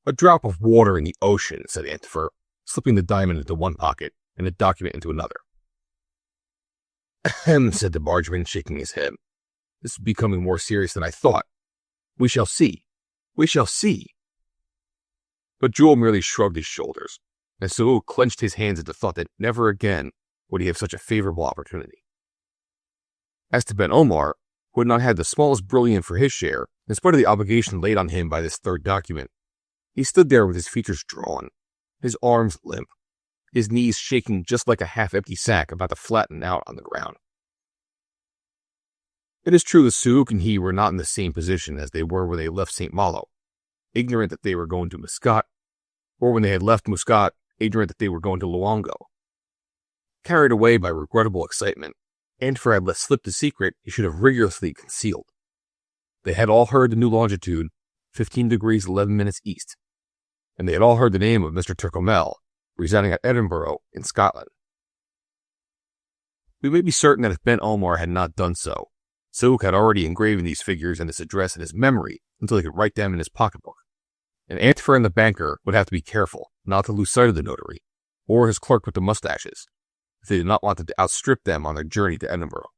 "A drop of water in the ocean," said Antifer, slipping the diamond into one pocket and the document into another. "Ahem," said the bargeman, shaking his head. "This is becoming more serious than I thought. We shall see. We shall see." But Jules merely shrugged his shoulders, and Saul clenched his hands at the thought that never again would he have such a favorable opportunity. As to Ben Omar, who had not had the smallest brilliant for his share, in spite of the obligation laid on him by this third document, he stood there with his features drawn, his arms limp, his knees shaking just like a half-empty sack about to flatten out on the ground. It is true that Souk and he were not in the same position as they were when they left St. Malo, ignorant that they were going to Muscat, or when they had left Muscat, ignorant that they were going to Luongo. Carried away by regrettable excitement, Antifer had let slip the secret he should have rigorously concealed. They had all heard the new longitude, 15 degrees 11 minutes east, and they had all heard the name of Mr. Tyrcomel, residing at Edinburgh in Scotland. We may be certain that if Ben Omar had not done so, Souk had already engraven these figures and this address in his memory until he could write them in his pocketbook. And Antifer and the banker would have to be careful not to lose sight of the notary, or his clerk with the mustaches, if they did not want them to outstrip them on their journey to Edinburgh.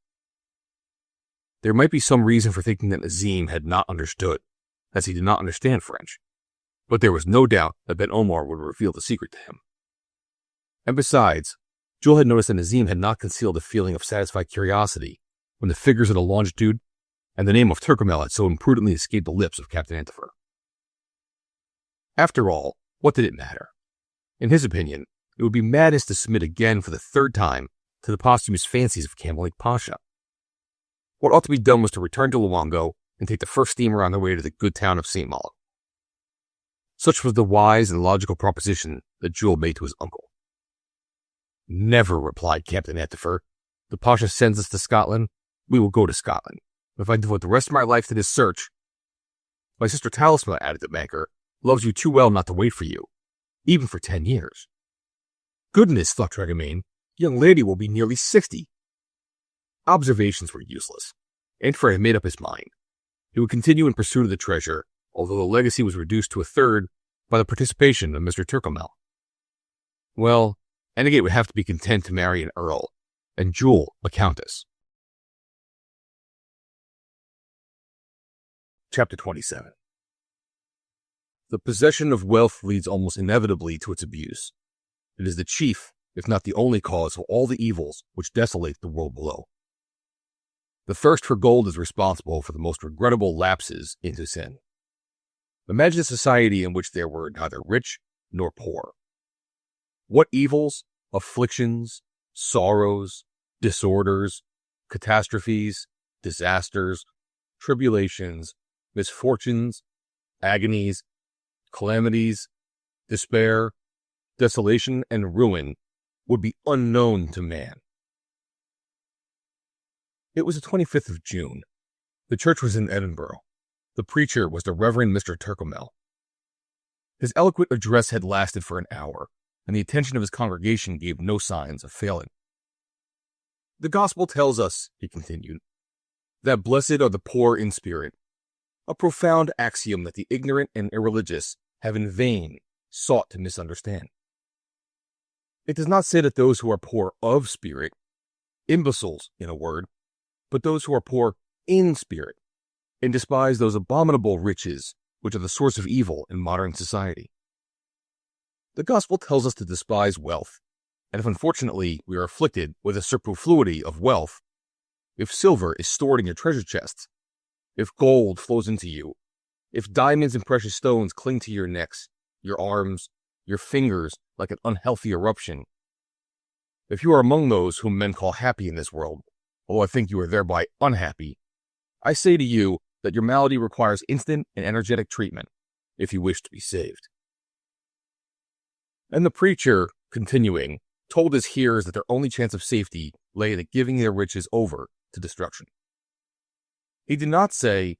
There might be some reason for thinking that Nazim had not understood, as he did not understand French, but there was no doubt that Ben Omar would reveal the secret to him. And besides, Jules had noticed that Nazim had not concealed a feeling of satisfied curiosity when the figures of the longitude and the name of Tyrcomel had so imprudently escaped the lips of Captain Antifer. After all, what did it matter? In his opinion, it would be madness to submit again for the third time to the posthumous fancies of Camel Lake Pasha. What ought to be done was to return to Luongo and take the first steamer on their way to the good town of St. Malo. Such was the wise and logical proposition that Jules made to his uncle. "Never," replied Captain Antifer. "The Pasha sends us to Scotland. We will go to Scotland. If I devote the rest of my life to this search—" "My sister Talisman," added the banker, "loves you too well not to wait for you, even for 10 years. "Goodness," thought Tregamain, "the young lady will be nearly 60. Observations were useless. Antifer had made up his mind. He would continue in pursuit of the treasure, although the legacy was reduced to a third by the participation of Mr. Tyrcomel. Well, Endegate would have to be content to marry an earl, and Jules a countess. Chapter 27. The possession of wealth leads almost inevitably to its abuse. It is the chief, if not the only cause of all the evils which desolate the world below. The thirst for gold is responsible for the most regrettable lapses into sin. Imagine a society in which there were neither rich nor poor. What evils, afflictions, sorrows, disorders, catastrophes, disasters, tribulations, misfortunes, agonies, calamities, despair, desolation, and ruin would be unknown to man. It was the 25th of June. The church was in Edinburgh. The preacher was the Reverend Mr. Turcomel. His eloquent address had lasted for an hour, and the attention of his congregation gave no signs of failing. "The gospel tells us," he continued, "that blessed are the poor in spirit, a profound axiom that the ignorant and irreligious have in vain sought to misunderstand. It does not say that those who are poor of spirit, imbeciles in a word, but those who are poor in spirit, and despise those abominable riches which are the source of evil in modern society. The gospel tells us to despise wealth, and if unfortunately we are afflicted with a superfluity of wealth, if silver is stored in your treasure chests, if gold flows into you, if diamonds and precious stones cling to your necks, your arms, your fingers like an unhealthy eruption, if you are among those whom men call happy in this world, although I think you are thereby unhappy, I say to you that your malady requires instant and energetic treatment if you wish to be saved." And the preacher, continuing, told his hearers that their only chance of safety lay in giving their riches over to destruction. He did not say,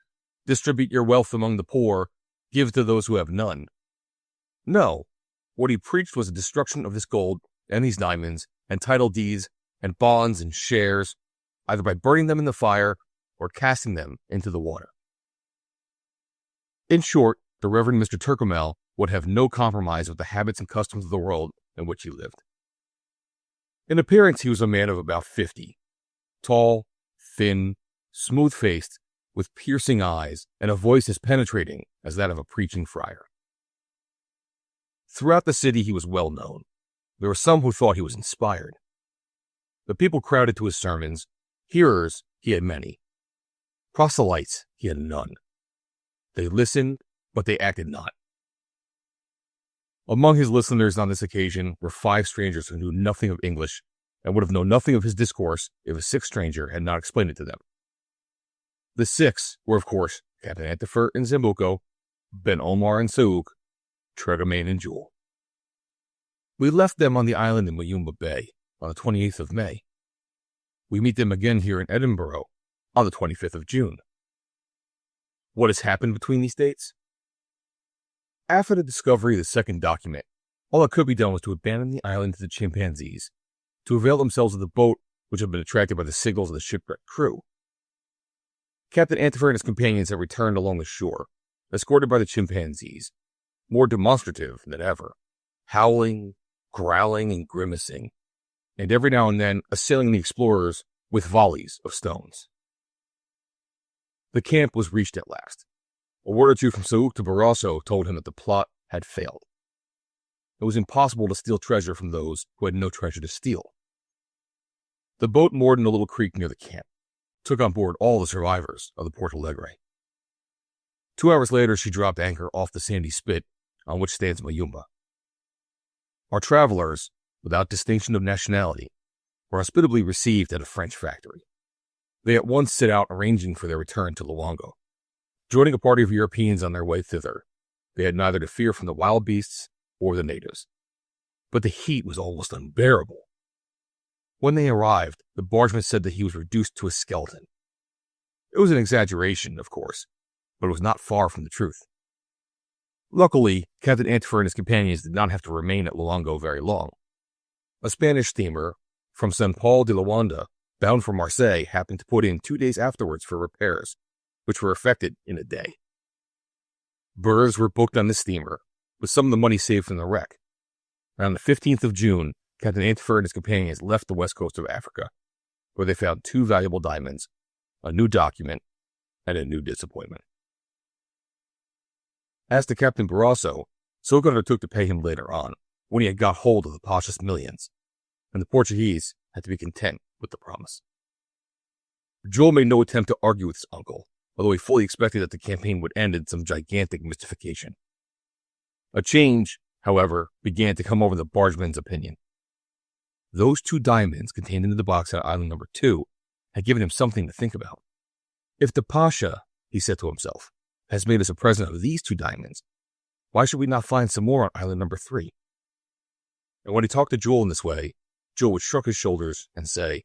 "Distribute your wealth among the poor, give to those who have none." No, what he preached was the destruction of this gold and these diamonds and title deeds and bonds and shares, either by burning them in the fire or casting them into the water. In short, the Reverend Mr. Turcomel would have no compromise with the habits and customs of the world in which he lived. In appearance, he was a man of about 50, tall, thin, smooth-faced, with piercing eyes and a voice as penetrating as that of a preaching friar. Throughout the city, he was well known. There were some who thought he was inspired. The people crowded to his sermons. Hearers, he had many. Proselytes, he had none. They listened, but they acted not. Among his listeners on this occasion were 5 strangers who knew nothing of English and would have known nothing of his discourse if a 6th stranger had not explained it to them. The 6 were, of course, Captain Antifer and Zambuco, Ben Omar and Sauk, Tregomain and Jules. We left them on the island in Mayumba Bay on the 28th of May. We meet them again here in Edinburgh on the 25th of June. What has happened between these dates? After the discovery of the second document, all that could be done was to abandon the island to the chimpanzees, to avail themselves of the boat which had been attracted by the signals of the shipwrecked crew. Captain Antifer and his companions had returned along the shore, escorted by the chimpanzees, more demonstrative than ever, howling, growling, and grimacing, and every now and then assailing the explorers with volleys of stones. The camp was reached at last. A word or two from Sauk to Barroso told him that the plot had failed. It was impossible to steal treasure from those who had no treasure to steal. The boat moored in a little creek near the camp, took on board all the survivors of the Porto Alegre. 2 hours later, she dropped anchor off the sandy spit on which stands Mayumba. Our travelers, without distinction of nationality, were hospitably received at a French factory. They at once set out arranging for their return to Luongo. Joining a party of Europeans on their way thither, they had neither to fear from the wild beasts or the natives. But the heat was almost unbearable. When they arrived, the bargeman said that he was reduced to a skeleton. It was an exaggeration, of course, but it was not far from the truth. Luckily, Captain Antifer and his companions did not have to remain at Luongo very long. A Spanish steamer from San Paul de Luanda, bound for Marseille, happened to put in 2 days afterwards for repairs, which were effected in a day. Berths were booked on the steamer, with some of the money saved from the wreck. And on the 15th of June, Captain Antifer and his companions left the west coast of Africa, where they found 2 valuable diamonds, a new document, and a new disappointment. As to Captain Barroso, Sauk undertook to pay him later on, when he had got hold of the Pasha's millions, and the Portuguese had to be content with the promise. Jules made no attempt to argue with his uncle, although he fully expected that the campaign would end in some gigantic mystification. A change, however, began to come over the bargeman's opinion. Those 2 diamonds contained in the box at island number 2 had given him something to think about. If the Pasha, he said to himself, has made us a present of these 2 diamonds, why should we not find some more on island number 3? And when he talked to Jules in this way, Jules would shrug his shoulders and say,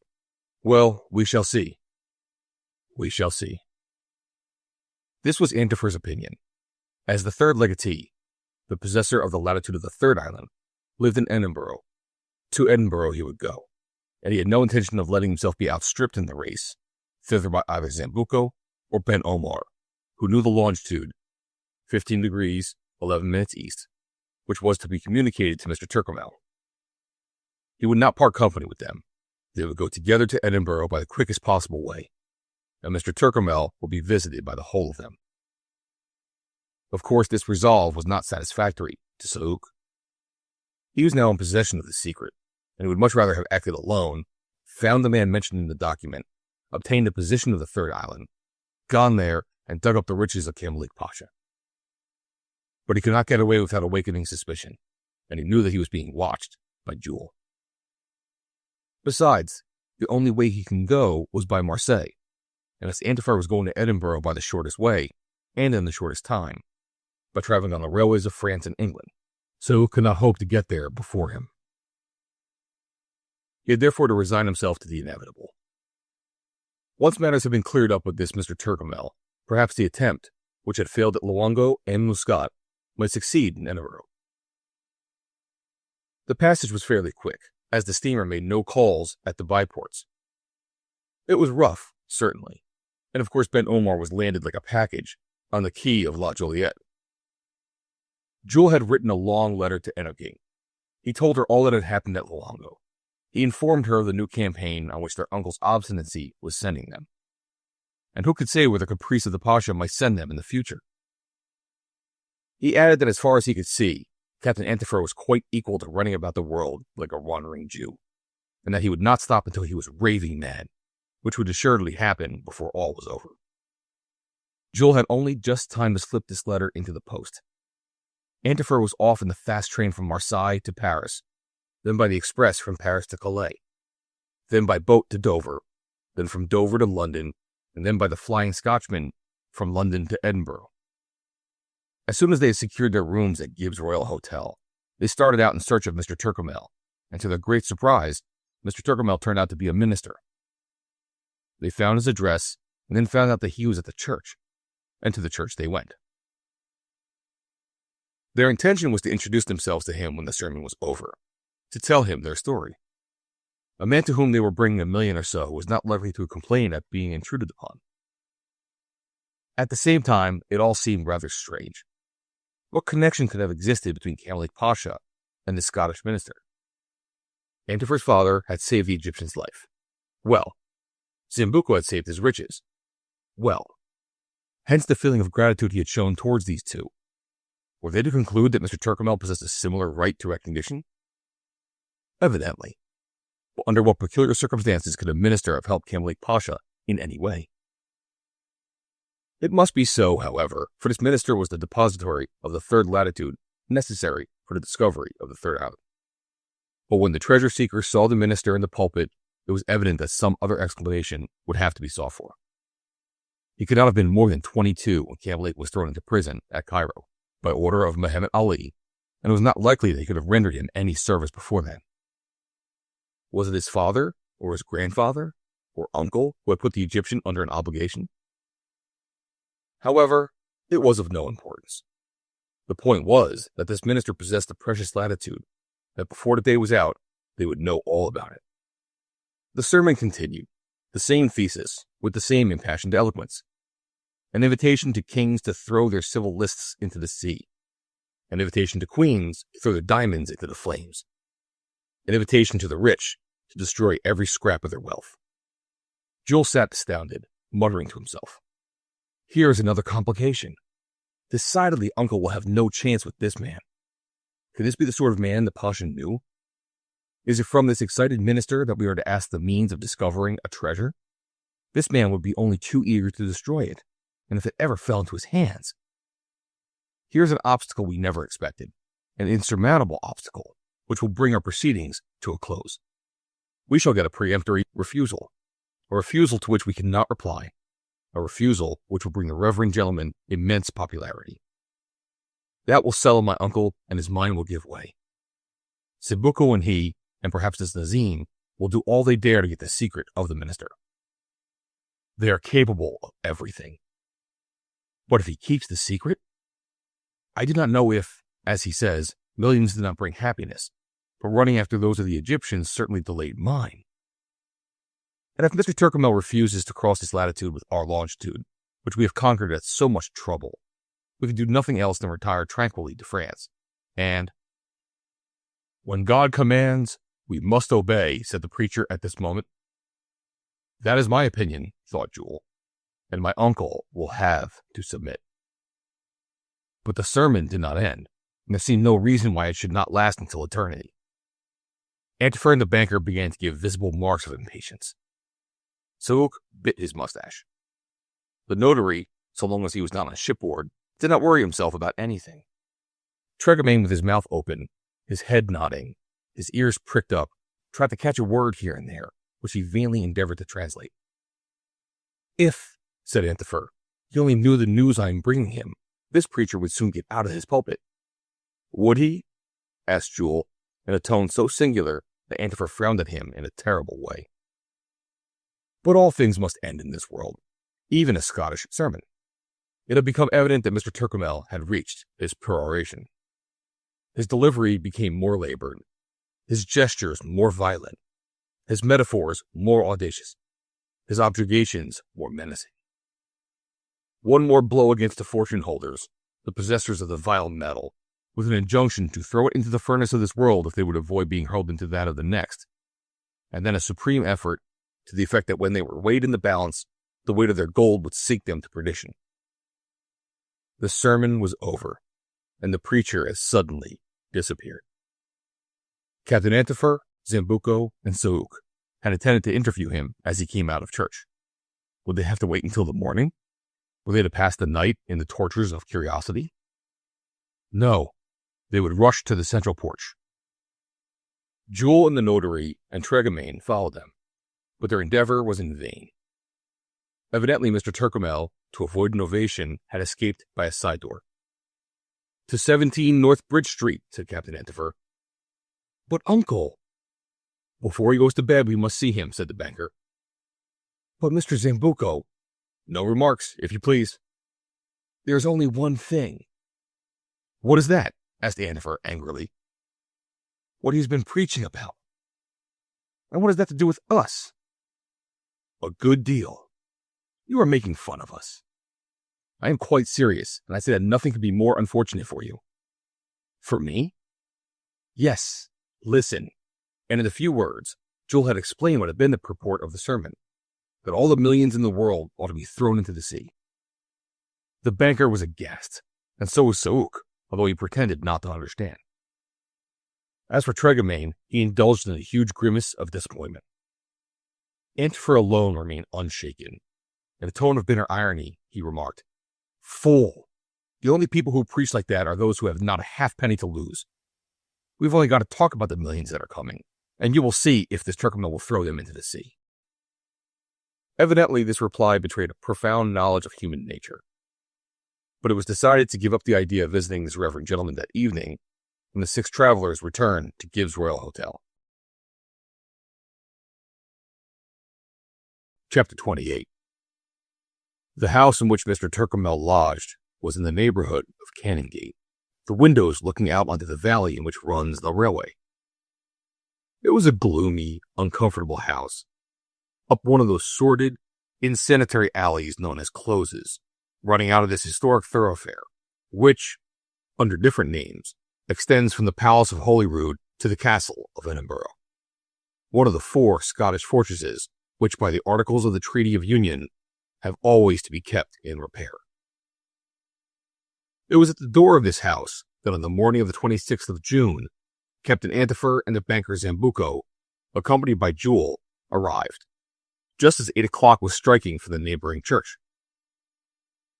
"Well, we shall see." We shall see. This was Antifer's opinion. As the third legatee, the possessor of the latitude of the third island, lived in Edinburgh. To Edinburgh he would go, and he had no intention of letting himself be outstripped in the race, thither by either Zambuco or Ben Omar, who knew the longitude, 15 degrees, 11 minutes east, which was to be communicated to Mr. Turcomel. He would not part company with them. They would go together to Edinburgh by the quickest possible way, and Mr. Turcomel would be visited by the whole of them. Of course, this resolve was not satisfactory to Sauk. He was now in possession of the secret, and he would much rather have acted alone, found the man mentioned in the document, obtained the position of the third island, gone there, and dug up the riches of Camalik Pasha. But he could not get away without awakening suspicion, and he knew that he was being watched by Jules. Besides, the only way he can go was by Marseille, and as Antifer was going to Edinburgh by the shortest way, and in the shortest time, by traveling on the railways of France and England, so could not hope to get there before him. He had therefore to resign himself to the inevitable. Once matters had been cleared up with this Mr. Turcomel, perhaps the attempt, which had failed at Luongo and Muscat, might succeed in Edinburgh. The passage was fairly quick, as the steamer made no calls at the byports. It was rough, certainly, and of course Ben Omar was landed like a package on the quay of La Joliette. Jules had written a long letter to Enoking. He told her all that had happened at Luongo. He informed her of the new campaign on which their uncle's obstinacy was sending them. And who could say where the caprice of the Pasha might send them in the future? He added that as far as he could see, Captain Antifer was quite equal to running about the world like a wandering Jew, and that he would not stop until he was raving mad, which would assuredly happen before all was over. Jules had only just time to slip this letter into the post. Antifer was off in the fast train from Marseille to Paris, then by the express from Paris to Calais, then by boat to Dover, then from Dover to London, and then by the Flying Scotchman from London to Edinburgh. As soon as they had secured their rooms at Gibbs Royal Hotel, they started out in search of Mr. Turcomel, and to their great surprise, Mr. Turcomel turned out to be a minister. They found his address, and then found out that he was at the church, and to the church they went. Their intention was to introduce themselves to him when the sermon was over, to tell him their story. A man to whom they were bringing $1 million or so was not likely to complain at being intruded upon. At the same time, it all seemed rather strange. What connection could have existed between Camalik Pasha and the Scottish minister? Antifer's father had saved the Egyptian's life. Well, Zambuco had saved his riches. Well, hence the feeling of gratitude he had shown towards these two. Were they to conclude that Mr. Turcomel possessed a similar right to recognition? Evidently. But under what peculiar circumstances could a minister have helped Camalik Pasha in any way? It must be so, however, for this minister was the depository of the third latitude necessary for the discovery of the third island. But when the treasure seekers saw the minister in the pulpit, it was evident that some other explanation would have to be sought for. He could not have been more than 22 when Camalik was thrown into prison at Cairo by order of Muhammad Ali, and it was not likely that he could have rendered him any service before then. Was it his father, or his grandfather, or uncle who had put the Egyptian under an obligation? However, it was of no importance. The point was that this minister possessed a precious latitude, that before the day was out, they would know all about it. The sermon continued, the same thesis, with the same impassioned eloquence. An invitation to kings to throw their civil lists into the sea. An invitation to queens to throw their diamonds into the flames. An invitation to the rich to destroy every scrap of their wealth. Jules sat astounded, muttering to himself. Here is another complication. Decidedly, Uncle will have no chance with this man. Could this be the sort of man the Pasha knew? Is it from this excited minister that we are to ask the means of discovering a treasure? This man would be only too eager to destroy it, and if it ever fell into his hands. Here's an obstacle we never expected, an insurmountable obstacle, which will bring our proceedings to a close. We shall get a peremptory refusal, a refusal to which we cannot reply, a refusal which will bring the reverend gentleman immense popularity. That will settle my uncle, and his mind will give way. Zambuco and he, and perhaps this Nazim, will do all they dare to get the secret of the minister. They are capable of everything. But if he keeps the secret? I do not know if, as he says, millions did not bring happiness, but running after those of the Egyptians certainly delayed mine. And if Mr. Turcomel refuses to cross this latitude with our longitude, which we have conquered at so much trouble, we can do nothing else than retire tranquilly to France. And, when God commands, we must obey, said the preacher at this moment. That is my opinion, thought Jules, and my uncle will have to submit. But the sermon did not end, and there seemed no reason why it should not last until eternity. Antifer and the banker began to give visible marks of impatience. Saouk bit his mustache. The notary, so long as he was not on shipboard, did not worry himself about anything. Tregamain, with his mouth open, his head nodding, his ears pricked up, tried to catch a word here and there, which he vainly endeavored to translate. If, said Antifer, he only knew the news I am bringing him, this preacher would soon get out of his pulpit. Would he? Asked Jules, in a tone so singular that Antifer frowned at him in a terrible way. But all things must end in this world, even a Scottish sermon. It had become evident that Mr. Turcomel had reached his peroration. His delivery became more labored, his gestures more violent, his metaphors more audacious, his objurgations more menacing. One more blow against the fortune holders, the possessors of the vile metal, with an injunction to throw it into the furnace of this world if they would avoid being hurled into that of the next, and then a supreme effort to the effect that when they were weighed in the balance, the weight of their gold would sink them to perdition. The sermon was over, and the preacher as suddenly disappeared. Captain Antifer, Zambuco, and Saouk had intended to interview him as he came out of church. Would they have to wait until the morning? Were they to pass the night in the tortures of curiosity? No, they would rush to the central porch. Jules and the notary and Tregamain followed them, but their endeavor was in vain. Evidently, Mr. Turcomel, to avoid an ovation, had escaped by a side door. To 17 North Bridge Street, said Captain Antifer. But, uncle... Before he goes to bed, we must see him, said the banker. But, Mr. Zambuco... No remarks, if you please. There is only one thing. What is that? Asked Antifer angrily. What he's been preaching about. And what has that to do with us? A good deal. You are making fun of us. I am quite serious, and I say that nothing could be more unfortunate for you. For me? Yes, listen. And in a few words, Jules had explained what had been the purport of the sermon, that all the millions in the world ought to be thrown into the sea. The banker was aghast, and so was Saouk, although he pretended not to understand. As for Tregamain, he indulged in a huge grimace of disappointment. Antifer alone remained unshaken. In a tone of bitter irony, he remarked, Fool! The only people who preach like that are those who have not a halfpenny to lose. We've only got to talk about the millions that are coming, and you will see if this Turcomel will throw them into the sea. Evidently, this reply betrayed a profound knowledge of human nature. But it was decided to give up the idea of visiting this reverend gentleman that evening when the 6 travelers returned to Gibbs Royal Hotel. Chapter 28. The house in which Mr. Turcomel lodged was in the neighborhood of Canongate, the windows looking out onto the valley in which runs the railway. It was a gloomy, uncomfortable house, up one of those sordid, insanitary alleys known as closes, running out of this historic thoroughfare, which, under different names, extends from the Palace of Holyrood to the Castle of Edinburgh, one of the 4 Scottish fortresses which by the Articles of the Treaty of Union have always to be kept in repair. It was at the door of this house that on the morning of the 26th of June, Captain Antifer and the banker Zambuco, accompanied by Jules, arrived, just as 8 o'clock was striking for the neighboring church.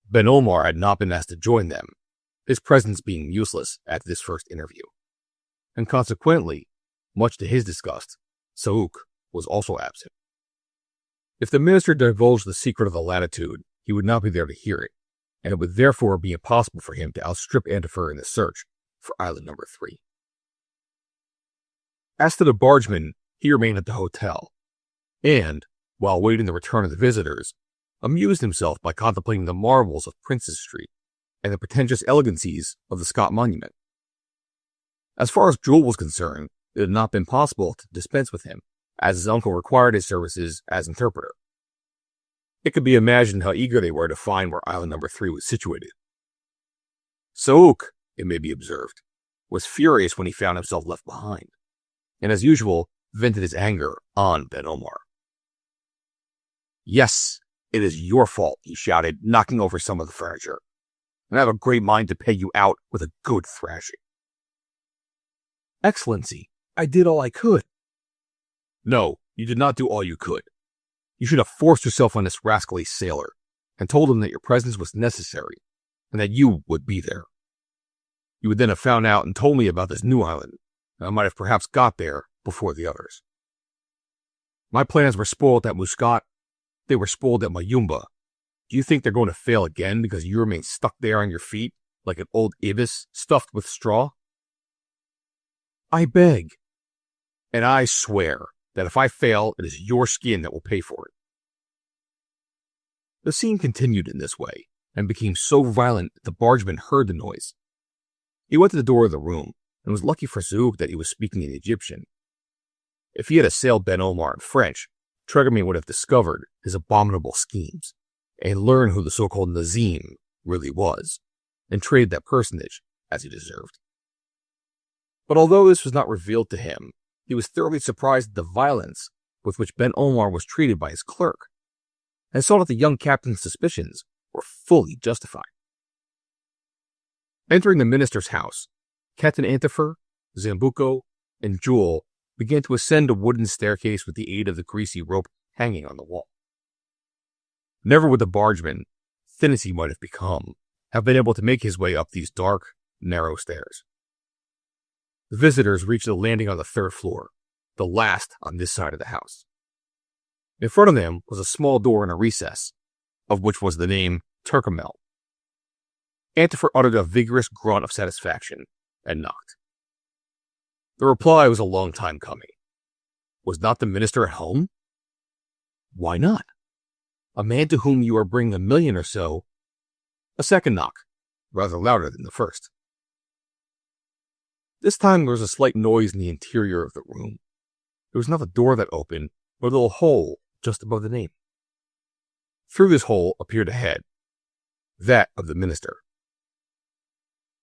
Ben Omar had not been asked to join them, his presence being useless at this first interview, and consequently, much to his disgust, Saouk was also absent. If the minister divulged the secret of the latitude, he would not be there to hear it, and it would therefore be impossible for him to outstrip Antifer in the search for island number 3. As to the bargeman, he remained at the hotel, and, while waiting the return of the visitors, amused himself by contemplating the marvels of Princes Street and the pretentious elegancies of the Scott Monument. As far as Jules was concerned, it had not been possible to dispense with him, as his uncle required his services as interpreter. It could be imagined how eager they were to find where Island Number 3 was situated. Souk, it may be observed, was furious when he found himself left behind, and as usual, vented his anger on Ben Omar. "Yes, it is your fault," he shouted, knocking over some of the furniture, "and I have a great mind to pay you out with a good thrashing." "Excellency, I did all I could." "No, you did not do all you could. You should have forced yourself on this rascally sailor, and told him that your presence was necessary, and that you would be there. You would then have found out and told me about this new island, and I might have perhaps got there before the others. My plans were spoiled at Muscat. They were spoiled at Mayumba. Do you think they're going to fail again because you remain stuck there on your feet like an old ibis stuffed with straw? I beg, and I swear that if I fail, it is your skin that will pay for it." The scene continued in this way, and became so violent that the bargeman heard the noise. He went to the door of the room, and was lucky for Zouk that he was speaking in Egyptian. If he had assailed Ben Omar in French, Tregemi would have discovered his abominable schemes, and learned who the so-called Nazim really was, and treated that personage as he deserved. But although this was not revealed to him, he was thoroughly surprised at the violence with which Ben Omar was treated by his clerk, and saw that the young captain's suspicions were fully justified. Entering the minister's house, Captain Antifer, Zambuco, and Jules began to ascend a wooden staircase with the aid of the greasy rope hanging on the wall. Never would the bargeman, thin as he might have become, have been able to make his way up these dark, narrow stairs. The visitors reached the landing on the third floor, the last on this side of the house. In front of them was a small door in a recess, of which was the name Turcomel. Antifer uttered a vigorous grunt of satisfaction and knocked. The reply was a long time coming. Was not the minister at home? Why not? A man to whom you are bringing $1 million or so. A second knock, rather louder than the first. This time there was a slight noise in the interior of the room. There was not a door that opened, but a little hole just above the name. Through this hole appeared a head, that of the minister.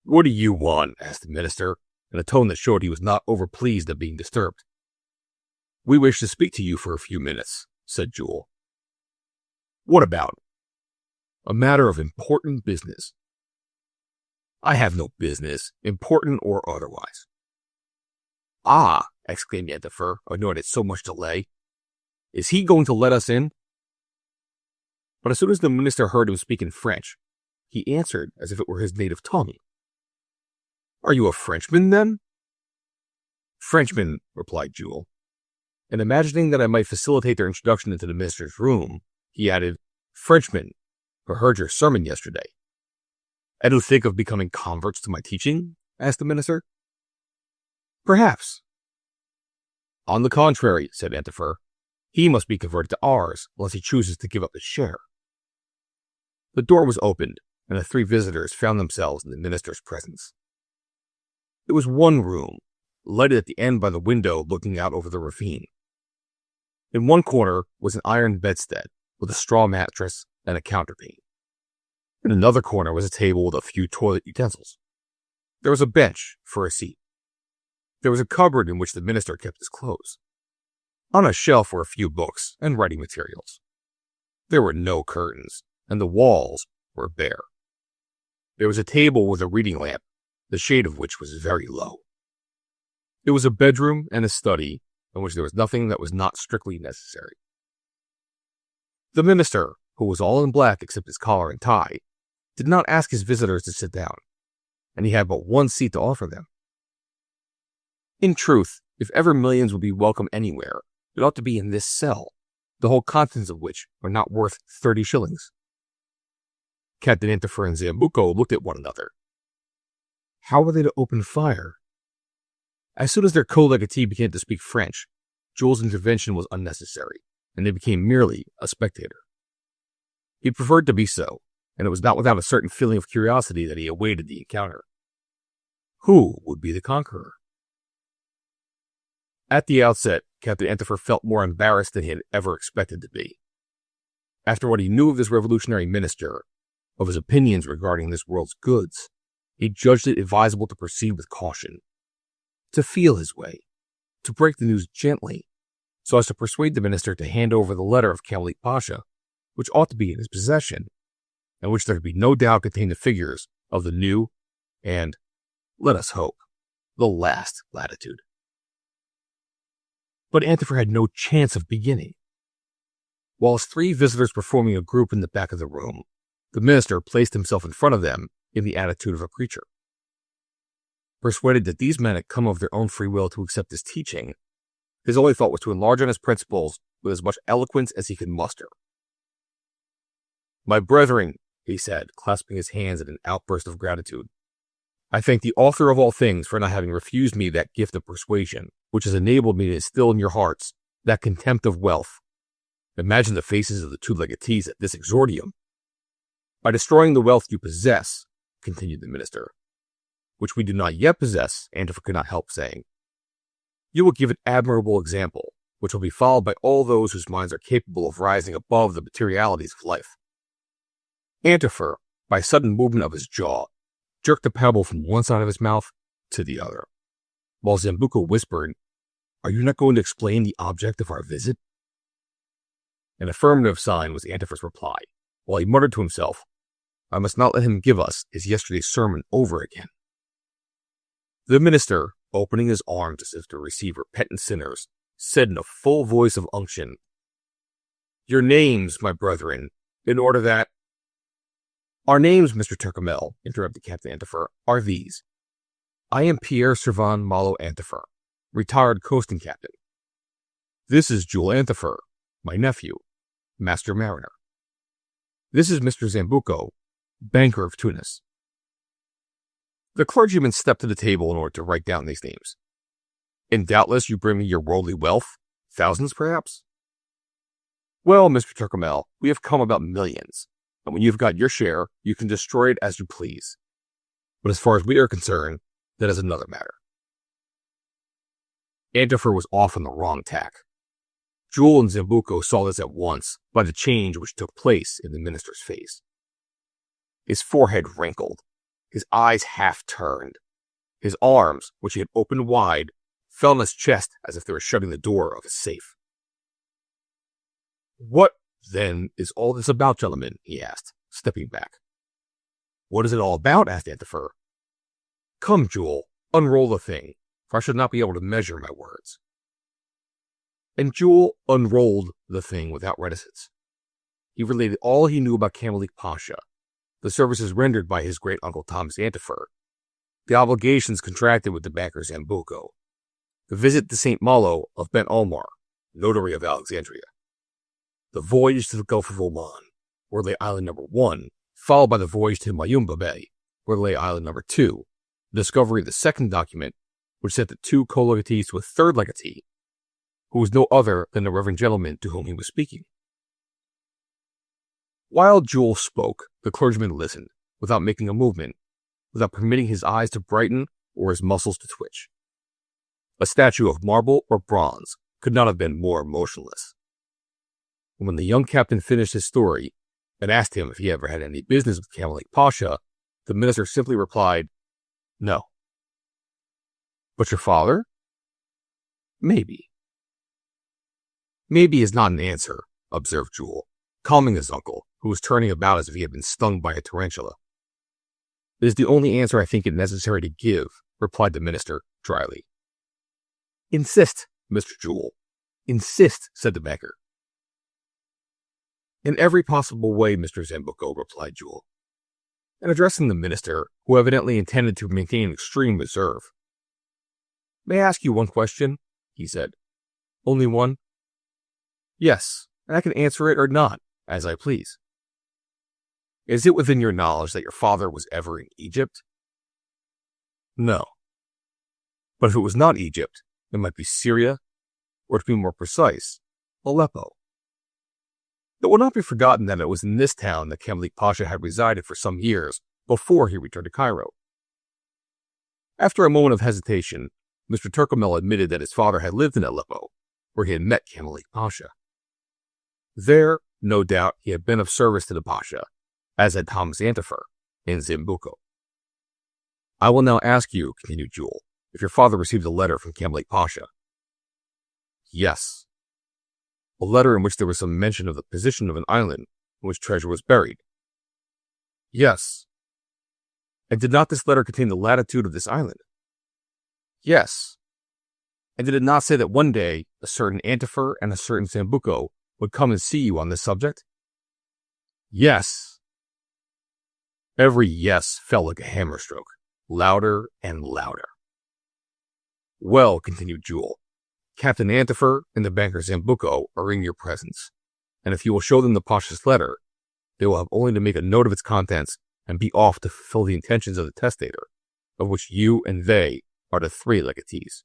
"What do you want?" asked the minister, in a tone that showed he was not overpleased at being disturbed. "We wish to speak to you for a few minutes," said Jules. "What about?" "A matter of important business." "I have no business, important or otherwise." "Ah!" exclaimed Antifer, annoyed at so much delay. "Is he going to let us in?" But as soon as the minister heard him speak in French, he answered as if it were his native tongue. "Are you a Frenchman, then?" "Frenchman," replied Jules. And imagining that I might facilitate their introduction into the minister's room, he added, "Frenchman, who heard your sermon yesterday." "And who think of becoming converts to my teaching?" asked the minister. "Perhaps." "On the contrary," said Antifer, "he must be converted to ours, unless he chooses to give up his share." The door was opened, and the three visitors found themselves in the minister's presence. It was one room, lighted at the end by the window looking out over the ravine. In one corner was an iron bedstead with a straw mattress and a counterpane. In another corner was a table with a few toilet utensils. There was a bench for a seat. There was a cupboard in which the minister kept his clothes. On a shelf were a few books and writing materials. There were no curtains, and the walls were bare. There was a table with a reading lamp, the shade of which was very low. It was a bedroom and a study in which there was nothing that was not strictly necessary. The minister, who was all in black except his collar and tie, did not ask his visitors to sit down, and he had but one seat to offer them. In truth, if ever millions would be welcome anywhere, it ought to be in this cell, the whole contents of which are not worth 30 shillings. Captain Antifer and Zambuco looked at one another. How were they to open fire? As soon as their co-legatee began to speak French, Jules' intervention was unnecessary, and they became merely a spectator. He preferred to be so, and it was not without a certain feeling of curiosity that he awaited the encounter. Who would be the conqueror? At the outset, Captain Antifer felt more embarrassed than he had ever expected to be. After what he knew of this revolutionary minister, of his opinions regarding this world's goods, he judged it advisable to proceed with caution, to feel his way, to break the news gently, so as to persuade the minister to hand over the letter of Kamalik Pasha, which ought to be in his possession, and which there could be no doubt contained the figures of the new and, let us hope, the last latitude. But Antifer had no chance of beginning. Whilst 3 visitors were forming a group in the back of the room, the minister placed himself in front of them in the attitude of a preacher. Persuaded that these men had come of their own free will to accept his teaching, his only thought was to enlarge on his principles with as much eloquence as he could muster. My brethren, he said, clasping his hands in an outburst of gratitude, I thank the author of all things for not having refused me that gift of persuasion, which has enabled me to instill in your hearts that contempt of wealth. Imagine the faces of the 2 legatees at this exordium. By destroying the wealth you possess, continued the minister, which we do not yet possess, Antifer could not help saying, you will give an admirable example, which will be followed by all those whose minds are capable of rising above the materialities of life. Antifer, by a sudden movement of his jaw, jerked the pebble from one side of his mouth to the other, while Zambuco whispered, Are you not going to explain the object of our visit? An affirmative sign was Antifer's reply, while he muttered to himself, I must not let him give us his yesterday's sermon over again. The minister, opening his arms as if to receive repentant sinners, said in a full voice of unction, Your names, my brethren, in order that— Our names, Mr. Turcomel, interrupted Captain Antifer, are these. I am Pierre Servan Malo Antifer, retired coasting captain. This is Jules Antifer, my nephew, master mariner. This is Mr. Zambuco, banker of Tunis. The clergyman stepped to the table in order to write down these names. And doubtless you bring me your worldly wealth, thousands perhaps? Well, Mr. Turcomel, we have come about millions, and when you've got your share, you can destroy it as you please. But as far as we are concerned, that is another matter. Antifer was off on the wrong tack. Jules and Zambuco saw this at once by the change which took place in the minister's face. His forehead wrinkled, his eyes half turned. His arms, which he had opened wide, fell on his chest as if they were shutting the door of a safe. What, then, is all this about, gentlemen? He asked, stepping back. What is it all about? Asked Antifer. Come, Jules, unroll the thing, for I should not be able to measure my words. And Jules unrolled the thing without reticence. He related all he knew about Kamalik Pasha, the services rendered by his great-uncle Thomas Antifer, the obligations contracted with the banker Zambuco, the visit to St. Malo of Ben Omar, notary of Alexandria, the voyage to the Gulf of Oman, where lay island number 1, followed by the voyage to Mayumba Bay, where lay island number 2, the discovery of the second document, which sent the 2 co-legatees to a third legatee, who was no other than the reverend gentleman to whom he was speaking. While Jules spoke, the clergyman listened, without making a movement, without permitting his eyes to brighten or his muscles to twitch. A statue of marble or bronze could not have been more motionless. And when the young captain finished his story and asked him if he ever had any business with Kamalik Pasha, the minister simply replied, No. But your father? Maybe. Maybe is not an answer, observed Jules, calming his uncle, who was turning about as if he had been stung by a tarantula. It is the only answer I think it necessary to give, replied the minister dryly. Insist, Mr. Jules. Insist, said the banker. In every possible way, Mr. Zambuco, replied Jules. And addressing the minister, who evidently intended to maintain extreme reserve. May I ask you one question? He said. Only one? Yes, and I can answer it or not, as I please. Is it within your knowledge that your father was ever in Egypt? No. But if it was not Egypt, it might be Syria, or to be more precise, Aleppo. It will not be forgotten that it was in this town that Kamalik Pasha had resided for some years before he returned to Cairo. After a moment of hesitation, Mr. Turkomel admitted that his father had lived in Aleppo, where he had met Kamalik Pasha. There, no doubt, he had been of service to the Pasha, as had Thomas Antifer in Zambuco. I will now ask you, continued Jules, if your father received a letter from Kamalik Pasha. Yes. A letter in which there was some mention of the position of an island in which treasure was buried. Yes. And did not this letter contain the latitude of this island? Yes. And did it not say that one day a certain Antifer and a certain Zambuco would come and see you on this subject? Yes. Every yes fell like a hammer stroke, louder and louder. Well, continued Jules, Captain Antifer and the banker Zambuco are in your presence, and if you will show them the Pasha's letter, they will have only to make a note of its contents and be off to fulfill the intentions of the testator, of which you and they are the three legatees.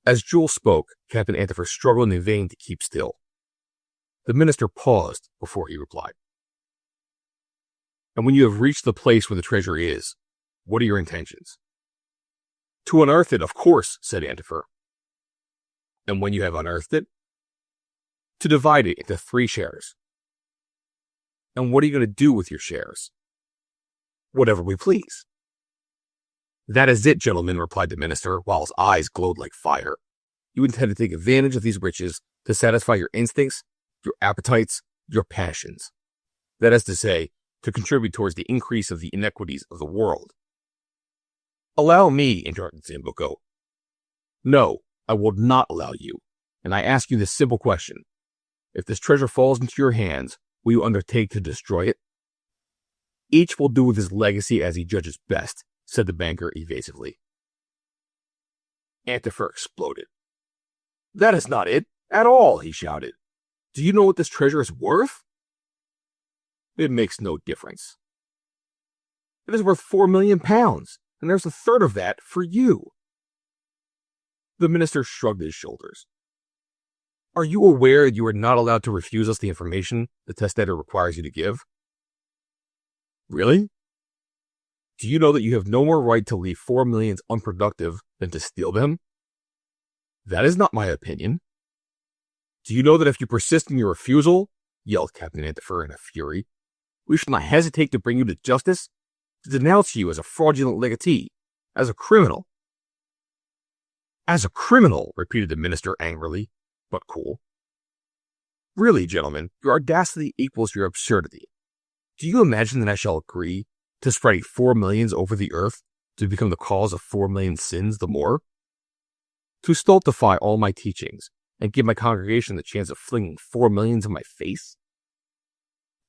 As Jules spoke, Captain Antifer struggled in vain to keep still. The minister paused before he replied. And when you have reached the place where the treasure is, what are your intentions? To unearth it, of course, said Antifer. And when you have unearthed it? To divide it into 3 shares. And what are you going to do with your shares? Whatever we please. That is it, gentlemen, replied the minister, while his eyes glowed like fire. You intend to take advantage of these riches to satisfy your instincts, your appetites, your passions. That is to say, to contribute towards the increase of the inequities of the world. Allow me, interrupted Zambuco. No, I will not allow you, and I ask you this simple question. If this treasure falls into your hands, will you undertake to destroy it? Each will do with his legacy as he judges best, said the banker evasively. Antifer exploded. That is not it, at all, he shouted. Do you know what this treasure is worth? It makes no difference. It is worth 4 million pounds, and there's a third of that for you. The minister shrugged his shoulders. Are you aware that you are not allowed to refuse us the information the testator requires you to give? Really? Do you know that you have no more right to leave 4 millions unproductive than to steal them? That is not my opinion. Do you know that if you persist in your refusal, yelled Captain Antifer in a fury, we shall not hesitate to bring you to justice, to denounce you as a fraudulent legatee, as a criminal. As a criminal, repeated the minister angrily, but cool. Really, gentlemen, your audacity equals your absurdity. Do you imagine that I shall agree to spreading 4 millions over the earth to become the cause of 4 million sins the more? To stultify all my teachings and give my congregation the chance of flinging 4 millions in my face?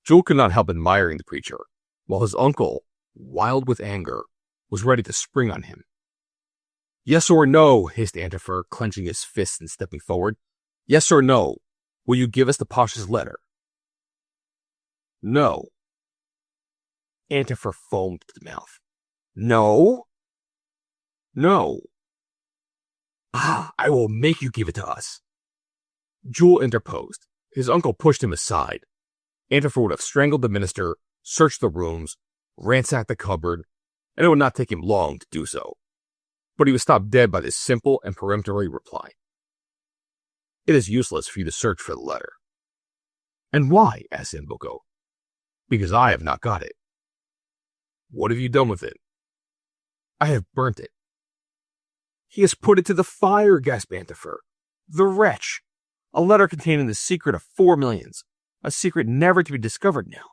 Jules could not help admiring the preacher, while his uncle, wild with anger, was ready to spring on him. Yes or no, hissed Antifer, clenching his fists and stepping forward. Yes or no, will you give us the Pasha's letter? No. Antifer foamed at the mouth. No? No. I will make you give it to us. Jules interposed. His uncle pushed him aside. Antifer would have strangled the minister, searched the rooms, ransacked the cupboard, and it would not take him long to do so. But he was stopped dead by this simple and peremptory reply. It is useless for you to search for the letter. And why? Asked Zambuco. Because I have not got it. What have you done with it? I have burnt it. He has put it to the fire, gasped Antifer. The wretch! A letter containing the secret of 4 millions. A secret never to be discovered now.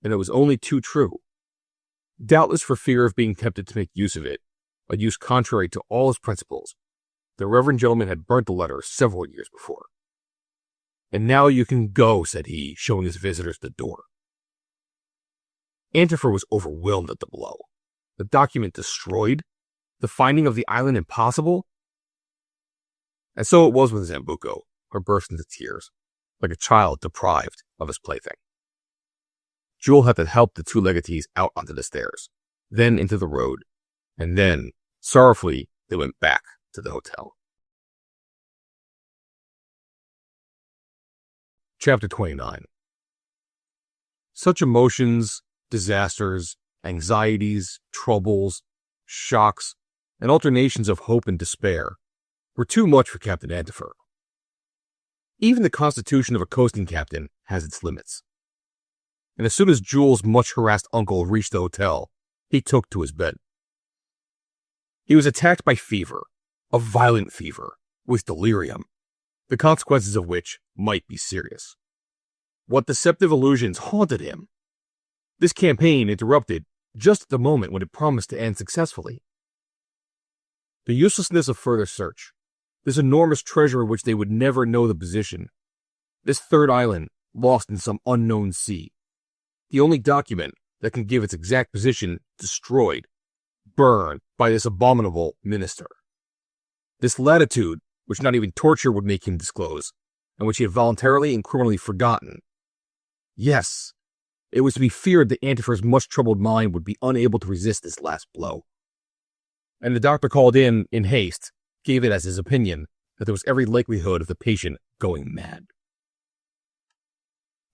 And it was only too true. Doubtless for fear of being tempted to make use of it, a use contrary to all his principles, the reverend gentleman had burnt the letter several years before. And now you can go, said he, showing his visitors the door. Antifer was overwhelmed at the blow. The document destroyed? The finding of the island impossible? And so it was with Zambuco, who burst into tears, like a child deprived of his plaything. Jules had to help the 2 legatees out onto the stairs, then into the road, and then, sorrowfully, they went back to the hotel. Chapter 29. Such emotions, disasters, anxieties, troubles, shocks, and alternations of hope and despair were too much for Captain Antifer. Even the constitution of a coasting captain has its limits. And as soon as Jules' much-harassed uncle reached the hotel, he took to his bed. He was attacked by fever, a violent fever, with delirium, the consequences of which might be serious. What deceptive illusions haunted him? This campaign interrupted just at the moment when it promised to end successfully. The uselessness of further search, this enormous treasure of which they would never know the position, this third island lost in some unknown sea, the only document that can give its exact position destroyed, burned by this abominable minister. This latitude, which not even torture would make him disclose, and which he had voluntarily and criminally forgotten. Yes, it was to be feared that Antifer's much troubled mind would be unable to resist this last blow. And the doctor called in haste, gave it as his opinion that there was every likelihood of the patient going mad.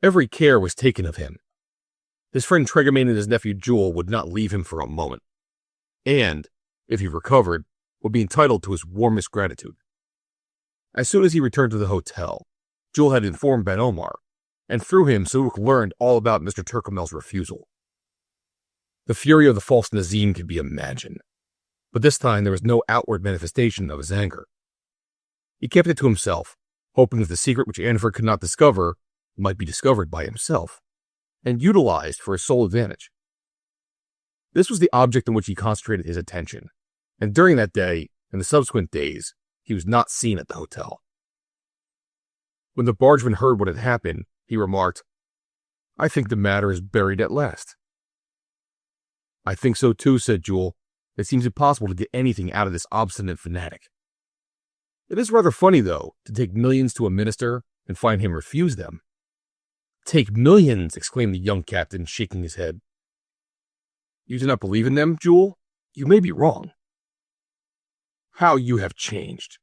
Every care was taken of him. His friend Tregamain and his nephew Jules would not leave him for a moment, and, if he recovered, would be entitled to his warmest gratitude. As soon as he returned to the hotel, Jules had informed Ben Omar, and through him Saouk learned all about Mr. Turcomel's refusal. The fury of the false Nazim could be imagined, but this time there was no outward manifestation of his anger. He kept it to himself, hoping that the secret which Antifer could not discover might be discovered by himself, and utilized for his sole advantage. This was the object on which he concentrated his attention, and during that day and the subsequent days, he was not seen at the hotel. When the bargeman heard what had happened, he remarked, "I think the matter is buried at last." "I think so too," said Jules. "It seems impossible to get anything out of this obstinate fanatic. It is rather funny, though, to take millions to a minister and find him refuse them." "Take millions!" exclaimed the young captain, shaking his head. "You do not believe in them, Jules? You may be wrong." "How you have changed!"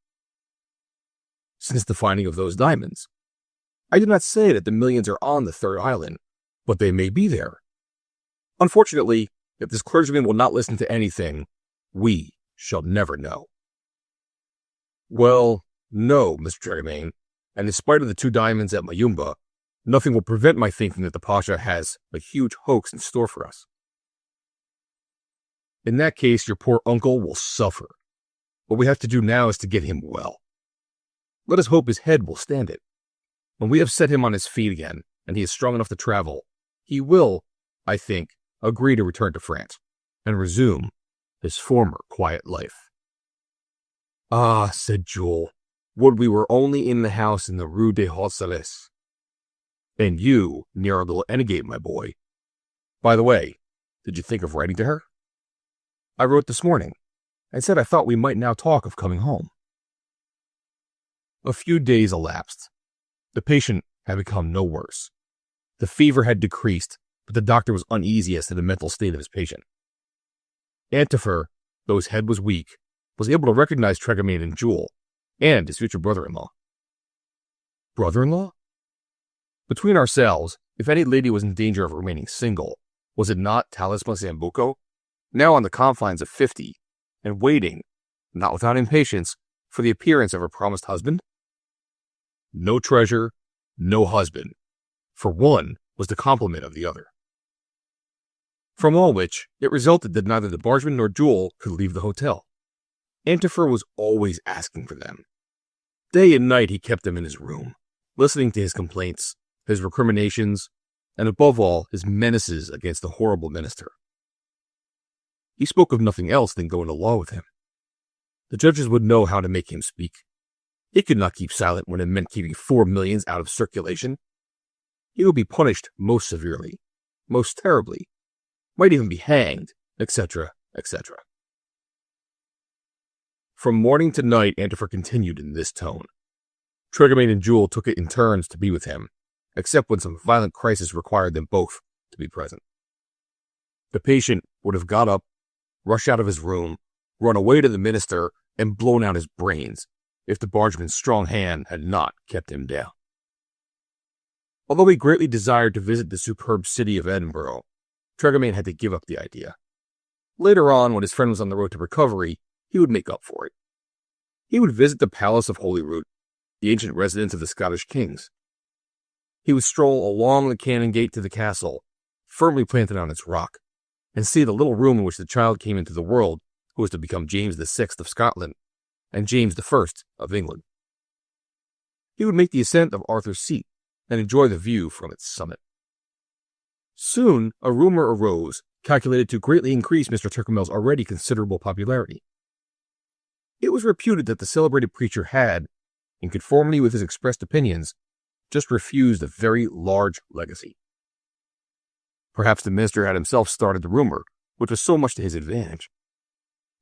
"Since the finding of those diamonds. I do not say that the millions are on the third island, but they may be there. Unfortunately, if this clergyman will not listen to anything, we shall never know." "Well, no, Mr. Tregamain, and in spite of the 2 diamonds at Mayumba, nothing will prevent my thinking that the Pasha has a huge hoax in store for us." "In that case, your poor uncle will suffer. What we have to do now is to get him well. Let us hope his head will stand it. When we have set him on his feet again, and he is strong enough to travel, he will, I think, agree to return to France, and resume his former quiet life." "Ah," said Jules, "would we were only in the house in the Rue des Hauts-Salés. And you near our little Enegate, my boy. By the way, did you think of writing to her?" "I wrote this morning, and said I thought we might now talk of coming home." A few days elapsed. The patient had become no worse. The fever had decreased, but the doctor was uneasy as to the mental state of his patient. Antifer, though his head was weak, was able to recognize Tregamain and Jules, and his future brother-in-law. Brother-in-law? Between ourselves, if any lady was in danger of remaining single, was it not Talisman Sambuco, now on the confines of 50, and waiting, not without impatience, for the appearance of her promised husband? No treasure, no husband, for one was the complement of the other. From all which, it resulted that neither the bargeman nor Jules could leave the hotel. Antifer was always asking for them. Day and night he kept them in his room, listening to his complaints, his recriminations, and above all, his menaces against the horrible minister. He spoke of nothing else than going to law with him. The judges would know how to make him speak. He could not keep silent when it meant keeping 4 millions out of circulation. He would be punished most severely, most terribly, might even be hanged, etc., etc. From morning to night, Antifer continued in this tone. Tregamain and Jules took it in turns to be with him, except when some violent crisis required them both to be present. The patient would have got up, rushed out of his room, run away to the minister, and blown out his brains, if the bargeman's strong hand had not kept him down. Although he greatly desired to visit the superb city of Edinburgh, Tregerman had to give up the idea. Later on, when his friend was on the road to recovery, he would make up for it. He would visit the Palace of Holyrood, the ancient residence of the Scottish kings. He would stroll along the Canongate to the castle, firmly planted on its rock, and see the little room in which the child came into the world who was to become James VI of Scotland and James I of England. He would make the ascent of Arthur's Seat and enjoy the view from its summit. Soon, a rumor arose calculated to greatly increase Mr. Tyrconnell's already considerable popularity. It was reputed that the celebrated preacher had, in conformity with his expressed opinions, just refused a very large legacy. Perhaps the minister had himself started the rumor, which was so much to his advantage.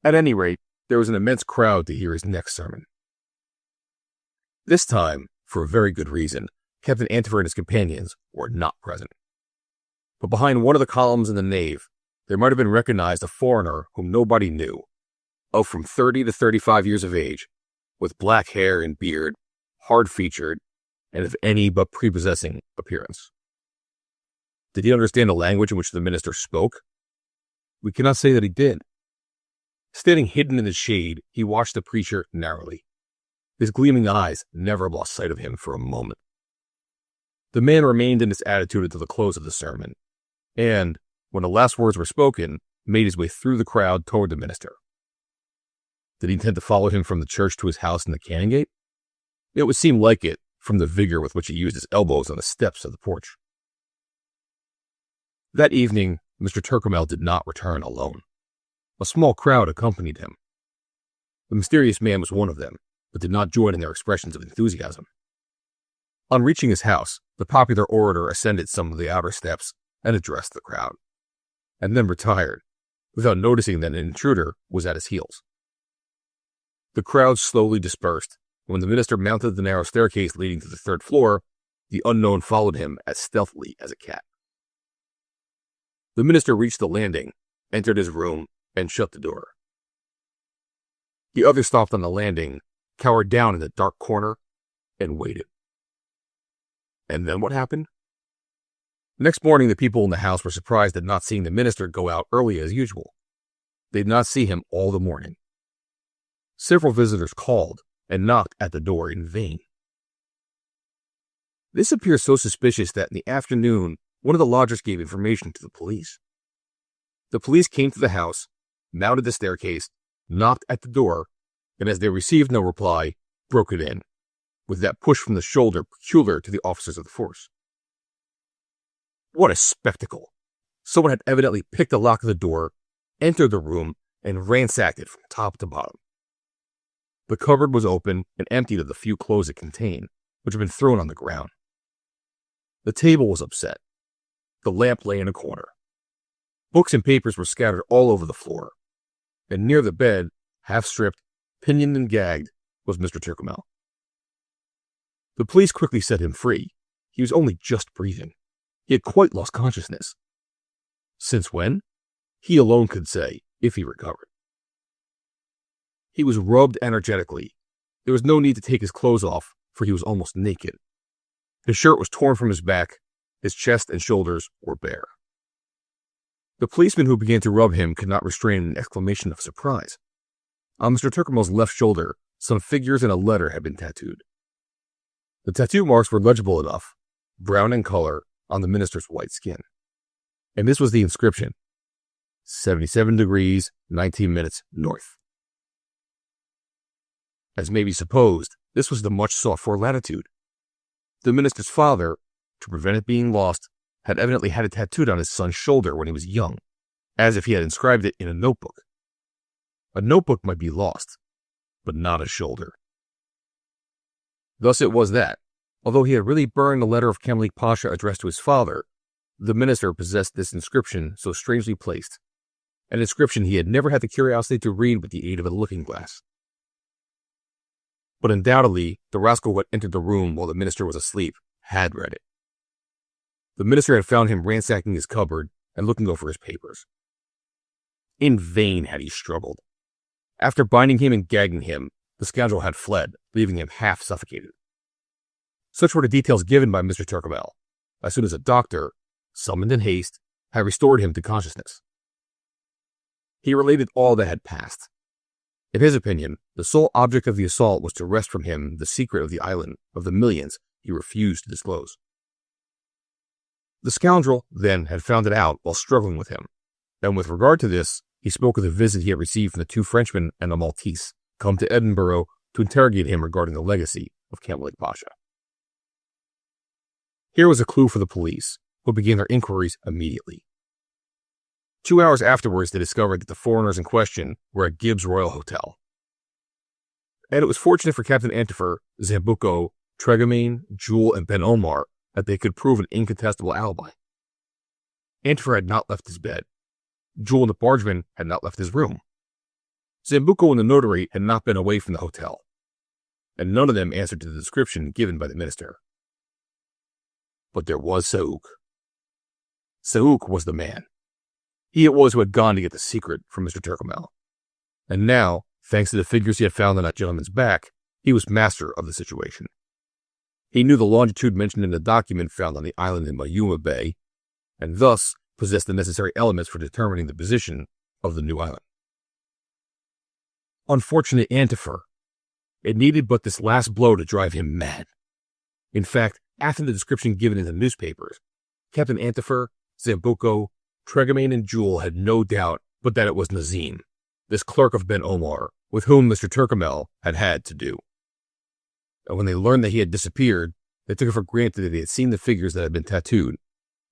At any rate, there was an immense crowd to hear his next sermon. This time, for a very good reason, Captain Antifer and his companions were not present. But behind one of the columns in the nave, there might have been recognized a foreigner whom nobody knew, of from 30 to 35 years of age, with black hair and beard, hard-featured, and of any but prepossessing appearance. Did he understand the language in which the minister spoke? We cannot say that he did. Standing hidden in the shade, he watched the preacher narrowly. His gleaming eyes never lost sight of him for a moment. The man remained in this attitude until the close of the sermon, and, when the last words were spoken, made his way through the crowd toward the minister. Did he intend to follow him from the church to his house in the Canongate? It would seem like it, from the vigor with which he used his elbows on the steps of the porch. That evening, Mr. Tyrconnell did not return alone. A small crowd accompanied him. The mysterious man was one of them, but did not join in their expressions of enthusiasm. On reaching his house, the popular orator ascended some of the outer steps and addressed the crowd, and then retired, without noticing that an intruder was at his heels. The crowd slowly dispersed, and when the minister mounted the narrow staircase leading to the third floor, the unknown followed him as stealthily as a cat. The minister reached the landing, entered his room, and shut the door. The other stopped on the landing, cowered down in the dark corner, and waited. And then what happened? Next morning, the people in the house were surprised at not seeing the minister go out early as usual. They did not see him all the morning. Several visitors called and knocked at the door in vain. This appeared so suspicious that in the afternoon, one of the lodgers gave information to the police. The police came to the house, mounted the staircase, knocked at the door, and as they received no reply, broke it in, with that push from the shoulder peculiar to the officers of the force. What a spectacle! Someone had evidently picked the lock of the door, entered the room, and ransacked it from top to bottom. The cupboard was open and emptied of the few clothes it contained, which had been thrown on the ground. The table was upset. The lamp lay in a corner. Books and papers were scattered all over the floor, and near the bed, half-stripped, pinioned and gagged, was Mr. Tyrconnell. The police quickly set him free. He was only just breathing. He had quite lost consciousness. Since when? He alone could say, if he recovered. He was rubbed energetically. There was no need to take his clothes off, for he was almost naked. His shirt was torn from his back. His chest and shoulders were bare. The policeman who began to rub him could not restrain an exclamation of surprise. On Mr. Tyrconnell's left shoulder, some figures and a letter had been tattooed. The tattoo marks were legible enough, brown in color, on the minister's white skin. And this was the inscription: 77 degrees, 19 minutes north. As may be supposed, this was the much sought-for latitude. The minister's father, to prevent it being lost, had evidently had it tattooed on his son's shoulder when he was young, as if he had inscribed it in a notebook. A notebook might be lost, but not a shoulder. Thus it was that, although he had really burned the letter of Kamalik Pasha addressed to his father, the minister possessed this inscription so strangely placed, an inscription he had never had the curiosity to read with the aid of a looking-glass. But undoubtedly, the rascal who had entered the room while the minister was asleep had read it. The minister had found him ransacking his cupboard and looking over his papers. In vain had he struggled. After binding him and gagging him, the scoundrel had fled, leaving him half suffocated. Such were the details given by Mr. Tyrconnell, as soon as a doctor, summoned in haste, had restored him to consciousness. He related all that had passed. In his opinion, the sole object of the assault was to wrest from him the secret of the island of the millions he refused to disclose. The scoundrel, then, had found it out while struggling with him, and with regard to this, he spoke of the visit he had received from the 2 Frenchmen and a Maltese, come to Edinburgh to interrogate him regarding the legacy of Camillic Pasha. Here was a clue for the police, who began their inquiries immediately. 2 hours afterwards, they discovered that the foreigners in question were at Gibbs Royal Hotel. And it was fortunate for Captain Antifer, Zambucco, Tregamain, Jules, and Ben Omar that they could prove an incontestable alibi. Antifer had not left his bed. Jules and the bargeman had not left his room. Zambucco and the notary had not been away from the hotel, and none of them answered to the description given by the minister. But there was Saouk. Saouk was the man. He it was who had gone to get the secret from Mr. Turcomel. And now, thanks to the figures he had found on that gentleman's back, he was master of the situation. He knew the longitude mentioned in the document found on the island in Mayuma Bay, and thus possessed the necessary elements for determining the position of the new island. Unfortunate Antifer. It needed but this last blow to drive him mad. In fact, after the description given in the newspapers, Captain Antifer, Zambucco, Tregamain, and Jules had no doubt but that it was Nazim, this clerk of Ben Omar, with whom Mr. Turcomel had had to do. And when they learned that he had disappeared, they took it for granted that he had seen the figures that had been tattooed,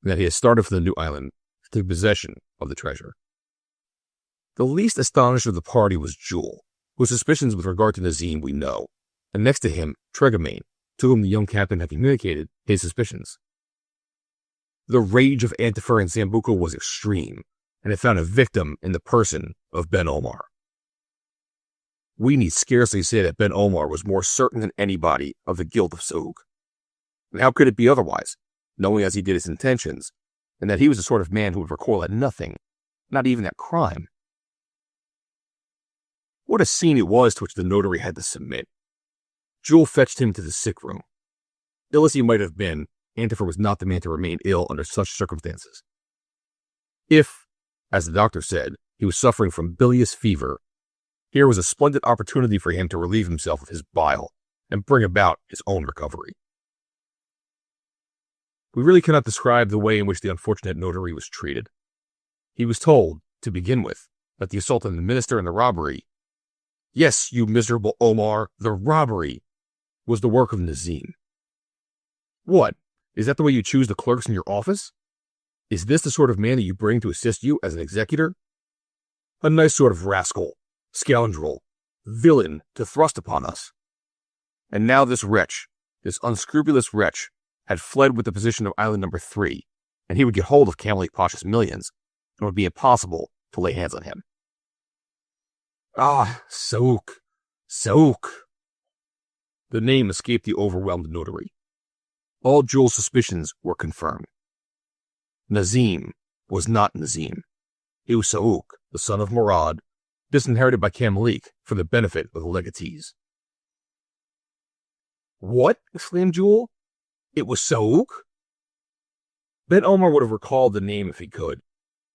and that he had started for the new island to take possession of the treasure. The least astonished of the party was Jules, whose suspicions with regard to Nazim we know, and next to him, Tregamain, to whom the young captain had communicated his suspicions. The rage of Antifer and Zambucco was extreme, and it found a victim in the person of Ben Omar. We need scarcely say that Ben Omar was more certain than anybody of the guilt of Saouk. And how could it be otherwise, knowing as he did his intentions, and that he was the sort of man who would recoil at nothing, not even at crime? What a scene it was to which the notary had to submit. Jules fetched him to the sick room. Ill as he might have been, Antifer was not the man to remain ill under such circumstances. If, as the doctor said, he was suffering from bilious fever, here was a splendid opportunity for him to relieve himself of his bile and bring about his own recovery. We really cannot describe the way in which the unfortunate notary was treated. He was told, to begin with, that the assault on the minister and the robbery, yes, you miserable Omar, the robbery, was the work of Nazim. What? Is that the way you choose the clerks in your office? Is this the sort of man that you bring to assist you as an executor? A nice sort of rascal, scoundrel, villain to thrust upon us. And now this wretch, this unscrupulous wretch, had fled with the position of island number 3, and he would get hold of Camillic Pasha's millions, and it would be impossible to lay hands on him. Ah, Saouk, Saouk. The name escaped the overwhelmed notary. All Jules' suspicions were confirmed. Nazim was not Nazim. He was Saouk, the son of Murad, disinherited by Camillic for the benefit of the legatees. What? Exclaimed Jules. It was Saouk? Ben Omar would have recalled the name if he could.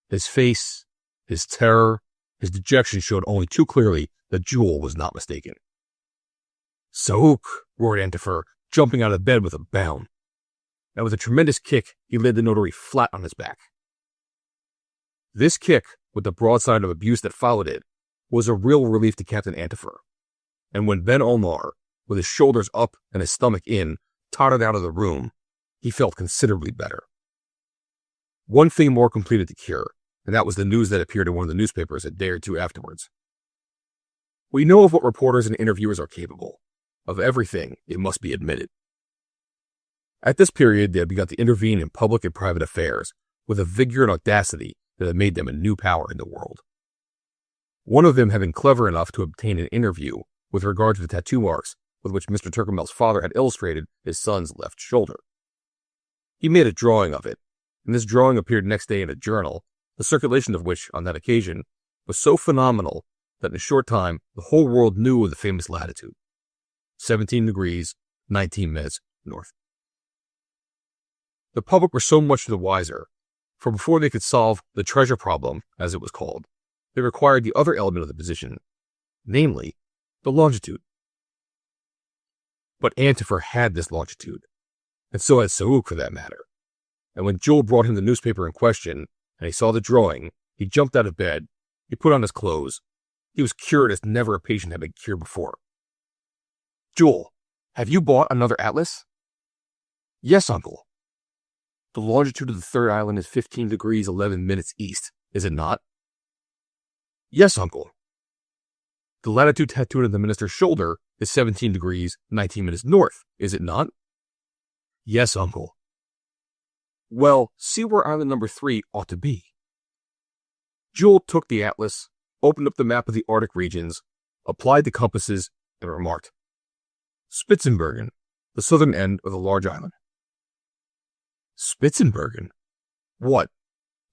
His face, his terror, his dejection showed only too clearly that Jules was not mistaken. Saouk, roared Antifer, jumping out of bed with a bound. And with a tremendous kick, he laid the notary flat on his back. This kick, with the broadside of abuse that followed it, was a real relief to Captain Antifer. And when Ben Omar, with his shoulders up and his stomach in, tottered out of the room, he felt considerably better. One thing more completed the cure, and that was the news that appeared in one of the newspapers a day or two afterwards. We know of what reporters and interviewers are capable. Of everything, it must be admitted. At this period, they had begun to intervene in public and private affairs with a vigor and audacity that had made them a new power in the world. One of them had been clever enough to obtain an interview with regard to the tattoo marks with which Mr. Turcomel's father had illustrated his son's left shoulder. He made a drawing of it, and this drawing appeared next day in a journal, the circulation of which, on that occasion, was so phenomenal that in a short time the whole world knew of the famous latitude, 17 degrees, 19 minutes north. The public were so much the wiser, for before they could solve the treasure problem, as it was called, they required the other element of the position, namely, the longitude. But Antifer had this longitude, and so had Sauk for that matter. And when Jules brought him the newspaper in question, and he saw the drawing, he jumped out of bed, he put on his clothes. He was cured as never a patient had been cured before. "Jules, have you bought another atlas?" "Yes, uncle." "The longitude of the third island is 15 degrees 11 minutes east, is it not?" "Yes, uncle." "The latitude tattooed on the minister's shoulder is 17 degrees 19 minutes north, is it not?" "Yes, uncle." "Well, see where island number 3 ought to be." Jules took the atlas, opened up the map of the Arctic regions, applied the compasses, and remarked, "Spitzenbergen, the southern end of the large island." Spitzenbergen? What?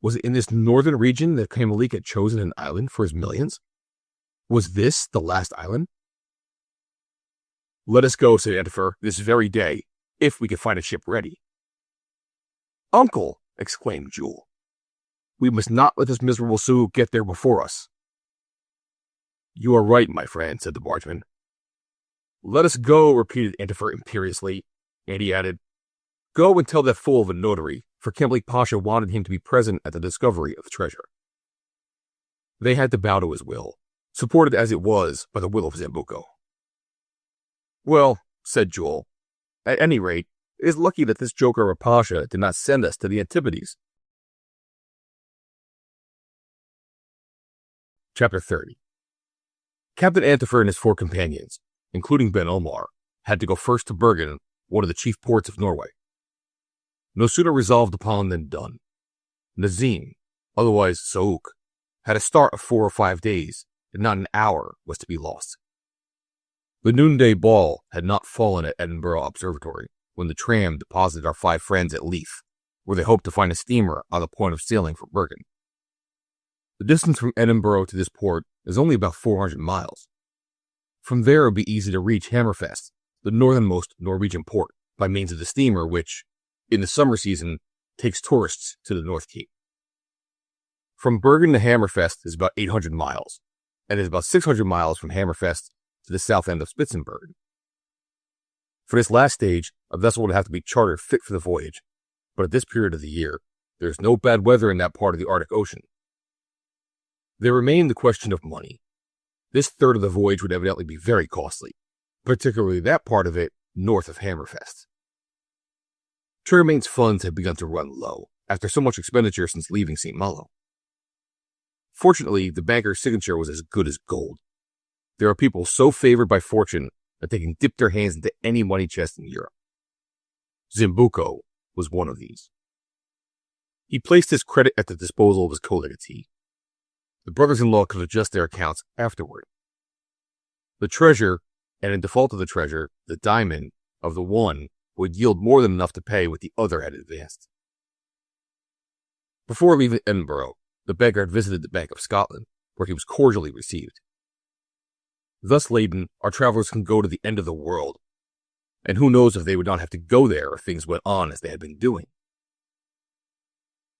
Was it in this northern region that Kamalik had chosen an island for his millions? Was this the last island? "Let us go," said Antifer, "this very day, if we can find a ship ready." "Uncle," exclaimed Jules, "we must not let this miserable Sioux get there before us." "You are right, my friend," said the bargeman. "Let us go," repeated Antifer imperiously, and he added, "Go and tell that fool of a notary, for Kamalik Pasha wanted him to be present at the discovery of the treasure." They had to bow to his will, supported as it was by the will of Zambuco. "Well," said Jules, "at any rate, it is lucky that this joker of a Pasha did not send us to the Antipodes." Chapter 30. Captain Antifer and his 4 companions, including Ben Omar, had to go first to Bergen, one of the chief ports of Norway. No sooner resolved upon than done. Nazim, otherwise Sauk, had a start of 4 or 5 days, and not an hour was to be lost. The noonday ball had not fallen at Edinburgh Observatory when the tram deposited our 5 friends at Leith, where they hoped to find a steamer on the point of sailing for Bergen. The distance from Edinburgh to this port is only about 400 miles. From there it would be easy to reach Hammerfest, the northernmost Norwegian port, by means of the steamer which, in the summer season, takes tourists to the North Cape. From Bergen to Hammerfest is about 800 miles, and is about 600 miles from Hammerfest to the south end of Spitzenbergen. For this last stage, a vessel would have to be chartered fit for the voyage, but at this period of the year, there is no bad weather in that part of the Arctic Ocean. There remained the question of money. This third of the voyage would evidently be very costly, particularly that part of it north of Hammerfest. Tremain's funds had begun to run low after so much expenditure since leaving St. Malo. Fortunately, the banker's signature was as good as gold. There are people so favored by fortune that they can dip their hands into any money chest in Europe. Zambuco was one of these. He placed his credit at the disposal of his co-legatee. The brothers-in-law could adjust their accounts afterward. The treasure, and in default of the treasure, the diamond of the one would yield more than enough to pay what the other had advanced. Before leaving Edinburgh, the banker had visited the Bank of Scotland, where he was cordially received. Thus laden, our travelers can go to the end of the world, and who knows if they would not have to go there if things went on as they had been doing.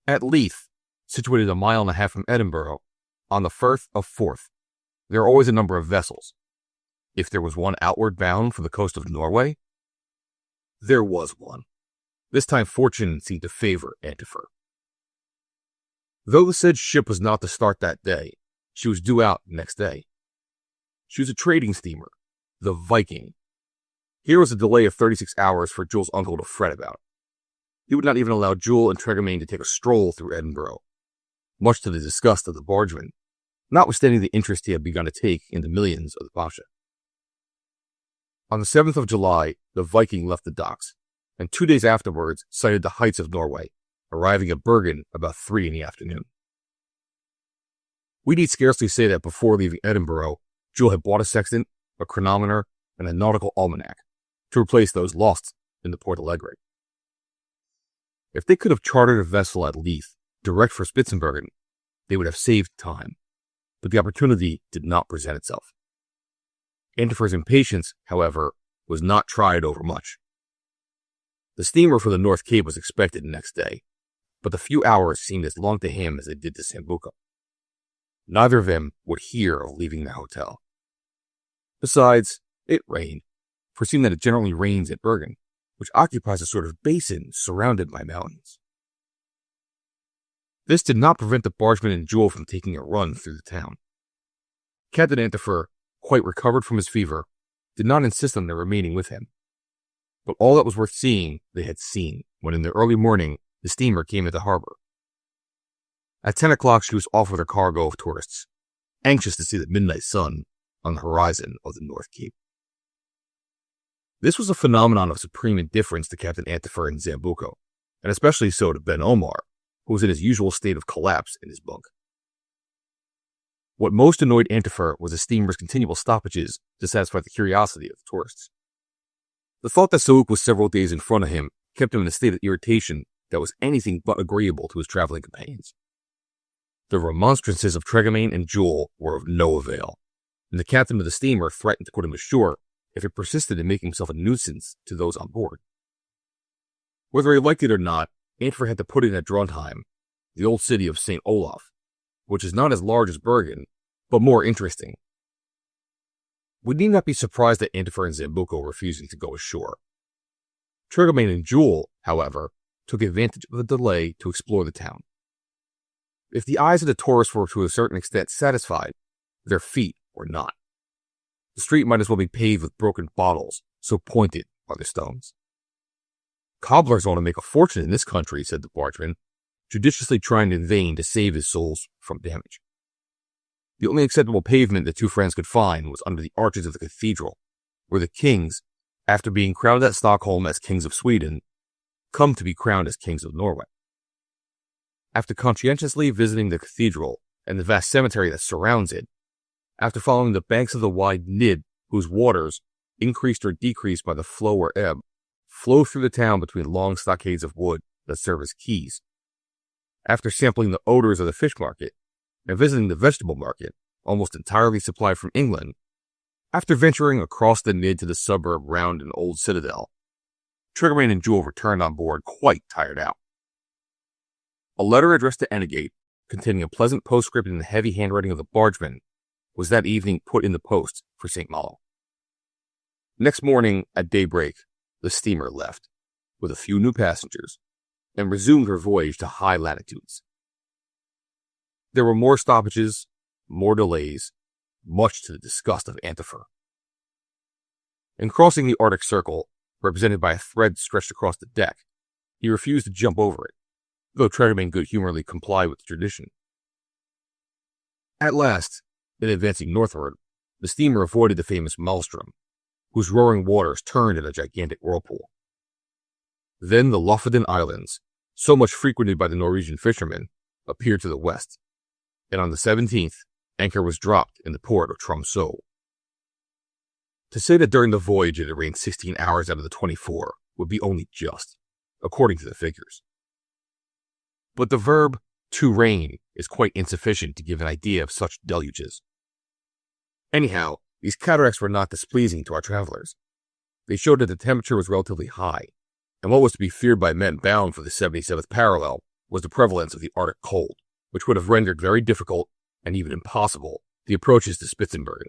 At Leith, situated 1.5 miles from Edinburgh, on the Firth of Forth, there are always a number of vessels. If there was one outward bound for the coast of Norway, there was one. This time fortune seemed to favor Antifer. Though the said ship was not to start that day, she was due out next day. She was a trading steamer, the Viking. Here was a delay of 36 hours for Jules' uncle to fret about. He would not even allow Jules and Tregemayne to take a stroll through Edinburgh, much to the disgust of the bargeman, notwithstanding the interest he had begun to take in the millions of the Pasha. On the 7th of July, the Viking left the docks, and 2 days afterwards sighted the heights of Norway, arriving at Bergen about 3 in the afternoon. We need scarcely say that before leaving Edinburgh, Jules had bought a sextant, a chronometer, and a nautical almanac, to replace those lost in the Port Alegre. If they could have chartered a vessel at Leith, direct for Spitzenbergen, they would have saved time, but the opportunity did not present itself. Antifer's impatience, however, was not tried overmuch. The steamer for the North Cape was expected the next day, but the few hours seemed as long to him as they did to Sambuco. Neither of them would hear of leaving the hotel. Besides, it rained, for it seemed that it generally rains at Bergen, which occupies a sort of basin surrounded by mountains. This did not prevent the bargeman and Jules from taking a run through the town. Captain Antifer, quite recovered from his fever, did not insist on their remaining with him. But all that was worth seeing they had seen when in the early morning the steamer came into harbor. At 10 o'clock she was off with her cargo of tourists, anxious to see the midnight sun on the horizon of the North Cape. This was a phenomenon of supreme indifference to Captain Antifer and Sambuco, and especially so to Ben Omar, who was in his usual state of collapse in his bunk. What most annoyed Antifer was the steamer's continual stoppages to satisfy the curiosity of the tourists. The thought that Sauk was several days in front of him kept him in a state of irritation that was anything but agreeable to his traveling companions. The remonstrances of Tregamain and Jules were of no avail, and the captain of the steamer threatened to put him ashore if he persisted in making himself a nuisance to those on board. Whether he liked it or not, Antifer had to put in at Drontheim, the old city of St. Olaf, which is not as large as Bergen, but more interesting. We need not be surprised at Antifer and Sambuco refusing to go ashore. Tregamain and Jules, however, took advantage of the delay to explore the town. If the eyes of the tourists were to a certain extent satisfied, their feet were not. The street might as well be paved with broken bottles, so pointed are the stones. Cobblers want to make a fortune in this country, said the bargeman, judiciously trying in vain to save his souls from damage. The only acceptable pavement the two friends could find was under the arches of the cathedral, where the kings, after being crowned at Stockholm as kings of Sweden, come to be crowned as kings of Norway. After conscientiously visiting the cathedral and the vast cemetery that surrounds it, after following the banks of the wide Nid, whose waters, increased or decreased by the flow or ebb, flow through the town between long stockades of wood that serve as quays, after sampling the odors of the fish market, and visiting the vegetable market, almost entirely supplied from England, after venturing across the Nid to the suburb round an old citadel, Tregamain and Jules returned on board quite tired out. A letter addressed to Enegate, containing a pleasant postscript in the heavy handwriting of the bargeman, was that evening put in the post for St. Malo. Next morning, at daybreak, the steamer left, with a few new passengers, and resumed her voyage to high latitudes. There were more stoppages, more delays, much to the disgust of Antifer. In crossing the Arctic Circle, represented by a thread stretched across the deck, he refused to jump over it, though Tregamain good-humoredly complied with the tradition. At last, in advancing northward, the steamer avoided the famous Maelstrom, whose roaring waters turned in a gigantic whirlpool. Then the Lofoten Islands, so much frequented by the Norwegian fishermen, appeared to the west, and on the 17th, anchor was dropped in the port of Tromsø. To say that during the voyage it had rained 16 hours out of the 24 would be only just, according to the figures. But the verb to rain is quite insufficient to give an idea of such deluges. Anyhow, these cataracts were not displeasing to our travelers. They showed that the temperature was relatively high, and what was to be feared by men bound for the 77th parallel was the prevalence of the Arctic cold, which would have rendered very difficult, and even impossible, the approaches to Spitzenbergen.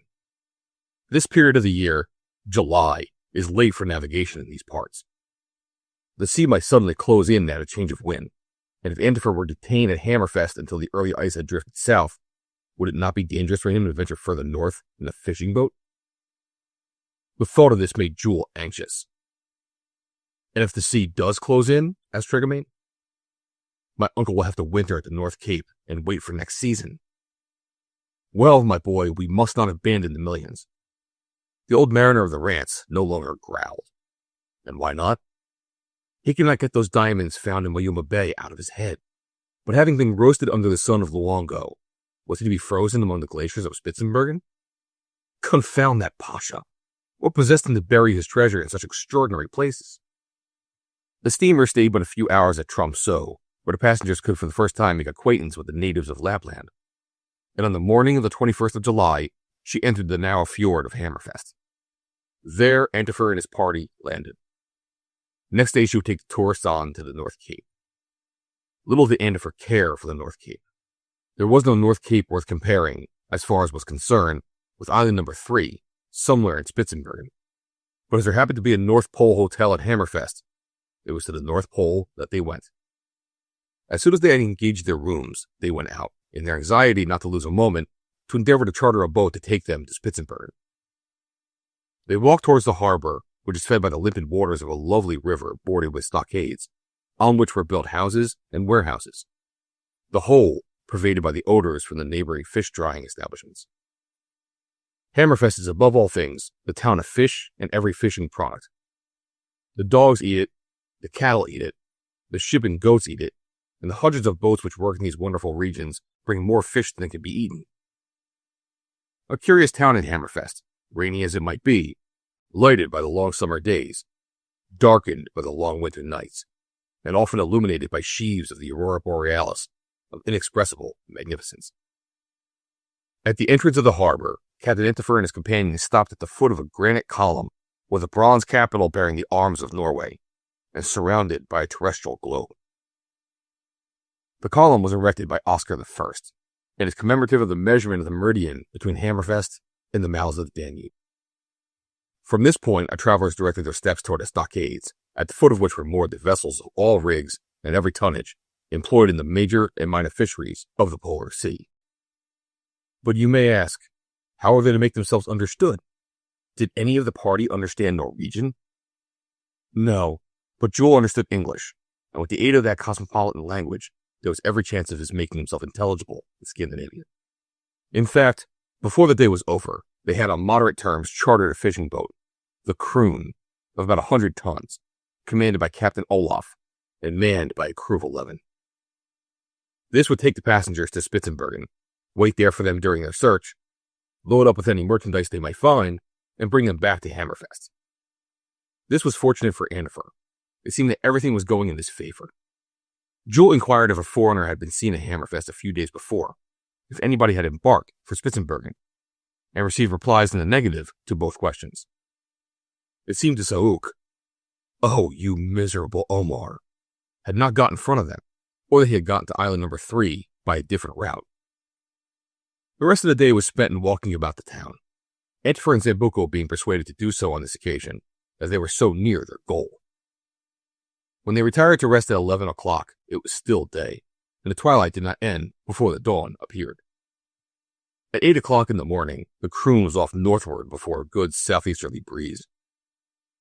This period of the year, July, is late for navigation in these parts. The sea might suddenly close in at a change of wind, and if Antifer were detained at Hammerfest until the early ice had drifted south, would it not be dangerous for him to venture further north in a fishing boat? The thought of this made Jules anxious. And if the sea does close in, asked Tregamain, my uncle will have to winter at the North Cape and wait for next season. Well, my boy, we must not abandon the millions. The old mariner of the Rance no longer growled. And why not? He cannot get those diamonds found in Mayuma Bay out of his head. But having been roasted under the sun of Luongo, was he to be frozen among the glaciers of Spitzenbergen? Confound that Pasha! What possessed him to bury his treasure in such extraordinary places? The steamer stayed but a few hours at Tromsø, where the passengers could for the first time make acquaintance with the natives of Lapland. And on the morning of the 21st of July, she entered the narrow fjord of Hammerfest. There, Antifer and his party landed. Next day, she would take the tourists on to the North Cape. Little did Antifer care for the North Cape. There was no North Cape worth comparing, as far as was concerned, with island number 3, somewhere in Spitzenbergen. But as there happened to be a North Pole hotel at Hammerfest, it was to the North Pole that they went. As soon as they had engaged their rooms, they went out, in their anxiety not to lose a moment, to endeavor to charter a boat to take them to Spitzenbergen. They walked towards the harbor, which is fed by the limpid waters of a lovely river bordered with stockades, on which were built houses and warehouses, the whole pervaded by the odors from the neighboring fish-drying establishments. Hammerfest is above all things the town of fish and every fishing product. The dogs eat it, the cattle eat it, the sheep and goats eat it, and the hundreds of boats which work in these wonderful regions bring more fish than can be eaten. A curious town in Hammerfest, rainy as it might be, lighted by the long summer days, darkened by the long winter nights, and often illuminated by sheaves of the aurora borealis of inexpressible magnificence. At the entrance of the harbor, Captain Antifer and his companions stopped at the foot of a granite column with a bronze capital bearing the arms of Norway, and surrounded by a terrestrial globe. The column was erected by Oscar I, and is commemorative of the measurement of the meridian between Hammerfest and the mouths of the Danube. From this point, our travelers directed their steps toward the stockades, at the foot of which were moored the vessels of all rigs and every tonnage employed in the major and minor fisheries of the Polar Sea. But you may ask, how are they to make themselves understood? Did any of the party understand Norwegian? No, but Jules understood English, and with the aid of that cosmopolitan language, there was every chance of his making himself intelligible in Scandinavia. In fact, before the day was over, they had on moderate terms chartered a fishing boat, the Kroon, of about 100 tons, commanded by Captain Olaf, and manned by a crew of 11. This would take the passengers to Spitzenbergen, wait there for them during their search, load up with any merchandise they might find, and bring them back to Hammerfest. This was fortunate for Antifer. It seemed that everything was going in his favor. Jules inquired if a foreigner had been seen at Hammerfest a few days before, if anybody had embarked for Spitzenbergen, and received replies in the negative to both questions. It seemed to Sauk, oh, you miserable Omar, had not got in front of them, or that he had gotten to island number 3 by a different route. The rest of the day was spent in walking about the town, Antifer and Zambuco being persuaded to do so on this occasion, as they were so near their goal. When they retired to rest at 11 o'clock, it was still day, and the twilight did not end before the dawn appeared. At 8 o'clock in the morning, the Kroon was off northward before a good southeasterly breeze.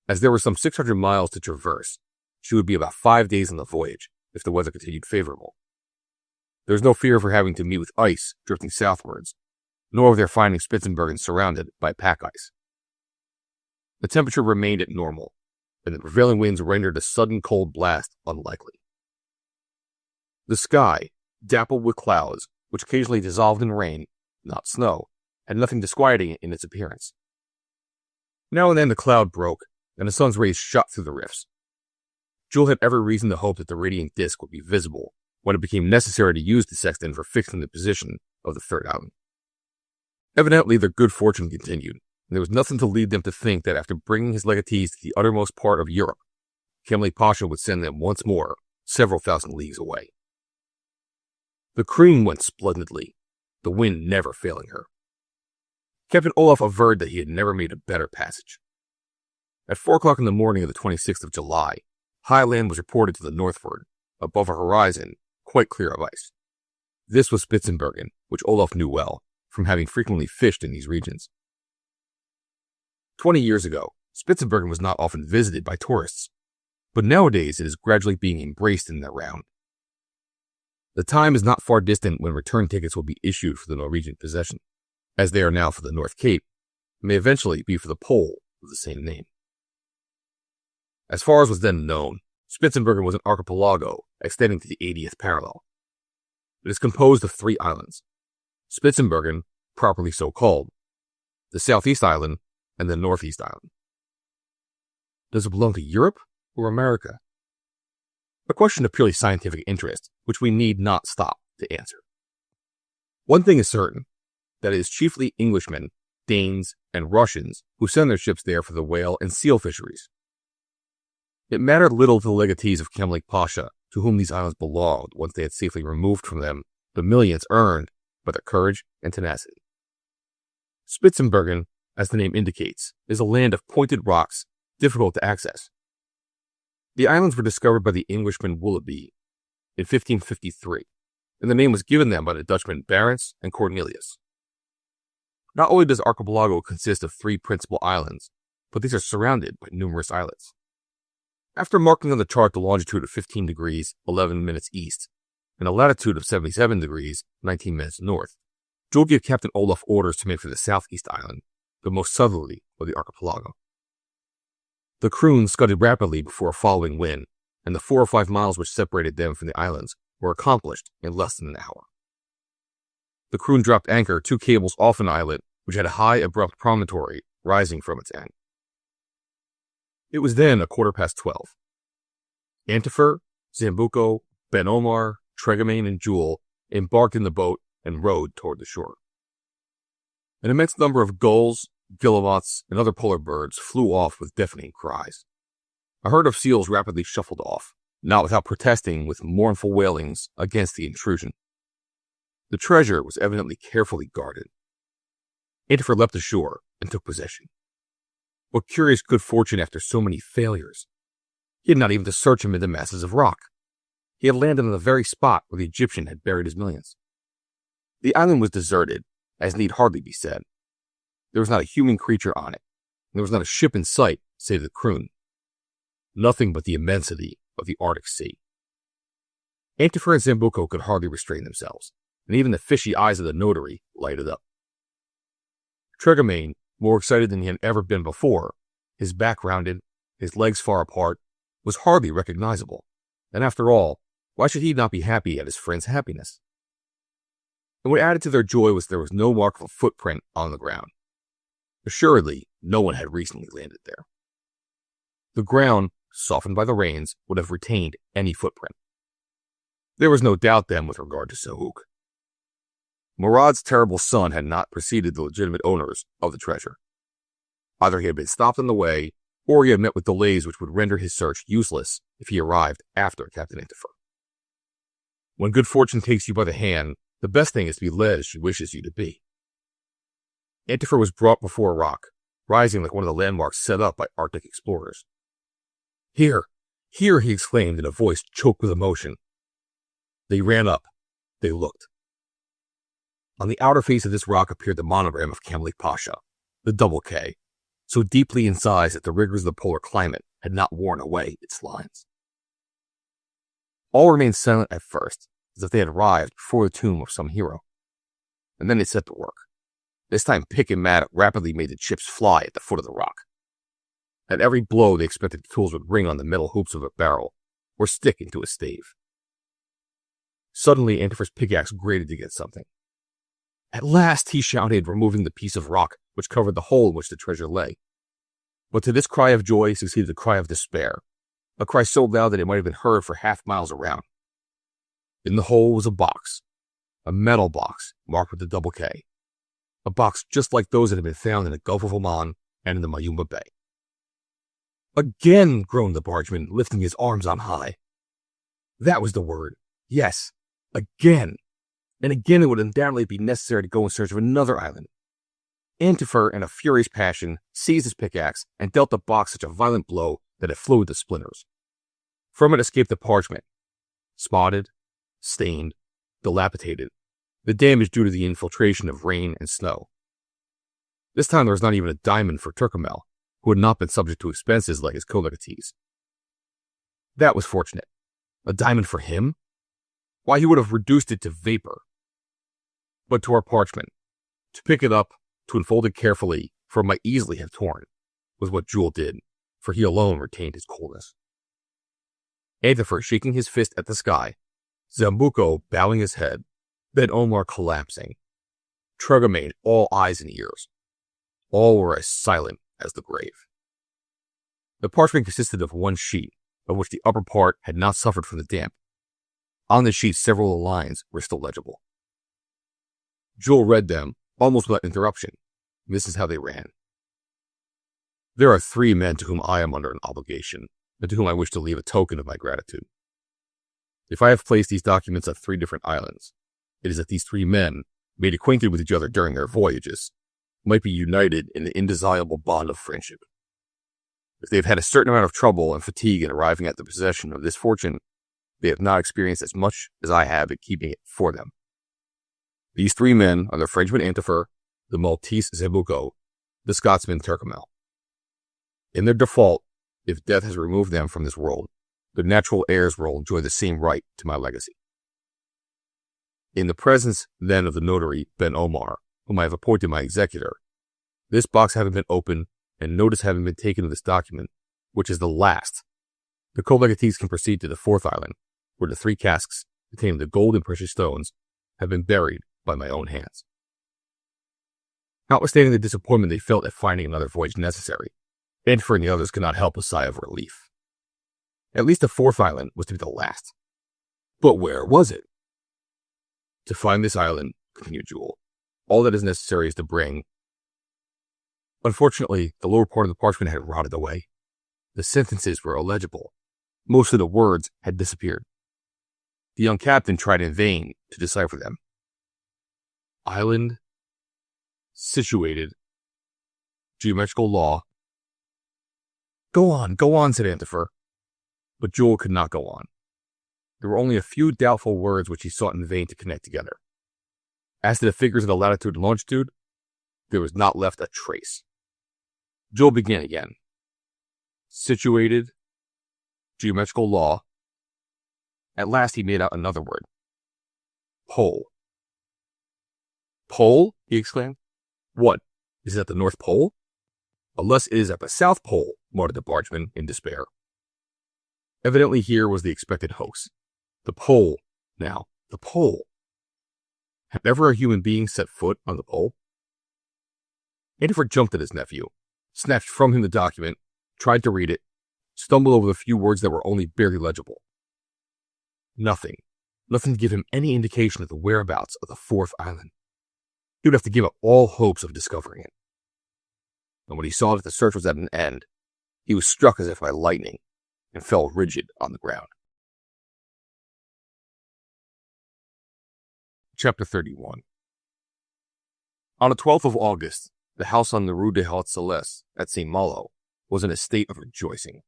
As there were some 600 miles to traverse, she would be about 5 days on the voyage if the weather continued favorable. There was no fear of her having to meet with ice drifting southwards, nor of their finding Spitzenbergen surrounded by pack ice. The temperature remained at normal, and the prevailing winds rendered a sudden cold blast unlikely. The sky, dappled with clouds, which occasionally dissolved in rain, not snow, had nothing disquieting in its appearance. Now and then the cloud broke, and the sun's rays shot through the rifts. Jules had every reason to hope that the radiant disk would be visible when it became necessary to use the sextant for fixing the position of the third island. Evidently, their good fortune continued, and there was nothing to lead them to think that after bringing his legatees to the uttermost part of Europe, Kemal Pasha would send them once more several thousand leagues away. The Kroon went splendidly, the wind never failing her. Captain Olaf averred that he had never made a better passage. At 4 o'clock in the morning of the 26th of July, high land was reported to the northward, above a horizon quite clear of ice. This was Spitzenbergen, which Olaf knew well, from having frequently fished in these regions. 20 years ago, Spitzenbergen was not often visited by tourists, but nowadays it is gradually being embraced in their round. The time is not far distant when return tickets will be issued for the Norwegian possession, as they are now for the North Cape, and may eventually be for the pole of the same name. As far as was then known, Spitzenbergen was an archipelago extending to the 80th parallel. It is composed of 3 islands, Spitzenbergen, properly so called, the Southeast Island, and the Northeast Island. Does it belong to Europe or America? A question of purely scientific interest, which we need not stop to answer. One thing is certain, that it is chiefly Englishmen, Danes, and Russians who send their ships there for the whale and seal fisheries. It mattered little to the legatees of Kamalik Pasha, to whom these islands belonged once they had safely removed from them the millions earned by their courage and tenacity. Spitzenbergen, as the name indicates, is a land of pointed rocks, difficult to access. The islands were discovered by the Englishman Willoughby in 1553, and the name was given them by the Dutchmen Barents and Cornelius. Not only does archipelago consist of 3 principal islands, but these are surrounded by numerous islets. After marking on the chart the longitude of 15 degrees 11 minutes east and a latitude of 77 degrees 19 minutes north, Jules gave Captain Olaf orders to make for the southeast island, the most southerly of the archipelago. The Kroon scudded rapidly before a following wind, and the 4 or 5 miles which separated them from the islands were accomplished in less than an hour. The Kroon dropped anchor 2 cables off an islet which had a high, abrupt promontory rising from its end. It was then 12:15. Antifer, Zambuco, Ben Omar, Tregamain, and Jules embarked in the boat and rowed toward the shore. An immense number of gulls, guillemots, and other polar birds flew off with deafening cries. A herd of seals rapidly shuffled off, not without protesting with mournful wailings against the intrusion. The treasure was evidently carefully guarded. Antifer leapt ashore and took possession. What curious good fortune after so many failures! He had not even to search amid the masses of rock. He had landed on the very spot where the Egyptian had buried his millions. The island was deserted, as need hardly be said. There was not a human creature on it, and there was not a ship in sight save the Kroon. Nothing but the immensity of the Arctic Sea. Antifer and Zambuco could hardly restrain themselves, and even the fishy eyes of the notary lighted up. Tregamain, more excited than he had ever been before, his back rounded, his legs far apart, was hardly recognizable, and after all, why should he not be happy at his friend's happiness? And what added to their joy was there was no mark of a footprint on the ground. Assuredly, no one had recently landed there. The ground, softened by the rains, would have retained any footprint. There was no doubt then with regard to Saouk. Murad's terrible son had not preceded the legitimate owners of the treasure. Either he had been stopped on the way, or he had met with delays which would render his search useless if he arrived after Captain Antifer. When good fortune takes you by the hand, the best thing is to be led as she wishes you to be. Antifer was brought before a rock, rising like one of the landmarks set up by Arctic explorers. Here, here, he exclaimed in a voice choked with emotion. They ran up. They looked. On the outer face of this rock appeared the monogram of Kamalik Pasha, the double K, so deeply incised that the rigors of the polar climate had not worn away its lines. All remained silent at first, as if they had arrived before the tomb of some hero. And then they set to work. This time Pick and Maddock rapidly made the chips fly at the foot of the rock. At every blow they expected the tools would ring on the metal hoops of a barrel, or stick into a stave. Suddenly Antifer's pickaxe grated against something. At last, he shouted, removing the piece of rock which covered the hole in which the treasure lay. But to this cry of joy succeeded a cry of despair, a cry so loud that it might have been heard for half-miles around. In the hole was a box, a metal box marked with the double K, a box just like those that had been found in the Gulf of Oman and in the Mayumba Bay. Again, groaned the bargeman, lifting his arms on high. That was the word. Yes, again. And again it would undoubtedly be necessary to go in search of another island. Antifer, in a furious passion, seized his pickaxe and dealt the box such a violent blow that it flew to splinters. From it escaped the parchment, spotted, stained, dilapidated, the damage due to the infiltration of rain and snow. This time there was not even a diamond for Turcomel, who had not been subject to expenses like his co-legatees. That was fortunate. A diamond for him? Why, he would have reduced it to vapor. But to our parchment, to pick it up, to unfold it carefully, for it might easily have torn, was what Jules did, for he alone retained his coolness. Antifer shaking his fist at the sky, Zambuco bowing his head, Ben Omar collapsing, Tregamain all eyes and ears. All were as silent as the grave. The parchment consisted of one sheet, of which the upper part had not suffered from the damp. On the sheet several of the lines were still legible. Jules read them, almost without interruption. This is how they ran. There are 3 men to whom I am under an obligation, and to whom I wish to leave a token of my gratitude. If I have placed these documents on 3 different islands, it is that these 3 men, made acquainted with each other during their voyages, might be united in an indissoluble bond of friendship. If they have had a certain amount of trouble and fatigue in arriving at the possession of this fortune, they have not experienced as much as I have in keeping it for them. These 3 men are the Frenchman Antifer, the Maltese Zambuco, the Scotsman Turcomel. In their default, if death has removed them from this world, their natural heirs will enjoy the same right to my legacy. In the presence, then, of the notary, Ben Omar, whom I have appointed my executor, this box having been opened, and notice having been taken of this document, which is the last, the co-legatees can proceed to the 4th island, where the 3 casks, containing the gold and precious stones, have been buried by my own hands. Notwithstanding the disappointment they felt at finding another voyage necessary, Antifer and the others could not help a sigh of relief. At least the 4th island was to be the last. But where was it? To find this island, continued Jules, all that is necessary is to bring. Unfortunately, the lower part of the parchment had rotted away. The sentences were illegible. Most of the words had disappeared. The young captain tried in vain to decipher them. Island, situated, geometrical law. Go on, said Antifer. But Jules could not go on. There were only a few doubtful words which he sought in vain to connect together. As to the figures of the latitude and longitude, there was not left a trace. Jules began again. Situated, geometrical law. At last he made out another word. Pole. Pole? He exclaimed. What? Is it at the North Pole? Unless it is at the South Pole, muttered the bargeman in despair. Evidently here was the expected hoax. The pole, now, the pole. Had ever a human being set foot on the pole? Antifer jumped at his nephew, snatched from him the document, tried to read it, stumbled over the few words that were only barely legible. Nothing to give him any indication of the whereabouts of the 4th island. He would have to give up all hopes of discovering it. And when he saw that the search was at an end, he was struck as if by lightning and fell rigid on the ground. Chapter 31. On the 12th of August, the house on the Rue des Hautes Célestes at St. Malo was in a state of rejoicing.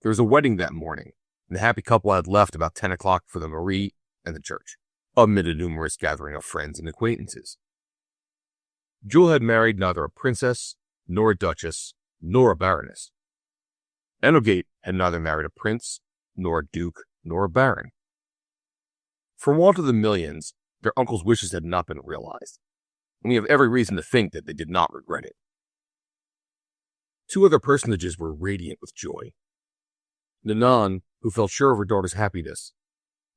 There was a wedding that morning, and the happy couple had left about 10 o'clock for the Mairie and the church, amid a numerous gathering of friends and acquaintances. Jules had married neither a princess, nor a duchess, nor a baroness. Enogate had neither married a prince, nor a duke, nor a baron. For want of the millions, their uncle's wishes had not been realized, and we have every reason to think that they did not regret it. 2 other personages were radiant with joy. Nanon, who felt sure of her daughter's happiness,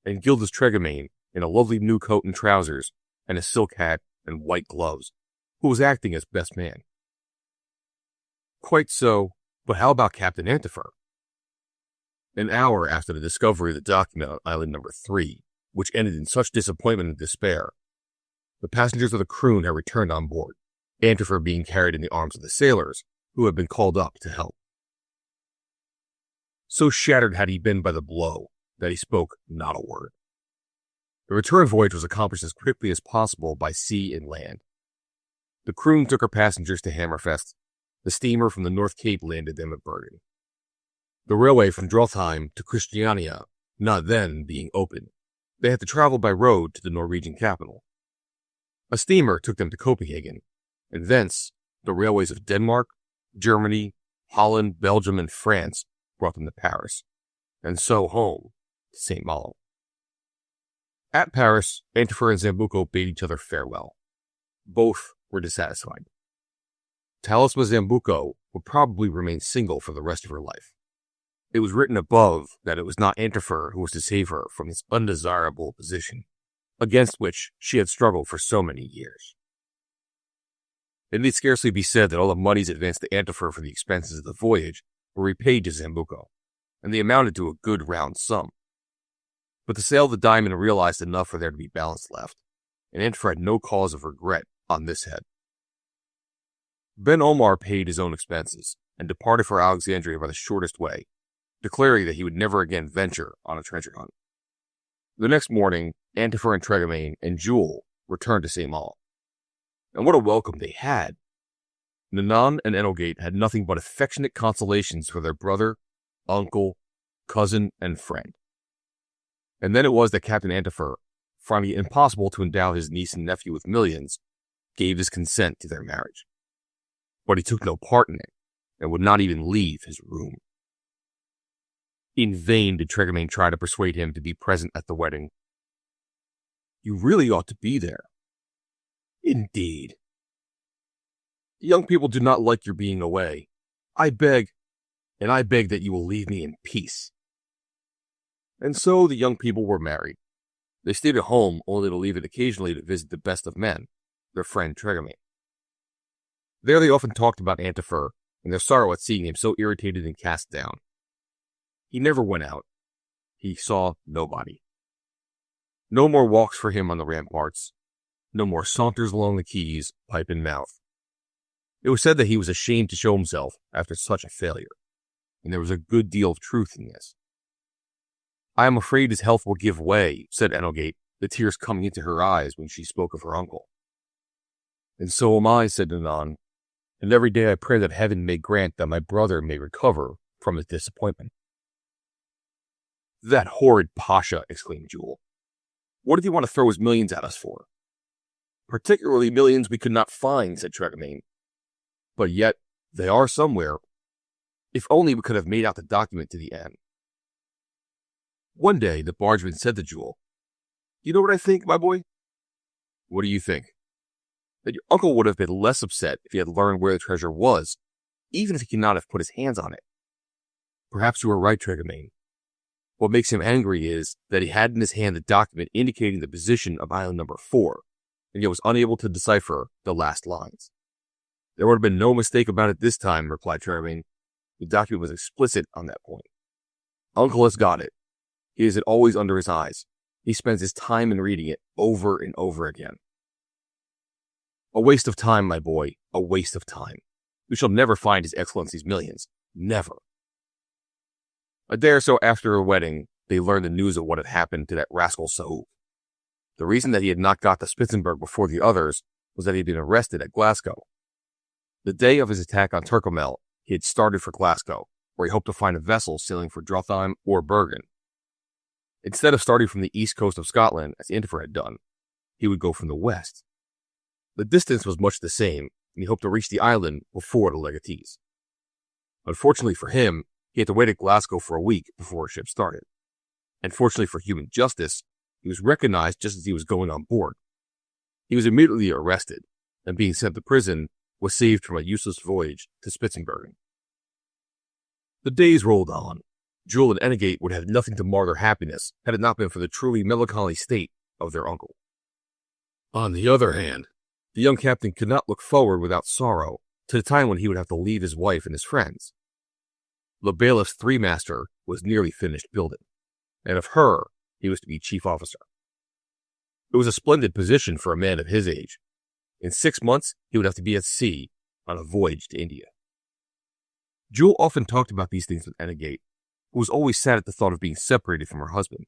and Gildas Tregamain, in a lovely new coat and trousers, and a silk hat and white gloves, who was acting as best man. Quite so, but how about Captain Antifer? An hour after the discovery of the document on island number 3, which ended in such disappointment and despair, the passengers of the Croon had returned on board, Antifer being carried in the arms of the sailors, who had been called up to help. So shattered had he been by the blow that he spoke not a word. The return voyage was accomplished as quickly as possible by sea and land. The Croon took her passengers to Hammerfest. The steamer from the North Cape landed them at Bergen. The railway from Drolsheim to Christiania not then being open, they had to travel by road to the Norwegian capital. A steamer took them to Copenhagen, and thence the railways of Denmark, Germany, Holland, Belgium, and France brought them to Paris, and so home to St. Malo. At Paris, Antifer and Zambuco bade each other farewell. Both were dissatisfied. Talisma Zambuco would probably remain single for the rest of her life. It was written above that it was not Antifer who was to save her from this undesirable position, against which she had struggled for so many years. It need scarcely be said that all the monies advanced to Antifer for the expenses of the voyage were repaid to Zambuco, and they amounted to a good round sum. But the sale of the diamond realized enough for there to be balance left, and Antifer had no cause of regret on this head. Ben Omar paid his own expenses, and departed for Alexandria by the shortest way, declaring that he would never again venture on a treasure hunt. The next morning, Antifer and Tregamain and Jules returned to St. Malo. And what a welcome they had! Nanan and Enogate had nothing but affectionate consolations for their brother, uncle, cousin, and friend. And then it was that Captain Antifer, finding it impossible to endow his niece and nephew with millions, gave his consent to their marriage. But he took no part in it, and would not even leave his room. In vain did Tregamain try to persuade him to be present at the wedding. "You really ought to be there." "Indeed." "The young people do not like your being away. I beg that you will leave me in peace." And so the young people were married. They stayed at home only to leave it occasionally to visit the best of men, their friend Tregamain. There they often talked about Antifer and their sorrow at seeing him so irritated and cast down. He never went out. He saw nobody. No more walks for him on the ramparts. No more saunters along the quays, pipe in mouth. It was said that he was ashamed to show himself after such a failure, and there was a good deal of truth in this. "I am afraid his health will give way," said Enogate, the tears coming into her eyes when she spoke of her uncle. "And so am I," said Nanan, "and every day I pray that heaven may grant that my brother may recover from his disappointment." "That horrid Pasha!" exclaimed Jules. "What did he want to throw his millions at us for?" "Particularly millions we could not find," said Tregamain. "But yet they are somewhere. If only we could have made out the document to the end." One day the bargeman said to Jules, "You know what I think, my boy?" "What do you think?" "That your uncle would have been less upset if he had learned where the treasure was, even if he could not have put his hands on it." "Perhaps you are right, Tregamain. What makes him angry is that he had in his hand the document indicating the position of island number 4, and yet was unable to decipher the last lines." "There would have been no mistake about it this time," replied Tregamain. "The document was explicit on that point. Uncle has got it. He has it always under his eyes. He spends his time in reading it over and over again." "A waste of time, my boy, a waste of time. We shall never find His Excellency's millions. Never." A day or so after her wedding, they learned the news of what had happened to that rascal Saouf. The reason that he had not got to Spitzenberg before the others was that he had been arrested at Glasgow. The day of his attack on Tyrconnell, he had started for Glasgow, where he hoped to find a vessel sailing for Drothheim or Bergen. Instead of starting from the east coast of Scotland, as Antifer had done, he would go from the west. The distance was much the same, and he hoped to reach the island before the legatees. Unfortunately for him, he had to wait at Glasgow for a week before his ship started. And fortunately for human justice, he was recognized just as he was going on board. He was immediately arrested, and being sent to prison, was saved from a useless voyage to Spitzenbergen. The days rolled on. Jules and Enogate would have nothing to mar their happiness had it not been for the truly melancholy state of their uncle. On the other hand, the young captain could not look forward without sorrow to the time when he would have to leave his wife and his friends. The bailiff's three-master was nearly finished building, and of her he was to be chief officer. It was a splendid position for a man of his age. In 6 months, he would have to be at sea on a voyage to India. Jules often talked about these things with Enogate, who was always sad at the thought of being separated from her husband.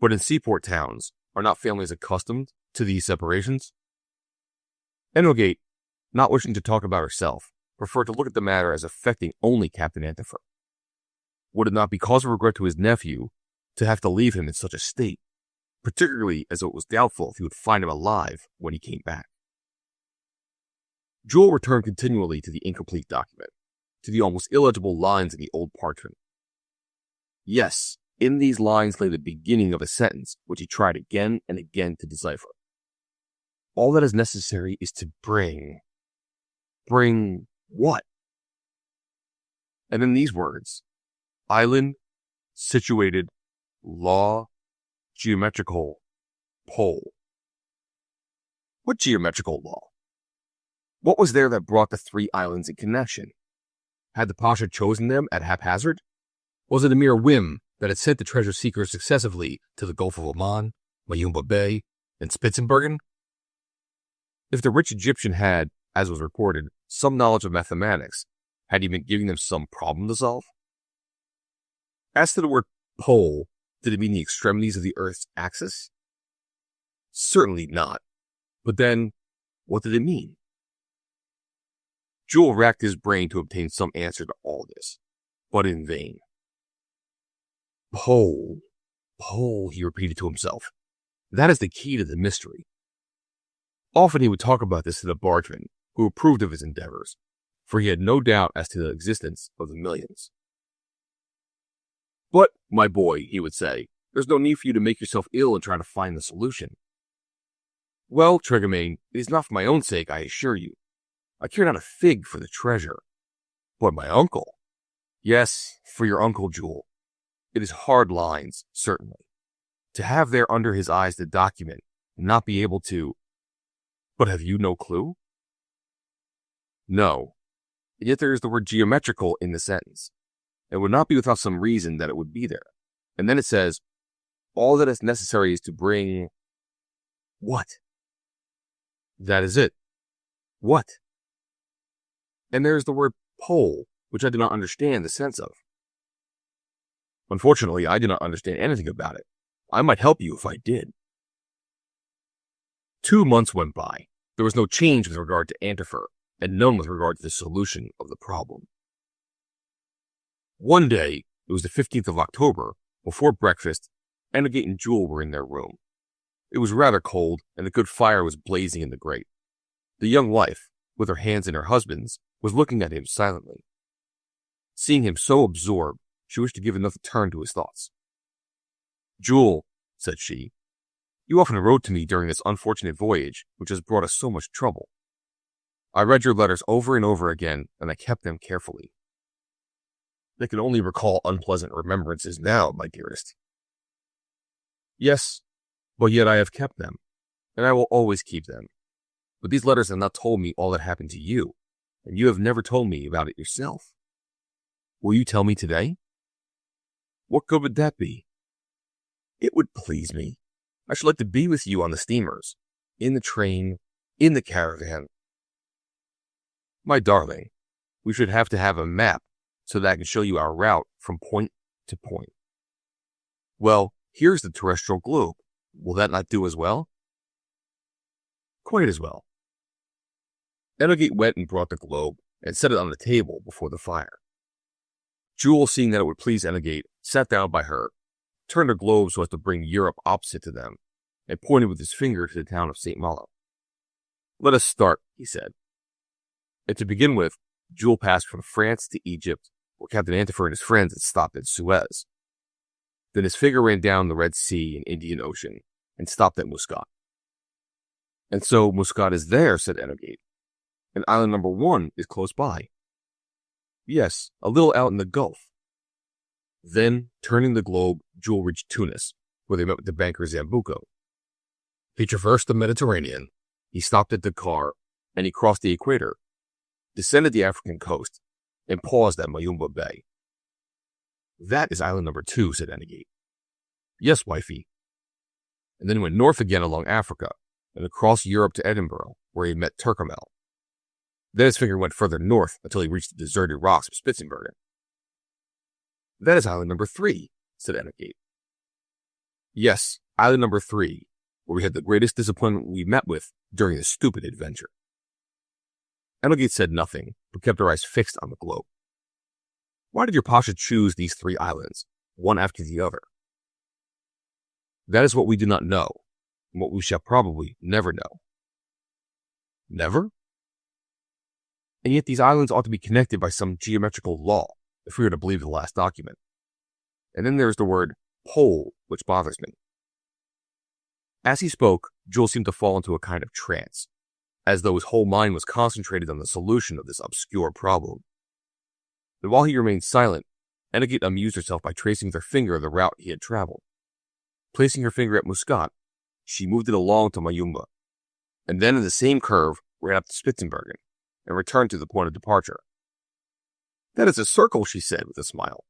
But in seaport towns, are not families accustomed to these separations? Enogate, not wishing to talk about herself, preferred to look at the matter as affecting only Captain Antifer. Would it not be cause of regret to his nephew to have to leave him in such a state, particularly as it was doubtful if he would find him alive when he came back? Jules returned continually to the incomplete document, to the almost illegible lines in the old parchment. Yes, in these lines lay the beginning of a sentence which he tried again and again to decipher. All that is necessary is to bring what? And in these words, island, situated, law, geometrical, pole. What geometrical law? What was there that brought the 3 islands in connection? Had the Pasha chosen them at haphazard? Was it a mere whim that had sent the treasure seekers successively to the Gulf of Oman, Mayumba Bay, and Spitzenbergen? If the rich Egyptian had, as was reported, some knowledge of mathematics, had he been giving them some problem to solve? As to the word pole, did it mean the extremities of the Earth's axis? Certainly not. But then, what did it mean? Jules racked his brain to obtain some answer to all this, but in vain. Pole, pole, he repeated to himself. That is the key to the mystery. Often he would talk about this to the bargeman, who approved of his endeavors, for he had no doubt as to the existence of the millions. But, my boy, he would say, there's no need for you to make yourself ill and try to find the solution. Well, Triggermain, it is not for my own sake, I assure you. I care not a fig for the treasure. But my uncle. Yes, for your uncle, Jules. It is hard lines, certainly. To have there under his eyes the document and not be able to... But have you no clue? No. And yet there is the word geometrical in the sentence. It would not be without some reason that it would be there. And then it says, all that is necessary is to bring... What? That is it. What? And there is the word pole, which I do not understand the sense of. Unfortunately, I do not understand anything about it. I might help you if I did. 2 months went by. There was no change with regard to Antifer, and none with regard to the solution of the problem. One day, it was the 15th of October, before breakfast, Annegate and Jules were in their room. It was rather cold, and the good fire was blazing in the grate. The young wife, with her hands in her husband's, was looking at him silently. Seeing him so absorbed, she wished to give another turn to his thoughts. Jules, said she, you often wrote to me during this unfortunate voyage, which has brought us so much trouble. I read your letters over and over again, and I kept them carefully. They can only recall unpleasant remembrances now, my dearest. Yes, but yet I have kept them, and I will always keep them. But these letters have not told me all that happened to you, and you have never told me about it yourself. Will you tell me today? What good would that be? It would please me. I should like to be with you on the steamers, in the train, in the caravan. My darling, we should have to have a map so that I can show you our route from point to point. Well, here's the terrestrial globe. Will that not do as well? Quite as well. Annegate went and brought the globe and set it on the table before the fire. Jules, seeing that it would please Annegate, sat down by her, turned the globe so as to bring Europe opposite to them, and pointed with his finger to the town of St. Malo. Let us start, he said. And to begin with, Jules passed from France to Egypt, where Captain Antifer and his friends had stopped at Suez. Then his finger ran down the Red Sea and Indian Ocean, and stopped at Muscat. And so Muscat is there, said Annegate. And island number 1 is close by. Yes, a little out in the Gulf. Then, turning the globe, Jules reached Tunis, where they met with the banker Zambuco. He traversed the Mediterranean, he stopped at Dakar, and he crossed the equator, descended the African coast, and paused at Mayumba Bay. That is island number 2, said Annegate. Yes, wifey. And then he went north again along Africa, and across Europe to Edinburgh, where he met Turkmel. Then his finger went further north until he reached the deserted rocks of Spitzenbergen. That is island number 3, said Annegate. Yes, island number 3, where we had the greatest disappointment we met with during this stupid adventure. Annegate said nothing, but kept her eyes fixed on the globe. Why did your Pasha choose these 3 islands, one after the other? That is what we do not know, and what we shall probably never know. Never? And yet these islands ought to be connected by some geometrical law, if we are to believe the last document. And then there is the word pole, which bothers me. As he spoke, Jules seemed to fall into a kind of trance, as though his whole mind was concentrated on the solution of this obscure problem. And while he remained silent, Annegate amused herself by tracing with her finger the route he had traveled. Placing her finger at Muscat, she moved it along to Mayumba, and then in the same curve ran up to Spitzenbergen, and returned to the point of departure. That is a circle, she said with a smile.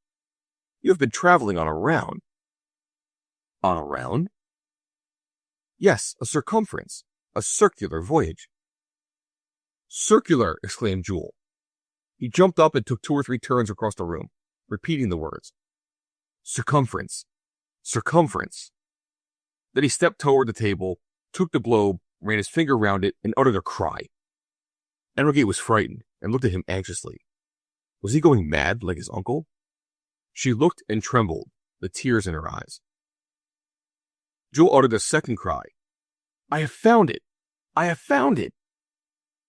You have been traveling on a round. On a round? Yes, a circumference, a circular voyage. Circular, exclaimed Jules. He jumped up and took 2 or 3 turns across the room, repeating the words. Circumference. Circumference. Then he stepped toward the table, took the globe, ran his finger around it, and uttered a cry. Enrogate was frightened and looked at him anxiously. Was he going mad like his uncle? She looked and trembled, the tears in her eyes. Jules uttered a second cry. I have found it! I have found it!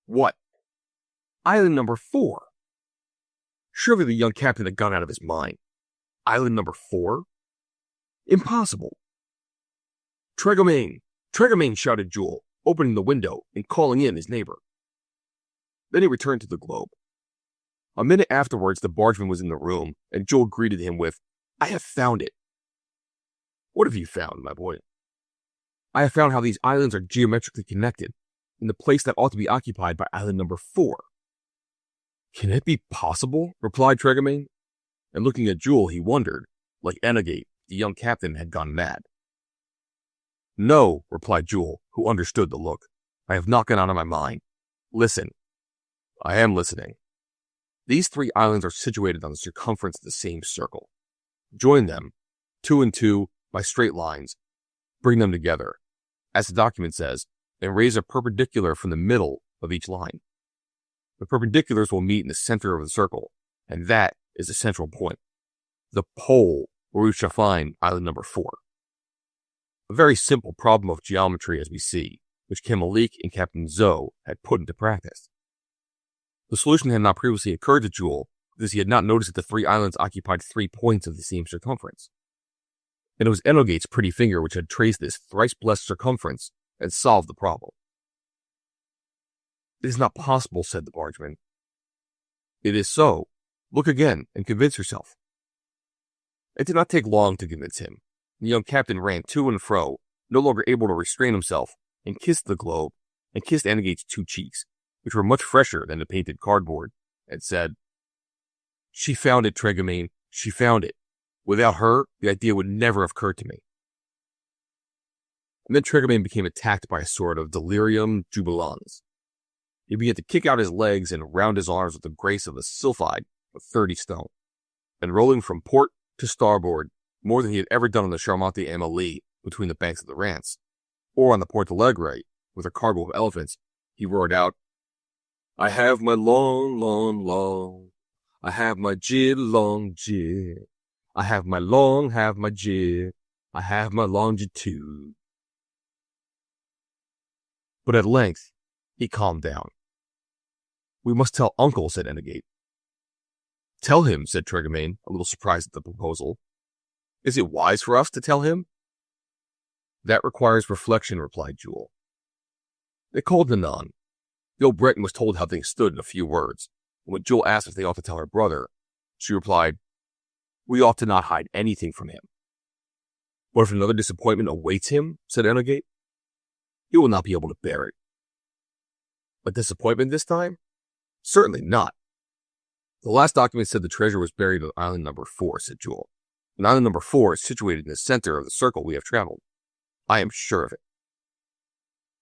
What? Island number 4. Surely the young captain had gone out of his mind. Island number 4? Impossible. Tregamain! Tregamain! Shouted Jules, opening the window and calling in his neighbor. Then he returned to the globe. A minute afterwards, the bargeman was in the room, and Jules greeted him with, I have found it. What have you found, my boy? I have found how these islands are geometrically connected, in the place that ought to be occupied by island number 4. Can it be possible? Replied Tregamain. And looking at Jules, he wondered, like Enrogate, the young captain had gone mad. No, replied Jules, who understood the look. I have not gone out of my mind. Listen. I am listening. These 3 islands are situated on the circumference of the same circle. Join them, 2 and 2, by straight lines. Bring them together, as the document says, and raise a perpendicular from the middle of each line. The perpendiculars will meet in the center of the circle, and that is the central point, the pole where we shall find island number 4. A very simple problem of geometry as we see, which Camelique and Captain Zoe had put into practice. The solution had not previously occurred to Jules, because he had not noticed that the 3 islands occupied 3 points of the same circumference. And it was Enrogate's pretty finger which had traced this thrice-blessed circumference and solved the problem. It is not possible, said the bargeman. It is so. Look again and convince yourself. It did not take long to convince him. The young captain ran to and fro, no longer able to restrain himself, and kissed the globe, and kissed Enrogate's 2 cheeks, which were much fresher than the painted cardboard, and said, She found it, Tregamain. She found it. Without her, the idea would never have occurred to me. And then Tregamain became attacked by a sort of delirium jubilans. He began to kick out his legs and round his arms with the grace of a sylphide of 30 stone, and rolling from port to starboard more than he had ever done on the Charmante Amélie between the banks of the Rance, or on the Porte Alegre with a cargo of elephants, he roared out, I have my long, long, long, I have my jib, long jib, I have my long, have my jib, I have my longitude. But at length, he calmed down. We must tell Uncle, said Enrogate. Tell him, said Tregamain, a little surprised at the proposal. Is it wise for us to tell him? That requires reflection, replied Jules. They called Nanon. The old Breton was told how things stood in a few words, and when Jules asked if they ought to tell her brother, she replied, We ought to not hide anything from him. What if another disappointment awaits him, said Enrogate. He will not be able to bear it. A disappointment this time? Certainly not. The last document said the treasure was buried on island number 4, said Jules. And island number 4 is situated in the center of the circle we have traveled. I am sure of it.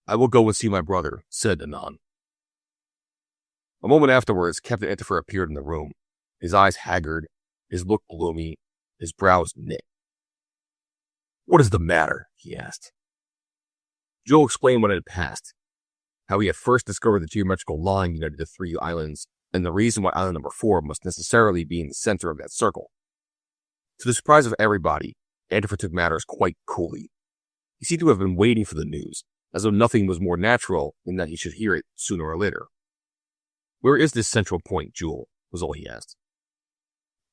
I will go and see my brother, said Nanon. A moment afterwards, Captain Antifer appeared in the room, his eyes haggard, his look gloomy, his brows knit. What is the matter? He asked. Jules explained what had passed, how he had first discovered the geometrical line united the 3 islands, and the reason why island number 4 must necessarily be in the center of that circle. To the surprise of everybody, Antifer took matters quite coolly. He seemed to have been waiting for the news, as though nothing was more natural than that he should hear it sooner or later. Where is this central point, Jules? Was all he asked.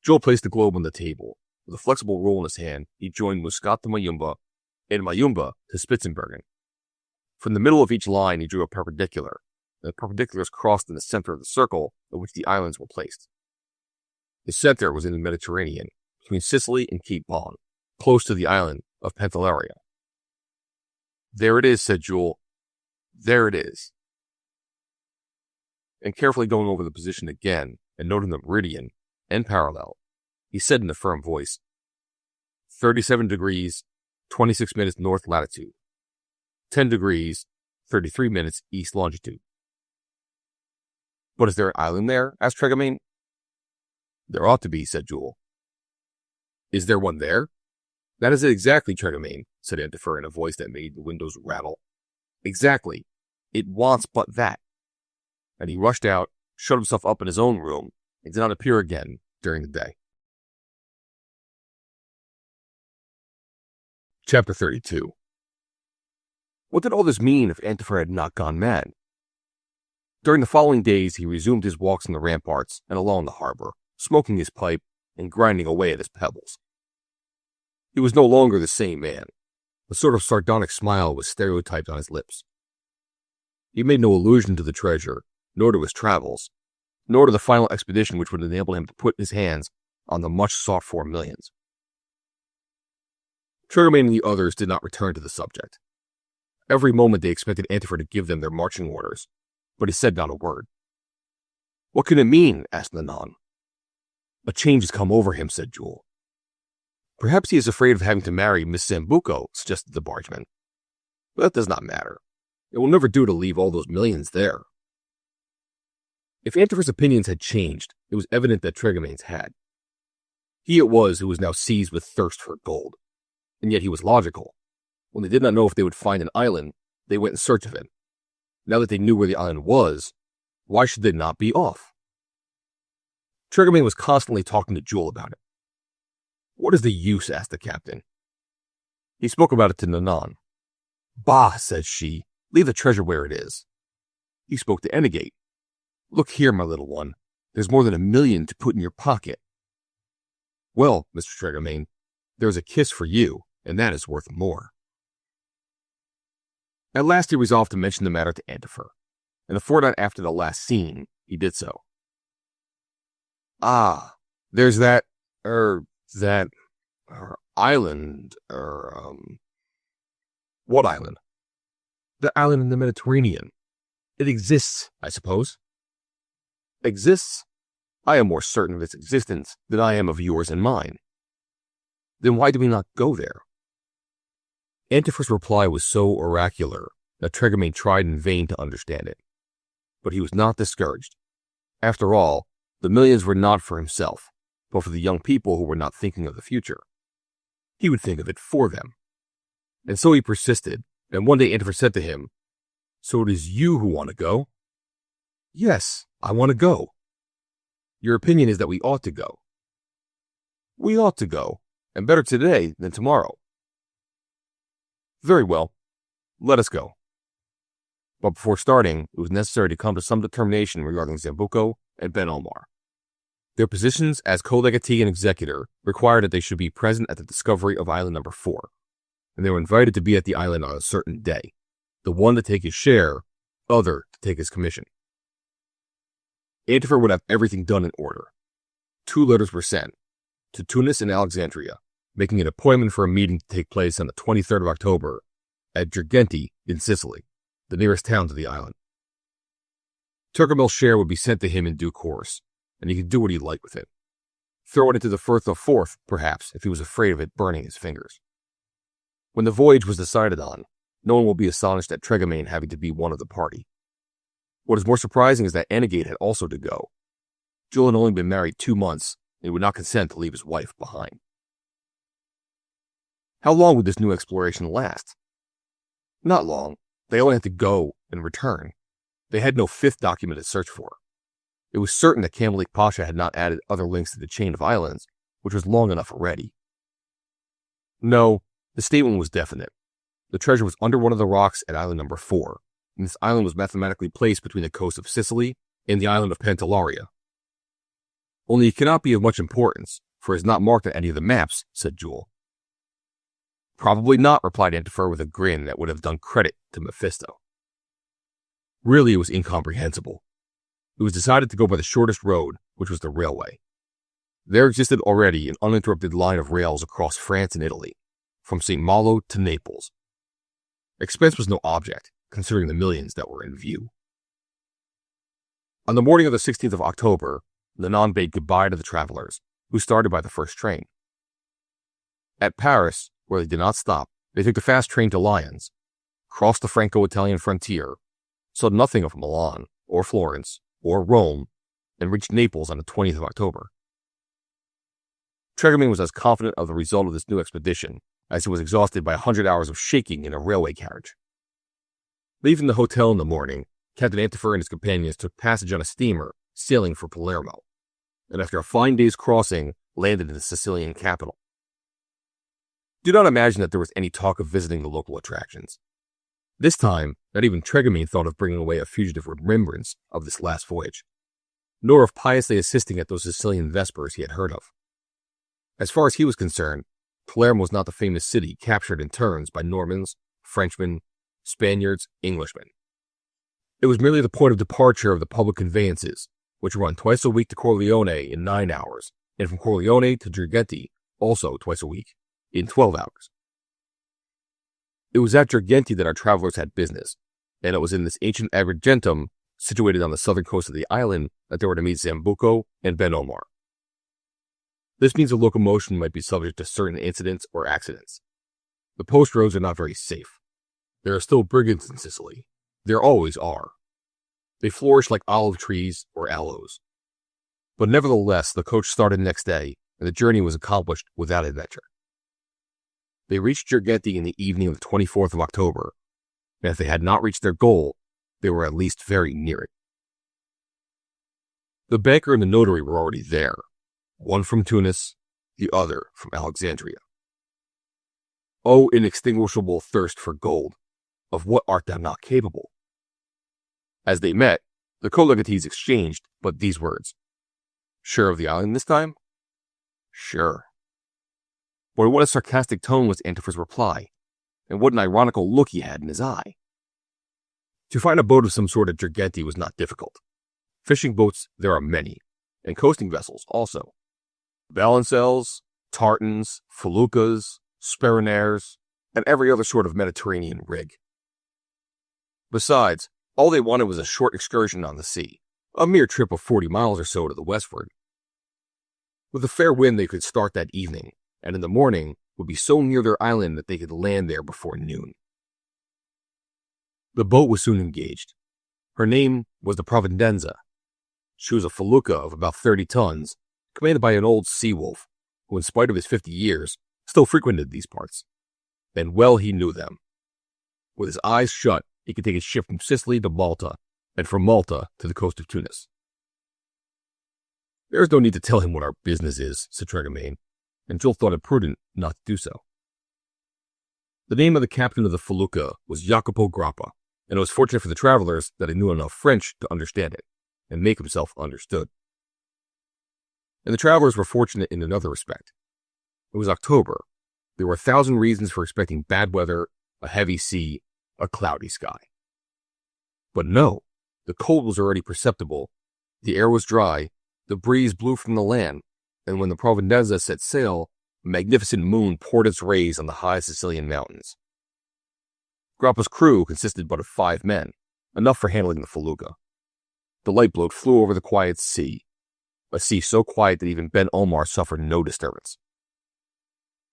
Jules placed the globe on the table. With a flexible roll in his hand, he joined Muscat to Mayumba, and Mayumba to Spitzenbergen. From the middle of each line, he drew a perpendicular, and the perpendiculars crossed in the center of the circle in which the islands were placed. The center was in the Mediterranean, between Sicily and Cape Bon, close to the island of Pantelleria. There it is, said Jules. There it is. And carefully going over the position again, and noting the meridian and parallel, he said in a firm voice, 37 degrees, 26 minutes north latitude, 10 degrees, 33 minutes east longitude. But is there an island there? Asked Tregamain. There ought to be, said Jules. Is there one there? That is it exactly, Tremaine, said Antifer in a voice that made the windows rattle. Exactly. It wants but that. And he rushed out, shut himself up in his own room, and did not appear again during the day. Chapter 32. What did all this mean if Antifer had not gone mad? During the following days, he resumed his walks on the ramparts and along the harbor, smoking his pipe and grinding away at his pebbles. He was no longer the same man. A sort of sardonic smile was stereotyped on his lips. He made no allusion to the treasure, nor to his travels, nor to the final expedition which would enable him to put his hands on the much sought-for millions. Tremaine and the others did not return to the subject. Every moment they expected Antifer to give them their marching orders, but he said not a word. What can it mean? Asked Nanon. A change has come over him, said Jules. Perhaps he is afraid of having to marry Miss Sambuco, suggested the bargeman. But that does not matter. It will never do to leave all those millions there. If Antifer's opinions had changed, it was evident that Tremaine's had. He it was who was now seized with thirst for gold. And yet he was logical. When they did not know if they would find an island, they went in search of it. Now that they knew where the island was, why should they not be off? Tremaine was constantly talking to Jules about it. What is the use? Asked the captain. He spoke about it to Nanon. Bah, said she, leave the treasure where it is. He spoke to Enegate. Look here, my little one, there's more than 1 million to put in your pocket. Well, Mr. Tremaine, there's a kiss for you, and that is worth more. At last he resolved to mention the matter to Antifer, and a fortnight after the last scene, he did so. Ah, there's that island, What island? The island in the Mediterranean. It exists, I suppose. Exists? I am more certain of its existence than I am of yours and mine. Then why do we not go there? Antifer's reply was so oracular that Tremaine tried in vain to understand it. But he was not discouraged. After all, the millions were not for himself, but for the young people who were not thinking of the future. He would think of it for them. And so he persisted, and one day Antifer said to him, So it is you who want to go? Yes, I want to go. Your opinion is that we ought to go. We ought to go, and better today than tomorrow. Very well, let us go. But before starting, it was necessary to come to some determination regarding Sambuco and Ben Omar. Their positions as co-legatee and executor required that they should be present at the discovery of island number 4, and they were invited to be at the island on a certain day, the one to take his share, other to take his commission. Antifer would have everything done in order. 2 letters were sent, to Tunis and Alexandria, making an appointment for a meeting to take place on the 23rd of October at Girgenti in Sicily, the nearest town to the island. Turcomel's share would be sent to him in due course, and he could do what he liked with it. Throw it into the Firth of Forth, perhaps, if he was afraid of it burning his fingers. When the voyage was decided on, no one will be astonished at Tremaine having to be one of the party. What is more surprising is that Enegate had also to go. Jules had only been married 2 months, and he would not consent to leave his wife behind. How long would this new exploration last? Not long. They only had to go and return. They had no 5th document to search for. It was certain that Camalik Pasha had not added other links to the chain of islands, which was long enough already. No, the statement was definite. The treasure was under one of the rocks at island number 4, and this island was mathematically placed between the coast of Sicily and the island of Pantellaria. Only it cannot be of much importance, for it is not marked on any of the maps, said Jules. Probably not, replied Antifer with a grin that would have done credit to Mephisto. Really, it was incomprehensible. It was decided to go by the shortest road, which was the railway. There existed already an uninterrupted line of rails across France and Italy, from St. Malo to Naples. Expense was no object, considering the millions that were in view. On the morning of the 16th of October, Nanon bade goodbye to the travelers, who started by the first train. At Paris, where they did not stop, they took the fast train to Lyons, crossed the Franco-Italian frontier, saw nothing of Milan, or Florence, or Rome, and reached Naples on the 20th of October. Tregermain was as confident of the result of this new expedition as he was exhausted by 100 hours of shaking in a railway carriage. Leaving the hotel in the morning, Captain Antifer and his companions took passage on a steamer sailing for Palermo, and after a fine day's crossing, landed in the Sicilian capital. Do not imagine that there was any talk of visiting the local attractions. This time, not even Tregermain thought of bringing away a fugitive remembrance of this last voyage, nor of piously assisting at those Sicilian vespers he had heard of. As far as he was concerned, Palermo was not the famous city captured in turns by Normans, Frenchmen, Spaniards, Englishmen. It was merely the point of departure of the public conveyances, which run twice a week to Corleone in 9 hours, and from Corleone to Girgenti, also twice a week, in 12 hours. It was at Girgenti that our travelers had business, and it was in this ancient Agrigentum, situated on the southern coast of the island, that they were to meet Zambuco and Ben Omar. This means the locomotion might be subject to certain incidents or accidents. The post roads are not very safe. There are still brigands in Sicily. There always are. They flourish like olive trees or aloes. But nevertheless, the coach started next day, and the journey was accomplished without adventure. They reached Girgenti in the evening of the 24th of October, and if they had not reached their goal, they were at least very near it. The banker and the notary were already there, one from Tunis, the other from Alexandria. O inextinguishable thirst for gold, of what art thou not capable? As they met, the co-legatees exchanged but these words. Sure of the island this time? Sure. But what a sarcastic tone was Antifer's reply, and what an ironical look he had in his eye. To find a boat of some sort at Girgenti was not difficult. Fishing boats there are many, and coasting vessels also. Balancels, tartans, feluccas, speronaires, and every other sort of Mediterranean rig. Besides, all they wanted was a short excursion on the sea, a mere trip of 40 miles or so to the westward. With a fair wind they could start that evening, and in the morning would be so near their island that they could land there before noon. The boat was soon engaged. Her name was the Providenza. She was a felucca of about 30 tons, commanded by an old sea wolf, who in spite of his 50 years, still frequented these parts. And well he knew them. With his eyes shut, he could take a ship from Sicily to Malta, and from Malta to the coast of Tunis. There is no need to tell him what our business is, said Tregermain, and Jules thought it prudent not to do so. The name of the captain of the felucca was Jacopo Grappa, and it was fortunate for the travelers that he knew enough French to understand it, and make himself understood. And the travelers were fortunate in another respect. It was October. There were 1,000 reasons for expecting bad weather, a heavy sea, a cloudy sky. But no, the cold was already perceptible, the air was dry, the breeze blew from the land, and when the Providenza set sail, a magnificent moon poured its rays on the high Sicilian mountains. Grappa's crew consisted but of 5 men, enough for handling the felucca. The lifeboat flew over the quiet sea, a sea so quiet that even Ben Omar suffered no disturbance.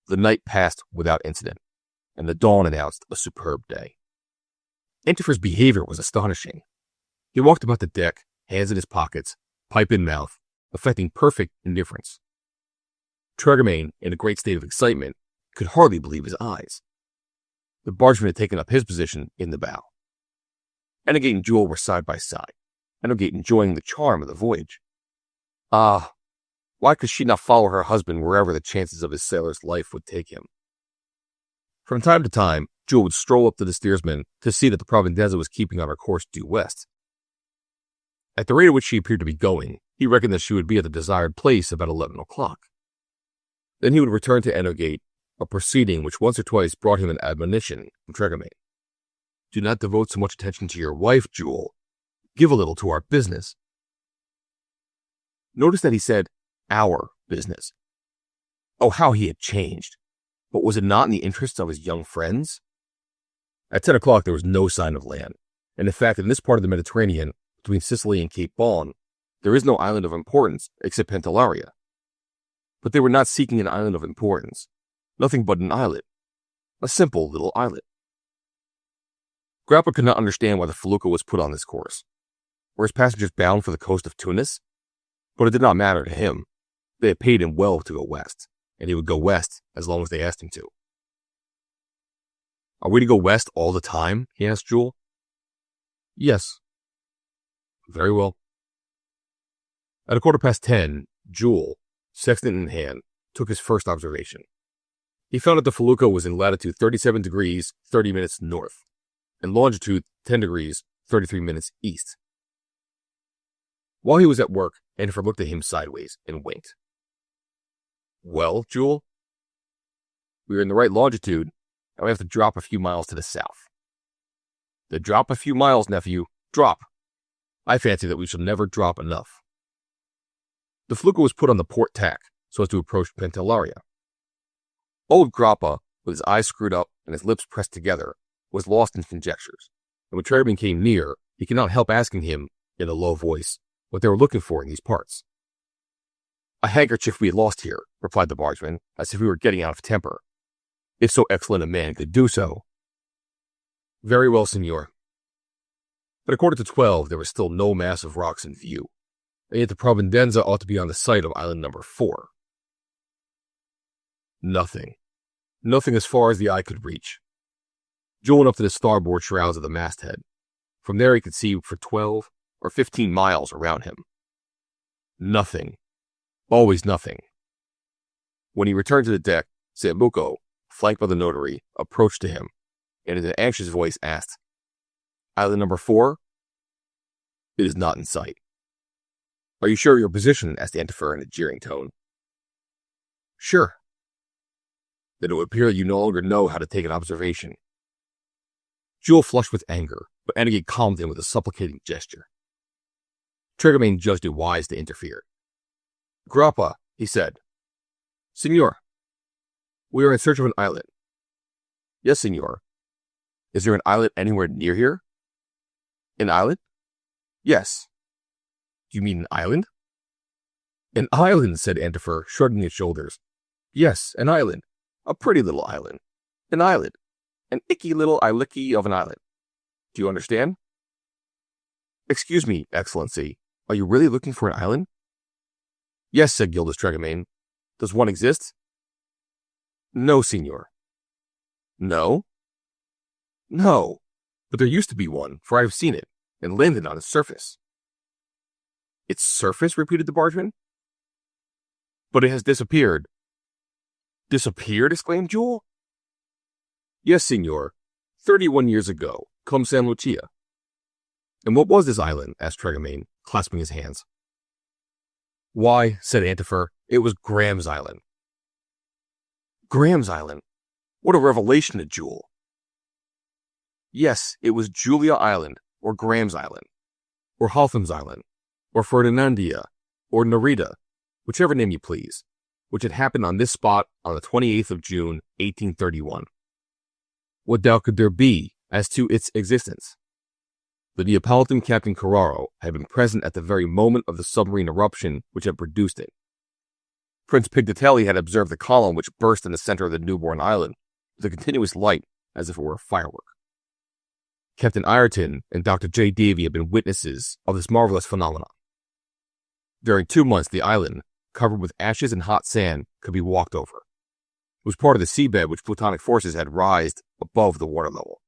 The night passed without incident, and the dawn announced a superb day. Antifer's behavior was astonishing. He walked about the deck, hands in his pockets, pipe in mouth, affecting perfect indifference. Tregermain, in a great state of excitement, could hardly believe his eyes. The bargeman had taken up his position in the bow. Ennegate and Jules were side by side, Ennegate enjoying the charm of the voyage. Ah, why could she not follow her husband wherever the chances of his sailor's life would take him? From time to time, Jules would stroll up to the steersman to see that the Providenza was keeping on her course due west. At the rate at which she appeared to be going, he reckoned that she would be at the desired place about 11 o'clock. Then he would return to Ennegate, a proceeding which once or twice brought him an admonition from Tregermain. Do not devote so much attention to your wife, Jules. Give a little to our business. Notice that he said, our business. Oh, how he had changed. But was it not in the interests of his young friends? At 10 o'clock there was no sign of land, and in fact in this part of the Mediterranean, between Sicily and Cape Bon, there is no island of importance except Pantellaria. But they were not seeking an island of importance, nothing but an islet, a simple little islet. Grappa could not understand why the felucca was put on this course. Were his passengers bound for the coast of Tunis? But it did not matter to him. They had paid him well to go west. and he would go west as long as they asked him to. Are we to go west all the time? He asked Jules. Yes. Very well. At 10:15, Jules, sextant in hand, took his first observation. He found that the felucca was in latitude 37 degrees 30 minutes north, and longitude 10 degrees 33 minutes east. While he was at work, Antifer looked at him sideways and winked. Well, Jules? We are in the right longitude, and we have to drop a few miles to the south. To drop a few miles, nephew. Drop. I fancy that we shall never drop enough. The felucca was put on the port tack so as to approach Pantellaria. Old Grappa, with his eyes screwed up and his lips pressed together, was lost in conjectures, and when Tregarmain came near, he could not help asking him, in a low voice, what they were looking for in these parts. A handkerchief we had lost here, replied the bargeman, as if he were getting out of temper, if so excellent a man could do so. Very well, senor. At 11:45, there was still no mass of rocks in view, and yet the Providenza ought to be on the site of island number 4. Nothing. Nothing as far as the eye could reach. Jules went up to the starboard shrouds of the masthead. From there he could see for 12 or 15 miles around him. Nothing. Always nothing. When he returned to the deck, Sambuco, flanked by the notary, approached to him, and in an anxious voice asked, Island number 4? It is not in sight. Are you sure of your position? Asked Antifer in a jeering tone. Sure. Then it would appear that you no longer know how to take an observation. Jules flushed with anger, but Antifer calmed him with a supplicating gesture. Tregarmain judged it wise to interfere. Grappa, he said. Senor, we are in search of an islet. Yes, senor. Is there an islet anywhere near here? An islet? Yes. Do you mean an island? An island, said Antifer, shrugging his shoulders. Yes, an island. A pretty little island. An island. An icky little islicky of an island. Do you understand? Excuse me, Excellency. Are you really looking for an island? Yes, said Gildas Tregarmain. Does one exist? No, senor. No? No. But there used to be one, for I have seen it, and landed on its surface. Its surface? Repeated the bargeman. But it has disappeared. Disappeared? Exclaimed Jules. Yes, senor. 31 years ago, come San Lucia. And what was this island? Asked Tregarmain, clasping his hands. Why, said Antifer, it was Graham's Island. Graham's Island? What a revelation to Jules. Yes, it was Julia Island, or Graham's Island, or Haltham's Island, or Ferdinandia, or Nerida, whichever name you please, which had happened on this spot on the 28th of June, 1831. What doubt could there be as to its existence? The Neapolitan Captain Carraro had been present at the very moment of the submarine eruption which had produced it. Prince Pigdatelli had observed the column which burst in the center of the newborn island with a continuous light as if it were a firework. Captain Ireton and Dr. J. Davy had been witnesses of this marvelous phenomenon. During 2 months, the island, covered with ashes and hot sand, could be walked over. It was part of the seabed which plutonic forces had raised above the water level.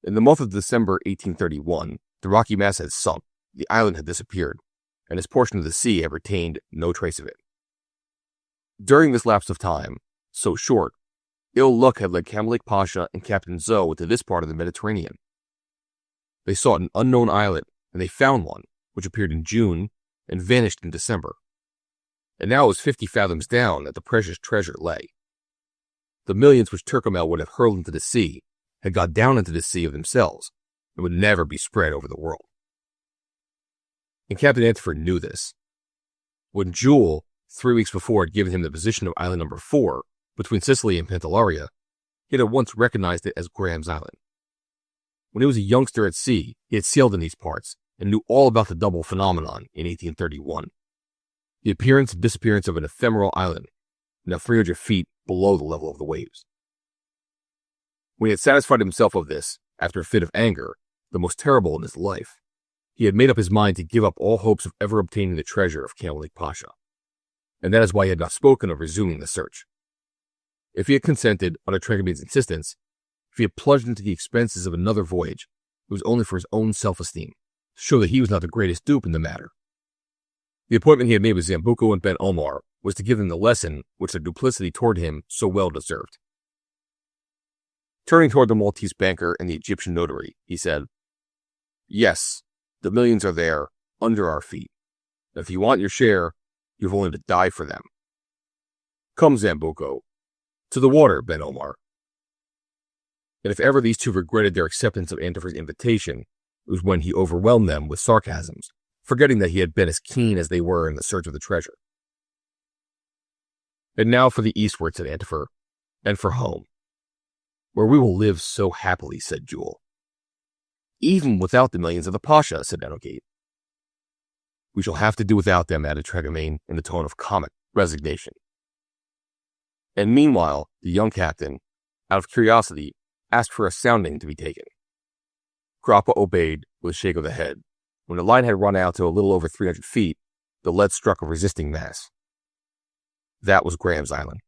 In the month of December 1831, the rocky mass had sunk, the island had disappeared, and this portion of the sea had retained no trace of it. During this lapse of time, so short, ill luck had led Camalik Pasha and Captain Zoe into this part of the Mediterranean. They sought an unknown islet, and they found one, which appeared in June and vanished in December. And now it was 50 fathoms down that the precious treasure lay. The millions which Turcomel would have hurled into the sea had got down into the sea of themselves and would never be spread over the world. And Captain Antifer knew this. When Jules, 3 weeks before, had given him the position of island number 4, between Sicily and Pantellaria, he had at once recognized it as Graham's Island. When he was a youngster at sea, he had sailed in these parts and knew all about the double phenomenon in 1831. The appearance and disappearance of an ephemeral island, now 300 feet below the level of the waves. When he had satisfied himself of this, after a fit of anger, the most terrible in his life, he had made up his mind to give up all hopes of ever obtaining the treasure of Camalik Pasha. and that is why he had not spoken of resuming the search. If he had consented, under Tregamain's insistence, if he had plunged into the expenses of another voyage, it was only for his own self-esteem, to show that he was not the greatest dupe in the matter. The appointment he had made with Zambuco and Ben Omar was to give them the lesson which their duplicity toward him so well deserved. Turning toward the Maltese banker and the Egyptian notary, he said, "Yes, the millions are there, under our feet. If you want your share, you have only to die for them. Come, Zambuco. To the water, Ben Omar." And if ever these two regretted their acceptance of Antifer's invitation, it was when he overwhelmed them with sarcasms, forgetting that he had been as keen as they were in the search of the treasure. "And now for the eastward," said Antifer, "and for home, where we will live so happily," said Jules. "Even without the millions of the Pasha," said Enogate. "We shall have to do without them," added Tregamain in the tone of comic resignation. And meanwhile, the young captain, out of curiosity, asked for a sounding to be taken. Grappa obeyed with a shake of the head. When the line had run out to a little over 300 feet, the lead struck a resisting mass. That was Graham's Island.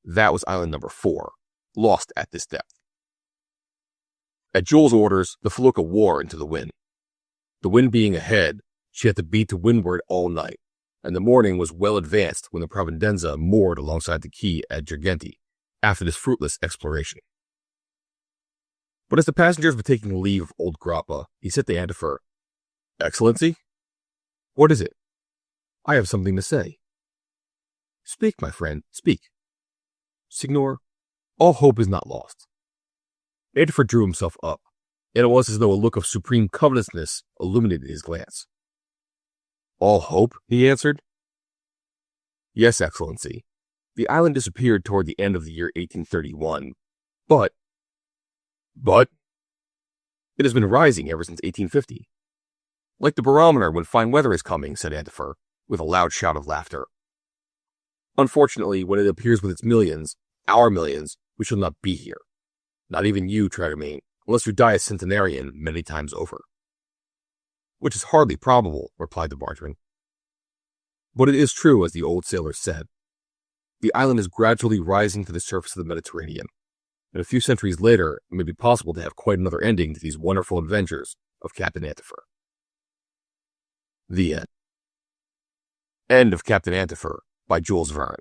That was island number 4, lost at this depth. At Jules' orders, the felucca wore into the wind. The wind being ahead, she had to beat to windward all night, and the morning was well advanced when the Providenza moored alongside the quay at Girgenti after this fruitless exploration. But as the passengers were taking leave of old Grappa, he said to Antifer, "Excellency?" "What is it?" "I have something to say." "Speak, my friend, speak." "Signor, all hope is not lost." Antifer drew himself up, and it was as though a look of supreme covetousness illuminated his glance. "All hope?" he answered. "Yes, Excellency. The island disappeared toward the end of the year 1831, but it has been rising ever since 1850. Like the barometer when fine weather is coming," said Antifer, with a loud shout of laughter. "Unfortunately, when it appears with its millions, our millions, we shall not be here. Not even you, Tregamain, unless you die a centenarian many times over." "Which is hardly probable," replied the bargeman. "But it is true, as the old sailors said. The island is gradually rising to the surface of the Mediterranean, and a few centuries later it may be possible to have quite another ending to these wonderful adventures of Captain Antifer." The end. End of Captain Antifer by Jules Verne.